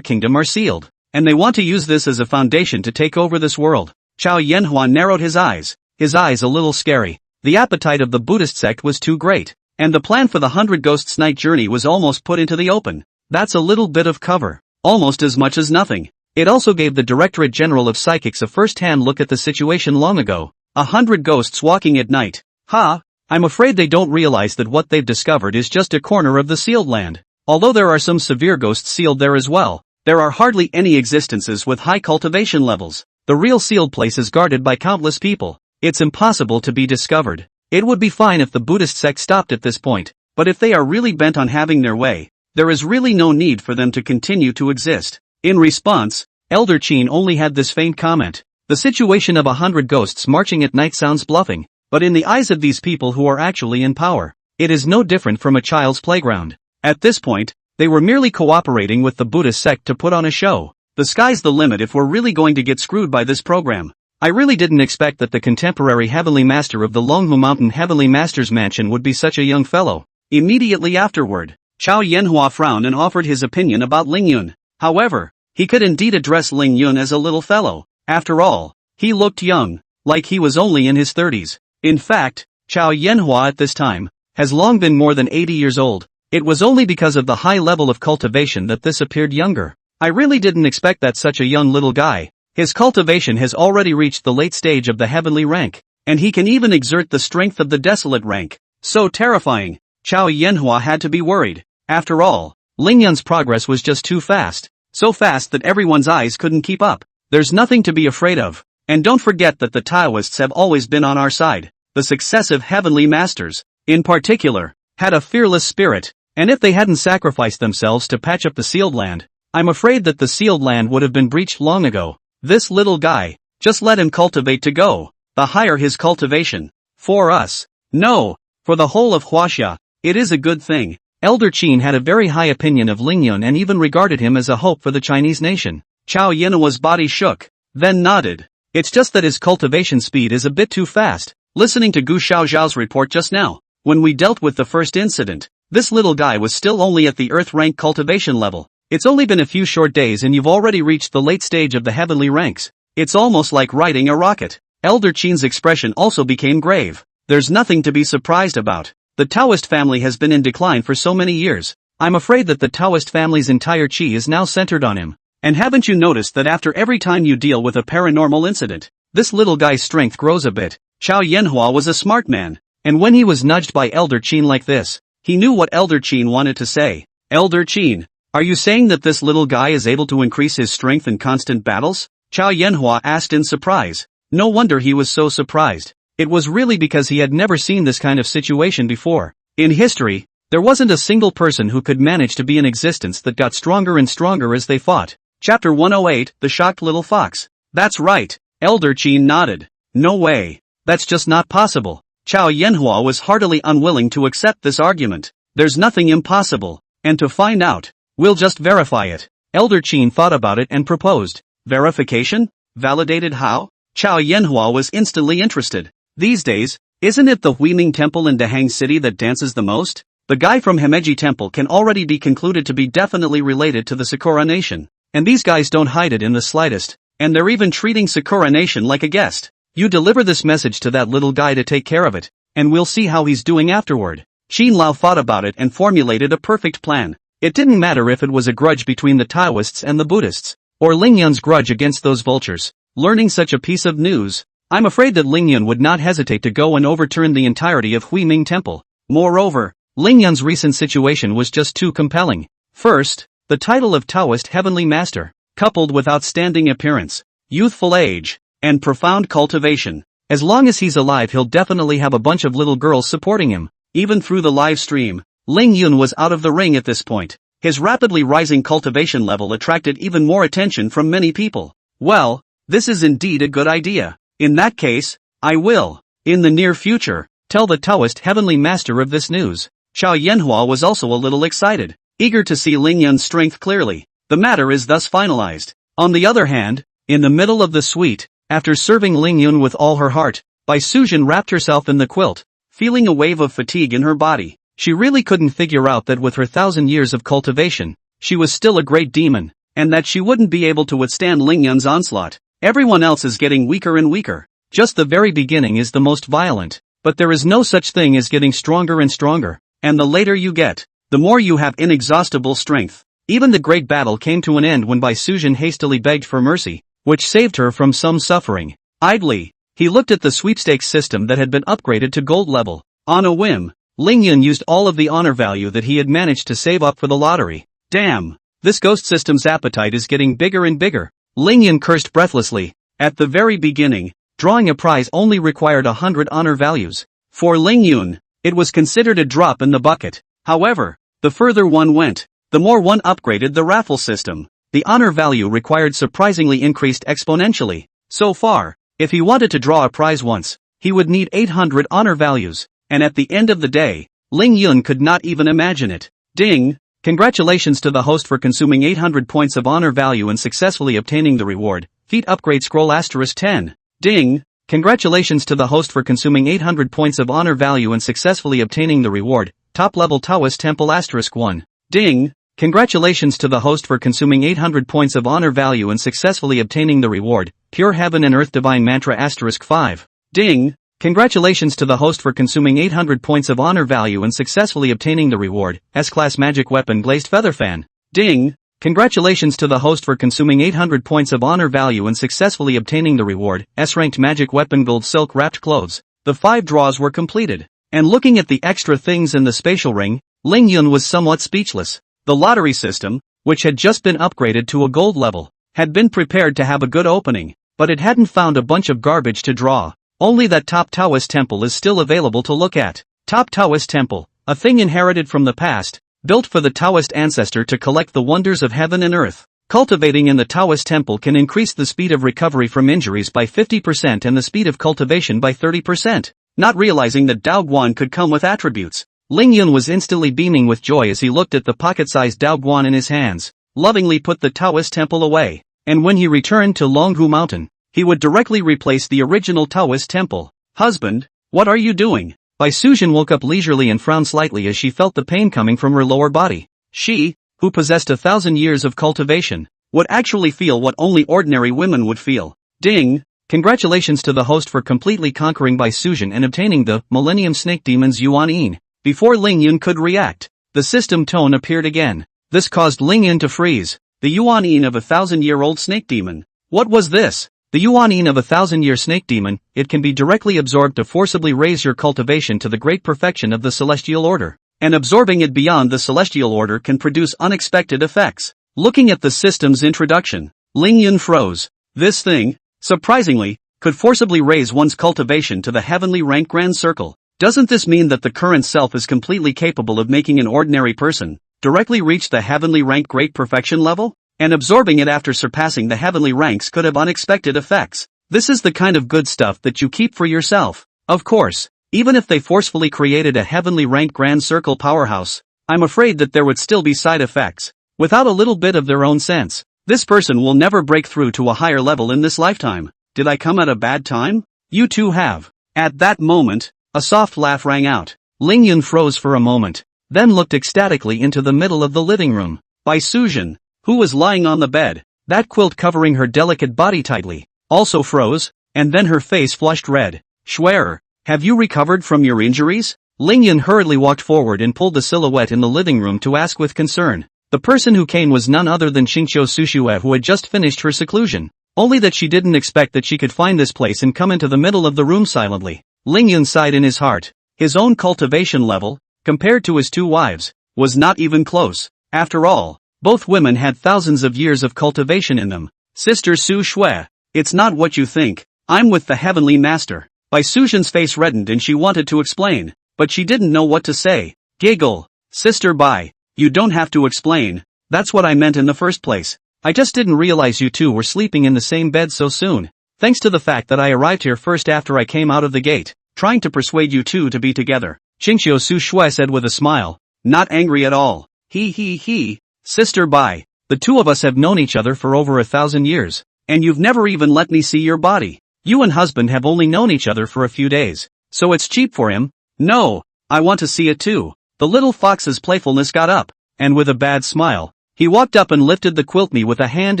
Kingdom are sealed, and they want to use this as a foundation to take over this world. Chao Yanhua narrowed his eyes a little scary. The appetite of the Buddhist sect was too great, and the plan for the 100 Ghosts Night journey was almost put into the open. That's a little bit of cover, almost as much as nothing. It also gave the Directorate General of Psychics a first-hand look at the situation long ago. 100 ghosts walking at night. I'm afraid they don't realize that what they've discovered is just a corner of the sealed land. Although there are some severe ghosts sealed there as well, there are hardly any existences with high cultivation levels. The real sealed place is guarded by countless people. It's impossible to be discovered. It would be fine if the Buddhist sect stopped at this point, but if they are really bent on having their way, there is really no need for them to continue to exist. In response, Elder Qin only had this faint comment. The situation of 100 ghosts marching at night sounds bluffing, but in the eyes of these people who are actually in power, it is no different from a child's playground. At this point, they were merely cooperating with the Buddhist sect to put on a show. The sky's the limit if we're really going to get screwed by this program. I really didn't expect that the contemporary Heavenly Master of the Longhu Mountain Heavenly Master's Mansion would be such a young fellow. Immediately afterward, Chao Yanhua frowned and offered his opinion about Ling Yun. However, he could indeed address Ling Yun as a little fellow. After all, he looked young, like he was only in his 30s. In fact, Chao Yanhua at this time has long been more than 80 years old. It was only because of the high level of cultivation that this appeared younger. I really didn't expect that such a young little guy. His cultivation has already reached the late stage of the heavenly rank, and he can even exert the strength of the desolate rank. So terrifying. Chao Yanhua had to be worried. After all, Ling Yun's progress was just too fast. So fast that everyone's eyes couldn't keep up. There's nothing to be afraid of. And don't forget that the Taoists have always been on our side. The successive heavenly masters, in particular, had a fearless spirit, and if they hadn't sacrificed themselves to patch up the sealed land, I'm afraid that the sealed land would have been breached long ago. This little guy, just let him cultivate to go. The higher his cultivation. For us. No. For the whole of Huaxia, it is a good thing. Elder Qin had a very high opinion of Ling Yun and even regarded him as a hope for the Chinese nation. Chao Yanhua's body shook, then nodded. It's just that his cultivation speed is a bit too fast. Listening to Gu Xiaozhao's report just now, when we dealt with the first incident, this little guy was still only at the Earth rank cultivation level. It's only been a few short days and you've already reached the late stage of the heavenly ranks. It's almost like riding a rocket. Elder Qin's expression also became grave. There's nothing to be surprised about. The Taoist family has been in decline for so many years. I'm afraid that the Taoist family's entire qi is now centered on him. And haven't you noticed that after every time you deal with a paranormal incident, this little guy's strength grows a bit? Chao Yanhua was a smart man, and when he was nudged by Elder Qin like this, he knew what Elder Qin wanted to say. Elder Qin, are you saying that this little guy is able to increase his strength in constant battles? Chao Yanhua asked in surprise. No wonder he was so surprised. It was really because he had never seen this kind of situation before. In history, there wasn't a single person who could manage to be in existence that got stronger and stronger as they fought. Chapter 108, The Shocked Little Fox. That's right. Elder Qin nodded. No way. That's just not possible. Chao Yanhua was heartily unwilling to accept this argument. There's nothing impossible. And to find out, we'll just verify it. Elder Qin thought about it and proposed. Verification? Validated how? Chow Yenhua was instantly interested. These days, isn't it the Huiming Temple in Dahang City that dances the most? The guy from Himeji Temple can already be concluded to be definitely related to the Sakura Nation. And these guys don't hide it in the slightest, and they're even treating Sakura Nation like a guest. You deliver this message to that little guy to take care of it, and we'll see how he's doing afterward. Qin Lao thought about it and formulated a perfect plan. It didn't matter if it was a grudge between the Taoists and the Buddhists, or Ling Yun's grudge against those vultures. Learning such a piece of news, I'm afraid that Ling Yun would not hesitate to go and overturn the entirety of Huiming Temple. Moreover, Ling Yun's recent situation was just too compelling. First, the title of Taoist Heavenly Master, coupled with outstanding appearance, youthful age, and profound cultivation. As long as he's alive, he'll definitely have a bunch of little girls supporting him. Even through the live stream, Ling Yun was out of the ring at this point. His rapidly rising cultivation level attracted even more attention from many people. Well, this is indeed a good idea. In that case, I will, in the near future, tell the Taoist Heavenly Master of this news. Chow Yenhua was also a little excited, eager to see Ling Yun's strength clearly. The matter is thus finalized. On the other hand, in the middle of the suite, after serving Ling Yun with all her heart, Bai Sujin wrapped herself in the quilt, feeling a wave of fatigue in her body. She really couldn't figure out that with her 1,000 years of cultivation, she was still a great demon, and that she wouldn't be able to withstand Ling Yun's onslaught. Everyone else is getting weaker and weaker. Just the very beginning is the most violent, but there is no such thing as getting stronger and stronger, and the later you get, the more you have inexhaustible strength. Even the great battle came to an end when Bai Sujin hastily begged for mercy, which saved her from some suffering. Idly, he looked at the sweepstakes system that had been upgraded to gold level. On a whim, Ling Yun used all of the honor value that he had managed to save up for the lottery. Damn, this ghost system's appetite is getting bigger and bigger. Ling Yun cursed breathlessly. At the very beginning, drawing a prize only required 100 honor values. For Ling Yun, it was considered a drop in the bucket. However, the further one went, the more one upgraded the raffle system. The honor value required surprisingly increased exponentially. So far, if he wanted to draw a prize once, he would need 800 honor values, and at the end of the day, Ling Yun could not even imagine it. Ding! Congratulations to the host for consuming 800 points of honor value and successfully obtaining the reward. Feat upgrade scroll *10. Ding! Congratulations to the host for consuming 800 points of honor value and successfully obtaining the reward. Top level Taoist Temple *1. Ding! Congratulations to the host for consuming 800 points of honor value and successfully obtaining the reward. Pure Heaven and Earth Divine Mantra *5. Ding! Congratulations to the host for consuming 800 points of honor value and successfully obtaining the reward. S-Class Magic Weapon Glazed Feather Fan. Ding! Congratulations to the host for consuming 800 points of honor value and successfully obtaining the reward. S-Ranked Magic Weapon Gold Silk Wrapped Clothes. The 5 draws were completed. And looking at the extra things in the spatial ring, Ling Yun was somewhat speechless. The lottery system, which had just been upgraded to a gold level, had been prepared to have a good opening, but it hadn't found a bunch of garbage to draw. Only that Top Taoist Temple is still available to look at. Top Taoist Temple, a thing inherited from the past, built for the Taoist ancestor to collect the wonders of heaven and earth. Cultivating in the Taoist Temple can increase the speed of recovery from injuries by 50% and the speed of cultivation by 30%. Not realizing that Dao Guan could come with attributes, Ling Yun was instantly beaming with joy as he looked at the pocket-sized Dao Guan in his hands, lovingly put the Taoist Temple away, and when he returned to Longhu Mountain, he would directly replace the original Taoist Temple. Husband, what are you doing? Bai Sujin woke up leisurely and frowned slightly as she felt the pain coming from her lower body. She, who possessed 1,000 years of cultivation, would actually feel what only ordinary women would feel. Ding! Congratulations to the host for completely conquering Bai Sujin and obtaining the Millennium Snake Demon's Yuan Yin. Before Ling Yun could react, the system tone appeared again. This caused Ling Yun to freeze. The Yuan Yin of a 1,000-year-old snake demon. What was this? The Yuan Yin of a 1,000-year snake demon, it can be directly absorbed to forcibly raise your cultivation to the great perfection of the celestial order. And absorbing it beyond the celestial order can produce unexpected effects. Looking at the system's introduction, Ling Yun froze. This thing, surprisingly, could forcibly raise one's cultivation to the heavenly rank grand circle. Doesn't this mean that the current self is completely capable of making an ordinary person directly reach the heavenly rank great perfection level? And absorbing it after surpassing the heavenly ranks could have unexpected effects. This is the kind of good stuff that you keep for yourself. Of course, even if they forcefully created a heavenly rank grand circle powerhouse, I'm afraid that there would still be side effects. Without a little bit of their own sense, this person will never break through to a higher level in this lifetime. Did I come at a bad time? You two have. At that moment, a soft laugh rang out. Lingyun froze for a moment, then looked ecstatically into the middle of the living room. Bai Sujin, who was lying on the bed, that quilt covering her delicate body tightly, also froze, and then her face flushed red. Schwerer, have you recovered from your injuries? Lingyun hurriedly walked forward and pulled the silhouette in the living room to ask with concern. The person who came was none other than Qingqiu Sushue, who had just finished her seclusion. Only that she didn't expect that she could find this place and come into the middle of the room silently. Lingyun sighed in his heart. His own cultivation level, compared to his two wives, was not even close. After all, both women had thousands of years of cultivation in them. Sister Su Shui, it's not what you think. I'm with the Heavenly Master. Bai Sujin's face reddened and she wanted to explain, but she didn't know what to say. Giggle. Sister Bai, you don't have to explain. That's what I meant in the first place. I just didn't realize you two were sleeping in the same bed so soon. Thanks to the fact that I arrived here first after I came out of the gate, trying to persuade you two to be together. Qingqiu Su Shui said with a smile, not angry at all. He. Sister Bai, the two of us have known each other for over 1,000 years, and you've never even let me see your body. You and husband have only known each other for a few days, so it's cheap for him. No, I want to see it too. The little fox's playfulness got up, and with a bad smile, he walked up and lifted the quilt me with a hand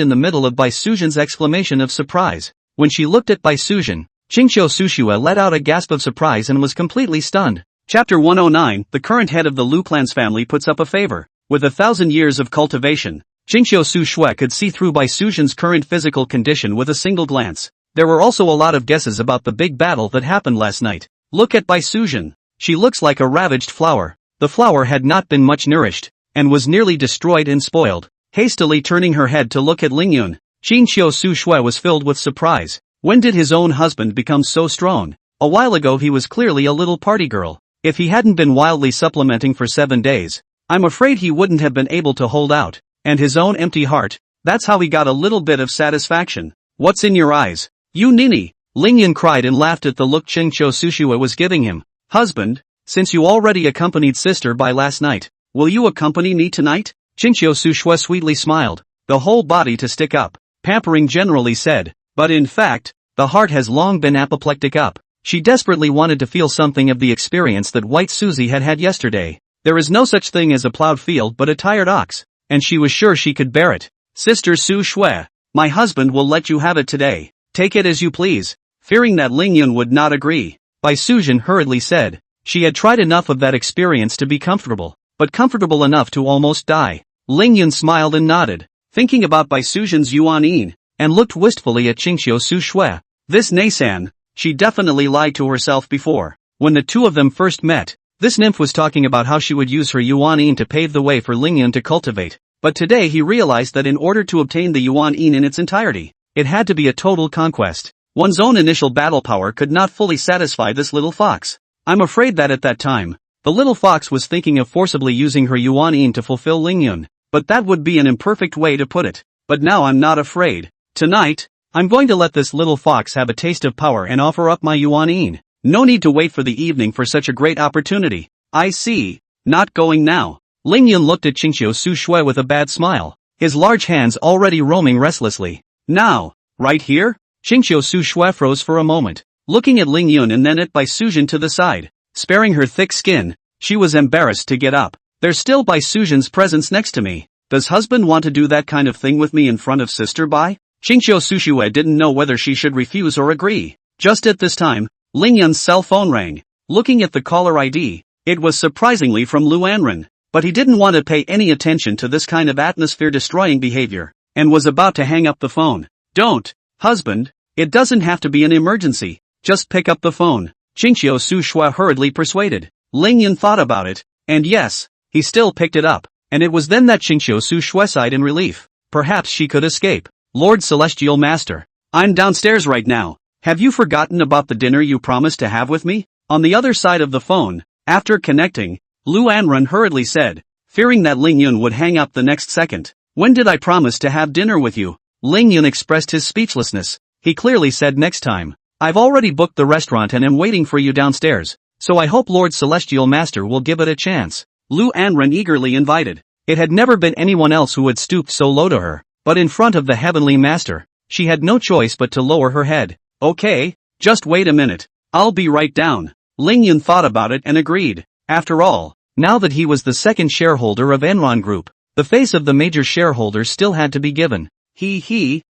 in the middle of Bai Sujin's exclamation of surprise. When she looked at Bai Sujin, Qingqiu Sushue let out a gasp of surprise and was completely stunned. Chapter 109, the current head of the Lu clan's family puts up a favor. With 1,000 years of cultivation, Qingqiu Sushue could see through Bai Sujin's current physical condition with a single glance. There were also a lot of guesses about the big battle that happened last night. Look at Bai Sujin. She looks like a ravaged flower. The flower had not been much nourished, and was nearly destroyed and spoiled. Hastily turning her head to look at Lingyun, Qingqiu Sushue was filled with surprise. When did his own husband become so strong? A while ago he was clearly a little party girl. If he hadn't been wildly supplementing for 7 days, I'm afraid he wouldn't have been able to hold out. And his own empty heart, that's how he got a little bit of satisfaction. What's in your eyes? You ninny! Lingyun cried and laughed at the look Qingqiu Sushue was giving him. Husband, since you already accompanied sister by last night, will you accompany me tonight? Qingqiu Sushue sweetly smiled, the whole body to stick up. Pampering generally said, but in fact, the heart has long been apoplectic up. She desperately wanted to feel something of the experience that White Susie had had yesterday. There is no such thing as a plowed field but a tired ox, and she was sure she could bear it. Sister Su Shui, my husband will let you have it today. Take it as you please. Fearing that Lingyun would not agree, Bai Sujin hurriedly said. She had tried enough of that experience to be comfortable, but comfortable enough to almost die. Lingyun smiled and nodded, thinking about Bai Sujin's yuan-yin, and looked wistfully at Qingqiu Su Shui. This Neisan, she definitely lied to herself before. When the two of them first met, this nymph was talking about how she would use her yuan-yin to pave the way for Lingyun to cultivate. But today he realized that in order to obtain the yuan-yin in its entirety, it had to be a total conquest. One's own initial battle power could not fully satisfy this little fox. I'm afraid that at that time, the little fox was thinking of forcibly using her yuan-yin to fulfill Lingyun, but that would be an imperfect way to put it. But now I'm not afraid. Tonight, I'm going to let this little fox have a taste of power and offer up my yuan-yin. No need to wait for the evening for such a great opportunity. I see. Not going now. Lingyun looked at Qingqiu Su Shui with a bad smile, his large hands already roaming restlessly. Now, right here? Qingqiu Su Shui froze for a moment, looking at Lingyun and then at Bai Sujin to the side. Sparing her thick skin, she was embarrassed to get up. There's still Bai Sujin's presence next to me. Does husband want to do that kind of thing with me in front of sister Bai? Qingqiu Su Shui didn't know whether she should refuse or agree. Just at this time, Lingyun's cell phone rang. Looking at the caller ID, it was surprisingly from Lu Anren, but he didn't want to pay any attention to this kind of atmosphere-destroying behavior, and was about to hang up the phone. Don't, husband, it doesn't have to be an emergency, just pick up the phone, Qingqiu Su Shui hurriedly persuaded. Lingyun thought about it, and yes, he still picked it up, and it was then that Qingqiu Su Shui sighed in relief. Perhaps she could escape. Lord Celestial Master, I'm downstairs right now. Have you forgotten about the dinner you promised to have with me? On the other side of the phone, after connecting, Lu Anren hurriedly said, fearing that Lingyun would hang up the next second. When did I promise to have dinner with you? Lingyun expressed his speechlessness. He clearly said next time. I've already booked the restaurant and am waiting for you downstairs, so I hope Lord Celestial Master will give it a chance. Lu Anren eagerly invited. It had never been anyone else who had stooped so low to her, but in front of the Heavenly Master, she had no choice but to lower her head. Okay, just wait a minute. I'll be right down. Ling Yun thought about it and agreed. After all, now that he was the second shareholder of Enron Group, the face of the major shareholder still had to be given.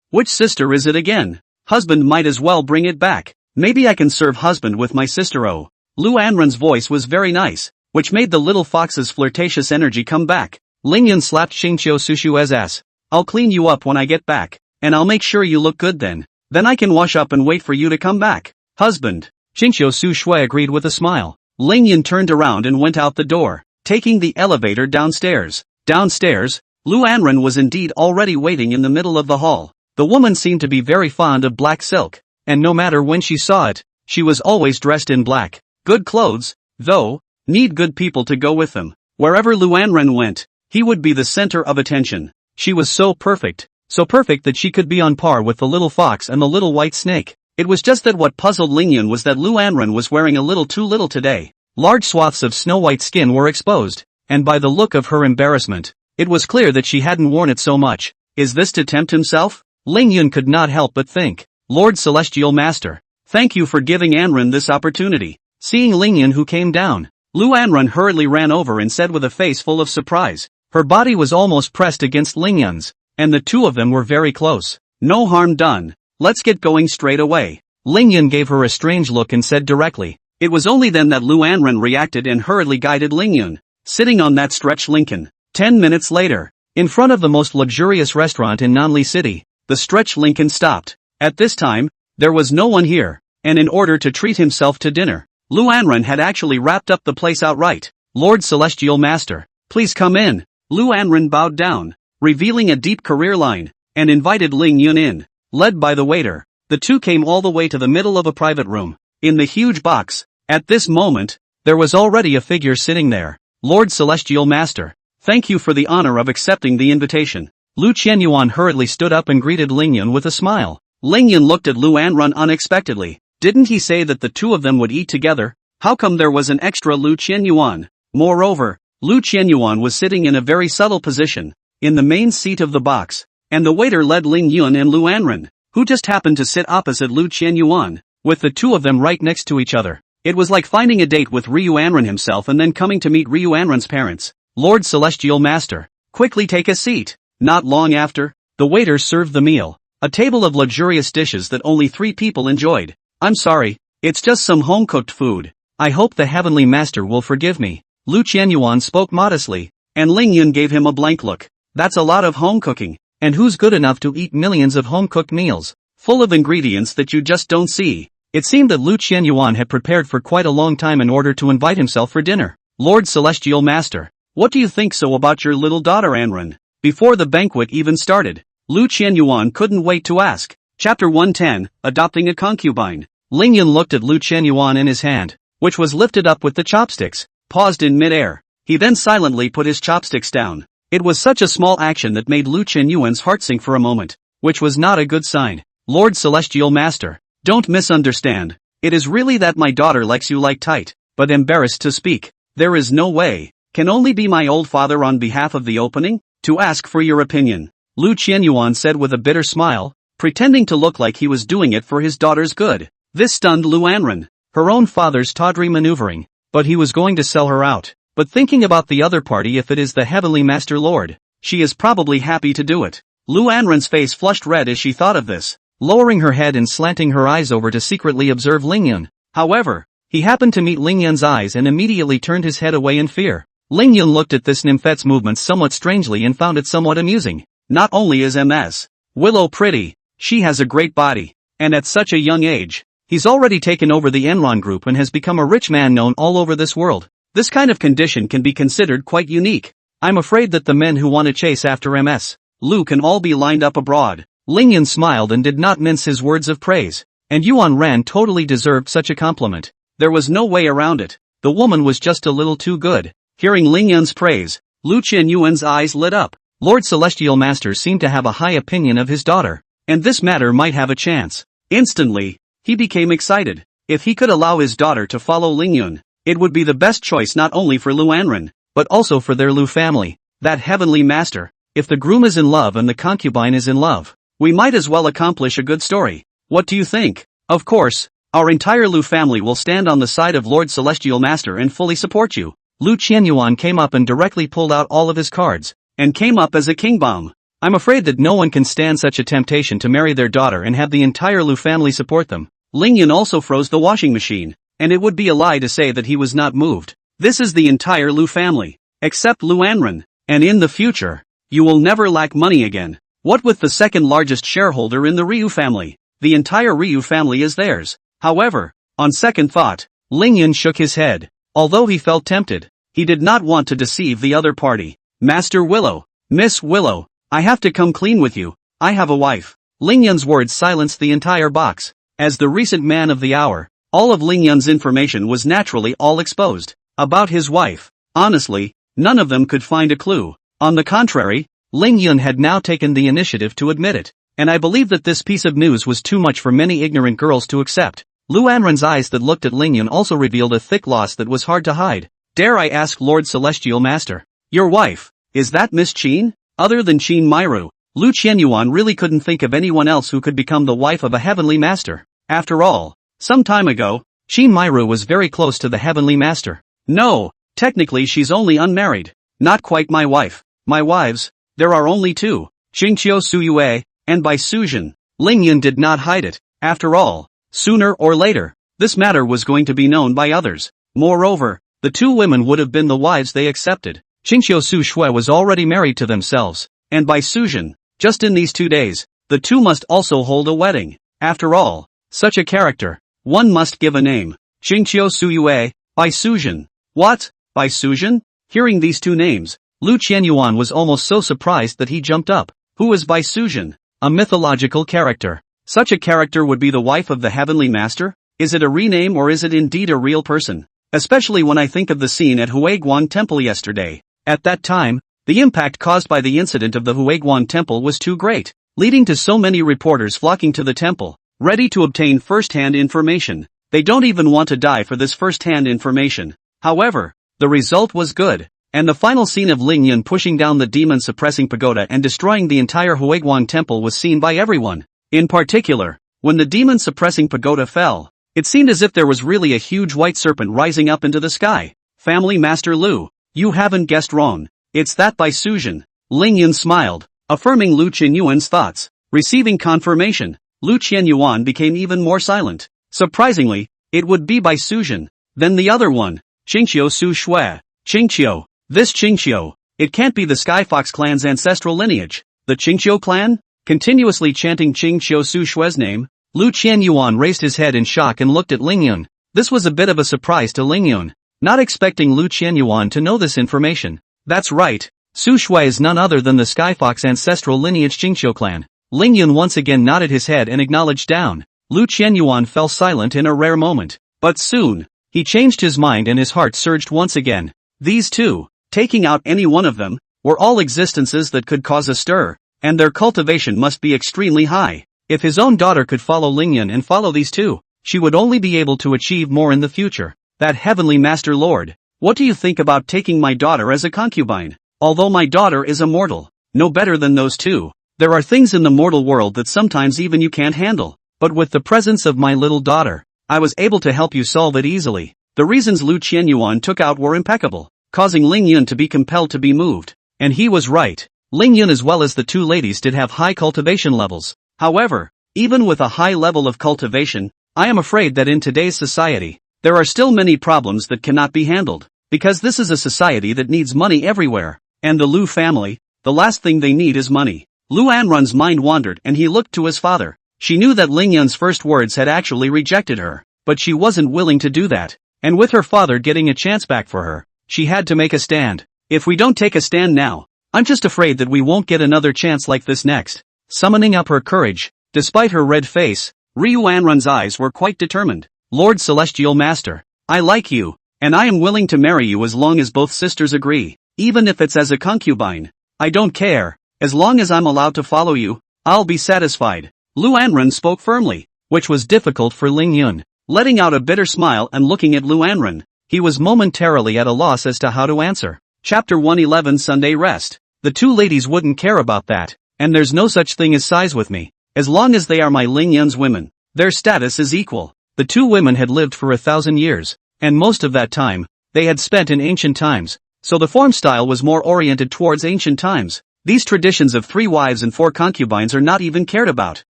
Which sister is it again? Husband might as well bring it back. Maybe I can serve husband with my sister. Oh. Lu Anren's voice was very nice, which made the little fox's flirtatious energy come back. Ling Yun slapped Xingqiu Sushue's ass. I'll clean you up when I get back, and I'll make sure you look good then. Then I can wash up and wait for you to come back. Husband. Xingqiu Sushue agreed with a smile. Ling Yun turned around and went out the door, taking the elevator downstairs. Downstairs, Lu Anren was indeed already waiting in the middle of the hall. The woman seemed to be very fond of black silk, and no matter when she saw it, she was always dressed in black. Good clothes, though, need good people to go with them. Wherever Lu Anren went, he would be the center of attention. She was so perfect that she could be on par with the little fox and the little white snake. It was just that what puzzled Ling Yun was that Lu Anren was wearing a little too little today. Large swaths of snow-white skin were exposed, and by the look of her embarrassment, it was clear that she hadn't worn it so much. Is this to tempt himself? Ling Yun could not help but think. Lord Celestial Master, thank you for giving Anren this opportunity. Seeing Ling Yun who came down, Lu Anren hurriedly ran over and said with a face full of surprise. Her body was almost pressed against Ling Yun's, and the two of them were very close. No harm done. Let's get going straight away. Ling Yun gave her a strange look and said directly. It was only then that Lu Anren reacted and hurriedly guided Ling Yun, sitting on that stretch Lincoln. 10 minutes later, in front of the most luxurious restaurant in Nanli City, the stretch Lincoln stopped. At this time, there was no one here, and in order to treat himself to dinner, Lu Anren had actually wrapped up the place outright. Lord Celestial Master, please come in. Lu Anren bowed down, revealing a deep career line, and invited Ling Yun in. Led by the waiter, the two came all the way to the middle of a private room. In the huge box, at this moment, there was already a figure sitting there. Lord Celestial Master, thank you for the honor of accepting the invitation. Lu Qianyuan hurriedly stood up and greeted Ling Yun with a smile. Ling Yun looked at Lu Anren unexpectedly. Didn't he say that the two of them would eat together? How come there was an extra Lu Qianyuan? Moreover, Lu Qianyuan was sitting in a very subtle position, in the main seat of the box, and the waiter led Ling Yun and Lu Anren, who just happened to sit opposite Lu Qianyuan, with the two of them right next to each other. It was like finding a date with Ryu Anren himself and then coming to meet Ryu Anren's parents. Lord Celestial Master, quickly take a seat. Not long after, the waiter served the meal, a table of luxurious dishes that only 3 people enjoyed. I'm sorry, it's just some home-cooked food. I hope the Heavenly Master will forgive me. Lu Qianyuan spoke modestly, and Ling Yun gave him a blank look. That's a lot of home cooking, and who's good enough to eat millions of home-cooked meals, full of ingredients that you just don't see? It seemed that Lu Qianyuan had prepared for quite a long time in order to invite himself for dinner. Lord Celestial Master, what do you think so about your little daughter Anren? Before the banquet even started, Lu Qianyuan couldn't wait to ask. Chapter 110, Adopting a Concubine. Ling Yun looked at Lu Qianyuan in his hand, which was lifted up with the chopsticks, paused in mid-air. He then silently put his chopsticks down. It was such a small action that made Lu Qianyuan's heart sink for a moment, which was not a good sign. Lord Celestial Master, don't misunderstand. It is really that my daughter likes you like tight, but embarrassed to speak. There is no way. Can only be my old father on behalf of the opening, to ask for your opinion. Lu Qianyuan said with a bitter smile, pretending to look like he was doing it for his daughter's good. This stunned Lu Anren. Her own father's tawdry maneuvering, but he was going to sell her out. But thinking about the other party, if it is the Heavenly Master Lord, she is probably happy to do it. Lu Anren's face flushed red as she thought of this, lowering her head and slanting her eyes over to secretly observe Ling Yun. However, he happened to meet Ling Yun's eyes and immediately turned his head away in fear. Ling Yun looked at this nymphet's movements somewhat strangely and found it somewhat amusing. Not only is Ms. Willow pretty, she has a great body, and at such a young age, he's already taken over the Enron Group and has become a rich man known all over this world. This kind of condition can be considered quite unique. I'm afraid that the men who want to chase after Ms. Lu can all be lined up abroad. Ling Yun smiled and did not mince his words of praise. And Yuan Ran totally deserved such a compliment. There was no way around it. The woman was just a little too good. Hearing Ling Yun's praise, Lu Qianyuan's eyes lit up. Lord Celestial Master seemed to have a high opinion of his daughter, and this matter might have a chance. Instantly, he became excited. If he could allow his daughter to follow Ling Yun, it would be the best choice not only for Lu Anren, but also for their Lu family. That Heavenly Master, if the groom is in love and the concubine is in love, we might as well accomplish a good story. What do you think? Of course, our entire Lu family will stand on the side of Lord Celestial Master and fully support you. Lu Qianyuan came up and directly pulled out all of his cards, and came up as a king bomb. I'm afraid that no one can stand such a temptation to marry their daughter and have the entire Lu family support them. Ling Yun also froze the washing machine, and it would be a lie to say that he was not moved. This is the entire Lu family, except Lu Anren, and in the future, you will never lack money again. What with the second largest shareholder in the Ryu family? The entire Ryu family is theirs. However, on second thought, Ling Yun shook his head. Although he felt tempted, he did not want to deceive the other party. Master Willow, Miss Willow, I have to come clean with you. I have a wife. Ling Yun's words silenced the entire box. As the recent man of the hour, all of Ling Yun's information was naturally all exposed. About his wife, honestly, none of them could find a clue. On the contrary, Ling Yun had now taken the initiative to admit it, and I believe that this piece of news was too much for many ignorant girls to accept. Lu Anren's eyes that looked at Ling Yun also revealed a thick loss that was hard to hide. Dare I ask Lord Celestial Master, your wife, is that Miss Qin? Other than Qin Mairu, Lu Qianyuan really couldn't think of anyone else who could become the wife of a heavenly master. After all, some time ago, Qin Mairu was very close to the heavenly master. No, technically she's only unmarried. Not quite my wife. My wives, there are only two, Xingqiu Suyue, and Bai Sujin. Ling Yun did not hide it. After all, sooner or later, this matter was going to be known by others. Moreover, the two women would have been the wives they accepted. Xingqiu Su Shui was already married to themselves, and Bai Sujin, just in these 2 days, the two must also hold a wedding. After all, such a character, one must give a name. Xingqiu Suyue, Bai Sujin. What? Bai Sujin? Hearing these two names, Lu Qianyuan was almost so surprised that he jumped up. Who is Bai Sujin? A mythological character. Such a character would be the wife of the heavenly master? Is it a rename or is it indeed a real person? Especially when I think of the scene at Huiguan Temple yesterday. At that time, the impact caused by the incident of the Huiguan Temple was too great, leading to so many reporters flocking to the temple, ready to obtain first-hand information. They don't even want to die for this first-hand information. However, the result was good, and the final scene of Ling Yun pushing down the demon-suppressing pagoda and destroying the entire Huiguan Temple was seen by everyone. In particular, when the demon-suppressing pagoda fell, it seemed as if there was really a huge white serpent rising up into the sky. Family Master Lu, you haven't guessed wrong. It's that Bai Sujin. Ling Yun smiled, affirming Lu Qianyuan's thoughts. Receiving confirmation, Lu Qianyuan became even more silent. Surprisingly, it would be Bai Sujin. Then the other one, Xingqiu Su Shui. Xingqiu. This Xingqiu. It can't be the Skyfox clan's ancestral lineage. The Xingqiu clan? Continuously chanting Xingqiu Su Shui's name, Lu Qianyuan raised his head in shock and looked at Ling Yun. This was a bit of a surprise to Ling Yun, not expecting Lu Qianyuan to know this information. That's right, Su Shui is none other than the Skyfox ancestral lineage Xingqiu clan. Ling Yun once again nodded his head and acknowledged down. Lu Qianyuan fell silent in a rare moment. But soon, he changed his mind and his heart surged once again. These two, taking out any one of them, were all existences that could cause a stir, and their cultivation must be extremely high. If his own daughter could follow Ling Yun and follow these two, she would only be able to achieve more in the future. That heavenly master lord, what do you think about taking my daughter as a concubine? Although my daughter is a mortal, no better than those two, there are things in the mortal world that sometimes even you can't handle. But with the presence of my little daughter, I was able to help you solve it easily. The reasons Lu Qianyuan took out were impeccable, causing Ling Yun to be compelled to be moved. And he was right. Ling Yun as well as the two ladies did have high cultivation levels. However, even with a high level of cultivation, I am afraid that in today's society, there are still many problems that cannot be handled, because this is a society that needs money everywhere, and the Lu family, the last thing they need is money. Lu Anrun's mind wandered and he looked to his father. She knew that Ling Yun's first words had actually rejected her, but she wasn't willing to do that, and with her father getting a chance back for her, she had to make a stand. If we don't take a stand now, I'm just afraid that we won't get another chance like this next. Summoning up her courage, despite her red face, Ryu Anrun's eyes were quite determined. Lord Celestial Master, I like you, and I am willing to marry you as long as both sisters agree, even if it's as a concubine. I don't care, as long as I'm allowed to follow you, I'll be satisfied. Lu Anrun spoke firmly, which was difficult for Ling Yun. Letting out a bitter smile and looking at Lu Anrun, he was momentarily at a loss as to how to answer. Chapter 111 Sunday Rest. The two ladies wouldn't care about that, and there's no such thing as size with me, as long as they are my Ling Yun's women. Their status is equal. The two women had lived for 1,000 years, and most of that time, they had spent in ancient times, so the form style was more oriented towards ancient times. These traditions of 3 wives and 4 concubines are not even cared about,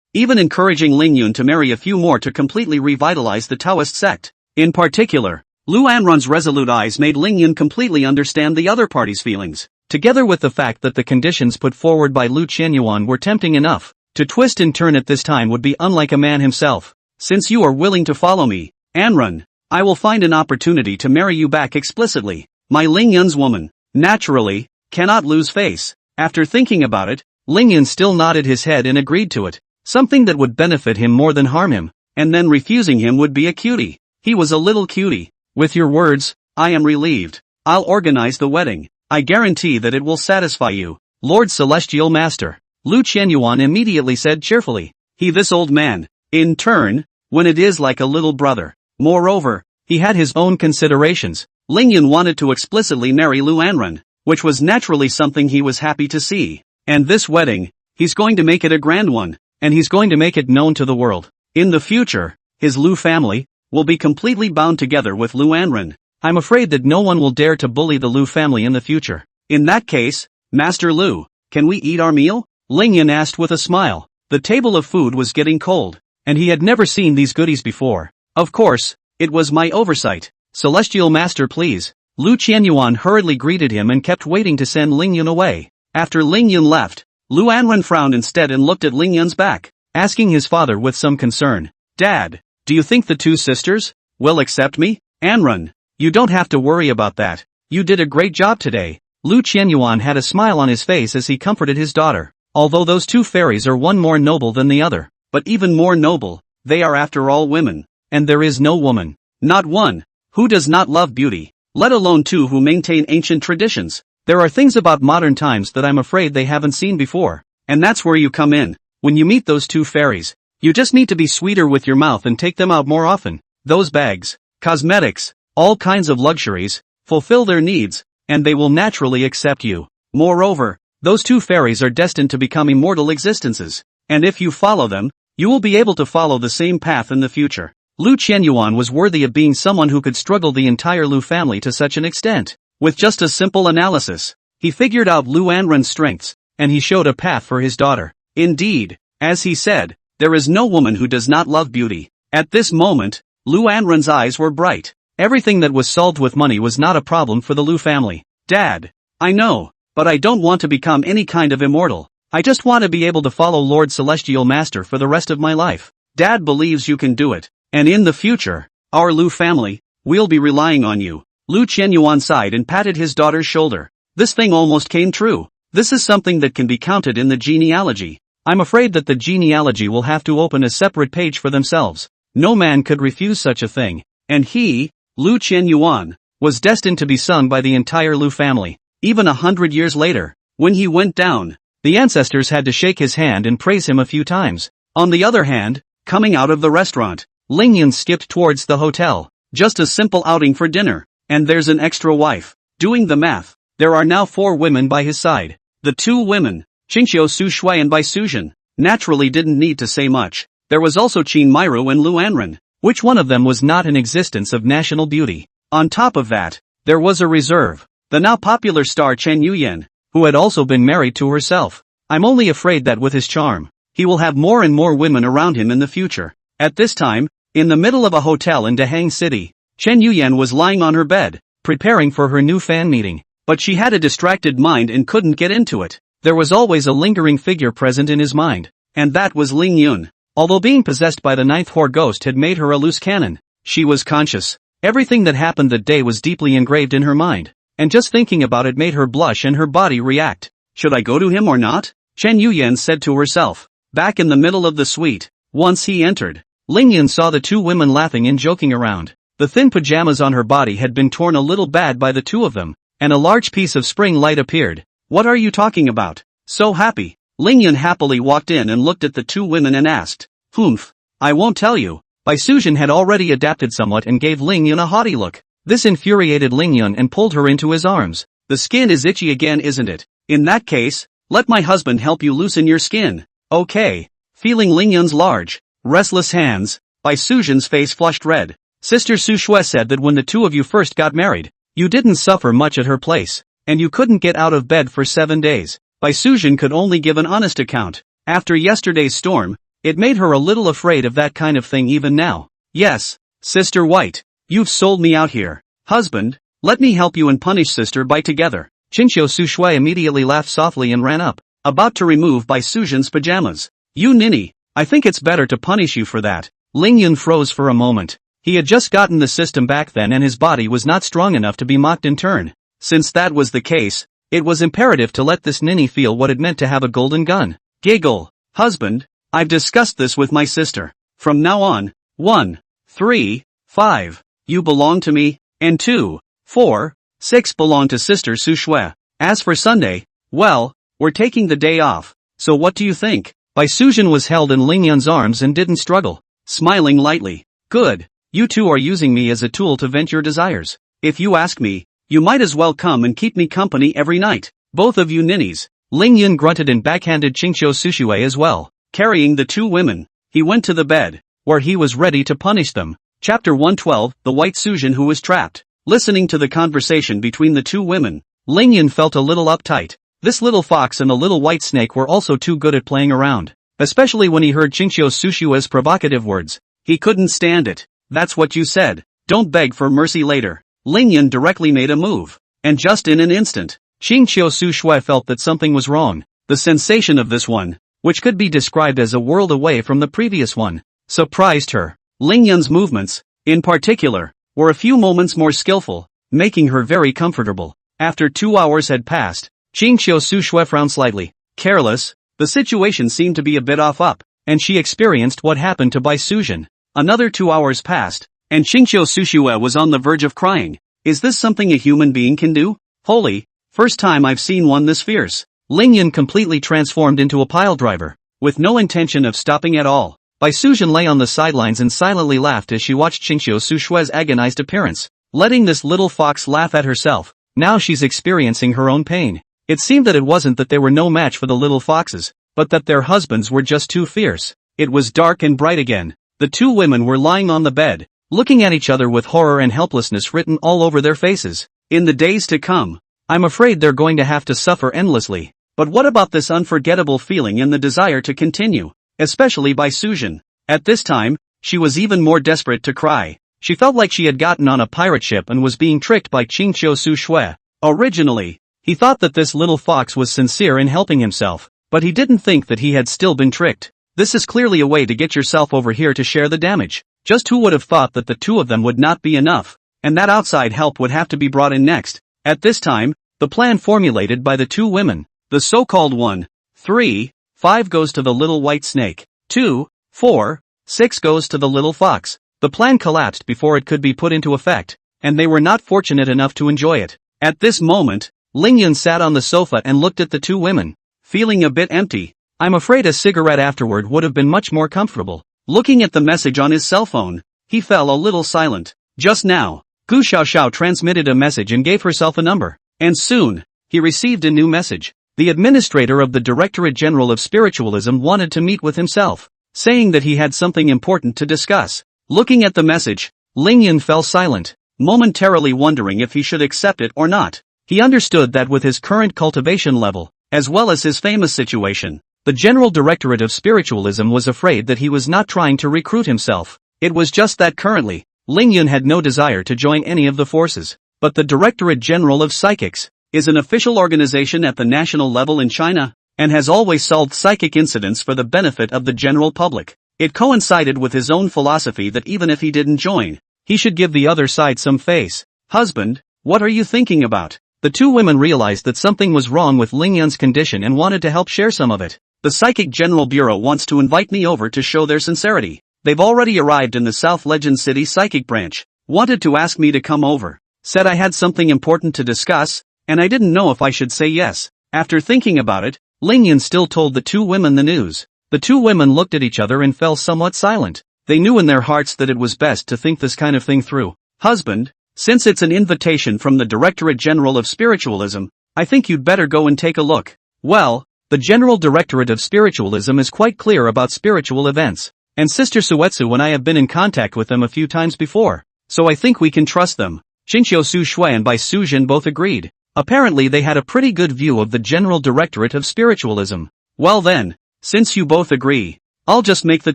even encouraging Ling Yun to marry a few more to completely revitalize the Taoist sect. In particular, Lu Anrun's resolute eyes made Ling Yun completely understand the other party's feelings, together with the fact that the conditions put forward by Lu Qianyuan were tempting enough. To twist and turn at this time would be unlike a man himself. Since you are willing to follow me, Anrun, I will find an opportunity to marry you back explicitly. My Ling Yun's woman, naturally, cannot lose face. After thinking about it, Ling Yun still nodded his head and agreed to it. Something that would benefit him more than harm him, and then refusing him would be a cutie. He was a little cutie. With your words, I am relieved. I'll organize the wedding. I guarantee that it will satisfy you, Lord Celestial Master. Lu Qianyuan immediately said cheerfully. This old man, in turn, when it is like a little brother. Moreover, he had his own considerations. Ling Yun wanted to explicitly marry Lu Anrun, which was naturally something he was happy to see. And this wedding, he's going to make it a grand one, and he's going to make it known to the world. In the future, his Lu family will be completely bound together with Lu Anrun. I'm afraid that no one will dare to bully the Lu family in the future. In that case, Master Lu, can we eat our meal? Ling Yun asked with a smile. The table of food was getting cold, and he had never seen these goodies before. Of course, it was my oversight. Celestial Master, please. Lu Qianyuan hurriedly greeted him and kept waiting to send Ling Yun away. After Ling Yun left, Lu Anrun frowned instead and looked at Ling Yun's back, asking his father with some concern. Dad, do you think the 2 sisters will accept me? Anrun, you don't have to worry about that. You did a great job today. Lu Qianyuan had a smile on his face as he comforted his daughter. Although those 2 fairies are one more noble than the other, but even more noble, they are after all women. And there is no woman, not one, who does not love beauty, let alone 2 who maintain ancient traditions. There are things about modern times that I'm afraid they haven't seen before. And that's where you come in. When you meet those 2 fairies, you just need to be sweeter with your mouth and take them out more often. Those bags, cosmetics, all kinds of luxuries, fulfill their needs, and they will naturally accept you. Moreover, those 2 fairies are destined to become immortal existences, and if you follow them, you will be able to follow the same path in the future. Lu Qianyuan was worthy of being someone who could struggle the entire Lu family to such an extent. With just a simple analysis, he figured out Lu Anrun's strengths, and he showed a path for his daughter. Indeed, as he said, there is no woman who does not love beauty. At this moment, Lu Anrun's eyes were bright. Everything that was solved with money was not a problem for the Lu family. Dad, I know, but I don't want to become any kind of immortal. I just want to be able to follow Lord Celestial Master for the rest of my life. Dad believes you can do it, and in the future, our Lu family will be relying on you. Lu Qianyuan sighed and patted his daughter's shoulder. This thing almost came true. This is something that can be counted in the genealogy. I'm afraid that the genealogy will have to open a separate page for themselves. No man could refuse such a thing, and he, Lu Qianyuan, was destined to be sung by the entire Lu family. Even 100 years later, when he went down, the ancestors had to shake his hand and praise him a few times. On the other hand, coming out of the restaurant, Ling Yun skipped towards the hotel. Just a simple outing for dinner, and there's an extra wife. Doing the math, there are now 4 women by his side. The 2 women, Qingxiu Su Shui and Bai Suzhen, naturally didn't need to say much. There was also Qin Mairu and Lu Anrun. Which one of them was not an existence of national beauty? On top of that, there was a reserve. The now popular star Chen Yuyan, who had also been married to herself. I'm only afraid that with his charm, he will have more and more women around him in the future. At this time, in the middle of a hotel in Dahang City, Chen Yuyan was lying on her bed, preparing for her new fan meeting. But she had a distracted mind and couldn't get into it. There was always a lingering figure present in his mind, and that was Ling Yun. Although being possessed by the 9th Horde ghost had made her a loose cannon, she was conscious. Everything that happened that day was deeply engraved in her mind, and just thinking about it made her blush and her body react. Should I go to him or not? Chen Yuyan said to herself. Back in the middle of the suite, once he entered, Ling Yun saw the 2 women laughing and joking around. The thin pajamas on her body had been torn a little bad by the 2 of them, and a large piece of spring light appeared. What are you talking about? So happy. Ling Yun happily walked in and looked at the 2 women and asked. Humph. I won't tell you. Bai Suzhen had already adapted somewhat and gave Ling Yun a haughty look. This infuriated Ling Yun and pulled her into his arms. The skin is itchy again, isn't it? In that case, let my husband help you loosen your skin. Okay. Feeling Ling Yun's large, Restless hands. Bai Sujin's face flushed red. Sister Su Shui said that when the two of you first got married, you didn't suffer much at her place, and you couldn't get out of bed for 7 days. Bai Sujin could only give an honest account. After yesterday's storm, it made her a little afraid of that kind of thing even now. Yes, Sister White, you've sold me out here. Husband, let me help you and punish Sister Bai together. Qingqiu Su Shui immediately laughed softly and ran up, about to remove Bai Sujin's pajamas. You ninny, I think it's better to punish you for that. Ling Yun froze for a moment. He had just gotten the system back then and his body was not strong enough to be mocked in turn. Since that was the case, it was imperative to let this ninny feel what it meant to have a golden gun. Giggle. Husband, I've discussed this with my sister. From now on, 1, 3, 5, you belong to me, and 2, 4, 6 belong to Sister Su Shui. As for Sunday, well, we're taking the day off, so what do you think? Bai Sujin was held in Ling Yun's arms and didn't struggle, smiling lightly. Good, you two are using me as a tool to vent your desires. If you ask me, you might as well come and keep me company every night. Both of you ninnies. Ling Yun grunted and backhanded Qingqiu Su Shui as well. Carrying the two women, he went to the bed, where he was ready to punish them. Chapter 112, The White Sujin Who Was Trapped. Listening to the conversation between the two women, Ling Yun felt a little uptight. This little fox and the little white snake were also too good at playing around. Especially when he heard Qingqiu Su Shui's provocative words. He couldn't stand it. That's what you said. Don't beg for mercy later. Ling Yun directly made a move. And just in an instant, Qingqiu Su Shui felt that something was wrong. The sensation of this one, which could be described as a world away from the previous one, surprised her. Ling Yun's movements, in particular, were a few moments more skillful, making her very comfortable. After 2 hours had passed, Qingqiu Su Shui frowned slightly. Careless, the situation seemed to be a bit off up, and she experienced what happened to Bai Sujin. Another 2 hours passed, and Qingqiu Su Shui was on the verge of crying. Is this something a human being can do? Holy, first time I've seen one this fierce. Ling Yun completely transformed into a piledriver, with no intention of stopping at all. Bai Sujin lay on the sidelines and silently laughed as she watched Qingqiu Su Shui's agonized appearance. Letting this little fox laugh at herself, now she's experiencing her own pain. It seemed that it wasn't that they were no match for the little foxes, but that their husbands were just too fierce. It was dark and bright again. The two women were lying on the bed, looking at each other with horror and helplessness written all over their faces. In the days to come, I'm afraid they're going to have to suffer endlessly. But what about this unforgettable feeling and the desire to continue, especially Bai Sujin? At this time, she was even more desperate to cry. She felt like she had gotten on a pirate ship and was being tricked by Qingqiu Su Shui. Originally, he thought that this little fox was sincere in helping himself, but he didn't think that he had still been tricked. This is clearly a way to get yourself over here to share the damage. Just who would have thought that the two of them would not be enough, and that outside help would have to be brought in next. At this time, the plan formulated by the two women, the so-called 1, 3, 5 goes to the little white snake, 2, 4, 6 goes to the little fox. The plan collapsed before it could be put into effect, and they were not fortunate enough to enjoy it. At this moment, Ling Yun sat on the sofa and looked at the two women, feeling a bit empty. I'm afraid a cigarette afterward would have been much more comfortable. Looking at the message on his cell phone, he fell a little silent. Just now, Gu Xiaoxiao transmitted a message and gave herself a number. And soon, he received a new message. The administrator of the Directorate General of Spiritualism wanted to meet with himself, saying that he had something important to discuss. Looking at the message, Ling Yun fell silent, momentarily wondering if he should accept it or not. He understood that with his current cultivation level, as well as his famous situation, the General Directorate of Spiritualism was afraid that he was not trying to recruit himself. It was just that currently, Ling Yun had no desire to join any of the forces. But the Directorate General of Psychics is an official organization at the national level in China, and has always solved psychic incidents for the benefit of the general public. It coincided with his own philosophy that even if he didn't join, he should give the other side some face. Husband, what are you thinking about? The two women realized that something was wrong with Ling Yun's condition and wanted to help share some of it. The Psychic General Bureau wants to invite me over to show their sincerity. They've already arrived in the South Legend City Psychic Branch. Wanted to ask me to come over. Said I had something important to discuss, and I didn't know if I should say yes. After thinking about it, Ling Yun still told the two women the news. The two women looked at each other and fell somewhat silent. They knew in their hearts that it was best to think this kind of thing through. Husband, since it's an invitation from the Directorate General of Spiritualism, I think you'd better go and take a look. Well, the General Directorate of Spiritualism is quite clear about spiritual events, and Sister Suetsu and I have been in contact with them a few times before, so I think we can trust them. Xingqiu Su Shui and Bai Sujin both agreed. Apparently they had a pretty good view of the General Directorate of Spiritualism. Well then, since you both agree, I'll just make the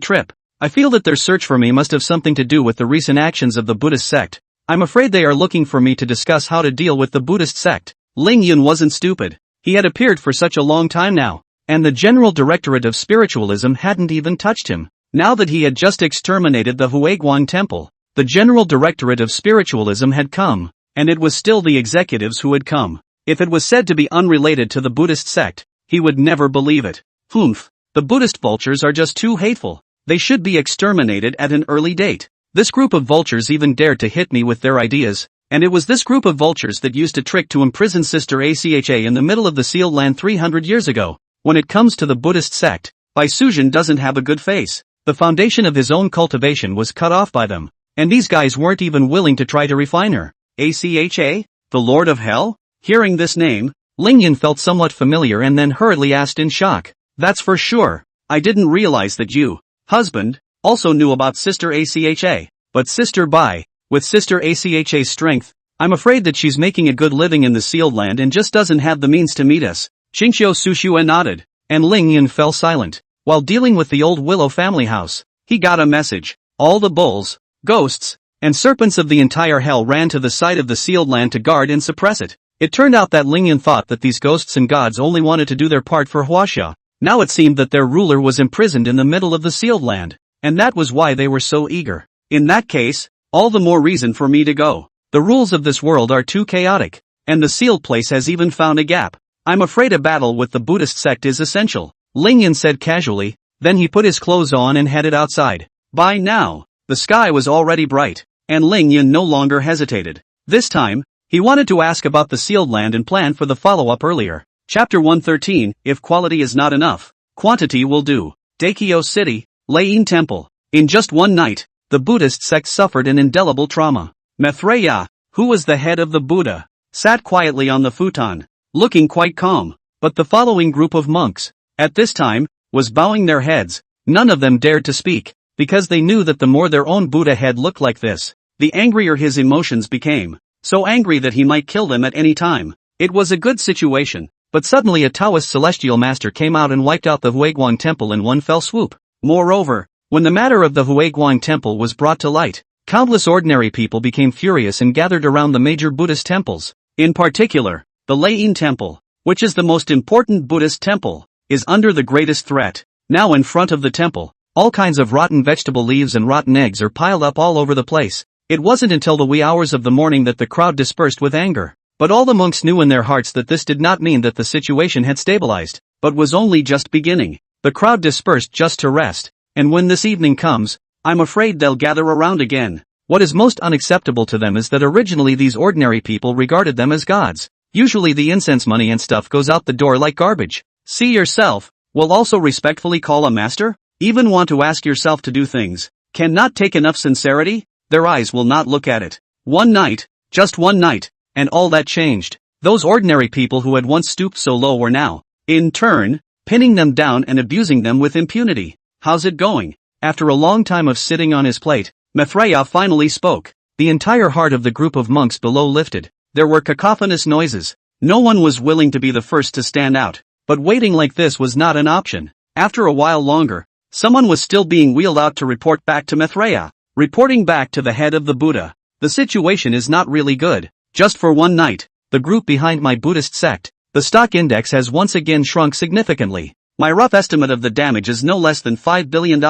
trip. I feel that their search for me must have something to do with the recent actions of the Buddhist sect. I'm afraid they are looking for me to discuss how to deal with the Buddhist sect. Ling Yun wasn't stupid. He had appeared for such a long time now, and the General Directorate of Spiritualism hadn't even touched him. Now that he had just exterminated the Huiguang Temple, the General Directorate of Spiritualism had come, and it was still the executives who had come. If it was said to be unrelated to the Buddhist sect, he would never believe it. Humph, the Buddhist vultures are just too hateful. They should be exterminated at an early date. This group of vultures even dared to hit me with their ideas, and it was this group of vultures that used a trick to imprison Sister Acha in the middle of the sealed land 300 years ago. When it comes to the Buddhist sect, Bai Sujin doesn't have a good face. The foundation of his own cultivation was cut off by them, and these guys weren't even willing to try to refine her. Acha? The Lord of Hell? Hearing this name, Ling Yun felt somewhat familiar and then hurriedly asked in shock. That's for sure. I didn't realize that you, husband, also knew about Sister Acha. But Sister Bai, with Sister Acha's strength, I'm afraid that she's making a good living in the sealed land and just doesn't have the means to meet us. Xingqiu Sushue nodded, and Ling Yun fell silent. While dealing with the old Willow family house, he got a message. All the bulls, ghosts, and serpents of the entire hell ran to the side of the sealed land to guard and suppress it. It turned out that Ling Yun thought that these ghosts and gods only wanted to do their part for Huaxia. Now it seemed that their ruler was imprisoned in the middle of the sealed land, and that was why they were so eager. In that case, all the more reason for me to go. The rules of this world are too chaotic, and the sealed place has even found a gap. I'm afraid a battle with the Buddhist sect is essential, Ling Yun said casually, then he put his clothes on and headed outside. By now, the sky was already bright, and Ling Yun no longer hesitated. This time, he wanted to ask about the sealed land and plan for the follow-up earlier. Chapter 113, If quality is not enough, quantity will do. Daikyo City, Lei Temple. In just one night, the Buddhist sect suffered an indelible trauma. Maitreya, who was the head of the Buddha, sat quietly on the futon, looking quite calm. But the following group of monks, at this time, was bowing their heads. None of them dared to speak, because they knew that the more their own Buddha head looked like this, the angrier his emotions became. So angry that he might kill them at any time. It was a good situation, but suddenly a Taoist celestial master came out and wiped out the Huiguang Temple in one fell swoop. Moreover, when the matter of the Huiguang Temple was brought to light, countless ordinary people became furious and gathered around the major Buddhist temples. In particular, the Lei Temple, which is the most important Buddhist temple, is under the greatest threat. Now in front of the temple, all kinds of rotten vegetable leaves and rotten eggs are piled up all over the place. It wasn't until the wee hours of the morning that the crowd dispersed with anger. But all the monks knew in their hearts that this did not mean that the situation had stabilized, but was only just beginning. The crowd dispersed just to rest, and when this evening comes, I'm afraid they'll gather around again. What is most unacceptable to them is that originally these ordinary people regarded them as gods. Usually the incense money and stuff goes out the door like garbage. See yourself, will also respectfully call a master? Even want to ask yourself to do things, cannot take enough sincerity? Their eyes will not look at it. One night, just one night, and all that changed. Those ordinary people who had once stooped so low were now, in turn, pinning them down and abusing them with impunity. How's it going? After a long time of sitting on his plate, Maitreya finally spoke. The entire heart of the group of monks below lifted. There were cacophonous noises. No one was willing to be the first to stand out, but waiting like this was not an option. After a while longer, someone was still being wheeled out to report back to Maitreya. Reporting back to the head of the Buddha. The situation is not really good. Just for one night, the group behind my Buddhist sect, the stock index has once again shrunk significantly. My rough estimate of the damage is no less than $5 billion.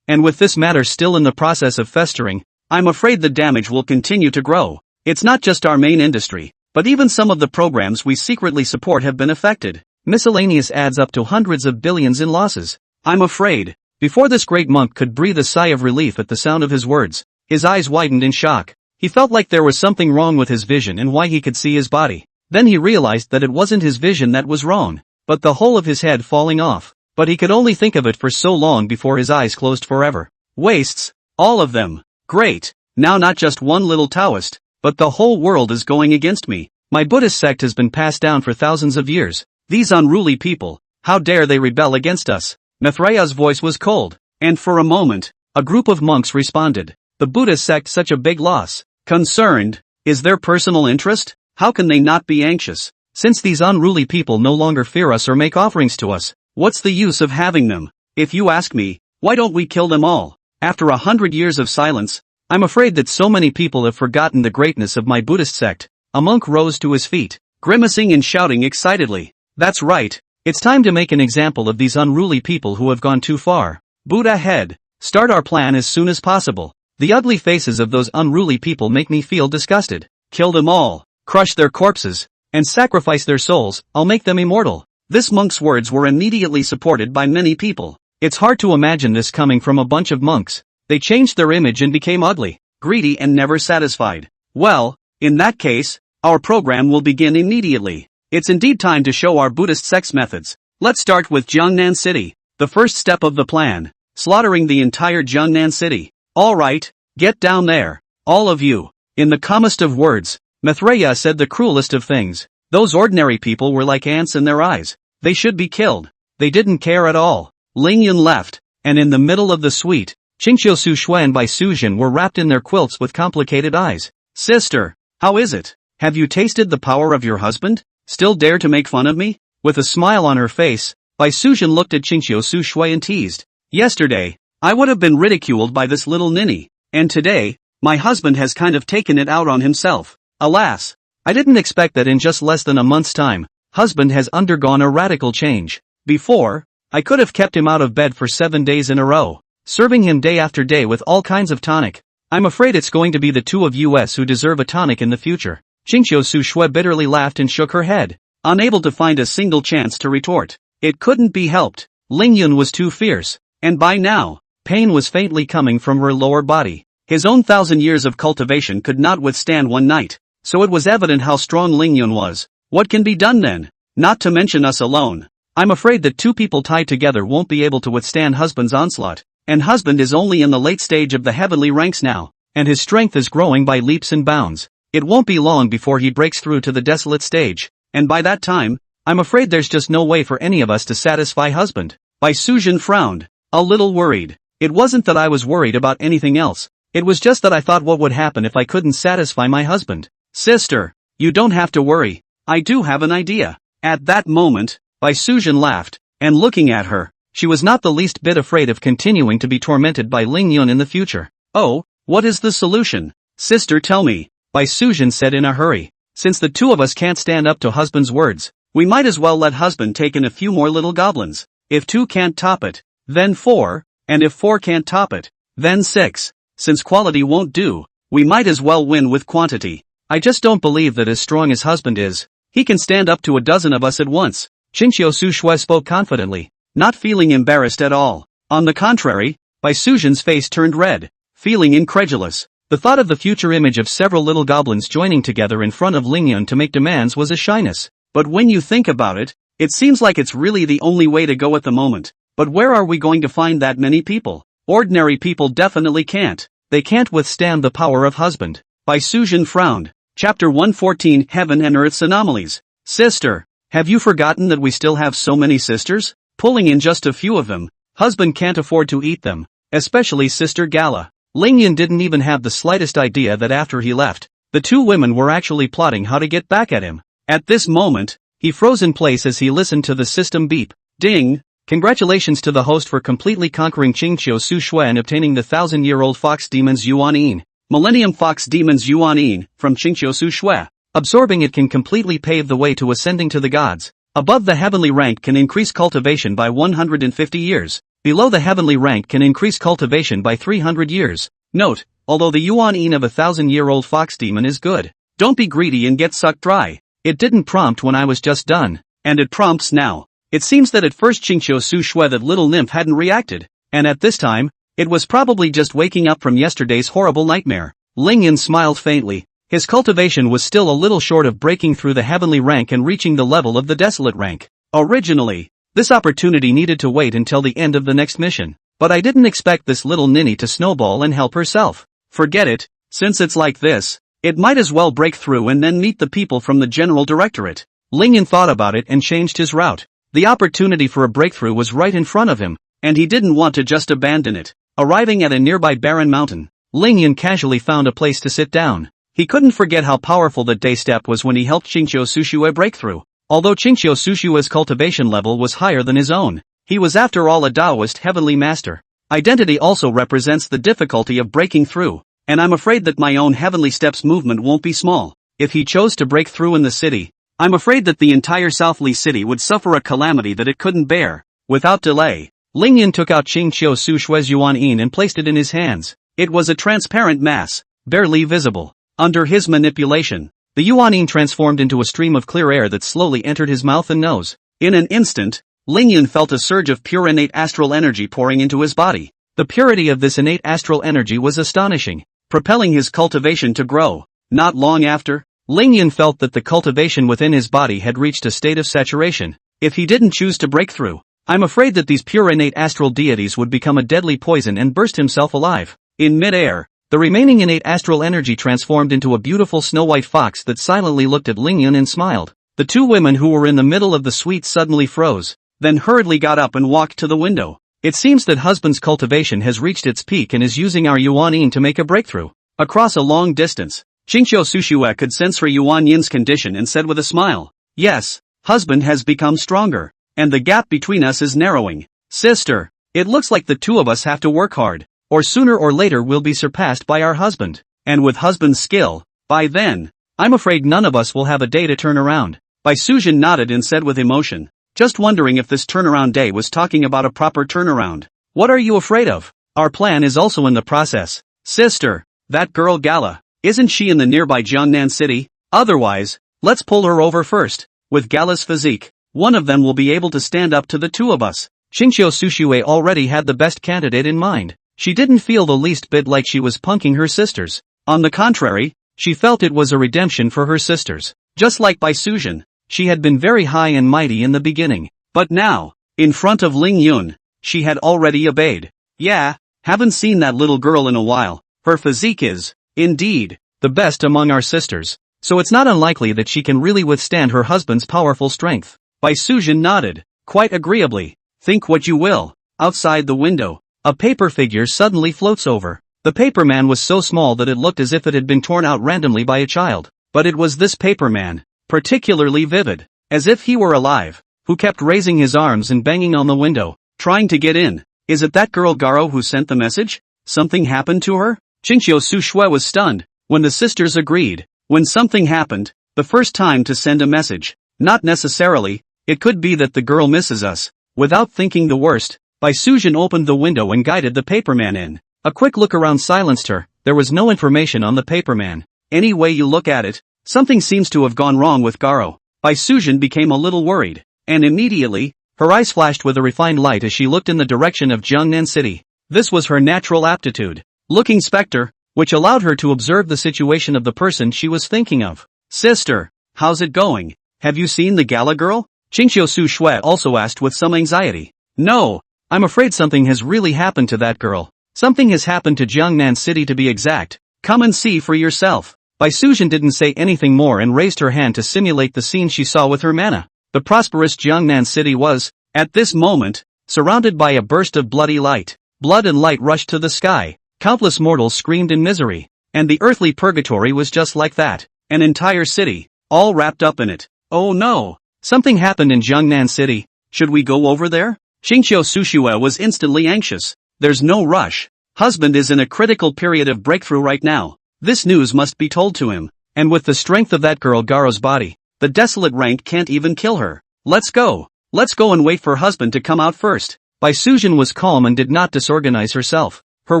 And with this matter still in the process of festering, I'm afraid the damage will continue to grow. It's not just our main industry, but even some of the programs we secretly support have been affected. Miscellaneous adds up to hundreds of billions in losses. I'm afraid. Before this great monk could breathe a sigh of relief at the sound of his words, his eyes widened in shock. He felt like there was something wrong with his vision and why he could see his body. Then he realized that it wasn't his vision that was wrong, but the whole of his head falling off. But he could only think of it for so long before his eyes closed forever. Wastes, all of them. Great. Now not just one little Taoist, but the whole world is going against me. My Buddhist sect has been passed down for thousands of years. These unruly people, how dare they rebel against us? Maitreya's voice was cold. And for a moment, a group of monks responded. The Buddhist sect such a big loss. Concerned, is there personal interest? How can they not be anxious? Since these unruly people no longer fear us or make offerings to us, what's the use of having them? If you ask me, why don't we kill them all? After 100 years of silence, I'm afraid that so many people have forgotten the greatness of my Buddhist sect. A monk rose to his feet, grimacing and shouting excitedly. That's right, it's time to make an example of these unruly people who have gone too far. Buddha head, start our plan as soon as possible. The ugly faces of those unruly people make me feel disgusted. Kill them all, crush their corpses, and sacrifice their souls. I'll make them immortal. This monk's words were immediately supported by many people. It's hard to imagine this coming from a bunch of monks. They changed their image and became ugly, greedy and never satisfied. Well, in that case, our program will begin immediately. It's indeed time to show our Buddhist sex methods. Let's start with Jiangnan City. The first step of the plan, slaughtering the entire Jiangnan City. Alright, get down there, all of you. In the calmest of words, Maitreya said the cruelest of things. Those ordinary people were like ants in their eyes. They should be killed. They didn't care at all. Lingyun left, and in the middle of the suite, Qingqiu Suxue and Bai Sujin were wrapped in their quilts with complicated eyes. Sister, how is it? Have you tasted the power of your husband? Still dare to make fun of me? With a smile on her face, Bai Sujin looked at Qingqiu Suxue and teased. Yesterday, I would have been ridiculed by this little ninny, and today, my husband has kind of taken it out on himself. Alas, I didn't expect that in just less than a month's time, husband has undergone a radical change. Before, I could have kept him out of bed for 7 days in a row, serving him day after day with all kinds of tonic. I'm afraid it's going to be the two of us who deserve a tonic in the future. Qingqiu Suxue bitterly laughed and shook her head, unable to find a single chance to retort. It couldn't be helped. Lingyun was too fierce, and by now, pain was faintly coming from her lower body. His own 1,000 years of cultivation could not withstand one night, so it was evident how strong Lingyun was. What can be done then? Not to mention us alone. I'm afraid that two people tied together won't be able to withstand husband's onslaught, and husband is only in the late stage of the heavenly ranks now, and his strength is growing by leaps and bounds. It won't be long before he breaks through to the desolate stage, and by that time, I'm afraid there's just no way for any of us to satisfy husband. Bai Sujin frowned, a little worried. It wasn't that I was worried about anything else, it was just that I thought what would happen if I couldn't satisfy my husband. Sister, you don't have to worry, I do have an idea. At that moment, Bai Sujin laughed, and looking at her, she was not the least bit afraid of continuing to be tormented by Lingyun in the future. Oh, what is the solution? Sister, tell me, Bai Sujin said in a hurry. Since the two of us can't stand up to husband's words, we might as well let husband take in a few more little goblins. If 2 can't top it, then 4, and if 4 can't top it, then 6. Since quality won't do, we might as well win with quantity. I just don't believe that as strong as husband is, he can stand up to a dozen of us at once. Qingqiu Suxue spoke confidently, not feeling embarrassed at all. On the contrary, Bai Sujin's face turned red, feeling incredulous. The thought of the future image of several little goblins joining together in front of Lingyun to make demands was a shyness. But when you think about it, it seems like it's really the only way to go at the moment. But where are we going to find that many people? Ordinary people definitely can't. They can't withstand the power of husband. Bai Sujin frowned. Chapter 114, Heaven and Earth's Anomalies. Sister, have you forgotten that we still have so many sisters? Pulling in just a few of them, husband can't afford to eat them, especially Sister Gala. Lingyun didn't even have the slightest idea that after he left, the two women were actually plotting how to get back at him. At this moment, he froze in place as he listened to the system beep. Ding! Congratulations to the host for completely conquering Qingqiu Suxue and obtaining the 1,000-year-old fox demon's Yuan. Millennium Fox Demon's Yuan, from Qingqiu Suxue. Absorbing it can completely pave the way to ascending to the gods. Above the heavenly rank can increase cultivation by 150 years. Below the heavenly rank can increase cultivation by 300 years. Note, although the Yuan of a 1,000-year-old fox demon is good, don't be greedy and get sucked dry. It didn't prompt when I was just done, and it prompts now. It seems that at first Qingqiu Suxue that little nymph hadn't reacted, and at this time, it was probably just waking up from yesterday's horrible nightmare. Lingyun smiled faintly. His cultivation was still a little short of breaking through the heavenly rank and reaching the level of the desolate rank. Originally, this opportunity needed to wait until the end of the next mission, but I didn't expect this little ninny to snowball and help herself. Forget it, since it's like this, it might as well break through and then meet the people from the General Directorate. Lingyun thought about it and changed his route. The opportunity for a breakthrough was right in front of him, and he didn't want to just abandon it. Arriving at a nearby barren mountain, Lingyun casually found a place to sit down. He couldn't forget how powerful that day step was when he helped Qingqiu Sushue break through. Although Qingqiu Sushue's cultivation level was higher than his own, he was after all a Taoist heavenly master. Identity also represents the difficulty of breaking through, and I'm afraid that my own heavenly steps movement won't be small. If he chose to break through in the city, I'm afraid that the entire Southly city would suffer a calamity that it couldn't bear. Without delay, Lingyun took out Qingqiu Sushue's yuan and placed it in his hands. It was a transparent mass, barely visible. Under his manipulation, the yuan transformed into a stream of clear air that slowly entered his mouth and nose. In an instant, Lingyun felt a surge of pure innate astral energy pouring into his body. The purity of this innate astral energy was astonishing, propelling his cultivation to grow. Not long after, Lingyun felt that the cultivation within his body had reached a state of saturation. If he didn't choose to break through, I'm afraid that these pure innate astral deities would become a deadly poison and burst himself alive. In mid-air, the remaining innate astral energy transformed into a beautiful snow-white fox that silently looked at Lingyun and smiled. The two women who were in the middle of the suite suddenly froze, then hurriedly got up and walked to the window. It seems that husband's cultivation has reached its peak and is using our yuan to make a breakthrough. Across a long distance, Qingqiu Sushue could sense her yuan-yin's condition and said with a smile, "Yes, husband has become stronger, and the gap between us is narrowing. Sister, it looks like the two of us have to work hard, or sooner or later we'll be surpassed by our husband. And with husband's skill, by then, I'm afraid none of us will have a day to turn around." Bai Sujin nodded and said with emotion, just wondering if this turnaround day was talking about a proper turnaround. "What are you afraid of? Our plan is also in the process. Sister, that girl Gala, isn't she in the nearby Jiangnan city? Otherwise, let's pull her over first. With Gala's physique, one of them will be able to stand up to the two of us." Qingqiu Sushue already had the best candidate in mind. She didn't feel the least bit like she was punking her sisters. On the contrary, she felt it was a redemption for her sisters. Just like Bai Sujin, she had been very high and mighty in the beginning. But now, in front of Lingyun, she had already obeyed. "Yeah, haven't seen that little girl in a while. Her physique is, indeed, the best among our sisters. So it's not unlikely that she can really withstand her husband's powerful strength." Bai Sujin nodded, quite agreeably. Think what you will. Outside the window, a paper figure suddenly floats over. The paperman was so small that it looked as if it had been torn out randomly by a child. But it was this paperman, particularly vivid, as if he were alive, who kept raising his arms and banging on the window, trying to get in. Is it that girl Garo who sent the message? Something happened to her? Qingqiu Sushue was stunned when the sisters agreed. When something happened, the first time to send a message. Not necessarily, it could be that the girl misses us. Without thinking the worst, Bai Sujin opened the window and guided the paperman in. A quick look around silenced her. There was no information on the paperman. Any way you look at it, something seems to have gone wrong with Garo. Bai Sujin became a little worried, and immediately, her eyes flashed with a refined light as she looked in the direction of Jiangnan City. This was her natural aptitude, looking specter, which allowed her to observe the situation of the person she was thinking of. "Sister, how's it going? Have you seen the Gala girl?" Qingqiu Sushue also asked with some anxiety. "No, I'm afraid something has really happened to that girl. Something has happened to Jiangnan City to be exact. Come and see for yourself." Bai Sujin didn't say anything more and raised her hand to simulate the scene she saw with her manna. The prosperous Jiangnan City was, at this moment, surrounded by a burst of bloody light. Blood and light rushed to the sky. Countless mortals screamed in misery. And the earthly purgatory was just like that. An entire city, all wrapped up in it. "Oh no! Something happened in Jiangnan City. Should we go over there?" Qingqiu Sushue was instantly anxious. "There's no rush. Husband is in a critical period of breakthrough right now. This news must be told to him. And with the strength of that girl Garo's body, the desolate rank can't even kill her. Let's go. Let's go and wait for husband to come out first." Bai Sujin was calm and did not disorganize herself. Her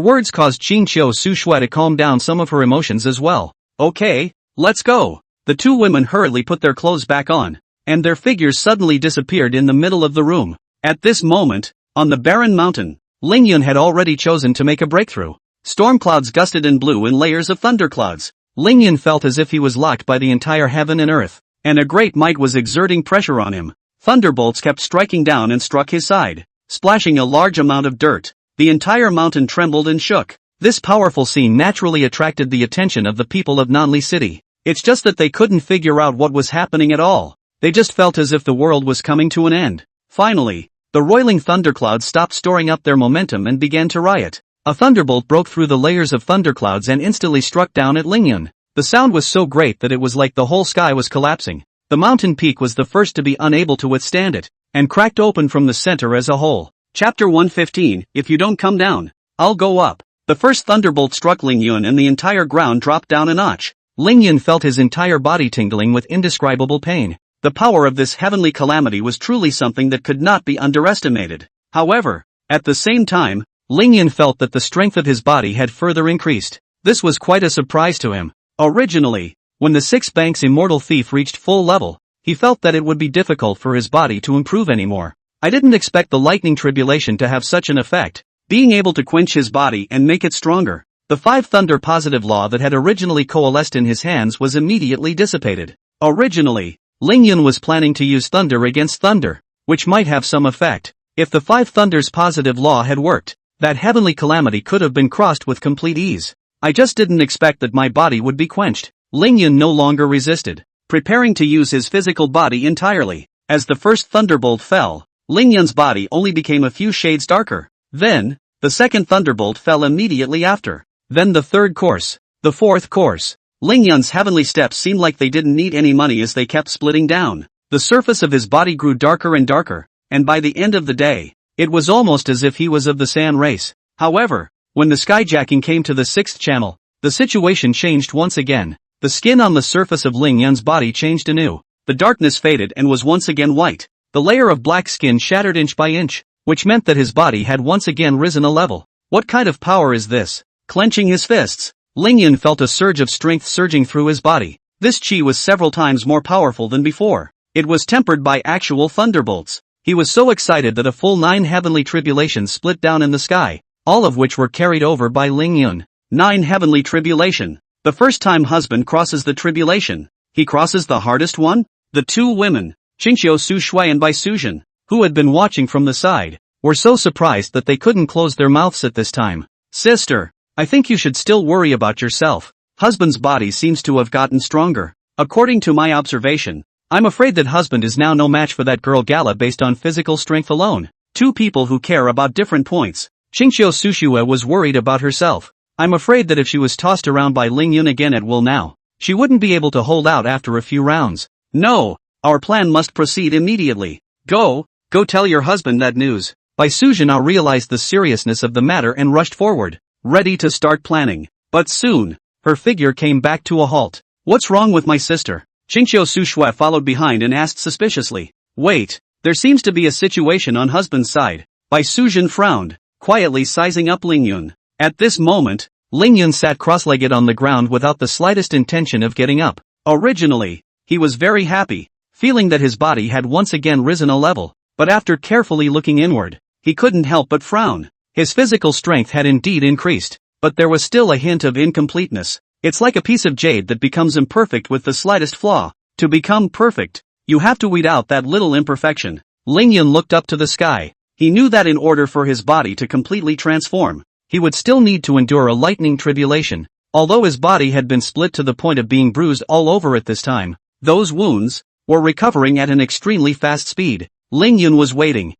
words caused Qingqiu Sushue to calm down some of her emotions as well. "Okay, let's go." The two women hurriedly put their clothes back on, and their figures suddenly disappeared in the middle of the room. At this moment, on the barren mountain, Lingyun had already chosen to make a breakthrough. Storm clouds gusted and blew in layers of thunderclouds. Lingyun felt as if he was locked by the entire heaven and earth, and a great might was exerting pressure on him. Thunderbolts kept striking down and struck his side, splashing a large amount of dirt. The entire mountain trembled and shook. This powerful scene naturally attracted the attention of the people of Nanli City. It's just that they couldn't figure out what was happening at all. They just felt as if the world was coming to an end. Finally, the roiling thunderclouds stopped storing up their momentum and began to riot. A thunderbolt broke through the layers of thunderclouds and instantly struck down at Lingyun. The sound was so great that it was like the whole sky was collapsing. The mountain peak was the first to be unable to withstand it, and cracked open from the center as a whole. Chapter 115, If you don't come down, I'll go up. The first thunderbolt struck Lingyun and the entire ground dropped down a notch. Lingyun felt his entire body tingling with indescribable pain. The power of this heavenly calamity was truly something that could not be underestimated. However, at the same time, Lingyun felt that the strength of his body had further increased. This was quite a surprise to him. Originally, when the Six Banks Immortal Thief reached full level, he felt that it would be difficult for his body to improve anymore. I didn't expect the lightning tribulation to have such an effect, being able to quench his body and make it stronger. The 5 thunder positive law that had originally coalesced in his hands was immediately dissipated. Originally, Lingyun was planning to use thunder against thunder, which might have some effect. If the 5 thunders positive law had worked, that heavenly calamity could have been crossed with complete ease. I just didn't expect that my body would be quenched. Lingyun no longer resisted, preparing to use his physical body entirely. As the first thunderbolt fell, Lingyun's body only became a few shades darker. Then, the second thunderbolt fell immediately after. Then the third course, the fourth course. Lingyun's heavenly steps seemed like they didn't need any money as they kept splitting down. The surface of his body grew darker and darker, and by the end of the day, it was almost as if he was of the sand race. However, when the skyjacking came to the 6th channel, the situation changed once again. The skin on the surface of Lingyun's body changed anew. The darkness faded and was once again white. The layer of black skin shattered inch by inch, which meant that his body had once again risen a level. What kind of power is this? Clenching his fists, Lingyun felt a surge of strength surging through his body. This chi was several times more powerful than before. It was tempered by actual thunderbolts. He was so excited that a full 9 heavenly tribulations split down in the sky, all of which were carried over by Lingyun. 9 heavenly tribulation. The first time husband crosses the tribulation, he crosses the hardest one? The 2 women, Qingxiu Su Shui and Bai Suzhen, who had been watching from the side, were so surprised that they couldn't close their mouths at this time. Sister, I think you should still worry about yourself. Husband's body seems to have gotten stronger. According to my observation, I'm afraid that husband is now no match for that girl Gala based on physical strength alone. 2 people who care about different points. Qingxiu Su Shui was worried about herself. I'm afraid that if she was tossed around by Lingyun again at will now, she wouldn't be able to hold out after a few rounds. No, our plan must proceed immediately. Go tell your husband that news. Bai Suzhen now realized the seriousness of the matter and rushed forward, ready to start planning. But soon, her figure came back to a halt. What's wrong with my sister? Qingxiu Su Shui followed behind and asked suspiciously. Wait, there seems to be a situation on husband's side. Bai Suzhen frowned, quietly sizing up Lingyun. At this moment, Lingyun sat cross-legged on the ground without the slightest intention of getting up. Originally, he was very happy, feeling that his body had once again risen a level, but after carefully looking inward, he couldn't help but frown. His physical strength had indeed increased, but there was still a hint of incompleteness. It's like a piece of jade that becomes imperfect with the slightest flaw. To become perfect, you have to weed out that little imperfection. Lingyun looked up to the sky. He knew that in order for his body to completely transform, he would still need to endure a lightning tribulation. Although his body had been split to the point of being bruised all over at this time, those wounds were recovering at an extremely fast speed. Lingyun was waiting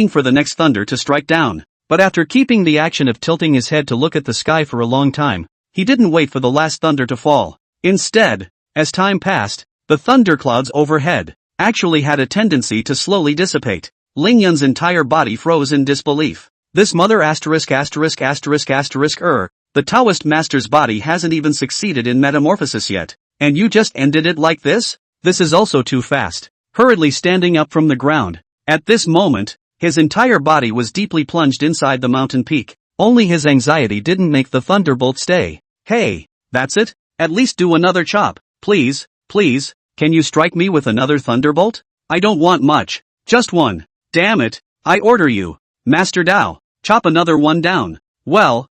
for the next thunder to strike down. But after keeping the action of tilting his head to look at the sky for a long time, he didn't wait for the last thunder to fall. Instead, as time passed, the thunderclouds overhead actually had a tendency to slowly dissipate. Lingyun's entire body froze in disbelief. This mother the Taoist master's body hasn't even succeeded in metamorphosis yet, and you just ended it like this? This is also too fast. Hurriedly standing up from the ground. At this moment, his entire body was deeply plunged inside the mountain peak. Only his anxiety didn't make the thunderbolt stay. Hey, that's it? At least do another chop. Please, can you strike me with another thunderbolt? I don't want much. Just one. Damn it, I order you. Master Dao, chop another one down. Well,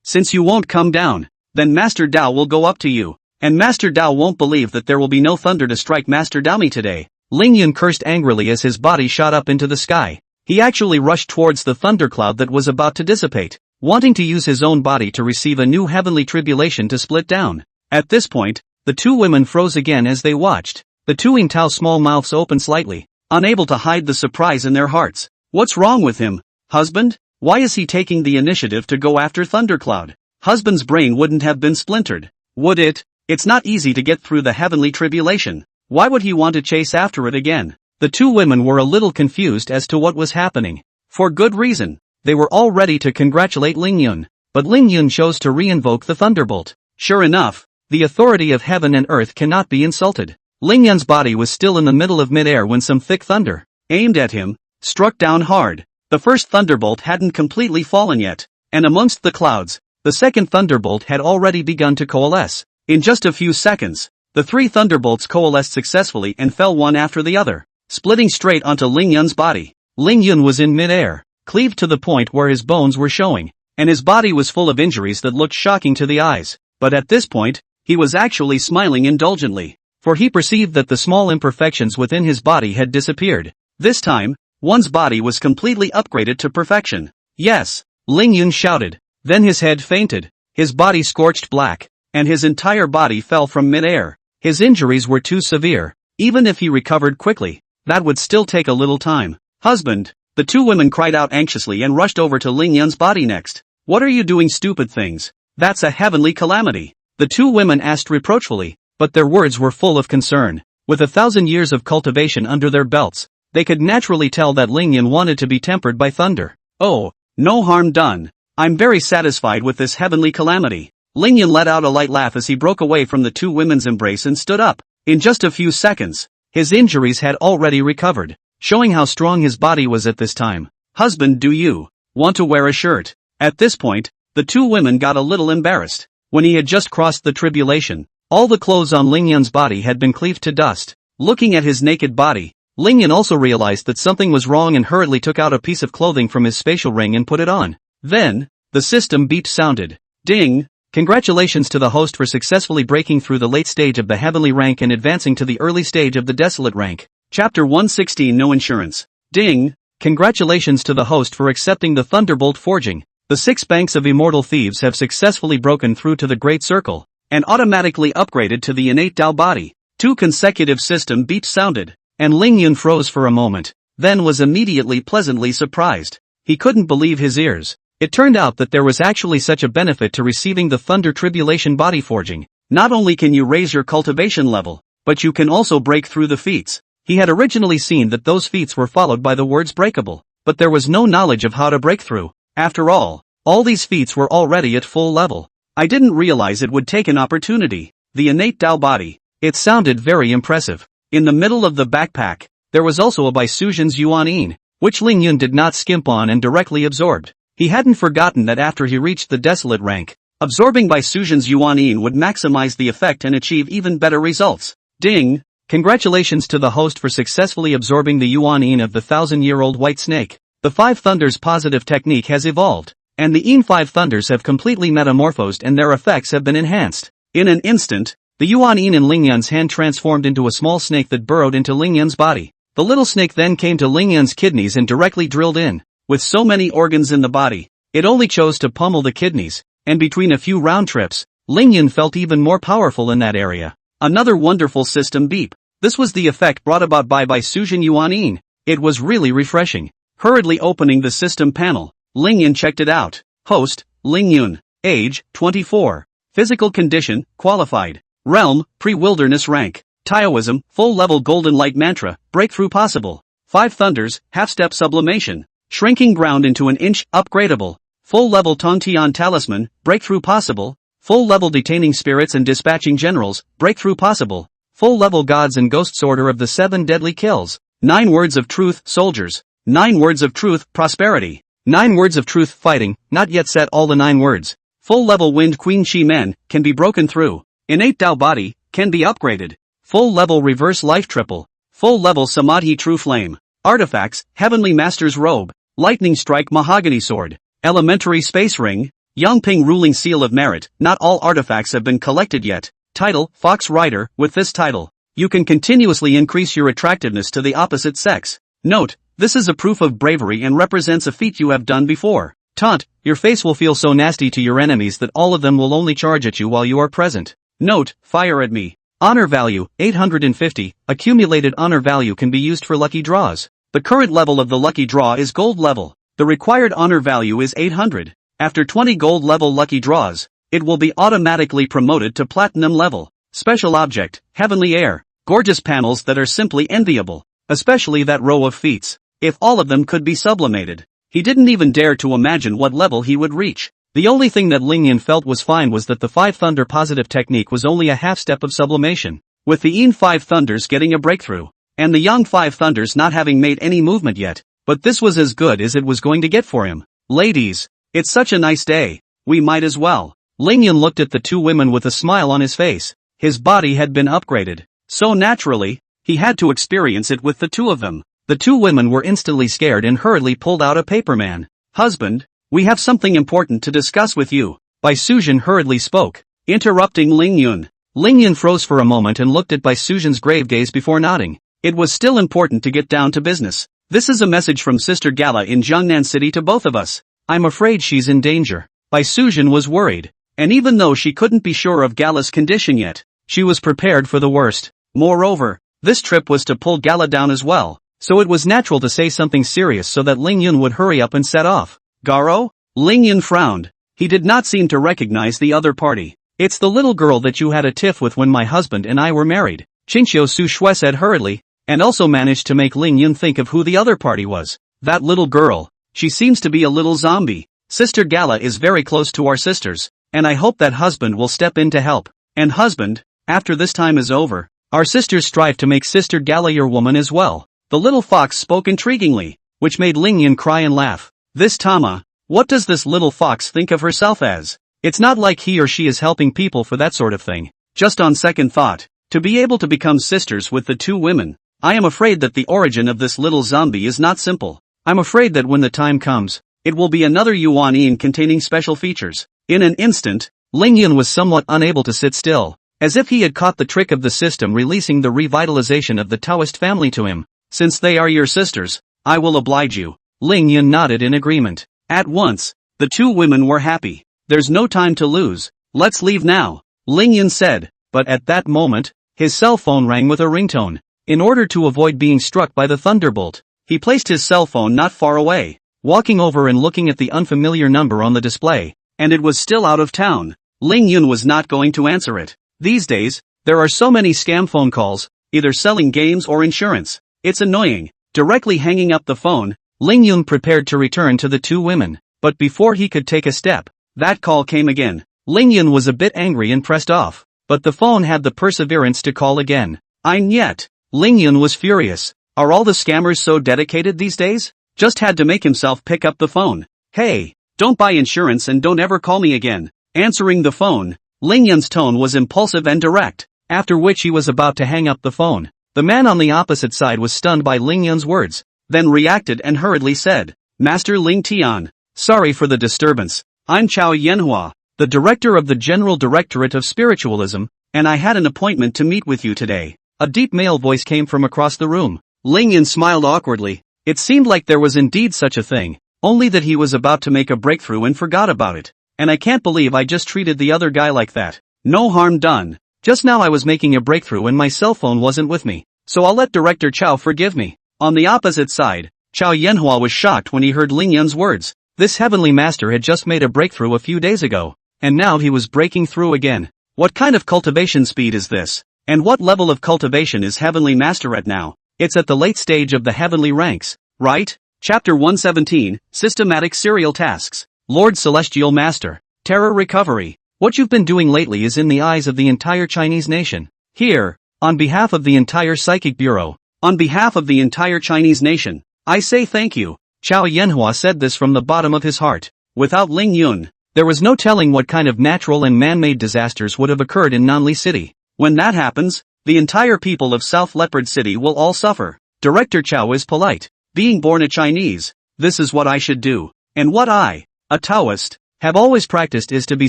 since you won't come down, then Master Dao will go up to you. And Master Dao won't believe that there will be no thunder to strike Master Dao me today. Lingyun cursed angrily as his body shot up into the sky. He actually rushed towards the thundercloud that was about to dissipate, wanting to use his own body to receive a new heavenly tribulation to split down. At this point, the 2 women froze again as they watched. The 2 Ing Tao small mouths opened slightly. unable to hide the surprise in their hearts. What's wrong with him? Husband? Why is he taking the initiative to go after Thundercloud? Husband's brain wouldn't have been splintered, would it? It's not easy to get through the heavenly tribulation. Why would he want to chase after it again? The two women were a little confused as to what was happening. For good reason. They were all ready to congratulate Lingyun, but Lingyun chose to re-invoke the thunderbolt. Sure enough, the authority of heaven and earth cannot be insulted. Lingyun's body was still in the middle of mid-air when some thick thunder, aimed at him, struck down hard. The first thunderbolt hadn't completely fallen yet, and amongst the clouds, the second thunderbolt had already begun to coalesce. In just a few seconds, the three thunderbolts coalesced successfully and fell one after the other, splitting straight onto Lingyun's body. Lingyun was in mid-air, cleaved to the point where his bones were showing, and his body was full of injuries that looked shocking to the eyes. But at this point, he was actually smiling indulgently, for he perceived that the small imperfections within his body had disappeared. This time, one's body was completely upgraded to perfection. Yes, Lingyun shouted. Then his head fainted, his body scorched black, and his entire body fell from mid-air. His injuries were too severe. Even if he recovered quickly, that would still take a little time. Husband, the two women cried out anxiously and rushed over to Lingyun's body next. What are you doing, stupid things? That's a heavenly calamity. The two women asked reproachfully, but their words were full of concern. With 1,000 years of cultivation under their belts, they could naturally tell that Lingyun wanted to be tempered by thunder. Oh, no harm done. I'm very satisfied with this heavenly calamity. Lingyun let out a light laugh as he broke away from the two women's embrace and stood up. In just a few seconds, his injuries had already recovered, showing how strong his body was at this time. Husband, do you want to wear a shirt? At this point, the two women got a little embarrassed. When he had just crossed the tribulation, all the clothes on Lingyun's body had been cleaved to dust. Looking at his naked body, Lingyun also realized that something was wrong and hurriedly took out a piece of clothing from his spatial ring and put it on. Then, the system beep sounded. Ding! Congratulations to the host for successfully breaking through the late stage of the heavenly rank and advancing to the early stage of the desolate rank. Chapter 116 No Insurance. Ding! Congratulations to the host for accepting the Thunderbolt forging. The 6 banks of immortal thieves have successfully broken through to the Great Circle, and automatically upgraded to the innate Tao body. 2 consecutive system beeps sounded, and Lingyun froze for a moment, then was immediately pleasantly surprised. He couldn't believe his ears. It turned out that there was actually such a benefit to receiving the Thunder Tribulation body forging. Not only can you raise your cultivation level, but you can also break through the feats. He had originally seen that those feats were followed by the words breakable, but there was no knowledge of how to break through. After all these feats were already at full level. I didn't realize it would take an opportunity. The innate Tao body. It sounded very impressive. In the middle of the backpack, there was also a Baisujian's Yuan, which Lingyun did not skimp on and directly absorbed. He hadn't forgotten that after he reached the desolate rank, absorbing Baisujian's Yuan would maximize the effect and achieve even better results. Ding! Congratulations to the host for successfully absorbing the Yuan of the 1,000-year-old white snake. The 5 Thunders positive technique has evolved, and the 5 Thunders have completely metamorphosed and their effects have been enhanced. In an instant, the Yuan in Lingyun's hand transformed into a small snake that burrowed into Lingyun's body. The little snake then came to Lingyun's kidneys and directly drilled in. With so many organs in the body, it only chose to pummel the kidneys, and between a few round trips, Lingyun felt even more powerful in that area. Another wonderful system beep. This was the effect brought about by Baisujian Yuan. It was really refreshing. Hurriedly opening the system panel, Lingyun checked it out. Host, Lingyun. Age, 24. Physical condition, qualified. Realm, pre-wilderness rank. Taoism, full-level golden light mantra, breakthrough possible. 5 Thunders, half-step sublimation. Shrinking ground into an inch, upgradable. Full-level Tongtian talisman, breakthrough possible. Full-level detaining spirits and dispatching generals, breakthrough possible. Full-level gods and ghosts order of the 7 deadly kills. 9 words of truth, soldiers. 9 words of truth, prosperity. 9 words of truth, fighting, not yet set all the 9 words. Full-level wind queen chi men, can be broken through. Innate Tao body, can be upgraded. Full-level reverse life triple. Full-level samadhi true flame. Artifacts, heavenly master's robe. Lightning strike mahogany sword. Elementary space ring. Yangping ruling seal of merit. Not all artifacts have been collected yet. Title, Fox Rider. With this title, you can continuously increase your attractiveness to the opposite sex. Note, this is a proof of bravery and represents a feat you have done before. Taunt, your face will feel so nasty to your enemies that all of them will only charge at you while you are present. Note, fire at me. Honor value, 850. Accumulated honor value can be used for lucky draws. The current level of the lucky draw is gold level. The required honor value is 800. After 20 gold level lucky draws, it will be automatically promoted to platinum level. Special object, heavenly air. Gorgeous panels that are simply enviable. Especially that row of feats. If all of them could be sublimated. He didn't even dare to imagine what level he would reach. The only thing that Ling Yun felt was fine was that the 5 thunder positive technique was only a half step of sublimation. With the Yin 5 thunders getting a breakthrough. And the Yang 5 thunders not having made any movement yet. But this was as good as it was going to get for him. Ladies, it's such a nice day. We might as well. Ling Yun looked at the two women with a smile on his face. His body had been upgraded. So naturally, he had to experience it with the two of them. The two women were instantly scared and hurriedly pulled out a paperman. Husband, we have something important to discuss with you. Bai Sujin hurriedly spoke, interrupting Ling Yun. Ling Yun froze for a moment and looked at Bai Sujin's grave gaze before nodding. It was still important to get down to business. This is a message from Sister Gala in Jiangnan City to both of us. I'm afraid she's in danger. Bai Sujin was worried. And even though she couldn't be sure of Gala's condition yet, she was prepared for the worst. Moreover, this trip was to pull Gala down as well, so it was natural to say something serious so that Ling Yun would hurry up and set off. Garo? Ling Yun frowned. He did not seem to recognize the other party. It's the little girl that you had a tiff with when my husband and I were married, Qingxiu Su Shui said hurriedly, and also managed to make Ling Yun think of who the other party was. That little girl. She seems to be a little zombie. Sister Gala is very close to our sisters, and I hope that husband will step in to help. And husband, after this time is over, our sisters strive to make Sister Gala your woman as well. The little fox spoke intriguingly, which made Ling Yun cry and laugh. This Tama, what does this little fox think of herself as? It's not like he or she is helping people for that sort of thing. Just on second thought, to be able to become sisters with the two women, I am afraid that the origin of this little zombie is not simple. I'm afraid that when the time comes, it will be another Yuan Yin containing special features. In an instant, Ling Yun was somewhat unable to sit still, as if he had caught the trick of the system releasing the revitalization of the Taoist family to him. Since they are your sisters, I will oblige you. Ling Yun nodded in agreement. At once, the two women were happy. There's no time to lose. Let's leave now, Ling Yun said, but at that moment, his cell phone rang with a ringtone. In order to avoid being struck by the thunderbolt, he placed his cell phone not far away, walking over and looking at the unfamiliar number on the display, and it was still out of town. Ling Yun was not going to answer it. These days, there are so many scam phone calls, either selling games or insurance. It's annoying. Directly hanging up the phone, Ling Yun prepared to return to the two women, but before he could take a step, that call came again. Ling Yun was a bit angry and pressed off, but the phone had the perseverance to call again. I'm yet. Ling Yun was furious. Are all the scammers so dedicated these days? Just had to make himself pick up the phone. Hey, don't buy insurance and don't ever call me again. Answering the phone, Ling Yun's tone was impulsive and direct, after which he was about to hang up the phone. The man on the opposite side was stunned by Ling Yun's words, then reacted and hurriedly said, Master Ling Tian, sorry for the disturbance. I'm Chao Yanhua, the director of the General Directorate of Spiritualism, and I had an appointment to meet with you today. A deep male voice came from across the room. Ling Yun smiled awkwardly. It seemed like there was indeed such a thing, only that he was about to make a breakthrough and forgot about it. And I can't believe I just treated the other guy like that. No harm done. Just now I was making a breakthrough and my cell phone wasn't with me, so I'll let Director Chao forgive me. On the opposite side, Chao Yanhua was shocked when he heard Ling Yun's words. This heavenly master had just made a breakthrough a few days ago, and now he was breaking through again. What kind of cultivation speed is this? And what level of cultivation is heavenly master at now? It's at the late stage of the heavenly ranks, right? Chapter 117, Systematic Serial Tasks. Lord Celestial Master. Terror Recovery. What you've been doing lately is in the eyes of the entire Chinese nation. Here, on behalf of the entire Psychic Bureau, on behalf of the entire Chinese nation, I say thank you. Chao Yanhua said this from the bottom of his heart. Without Ling Yun, there was no telling what kind of natural and man-made disasters would have occurred in Nanli City. When that happens, the entire people of South Leopard City will all suffer. Director Chao is polite. Being born a Chinese, this is what I should do. And what I, a Taoist, have always practiced is to be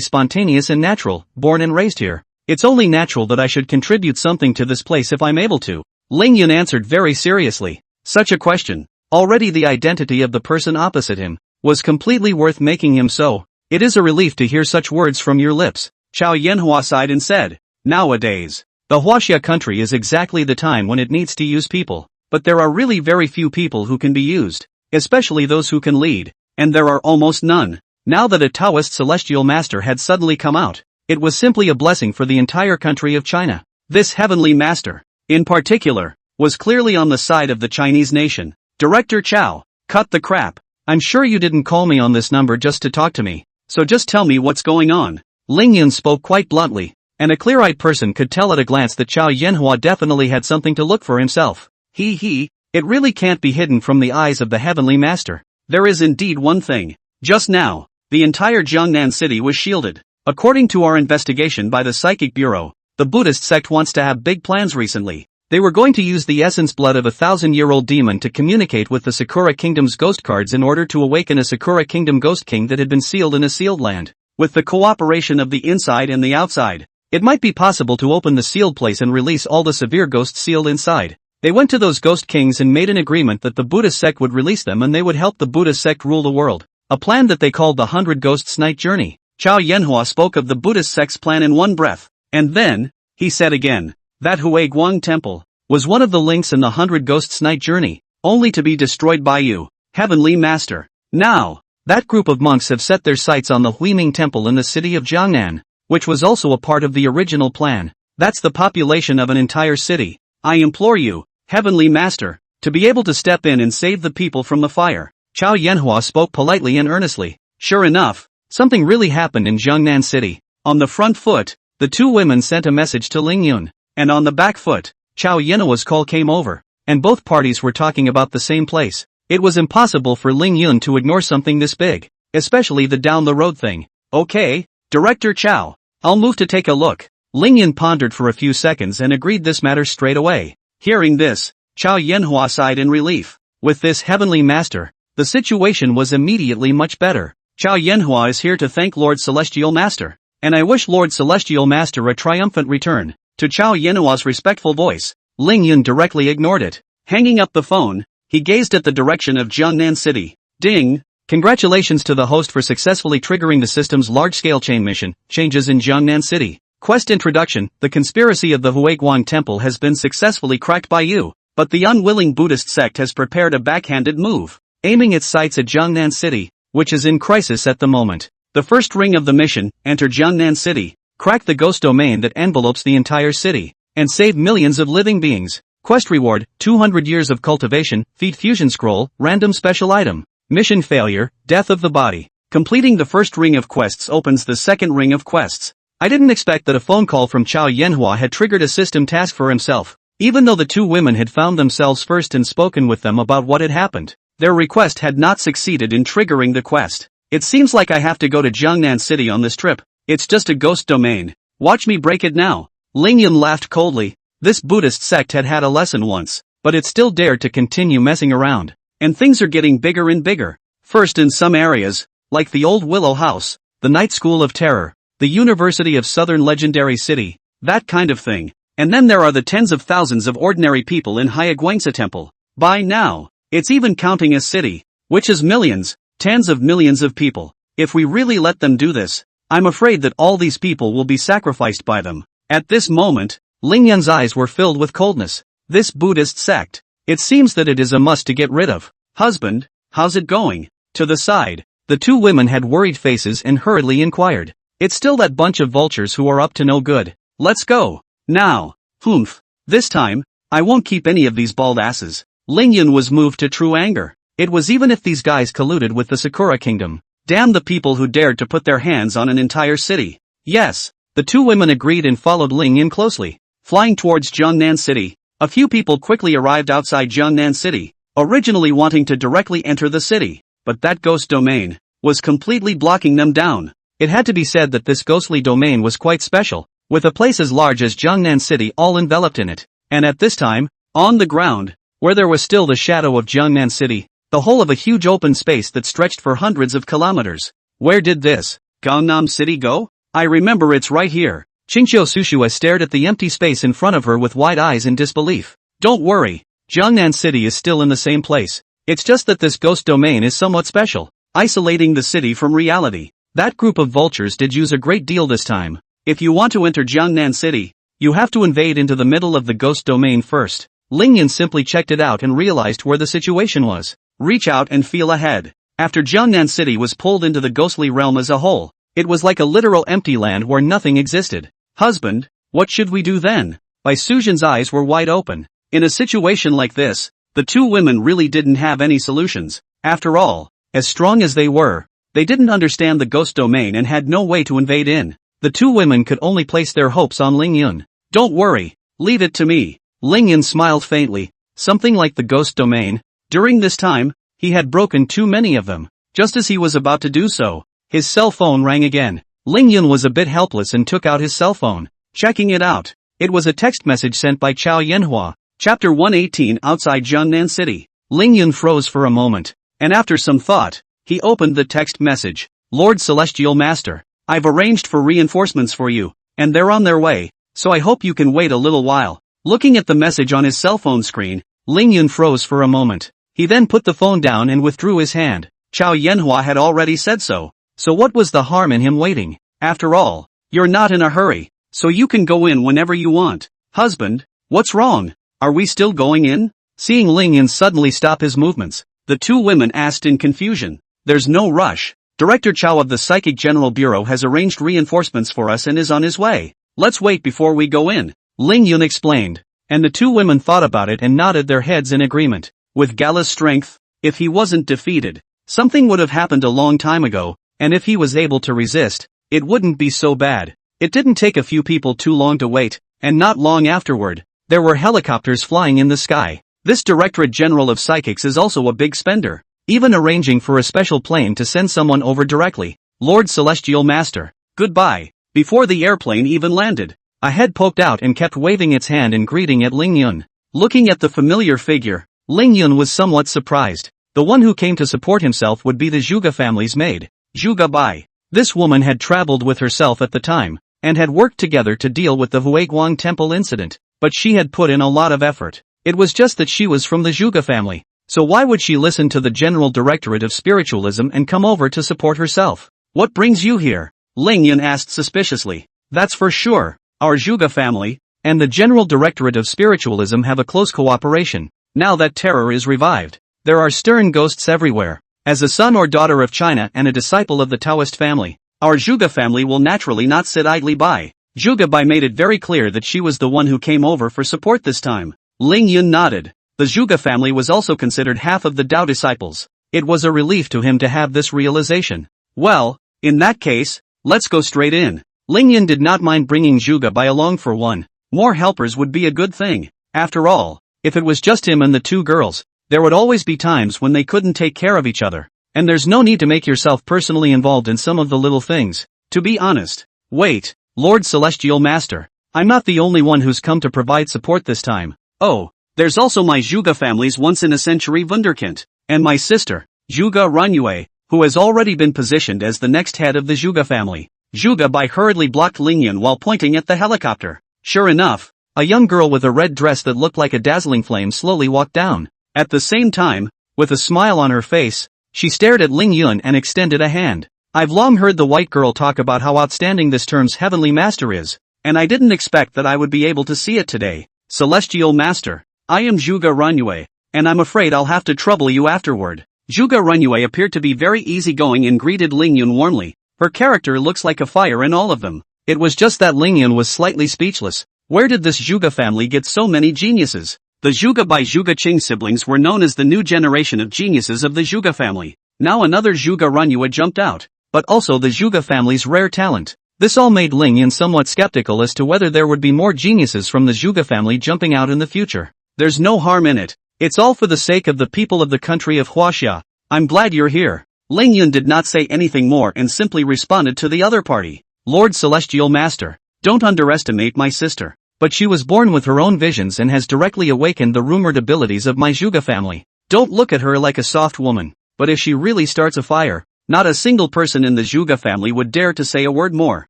spontaneous and natural, born and raised here. It's only natural that I should contribute something to this place if I'm able to. Ling Yun answered very seriously. Such a question, already the identity of the person opposite him, was completely worth making him so. It is a relief to hear such words from your lips. Chao Yanhua sighed and said, nowadays, The Huaxia country is exactly the time when it needs to use people, but there are really very few people who can be used, especially those who can lead, and there are almost none. Now that a Taoist celestial master had suddenly come out, it was simply a blessing for the entire country of China. This heavenly master, in particular, was clearly on the side of the Chinese nation. Director Chow, cut the crap. I'm sure you didn't call me on this number just to talk to me, so just tell me what's going on. Ling Yun spoke quite bluntly, and a clear-eyed person could tell at a glance that Chow Yenhua definitely had something to look for himself. It really can't be hidden from the eyes of the heavenly master. There is indeed one thing. Just now, the entire Jiangnan city was shielded. According to our investigation by the Psychic Bureau, the Buddhist sect wants to have big plans recently. They were going to use the essence blood of a 1,000-year-old demon to communicate with the Sakura Kingdom's ghost cards in order to awaken a Sakura Kingdom ghost king that had been sealed in a sealed land. With the cooperation of the inside and the outside, it might be possible to open the sealed place and release all the severe ghosts sealed inside. They went to those ghost kings and made an agreement that the Buddhist sect would release them and they would help the Buddhist sect rule the world. A plan that they called the 100 Ghosts Night Journey. Chow Yenhua spoke of the Buddhist sect's plan in one breath. And then, he said again, that Hui Guang temple was one of the links in the 100 Ghosts Night Journey, only to be destroyed by you, Heavenly Master. Now, that group of monks have set their sights on the Huiming temple in the city of Jiangnan, which was also a part of the original plan. That's the population of an entire city. I implore you, Heavenly Master, to be able to step in and save the people from the fire. Chow Yenhua spoke politely and earnestly. Sure enough, something really happened in Jiangnan city. On the front foot, the two women sent a message to Ling Yun, and on the back foot, Chow Yenhua's call came over, and both parties were talking about the same place. It was impossible for Ling Yun to ignore something this big, especially the down the road thing. Okay, Director Chow, I'll move to take a look. Ling Yun pondered for a few seconds and agreed this matter straight away. Hearing this, Chow Yenhua sighed in relief. With this heavenly master, the situation was immediately much better. Chow Yenhua is here to thank Lord Celestial Master, and I wish Lord Celestial Master a triumphant return. To Chow Yenhua's respectful voice, Ling Yun directly ignored it. Hanging up the phone, he gazed at the direction of Jiangnan City. Ding! Congratulations to the host for successfully triggering the system's large-scale chain mission, changes in Jiangnan City. Quest introduction, the conspiracy of the Huiguang Temple has been successfully cracked by you, but the unwilling Buddhist sect has prepared a backhanded move, aiming its sights at Jiangnan City, which is in crisis at the moment. The first ring of the mission, enter Jiangnan City, crack the ghost domain that envelopes the entire city, and save millions of living beings. Quest reward, 200 years of cultivation, feat fusion scroll, random special item. Mission failure, death of the body. Completing the first ring of quests opens the second ring of quests. I didn't expect that a phone call from Chow Yenhua had triggered a system task for himself. Even though the two women had found themselves first and spoken with them about what had happened, their request had not succeeded in triggering the quest. It seems like I have to go to Jiangnan City on this trip. It's just a ghost domain. Watch me break it now. Ling Yun laughed coldly. This Buddhist sect had had a lesson once, but it still dared to continue messing around. And things are getting bigger and bigger. First in some areas, like the old Willow House, the Night School of Terror, the University of Southern Legendary City, that kind of thing. And then there are the tens of thousands of ordinary people in Hayaguangsa Temple. By now, it's even counting a city, which is millions, tens of millions of people. If we really let them do this, I'm afraid that all these people will be sacrificed by them. At this moment, Ling Yun's eyes were filled with coldness. This Buddhist sect, it seems that it is a must to get rid of. Husband, how's it going? To the side, the two women had worried faces and hurriedly inquired. It's still that bunch of vultures who are up to no good. Let's go. Now. Humph. This time, I won't keep any of these bald asses. Ling Yun was moved to true anger. It was even if these guys colluded with the Sakura Kingdom. Damn the people who dared to put their hands on an entire city. Yes. The two women agreed and followed Ling Yun closely. Flying towards Jiangnan City, a few people quickly arrived outside Jiangnan City, originally wanting to directly enter the city, but that ghost domain was completely blocking them down. It had to be said that this ghostly domain was quite special, with a place as large as Jiangnan City all enveloped in it. And at this time, on the ground, where there was still the shadow of Jiangnan City, the whole of a huge open space that stretched for hundreds of kilometers. Where did this Gangnam City go? I remember it's right here. Qingqiu Sushua stared at the empty space in front of her with wide eyes in disbelief. Don't worry, Jiangnan City is still in the same place. It's just that this ghost domain is somewhat special, isolating the city from reality. That group of vultures did use a great deal this time. If you want to enter Jiangnan City, You have to invade into the middle of the ghost domain first. Ling Yun simply checked it out and realized where the situation was. Reach out and feel ahead. After Jiangnan City was pulled into the ghostly realm as a whole, it was like a literal empty land where nothing existed. Husband, what should we do then? Bai Sujin's eyes were wide open. In a situation like this, the two women really didn't have any solutions. After all, as strong as they were, they didn't understand the ghost domain and had no way to invade in. The two women could only place their hopes on Ling Yun. Don't worry, leave it to me. Ling Yun smiled faintly. Something like the ghost domain. During this time, he had broken too many of them. Just as he was about to do so, his cell phone rang again. Ling Yun was a bit helpless and took out his cell phone. Checking it out, it was a text message sent by Chao Yanhua. Chapter 118. Outside Jiangnan City. Ling Yun froze for a moment, and after some thought, he opened the text message. Lord Celestial Master, I've arranged for reinforcements for you, and they're on their way, so I hope you can wait a little while. Looking at the message on his cell phone screen, Ling Yun froze for a moment. He then put the phone down and withdrew his hand. Chao Yanhua had already said so what was the harm in him waiting? After all, you're not in a hurry, so you can go in whenever you want. Husband, what's wrong? Are we still going in? Seeing Ling Yun suddenly stop his movements, the two women asked in confusion. There's no rush. Director Chao of the Psychic General Bureau has arranged reinforcements for us and is on his way. Let's wait before we go in, Ling Yun explained. And the two women thought about it and nodded their heads in agreement. With Gala's strength, if he wasn't defeated, something would have happened a long time ago, and if he was able to resist, it wouldn't be so bad. It didn't take a few people too long to wait, and not long afterward, there were helicopters flying in the sky. This Directorate General of Psychics is also a big spender, even arranging for a special plane to send someone over directly. Lord Celestial Master, goodbye. Before the airplane even landed, a head poked out and kept waving its hand in greeting at Ling Yun. Looking at the familiar figure, Ling Yun was somewhat surprised. The one who came to support himself would be the Zhuge family's maid, Zhuge Bai. This woman had traveled with herself at the time, and had worked together to deal with the Huiguang Temple incident, but she had put in a lot of effort. It was just that she was from the Zhuge family, so why would she listen to the General Directorate of Spiritualism and come over to support herself? What brings you here? Ling Yun asked suspiciously. That's for sure. Our Zhuge family and the General Directorate of Spiritualism have a close cooperation. Now that terror is revived, there are stern ghosts everywhere. As a son or daughter of China and a disciple of the Taoist family, our Zhuge family will naturally not sit idly by. Zhuge Bai made it very clear that she was the one who came over for support this time. Ling Yun nodded. The Zhuge family was also considered half of the Tao disciples. It was a relief to him to have this realization. Well, in that case, let's go straight in. Ling Yun did not mind bringing Zhuge Bai along for one. More helpers would be a good thing. After all, if it was just him and the two girls, there would always be times when they couldn't take care of each other. And there's no need to make yourself personally involved in some of the little things. To be honest. Wait, Lord Celestial Master, I'm not the only one who's come to provide support this time. Oh, there's also my Zhuge family's once-in-a-century wunderkind, and my sister, Zhuge Ranyue, who has already been positioned as the next head of the Zhuge family. Zhuge Bai hurriedly blocked Ling Yun while pointing at the helicopter. Sure enough, a young girl with a red dress that looked like a dazzling flame slowly walked down. At the same time, with a smile on her face, she stared at Ling Yun and extended a hand. I've long heard the white girl talk about how outstanding this term's heavenly master is, and I didn't expect that I would be able to see it today. Celestial Master, I am Zhuge Ranyue, and I'm afraid I'll have to trouble you afterward. Zhuge Ranyue appeared to be very easygoing and greeted Ling Yun warmly. Her character looks like a fire in all of them. It was just that Ling Yun was slightly speechless. Where did this Zhuge family get so many geniuses? The Zhuge Bai Zhuge Qing siblings were known as the new generation of geniuses of the Zhuge family. Now another Zhuge Ranyue jumped out, but also the Zhuge family's rare talent. This all made Ling Yun somewhat skeptical as to whether there would be more geniuses from the Zhuge family jumping out in the future. There's no harm in it. It's all for the sake of the people of the country of Huaxia. I'm glad you're here. Ling Yun did not say anything more and simply responded to the other party. Lord Celestial Master, don't underestimate my sister. But she was born with her own visions and has directly awakened the rumored abilities of my Zhuge family. Don't look at her like a soft woman, but if she really starts a fire, not a single person in the Zhuge family would dare to say a word more.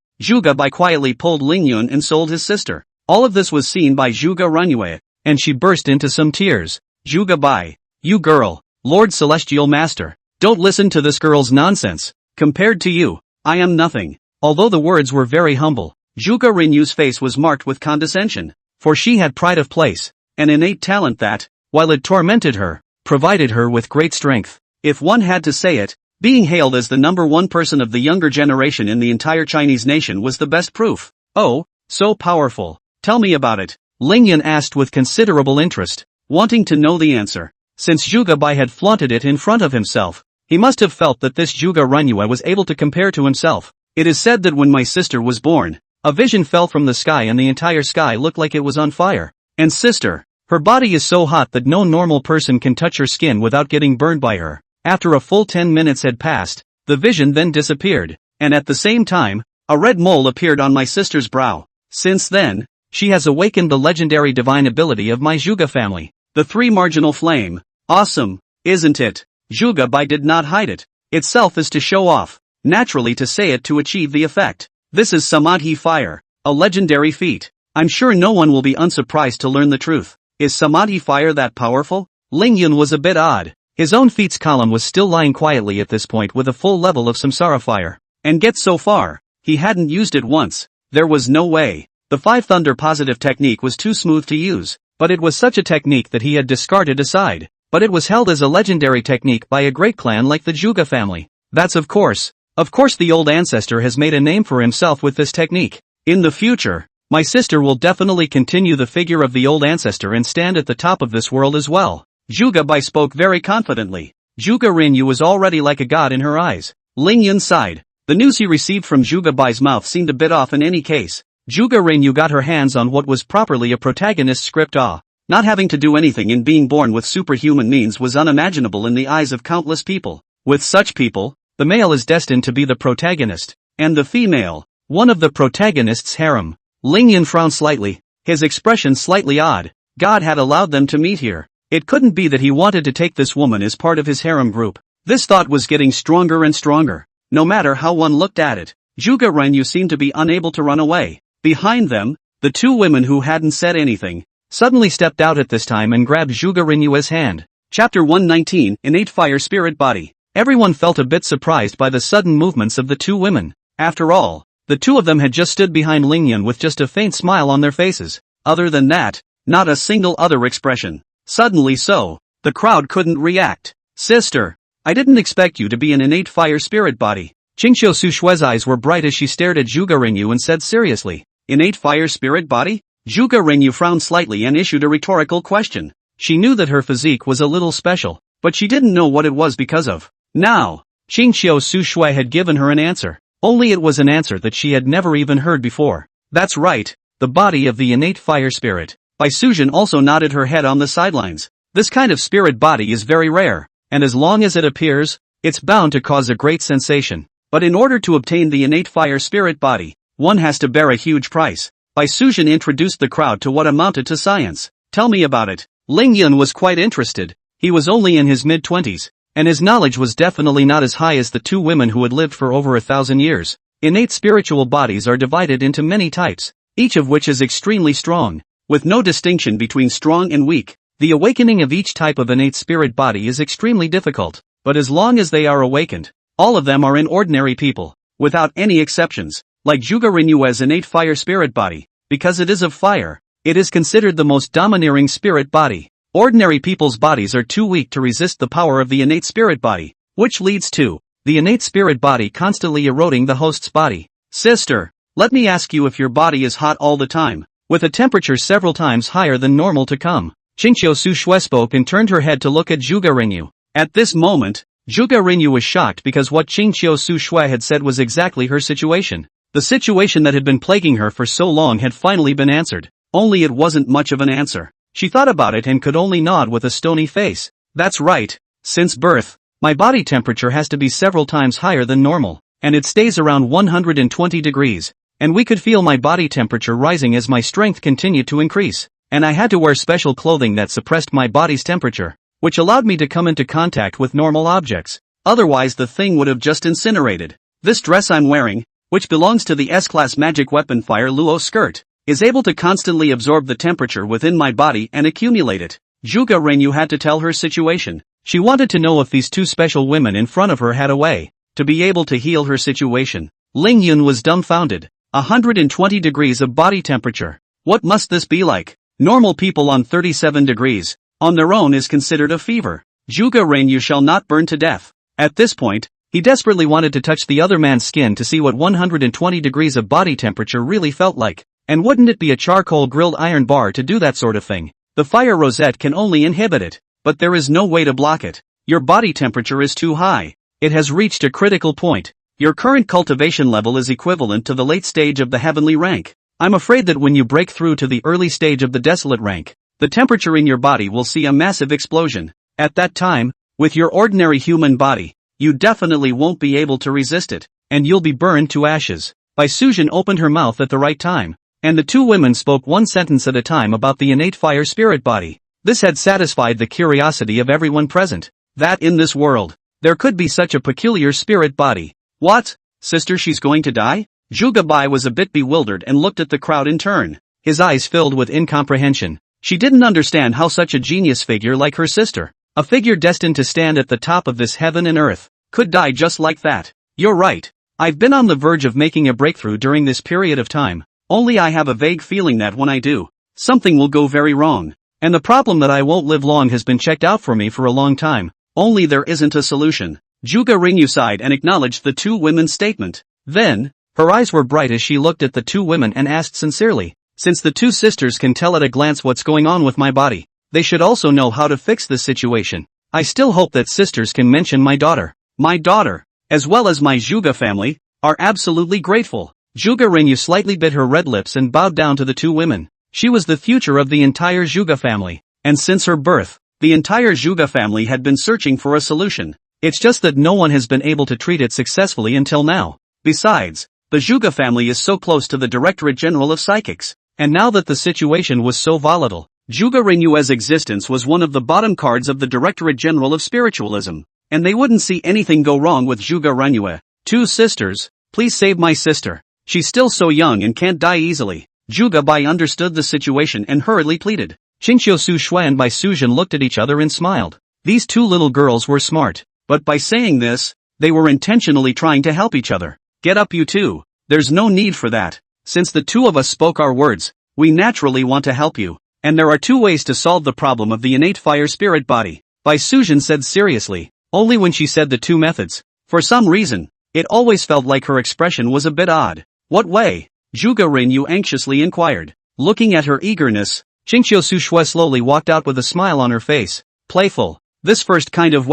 Zhuge Bai quietly pulled Ling Yun and sold his sister. All of this was seen by Zhuge Ranyue, and she burst into some tears. Zhuge Bai, you girl, Lord Celestial Master, don't listen to this girl's nonsense. Compared to you, I am nothing. Although the words were very humble, Zhuge Rinyu's face was marked with condescension, for she had pride of place, an innate talent that, while it tormented her, provided her with great strength. If one had to say it, being hailed as the number one person of the younger generation in the entire Chinese nation was the best proof. Oh, so powerful. Tell me about it, Lingyan asked with considerable interest, wanting to know the answer. Since Zhuge Bai had flaunted it in front of himself, he must have felt that this Zhuge Renyu was able to compare to himself. It is said that when my sister was born, a vision fell from the sky and the entire sky looked like it was on fire. And sister, her body is so hot that no normal person can touch her skin without getting burned by her. After a full 10 minutes had passed, the vision then disappeared, and at the same time, a red mole appeared on my sister's brow. Since then, she has awakened the legendary divine ability of my Zhuge family, the three marginal flame. Awesome, isn't it? Zhuge Bai did not hide it. Itself is to show off, naturally to say it to achieve the effect. This is Samadhi fire, a legendary feat. I'm sure no one will be unsurprised to learn the truth. Is Samadhi fire that powerful? Lingyun was a bit odd. His own feats column was still lying quietly at this point with a full level of samsara fire. And get so far, he hadn't used it once. There was no way. The five thunder positive technique was too smooth to use, but it was such a technique that he had discarded aside. But it was held as a legendary technique by a great clan like the Zhuge family. That's of course the old ancestor has made a name for himself with this technique. In the future, my sister will definitely continue the figure of the old ancestor and stand at the top of this world as well. Zhuge Bai spoke very confidently. Zhuge Renyu was already like a god in her eyes. Lingyun sighed. The news he received from Zhuge Bai's mouth seemed a bit off in any case. Zhuge Renyu got her hands on what was properly a protagonist's script. Not having to do anything and being born with superhuman means was unimaginable in the eyes of countless people. With such people, the male is destined to be the protagonist, and the female, one of the protagonist's harem. Lingyun frowned slightly, his expression slightly odd. God had allowed them to meet here. It couldn't be that he wanted to take this woman as part of his harem group. This thought was getting stronger and stronger. No matter how one looked at it, Zhuge Renyu seemed to be unable to run away. Behind them, the two women who hadn't said anything suddenly stepped out at this time and grabbed Zhuge Renyu's hand. Chapter 119, Innate Fire Spirit Body. Everyone felt a bit surprised by the sudden movements of the two women. After all, the two of them had just stood behind Lingyun with just a faint smile on their faces. Other than that, not a single other expression. Suddenly the crowd couldn't react. Sister, I didn't expect you to be an innate fire spirit body. Qingqiu Sushue's eyes were bright as she stared at Zhuge Renyu and said seriously, innate fire spirit body? Zhuge Renyu frowned slightly and issued a rhetorical question. She knew that her physique was a little special, but she didn't know what it was because of. Now, Qingqiu Sushue had given her an answer. Only it was an answer that she had never even heard before. That's right, the body of the innate fire spirit. Bai Suzhen also nodded her head on the sidelines. This kind of spirit body is very rare, and as long as it appears, it's bound to cause a great sensation. But in order to obtain the innate fire spirit body, one has to bear a huge price. Bai Suzhen introduced the crowd to what amounted to science. Tell me about it. Lingyun was quite interested. He was only in his mid-20s, and his knowledge was definitely not as high as the two women who had lived for over 1,000 years. Innate spiritual bodies are divided into many types, each of which is extremely strong, with no distinction between strong and weak. The awakening of each type of innate spirit body is extremely difficult, but as long as they are awakened, all of them are in ordinary people, without any exceptions. Like Zhuge Renyu's innate fire spirit body, because it is of fire, it is considered the most domineering spirit body. Ordinary people's bodies are too weak to resist the power of the innate spirit body, which leads to the innate spirit body constantly eroding the host's body. Sister, let me ask you if your body is hot all the time, with a temperature several times higher than normal to come. Qingqiu Sushue spoke and turned her head to look at Zhuge Renyu. At this moment, Zhuge Renyu was shocked because what Qingqiu Sushue had said was exactly her situation. The situation that had been plaguing her for so long had finally been answered. Only it wasn't much of an answer. She thought about it and could only nod with a stony face. That's right. Since birth, my body temperature has to be several times higher than normal, and it stays around 120 degrees. And we could feel my body temperature rising as my strength continued to increase. And I had to wear special clothing that suppressed my body's temperature, which allowed me to come into contact with normal objects. Otherwise the thing would have just incinerated. This dress I'm wearing, which belongs to the S-Class Magic Weapon Fire Luo skirt, is able to constantly absorb the temperature within my body and accumulate it. Zhuge Renyu had to tell her situation. She wanted to know if these two special women in front of her had a way to be able to heal her situation. Lingyun was dumbfounded. 120 degrees of body temperature. What must this be like? Normal people on 37 degrees, on their own is considered a fever. Juga Renyu shall not burn to death. At this point, he desperately wanted to touch the other man's skin to see what 120 degrees of body temperature really felt like. And wouldn't it be a charcoal grilled iron bar to do that sort of thing? The fire rosette can only inhibit it, but there is no way to block it. Your body temperature is too high. It has reached a critical point. Your current cultivation level is equivalent to the late stage of the heavenly rank. I'm afraid that when you break through to the early stage of the desolate rank, the temperature in your body will see a massive explosion. At that time, with your ordinary human body, you definitely won't be able to resist it, and you'll be burned to ashes. Bai Sujin opened her mouth at the right time, and the two women spoke one sentence at a time about the innate fire spirit body. This had satisfied the curiosity of everyone present, that in this world, there could be such a peculiar spirit body. What? Sister, she's going to die? Juga Bai was a bit bewildered and looked at the crowd in turn, his eyes filled with incomprehension. She didn't understand how such a genius figure like her sister, a figure destined to stand at the top of this heaven and earth, could die just like that. You're right. I've been on the verge of making a breakthrough during this period of time, only I have a vague feeling that when I do, something will go very wrong. And the problem that I won't live long has been checked out for me for a long time, only there isn't a solution. Juga Renyu sighed and acknowledged the two women's statement. Then, her eyes were bright as she looked at the two women and asked sincerely, since the two sisters can tell at a glance what's going on with my body, they should also know how to fix this situation. I still hope that sisters can mention my daughter. My daughter, as well as my Juga family, are absolutely grateful. Juga Renyu slightly bit her red lips and bowed down to the two women. She was the future of the entire Juga family, and since her birth, the entire Juga family had been searching for a solution. It's just that no one has been able to treat it successfully until now. Besides, the Juga family is so close to the Directorate General of Psychics, and now that the situation was so volatile, Juga Renyu's existence was one of the bottom cards of the Directorate General of Spiritualism, and they wouldn't see anything go wrong with Juga Renyu. Two sisters, please save my sister. She's still so young and can't die easily. Juga Bai understood the situation and hurriedly pleaded. Qingqiu Su Shui and Bai Sujin looked at each other and smiled. These two little girls were smart, but by saying this, they were intentionally trying to help each other. Get up you two. There's no need for that. Since the two of us spoke our words, we naturally want to help you. And there are two ways to solve the problem of the innate fire spirit body. Bai Sujin said seriously, only when she said the two methods. For some reason, it always felt like her expression was a bit odd. What way? Juga Renyu anxiously inquired. Looking at her eagerness, Qingqiu Su Shui slowly walked out with a smile on her face. Playful. This first kind of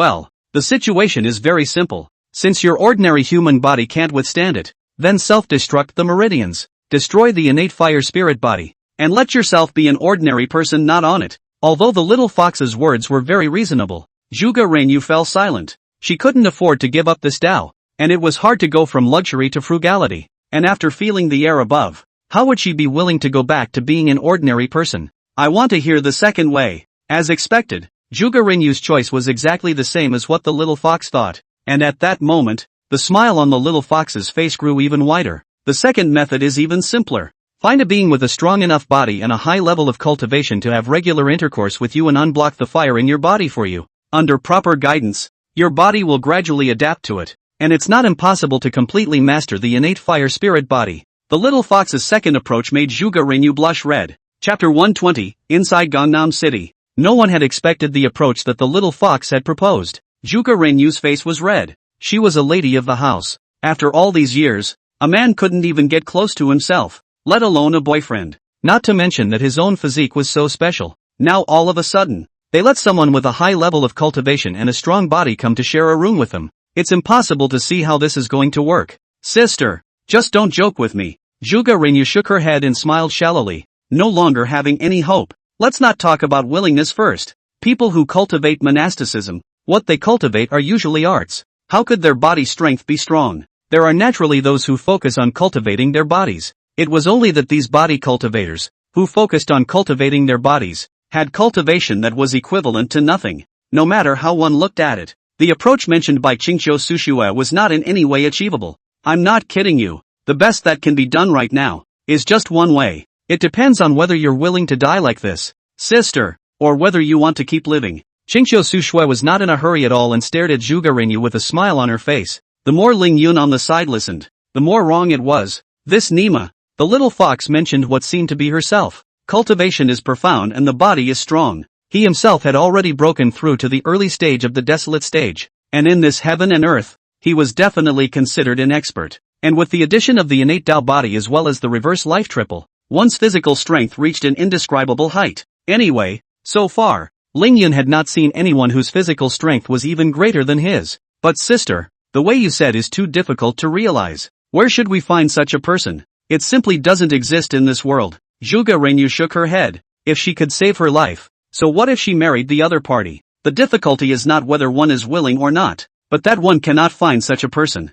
the situation is very simple. Since your ordinary human body can't withstand it, then self-destruct the meridians, destroy the innate fire spirit body, and let yourself be an ordinary person not on it. Although the little fox's words were very reasonable, Juga Renyu fell silent. She couldn't afford to give up this Tao, and it was hard to go from luxury to frugality. And after feeling the air above, how would she be willing to go back to being an ordinary person? I want to hear the second way. As expected, Juga Renyu's choice was exactly the same as what the little fox thought, and at that moment, the smile on the little fox's face grew even wider. The second method is even simpler. Find a being with a strong enough body and a high level of cultivation to have regular intercourse with you and unblock the fire in your body for you. Under proper guidance, your body will gradually adapt to it, and it's not impossible to completely master the innate fire spirit body. The little fox's second approach made Juga Renyu blush red. Chapter 120, Inside Gangnam City. No one had expected the approach that the little fox had proposed. Juga Renyu's face was red. She was a lady of the house. After all these years, a man couldn't even get close to himself, let alone a boyfriend. Not to mention that his own physique was so special. Now all of a sudden, they let someone with a high level of cultivation and a strong body come to share a room with them. It's impossible to see how this is going to work. Sister, just don't joke with me. Juga Renyu shook her head and smiled shallowly, no longer having any hope. Let's not talk about willingness first. People who cultivate monasticism, what they cultivate are usually arts. How could their body strength be strong? There are naturally those who focus on cultivating their bodies. It was only that these body cultivators, who focused on cultivating their bodies, had cultivation that was equivalent to nothing, no matter how one looked at it. The approach mentioned by Qingqiu Su Shui was not in any way achievable. I'm not kidding you. The best that can be done right now is just one way. It depends on whether you're willing to die like this, sister, or whether you want to keep living. Qingqiu Su Shui was not in a hurry at all and stared at Juga Renyu with a smile on her face. The more Ling Yun on the side listened, the more wrong it was. This Nima, The little fox mentioned what seemed to be herself. Cultivation is profound and the body is strong. He himself had already broken through to the early stage of the desolate stage, and in this heaven and earth, he was definitely considered an expert. And with the addition of the innate Tao body as well as the reverse life triple, one's physical strength reached an indescribable height. Anyway, so far, Lingyun had not seen anyone whose physical strength was even greater than his. But sister, the way you said is too difficult to realize. Where should we find such a person? It simply doesn't exist in this world. Zhuge Renyu shook her head. If she could save her life, so what if she married the other party? The difficulty is not whether one is willing or not, but that one cannot find such a person.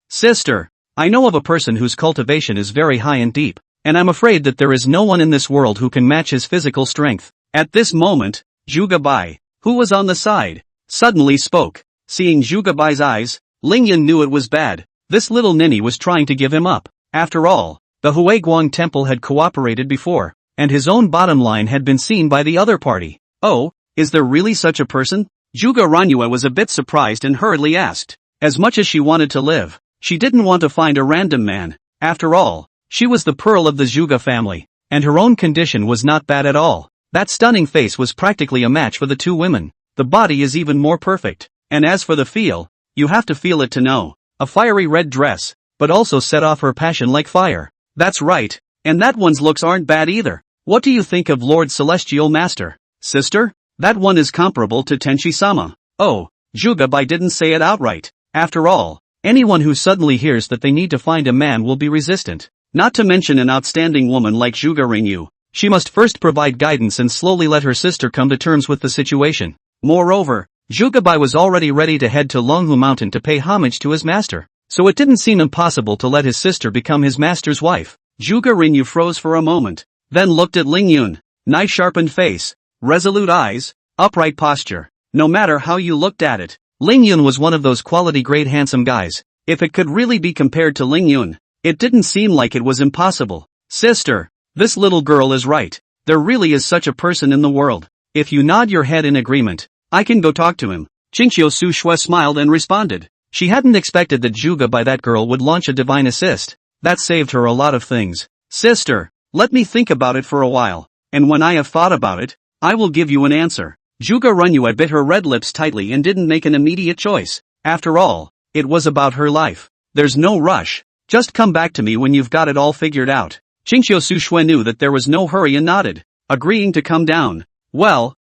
Sister, I know of a person whose cultivation is very high and deep, and I'm afraid that there is no one in this world who can match his physical strength. At this moment, Zhuge Bai, who was on the side, suddenly spoke. Seeing Zhuge Bai's eyes, Lingyun knew it was bad. This little ninny was trying to give him up. After all, the Huiguang temple had cooperated before, and his own bottom line had been seen by the other party. Oh, is there really such a person? Zhuge Ranyue was a bit surprised and hurriedly asked. As much as she wanted to live, she didn't want to find a random man. After all, she was the pearl of the Zhuge family, and her own condition was not bad at all. That stunning face was practically a match for the two women. The body is even more perfect, and as for the feel, you have to feel it to know. A fiery red dress, but also set off her passion like fire. That's right, and that one's looks aren't bad either. What do you think of Lord Celestial Master? Sister? That one is comparable to Tenchi-sama. Oh, Zhuge Bai didn't say it outright. After all, anyone who suddenly hears that they need to find a man will be resistant. Not to mention an outstanding woman like Zhuge Renyu. She must first provide guidance and slowly let her sister come to terms with the situation. Moreover, Zhuge Bai was already ready to head to Longhu Mountain to pay homage to his master, so it didn't seem impossible to let his sister become his master's wife. Zhuge Renyu froze for a moment, then looked at Lingyun. Knife-sharpened face, resolute eyes, upright posture. No matter how you looked at it, Lingyun was one of those quality-grade handsome guys. If it could really be compared to Lingyun, it didn't seem like it was impossible. Sister, this little girl is right. There really is such a person in the world. If you nod your head in agreement, I can go talk to him. Qingqiu Su Shui smiled and responded. She hadn't expected that Zhuge Bai that girl would launch a divine assist. That saved her a lot of things. Sister, let me think about it for a while, and when I have thought about it, I will give you an answer. Zhuge Renyu bit her red lips tightly and didn't make an immediate choice. After all, it was about her life. There's no rush. Just come back to me when you've got it all figured out. Qingqiu Su Shui knew that there was no hurry and nodded, agreeing to come down. Well,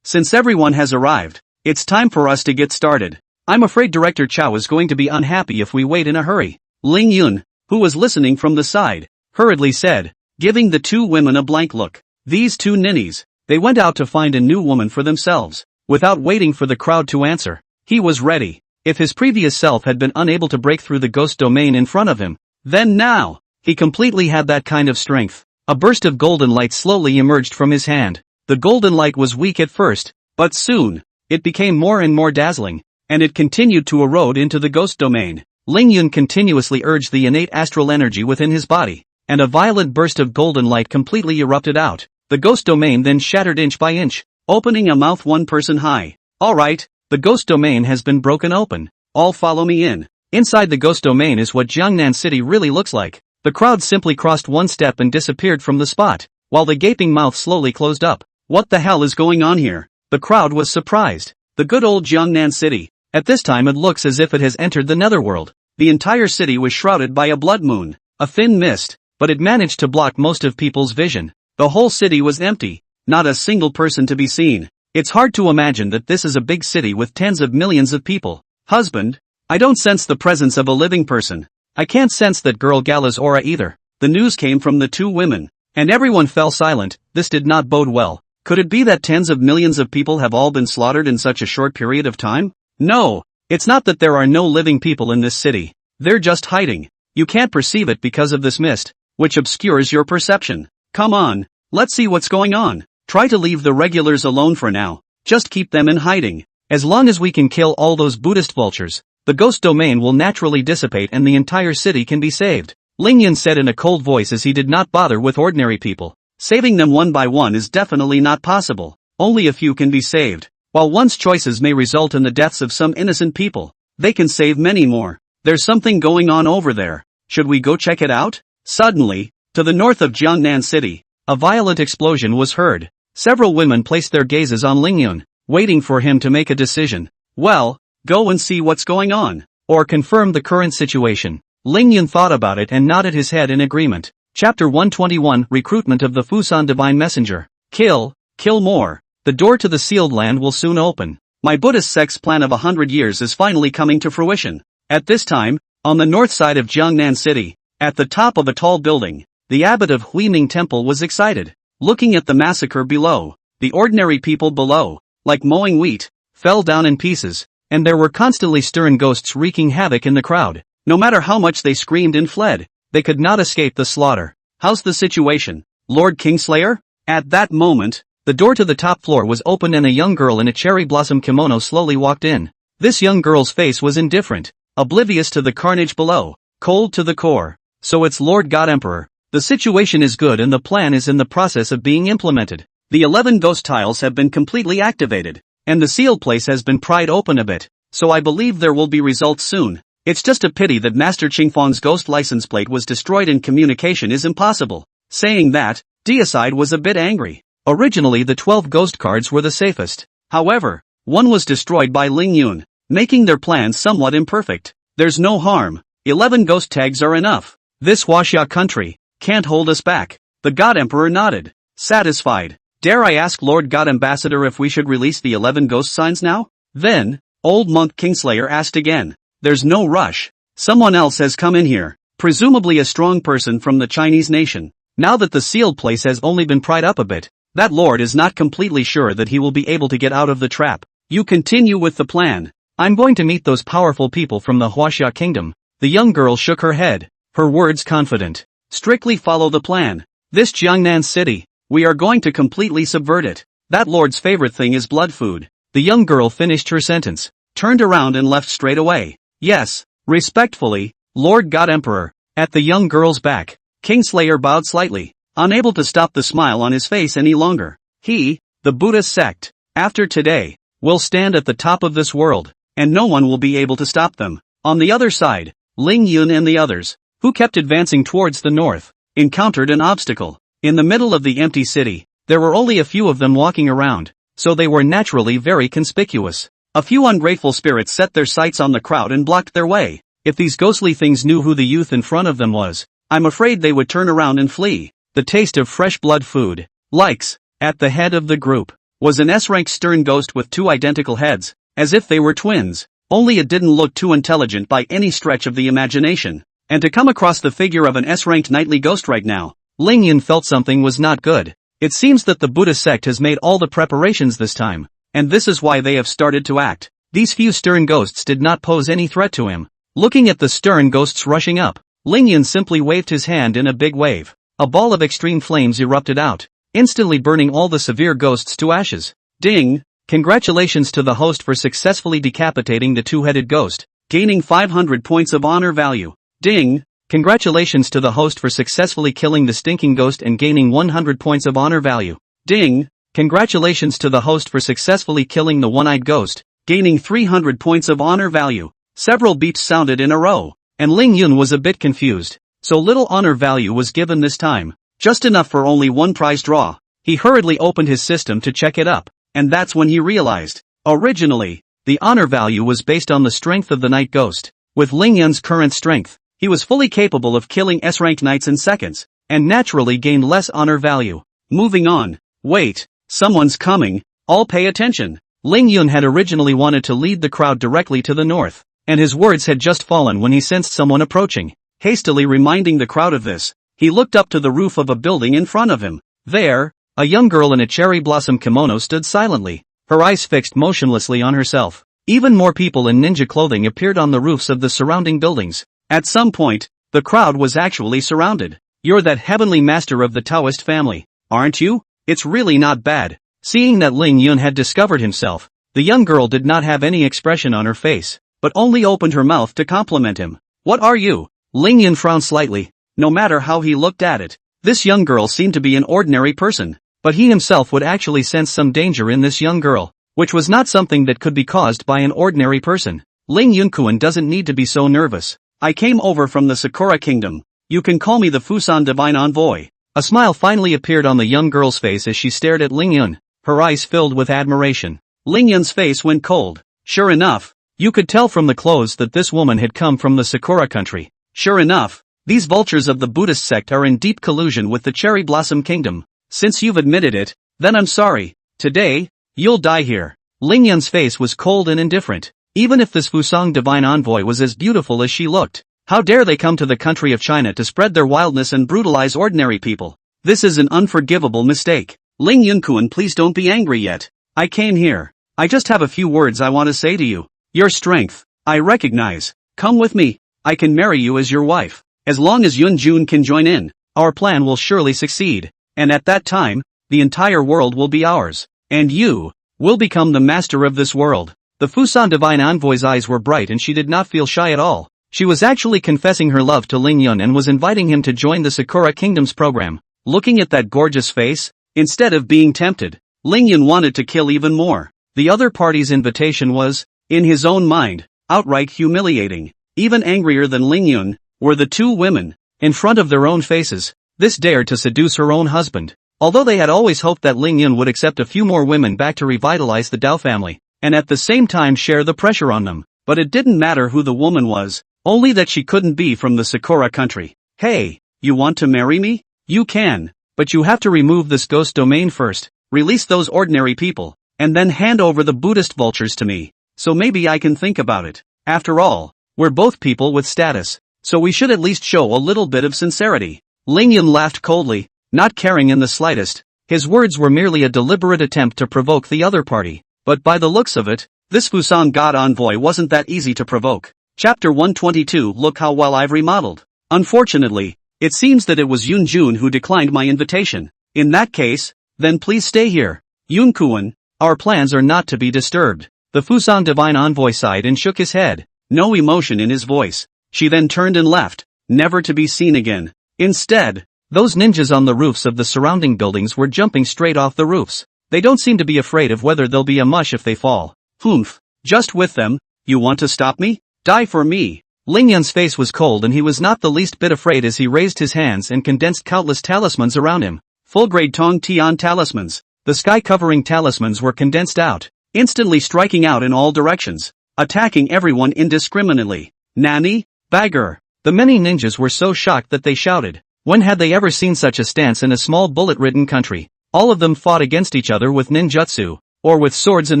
since everyone has arrived, it's time for us to get started. I'm afraid Director Chao is going to be unhappy if we wait in a hurry. Lingyun, who was listening from the side, hurriedly said, giving the two women a blank look. These two ninnies, they went out to find a new woman for themselves. Without waiting for the crowd to answer, he was ready. If his previous self had been unable to break through the ghost domain in front of him, then now, he completely had that kind of strength. A burst of golden light slowly emerged from his hand. The golden light was weak at first, but soon, it became more and more dazzling, and it continued to erode into the ghost domain. Lingyun continuously urged the innate astral energy within his body, and a violent burst of golden light completely erupted out. The ghost domain then shattered inch by inch, opening a mouth one person high. Alright, the ghost domain has been broken open. All follow me in. Inside the ghost domain is what Jiangnan City really looks like. The crowd simply crossed one step and disappeared from the spot, while the gaping mouth slowly closed up. What the hell is going on here? The crowd was surprised. The good old Jiangnan City. At this time it looks as if it has entered the netherworld. The entire city was shrouded by a blood moon, a thin mist, but it managed to block most of people's vision. The whole city was empty, not a single person to be seen. It's hard to imagine that this is a big city with tens of millions of people. Husband, I don't sense the presence of a living person. I can't sense that girl Gala's aura either. The news came from the two women, and everyone fell silent. This did not bode well. Could it be that tens of millions of people have all been slaughtered in such a short period of time? No, it's not that there are no living people in this city. They're just hiding. You can't perceive it because of this mist, which obscures your perception. Come on, let's see what's going on. Try to leave the regulars alone for now. Just keep them in hiding. As long as we can kill all those Buddhist vultures, the ghost domain will naturally dissipate and the entire city can be saved. Lingyun said in a cold voice as he did not bother with ordinary people. Saving them one by one is definitely not possible. Only a few can be saved. While one's choices may result in the deaths of some innocent people, they can save many more. There's something going on over there. Should we go check it out? Suddenly, to the north of Jiangnan City, a violent explosion was heard. Several women placed their gazes on Lingyun, waiting for him to make a decision. Well, go and see what's going on, or confirm the current situation. Lingyun thought about it and nodded his head in agreement. Chapter 121 Recruitment of the Fusan Divine Messenger. Kill more. The door to the sealed land will soon open. My Buddhist sect's plan of 100 years is finally coming to fruition. At this time, on the north side of Jiangnan City, at the top of a tall building, the abbot of Huining Temple was excited. Looking at the massacre below, the ordinary people below, like mowing wheat, fell down in pieces, and there were constantly stirring ghosts wreaking havoc in the crowd. No matter how much they screamed and fled, they could not escape the slaughter. How's the situation, Lord Kingslayer? At that moment, the door to the top floor was opened and a young girl in a cherry blossom kimono slowly walked in. This young girl's face was indifferent, oblivious to the carnage below, cold to the core. So it's Lord God Emperor. The situation is good and the plan is in the process of being implemented. The 11 ghost tiles have been completely activated, and the sealed place has been pried open a bit, so I believe there will be results soon. It's just a pity that Master Qingfeng's ghost license plate was destroyed and communication is impossible. Saying that, Deicide was a bit angry. Originally the 12 ghost cards were the safest. However, one was destroyed by Lingyun, making their plans somewhat imperfect. There's no harm. 11 ghost tags are enough. This Huaxia country can't hold us back. The God Emperor nodded, satisfied. Dare I ask Lord God Ambassador if we should release the 11 ghost signs now? Then, old monk Kingslayer asked again. There's no rush. Someone else has come in here, presumably a strong person from the Chinese nation. Now that the sealed place has only been pried up a bit, that lord is not completely sure that he will be able to get out of the trap. You continue with the plan. I'm going to meet those powerful people from the Huaxia kingdom. The young girl shook her head, her words confident. Strictly follow the plan. This Jiangnan city, we are going to completely subvert it. That lord's favorite thing is blood food. The young girl finished her sentence, turned around and left straight away. Yes, respectfully, Lord God Emperor. At the young girl's back, Kingslayer bowed slightly, unable to stop the smile on his face any longer. He, the Buddhist sect, after today, will stand at the top of this world, and no one will be able to stop them. On the other side, Lingyun and the others, who kept advancing towards the north, encountered an obstacle. In the middle of the empty city, there were only a few of them walking around, so they were naturally very conspicuous. A few ungrateful spirits set their sights on the crowd and blocked their way. If these ghostly things knew who the youth in front of them was, I'm afraid they would turn around and flee. The taste of fresh blood food. Likes. At the head of the group was an S-rank stern ghost with two identical heads, as if they were twins. Only it didn't look too intelligent by any stretch of the imagination. And to come across the figure of an S-ranked knightly ghost right now, Lingyun felt something was not good. It seems that the Buddhist sect has made all the preparations this time, and this is why they have started to act. These few stern ghosts did not pose any threat to him. Looking at the stern ghosts rushing up, Lingyun simply waved his hand in a big wave. A ball of extreme flames erupted out, instantly burning all the severe ghosts to ashes. Ding! Congratulations to the host for successfully decapitating the two-headed ghost, gaining 500 points of honor value. Ding! Congratulations to the host for successfully killing the stinking ghost and gaining 100 points of honor value. Ding! Congratulations to the host for successfully killing the one-eyed ghost, gaining 300 points of honor value. Several beeps sounded in a row, and Lingyun was a bit confused. So little honor value was given this time, just enough for only one prize draw. He hurriedly opened his system to check it up, and that's when he realized. Originally, the honor value was based on the strength of the night ghost. With Lingyun's current strength, he was fully capable of killing S-ranked knights in seconds, and naturally gained less honor value. Moving on. Wait, someone's coming, all pay attention. Lingyun had originally wanted to lead the crowd directly to the north, and his words had just fallen when he sensed someone approaching. Hastily reminding the crowd of this, he looked up to the roof of a building in front of him. There, a young girl in a cherry blossom kimono stood silently, her eyes fixed motionlessly on herself. Even more people in ninja clothing appeared on the roofs of the surrounding buildings. At some point, the crowd was actually surrounded. You're that heavenly master of the Taoist family, aren't you? It's really not bad. Seeing that Lingyun had discovered himself, the young girl did not have any expression on her face, but only opened her mouth to compliment him. What are you? Lingyun frowned slightly. No matter how he looked at it, this young girl seemed to be an ordinary person, but he himself would actually sense some danger in this young girl, which was not something that could be caused by an ordinary person. Lingyun-kun doesn't need to be so nervous. I came over from the Sakura Kingdom, You can call me the Fusan Divine Envoy. A smile finally appeared on the young girl's face as she stared at Ling Yun, her eyes filled with admiration. Ling Yun's face went cold. Sure enough, you could tell from the clothes that this woman had come from the Sakura country. Sure enough, these vultures of the Buddhist sect are in deep collusion with the Cherry Blossom Kingdom. Since you've admitted it, then I'm sorry. Today, you'll die here. Ling Yun's face was cold and indifferent. Even if this Fusang Divine Envoy was as beautiful as she looked, how dare they come to the country of China to spread their wildness and brutalize ordinary people? This is an unforgivable mistake. Ling Yun-kun, please don't be angry yet. I came here. I just have a few words I want to say to you. Your strength, I recognize. Come with me. I can marry you as your wife. As long as Yun Jun can join in, our plan will surely succeed. And at that time, the entire world will be ours. And you will become the master of this world. The Fusan Divine Envoy's eyes were bright and she did not feel shy at all. She was actually confessing her love to Ling Yun and was inviting him to join the Sakura Kingdom's program. Looking at that gorgeous face, instead of being tempted, Ling Yun wanted to kill even more. The other party's invitation was, in his own mind, outright humiliating. Even angrier than Ling Yun were the two women. In front of their own faces, this dared to seduce her own husband. Although they had always hoped that Ling Yun would accept a few more women back to revitalize the Dao family, and at the same time share the pressure on them. But it didn't matter who the woman was, only that she couldn't be from the Sakura country. Hey, you want to marry me? You can, but you have to remove this ghost domain first, release those ordinary people, and then hand over the Buddhist vultures to me. So maybe I can think about it. After all, we're both people with status, so we should at least show a little bit of sincerity. Ling Yun laughed coldly, not caring in the slightest. His words were merely a deliberate attempt to provoke the other party. But by the looks of it, this Fusang God Envoy wasn't that easy to provoke. Chapter 122. Look how well I've remodeled. Unfortunately, it seems that it was Yun Jun who declined my invitation. In that case, then please stay here. Yun Kuan, our plans are not to be disturbed. The Fusang Divine Envoy sighed and shook his head, no emotion in his voice. She then turned and left, never to be seen again. Instead, those ninjas on the roofs of the surrounding buildings were jumping straight off the roofs. They don't seem to be afraid of whether they'll be a mush if they fall. Humph, just with them. You want to stop me? Die for me. Ling Yun's face was cold and he was not the least bit afraid as he raised his hands and condensed countless talismans around him. Full-grade Tong Tian talismans. The sky-covering talismans were condensed out, instantly striking out in all directions, attacking everyone indiscriminately. Nani? Bagger. The many ninjas were so shocked that they shouted. When had they ever seen such a stance in a small bullet-ridden country? All of them fought against each other with ninjutsu, or with swords in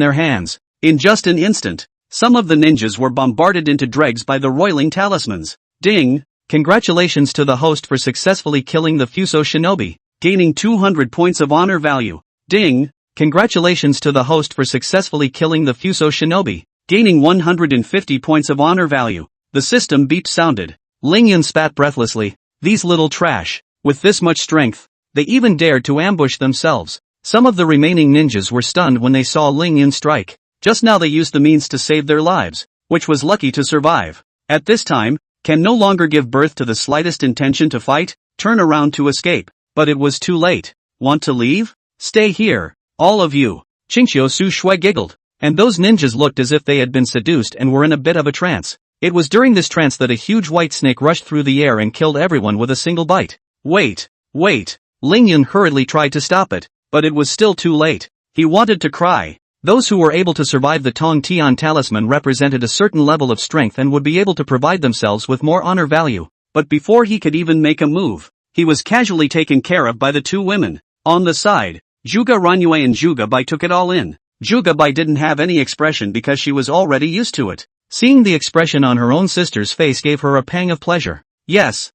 their hands. In just an instant, some of the ninjas were bombarded into dregs by the roiling talismans. Ding! Congratulations to the host for successfully killing the Fuso shinobi, gaining 200 points of honor value. Ding! Congratulations to the host for successfully killing the Fuso shinobi, gaining 150 points of honor value. The system beep sounded. Ling Yun spat breathlessly. These little trash. With this much strength, they even dared to ambush themselves. Some of the remaining ninjas were stunned when they saw Ling Yun strike. Just now they used the means to save their lives, which was lucky to survive. At this time, can no longer give birth to the slightest intention to fight, turn around to escape. But it was too late. Want to leave? Stay here, all of you. Qingqiu Su Shui giggled. And those ninjas looked as if they had been seduced and were in a bit of a trance. It was during this trance that a huge white snake rushed through the air and killed everyone with a single bite. Wait. Ling Yun hurriedly tried to stop it, but it was still too late. He wanted to cry. Those who were able to survive the Tong Tian talisman represented a certain level of strength and would be able to provide themselves with more honor value. But before he could even make a move, he was casually taken care of by the two women. On the side, Zhuge Ranyue and Zhuge Bai took it all in. Zhuge Bai didn't have any expression because she was already used to it. Seeing the expression on her own sister's face gave her a pang of pleasure. Yes.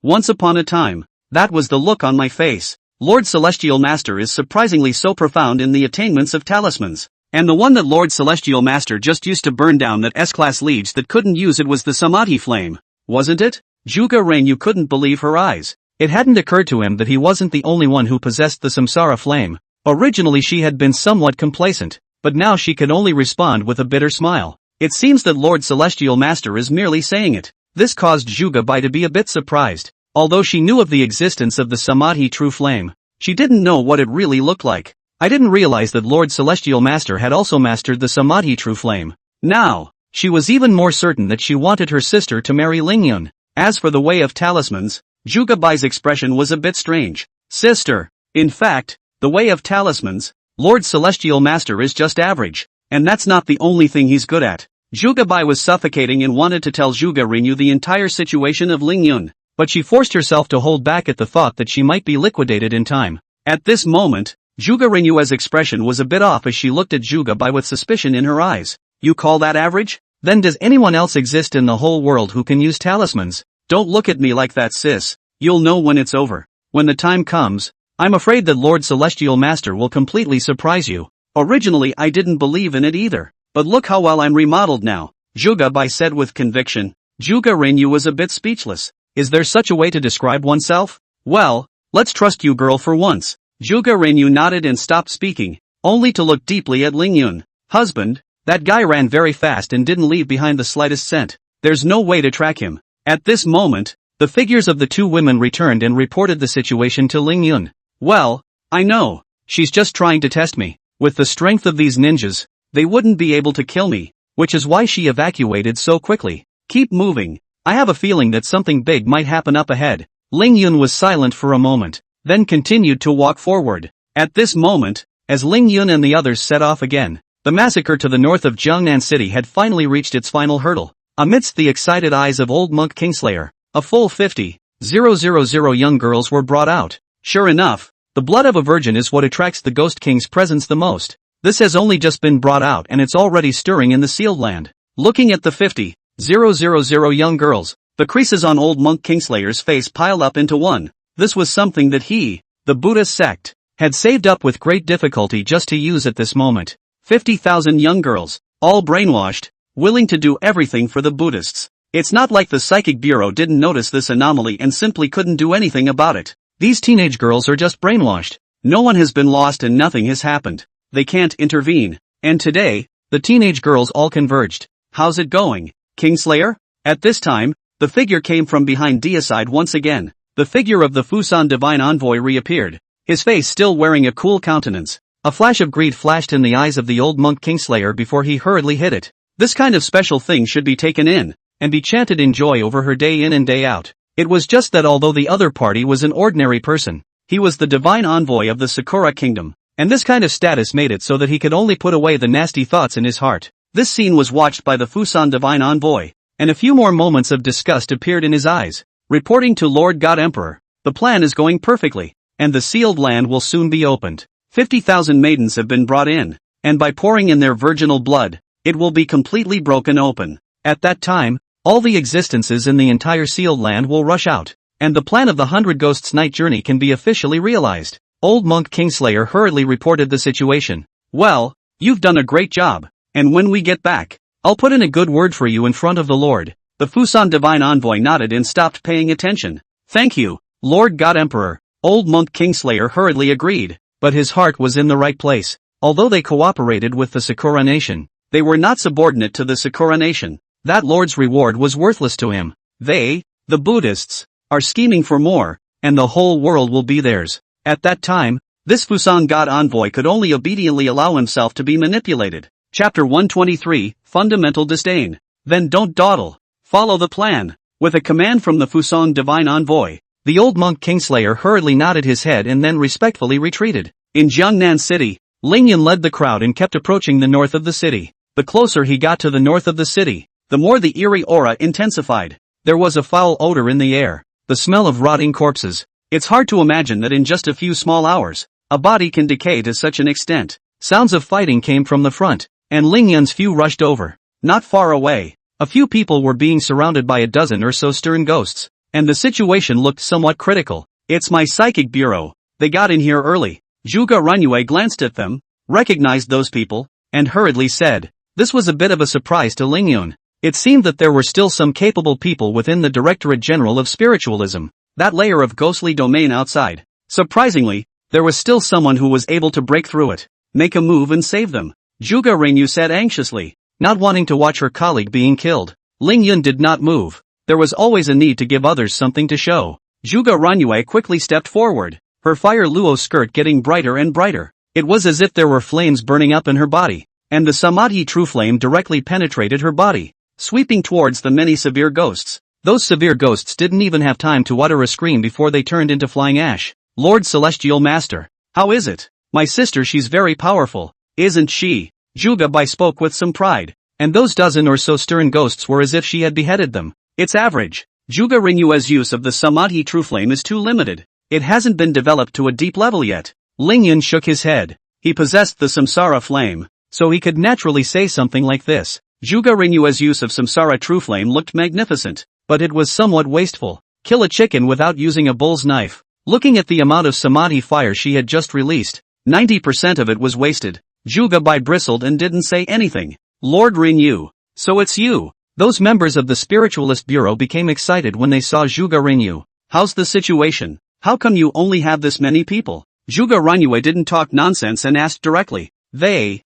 Once upon a time, that was the look on my face. Lord Celestial Master is surprisingly so profound in the attainments of talismans. And the one that Lord Celestial Master just used to burn down that S-class liege that couldn't use it was the Samadhi flame. Wasn't it? Zhuge Ranyue couldn't believe her eyes. It hadn't occurred to him that he wasn't the only one who possessed the Samsara flame. Originally she had been somewhat complacent, but now she could only respond with a bitter smile. It seems that Lord Celestial Master is merely saying it. This caused Zhuge Bai to be a bit surprised. Although she knew of the existence of the Samadhi true flame, she didn't know what it really looked like. I didn't realize that Lord Celestial Master had also mastered the Samadhi true flame. Now, she was even more certain that she wanted her sister to marry Ling Yun. As for the way of talismans, Juga Bai's expression was a bit strange. Sister. In fact, the way of talismans, Lord Celestial Master is just average. And that's not the only thing he's good at. Juga Bai was suffocating and wanted to tell Juga Rinyu the entire situation of Ling Yun, but she forced herself to hold back at the thought that she might be liquidated in time. At this moment, Juga Rinyu's expression was a bit off as she looked at Juga Bai with suspicion in her eyes. You call that average? Then does anyone else exist in the whole world who can use talismans? Don't look at me like that, sis. You'll know when it's over. When the time comes, I'm afraid that Lord Celestial Master will completely surprise you. Originally I didn't believe in it either. But look how well I'm remodeled now, Juga Bai said with conviction. Juga Rinyu was a bit speechless. Is there such a way to describe oneself? Well, let's trust you, girl, for once. Juga Rinyu nodded and stopped speaking, only to look deeply at Ling Yun. Husband, that guy ran very fast and didn't leave behind the slightest scent. There's no way to track him. At this moment, the figures of the two women returned and reported the situation to Ling Yun. Well, I know. She's just trying to test me. With the strength of these ninjas, they wouldn't be able to kill me, which is why she evacuated so quickly. Keep moving. I have a feeling that something big might happen up ahead. Ling Yun was silent for a moment, then continued to walk forward. At this moment, as Ling Yun and the others set off again, the massacre to the north of Jiangnan City had finally reached its final hurdle. Amidst the excited eyes of old monk Kingslayer, a full 50,000 young girls were brought out. Sure enough, the blood of a virgin is what attracts the Ghost King's presence the most. This has only just been brought out and it's already stirring in the sealed land. Looking at the 50,000 young girls, the creases on old monk Kingslayer's face piled up into one. This was something that he, the Buddhist sect, had saved up with great difficulty just to use at this moment. 50,000 young girls, all brainwashed, willing to do everything for the Buddhists. It's not like the Psychic Bureau didn't notice this anomaly and simply couldn't do anything about it. These teenage girls are just brainwashed. No one has been lost and nothing has happened. They can't intervene. And today, the teenage girls all converged. How's it going, Kingslayer? At this time, the figure came from behind deicide once again. The figure of the Fusan Divine Envoy reappeared, his face still wearing a cool countenance. A flash of greed flashed in the eyes of the old monk Kingslayer before he hurriedly hid it. This kind of special thing should be taken in, and be chanted in joy over her day in and day out. It was just that although the other party was an ordinary person, he was the divine envoy of the Sakura Kingdom. And this kind of status made it so that he could only put away the nasty thoughts in his heart. This scene was watched by the Fusan Divine Envoy, and a few more moments of disgust appeared in his eyes. Reporting to Lord God Emperor, the plan is going perfectly, and the sealed land will soon be opened. 50,000 maidens have been brought in, and by pouring in their virginal blood, it will be completely broken open. At that time, all the existences in the entire sealed land will rush out, and the plan of the 100 Ghosts' night journey can be officially realized. Old monk Kingslayer hurriedly reported the situation. Well, you've done a great job, and when we get back, I'll put in a good word for you in front of the Lord. The Fusan Divine Envoy nodded and stopped paying attention. Thank you, Lord God Emperor. Old monk Kingslayer hurriedly agreed, but his heart was in the right place. Although they cooperated with the Sakura Nation, they were not subordinate to the Sakura Nation. That lord's reward was worthless to him. They, the Buddhists, are scheming for more, and the whole world will be theirs. At that time, this Fusan God Envoy could only obediently allow himself to be manipulated. Chapter 123, Fundamental Disdain. Then don't dawdle. Follow the plan. With a command from the Fusan Divine Envoy, the old monk Kingslayer hurriedly nodded his head and then respectfully retreated. In Jiangnan City, Ling Yun led the crowd and kept approaching the north of the city. The closer he got to the north of the city, the more the eerie aura intensified. There was a foul odor in the air, the smell of rotting corpses. It's hard to imagine that in just a few small hours, a body can decay to such an extent. Sounds of fighting came from the front, and Ling Yun's few rushed over. Not far away, a few people were being surrounded by a dozen or so stern ghosts, and the situation looked somewhat critical. It's my psychic bureau. They got in here early. Juga Runyue glanced at them, recognized those people, and hurriedly said. This was a bit of a surprise to Ling Yun. It seemed that there were still some capable people within the Directorate General of Spiritualism, that layer of ghostly domain outside. Surprisingly, there was still someone who was able to break through it, make a move and save them. Juga Rinyu said anxiously, not wanting to watch her colleague being killed. Ling Yun did not move. There was always a need to give others something to show. Juga Runyue quickly stepped forward, her fire luo skirt getting brighter and brighter. It was as if there were flames burning up in her body, and the Samadhi true flame directly penetrated her body, sweeping towards the many severe ghosts. Those severe ghosts didn't even have time to utter a scream before they turned into flying ash. Lord Celestial Master, how is it? My sister, she's very powerful, isn't she? Juga Bai spoke with some pride, and those dozen or so stern ghosts were as if she had beheaded them. It's average. Juga Rinyue's use of the Samadhi True Flame is too limited. It hasn't been developed to a deep level yet. Lingyun shook his head. He possessed the Samsara Flame, so he could naturally say something like this. Juga Rinyue's use of Samsara True Flame looked magnificent, but it was somewhat wasteful. Kill a chicken without using a bull's knife. Looking at the amount of Samadhi fire she had just released, 90% of it was wasted. Juga Bai bristled and didn't say anything. Lord Rinyu, so it's you. Those members of the Spiritualist Bureau became excited when they saw Juga Rinyu. How's the situation? How come you only have this many people? Juga Rinyue didn't talk nonsense and asked directly.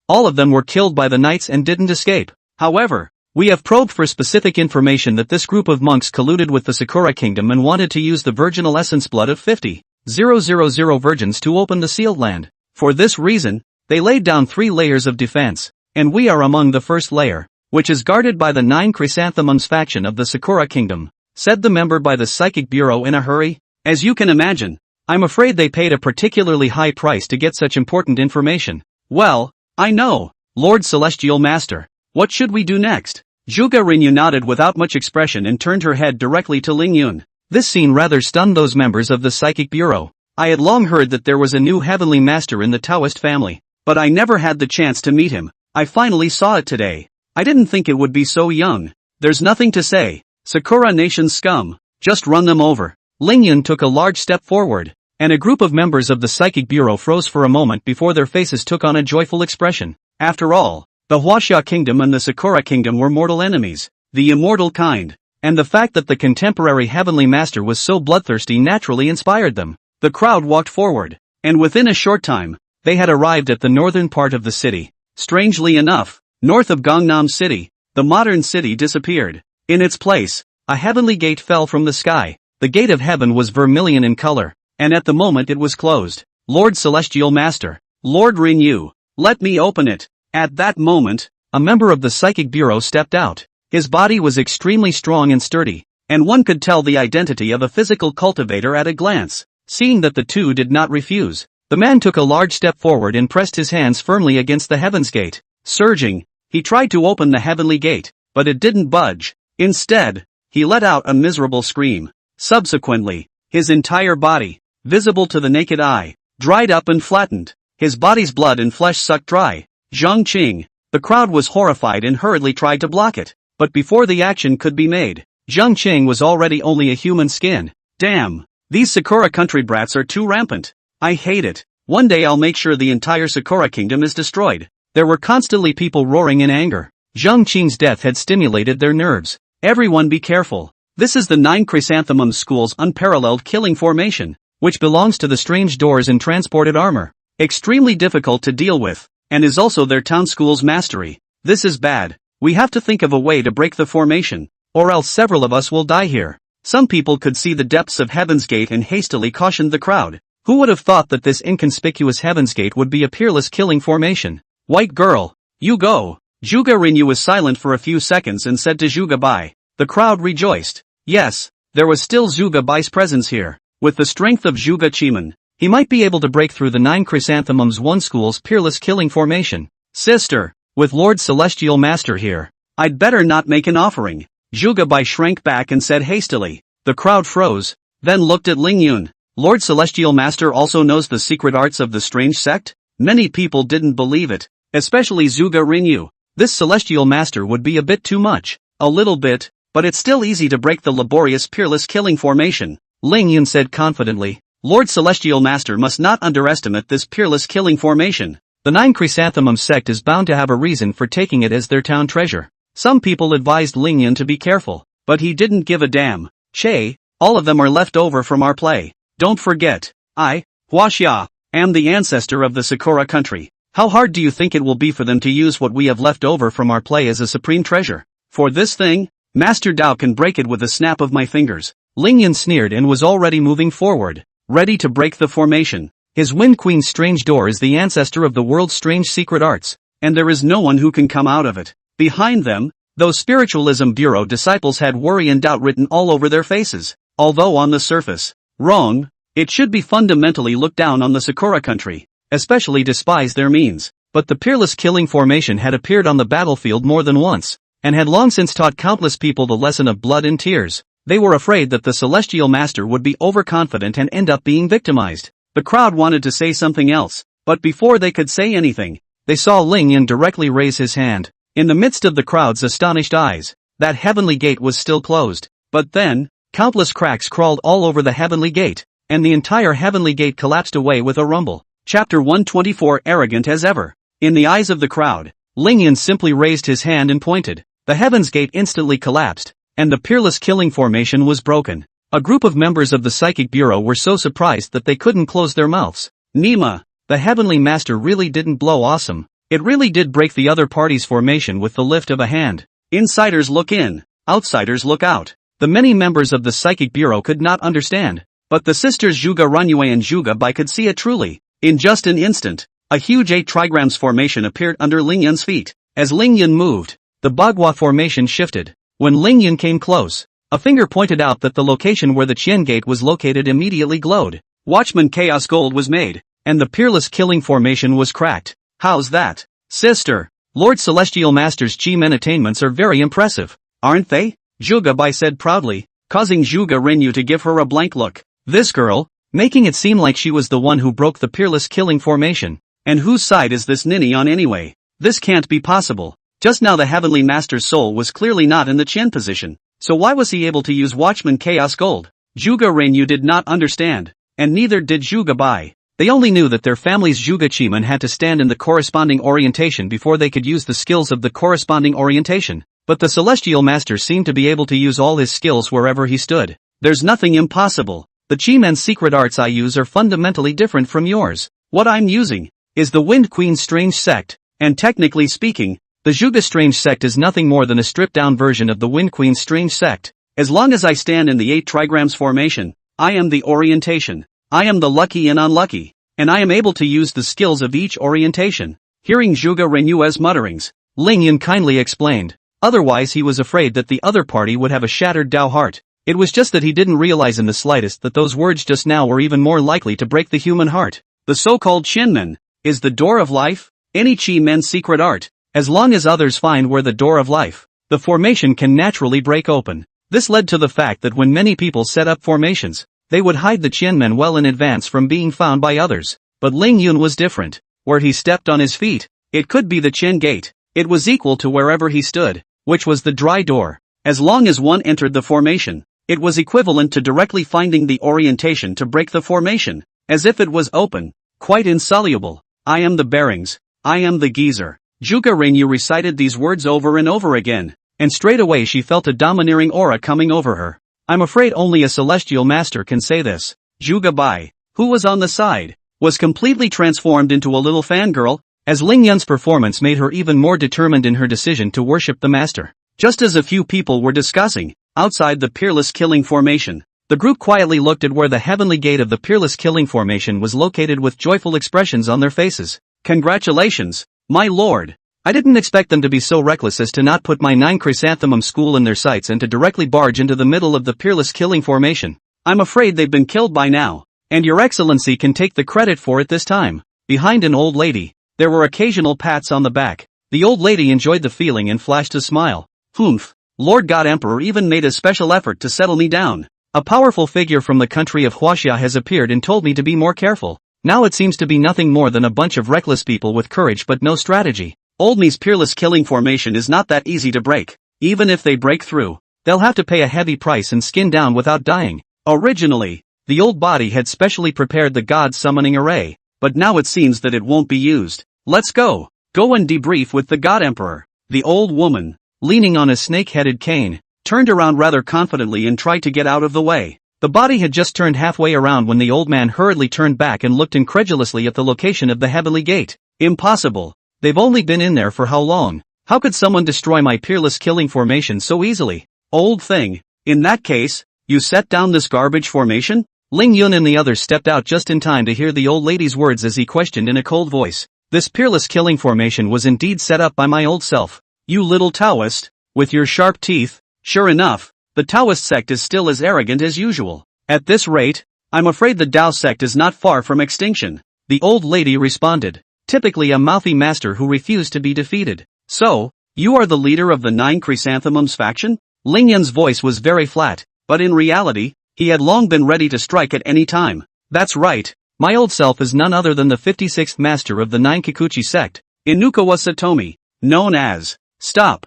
All of them were killed by the knights and didn't escape. However, we have probed for specific information that this group of monks colluded with the Sakura Kingdom and wanted to use the virginal essence blood of 50,000 virgins to open the sealed land. For this reason, they laid down 3 layers of defense, and we are among the first layer, which is guarded by the 9 Chrysanthemums faction of the Sakura Kingdom, said the member by the Psychic Bureau in a hurry. As you can imagine, I'm afraid they paid a particularly high price to get such important information. Well, I know, Lord Celestial Master. What should we do next? Juga Rinyu nodded without much expression and turned her head directly to Lingyun. This scene rather stunned those members of the Psychic Bureau. I had long heard that there was a new heavenly master in the Taoist family, but I never had the chance to meet him. I finally saw it today. I didn't think it would be so young. There's nothing to say. Sakura Nation scum. Just run them over. Lingyun took a large step forward, and a group of members of the Psychic Bureau froze for a moment before their faces took on a joyful expression. After all, the Huaxia Kingdom and the Sakura Kingdom were mortal enemies, the immortal kind, and the fact that the contemporary Heavenly Master was so bloodthirsty naturally inspired them. The crowd walked forward, and within a short time, they had arrived at the northern part of the city. Strangely enough, north of Gangnam City, the modern city disappeared. In its place, a heavenly gate fell from the sky. The gate of heaven was vermilion in color, and at the moment it was closed. Lord Celestial Master, Lord Rinyu, let me open it. At that moment, a member of the Psychic Bureau stepped out. His body was extremely strong and sturdy, and one could tell the identity of a physical cultivator at a glance. Seeing that the two did not refuse, the man took a large step forward and pressed his hands firmly against the heaven's gate. Surging, he tried to open the heavenly gate, but it didn't budge. Instead, he let out a miserable scream. Subsequently, his entire body, visible to the naked eye, dried up and flattened. His body's blood and flesh sucked dry. Zhang Qing. The crowd was horrified and hurriedly tried to block it, but before the action could be made, Zhang Qing was already only a human skin. Damn, these Sakura country brats are too rampant. I hate it. One day I'll make sure the entire Sakura Kingdom is destroyed. There were constantly people roaring in anger. Zhang Qing's death had stimulated their nerves. Everyone be careful. This is the 9 Chrysanthemum School's unparalleled killing formation, which belongs to the strange doors and transported armor. Extremely difficult to deal with, and is also their town school's mastery. This is bad. We have to think of a way to break the formation, or else several of us will die here. Some people could see the depths of Heaven's Gate and hastily cautioned the crowd. Who would have thought that this inconspicuous Heaven's Gate would be a peerless killing formation? White girl, you go. Juga Rinyu was silent for a few seconds and said to Juga Bai. The crowd rejoiced. Yes, there was still Juga Bai's presence here. With the strength of Juga Chiman, he might be able to break through the 9 Chrysanthemums One School's peerless killing formation. Sister, with Lord Celestial Master here, I'd better not make an offering. Juga Bai shrank back and said hastily. The crowd froze, then looked at Lingyun. Lord Celestial Master also knows the secret arts of the strange sect? Many people didn't believe it, especially Juga Rinyu. This Celestial Master would be a bit too much. A little bit, but it's still easy to break the laborious peerless killing formation. Lingyun said confidently. Lord Celestial Master must not underestimate this peerless killing formation. The 9 Chrysanthemum sect is bound to have a reason for taking it as their town treasure. Some people advised Lingyun to be careful, but he didn't give a damn. Che, all of them are left over from our play. Don't forget, I, Huaxia, am the ancestor of the Sakura country. How hard do you think it will be for them to use what we have left over from our play as a supreme treasure? For this thing, Master Dao can break it with a snap of my fingers. Lingyun sneered and was already moving forward, ready to break the formation. His Wind Queen's strange door is the ancestor of the world's strange secret arts, and there is no one who can come out of it. Behind them, Those spiritualism bureau disciples had worry and doubt written all over their faces. Although on the surface, wrong, it should be fundamentally looked down on the Sakura country, especially despise their means. But the peerless killing formation had appeared on the battlefield more than once, and had long since taught countless people the lesson of blood and tears. They were afraid that the celestial master would be overconfident and end up being victimized. The crowd wanted to say something else, but before they could say anything, they saw Ling Yun directly raise his hand. In the midst of the crowd's astonished eyes, that heavenly gate was still closed. But then, countless cracks crawled all over the heavenly gate, and the entire heavenly gate collapsed away with a rumble. Chapter 124. Arrogant as ever. In the eyes of the crowd, Ling Yun simply raised his hand and pointed. The heavens gate instantly collapsed, and the peerless killing formation was broken. A group of members of the Psychic Bureau were so surprised that they couldn't close their mouths. Nima, the heavenly master really didn't blow awesome. It really did break the other party's formation with the lift of a hand. Insiders look in, outsiders look out. The many members of the Psychic Bureau could not understand, but the sisters Zhuge Runyue and Zhuge Bai could see it truly. In just an instant, a huge 8 trigrams formation appeared under Ling Yun's feet. As Ling Yun moved, the Bagua formation shifted. When Ling Yun came close, a finger pointed out that the location where the Qian gate was located immediately glowed. Watchman Chaos Gold was made, and the peerless killing formation was cracked. How's that, sister? Lord Celestial Master's Chi-Men attainments are very impressive, aren't they? Zhuge Bai said proudly, causing Zhuge Renyu to give her a blank look. This girl, making it seem like she was the one who broke the peerless killing formation. And whose side is this ninny on anyway? This can't be possible. Just now the Heavenly Master's soul was clearly not in the Qian position, so why was he able to use Watchman Chaos Gold? Zhuge Renyu did not understand, and neither did Zhuge Bai. They only knew that their family's Zhuge Chi-Men had to stand in the corresponding orientation before they could use the skills of the corresponding orientation, but the Celestial Master seemed to be able to use all his skills wherever he stood. There's nothing impossible. The Chi-Men's secret arts I use are fundamentally different from yours. What I'm using is the Wind Queen's Strange Sect, and technically speaking, the Zhuge Strange Sect is nothing more than a stripped-down version of the Wind Queen's Strange Sect. As long as I stand in the 8 trigrams formation, I am the orientation. I am the lucky and unlucky, and I am able to use the skills of each orientation. Hearing Zhuge Renyue's mutterings, Ling Yun kindly explained. Otherwise he was afraid that the other party would have a shattered Dao heart. It was just that he didn't realize in the slightest that those words just now were even more likely to break the human heart. The so-called Qianmen is the door of life, any Chi-Men's secret art. As long as others find where the door of life, the formation can naturally break open. This led to the fact that when many people set up formations, they would hide the Qianmen well in advance from being found by others. But Ling Yun was different. Where he stepped on his feet, it could be the Qian gate. It was equal to wherever he stood, which was the dry door. As long as one entered the formation, it was equivalent to directly finding the orientation to break the formation, as if it was open, quite insoluble. I am the bearings, I am the geyser. Zhuge Renyu recited these words over and over again, and straight away she felt a domineering aura coming over her. I'm afraid only a celestial master can say this. Zhuge Bai, who was on the side, was completely transformed into a little fangirl, as Ling Yun's performance made her even more determined in her decision to worship the master. Just as a few people were discussing, outside the peerless killing formation, the group quietly looked at where the heavenly gate of the peerless killing formation was located with joyful expressions on their faces. Congratulations, my lord. I didn't expect them to be so reckless as to not put my 9 chrysanthemum school in their sights and to directly barge into the middle of the peerless killing formation. I'm afraid they've been killed by now, and your excellency can take the credit for it this time. Behind an old lady, there were occasional pats on the back. The old lady enjoyed the feeling and flashed a smile. Humph, Lord God Emperor even made a special effort to settle me down. A powerful figure from the country of Huaxia has appeared and told me to be more careful. Now it seems to be nothing more than a bunch of reckless people with courage but no strategy. Old Mi's peerless killing formation is not that easy to break. Even if they break through, they'll have to pay a heavy price and skin down without dying. Originally, the old body had specially prepared the god summoning array, but now it seems that it won't be used. Let's go. Go and debrief with the god emperor. The old woman, leaning on a snake-headed cane, turned around rather confidently and tried to get out of the way. The body had just turned halfway around when the old man hurriedly turned back and looked incredulously at the location of the heavenly gate. Impossible. They've only been in there for how long? How could someone destroy my peerless killing formation so easily? Old thing. In that case, you set down this garbage formation? Ling Yun and the others stepped out just in time to hear the old lady's words as he questioned in a cold voice. This peerless killing formation was indeed set up by my old self. You little Taoist, with your sharp teeth. Sure enough, the Taoist sect is still as arrogant as usual. At this rate, I'm afraid the Tao sect is not far from extinction, the old lady responded, typically a mouthy master who refused to be defeated. So, you are the leader of the 9 Chrysanthemums faction? Ling Yun's voice was very flat, but in reality, he had long been ready to strike at any time. That's right, my old self is none other than the 56th master of the 9 Kikuchi sect, Inukawa Satomi, known as... Stop,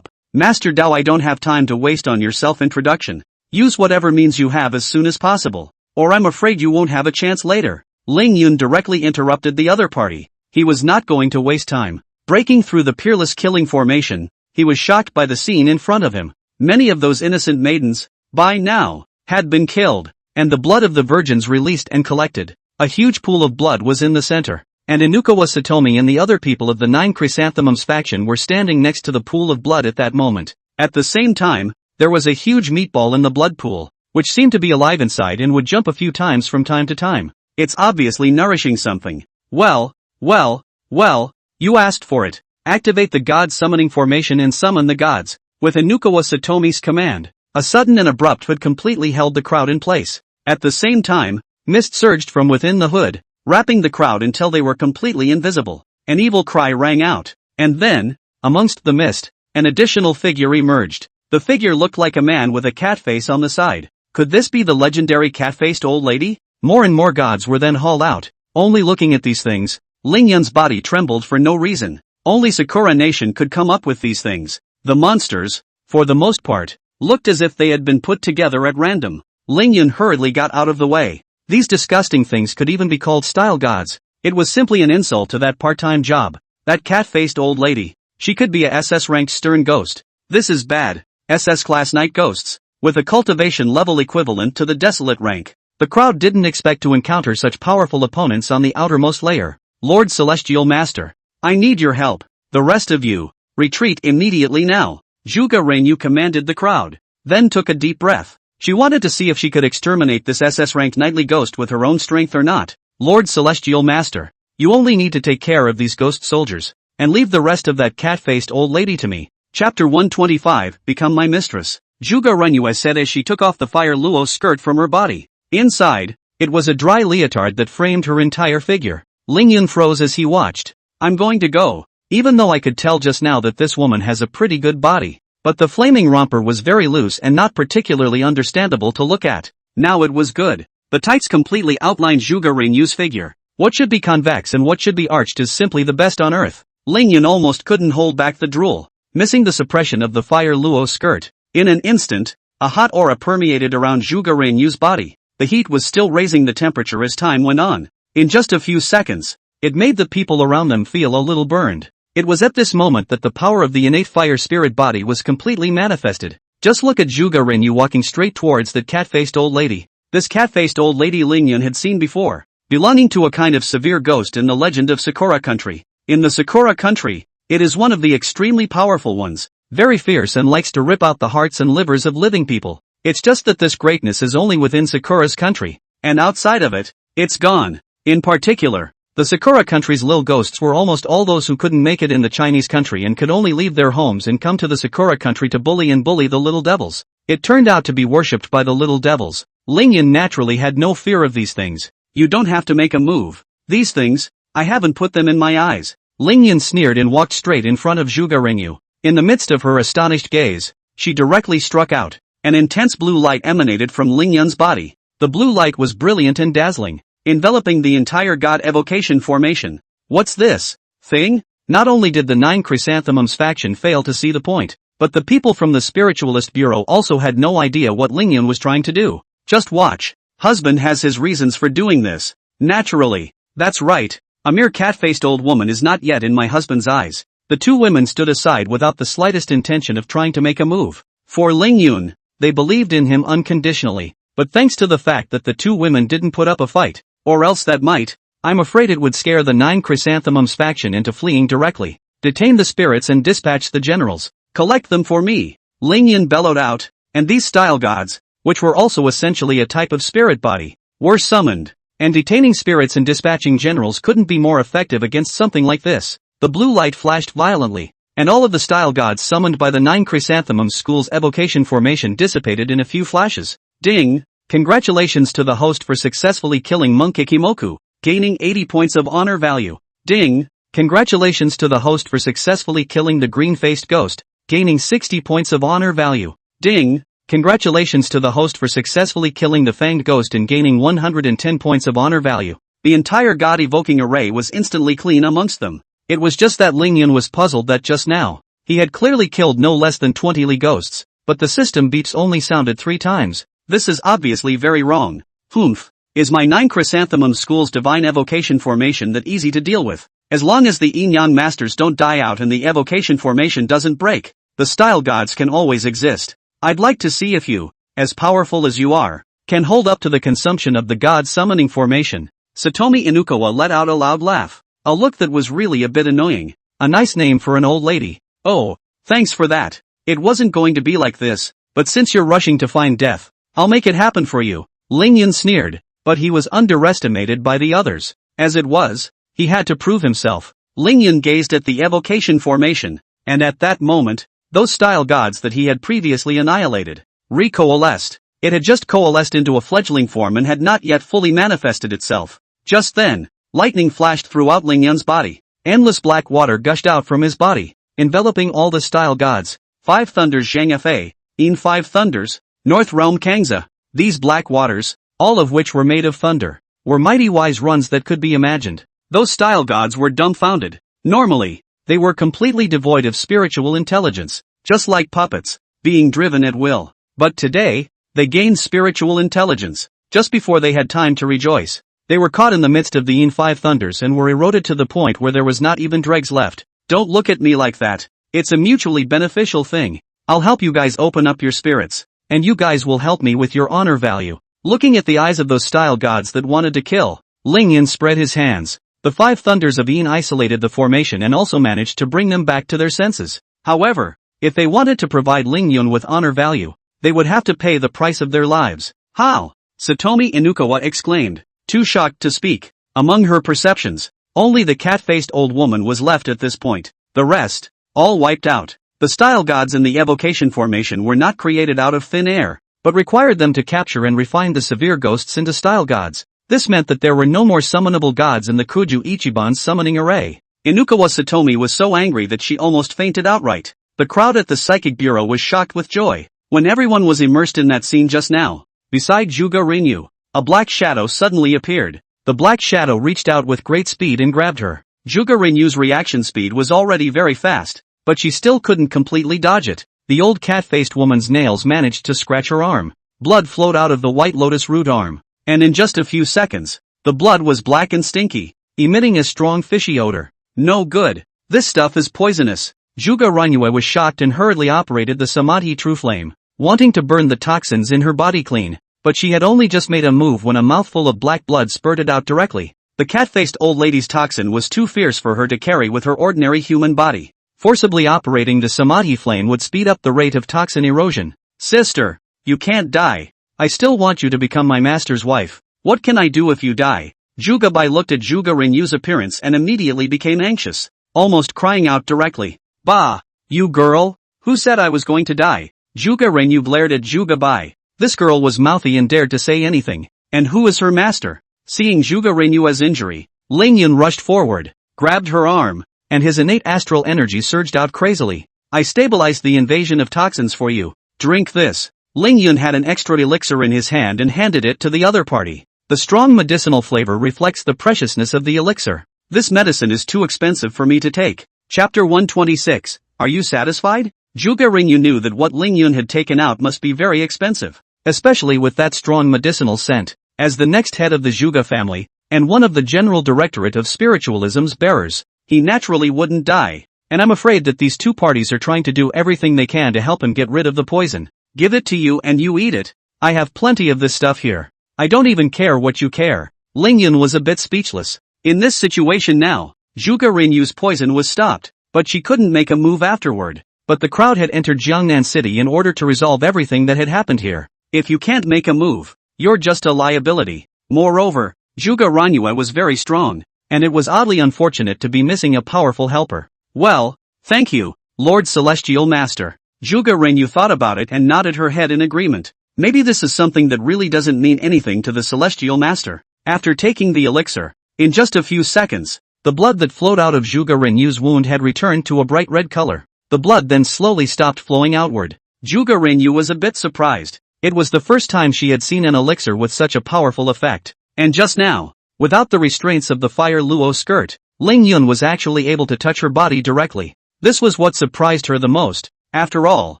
Master Dao, I don't have time to waste on your self-introduction. Use whatever means you have as soon as possible, or I'm afraid you won't have a chance later. Ling Yun directly interrupted the other party. He was not going to waste time. Breaking through the peerless killing formation, he was shocked by the scene in front of him. Many of those innocent maidens, by now, had been killed, and the blood of the virgins released and collected. A huge pool of blood was in the center, and Inukawa Satomi and the other people of the 9 Chrysanthemums faction were standing next to the pool of blood at that moment. At the same time, there was a huge meatball in the blood pool, which seemed to be alive inside and would jump a few times from time to time. It's obviously nourishing something. Well, you asked for it. Activate the god summoning formation and summon the gods. With Inukawa Satomi's command, a sudden and abrupt hood completely held the crowd in place. At the same time, mist surged from within the hood, wrapping the crowd until they were completely invisible. An evil cry rang out, and then, amongst the mist, an additional figure emerged. The figure looked like a man with a cat face on the side. Could this be the legendary cat-faced old lady? More and more gods were then hauled out. Only looking at these things, Ling Yun's body trembled for no reason. Only Sakura Nation could come up with these things. The monsters, for the most part, looked as if they had been put together at random. Ling Yun hurriedly got out of the way. These disgusting things could even be called style gods. It was simply an insult to that part-time job. That cat-faced old lady. She could be a SS-ranked stern ghost. This is bad. SS-class night ghosts, with a cultivation level equivalent to the desolate rank. The crowd didn't expect to encounter such powerful opponents on the outermost layer. Lord Celestial Master, I need your help. The rest of you, retreat immediately now. Zhuge Renyu commanded the crowd, then took a deep breath. She wanted to see if she could exterminate this SS-ranked nightly ghost with her own strength or not. Lord Celestial Master, you only need to take care of these ghost soldiers, and leave the rest of that cat-faced old lady to me. Chapter 125, Become My Mistress. Zhuge Renyu said as she took off the fire luo skirt from her body. Inside, it was a dry leotard that framed her entire figure. Ling Yun froze as he watched. I'm going to go, even though I could tell just now that this woman has a pretty good body. But the flaming romper was very loose and not particularly understandable to look at. Now it was good. The tights completely outlined Zhuge Renyu's figure. What should be convex and what should be arched is simply the best on earth. Ling Yun almost couldn't hold back the drool, missing the suppression of the fire luo skirt. In an instant, a hot aura permeated around Zhuge Renyu's body. The heat was still raising the temperature as time went on. In just a few seconds, it made the people around them feel a little burned. It was at this moment that the power of the innate fire spirit body was completely manifested. Just look at Zhuge Renyu walking straight towards that cat-faced old lady. This cat-faced old lady Ling Yun had seen before, belonging to a kind of severe ghost in the legend of Sakura country. In the Sakura country, it is one of the extremely powerful ones, very fierce and likes to rip out the hearts and livers of living people. It's just that this greatness is only within Sakura's country, and outside of it, it's gone. In particular, the Sakura country's lil ghosts were almost all those who couldn't make it in the Chinese country and could only leave their homes and come to the Sakura country to bully the little devils. It turned out to be worshipped by the little devils. Ling Yun naturally had no fear of these things. You don't have to make a move. These things, I haven't put them in my eyes. Ling Yun sneered and walked straight in front of Zhuge Renyu. In the midst of her astonished gaze, she directly struck out. An intense blue light emanated from Ling Yun's body. The blue light was brilliant and dazzling, enveloping the entire god evocation formation. What's this thing? Not only did the 9 Chrysanthemums faction fail to see the point, but the people from the Spiritualist Bureau also had no idea what Ling Yun was trying to do. Just watch. Husband has his reasons for doing this. Naturally. That's right. A mere cat-faced old woman is not yet in my husband's eyes. The two women stood aside without the slightest intention of trying to make a move. For Ling Yun, they believed in him unconditionally, but thanks to the fact that the two women didn't put up a fight, or else that might, I'm afraid it would scare the 9 Chrysanthemums faction into fleeing directly. Detain the spirits and dispatch the generals. Collect them for me. Ling Yun bellowed out, and these style gods, which were also essentially a type of spirit body, were summoned. And detaining spirits and dispatching generals couldn't be more effective against something like this. The blue light flashed violently, and all of the style gods summoned by the 9 chrysanthemum school's evocation formation dissipated in a few flashes. Ding! Congratulations to the host for successfully killing Monk Ikimoku, gaining 80 points of honor value. Ding! Congratulations to the host for successfully killing the green-faced ghost, gaining 60 points of honor value. Ding! Congratulations to the host for successfully killing the fanged ghost and gaining 110 points of honor value. The entire god-evoking array was instantly clean amongst them. It was just that Lingyun was puzzled that just now, he had clearly killed no less than 20 Li ghosts, but the system beeps only sounded 3 times. This is obviously very wrong. Humph. Is my 9 chrysanthemum school's divine evocation formation that easy to deal with? As long as the Yin-Yang masters don't die out and the evocation formation doesn't break, the style gods can always exist. I'd like to see if you, as powerful as you are, can hold up to the consumption of the god summoning formation. Satomi Inukawa let out a loud laugh. A look that was really a bit annoying. A nice name for an old lady. Oh, thanks for that. It wasn't going to be like this, but since you're rushing to find death, I'll make it happen for you. Lingyun sneered, but he was underestimated by the others. As it was, he had to prove himself. Lingyun gazed at the evocation formation, and at that moment, those style gods that he had previously annihilated, recoalesced. It had just coalesced into a fledgling form and had not yet fully manifested itself. Just then, lightning flashed throughout Lingyun's body. Endless black water gushed out from his body, enveloping all the style gods. 5 thunders Zhang Fa, In 5 thunders, North Realm Kangza. These black waters, all of which were made of thunder, were mighty wise runs that could be imagined. Those style gods were dumbfounded. Normally, they were completely devoid of spiritual intelligence, just like puppets, being driven at will. But today, they gained spiritual intelligence, just before they had time to rejoice. They were caught in the midst of the Yin 5 thunders and were eroded to the point where there was not even dregs left. Don't look at me like that. It's a mutually beneficial thing. I'll help you guys open up your spirits, and you guys will help me with your honor value. Looking at the eyes of those style gods that wanted to kill, Lingyun spread his hands. The 5 thunders of Yin isolated the formation and also managed to bring them back to their senses. However, if they wanted to provide Lingyun with honor value, they would have to pay the price of their lives. How? Satomi Inukawa exclaimed, too shocked to speak. Among her perceptions, only the cat-faced old woman was left at this point. The rest, all wiped out. The style gods in the evocation formation were not created out of thin air, but required them to capture and refine the severe ghosts into style gods. This meant that there were no more summonable gods in the Kuju Ichiban's summoning array. Inukawa Satomi was so angry that she almost fainted outright. The crowd at the Psychic Bureau was shocked with joy. When everyone was immersed in that scene just now, beside Juga Rinyu, a black shadow suddenly appeared. The black shadow reached out with great speed and grabbed her. Juga Rinyu's reaction speed was already very fast, but she still couldn't completely dodge it. The old cat-faced woman's nails managed to scratch her arm. Blood flowed out of the white lotus root arm, and in just a few seconds, the blood was black and stinky, emitting a strong fishy odor. No good. This stuff is poisonous. Juga Rinyu was shocked and hurriedly operated the Samadhi True Flame, wanting to burn the toxins in her body clean. But she had only just made a move when a mouthful of black blood spurted out directly. The cat-faced old lady's toxin was too fierce for her to carry with her ordinary human body. Forcibly operating the Samadhi flame would speed up the rate of toxin erosion. Sister, you can't die. I still want you to become my master's wife. What can I do if you die? Juga Bai looked at Juga Rinyu's appearance and immediately became anxious, almost crying out directly. Bah! You girl? Who said I was going to die? Juga Rinyu glared at Juga Bai. This girl was mouthy and dared to say anything. And who is her master? Seeing Juga Rinyu's injury, Lingyun rushed forward, grabbed her arm, and his innate astral energy surged out crazily. I stabilized the invasion of toxins for you. Drink this. Lingyun had an extra elixir in his hand and handed it to the other party. The strong medicinal flavor reflects the preciousness of the elixir. This medicine is too expensive for me to take. Chapter 126. Are you satisfied? Juga Rinyu knew that what Lingyun had taken out must be very expensive, especially with that strong medicinal scent. As the next head of the Juga family, and one of the General Directorate of Spiritualism's bearers, he naturally wouldn't die. And I'm afraid that these two parties are trying to do everything they can to help him get rid of the poison. Give it to you and you eat it. I have plenty of this stuff here. I don't even care what you care. Lingyun was a bit speechless. In this situation now, Juga Rinyu's poison was stopped, but she couldn't make a move afterward. But the crowd had entered Jiangnan City in order to resolve everything that had happened here. If you can't make a move, you're just a liability. Moreover, Juga Rinyu was very strong, and it was oddly unfortunate to be missing a powerful helper. Well, thank you. Lord Celestial Master. Zhuge Renyu thought about it and nodded her head in agreement. Maybe this is something that really doesn't mean anything to the Celestial Master. After taking the elixir, in just a few seconds, the blood that flowed out of Zhuge Renyu's wound had returned to a bright red color. The blood then slowly stopped flowing outward. Zhuge Renyu was a bit surprised. It was the first time she had seen an elixir with such a powerful effect. And just now, without the restraints of the fire luo skirt, Ling Yun was actually able to touch her body directly. This was what surprised her the most. After all,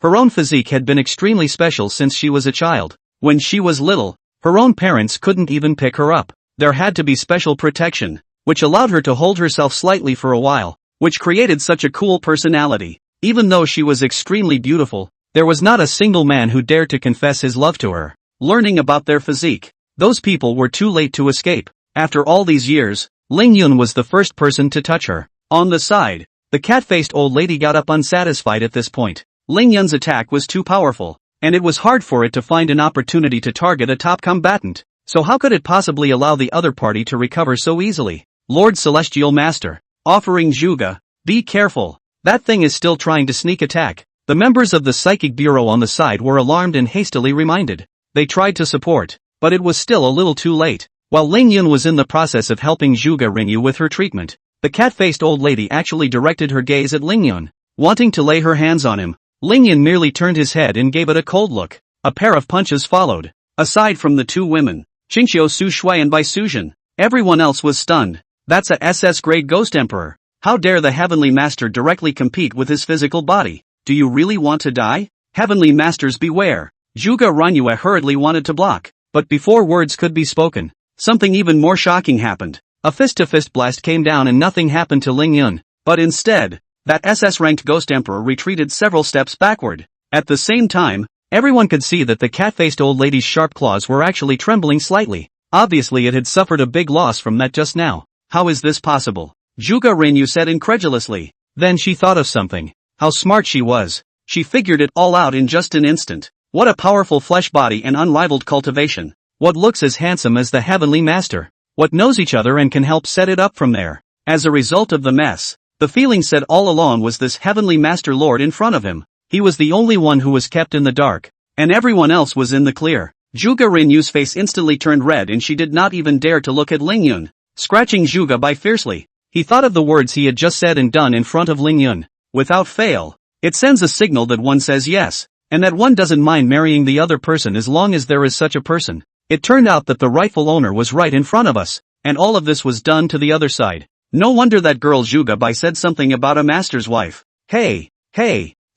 her own physique had been extremely special since she was a child. When she was little, her own parents couldn't even pick her up. There had to be special protection, which allowed her to hold herself slightly for a while, which created such a cool personality. Even though she was extremely beautiful, there was not a single man who dared to confess his love to her. Learning about their physique, those people were too late to escape. After all these years, Ling Yun was the first person to touch her. On the side, the cat-faced old lady got up unsatisfied at this point. Ling Yun's attack was too powerful, and it was hard for it to find an opportunity to target a top combatant. So how could it possibly allow the other party to recover so easily? Lord Celestial Master, offering Zhuge, be careful. That thing is still trying to sneak attack. The members of the Psychic Bureau on the side were alarmed and hastily reminded. They tried to support, but it was still a little too late. While Ling Yun was in the process of helping Zhuge Renyu with her treatment, the cat-faced old lady actually directed her gaze at Ling Yun. Wanting to lay her hands on him, Ling Yun merely turned his head and gave it a cold look. A pair of punches followed. Aside from the two women, Qingxiu Su Shui and Bai Suzhen, everyone else was stunned. That's a SS-grade Ghost Emperor. How dare the Heavenly Master directly compete with his physical body? Do you really want to die? Heavenly Masters beware. Zhuge Renyu hurriedly wanted to block, but before words could be spoken, something even more shocking happened. A fist-to-fist blast came down and nothing happened to Ling Yun, but instead, that SS-ranked Ghost Emperor retreated several steps backward. At the same time, everyone could see that the cat-faced old lady's sharp claws were actually trembling slightly. Obviously it had suffered a big loss from that just now. How is this possible? Zhuge Renyu said incredulously. Then she thought of something. How smart she was. She figured it all out in just an instant. What a powerful flesh body and unrivaled cultivation. What looks as handsome as the Heavenly Master. What knows each other and can help set it up from there. As a result of the mess, the feeling said all along was this Heavenly Master Lord in front of him. He was the only one who was kept in the dark, and everyone else was in the clear. Zhuge Renyu's face instantly turned red and she did not even dare to look at Ling Yun. Scratching Zhuge Bai fiercely, he thought of the words he had just said and done in front of Ling Yun. Without fail, it sends a signal that one says yes, and that one doesn't mind marrying the other person as long as there is such a person. It turned out that the rightful owner was right in front of us, and all of this was done to the other side. No wonder that girl Zhuge Bai said something about a master's wife. Hey,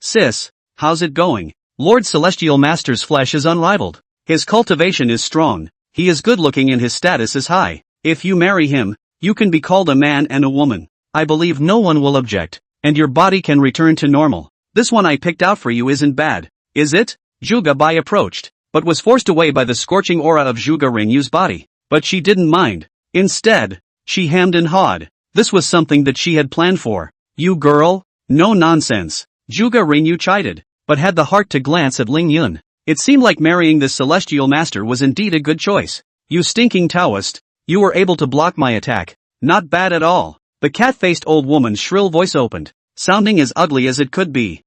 sis, how's it going? Lord Celestial Master's flesh is unrivaled. His cultivation is strong, he is good looking and his status is high. If you marry him, you can be called a man and a woman. I believe no one will object, and your body can return to normal. This one I picked out for you isn't bad, is it? Zhuge Bai approached, but was forced away by the scorching aura of Zhuge Renyu's body. But she didn't mind. Instead, she hemmed and hawed. This was something that she had planned for. You girl? No nonsense. Zhuge Renyu chided, but had the heart to glance at Ling Yun. It seemed like marrying this celestial master was indeed a good choice. You stinking Taoist, you were able to block my attack. Not bad at all. The cat-faced old woman's shrill voice opened, sounding as ugly as it could be.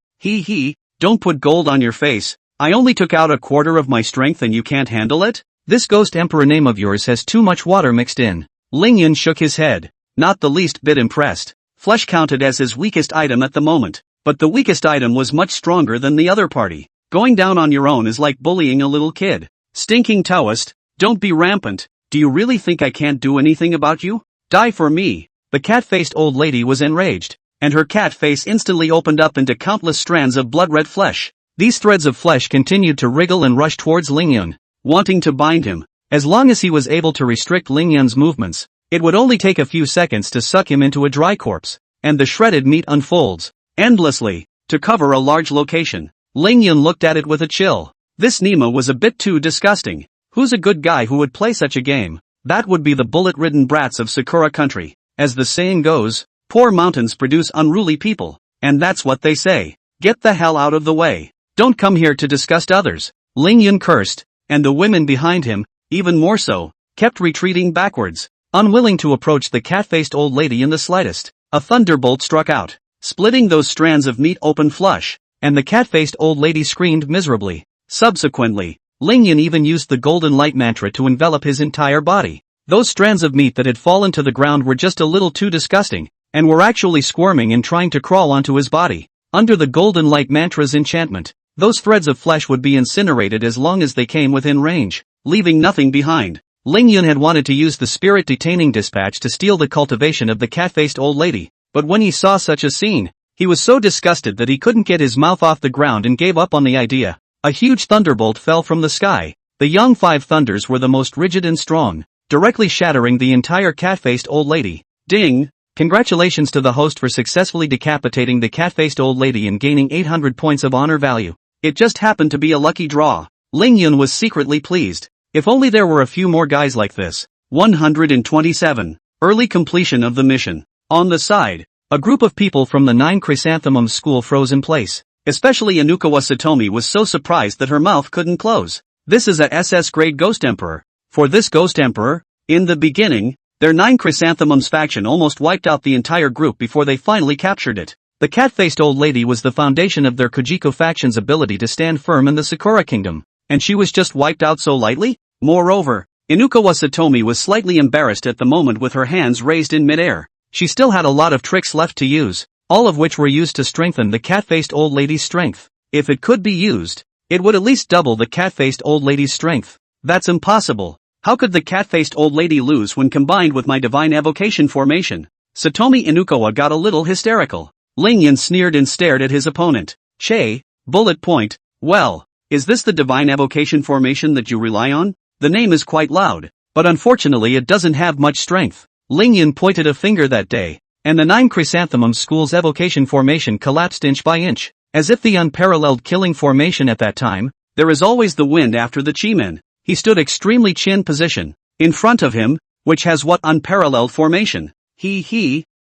Don't put gold on your face. I only took out a quarter of my strength and you can't handle it? This Ghost Emperor name of yours has too much water mixed in. Ling Yun shook his head, not the least bit impressed. Flesh counted as his weakest item at the moment, but the weakest item was much stronger than the other party. Going down on your own is like bullying a little kid. Stinking Taoist, don't be rampant. Do you really think I can't do anything about you? Die for me. The cat-faced old lady was enraged, and her cat face instantly opened up into countless strands of blood-red flesh. These threads of flesh continued to wriggle and rush towards Ling Yun, wanting to bind him. As long as he was able to restrict Ling Yun's movements, it would only take a few seconds to suck him into a dry corpse, and the shredded meat unfolds, endlessly, to cover a large location. Ling Yun looked at it with a chill. This Nima was a bit too disgusting. Who's a good guy who would play such a game? That would be the bullet-ridden brats of Sakura country. As the saying goes, poor mountains produce unruly people, and that's what they say. Get the hell out of the way. Don't come here to disgust others. Ling Yun cursed, and the women behind him, even more so, kept retreating backwards, unwilling to approach the cat-faced old lady in the slightest. A thunderbolt struck out. splitting those strands of meat open flush, and the cat-faced old lady screamed miserably. Subsequently, Lingyan even used the golden light mantra to envelop his entire body. Those strands of meat that had fallen to the ground were just a little too disgusting, and were actually squirming and trying to crawl onto his body. Under the golden light mantra's enchantment, those threads of flesh would be incinerated as long as they came within range, leaving nothing behind. Lingyan had wanted to use the spirit detaining dispatch to steal the cultivation of the cat-faced old lady, but when he saw such a scene, he was so disgusted that he couldn't get his mouth off the ground and gave up on the idea. A huge thunderbolt fell from the sky. The young five thunders were the most rigid and strong, directly shattering the entire cat-faced old lady. Ding! Congratulations to the host for successfully decapitating the cat-faced old lady and gaining 800 points of honor value. It just happened to be a lucky draw. Lingyan was secretly pleased. If only there were a few more guys like this. 127. Early completion of the mission. On the side, a group of people from the 9 Chrysanthemums school froze in place. Especially Inukawa Satomi was so surprised that her mouth couldn't close. This is a SS grade Ghost Emperor. For this Ghost Emperor, in the beginning, their 9 Chrysanthemums faction almost wiped out the entire group before they finally captured it. The cat-faced old lady was the foundation of their Kujiko faction's ability to stand firm in the Sakura Kingdom. And she was just wiped out so lightly? Moreover, Inukawa Satomi was slightly embarrassed at the moment with her hands raised in midair. She still had a lot of tricks left to use, all of which were used to strengthen the cat-faced old lady's strength. If it could be used, it would at least double the cat-faced old lady's strength. That's impossible. How could the cat-faced old lady lose when combined with my divine evocation formation? Satomi Inukawa got a little hysterical. Lingyan sneered and stared at his opponent. Che, bullet point, well, is this the divine evocation formation that you rely on? The name is quite loud, but unfortunately it doesn't have much strength. Lingyan pointed a finger that day, and the 9 Chrysanthemums school's evocation formation collapsed inch by inch, as if the unparalleled killing formation at that time. There is always the wind after the Chi-men. He stood extremely chin position, in front of him, which has what unparalleled formation?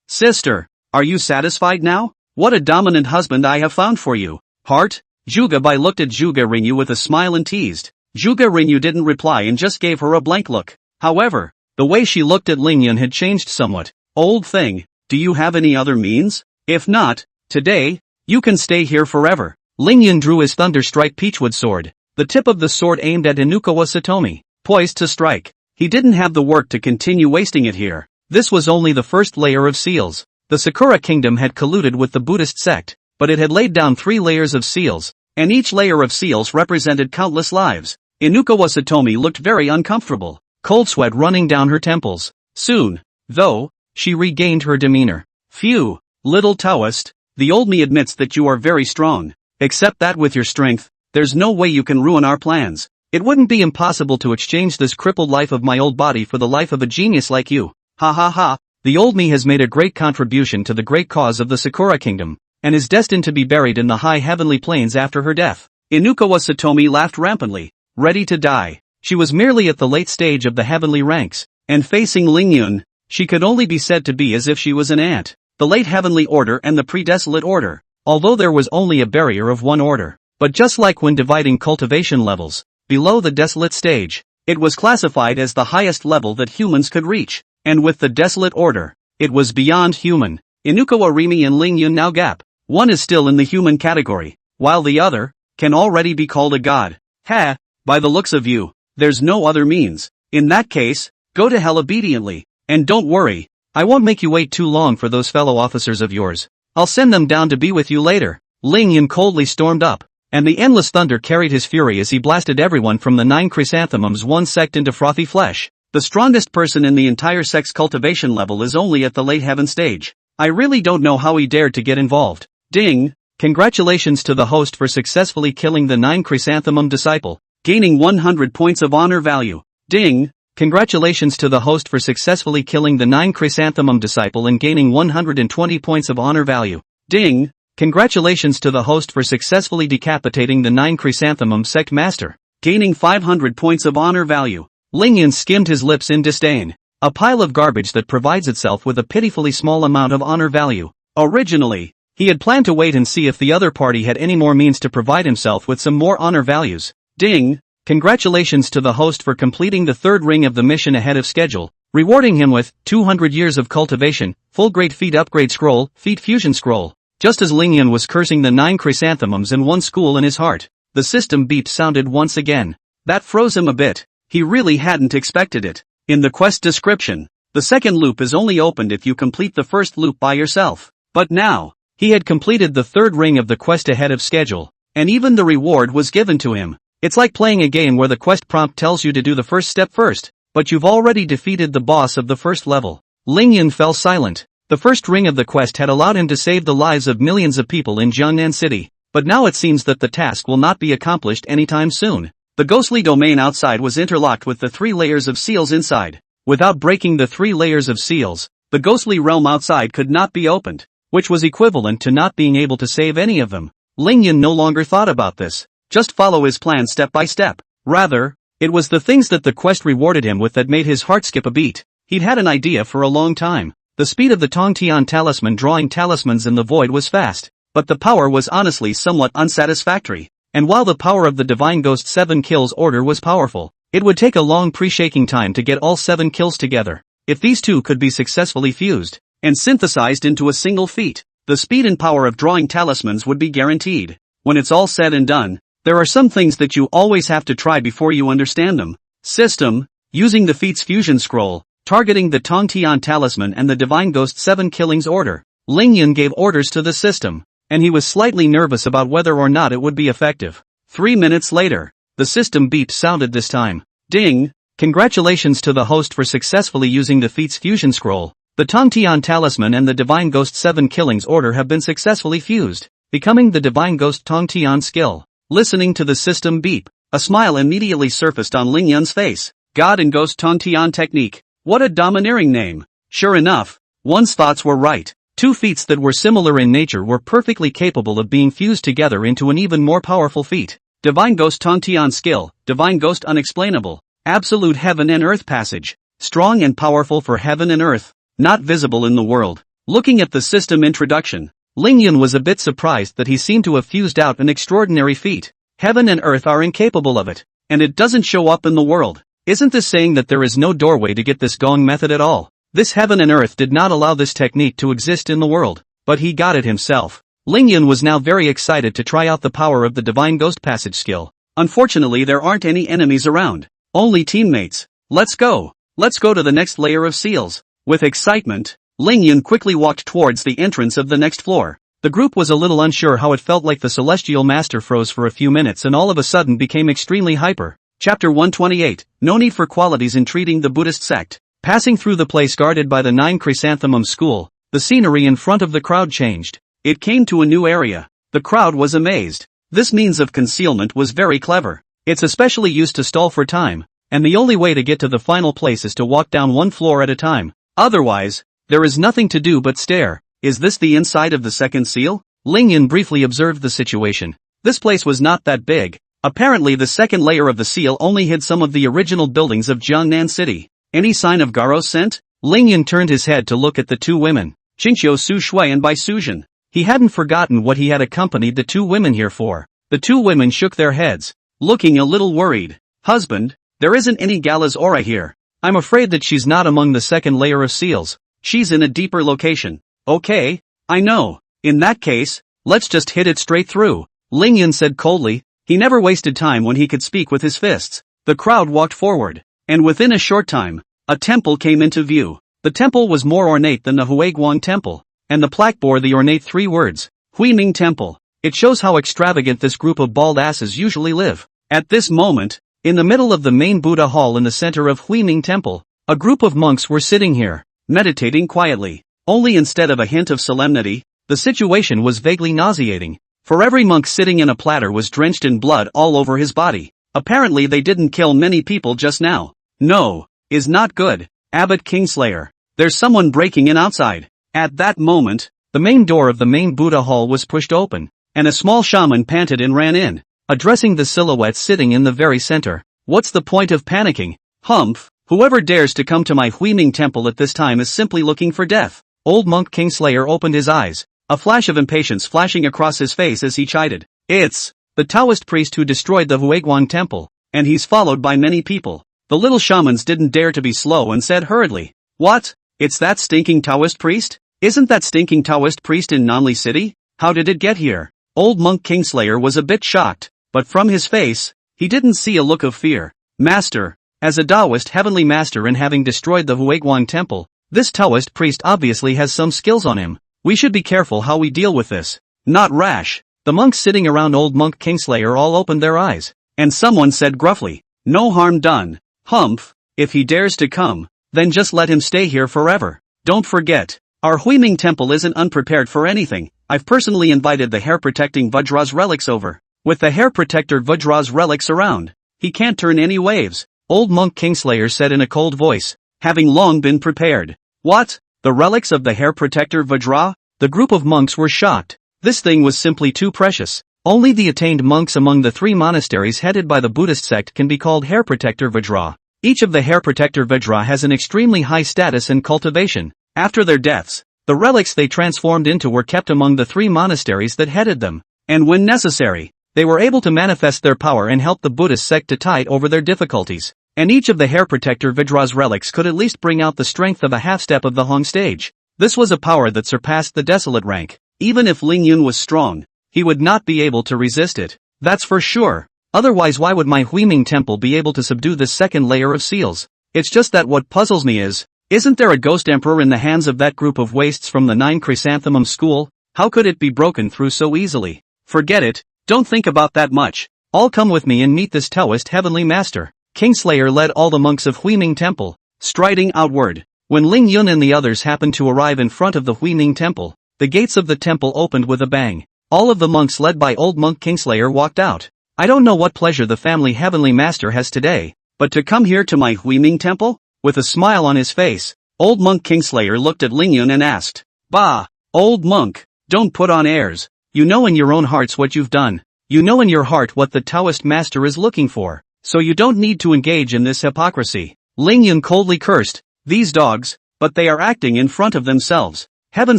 Sister, are you satisfied now? What a dominant husband I have found for you. Heart? Juga Bai looked at Juga Rinyu with a smile and teased. Juga Rinyu didn't reply and just gave her a blank look. However, the way she looked at Lingyan had changed somewhat. Old thing, do you have any other means? If not, today, you can stay here forever. Lingyan drew his Thunderstrike Peachwood sword, the tip of the sword aimed at Inukawa Satomi, poised to strike. He didn't have the work to continue wasting it here. This was only the first layer of seals. The Sakura Kingdom had colluded with the Buddhist sect, but it had laid down 3 layers of seals, and each layer of seals represented countless lives. Inukawa Satomi looked very uncomfortable, cold sweat running down her temples. Soon, though, she regained her demeanor. Phew, little Taoist, the old me admits that you are very strong. Except that with your strength, there's no way you can ruin our plans. It wouldn't be impossible to exchange this crippled life of my old body for the life of a genius like you. Ha ha ha, the old me has made a great contribution to the great cause of the Sakura Kingdom, and is destined to be buried in the high heavenly plains after her death. Inukawa Satomi laughed rampantly, ready to die. She was merely at the late stage of the heavenly ranks, and facing Lingyan, she could only be said to be as if she was an ant. The late heavenly order and the pre-desolate order, although there was only a barrier of one order. But just like when dividing cultivation levels, below the desolate stage, it was classified as the highest level that humans could reach, and with the desolate order, it was beyond human. Inukawa Rimi and Lingyan now gap. One is still in the human category, while the other can already be called a god. Ha, by the looks of you, there's no other means. In that case, go to hell obediently, and don't worry, I won't make you wait too long for those fellow officers of yours. I'll send them down to be with you later. Lingyan coldly stormed up, and the endless thunder carried his fury as he blasted everyone from the 9 Chrysanthemums one sect into frothy flesh. The strongest person in the entire sect's cultivation level is only at the late heaven stage. I really don't know how he dared to get involved. Ding! Congratulations to the host for successfully killing the 9 Chrysanthemum disciple, gaining 100 points of honor value. Ding! Congratulations to the host for successfully killing the 9 Chrysanthemum disciple and gaining 120 points of honor value. Ding! Congratulations to the host for successfully decapitating the 9 Chrysanthemum sect master, gaining 500 points of honor value. Lingyan skimmed his lips in disdain. A pile of garbage that provides itself with a pitifully small amount of honor value. Originally, he had planned to wait and see if the other party had any more means to provide himself with some more honor values. Ding! Congratulations to the host for completing the 3rd ring of the mission ahead of schedule, rewarding him with 200 years of cultivation, full great feat upgrade scroll, feat fusion scroll. Just as Lingyan was cursing the 9 chrysanthemums and one school in his heart, the system beep sounded once again. That froze him a bit. He really hadn't expected it. In the quest description, the second loop is only opened if you complete the first loop by yourself. But now, he had completed the third ring of the quest ahead of schedule, and even the reward was given to him. It's like playing a game where the quest prompt tells you to do the first step first, but you've already defeated the boss of the first level. Lingyan fell silent. The first ring of the quest had allowed him to save the lives of millions of people in Jiangnan City, but now it seems that the task will not be accomplished anytime soon. The ghostly domain outside was interlocked with the 3 layers of seals inside. Without breaking the 3 layers of seals, the ghostly realm outside could not be opened, which was equivalent to not being able to save any of them. Lingyan no longer thought about this. Just follow his plan step by step. Rather, it was the things that the quest rewarded him with that made his heart skip a beat. He'd had an idea for a long time. The speed of the Tongtian talisman drawing talismans in the void was fast, but the power was honestly somewhat unsatisfactory. And while the power of the Divine Ghost 7 kills order was powerful, it would take a long pre-shaking time to get all 7 kills together. If these two could be successfully fused and synthesized into a single feat, the speed and power of drawing talismans would be guaranteed. When it's all said and done, there are some things that you always have to try before you understand them. System, using the feat's fusion scroll, targeting the Tongtian talisman and the Divine Ghost 7 killings order. Lingyan gave orders to the system, and he was slightly nervous about whether or not it would be effective. 3 minutes later, the system beep sounded this time. Ding! Congratulations to the host for successfully using the feat's fusion scroll. The Tongtian talisman and the Divine Ghost 7 killings order have been successfully fused, becoming the Divine Ghost Tongtian skill. Listening to the system beep, a smile immediately surfaced on Lingyan's face. God and Ghost Tongtian technique. What a domineering name. Sure enough, one's thoughts were right. 2 feats that were similar in nature were perfectly capable of being fused together into an even more powerful feat. Divine Ghost Tongtian skill, Divine Ghost Unexplainable. Absolute Heaven and Earth passage. Strong and powerful for heaven and earth. Not visible in the world. Looking at the system introduction, Lingyan was a bit surprised that he seemed to have fused out an extraordinary feat. Heaven and earth are incapable of it, and it doesn't show up in the world. Isn't this saying that there is no doorway to get this gong method at all? This heaven and earth did not allow this technique to exist in the world, but he got it himself. Lingyan was now very excited to try out the power of the Divine Ghost Passage skill. Unfortunately, there aren't any enemies around. Only teammates. Let's go. Let's go to the next layer of seals. With excitement, Lingyan quickly walked towards the entrance of the next floor. The group was a little unsure how it felt like the Celestial Master froze for a few minutes and all of a sudden became extremely hyper. Chapter 128, No Need for Qualities in Treating the Buddhist Sect. Passing through the place guarded by the 9 chrysanthemum school, the scenery in front of the crowd changed. It came to a new area. The crowd was amazed. This means of concealment was very clever. It's especially used to stall for time, and the only way to get to the final place is to walk down one floor at a time. Otherwise, there is nothing to do but stare. Is this the inside of the second seal? Lingyan briefly observed the situation. This place was not that big. Apparently the second layer of the seal only hid some of the original buildings of Jiangnan City. Any sign of Garo's scent? Lingyan turned his head to look at the 2 women, Qingqiu Su Shui and Bai Suzhen. He hadn't forgotten what he had accompanied the 2 women here for. The 2 women shook their heads, looking a little worried. Husband, there isn't any Gala's aura here. I'm afraid that she's not among the second layer of seals. She's in a deeper location. Okay, I know. In that case, let's just hit it straight through, Lingyan said coldly. He never wasted time when he could speak with his fists. The crowd walked forward, and within a short time, a temple came into view. The temple was more ornate than the Huiguang temple, and the plaque bore the ornate 3 words, Huiming Temple. It shows how extravagant this group of bald asses usually live. At this moment, in the middle of the main Buddha hall in the center of Huiming Temple, a group of monks were sitting here, meditating quietly. Only instead of a hint of solemnity, the situation was vaguely nauseating. For every monk sitting in a platter was drenched in blood all over his body. Apparently they didn't kill many people just now. No, is not good. Abbot Kingslayer, there's someone breaking in outside. At that moment, the main door of the main Buddha hall was pushed open, and a small shaman panted and ran in, addressing the silhouette sitting in the very center. What's the point of panicking? Humph, whoever dares to come to my Huiming temple at this time is simply looking for death. Old monk Kingslayer opened his eyes, a flash of impatience flashing across his face as he chided. It's the Taoist priest who destroyed the Huiguang temple, and he's followed by many people. The little shamans didn't dare to be slow and said hurriedly, What? It's that stinking Taoist priest? Isn't that stinking Taoist priest in Nanli City? How did it get here? Old monk Kingslayer was a bit shocked, but from his face, he didn't see a look of fear. Master, as a Taoist heavenly master and having destroyed the Huiguan temple, this Taoist priest obviously has some skills on him. We should be careful how we deal with this. Not rash. The monks sitting around old monk Kingslayer all opened their eyes, and someone said gruffly, "No harm done. Humph, if he dares to come, then just let him stay here forever. Don't forget, our Huiming temple isn't unprepared for anything. I've personally invited the hair-protecting Vajra's relics over. With the hair protector Vajra's relics around, he can't turn any waves," old monk Kingslayer said in a cold voice, having long been prepared. What? The relics of the hair protector Vajra? The group of monks were shocked. This thing was simply too precious. Only the attained monks among the 3 monasteries headed by the Buddhist sect can be called hair protector Vajra. Each of the hair protector Vajra has an extremely high status and cultivation. After their deaths, the relics they transformed into were kept among the 3 monasteries that headed them, and when necessary, they were able to manifest their power and help the Buddhist sect to tide over their difficulties. And each of the hair protector Vajra's relics could at least bring out the strength of a half-step of the Hong stage. This was a power that surpassed the desolate rank. Even if Ling Yun was strong, he would not be able to resist it. That's for sure. Otherwise why would my Huiming temple be able to subdue this second layer of seals? It's just that what puzzles me is, isn't there a ghost emperor in the hands of that group of wastes from the 9 Chrysanthemum school? How could it be broken through so easily? Forget it, don't think about that much. All come with me and meet this Taoist heavenly master. Kingslayer led all the monks of Huiming temple, striding outward. When Ling Yun and the others happened to arrive in front of the Huiming temple, the gates of the temple opened with a bang. All of the monks led by old monk Kingslayer walked out. I don't know what pleasure the family heavenly master has today, but to come here to my Huiming temple? With a smile on his face, old monk Kingslayer looked at Ling Yun and asked, "Bah, old monk, don't put on airs. You know in your own hearts what you've done. You know in your heart what the Taoist master is looking for, so you don't need to engage in this hypocrisy." Ling Yun coldly cursed, "These dogs, but they are acting in front of themselves." Heaven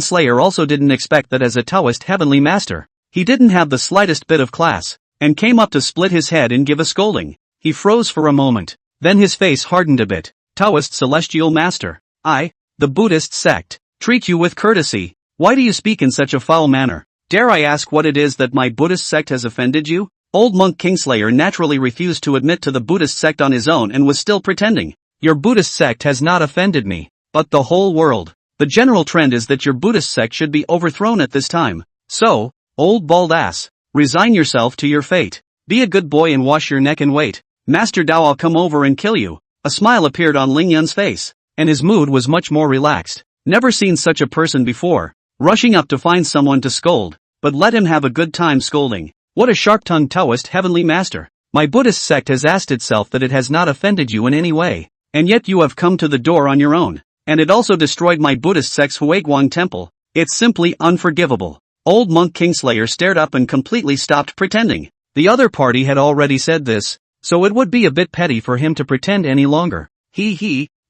Slayer also didn't expect that as a Taoist heavenly master. He didn't have the slightest bit of class, and came up to split his head and give a scolding. He froze for a moment, then his face hardened a bit. "Taoist celestial master, I, the Buddhist sect, treat you with courtesy. Why do you speak in such a foul manner? Dare I ask what it is that my Buddhist sect has offended you?" Old monk Kingslayer naturally refused to admit to the Buddhist sect on his own and was still pretending. "Your Buddhist sect has not offended me, but the whole world. The general trend is that your Buddhist sect should be overthrown at this time. So, old bald ass, resign yourself to your fate. Be a good boy and wash your neck and wait. Master Dao, I'll come over and kill you." A smile appeared on Ling Yun's face, and his mood was much more relaxed. Never seen such a person before, rushing up to find someone to scold, but let him have a good time scolding. What a sharp-tongued Taoist heavenly master. "My Buddhist sect has asked itself that it has not offended you in any way, and yet you have come to the door on your own. And it also destroyed my Buddhist sect's Huiguan temple. It's simply unforgivable." Old monk Kingslayer stared up and completely stopped pretending. The other party had already said this, so it would be a bit petty for him to pretend any longer.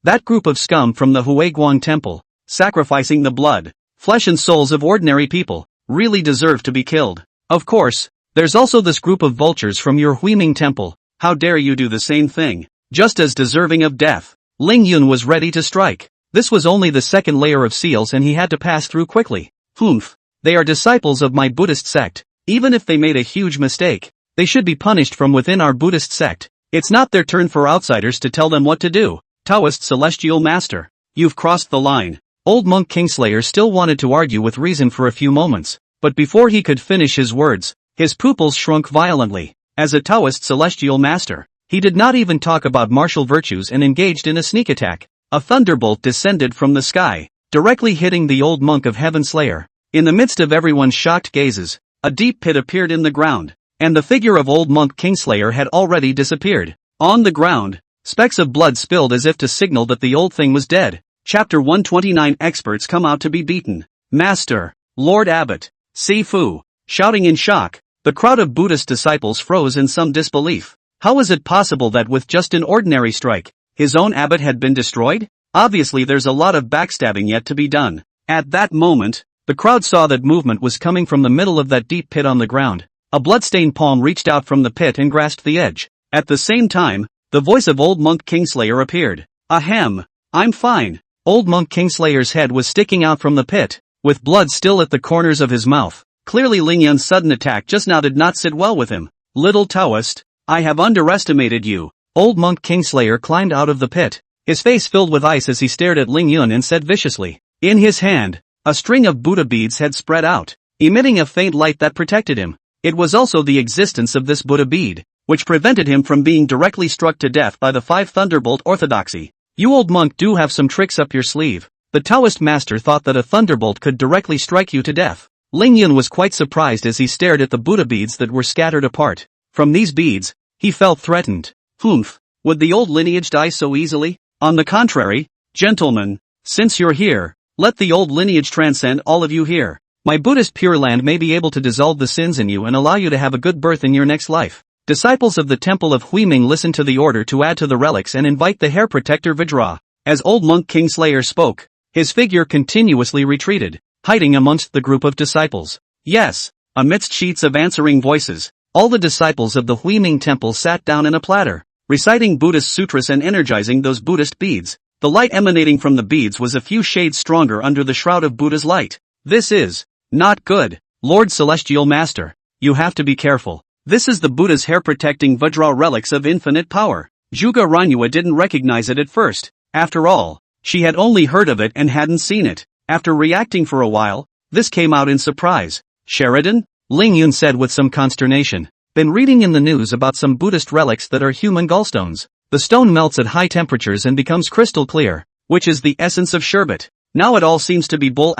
That group of scum from the Huiguan temple, sacrificing the blood, flesh and souls of ordinary people, really deserve to be killed. Of course, there's also this group of vultures from your Huiming temple. How dare you do the same thing, just as deserving of death. Ling Yun was ready to strike. This was only the second layer of seals and he had to pass through quickly. "Humph, they are disciples of my Buddhist sect. Even if they made a huge mistake, they should be punished from within our Buddhist sect. It's not their turn for outsiders to tell them what to do. Taoist celestial master, you've crossed the line." Old monk Kingslayer still wanted to argue with reason for a few moments, but before he could finish his words, his pupils shrunk violently. As a Taoist celestial master, he did not even talk about martial virtues and engaged in a sneak attack. A thunderbolt descended from the sky, directly hitting the old monk of Heaven Slayer. In the midst of everyone's shocked gazes, a deep pit appeared in the ground, and the figure of old monk Kingslayer had already disappeared. On the ground, specks of blood spilled as if to signal that the old thing was dead. Chapter 129. Experts come out to be beaten. Master, Lord Abbot, Sifu, shouting in shock, the crowd of Buddhist disciples froze in some disbelief. How was it possible that with just an ordinary strike, his own abbot had been destroyed? Obviously there's a lot of backstabbing yet to be done. At that moment, the crowd saw that movement was coming from the middle of that deep pit on the ground. A bloodstained palm reached out from the pit and grasped the edge. At the same time, the voice of old monk Kingslayer appeared. "Ahem, I'm fine." Old monk Kingslayer's head was sticking out from the pit, with blood still at the corners of his mouth. Clearly Lingyun's sudden attack just now did not sit well with him. Little Taoist, I have underestimated you. Old monk Kingslayer climbed out of the pit, his face filled with ice as he stared at Lingyun and said viciously. In his hand, a string of Buddha beads had spread out, emitting a faint light that protected him. It was also the existence of this Buddha bead, which prevented him from being directly struck to death by the 5 Thunderbolt orthodoxy. You old monk do have some tricks up your sleeve. The Taoist master thought that a thunderbolt could directly strike you to death. Lingyun was quite surprised as he stared at the Buddha beads that were scattered apart. From these beads, he felt threatened. Humph, would the old lineage die so easily? On the contrary, gentlemen, since you're here, let the old lineage transcend all of you here. My Buddhist Pure Land may be able to dissolve the sins in you and allow you to have a good birth in your next life. Disciples of the Temple of Huiming listen to the order to add to the relics and invite the hair protector Vajra. As old monk Kingslayer spoke, his figure continuously retreated, hiding amongst the group of disciples. Yes, amidst sheets of answering voices, all the disciples of the Huiming temple sat down in a platter, reciting Buddhist sutras and energizing those Buddhist beads. The light emanating from the beads was a few shades stronger under the shroud of Buddha's light. This is not good. Lord Celestial Master, you have to be careful. This is the Buddha's hair-protecting Vajra relics of infinite power. Juga Ranyua didn't recognize it at first. After all, she had only heard of it and hadn't seen it. After reacting for a while, this came out in surprise. Sheridan? Lingyun said with some consternation. Been reading in the news about some Buddhist relics that are human gallstones. The stone melts at high temperatures and becomes crystal clear, which is the essence of sherbet. Now it all seems to be bull *******.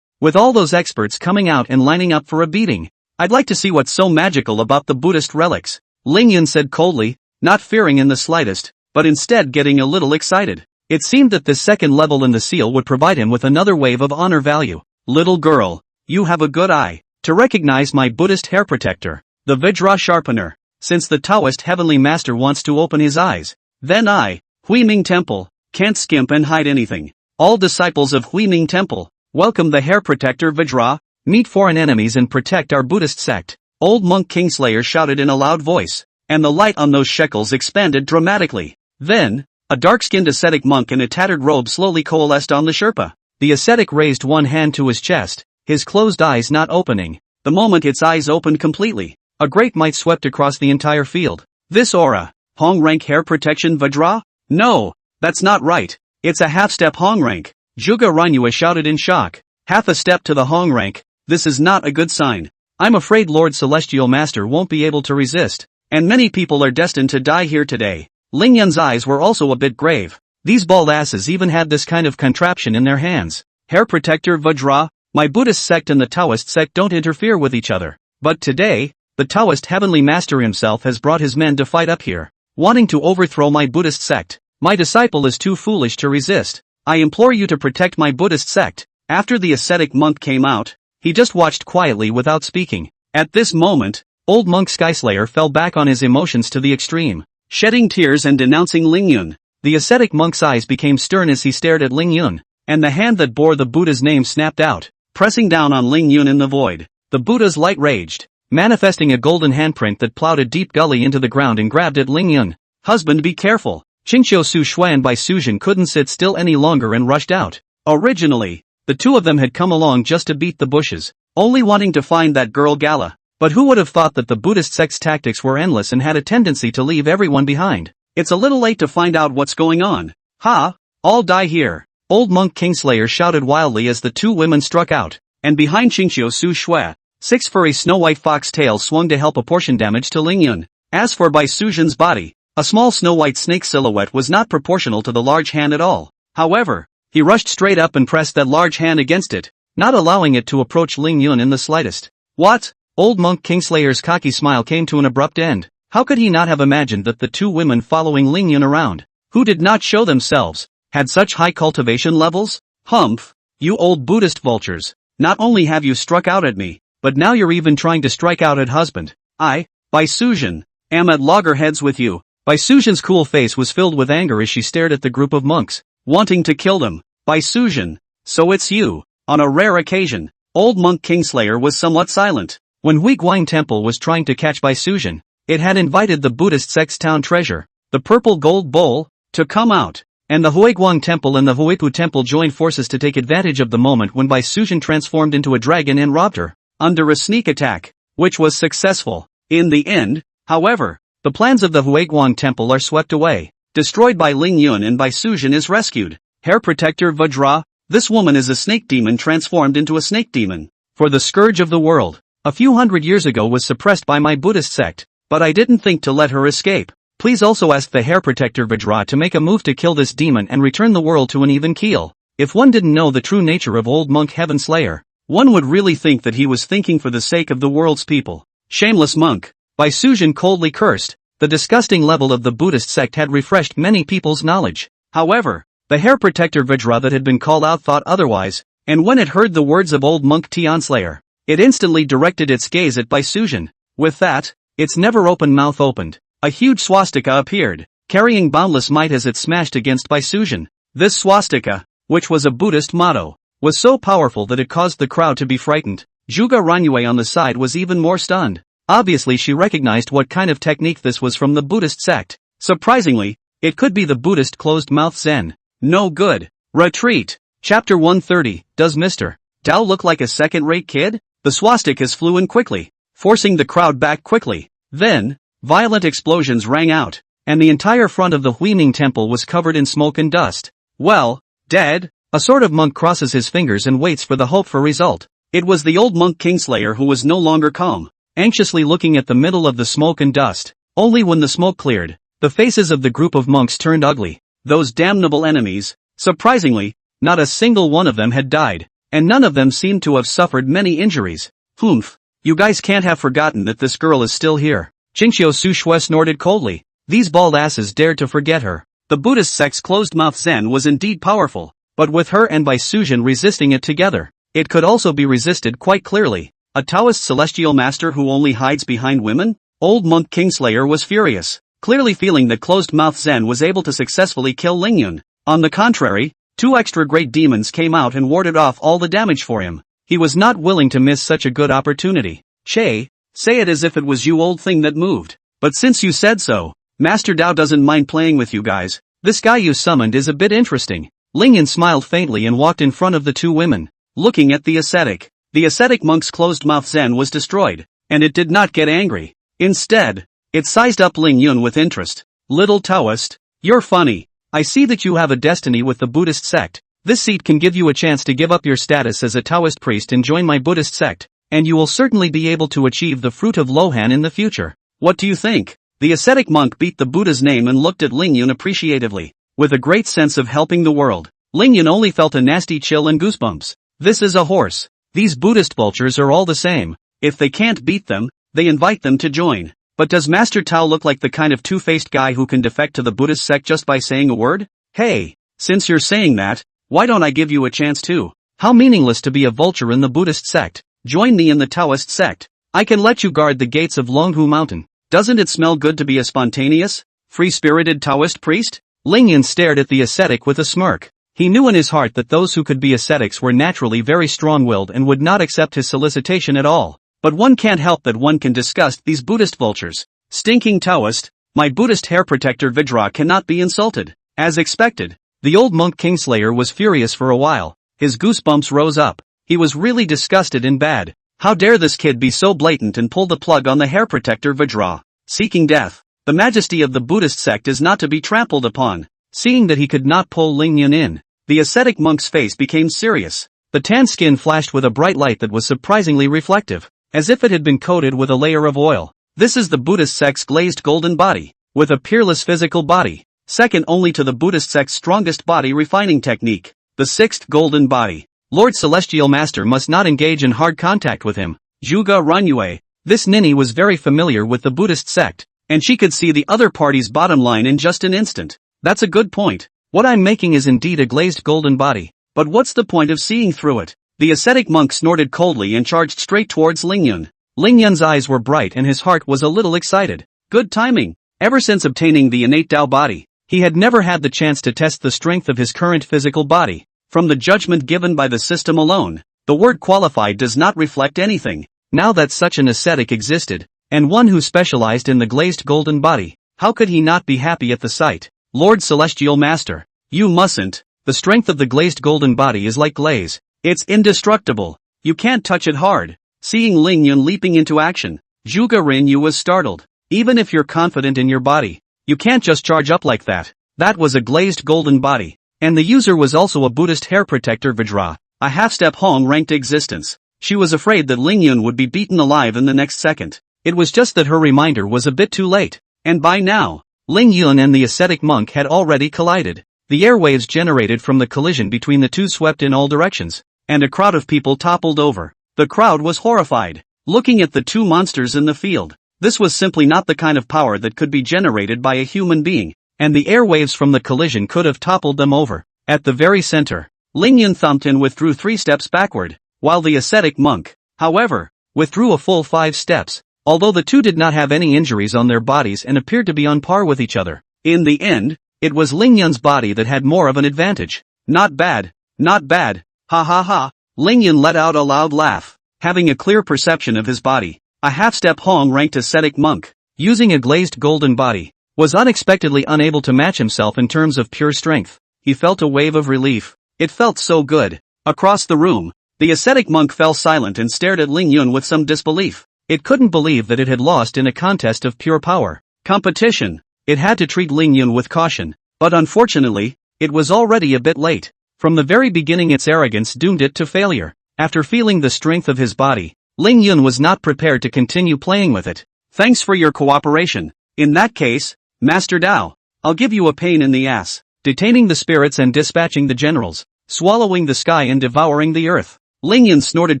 With all those experts coming out and lining up for a beating, I'd like to see what's so magical about the Buddhist relics. Lingyun said coldly, not fearing in the slightest, but instead getting a little excited. It seemed that this second level in the seal would provide him with another wave of honor value. Little girl, you have a good eye to recognize my Buddhist hair protector, the Vajra sharpener. Since the Taoist heavenly master wants to open his eyes, then I, Huiming Temple, can't skimp and hide anything. All disciples of Huiming Temple, welcome the hair protector Vajra, meet foreign enemies and protect our Buddhist sect. Old monk Kingslayer shouted in a loud voice, and the light on those shekels expanded dramatically. Then, a dark-skinned ascetic monk in a tattered robe slowly coalesced on the Sherpa. The ascetic raised one hand to his chest, his closed eyes not opening. The moment its eyes opened completely, a great might swept across the entire field. This aura, Hong rank hair protection Vajra? No, that's not right. It's a half-step Hong rank. Juga Ranyua shouted in shock. Half a step to the Hong rank, this is not a good sign. I'm afraid Lord Celestial Master won't be able to resist, and many people are destined to die here today. Lingyun's eyes were also a bit grave. These bald asses even had this kind of contraption in their hands. Hair protector Vajra, my Buddhist sect and the Taoist sect don't interfere with each other. But today, the Taoist heavenly master himself has brought his men to fight up here, wanting to overthrow my Buddhist sect. My disciple is too foolish to resist. I implore you to protect my Buddhist sect. After the ascetic monk came out, he just watched quietly without speaking. At this moment, old monk Skyslayer fell back on his emotions to the extreme, shedding tears and denouncing Lingyun. The ascetic monk's eyes became stern as he stared at Lingyun, and the hand that bore the Buddha's name snapped out, pressing down on Lingyun in the void. The Buddha's light raged, manifesting a golden handprint that plowed a deep gully into the ground and grabbed at Lingyun. Husband, be careful. Qingqiu Su Xuan Bai Suzhen couldn't sit still any longer and rushed out. Originally, the two of them had come along just to beat the bushes, only wanting to find that girl Gala. But who would have thought that the Buddhist sect's tactics were endless and had a tendency to leave everyone behind? It's a little late to find out what's going on. Ha! All die here. Old monk Kingslayer shouted wildly as the two women struck out, and behind Qingqiu Su Xue, 6 furry snow-white fox tails swung to help apportion damage to Lingyun. As for Bai Suzhen's body, a small snow-white snake silhouette was not proportional to the large hand at all. However, he rushed straight up and pressed that large hand against it, not allowing it to approach Lingyun in the slightest. What? Old monk Kingslayer's cocky smile came to an abrupt end. How could he not have imagined that the two women following Lingyun around, who did not show themselves, had such high cultivation levels? Humph! You old Buddhist vultures, not only have you struck out at me, but now you're even trying to strike out at husband. I, Bai Suzhen, am at loggerheads with you. Bai Suzhen's cool face was filled with anger as she stared at the group of monks, wanting to kill them. Bai Suzhen, so it's you. On a rare occasion, old monk Kingslayer was somewhat silent. When Huiguang Temple was trying to catch Bai Suzhen, it had invited the Buddhist sect's town treasure, the purple gold bowl, to come out. and the Huiguang Temple and the Huipu Temple joined forces to take advantage of the moment when Bai Suzhen transformed into a dragon and robbed her, under a sneak attack, which was successful. In the end, however, the plans of the Huiguang Temple are swept away, destroyed by Ling Yun, and Bai Suzhen is rescued. Hair Protector Vajra. This woman is a snake demon transformed into a snake demon. For the scourge of the world, a few hundred years ago was suppressed by my Buddhist sect, but I didn't think to let her escape. Please also ask the Hair Protector Vajra to make a move to kill this demon and return the world to an even keel. If one didn't know the true nature of old monk Heaven Slayer, one would really think that he was thinking for the sake of the world's people. Shameless monk. Bai Suzhen coldly cursed. The disgusting level of the Buddhist sect had refreshed many people's knowledge. However, the Hair Protector Vajra that had been called out thought otherwise, and when it heard the words of old monk Tian Slayer, it instantly directed its gaze at Bai Suzhen. With that, its never-open mouth opened. A huge swastika appeared, carrying boundless might as it smashed against Bai Suzhen. This swastika, which was a Buddhist motto, was so powerful that it caused the crowd to be frightened. Zhuge Ranyue on the side was even more stunned. Obviously she recognized what kind of technique this was from the Buddhist sect. Surprisingly, it could be the Buddhist closed-mouth Zen. No good. Retreat. Chapter 130. Does Mr. Tao look like a second-rate kid? The swastikas flew in quickly, forcing the crowd back quickly. Then, violent explosions rang out, and the entire front of the Huiming Temple was covered in smoke and dust. Well, dead? A sort of monk crosses his fingers and waits for the hope for result. It was the old monk Kingslayer who was no longer calm, anxiously looking at the middle of the smoke and dust. Only when the smoke cleared, the faces of the group of monks turned ugly. Those damnable enemies. Surprisingly, not a single one of them had died, and none of them seemed to have suffered many injuries. Humph. You guys can't have forgotten that this girl is still here. Qingxiu Su Shui snorted coldly. These bald asses dared to forget her. The Buddhist sect's closed-mouth Zen was indeed powerful, but with her and Bai Suzhen resisting it together, it could also be resisted quite clearly. A Taoist celestial master who only hides behind women? Old monk Kingslayer was furious, clearly feeling that closed-mouth Zen was able to successfully kill Ling Yun. On the contrary, two extra great demons came out and warded off all the damage for him. He was not willing to miss such a good opportunity. Che, say it as if it was you, old thing, that moved. But since you said so, Master Dao doesn't mind playing with you guys. This guy you summoned is a bit interesting. Ling Yun smiled faintly and walked in front of the two women, looking at the ascetic. The ascetic monk's closed-mouth Zen was destroyed, and it did not get angry. Instead, it sized up Ling Yun with interest. Little Taoist, you're funny. I see that you have a destiny with the Buddhist sect. This seat can give you a chance to give up your status as a Taoist priest and join my Buddhist sect, and you will certainly be able to achieve the fruit of Lohan in the future. What do you think? The ascetic monk beat the Buddha's name and looked at Ling Yun appreciatively, with a great sense of helping the world. Ling Yun only felt a nasty chill and goosebumps. This is a horse. These Buddhist vultures are all the same. If they can't beat them, they invite them to join. But does Master Tao look like the kind of two-faced guy who can defect to the Buddhist sect just by saying a word? Hey, since you're saying that, why don't I give you a chance too? How meaningless to be a vulture in the Buddhist sect. Join me in the Taoist sect. I can let you guard the gates of Longhu Mountain. Doesn't it smell good to be a spontaneous, free-spirited Taoist priest? Ling Yun stared at the ascetic with a smirk. He knew in his heart that those who could be ascetics were naturally very strong-willed and would not accept his solicitation at all. But one can't help that one can disgust these Buddhist vultures. Stinking Taoist, my Buddhist hair protector Vajra cannot be insulted. As expected, the old monk Kingslayer was furious for a while. His goosebumps rose up. He was really disgusted and bad. How dare this kid be so blatant and pull the plug on the hair protector Vajra? Seeking death. The majesty of the Buddhist sect is not to be trampled upon. Seeing that he could not pull Ling Yun in, the ascetic monk's face became serious. The tan skin flashed with a bright light that was surprisingly reflective, as if it had been coated with a layer of oil. This is the Buddhist sect's glazed golden body, with a peerless physical body, second only to the Buddhist sect's strongest body refining technique, the sixth golden body. Lord Celestial Master must not engage in hard contact with him. Zhuge Ranyue. This ninny was very familiar with the Buddhist sect, and she could see the other party's bottom line in just an instant. That's a good point. What I'm making is indeed a glazed golden body, but what's the point of seeing through it? The ascetic monk snorted coldly and charged straight towards Ling Yun. Ling Yun's eyes were bright and his heart was a little excited. Good timing. Ever since obtaining the innate Tao body, he had never had the chance to test the strength of his current physical body. From the judgment given by the system alone, the word qualified does not reflect anything. Now that such an ascetic existed, and one who specialized in the glazed golden body, how could he not be happy at the sight? Lord Celestial Master, You mustn't. The strength of the glazed golden body is like glaze. It's indestructible. You can't touch it hard. Seeing Ling Yun leaping into action, Zhuge Rinyu was startled. Even if you're confident in your body, you can't just charge up like that. That was a glazed golden body. And the user was also a Buddhist hair protector Vajra, a half-step Hong-ranked existence. She was afraid that Ling Yun would be beaten alive in the next second. It was just that her reminder was a bit too late. And by now, Ling Yun and the ascetic monk had already collided. The airwaves generated from the collision between the two swept in all directions, and a crowd of people toppled over. The crowd was horrified, looking at the two monsters in the field. This was simply not the kind of power that could be generated by a human being, and the airwaves from the collision could have toppled them over. At the very center, Ling Yun thumped and withdrew 3 steps backward, while the ascetic monk, however, withdrew a full 5 steps, although the two did not have any injuries on their bodies and appeared to be on par with each other. In the end, it was Ling Yun's body that had more of an advantage. Not bad, not bad, ha ha ha. Ling Yun let out a loud laugh, having a clear perception of his body. A half-step Hong-ranked ascetic monk, using a glazed golden body, was unexpectedly unable to match himself in terms of pure strength. He felt a wave of relief. It felt so good. Across the room, the ascetic monk fell silent and stared at Ling Yun with some disbelief. It couldn't believe that it had lost in a contest of pure power. Competition. It had to treat Ling Yun with caution, but unfortunately, it was already a bit late. From the very beginning its arrogance doomed it to failure. After feeling the strength of his body, Ling Yun was not prepared to continue playing with it. Thanks for your cooperation. In that case, Master Dao, I'll give you a pain in the ass. Detaining the spirits and dispatching the generals, swallowing the sky and devouring the earth. Ling Yun snorted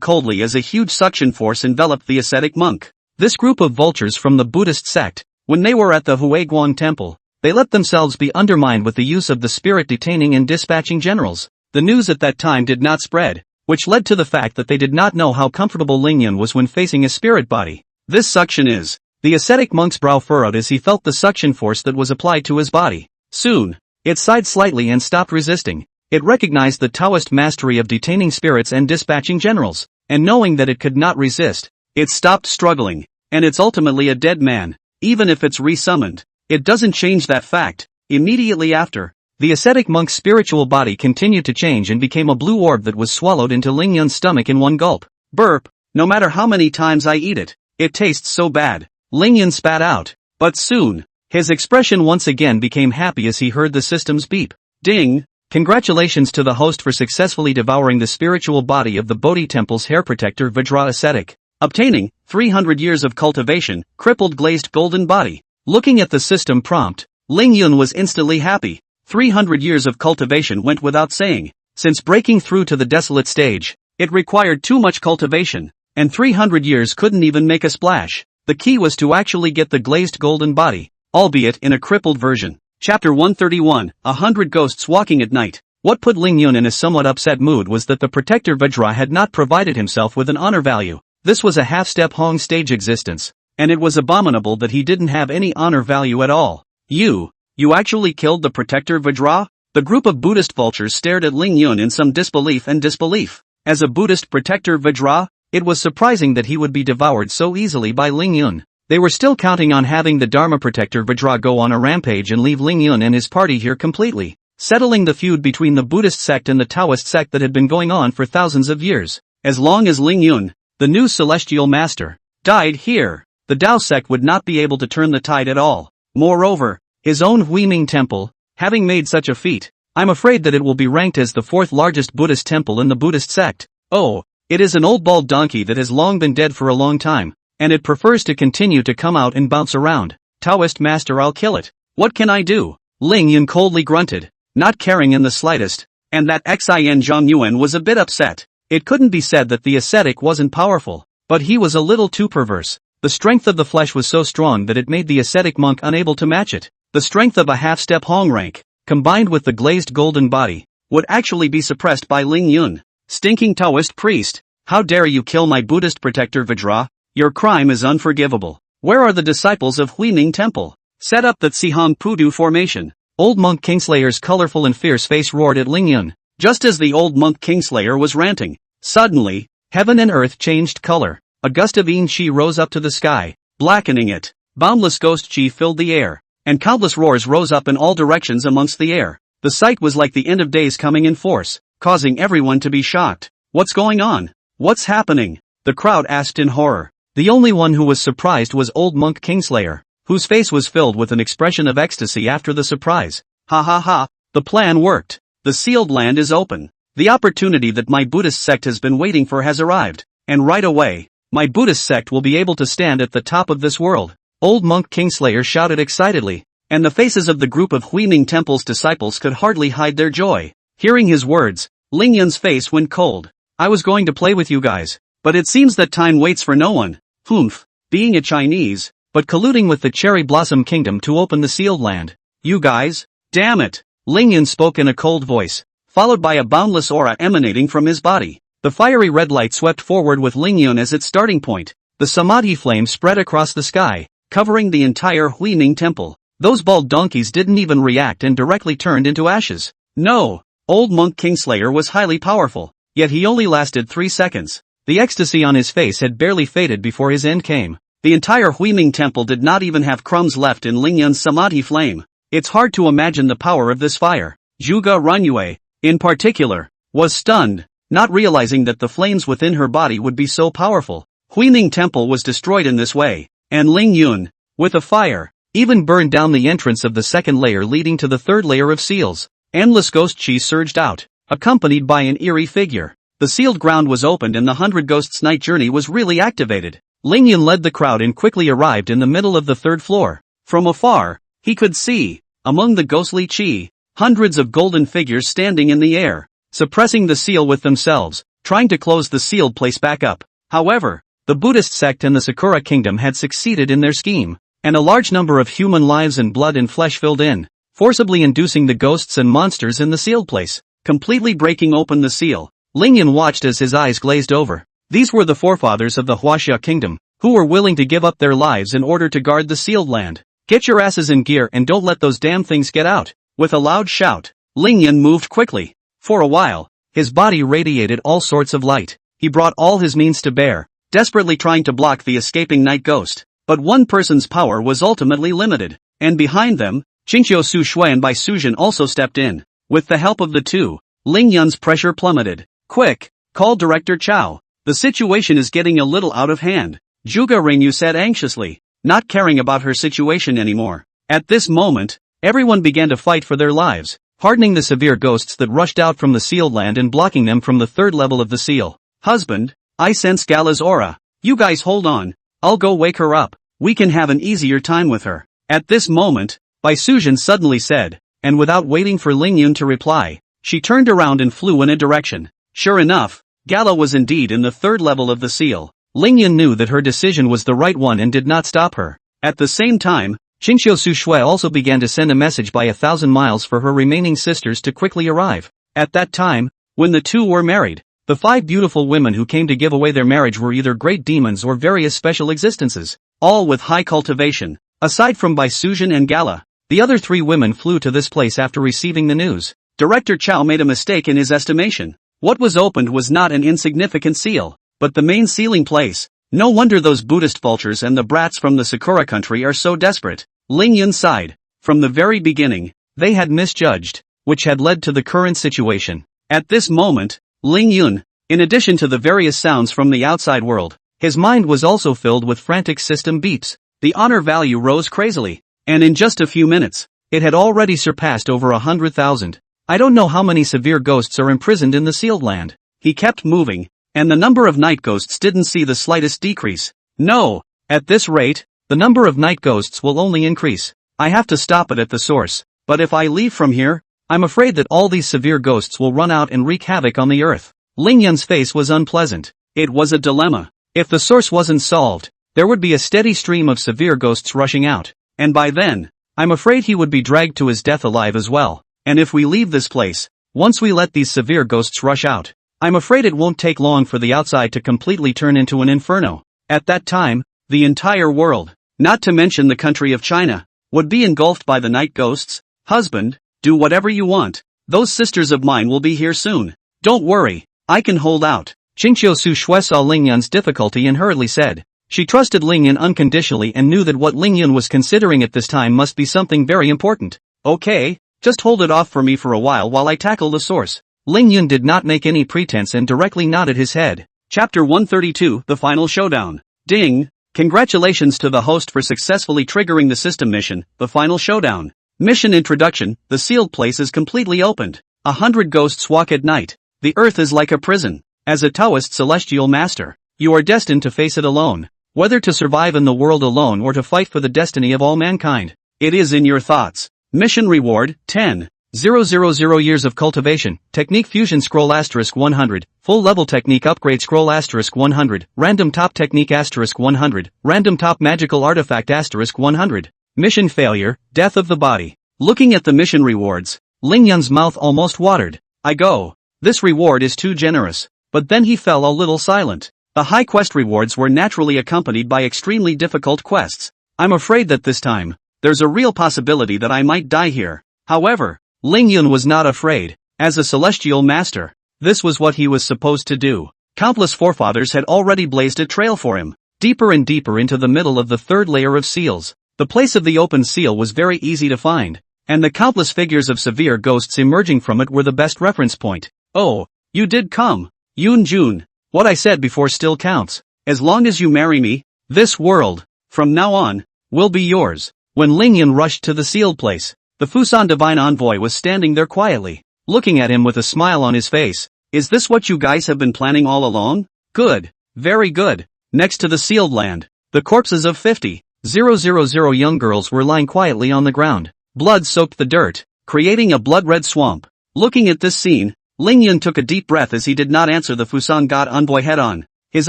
coldly as a huge suction force enveloped the ascetic monk. This group of vultures from the Buddhist sect, when they were at the Huiguan temple, they let themselves be undermined with the use of the spirit detaining and dispatching generals. The news at that time did not spread, which led to the fact that they did not know how comfortable Ling Yun was when facing a spirit body. This suction is. The ascetic monk's brow furrowed as he felt the suction force that was applied to his body. Soon, it sighed slightly and stopped resisting. It recognized the Taoist mastery of detaining spirits and dispatching generals, and knowing that it could not resist, it stopped struggling, and it's ultimately a dead man. Even if it's resummoned, it doesn't change that fact. Immediately after, the ascetic monk's spiritual body continued to change and became a blue orb that was swallowed into Ling Yun's stomach in one gulp. Burp, no matter how many times I eat it, it tastes so bad. Ling Yun spat out. But soon, his expression once again became happy as he heard the system's beep. Ding! Congratulations to the host for successfully devouring the spiritual body of the Bodhi Temple's hair protector Vajra ascetic, obtaining 300 years of cultivation, crippled glazed golden body. Looking at the system prompt, Ling Yun was instantly happy. 300 years of cultivation went without saying. Since breaking through to the desolate stage, it required too much cultivation, and 300 years couldn't even make a splash. The key was to actually get the glazed golden body, albeit in a crippled version. Chapter 131, 100 Ghosts Walking at Night. What put Ling Yun in a somewhat upset mood was that the protector Vajra had not provided himself with an honor value. This was a half-step Hong stage existence, and it was abominable that he didn't have any honor value at all. You actually killed the protector Vajra? The group of Buddhist vultures stared at Ling Yun in some disbelief. As a Buddhist protector Vajra, it was surprising that he would be devoured so easily by Ling Yun. They were still counting on having the Dharma protector Vajra go on a rampage and leave Ling Yun and his party here completely, settling the feud between the Buddhist sect and the Taoist sect that had been going on for thousands of years. As long as Ling Yun, the new celestial master, died here, the Tao sect would not be able to turn the tide at all. Moreover, his own Huiming temple, having made such a feat, I'm afraid that it will be ranked as the 4th largest Buddhist temple in the Buddhist sect. Oh, it is an old bald donkey that has long been dead for a long time, and it prefers to continue to come out and bounce around. Taoist master, I'll kill it. What can I do? Ling Yun coldly grunted, not caring in the slightest, and that Xin Zhang Yuan was a bit upset. It couldn't be said that the ascetic wasn't powerful, but he was a little too perverse. The strength of the flesh was so strong that it made the ascetic monk unable to match it. The strength of a half-step Hong rank, combined with the glazed golden body, would actually be suppressed by Ling Yun. Stinking Taoist priest, how dare you kill my Buddhist protector Vajra? Your crime is unforgivable. Where are the disciples of Huiming Temple? Set up that Sihong Pudu formation. Old monk Kingslayer's colorful and fierce face roared at Ling Yun. Just as the old monk Kingslayer was ranting, suddenly, heaven and earth changed color. A gust of Yin Qi rose up to the sky, blackening it. Boundless ghost Qi filled the air, and countless roars rose up in all directions amongst the air. The sight was like the end of days coming in force, causing everyone to be shocked. What's going on? What's happening? The crowd asked in horror. The only one who was surprised was old monk Kingslayer, whose face was filled with an expression of ecstasy after the surprise. Ha ha ha, the plan worked. The sealed land is open. The opportunity that my Buddhist sect has been waiting for has arrived, and right away, my Buddhist sect will be able to stand at the top of this world. Old monk Kingslayer shouted excitedly, and the faces of the group of Huiming Temple's disciples could hardly hide their joy. Hearing his words, Ling Yun's face went cold. I was going to play with you guys, but it seems that time waits for no one. Humph, being a Chinese, but colluding with the Cherry Blossom Kingdom to open the sealed land. You guys? Damn it! Ling Yun spoke in a cold voice, followed by a boundless aura emanating from his body. The fiery red light swept forward with Ling Yun as its starting point. The samadhi flame spread across the sky, covering the entire Huiming Temple. Those bald donkeys didn't even react and directly turned into ashes. No! Old monk Kingslayer was highly powerful, yet he only lasted 3 seconds. The ecstasy on his face had barely faded before his end came. The entire Huiming Temple did not even have crumbs left in Ling Yun's samadhi flame. It's hard to imagine the power of this fire. Zhuge Runyue, in particular, was stunned, not realizing that the flames within her body would be so powerful. Huiming Temple was destroyed in this way, and Ling Yun, with a fire, even burned down the entrance of the second layer leading to the third layer of seals. Endless ghost chi surged out, accompanied by an eerie figure. The sealed ground was opened and the 100 Ghosts night journey was really activated. Ling Yun led the crowd and quickly arrived in the middle of the third floor. From afar, he could see, among the ghostly chi, hundreds of golden figures standing in the air, suppressing the seal with themselves, trying to close the sealed place back up. However, the Buddhist sect and the Sakura Kingdom had succeeded in their scheme, and a large number of human lives and blood and flesh filled in, forcibly inducing the ghosts and monsters in the sealed place, completely breaking open the seal. Ling Yun watched as his eyes glazed over. These were the forefathers of the Huaxia Kingdom, who were willing to give up their lives in order to guard the sealed land. Get your asses in gear and don't let those damn things get out. With a loud shout, Ling Yun moved quickly. For a while, his body radiated all sorts of light. He brought all his means to bear, desperately trying to block the escaping night ghost. But one person's power was ultimately limited, and behind them, Qingqiu Su Shui and Bai Suzhen also stepped in. With the help of the two, Ling Yun's pressure plummeted. Quick, call Director Chao. The situation is getting a little out of hand, Zhuge Renyu said anxiously, not caring about her situation anymore. At this moment, everyone began to fight for their lives, hardening the severe ghosts that rushed out from the sealed land and blocking them from the third level of the seal. Husband, I sense Gala's aura. You guys hold on, I'll go wake her up. We can have an easier time with her. At this moment, Bai Suzhen suddenly said, and without waiting for Ling Yun to reply, she turned around and flew in a direction. Sure enough, Gala was indeed in the third level of the seal. Ling Yun knew that her decision was the right one and did not stop her. At the same time, Qingqiu Su Shui also began to send a message by 1,000 miles for her remaining sisters to quickly arrive. At that time, when the two were married, the 5 beautiful women who came to give away their marriage were either great demons or various special existences, all with high cultivation. Aside from Bai Suzhen and Gala, the other 3 women flew to this place after receiving the news. Director Chao made a mistake in his estimation. What was opened was not an insignificant seal, but the main sealing place. No wonder those Buddhist vultures and the brats from the Sakura country are so desperate. Ling Yun sighed. From the very beginning, they had misjudged, which had led to the current situation. At this moment, Ling Yun, in addition to the various sounds from the outside world, his mind was also filled with frantic system beeps. The honor value rose crazily, and in just a few minutes, it had already surpassed over 100,000. I don't know how many severe ghosts are imprisoned in the sealed land. He kept moving, and the number of night ghosts didn't see the slightest decrease. No, at this rate, the number of night ghosts will only increase. I have to stop it at the source, but if I leave from here, I'm afraid that all these severe ghosts will run out and wreak havoc on the earth. Ling Yun's face was unpleasant. It was a dilemma. If the source wasn't solved, there would be a steady stream of severe ghosts rushing out, and by then, I'm afraid he would be dragged to his death alive as well. And if we leave this place, once we let these severe ghosts rush out, I'm afraid it won't take long for the outside to completely turn into an inferno. At that time, the entire world, not to mention the country of China, would be engulfed by the night ghosts. Husband, do whatever you want. Those sisters of mine will be here soon. Don't worry, I can hold out. Qingqiu Su Shui saw Ling Yun's difficulty and hurriedly said. She trusted Ling Yun unconditionally and knew that what Ling Yun was considering at this time must be something very important. Okay, Just hold it off for me for a while I tackle the source. Ling Yun did not make any pretense and directly nodded his head. Chapter 132, The Final Showdown. Ding! Congratulations to the host for successfully triggering the system mission, The Final Showdown. Mission Introduction, the sealed place is completely opened. 100 ghosts walk at night. The earth is like a prison. As a Taoist celestial master, you are destined to face it alone. Whether to survive in the world alone or to fight for the destiny of all mankind. It is in your thoughts. Mission Reward, 10,000 years of cultivation, Technique Fusion Scroll * 100, Full Level Technique Upgrade Scroll * 100, Random Top Technique * 100, Random Top Magical Artifact * 100. Mission Failure, Death of the Body. Looking at the mission rewards, Ling Yun's mouth almost watered. I go. This reward is too generous. But then he fell a little silent. The high quest rewards were naturally accompanied by extremely difficult quests. I'm afraid that this time, there's a real possibility that I might die here. However, Ling Yun was not afraid. As a celestial master, this was what he was supposed to do. Countless forefathers had already blazed a trail for him, deeper and deeper into the middle of the third layer of seals. The place of the open seal was very easy to find, and the countless figures of severe ghosts emerging from it were the best reference point. Oh, you did come, Yoon Jun. What I said before still counts. As long as you marry me, this world, from now on, will be yours. When Ling Yun rushed to the sealed place, the Fusan Divine Envoy was standing there quietly, looking at him with a smile on his face. Is this what you guys have been planning all along? Good. Very good. Next to the sealed land, the corpses of 50,000 young girls were lying quietly on the ground. Blood soaked the dirt, creating a blood-red swamp. Looking at this scene, Ling Yun took a deep breath as he did not answer the Fusan God Envoy head-on, his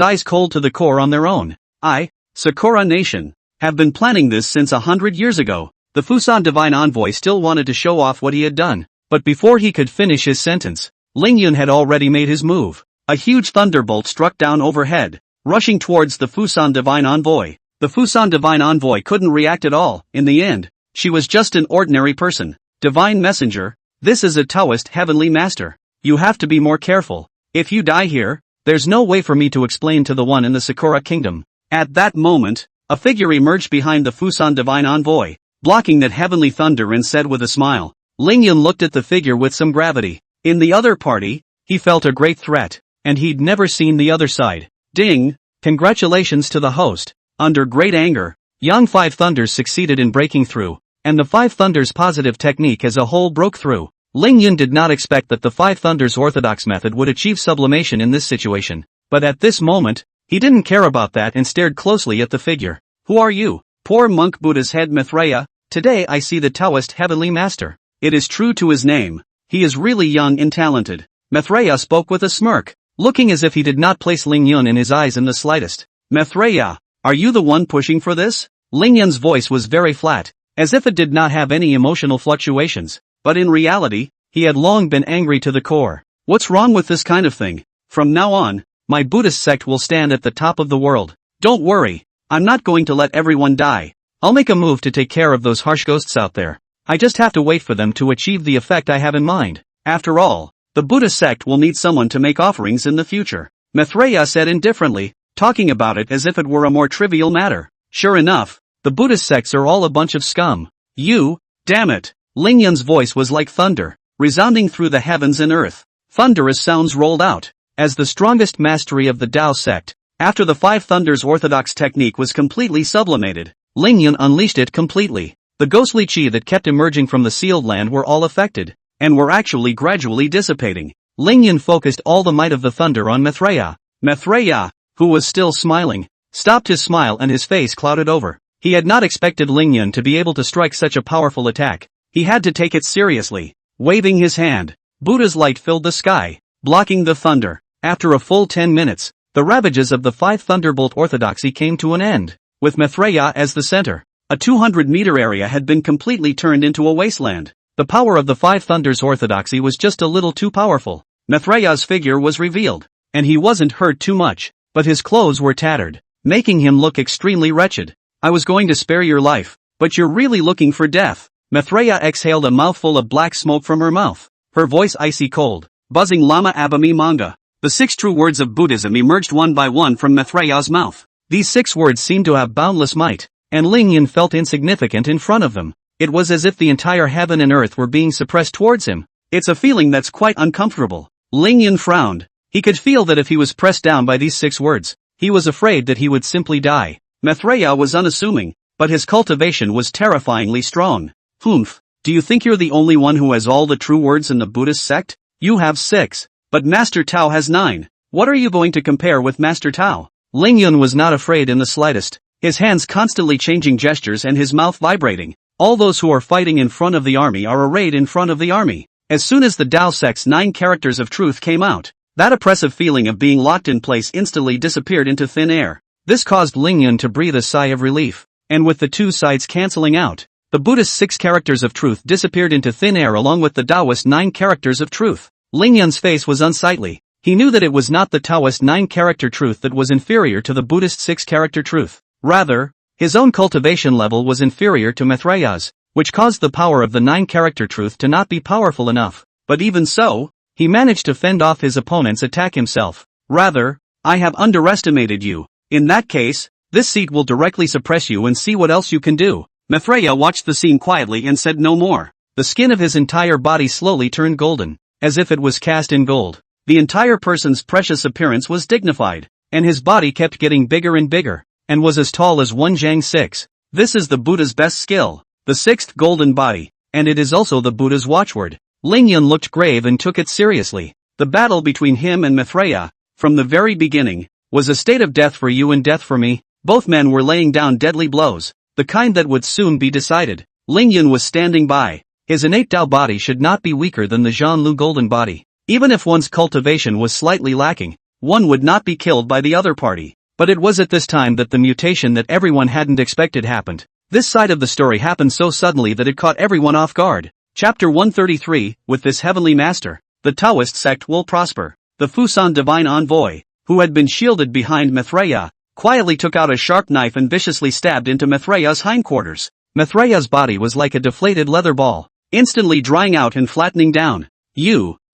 eyes cold to the core on their own. I, Sakura Nation, have been planning this since 100 years ago. The Fusan Divine Envoy still wanted to show off what he had done, but before he could finish his sentence, Ling Yun had already made his move. A huge thunderbolt struck down overhead, rushing towards the Fusan Divine Envoy. The Fusan Divine Envoy couldn't react at all. In the end, she was just an ordinary person. Divine Messenger, this is a Taoist Heavenly Master. You have to be more careful. If you die here, there's no way for me to explain to the one in the Sakura Kingdom. At that moment, a figure emerged behind the Fusan Divine Envoy, blocking that heavenly thunder and said with a smile. Ling Yun looked at the figure with some gravity. In the other party, he felt a great threat, and he'd never seen the other side. Ding! Congratulations to the host. Under great anger, Yang Five Thunders succeeded in breaking through, and the Five Thunders positive technique as a whole broke through. Ling Yun did not expect that the Five Thunders orthodox method would achieve sublimation in this situation, but at this moment, he didn't care about that and stared closely at the figure. Who are you? Poor monk Buddha's head Mithreya. Today I see the Taoist Heavenly Master. It is true to his name. He is really young and talented. Mithreya spoke with a smirk, looking as if he did not place Ling Yun in his eyes in the slightest. Mithreya, are you the one pushing for this? Ling Yun's voice was very flat, as if it did not have any emotional fluctuations. But in reality, he had long been angry to the core. What's wrong with this kind of thing? From now on, my Buddhist sect will stand at the top of the world. Don't worry, I'm not going to let everyone die. I'll make a move to take care of those harsh ghosts out there. I just have to wait for them to achieve the effect I have in mind. After all, the Buddhist sect will need someone to make offerings in the future. Mithreya said indifferently, talking about it as if it were a more trivial matter. Sure enough, the Buddhist sects are all a bunch of scum. You, damn it. Ling Yun's voice was like thunder, resounding through the heavens and earth. Thunderous sounds rolled out. As the strongest mastery of the Tao sect, after the Five Thunders orthodox technique was completely sublimated, Ling Yun unleashed it completely. The ghostly qi that kept emerging from the sealed land were all affected, and were actually gradually dissipating. Ling Yun focused all the might of the thunder on Mithreya. Mithreya, who was still smiling, stopped his smile and his face clouded over. He had not expected Ling Yun to be able to strike such a powerful attack. He had to take it seriously. Waving his hand, Buddha's light filled the sky, blocking the thunder. After a full 10 minutes, the ravages of the Five Thunderbolt orthodoxy came to an end. With Mithreya as the center, a 200-meter area had been completely turned into a wasteland. The power of the Five Thunders orthodoxy was just a little too powerful. Mithreya's figure was revealed, and he wasn't hurt too much, but his clothes were tattered, making him look extremely wretched. I was going to spare your life, but you're really looking for death. Mithreya exhaled a mouthful of black smoke from her mouth, her voice icy cold, buzzing Lama Abami Manga. The 6 true words of Buddhism emerged one by one from Mithreya's mouth. These 6 words seemed to have boundless might, and Ling Yun felt insignificant in front of them. It was as if the entire heaven and earth were being suppressed towards him. It's a feeling that's quite uncomfortable. Lingyun frowned. He could feel that if he was pressed down by these 6 words, he was afraid that he would simply die. Maitreya was unassuming, but his cultivation was terrifyingly strong. Humph, do you think you're the only one who has all the true words in the Buddhist sect? You have 6. But Master Tao has 9. What are you going to compare with Master Tao? Lingyun was not afraid in the slightest, his hands constantly changing gestures and his mouth vibrating. All those who are fighting in front of the army are arrayed in front of the army. As soon as the Tao sect's 9 characters of truth came out, that oppressive feeling of being locked in place instantly disappeared into thin air. This caused Lingyun to breathe a sigh of relief, and with the 2 sides cancelling out, the Buddhist 6 characters of truth disappeared into thin air along with the Taoist 9 characters of truth. Lingyun's face was unsightly. He knew that it was not the Taoist 9-character truth that was inferior to the Buddhist 6-character truth. Rather, his own cultivation level was inferior to Maitreya's, which caused the power of the 9-character truth to not be powerful enough. But even so, he managed to fend off his opponent's attack himself. Rather, I have underestimated you. In that case, this seat will directly suppress you and see what else you can do. Maitreya watched the scene quietly and said no more. The skin of his entire body slowly turned golden, as if it was cast in gold. The entire person's precious appearance was dignified, and his body kept getting bigger and bigger, and was as tall as one Zhang 6. This is the Buddha's best skill, the 6th golden body, and it is also the Buddha's watchword. Lingyun looked grave and took it seriously. The battle between him and Maitreya, from the very beginning, was a state of death for you and death for me. Both men were laying down deadly blows, the kind that would soon be decided. Lingyun was standing by. His innate Tao body should not be weaker than the Zhanlu golden body. Even if one's cultivation was slightly lacking, one would not be killed by the other party. But it was at this time that the mutation that everyone hadn't expected happened. This side of the story happened so suddenly that it caught everyone off guard. Chapter 133, with this heavenly master, the Taoist sect will prosper. The Fusan divine envoy, who had been shielded behind Maitreya, quietly took out a sharp knife and viciously stabbed into Maitreya's hindquarters. Maitreya's body was like a deflated leather ball, instantly drying out and flattening down.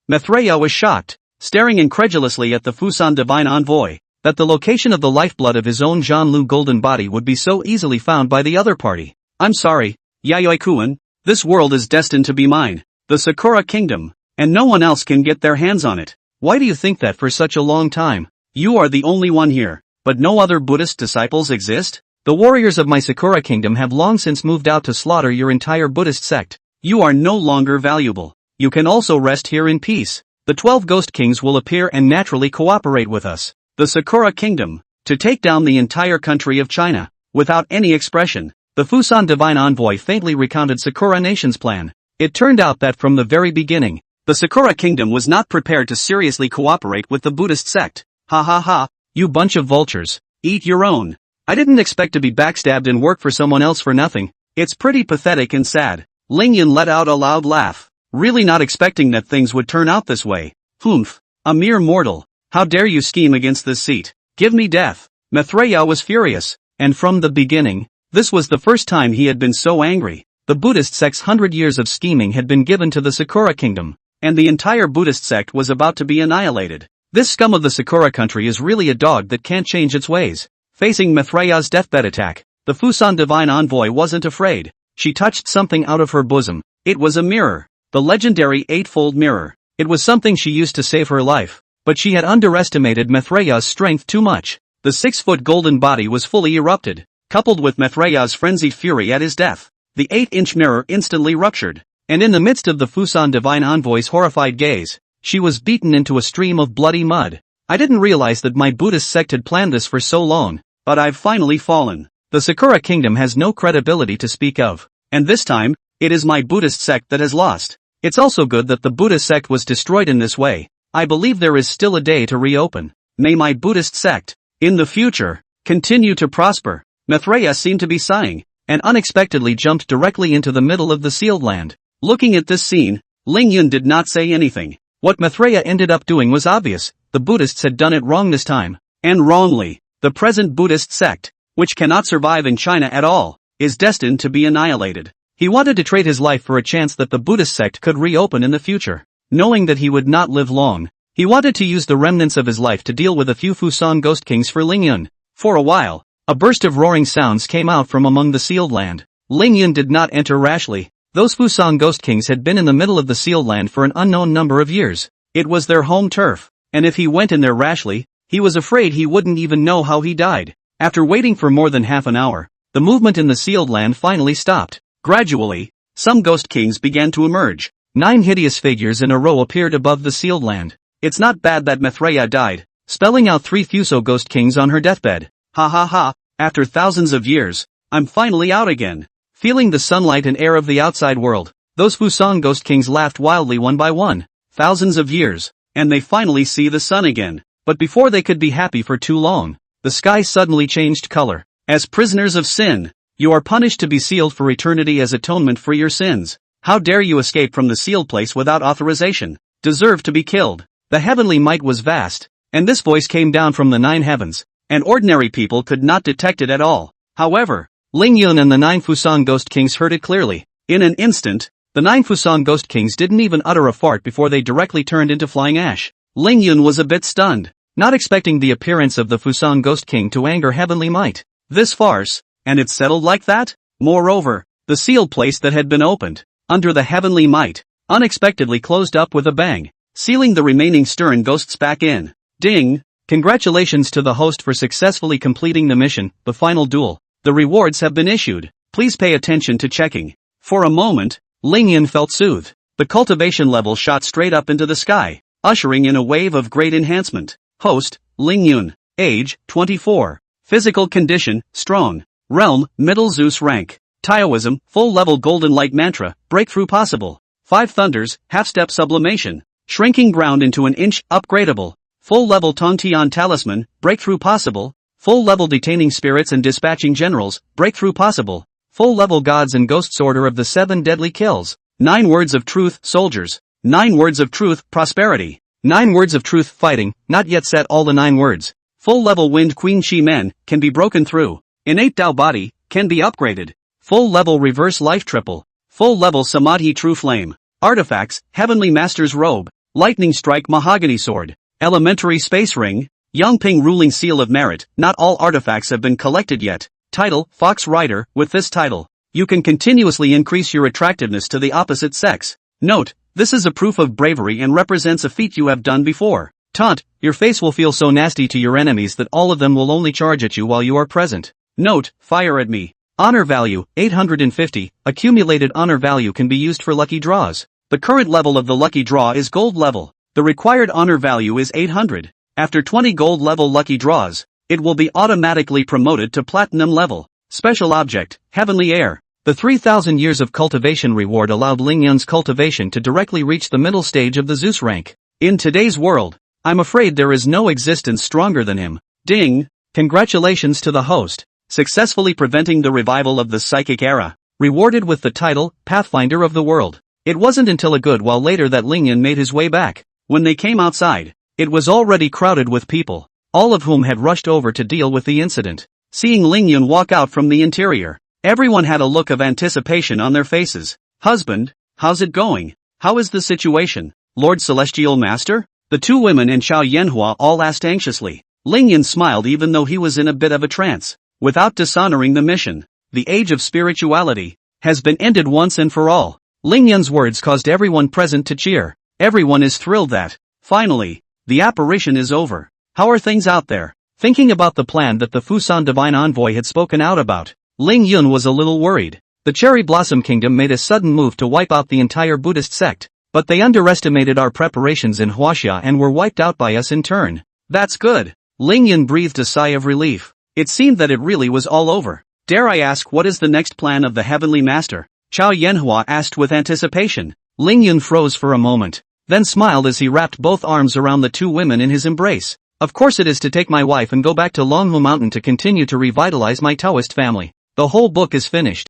Maitreya was shocked, staring incredulously at the Fusan divine envoy, that the location of the lifeblood of his own Zhanlu golden body would be so easily found by the other party. I'm sorry, Yayoi-kun, this world is destined to be mine, the Sakura kingdom, and no one else can get their hands on it. Why do you think that for such a long time? You are the only one here, but no other Buddhist disciples exist? The warriors of my Sakura kingdom have long since moved out to slaughter your entire Buddhist sect. You are no longer valuable. You can also rest here in peace. The 12 ghost kings will appear and naturally cooperate with us, the Sakura kingdom, to take down the entire country of China. Without any expression, the Fusan divine envoy faintly recounted Sakura nation's plan. It turned out that from the very beginning, the Sakura kingdom was not prepared to seriously cooperate with the Buddhist sect. Ha ha ha, you bunch of vultures, eat your own. I didn't expect to be backstabbed and work for someone else for nothing. It's pretty pathetic and sad. Lingyun let out a loud laugh, really not expecting that things would turn out this way. Humph, a mere mortal, how dare you scheme against this seat? Give me death. Maitreya was furious, and from the beginning, this was the first time he had been so angry. The Buddhist sect's 100 years of scheming had been given to the Sakura kingdom, and the entire Buddhist sect was about to be annihilated. This scum of the Sakura country is really a dog that can't change its ways. Facing Maitreya's deathbed attack, the Fusan divine envoy wasn't afraid. She touched something out of her bosom. It was a mirror, the legendary eightfold mirror. It was something she used to save her life, but she had underestimated Maitreya's strength too much. The 6-foot golden body was fully erupted, coupled with Maitreya's frenzied fury at his death. The 8-inch mirror instantly ruptured, and in the midst of the Fusan divine envoy's horrified gaze, she was beaten into a stream of bloody mud. I didn't realize that my Buddhist sect had planned this for so long, but I've finally fallen. The Sakura kingdom has no credibility to speak of, and this time, it is my Buddhist sect that has lost. It's also good that the Buddha sect was destroyed in this way. I believe there is still a day to reopen. May my Buddhist sect, in the future, continue to prosper. Maitreya seemed to be sighing, and unexpectedly jumped directly into the middle of the sealed land. Looking at this scene, Lingyun did not say anything. What Maitreya ended up doing was obvious. The Buddhists had done it wrong this time, and wrongly. The present Buddhist sect, which cannot survive in China at all, is destined to be annihilated. He wanted to trade his life for a chance that the Buddhist sect could reopen in the future. Knowing that he would not live long, he wanted to use the remnants of his life to deal with a few Fusan ghost kings for Lingyun. For a while, a burst of roaring sounds came out from among the sealed land. Ling Yun did not enter rashly. Those Fusang Ghost Kings had been in the middle of the sealed land for an unknown number of years. It was their home turf, and if he went in there rashly, he was afraid he wouldn't even know how he died. After waiting for more than half an hour, the movement in the sealed land finally stopped. Gradually, some Ghost Kings began to emerge. 9 hideous figures in a row appeared above the sealed land. It's not bad that Maithreya died, spelling out 3 Fuso Ghost Kings on her deathbed. Ha ha ha, after thousands of years, I'm finally out again. Feeling the sunlight and air of the outside world, those Fusang Ghost Kings laughed wildly one by one. Thousands of years, and they finally see the sun again. But before they could be happy for too long, the sky suddenly changed color. As prisoners of sin, you are punished to be sealed for eternity as atonement for your sins. How dare you escape from the sealed place without authorization? Deserve to be killed. The heavenly might was vast, and this voice came down from the 9 heavens, and ordinary people could not detect it at all. However, Ling Yun and the 9 Fusang Ghost Kings heard it clearly. In an instant, the 9 Fusang Ghost Kings didn't even utter a fart before they directly turned into flying ash. Ling Yun was a bit stunned, not expecting the appearance of the Fusang Ghost King to anger heavenly might. This farce, and it settled like that? Moreover, the sealed place that had been opened, under the heavenly might, unexpectedly closed up with a bang, sealing the remaining stern ghosts back in. Ding! Congratulations to the host for successfully completing the mission, the final duel. The rewards have been issued. Please pay attention to checking. For a moment, Ling Yun felt soothed. The cultivation level shot straight up into the sky, ushering in a wave of great enhancement. Host, Ling Yun. Age, 24. Physical condition, strong. Realm, middle Zeus rank. Taoism, full-level golden light mantra, breakthrough possible. 5 thunders, half-step sublimation. Shrinking ground into an inch, upgradable. Full-level Tongtian talisman, breakthrough possible. Full-level detaining spirits and dispatching generals, breakthrough possible. Full-level gods and ghosts order of the 7 deadly kills. 9 words of truth, soldiers. 9 words of truth, prosperity. 9 words of truth, fighting, not yet set all the 9 words. Full-level wind queen chi men, can be broken through. Innate Tao body, can be upgraded. Full-level reverse life triple. Full-level samadhi true flame. Artifacts, heavenly master's robe. Lightning strike mahogany sword. Elementary space ring. Yangping ruling seal of merit. Not all artifacts have been collected yet. Title, Fox Rider. With this title, you can continuously increase your attractiveness to the opposite sex. Note, this is a proof of bravery and represents a feat you have done before. Taunt, your face will feel so nasty to your enemies that all of them will only charge at you while you are present. Note, fire at me. Honor value, 850. Accumulated honor value can be used for lucky draws. The current level of the lucky draw is gold level. The required honor value is 800. After 20 gold level lucky draws, it will be automatically promoted to platinum level. Special object, heavenly air. The 3,000 years of cultivation reward allowed Ling Yun's cultivation to directly reach the middle stage of the Zeus rank. In today's world, I'm afraid there is no existence stronger than him. Ding! Congratulations to the host, successfully preventing the revival of the psychic era. Rewarded with the title, Pathfinder of the World. It wasn't until a good while later that Ling Yun made his way back. When they came outside, it was already crowded with people, all of whom had rushed over to deal with the incident. Seeing Ling Yun walk out from the interior, everyone had a look of anticipation on their faces. Husband, how's it going? How is the situation? Lord Celestial Master? The 2 women and Xiao Yanhua all asked anxiously. Ling Yun smiled even though he was in a bit of a trance. Without dishonoring the mission, the age of spirituality has been ended once and for all. Ling Yun's words caused everyone present to cheer. Everyone is thrilled that, finally, the apparition is over. How are things out there? Thinking about the plan that the Fusan Divine Envoy had spoken out about, Ling Yun was a little worried. The Cherry Blossom Kingdom made a sudden move to wipe out the entire Buddhist sect, but they underestimated our preparations in Huaxia and were wiped out by us in turn. That's good. Ling Yun breathed a sigh of relief. It seemed that it really was all over. Dare I ask what is the next plan of the Heavenly Master? Xiao Yanhua asked with anticipation. Ling Yun froze for a moment, then smiled as he wrapped both arms around the 2 women in his embrace. Of course it is to take my wife and go back to Longhu Mountain to continue to revitalize my Taoist family. The whole book is finished.